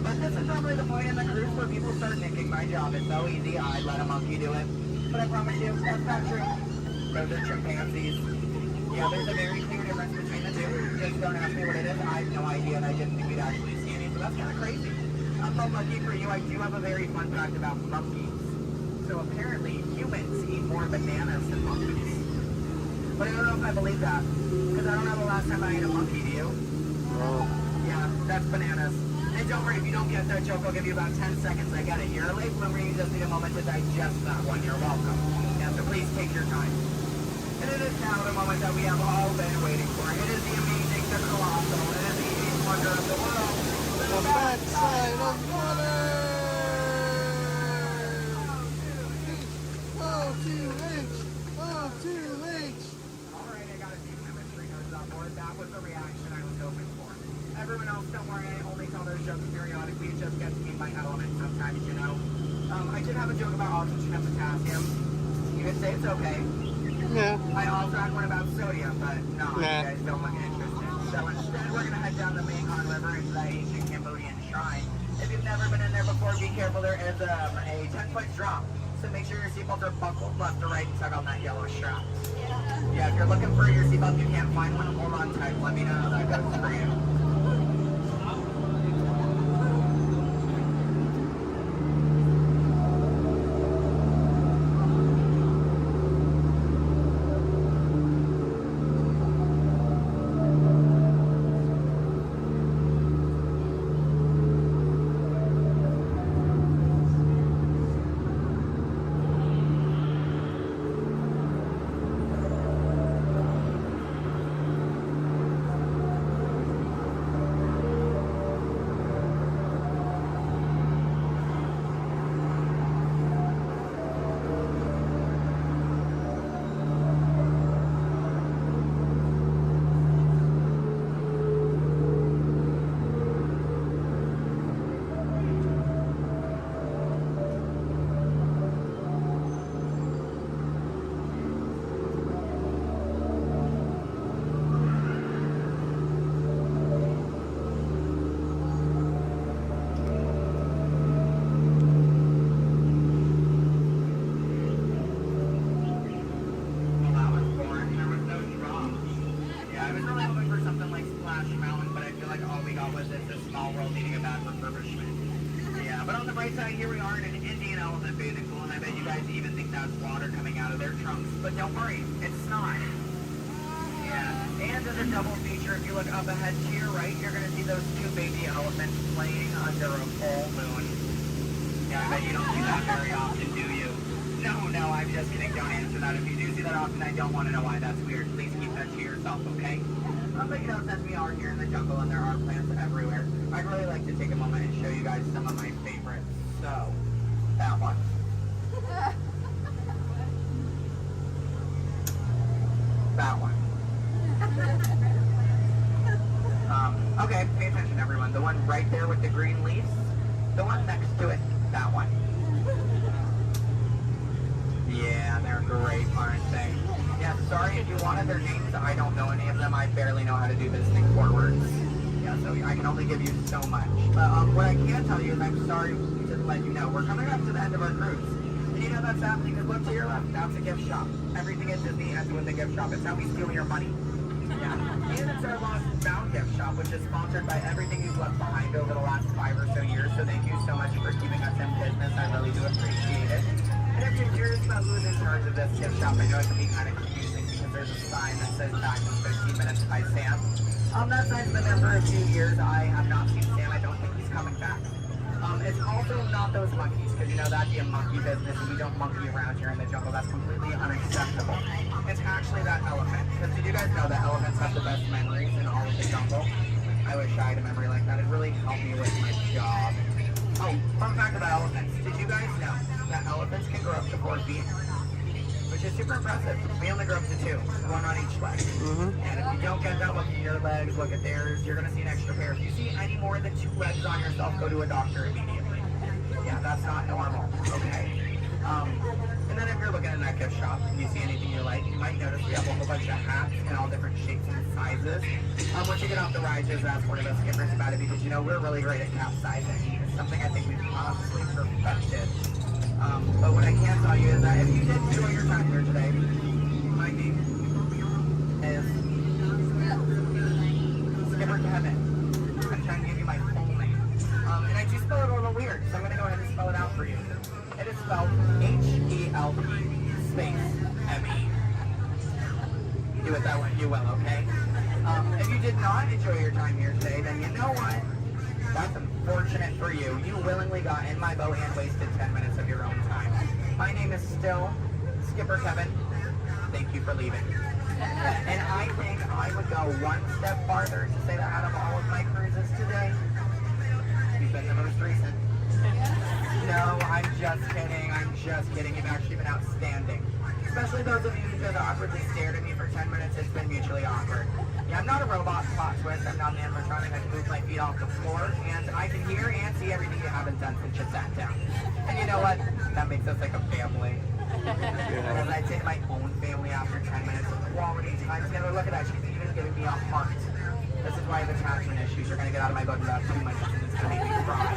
But this is normally the point in the cruise where people start nicking my job. It's so easy, I'd let a monkey do it. But I promise you, that's not true. Those are chimpanzees. Yeah, there's a very clear difference between the two. Just don't ask me what it is. I have no idea, and I didn't think we'd actually see any, so that's kind of crazy. But lucky for you, I do have a very fun fact about monkeys. So apparently, humans eat more bananas than monkeys. But I don't know if I believe that, because I don't know the last time I ate a monkey, do you? Yeah, that's bananas. And don't worry, if you don't get that joke, I'll give you about 10 seconds. I get it. You're a late bloomer, you just need a moment to digest that one. You're welcome. Yeah, so please take your time. And it is now the moment that we have all been waiting for. It is the amazing, the colossal, it is the eighth wonder of the world. The backside of water! Oh, 2H! Oh, 2H! Alright, I got a few chemistry nerds on board. That was the reaction I was hoping for. Everyone else, don't worry, I only tell those jokes periodically. It just gets me in my element sometimes, you know. I did have a joke about oxygen and potassium. You could say it's okay. Yeah. I also had one about sodium, but no, you guys don't look interested. So instead, we're going to head down the Mekong River into the ancient Cambodian shrine. If you've never been in there before, be careful. There is a 10-foot drop. So make sure your seatbelts are buckled left to right and tug on that yellow strap. Yeah, if you're looking for your seatbelt, you can't find one, hold on tight. Let me know how that goes for you. Here we are in an Indian elephant bathing pool, and I bet you guys even think that's water coming out of their trunks. But don't worry, it's not. Yeah, and as a double feature, if you look up ahead to your right, you're going to see those two baby elephants playing under a full moon. Yeah, I bet you don't see that very often, do you? No, I'm just kidding. Don't answer that. If you do see that often, I don't want to know why that's weird. Please keep that to yourself, okay? But you know, since we are here in the jungle and there are plants everywhere, I'd really like to take a moment and show you guys some of my favorites. So, that one. That one. Okay, pay attention everyone. The one right there with the green leaves. The one next to it. That one. Yeah, they're great, aren't they? Yeah, sorry if you wanted their names. I don't know any of them. I barely know how to do this thing forwards. Yeah, so I can only give you so much. But what I can tell you is I'm sorry to let you know. We're coming up to the end of our cruise. And you know that's happening because look to your left. That's a gift shop. Everything at Disney ends with a gift shop. It's how we steal your money. Yeah. And it's our Lost and Found gift shop, which is sponsored by everything you've left behind over the last 5 or so years. So thank you so much for keeping us in business. I really do appreciate it. And if you're curious about who's in charge of this gift shop, I know it can be kind of confusing because there's a sign that says back in 15 minutes by Sam. That sign's been there for a few years. I have not seen Sam. I don't think he's coming back. It's also not those monkeys, because you know that'd be a monkey business, and we don't monkey around here in the jungle. That's completely unacceptable. It's actually that elephant. Because did you guys know that elephants have the best memories in all of the jungle? I wish I had a memory like that. It'd really help me with my job. Oh, fun fact about elephants. Did you guys know that elephants can grow up to 4 feet? But which is super impressive. We only grew up to 2, one on each leg. And if you don't get that, look at your legs, look at theirs, you're gonna see an extra pair. If you see any more than 2 legs on yourself, go to a doctor immediately. Yeah, that's not normal, okay? And then if you're looking at that gift shop and you see anything you like, you might notice we have a whole bunch of hats in all different shapes and sizes. Once you get off the ride, just ask one of us skippers about it because, you know, we're really great at capsizing. It's something I think we've honestly perfected. But what I can tell you is that if you did enjoy your time here today, my name is Skipper Kevin. I'm trying to give you my full name. And I do spell it a little weird, so I'm going to go ahead and spell it out for you. It is spelled H-E-L-P space M-E. Do it that way, you will, okay? If you did not enjoy your time here today, then you know what? That's unfortunate for you. You willingly got in my boat and wasted 10 minutes of your own time. My name is still Skipper Kevin. Thank you for leaving. And I think I would go one step farther to say that out of all of my cruises today, you've been the most recent. No, I'm just kidding. I'm just kidding. You've actually been outstanding. Especially those of you who just awkwardly stared at me for 10 minutes. It's been mutually awkward. Yeah, I'm not a robot plot twist. I'm not an animatronic. I can move my feet off the floor, and I can hear and see everything you haven't done since you sat down. And you know what? That makes us like a family. Because I did my own family after 10 minutes of quality time together. Look at that. She's even giving me a heart. This is why I have attachment issues. You're going to get out of my boat in about 2 minutes, and it's going to make me cry.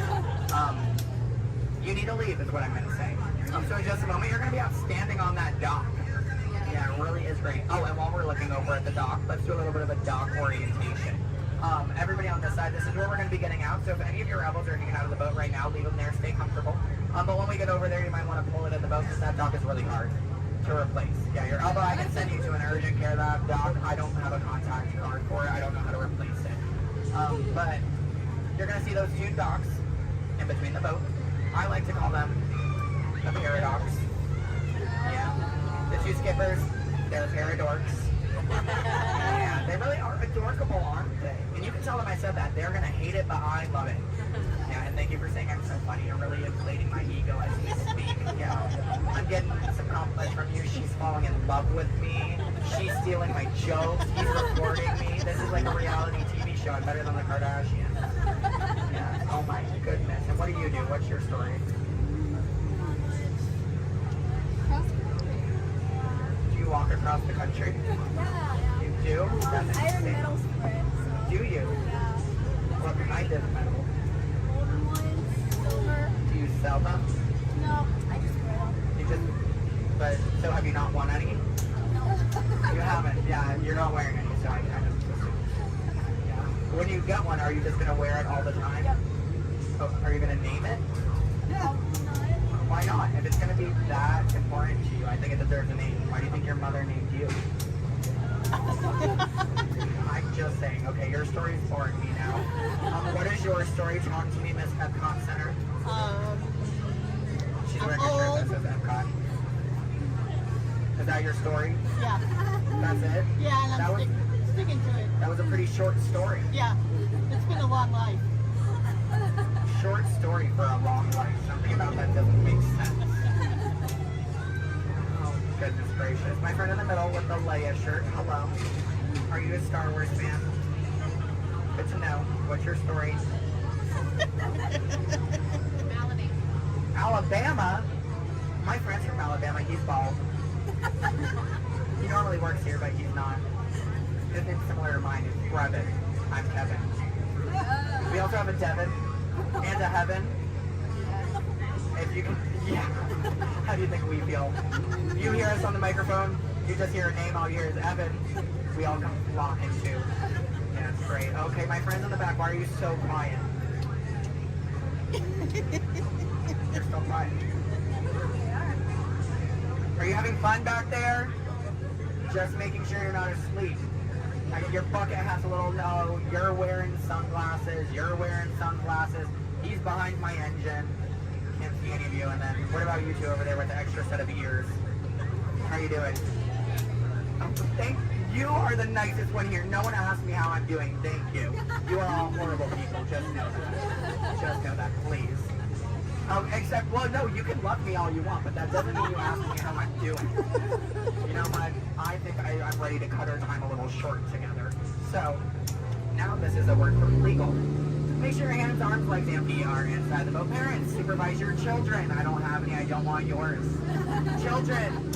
You need to leave is what I'm going to say. So in just a moment, you're going to be outstanding on that dock. Yeah, it really is great. Oh, and while we're looking over at the dock, let's do a little bit of a dock orientation. Everybody on this side, this is where we're going to be getting out. So if any of your rebels are hanging out of the boat right now, leave them there, stay comfortable. But when we get over there, you might want to pull it in the boat because that dock is really hard to replace. Yeah, your elbow, I can send you to an urgent care lab dock. I don't have a contact card for it. I don't know how to replace it. But you're going to see those 2 docks in between the boat. I like to call them the paradox. Yeah. The 2 skippers, they're the paradorks. Yeah, they really are adorkable, aren't they? And you can tell them I said that. They're going to hate it, but I love it. Yeah, and thank you for saying I'm so funny. You're really inflating my ego as we speak. Yeah. I'm getting some compliments from you. She's falling in love with me. She's stealing my jokes. He's recording me. This is like a reality TV show. I'm better than the Kardashians. Yeah. Oh my goodness. And what do you do? What's your story? Do you walk across the country? Yeah. You do? That's I have interesting. medals for it. So. Do you? Yeah. What kind of medal? Golden ones, silver. Do you sell them? No, I just wear them. You just, but, so have you not won any? No. You haven't, yeah, you're not wearing any, so I kind of assumed. Yeah. When you get one, are you just going to wear it all the time? Yep. Oh, are you going to name it? No, not. Why not? If it's going to be that important to you, I think it deserves a name. Why do you think your mother named you? I'm just saying. Okay, your story's boring me now. What is your story? Talk to me, Miss Epcot Center. She's wearing a shirt that says Epcot. Is that your story? Yeah. That's it? Yeah, and that I'm sticking to it. That was a pretty short story. Yeah, it's been a long life. Short story for a long life. Something about that doesn't make sense. Oh, goodness gracious. My friend in the middle with the Leia shirt. Hello. Are you a Star Wars fan? Good to know. What's your story? Alabama? My friend's from Alabama. He's bald. He normally works here, but he's not. His name's similar to mine. It's Brevin. I'm Kevin. We also have a Devin and a Heaven. If you can, yeah. How do you think we feel? You hear us on the microphone, you just hear a name, all you hear is Evan. We all come flocking too. Yeah, it's great. Okay, my friends in the back, why are you so quiet? You're still quiet. Are you having fun back there? Just making sure you're not asleep. Your bucket has a little no. You're wearing sunglasses. You're wearing sunglasses. He's behind my engine. Can't see any of you. And then what about you two over there with the extra set of ears? How you doing? Thank you. Are the nicest one here. No one asked me how I'm doing. Thank you. You are all horrible people. Just know that. Just know that, please. Except, well, no, you can love me all you want, but that doesn't mean you ask me how I'm doing. You know what? I think I'm ready to cut our time a little short together. So, now this is a word from legal. Make sure your hands, arms, legs, and feet are inside the boat. Parents, supervise your children. I don't have any, I don't want yours. Children,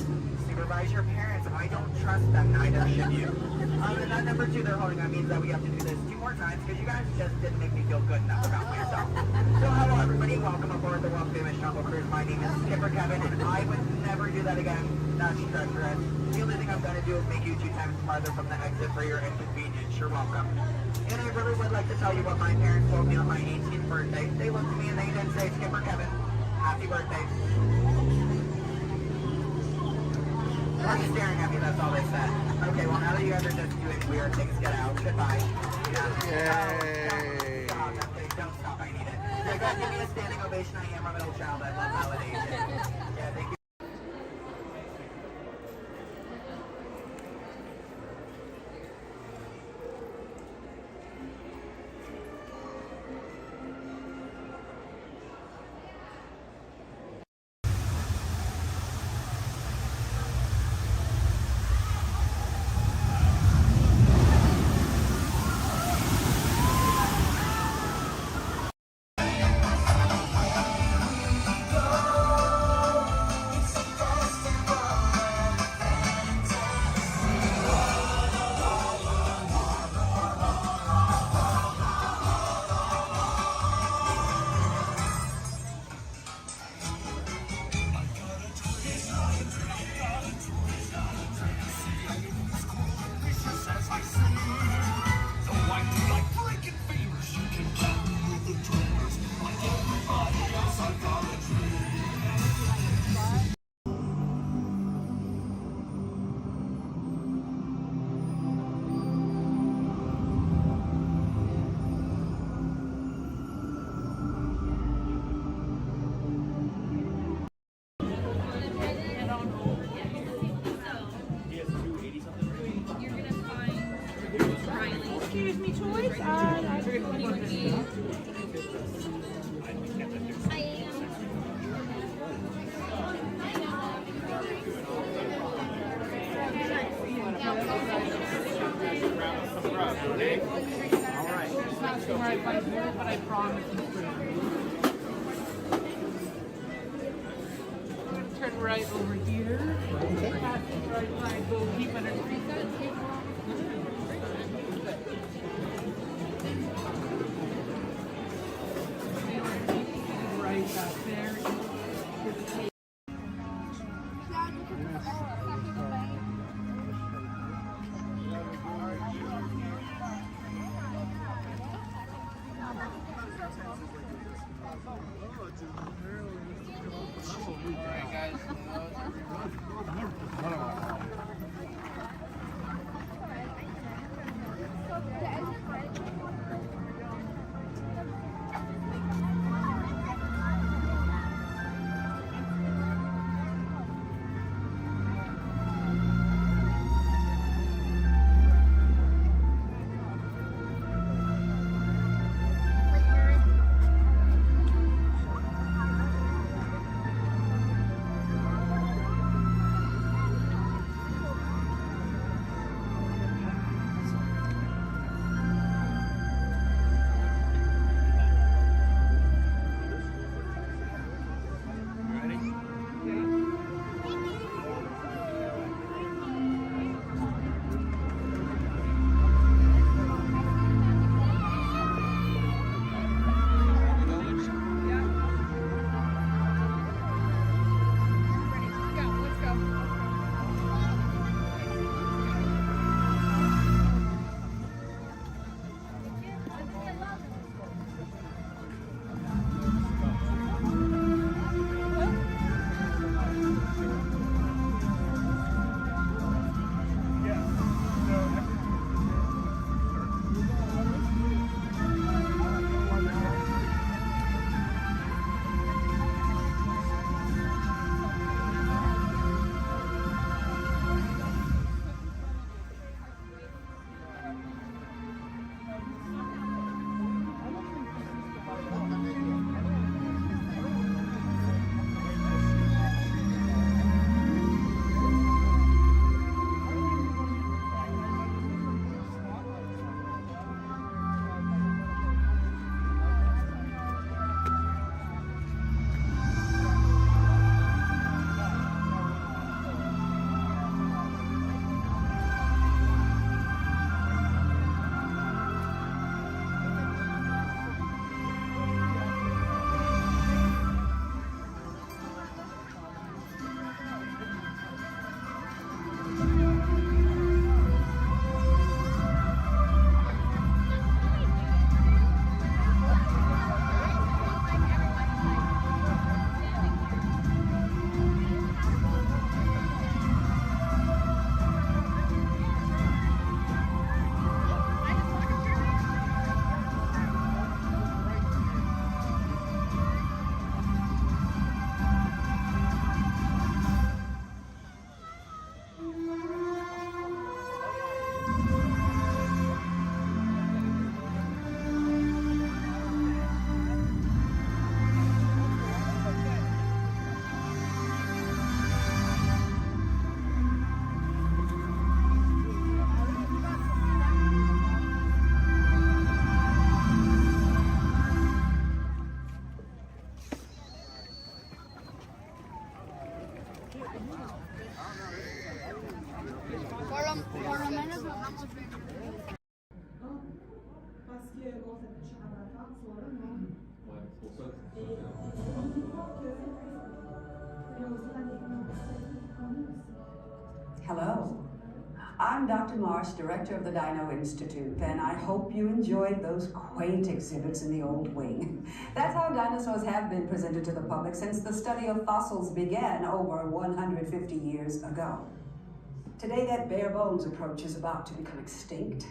supervise your parents. I don't trust them, neither should you. And that number 2 they're holding on means that we have to do this 2 more times because you guys just didn't make me feel good enough about myself. So hello everybody, welcome aboard the world famous Jungle Cruise. My name is Skipper Kevin and I would never do that again. That's treacherous. The only thing I'm going to do is make you 2 times farther from the exit for your inconvenience. You're welcome. And I really would like to tell you what my parents told me on my 18th birthday. They looked at me and they did say, Skipper Kevin, happy birthday. Why are you staring at me? That's all they said. Okay, well now that you guys are just doing weird things, get out. Goodbye. Yay. Stop. Don't stop. I need it. Yeah, guys, give me a standing ovation. I am a middle child. I love validation. Yeah, thank you. Excuse me, toys? But I promise turn right over here. Passing right side, go keep underneath that. Right back there. Hello. I'm Dr. Marsh, director of the Dino Institute, and I hope you enjoyed those quaint exhibits in the old wing. That's how dinosaurs have been presented to the public since the study of fossils began over 150 years ago. Today, that bare bones approach is about to become extinct.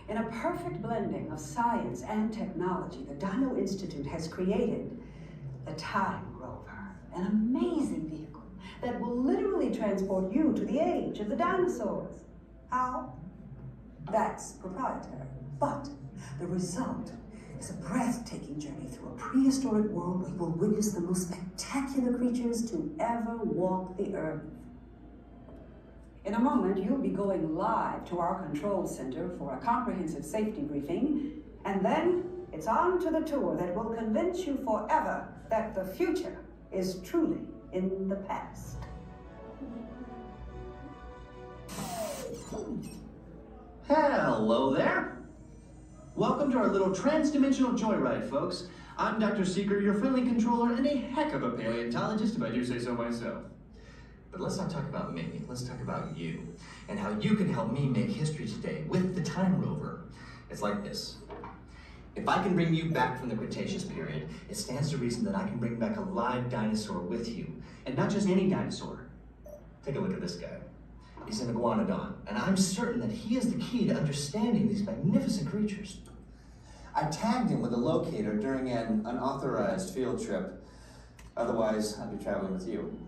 In a perfect blending of science and technology, the Dino Institute has created the Time Rover, an amazing vehicle that will literally transport you to the age of the dinosaurs. How? That's proprietary. But the result is a breathtaking journey through a prehistoric world where you will witness the most spectacular creatures to ever walk the earth. In a moment, you'll be going live to our control center for a comprehensive safety briefing, and then it's on to the tour that will convince you forever that the future is truly in the past. Hello there. Welcome to our little trans-dimensional joyride, folks. I'm Dr. Seeker, your friendly controller, and a heck of a paleontologist, if I do say so myself. But let's not talk about me, let's talk about you, and how you can help me make history today with the Time Rover. It's like this. If I can bring you back from the Cretaceous period, it stands to reason that I can bring back a live dinosaur with you. And not just any dinosaur. Take a look at this guy. He's an iguanodon, and I'm certain that he is the key to understanding these magnificent creatures. I tagged him with a locator during an unauthorized field trip. Otherwise, I'd be traveling with you.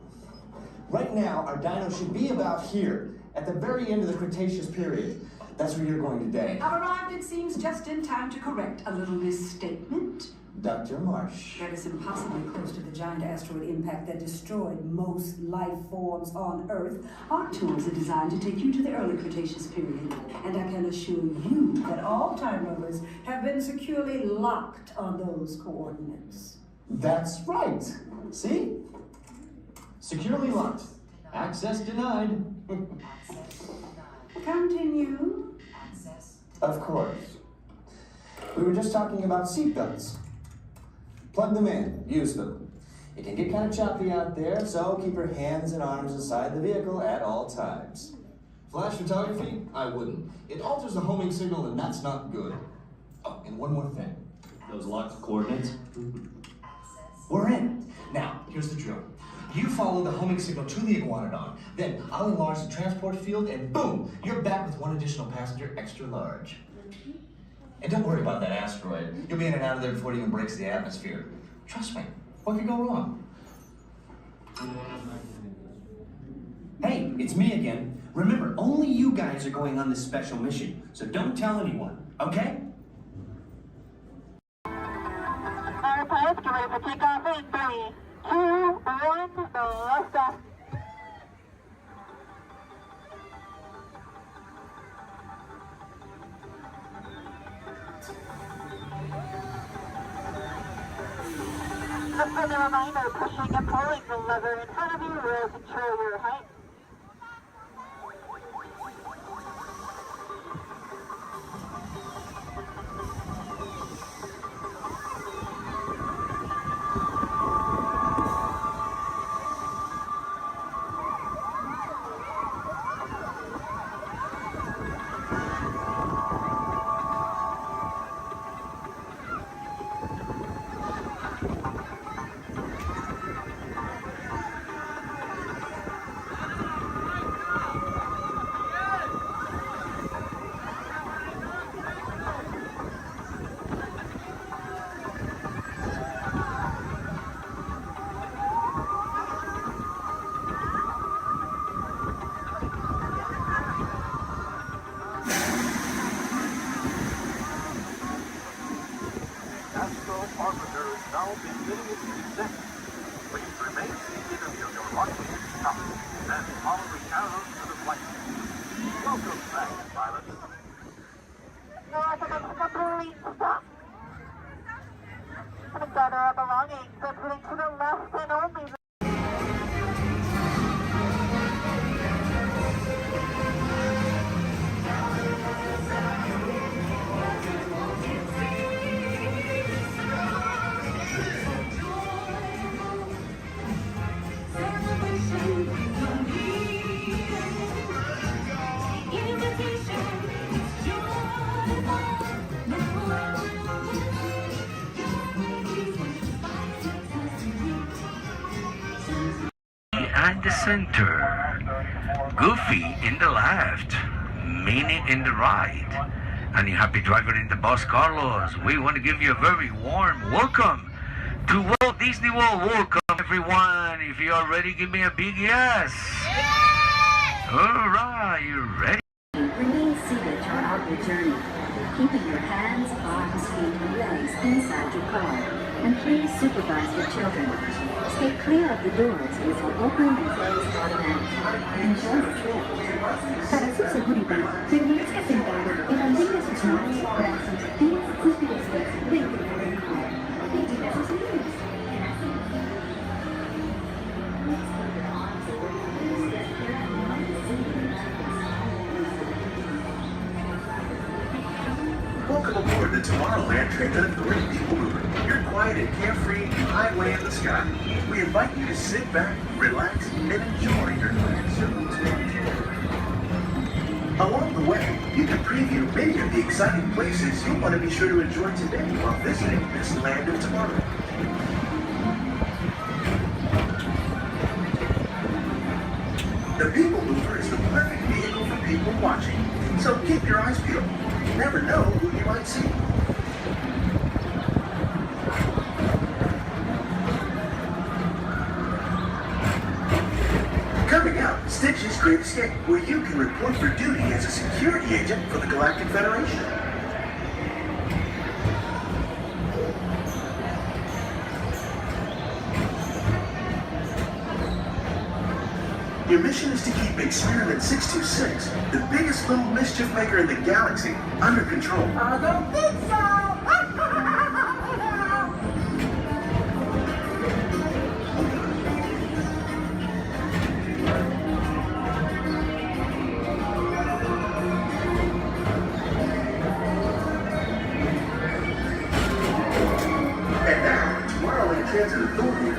Right now, our dino should be about here, at the very end of the Cretaceous period. That's where you're going today. I've arrived, it seems, just in time to correct a little misstatement. Dr. Marsh. That is impossibly close to the giant asteroid impact that destroyed most life forms on Earth. Our tours are designed to take you to the early Cretaceous period, and I can assure you that all time rovers have been securely locked on those coordinates. That's right. See? Securely locked. Access denied. Continue. Of course. We were just talking about seatbelts. Plug them in, use them. It can get kind of choppy out there, so keep your hands and arms inside the vehicle at all times. Flash photography? I wouldn't. It alters the homing signal, and that's not good. Oh, and one more thing. Those locked coordinates? We're in. Now, here's the drill. You follow the homing signal to the iguanodon, then I'll enlarge the transport field, and boom, you're back with one additional passenger extra large. And don't worry about that asteroid. You'll be in and out of there before it even breaks the atmosphere. Trust me, what could go wrong? Hey, it's me again. Remember, only you guys are going on this special mission, so don't tell anyone, okay? Alright, pilots, get ready for takeoff in 3, 2, 1, blast off. Just as a reminder, pushing and pulling the lever in front of you will control your height. Gather our belongings, but putting to the left and only. the center, Goofy in the left, Minnie in the right, and your happy driver in the bus, Carlos. We want to give you a very warm welcome to Walt Disney World. Welcome, everyone. If you are ready, give me a big yes. Yes! All right, you ready? Remain seated throughout your journey, keeping your hands, arms, feet, and legs inside your car. And please supervise your children. Stay clear of the doors, which will open and close automatically. Enjoy the trip. Para su seguridad, permanezca sentado y mantenga sus manos, brazos, pies y pies dentro del car. Vigila sus niños. Welcome aboard the Tomorrowland Transit Authority People Mover. Your quiet and carefree highway in the sky. We invite you to sit back, relax, and enjoy your grand circumstance. Along the way, you can preview many of the exciting places you'll want to be sure to enjoy today while visiting this land of tomorrow. The People Mover is the perfect vehicle for people watching, so keep your eyes peeled. You never know who you might see. Coming up, Stitch's Great Escape, where you can report for duty as a security agent for the Galactic Federation. Your mission is to keep Experiment 626, the biggest little mischief maker in the galaxy, under control. I don't think so! And now, Tomorrowland Transit Authority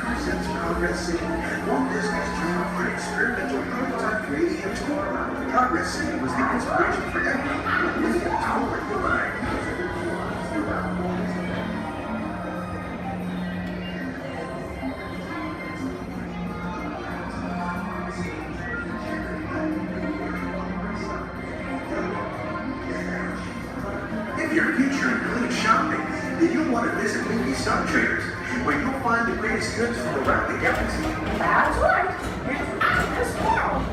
presents Progress City, Walt Disney's dream for an experimental prototype radiant tomorrow. Progress City was the inspiration for everyone. With the power of the mind. If your future includes shopping, then you'll want to visit Movie Star Traders, where you'll find the greatest goods from around the galaxy. That's right! It's as well!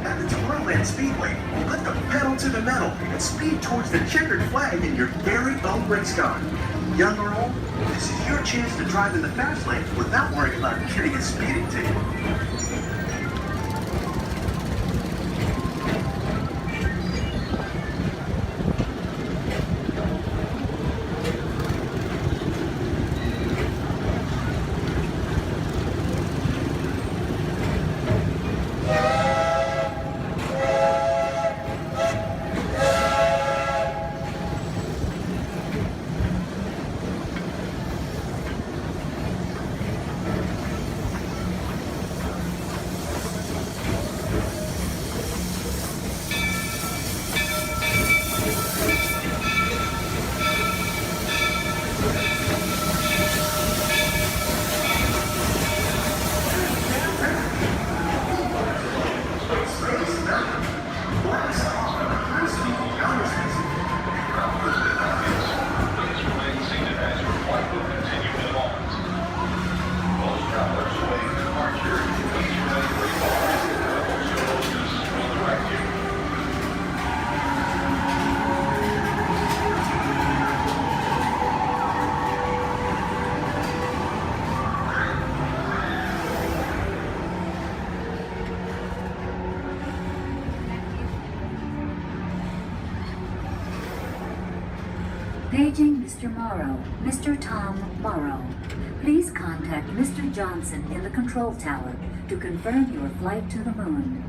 At the Tomorrowland Speedway, put the pedal to the metal and speed towards the checkered flag in your very own race car. Young or old, this is your chance to drive in the fast lane without worrying about getting a speeding ticket. Paging Mr. Morrow, Mr. Tom Morrow. Please contact Mr. Johnson in the control tower to confirm your flight to the moon.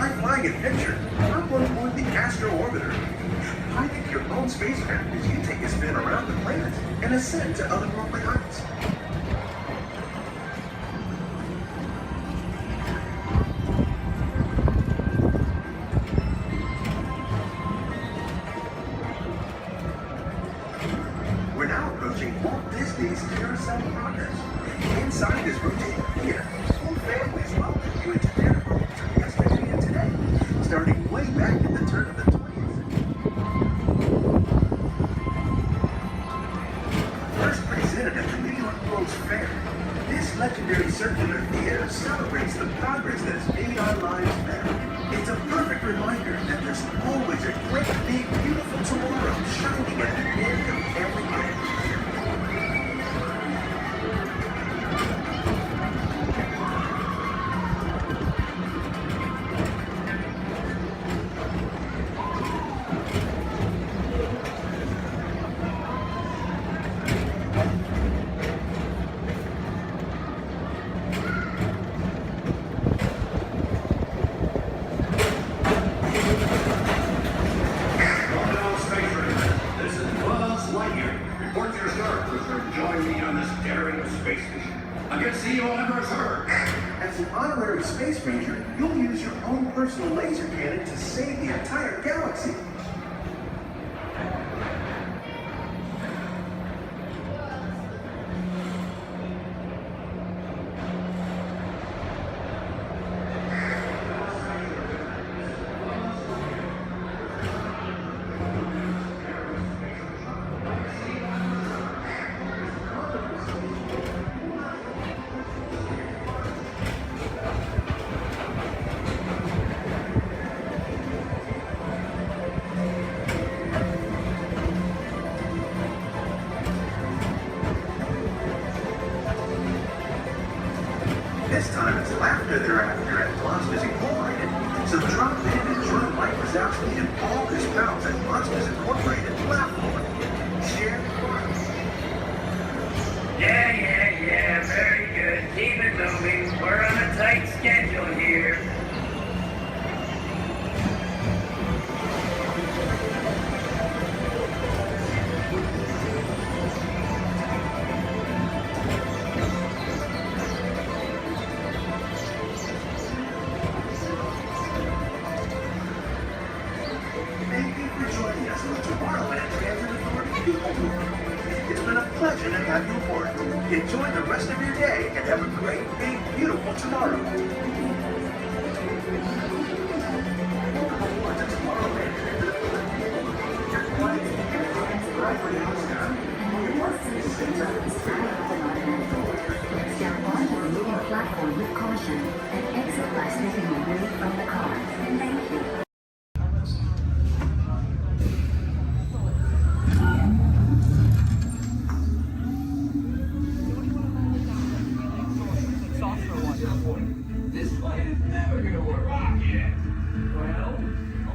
high-flying adventure, hop on board the Astro Orbiter. Pilot your own spacecraft as you take a spin around the planet and ascend to otherworldly heights. We're now approaching Walt Disney's Carousel of Progress. Inside this rotating theater, whole families welcome you into their homes from yesterday and today, starting way back at the turn of the 20th century. First presented at the New York World's Fair, this legendary circular theater celebrates the progress that has made our lives better. It's a perfect reminder that there's always a great, big, beautiful tomorrow shining at the end of every day. As an honorary space ranger, you'll use your own personal laser cannon to save the entire galaxy. This time it's laughter they're after at Monsters Incorporated. So drop in and join Mike Wazowski and all his pals at Monsters Incorporated platform. Share the fun. Yeah, very good. Keep it moving. We're on a tight schedule here. Thank you for joining us on the Tomorrowland Transit Authority People Tour. It's been a pleasure to have you aboard. Enjoy the rest of your day and have a great, big, beautiful tomorrow. Welcome aboard to Tomorrowland Transit Authority People Tour. Your flight is right for now, Scott. Step onto the moving platform with caution and exit by stepping away from the car. Thank you. This flight is never gonna work. Well,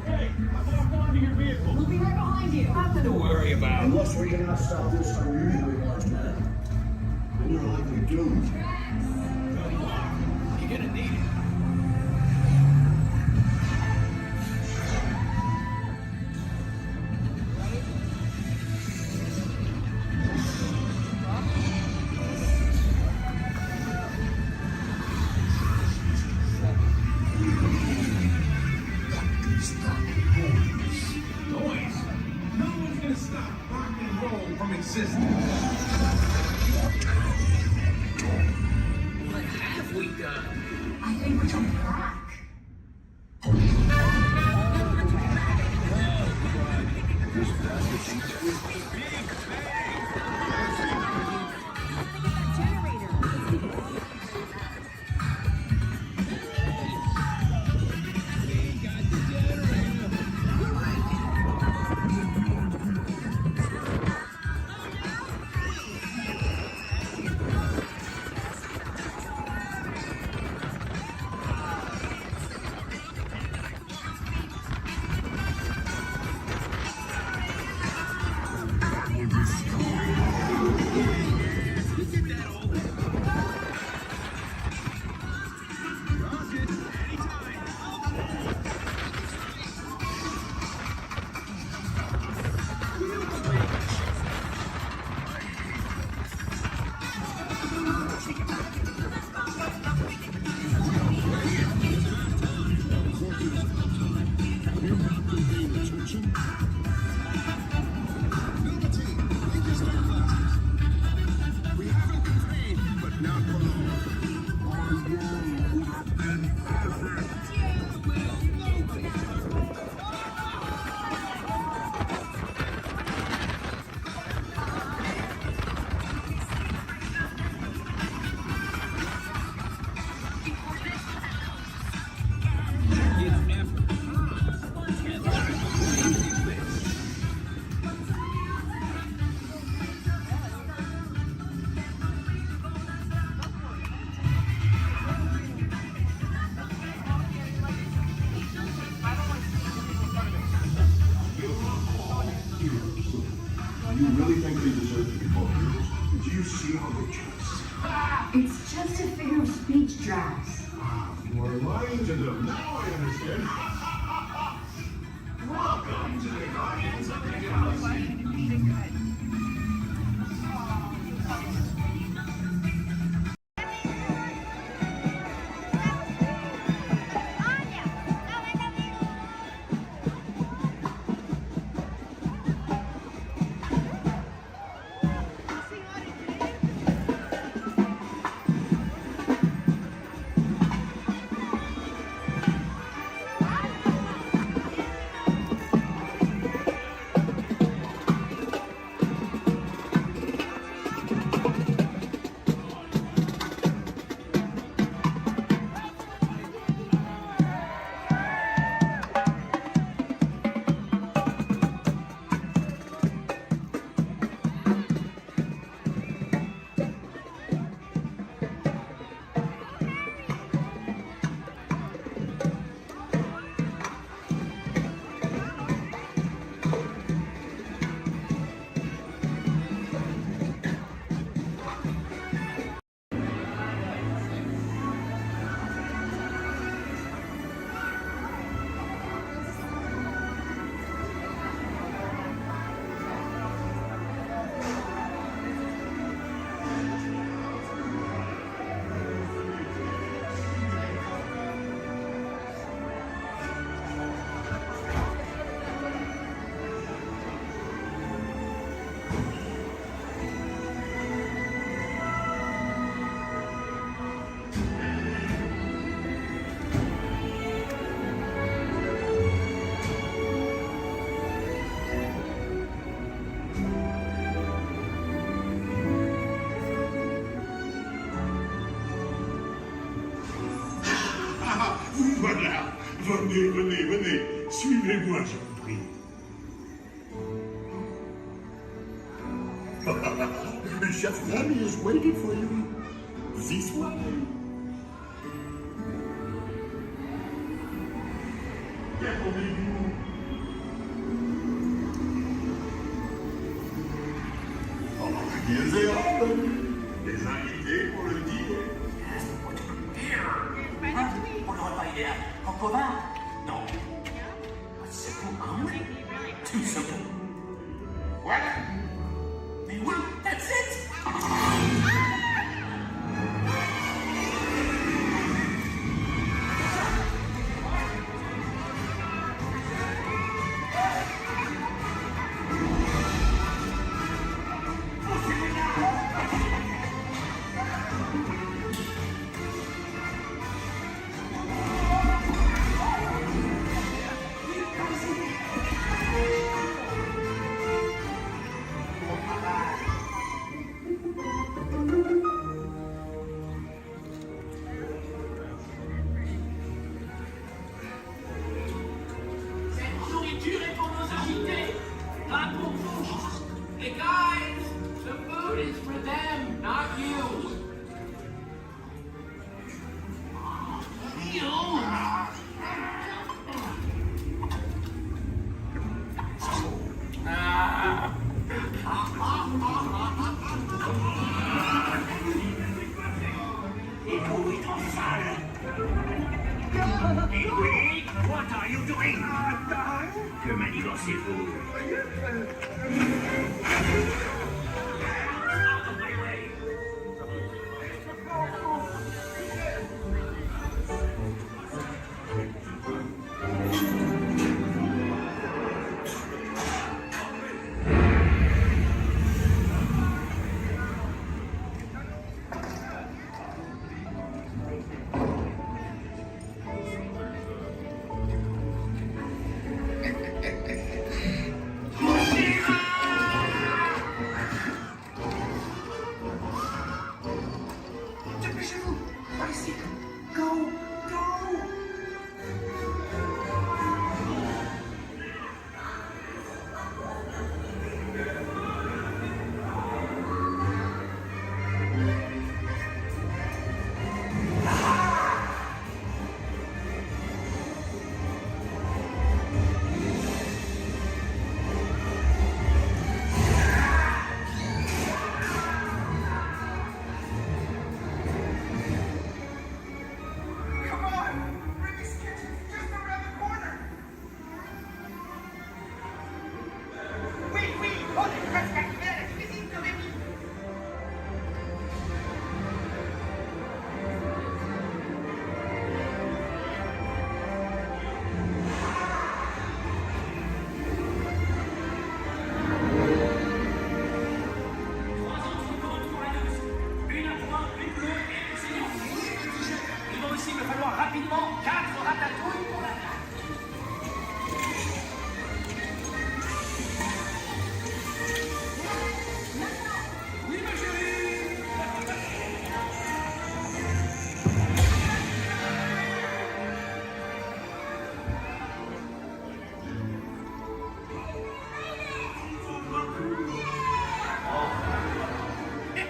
okay, I'm locked onto your vehicle. We'll be right behind you. Nothing to worry about. Unless we cannot stop this unusually large man, we're likely doomed. You're gonna need it. Noise. No one's gonna stop rock and roll from existing. You really think they deserve to be called heroes? Do you see how they dress? It's just a figure of speech, Drax. You are lying to them. Now I understand. Welcome to the Guardians of the Galaxy. Voilà, venez, suivez-moi, je vous prie. Chef Remy is waiting for you. This way. Ils et des invités pour le dîner. On n'aurait pas idéal. En commun? Non. C'est pour un oui. Tout simplement. Voilà. Mais oui, that's it. Hey guys, the food is for them, not you. What are you doing? Que manigancez-vous? rapidement 4 ratatouilles pour la carte. Oui, ma chérie.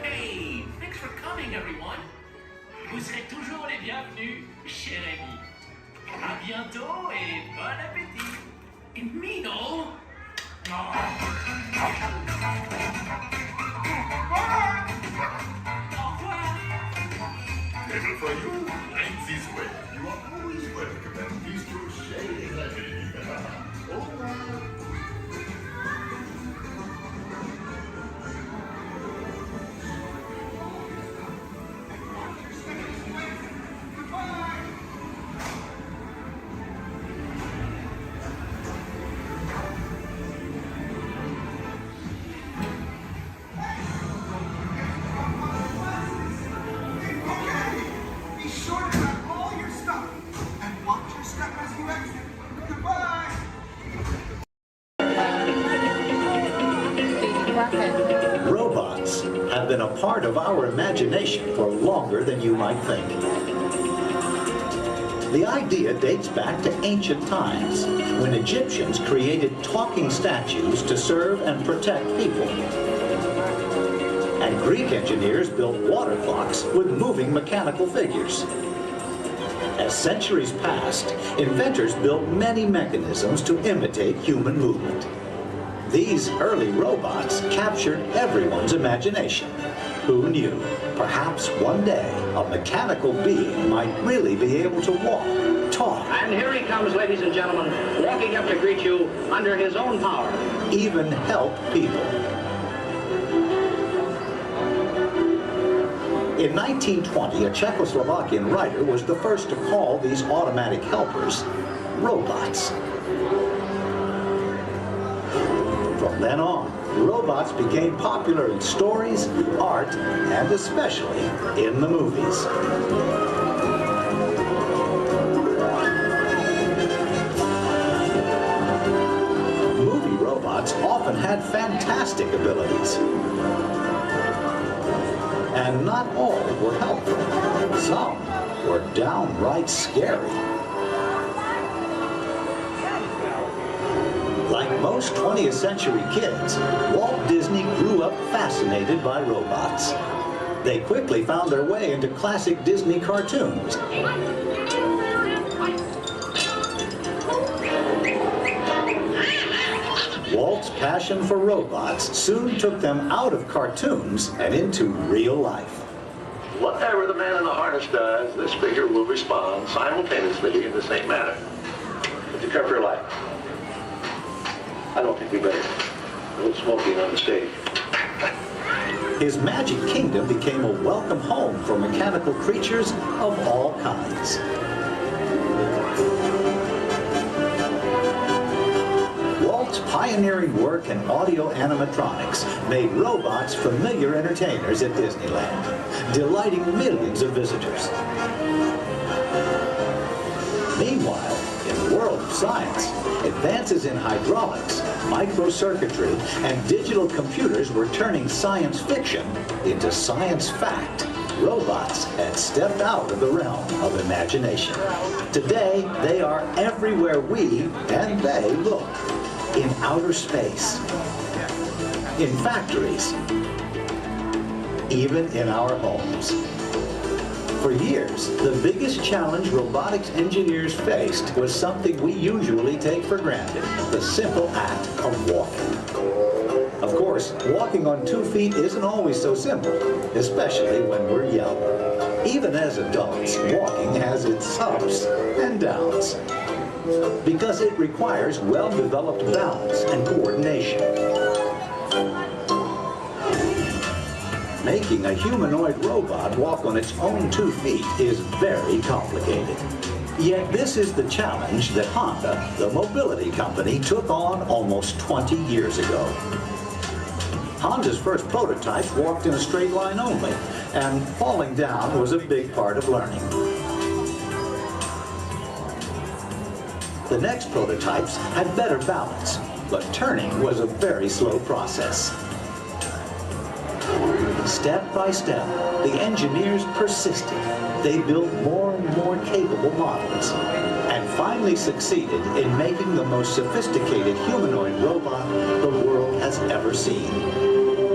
Hey, thanks for coming, everyone. Vous serez toujours les bienvenus, cher ami. À bientôt et bon appétit. Mino. Table for you, right this way. You are always welcome and please to share the day. Over. Be sure to grab all your stuff and watch your step as you exit. Goodbye. Robots have been a part of our imagination for longer than you might think. The idea dates back to ancient times, when Egyptians created talking statues to serve and protect people. And Greek engineers built water clocks with moving mechanical figures. As centuries passed, inventors built many mechanisms to imitate human movement. These early robots captured everyone's imagination. Who knew? Perhaps one day a mechanical being might really be able to walk, talk, And here he comes, ladies and gentlemen, walking up to greet you under his own power. even help people. In 1920, a Czechoslovakian writer was the first to call these automatic helpers robots. From then on, robots became popular in stories, art, and especially in the movies. Movie robots often had fantastic abilities. And not all were helpful. Some were downright scary. Like most 20th century kids, Walt Disney grew up fascinated by robots. They quickly found their way into classic Disney cartoons. Walt's passion for robots soon took them out of cartoons and into real life. Whatever the man in the harness does, this figure will respond simultaneously in the same manner. But you care for your life. I don't think we better go smoking on the stage. His magic kingdom became a welcome home for mechanical creatures of all kinds. Walt's pioneering work in audio animatronics made robots familiar entertainers at Disneyland, delighting millions of visitors. Meanwhile, in the world of science, advances in hydraulics, microcircuitry, and digital computers were turning science fiction into science fact. Robots had stepped out of the realm of imagination. Today, they are everywhere we and they look. In outer space, in factories, even in our homes. For years, the biggest challenge robotics engineers faced was something we usually take for granted, the simple act of walking. Of course, walking on 2 feet isn't always so simple, especially when we're young. Even as adults, walking has its ups and downs, because it requires well-developed balance and coordination. Making a humanoid robot walk on its own 2 feet is very complicated. Yet this is the challenge that Honda, the mobility company, took on almost 20 years ago. Honda's first prototypes walked in a straight line only, and falling down was a big part of learning. The next prototypes had better balance, but turning was a very slow process. Step by step, the engineers persisted. They built more and more capable models, and finally succeeded in making the most sophisticated humanoid robot the world has ever seen.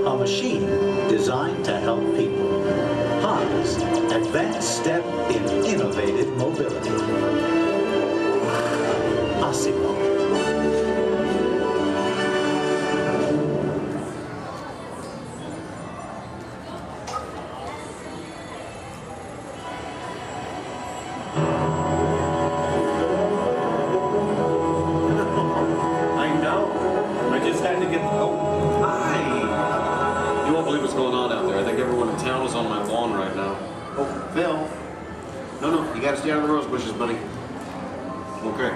A machine designed to help people. Han's advanced step in innovative mobility. Asimo. Stay out of the rose bushes, buddy. Okay.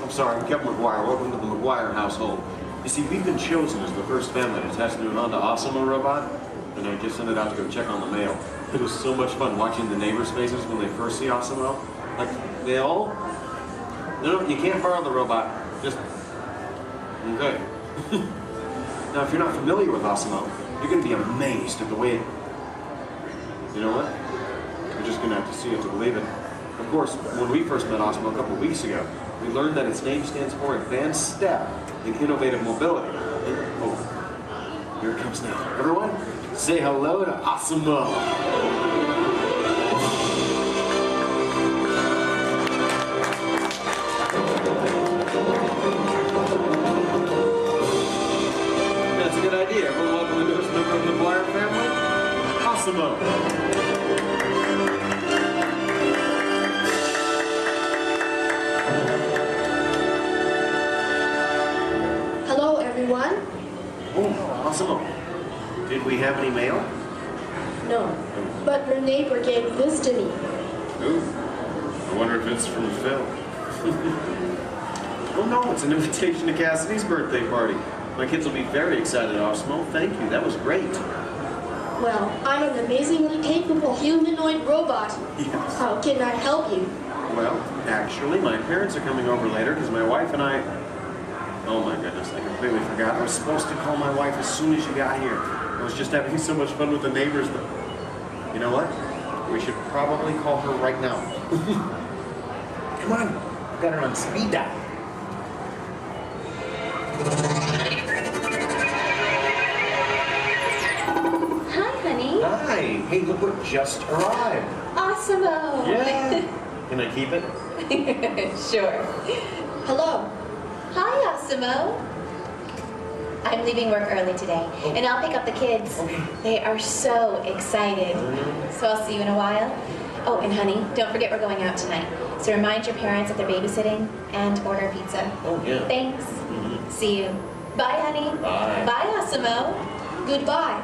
I'm sorry, I'm Kevin McGuire. Welcome to the McGuire household. You see, we've been chosen as the first family to test the Honda Asimo robot, and I just sent it out to go check on the mail. It was so much fun watching the neighbors' faces when they first see Asimo. Like, they all... No, you can't borrow the robot. Just... Okay. Now, if you're not familiar with Asimo, you're going to be amazed at the way it... You know what? You're just going to have to see it to believe it. Of course, when we first met Asimo a couple of weeks ago, we learned that its name stands for Advanced Step in Innovative Mobility. Oh, here it comes now. Everyone, say hello to Asimo. That's a good idea. Everyone welcome the newest member of the McGuire family, Asimo. Oh, Asimo. Did we have any mail? No, but your neighbor gave this to me. Ooh, I wonder if it's from Phil. Oh no, it's an invitation to Cassidy's birthday party. My kids will be very excited, Asimo. Thank you, that was great. Well, I'm an amazingly capable humanoid robot. Yes. How can I help you? Well, actually, my parents are coming over later because my wife and I... Oh my goodness, I completely forgot. I was supposed to call my wife as soon as you got here. I was just having so much fun with the neighbors though. You know what? We should probably call her right now. Come on, I've got her on speed dial. Hi, honey. Hi. Hey, look what just arrived. Asimo. Yeah. Can I keep it? Sure. Hello. Hi, Asimo. I'm leaving work early today, and I'll pick up the kids. Okay. They are so excited. So I'll see you in a while. Oh, and honey, don't forget we're going out tonight. So remind your parents that they're babysitting and order pizza. Oh, yeah. Thanks. See you. Bye, honey. Bye. Bye, Asimo. Goodbye.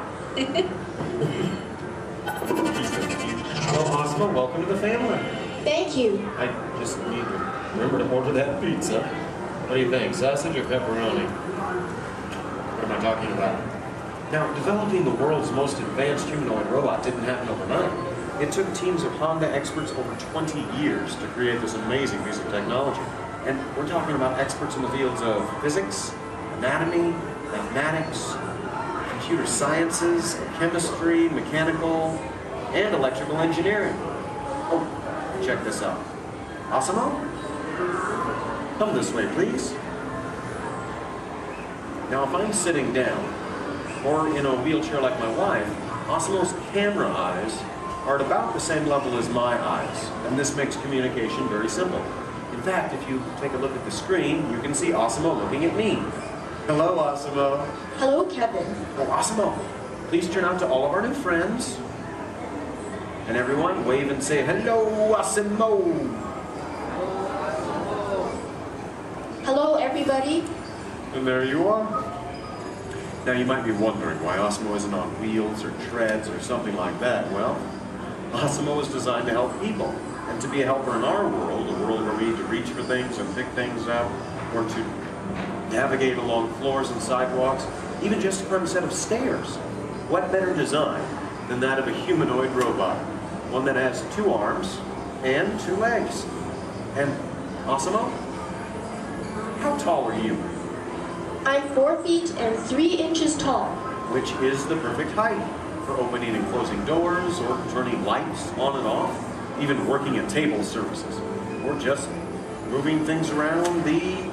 Well, Asimo, welcome to the family. Thank you. I just need to remember to order that pizza. What do you think, sausage or pepperoni? What am I talking about? Now, developing the world's most advanced humanoid robot didn't happen overnight. It took teams of Honda experts over 20 years to create this amazing piece of technology. And we're talking about experts in the fields of physics, anatomy, mathematics, computer sciences, chemistry, mechanical, and electrical engineering. Oh, check this out. Asimo? Come this way, please. Now, if I'm sitting down, or in a wheelchair like my wife, Asimo's camera eyes are at about the same level as my eyes, and this makes communication very simple. In fact, if you take a look at the screen, you can see Asimo looking at me. Hello, Asimo. Hello, Kevin. Oh, Asimo, please turn out to all of our new friends. And everyone, wave and say, hello, Asimo. Hello, everybody. And there you are. Now, you might be wondering why Asimo isn't on wheels or treads or something like that. Well, Asimo is designed to help people and to be a helper in our world, a world where we need to reach for things and pick things up, or to navigate along floors and sidewalks, even just from a set of stairs. What better design than that of a humanoid robot? One that has 2 arms and 2 legs. And Asimo, How tall are you? I'm 4 feet and 3 inches tall. Which is the perfect height for opening and closing doors, or turning lights on and off, even working at table services, or just moving things around the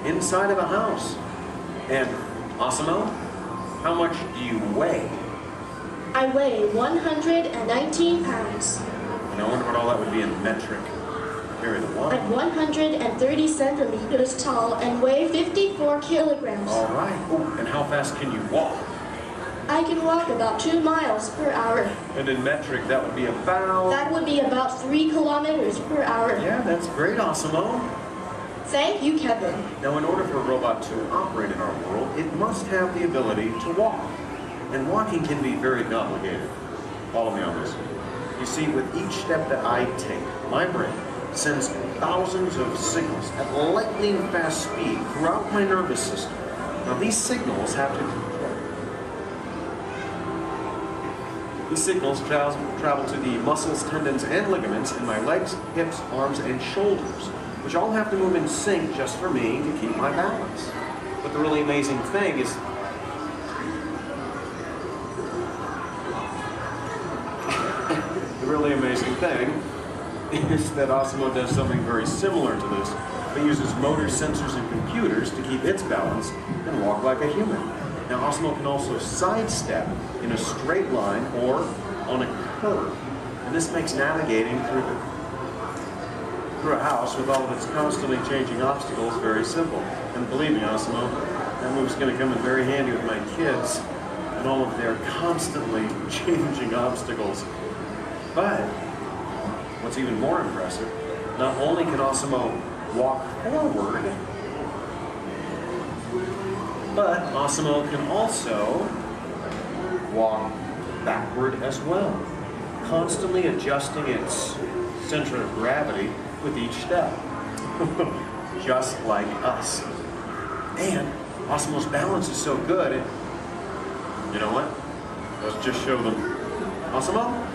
inside of a house. And Asimo, how much do you weigh? I weigh 119 pounds. And I wonder what all that would be in metric. Carry the one. I'm 130 centimeters tall and weigh 54 kilograms. All right. Oh, and how fast can you walk? I can walk about 2 miles per hour. And in metric, that would be about... That would be about 3 kilometers per hour. Yeah, that's great, Asimo. Thank you, Kevin. Now, in order for a robot to operate in our world, it must have the ability to walk. And walking can be very complicated. Follow me on this. You see, with each step that I take, my brain sends thousands of signals at lightning fast speed throughout my nervous system. Now, these signals have to... These signals travel to the muscles, tendons, and ligaments in my legs, hips, arms, and shoulders, which all have to move in sync just for me to keep my balance. But the really amazing thing is... the really amazing thing is that Asimo does something very similar to this. It uses motor sensors and computers to keep its balance and walk like a human. Now, Asimo can also sidestep in a straight line or on a curve. And this makes navigating through a house with all of its constantly changing obstacles very simple. And believe me, Asimo, that move's going to come in very handy with my kids and all of their constantly changing obstacles. But what's even more impressive, not only can Asimo walk forward, but Asimo can also walk backward as well, constantly adjusting its center of gravity with each step, just like us. And Asimo's balance is so good, you know what? Let's just show them. Asimo,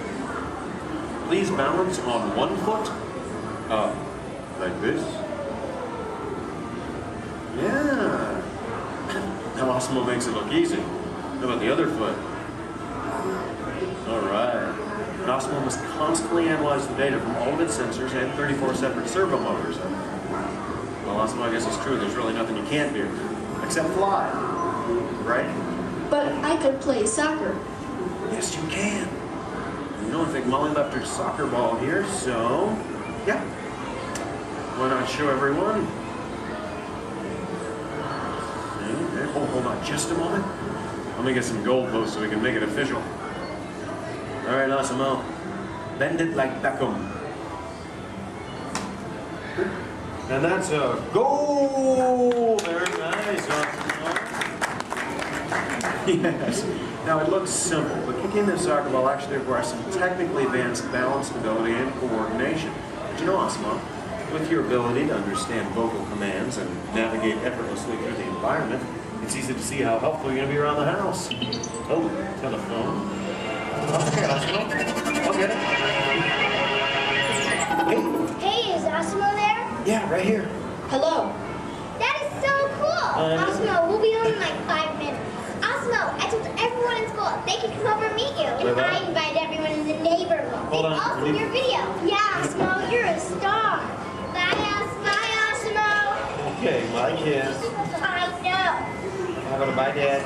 please balance on one foot, like this. Yeah. Now Asimo makes it look easy. How about the other foot? All right. And Asimo must constantly analyze the data from all of its sensors and 34 separate servo motors. Well, Asimo, I guess it's true. There's really nothing you can't do, except fly, right? But I could play soccer. Yes, you can. You know, I think Molly left her soccer ball here, so yeah. Why not show everyone? Okay. Oh, hold on just a moment. Let me get some gold posts so we can make it official. All right, Asimo. Bend it like Beckham. And that's a goal! Very nice, Asimo. Yes. Now, it looks simple, but kicking the soccer ball actually requires some technically advanced balance, stability, and coordination. But you know, Asimo, with your ability to understand vocal commands and navigate effortlessly through the environment, it's easy to see how helpful you're going to be around the house. Oh, telephone. Okay, Asimo. I'll get it. Hey. Hey, is Asimo there? Yeah, right here. Hello. That is so cool! Asimo, we'll be home in like 5 minutes. Asimo, I told everyone in school they can come over and meet you. And I invited everyone in the neighborhood. Hold on. Also your video. Yeah, Asimo, you're a star. Bye, Asimo. Okay, my kids. I know. How about a bye, Dad?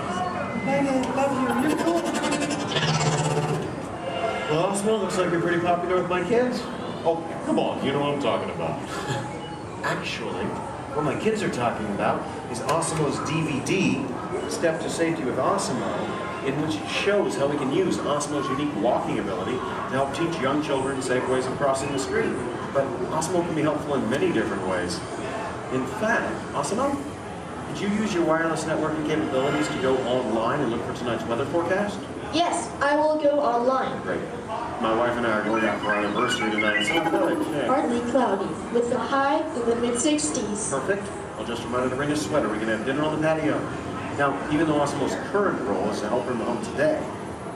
Bye, Dad. Love you. You're cool. Well, Asimo, looks like you're pretty popular with my kids. Oh, come on. You know what I'm talking about. Actually, what my kids are talking about is Asimo's DVD, Step to Safety with Asimo, in which it shows how we can use Asimo's unique walking ability to help teach young children safe ways of crossing the street. But Asimo can be helpful in many different ways. In fact, Asimo, did you use your wireless networking capabilities to go online and look for tonight's weather forecast? Yes, I will go online. Great. My wife and I are going out for our anniversary tonight, so good. Yeah. Partly cloudy, with a high in the mid-60s. Perfect. I'll just remind her to bring a sweater. We can have dinner on the patio. Now, even though Asimo's current role is to help her in the home today,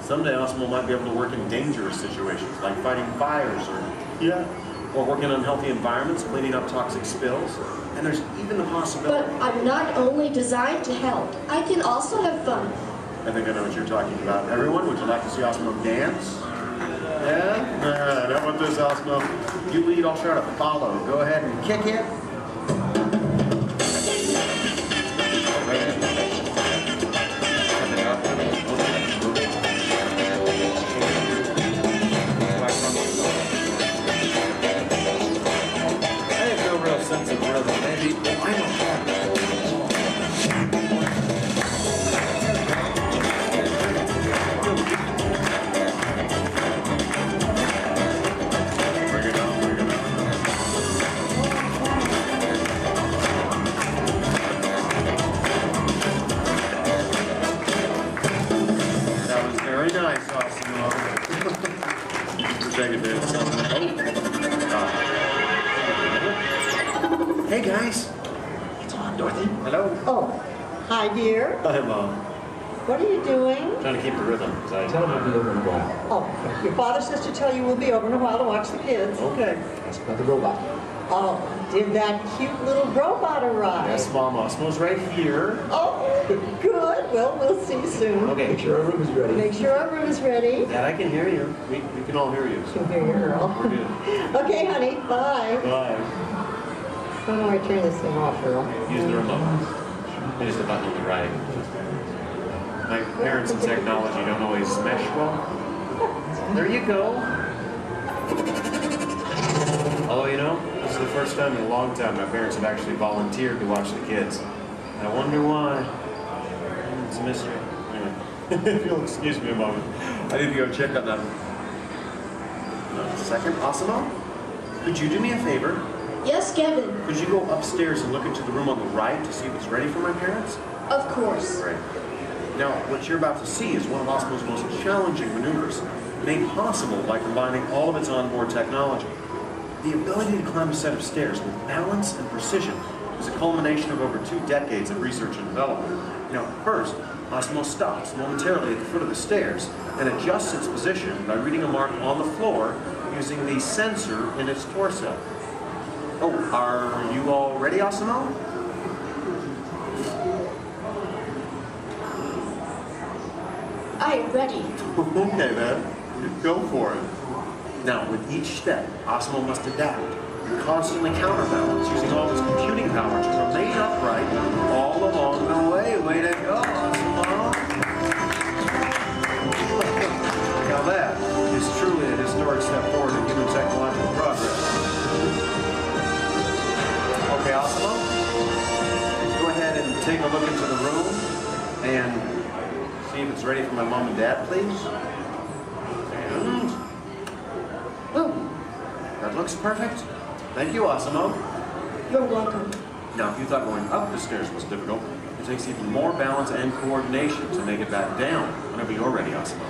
someday Asimo might be able to work in dangerous situations, like fighting fires or, or work in unhealthy environments, cleaning up toxic spills. And there's even the possibility... But I'm not only designed to help, I can also have fun. I think I know what you're talking about. Everyone, would you like to see Osmo dance? Yeah? All right, how about this, Osmo? You lead, I'll try to follow. Go ahead and kick it. I have no real sense of rhythm. Maybe I don't have it. Very nice, Osmo. Take a bit. Hey guys. It's on, Dorothy. Hello. Oh, hi dear. Hi, Mom. What are you doing? Trying to keep the rhythm. Tell them to be over in a while. Oh, your father says to tell you we'll be over in a while to watch the kids. Okay. Ask about the robot. Oh, did that cute little robot arrive? Yes, Mom. Osmo's right here. Oh, good. Well, we'll see you soon. Okay. Make sure our room is ready. Make sure our room is ready. Dad, I can hear you. We can all hear you. I can hear you, Earl. We're good. Okay, honey. Bye. Bye. How do I turn this thing off, Earl? Use the remote. Use the button on the right. My parents and technology don't always mesh well. There you go. Although, you know, this is the first time in a long time my parents have actually volunteered to watch the kids. I wonder why. It's a mystery. Anyway, if you'll excuse me a moment, I need to go check on that. Second, Osmo, could you do me a favor? Yes, Kevin. Could you go upstairs and look into the room on the right to see if it's ready for my parents? Of course. Great. Now, what you're about to see is one of Osmo's most challenging maneuvers, made possible by combining all of its onboard technology. The ability to climb a set of stairs with balance and precision is a culmination of over 2 decades of research and development. Now, first, Osmo stops momentarily at the foot of the stairs and adjusts its position by reading a mark on the floor using the sensor in its torso. Oh, are you all ready, Osmo? I am ready. Okay, then. Go for it. Now, with each step, Osmo must adapt and constantly counterbalance using all his computing power to remain upright all along the way. Way to go, Osmo! Now that is truly a historic step forward in human technological progress. Okay, Osmo, go ahead and take a look into the room and see if it's ready for my mom and dad, please. And... oh, that looks perfect. Thank you, Osmo. You're welcome. Now, if you thought going up the stairs was difficult, it takes even more balance and coordination to make it back down whenever you're ready, Osmo.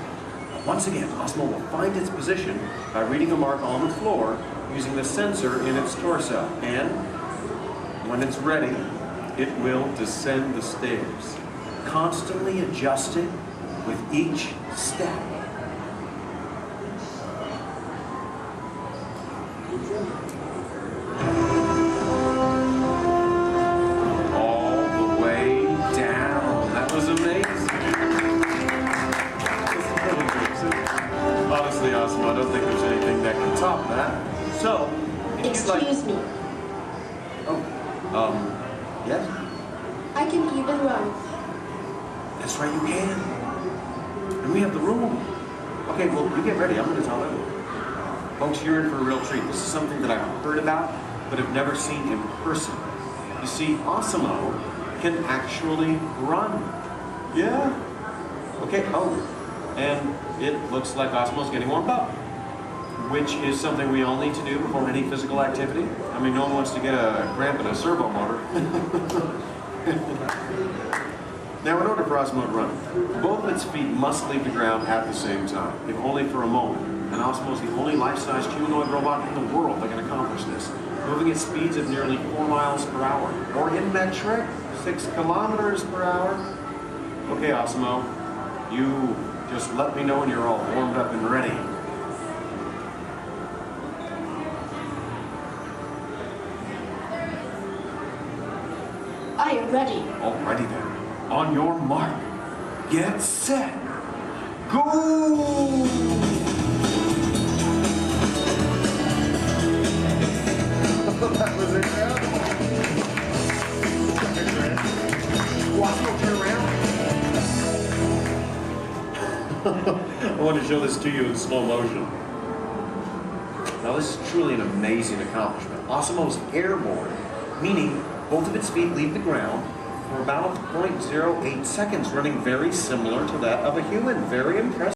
Once again, Osmo will find its position by reading a mark on the floor using the sensor in its torso. And when it's ready, it will descend the stairs, constantly adjusting with each step. All the way down. That was amazing. Honestly, Osmo, I don't think there's anything that can top that. So, Excuse me. Oh, yes? I can even run. That's right, you can. And we have the room. Okay, well, you get ready. I'm going to tell them. Folks, you're in for a real treat. This is something that I've heard about, but have never seen in person. You see, Osmo can actually run. Yeah. Okay, oh, and it looks like Osmo's getting warmed up, which is something we all need to do before any physical activity. I mean, no one wants to get a cramp in a servo motor. Now, in order for Osmo to run, both of its feet must leave the ground at the same time, if only for a moment. And Osmo is the only life-sized humanoid robot in the world that can accomplish this, moving at speeds of nearly 4 miles per hour, or in metric, 6 kilometers per hour. Okay, Osmo, you just let me know when you're all warmed up and ready. ready. Alrighty then. On your mark, get set, go! That was incredible. Wasmo, turn around. I want to show this to you in slow motion. Now this is truly an amazing accomplishment. Osmo's airborne, meaning both of its feet leave the ground for about 0.08 seconds, running very similar to that of a human. Very impressive.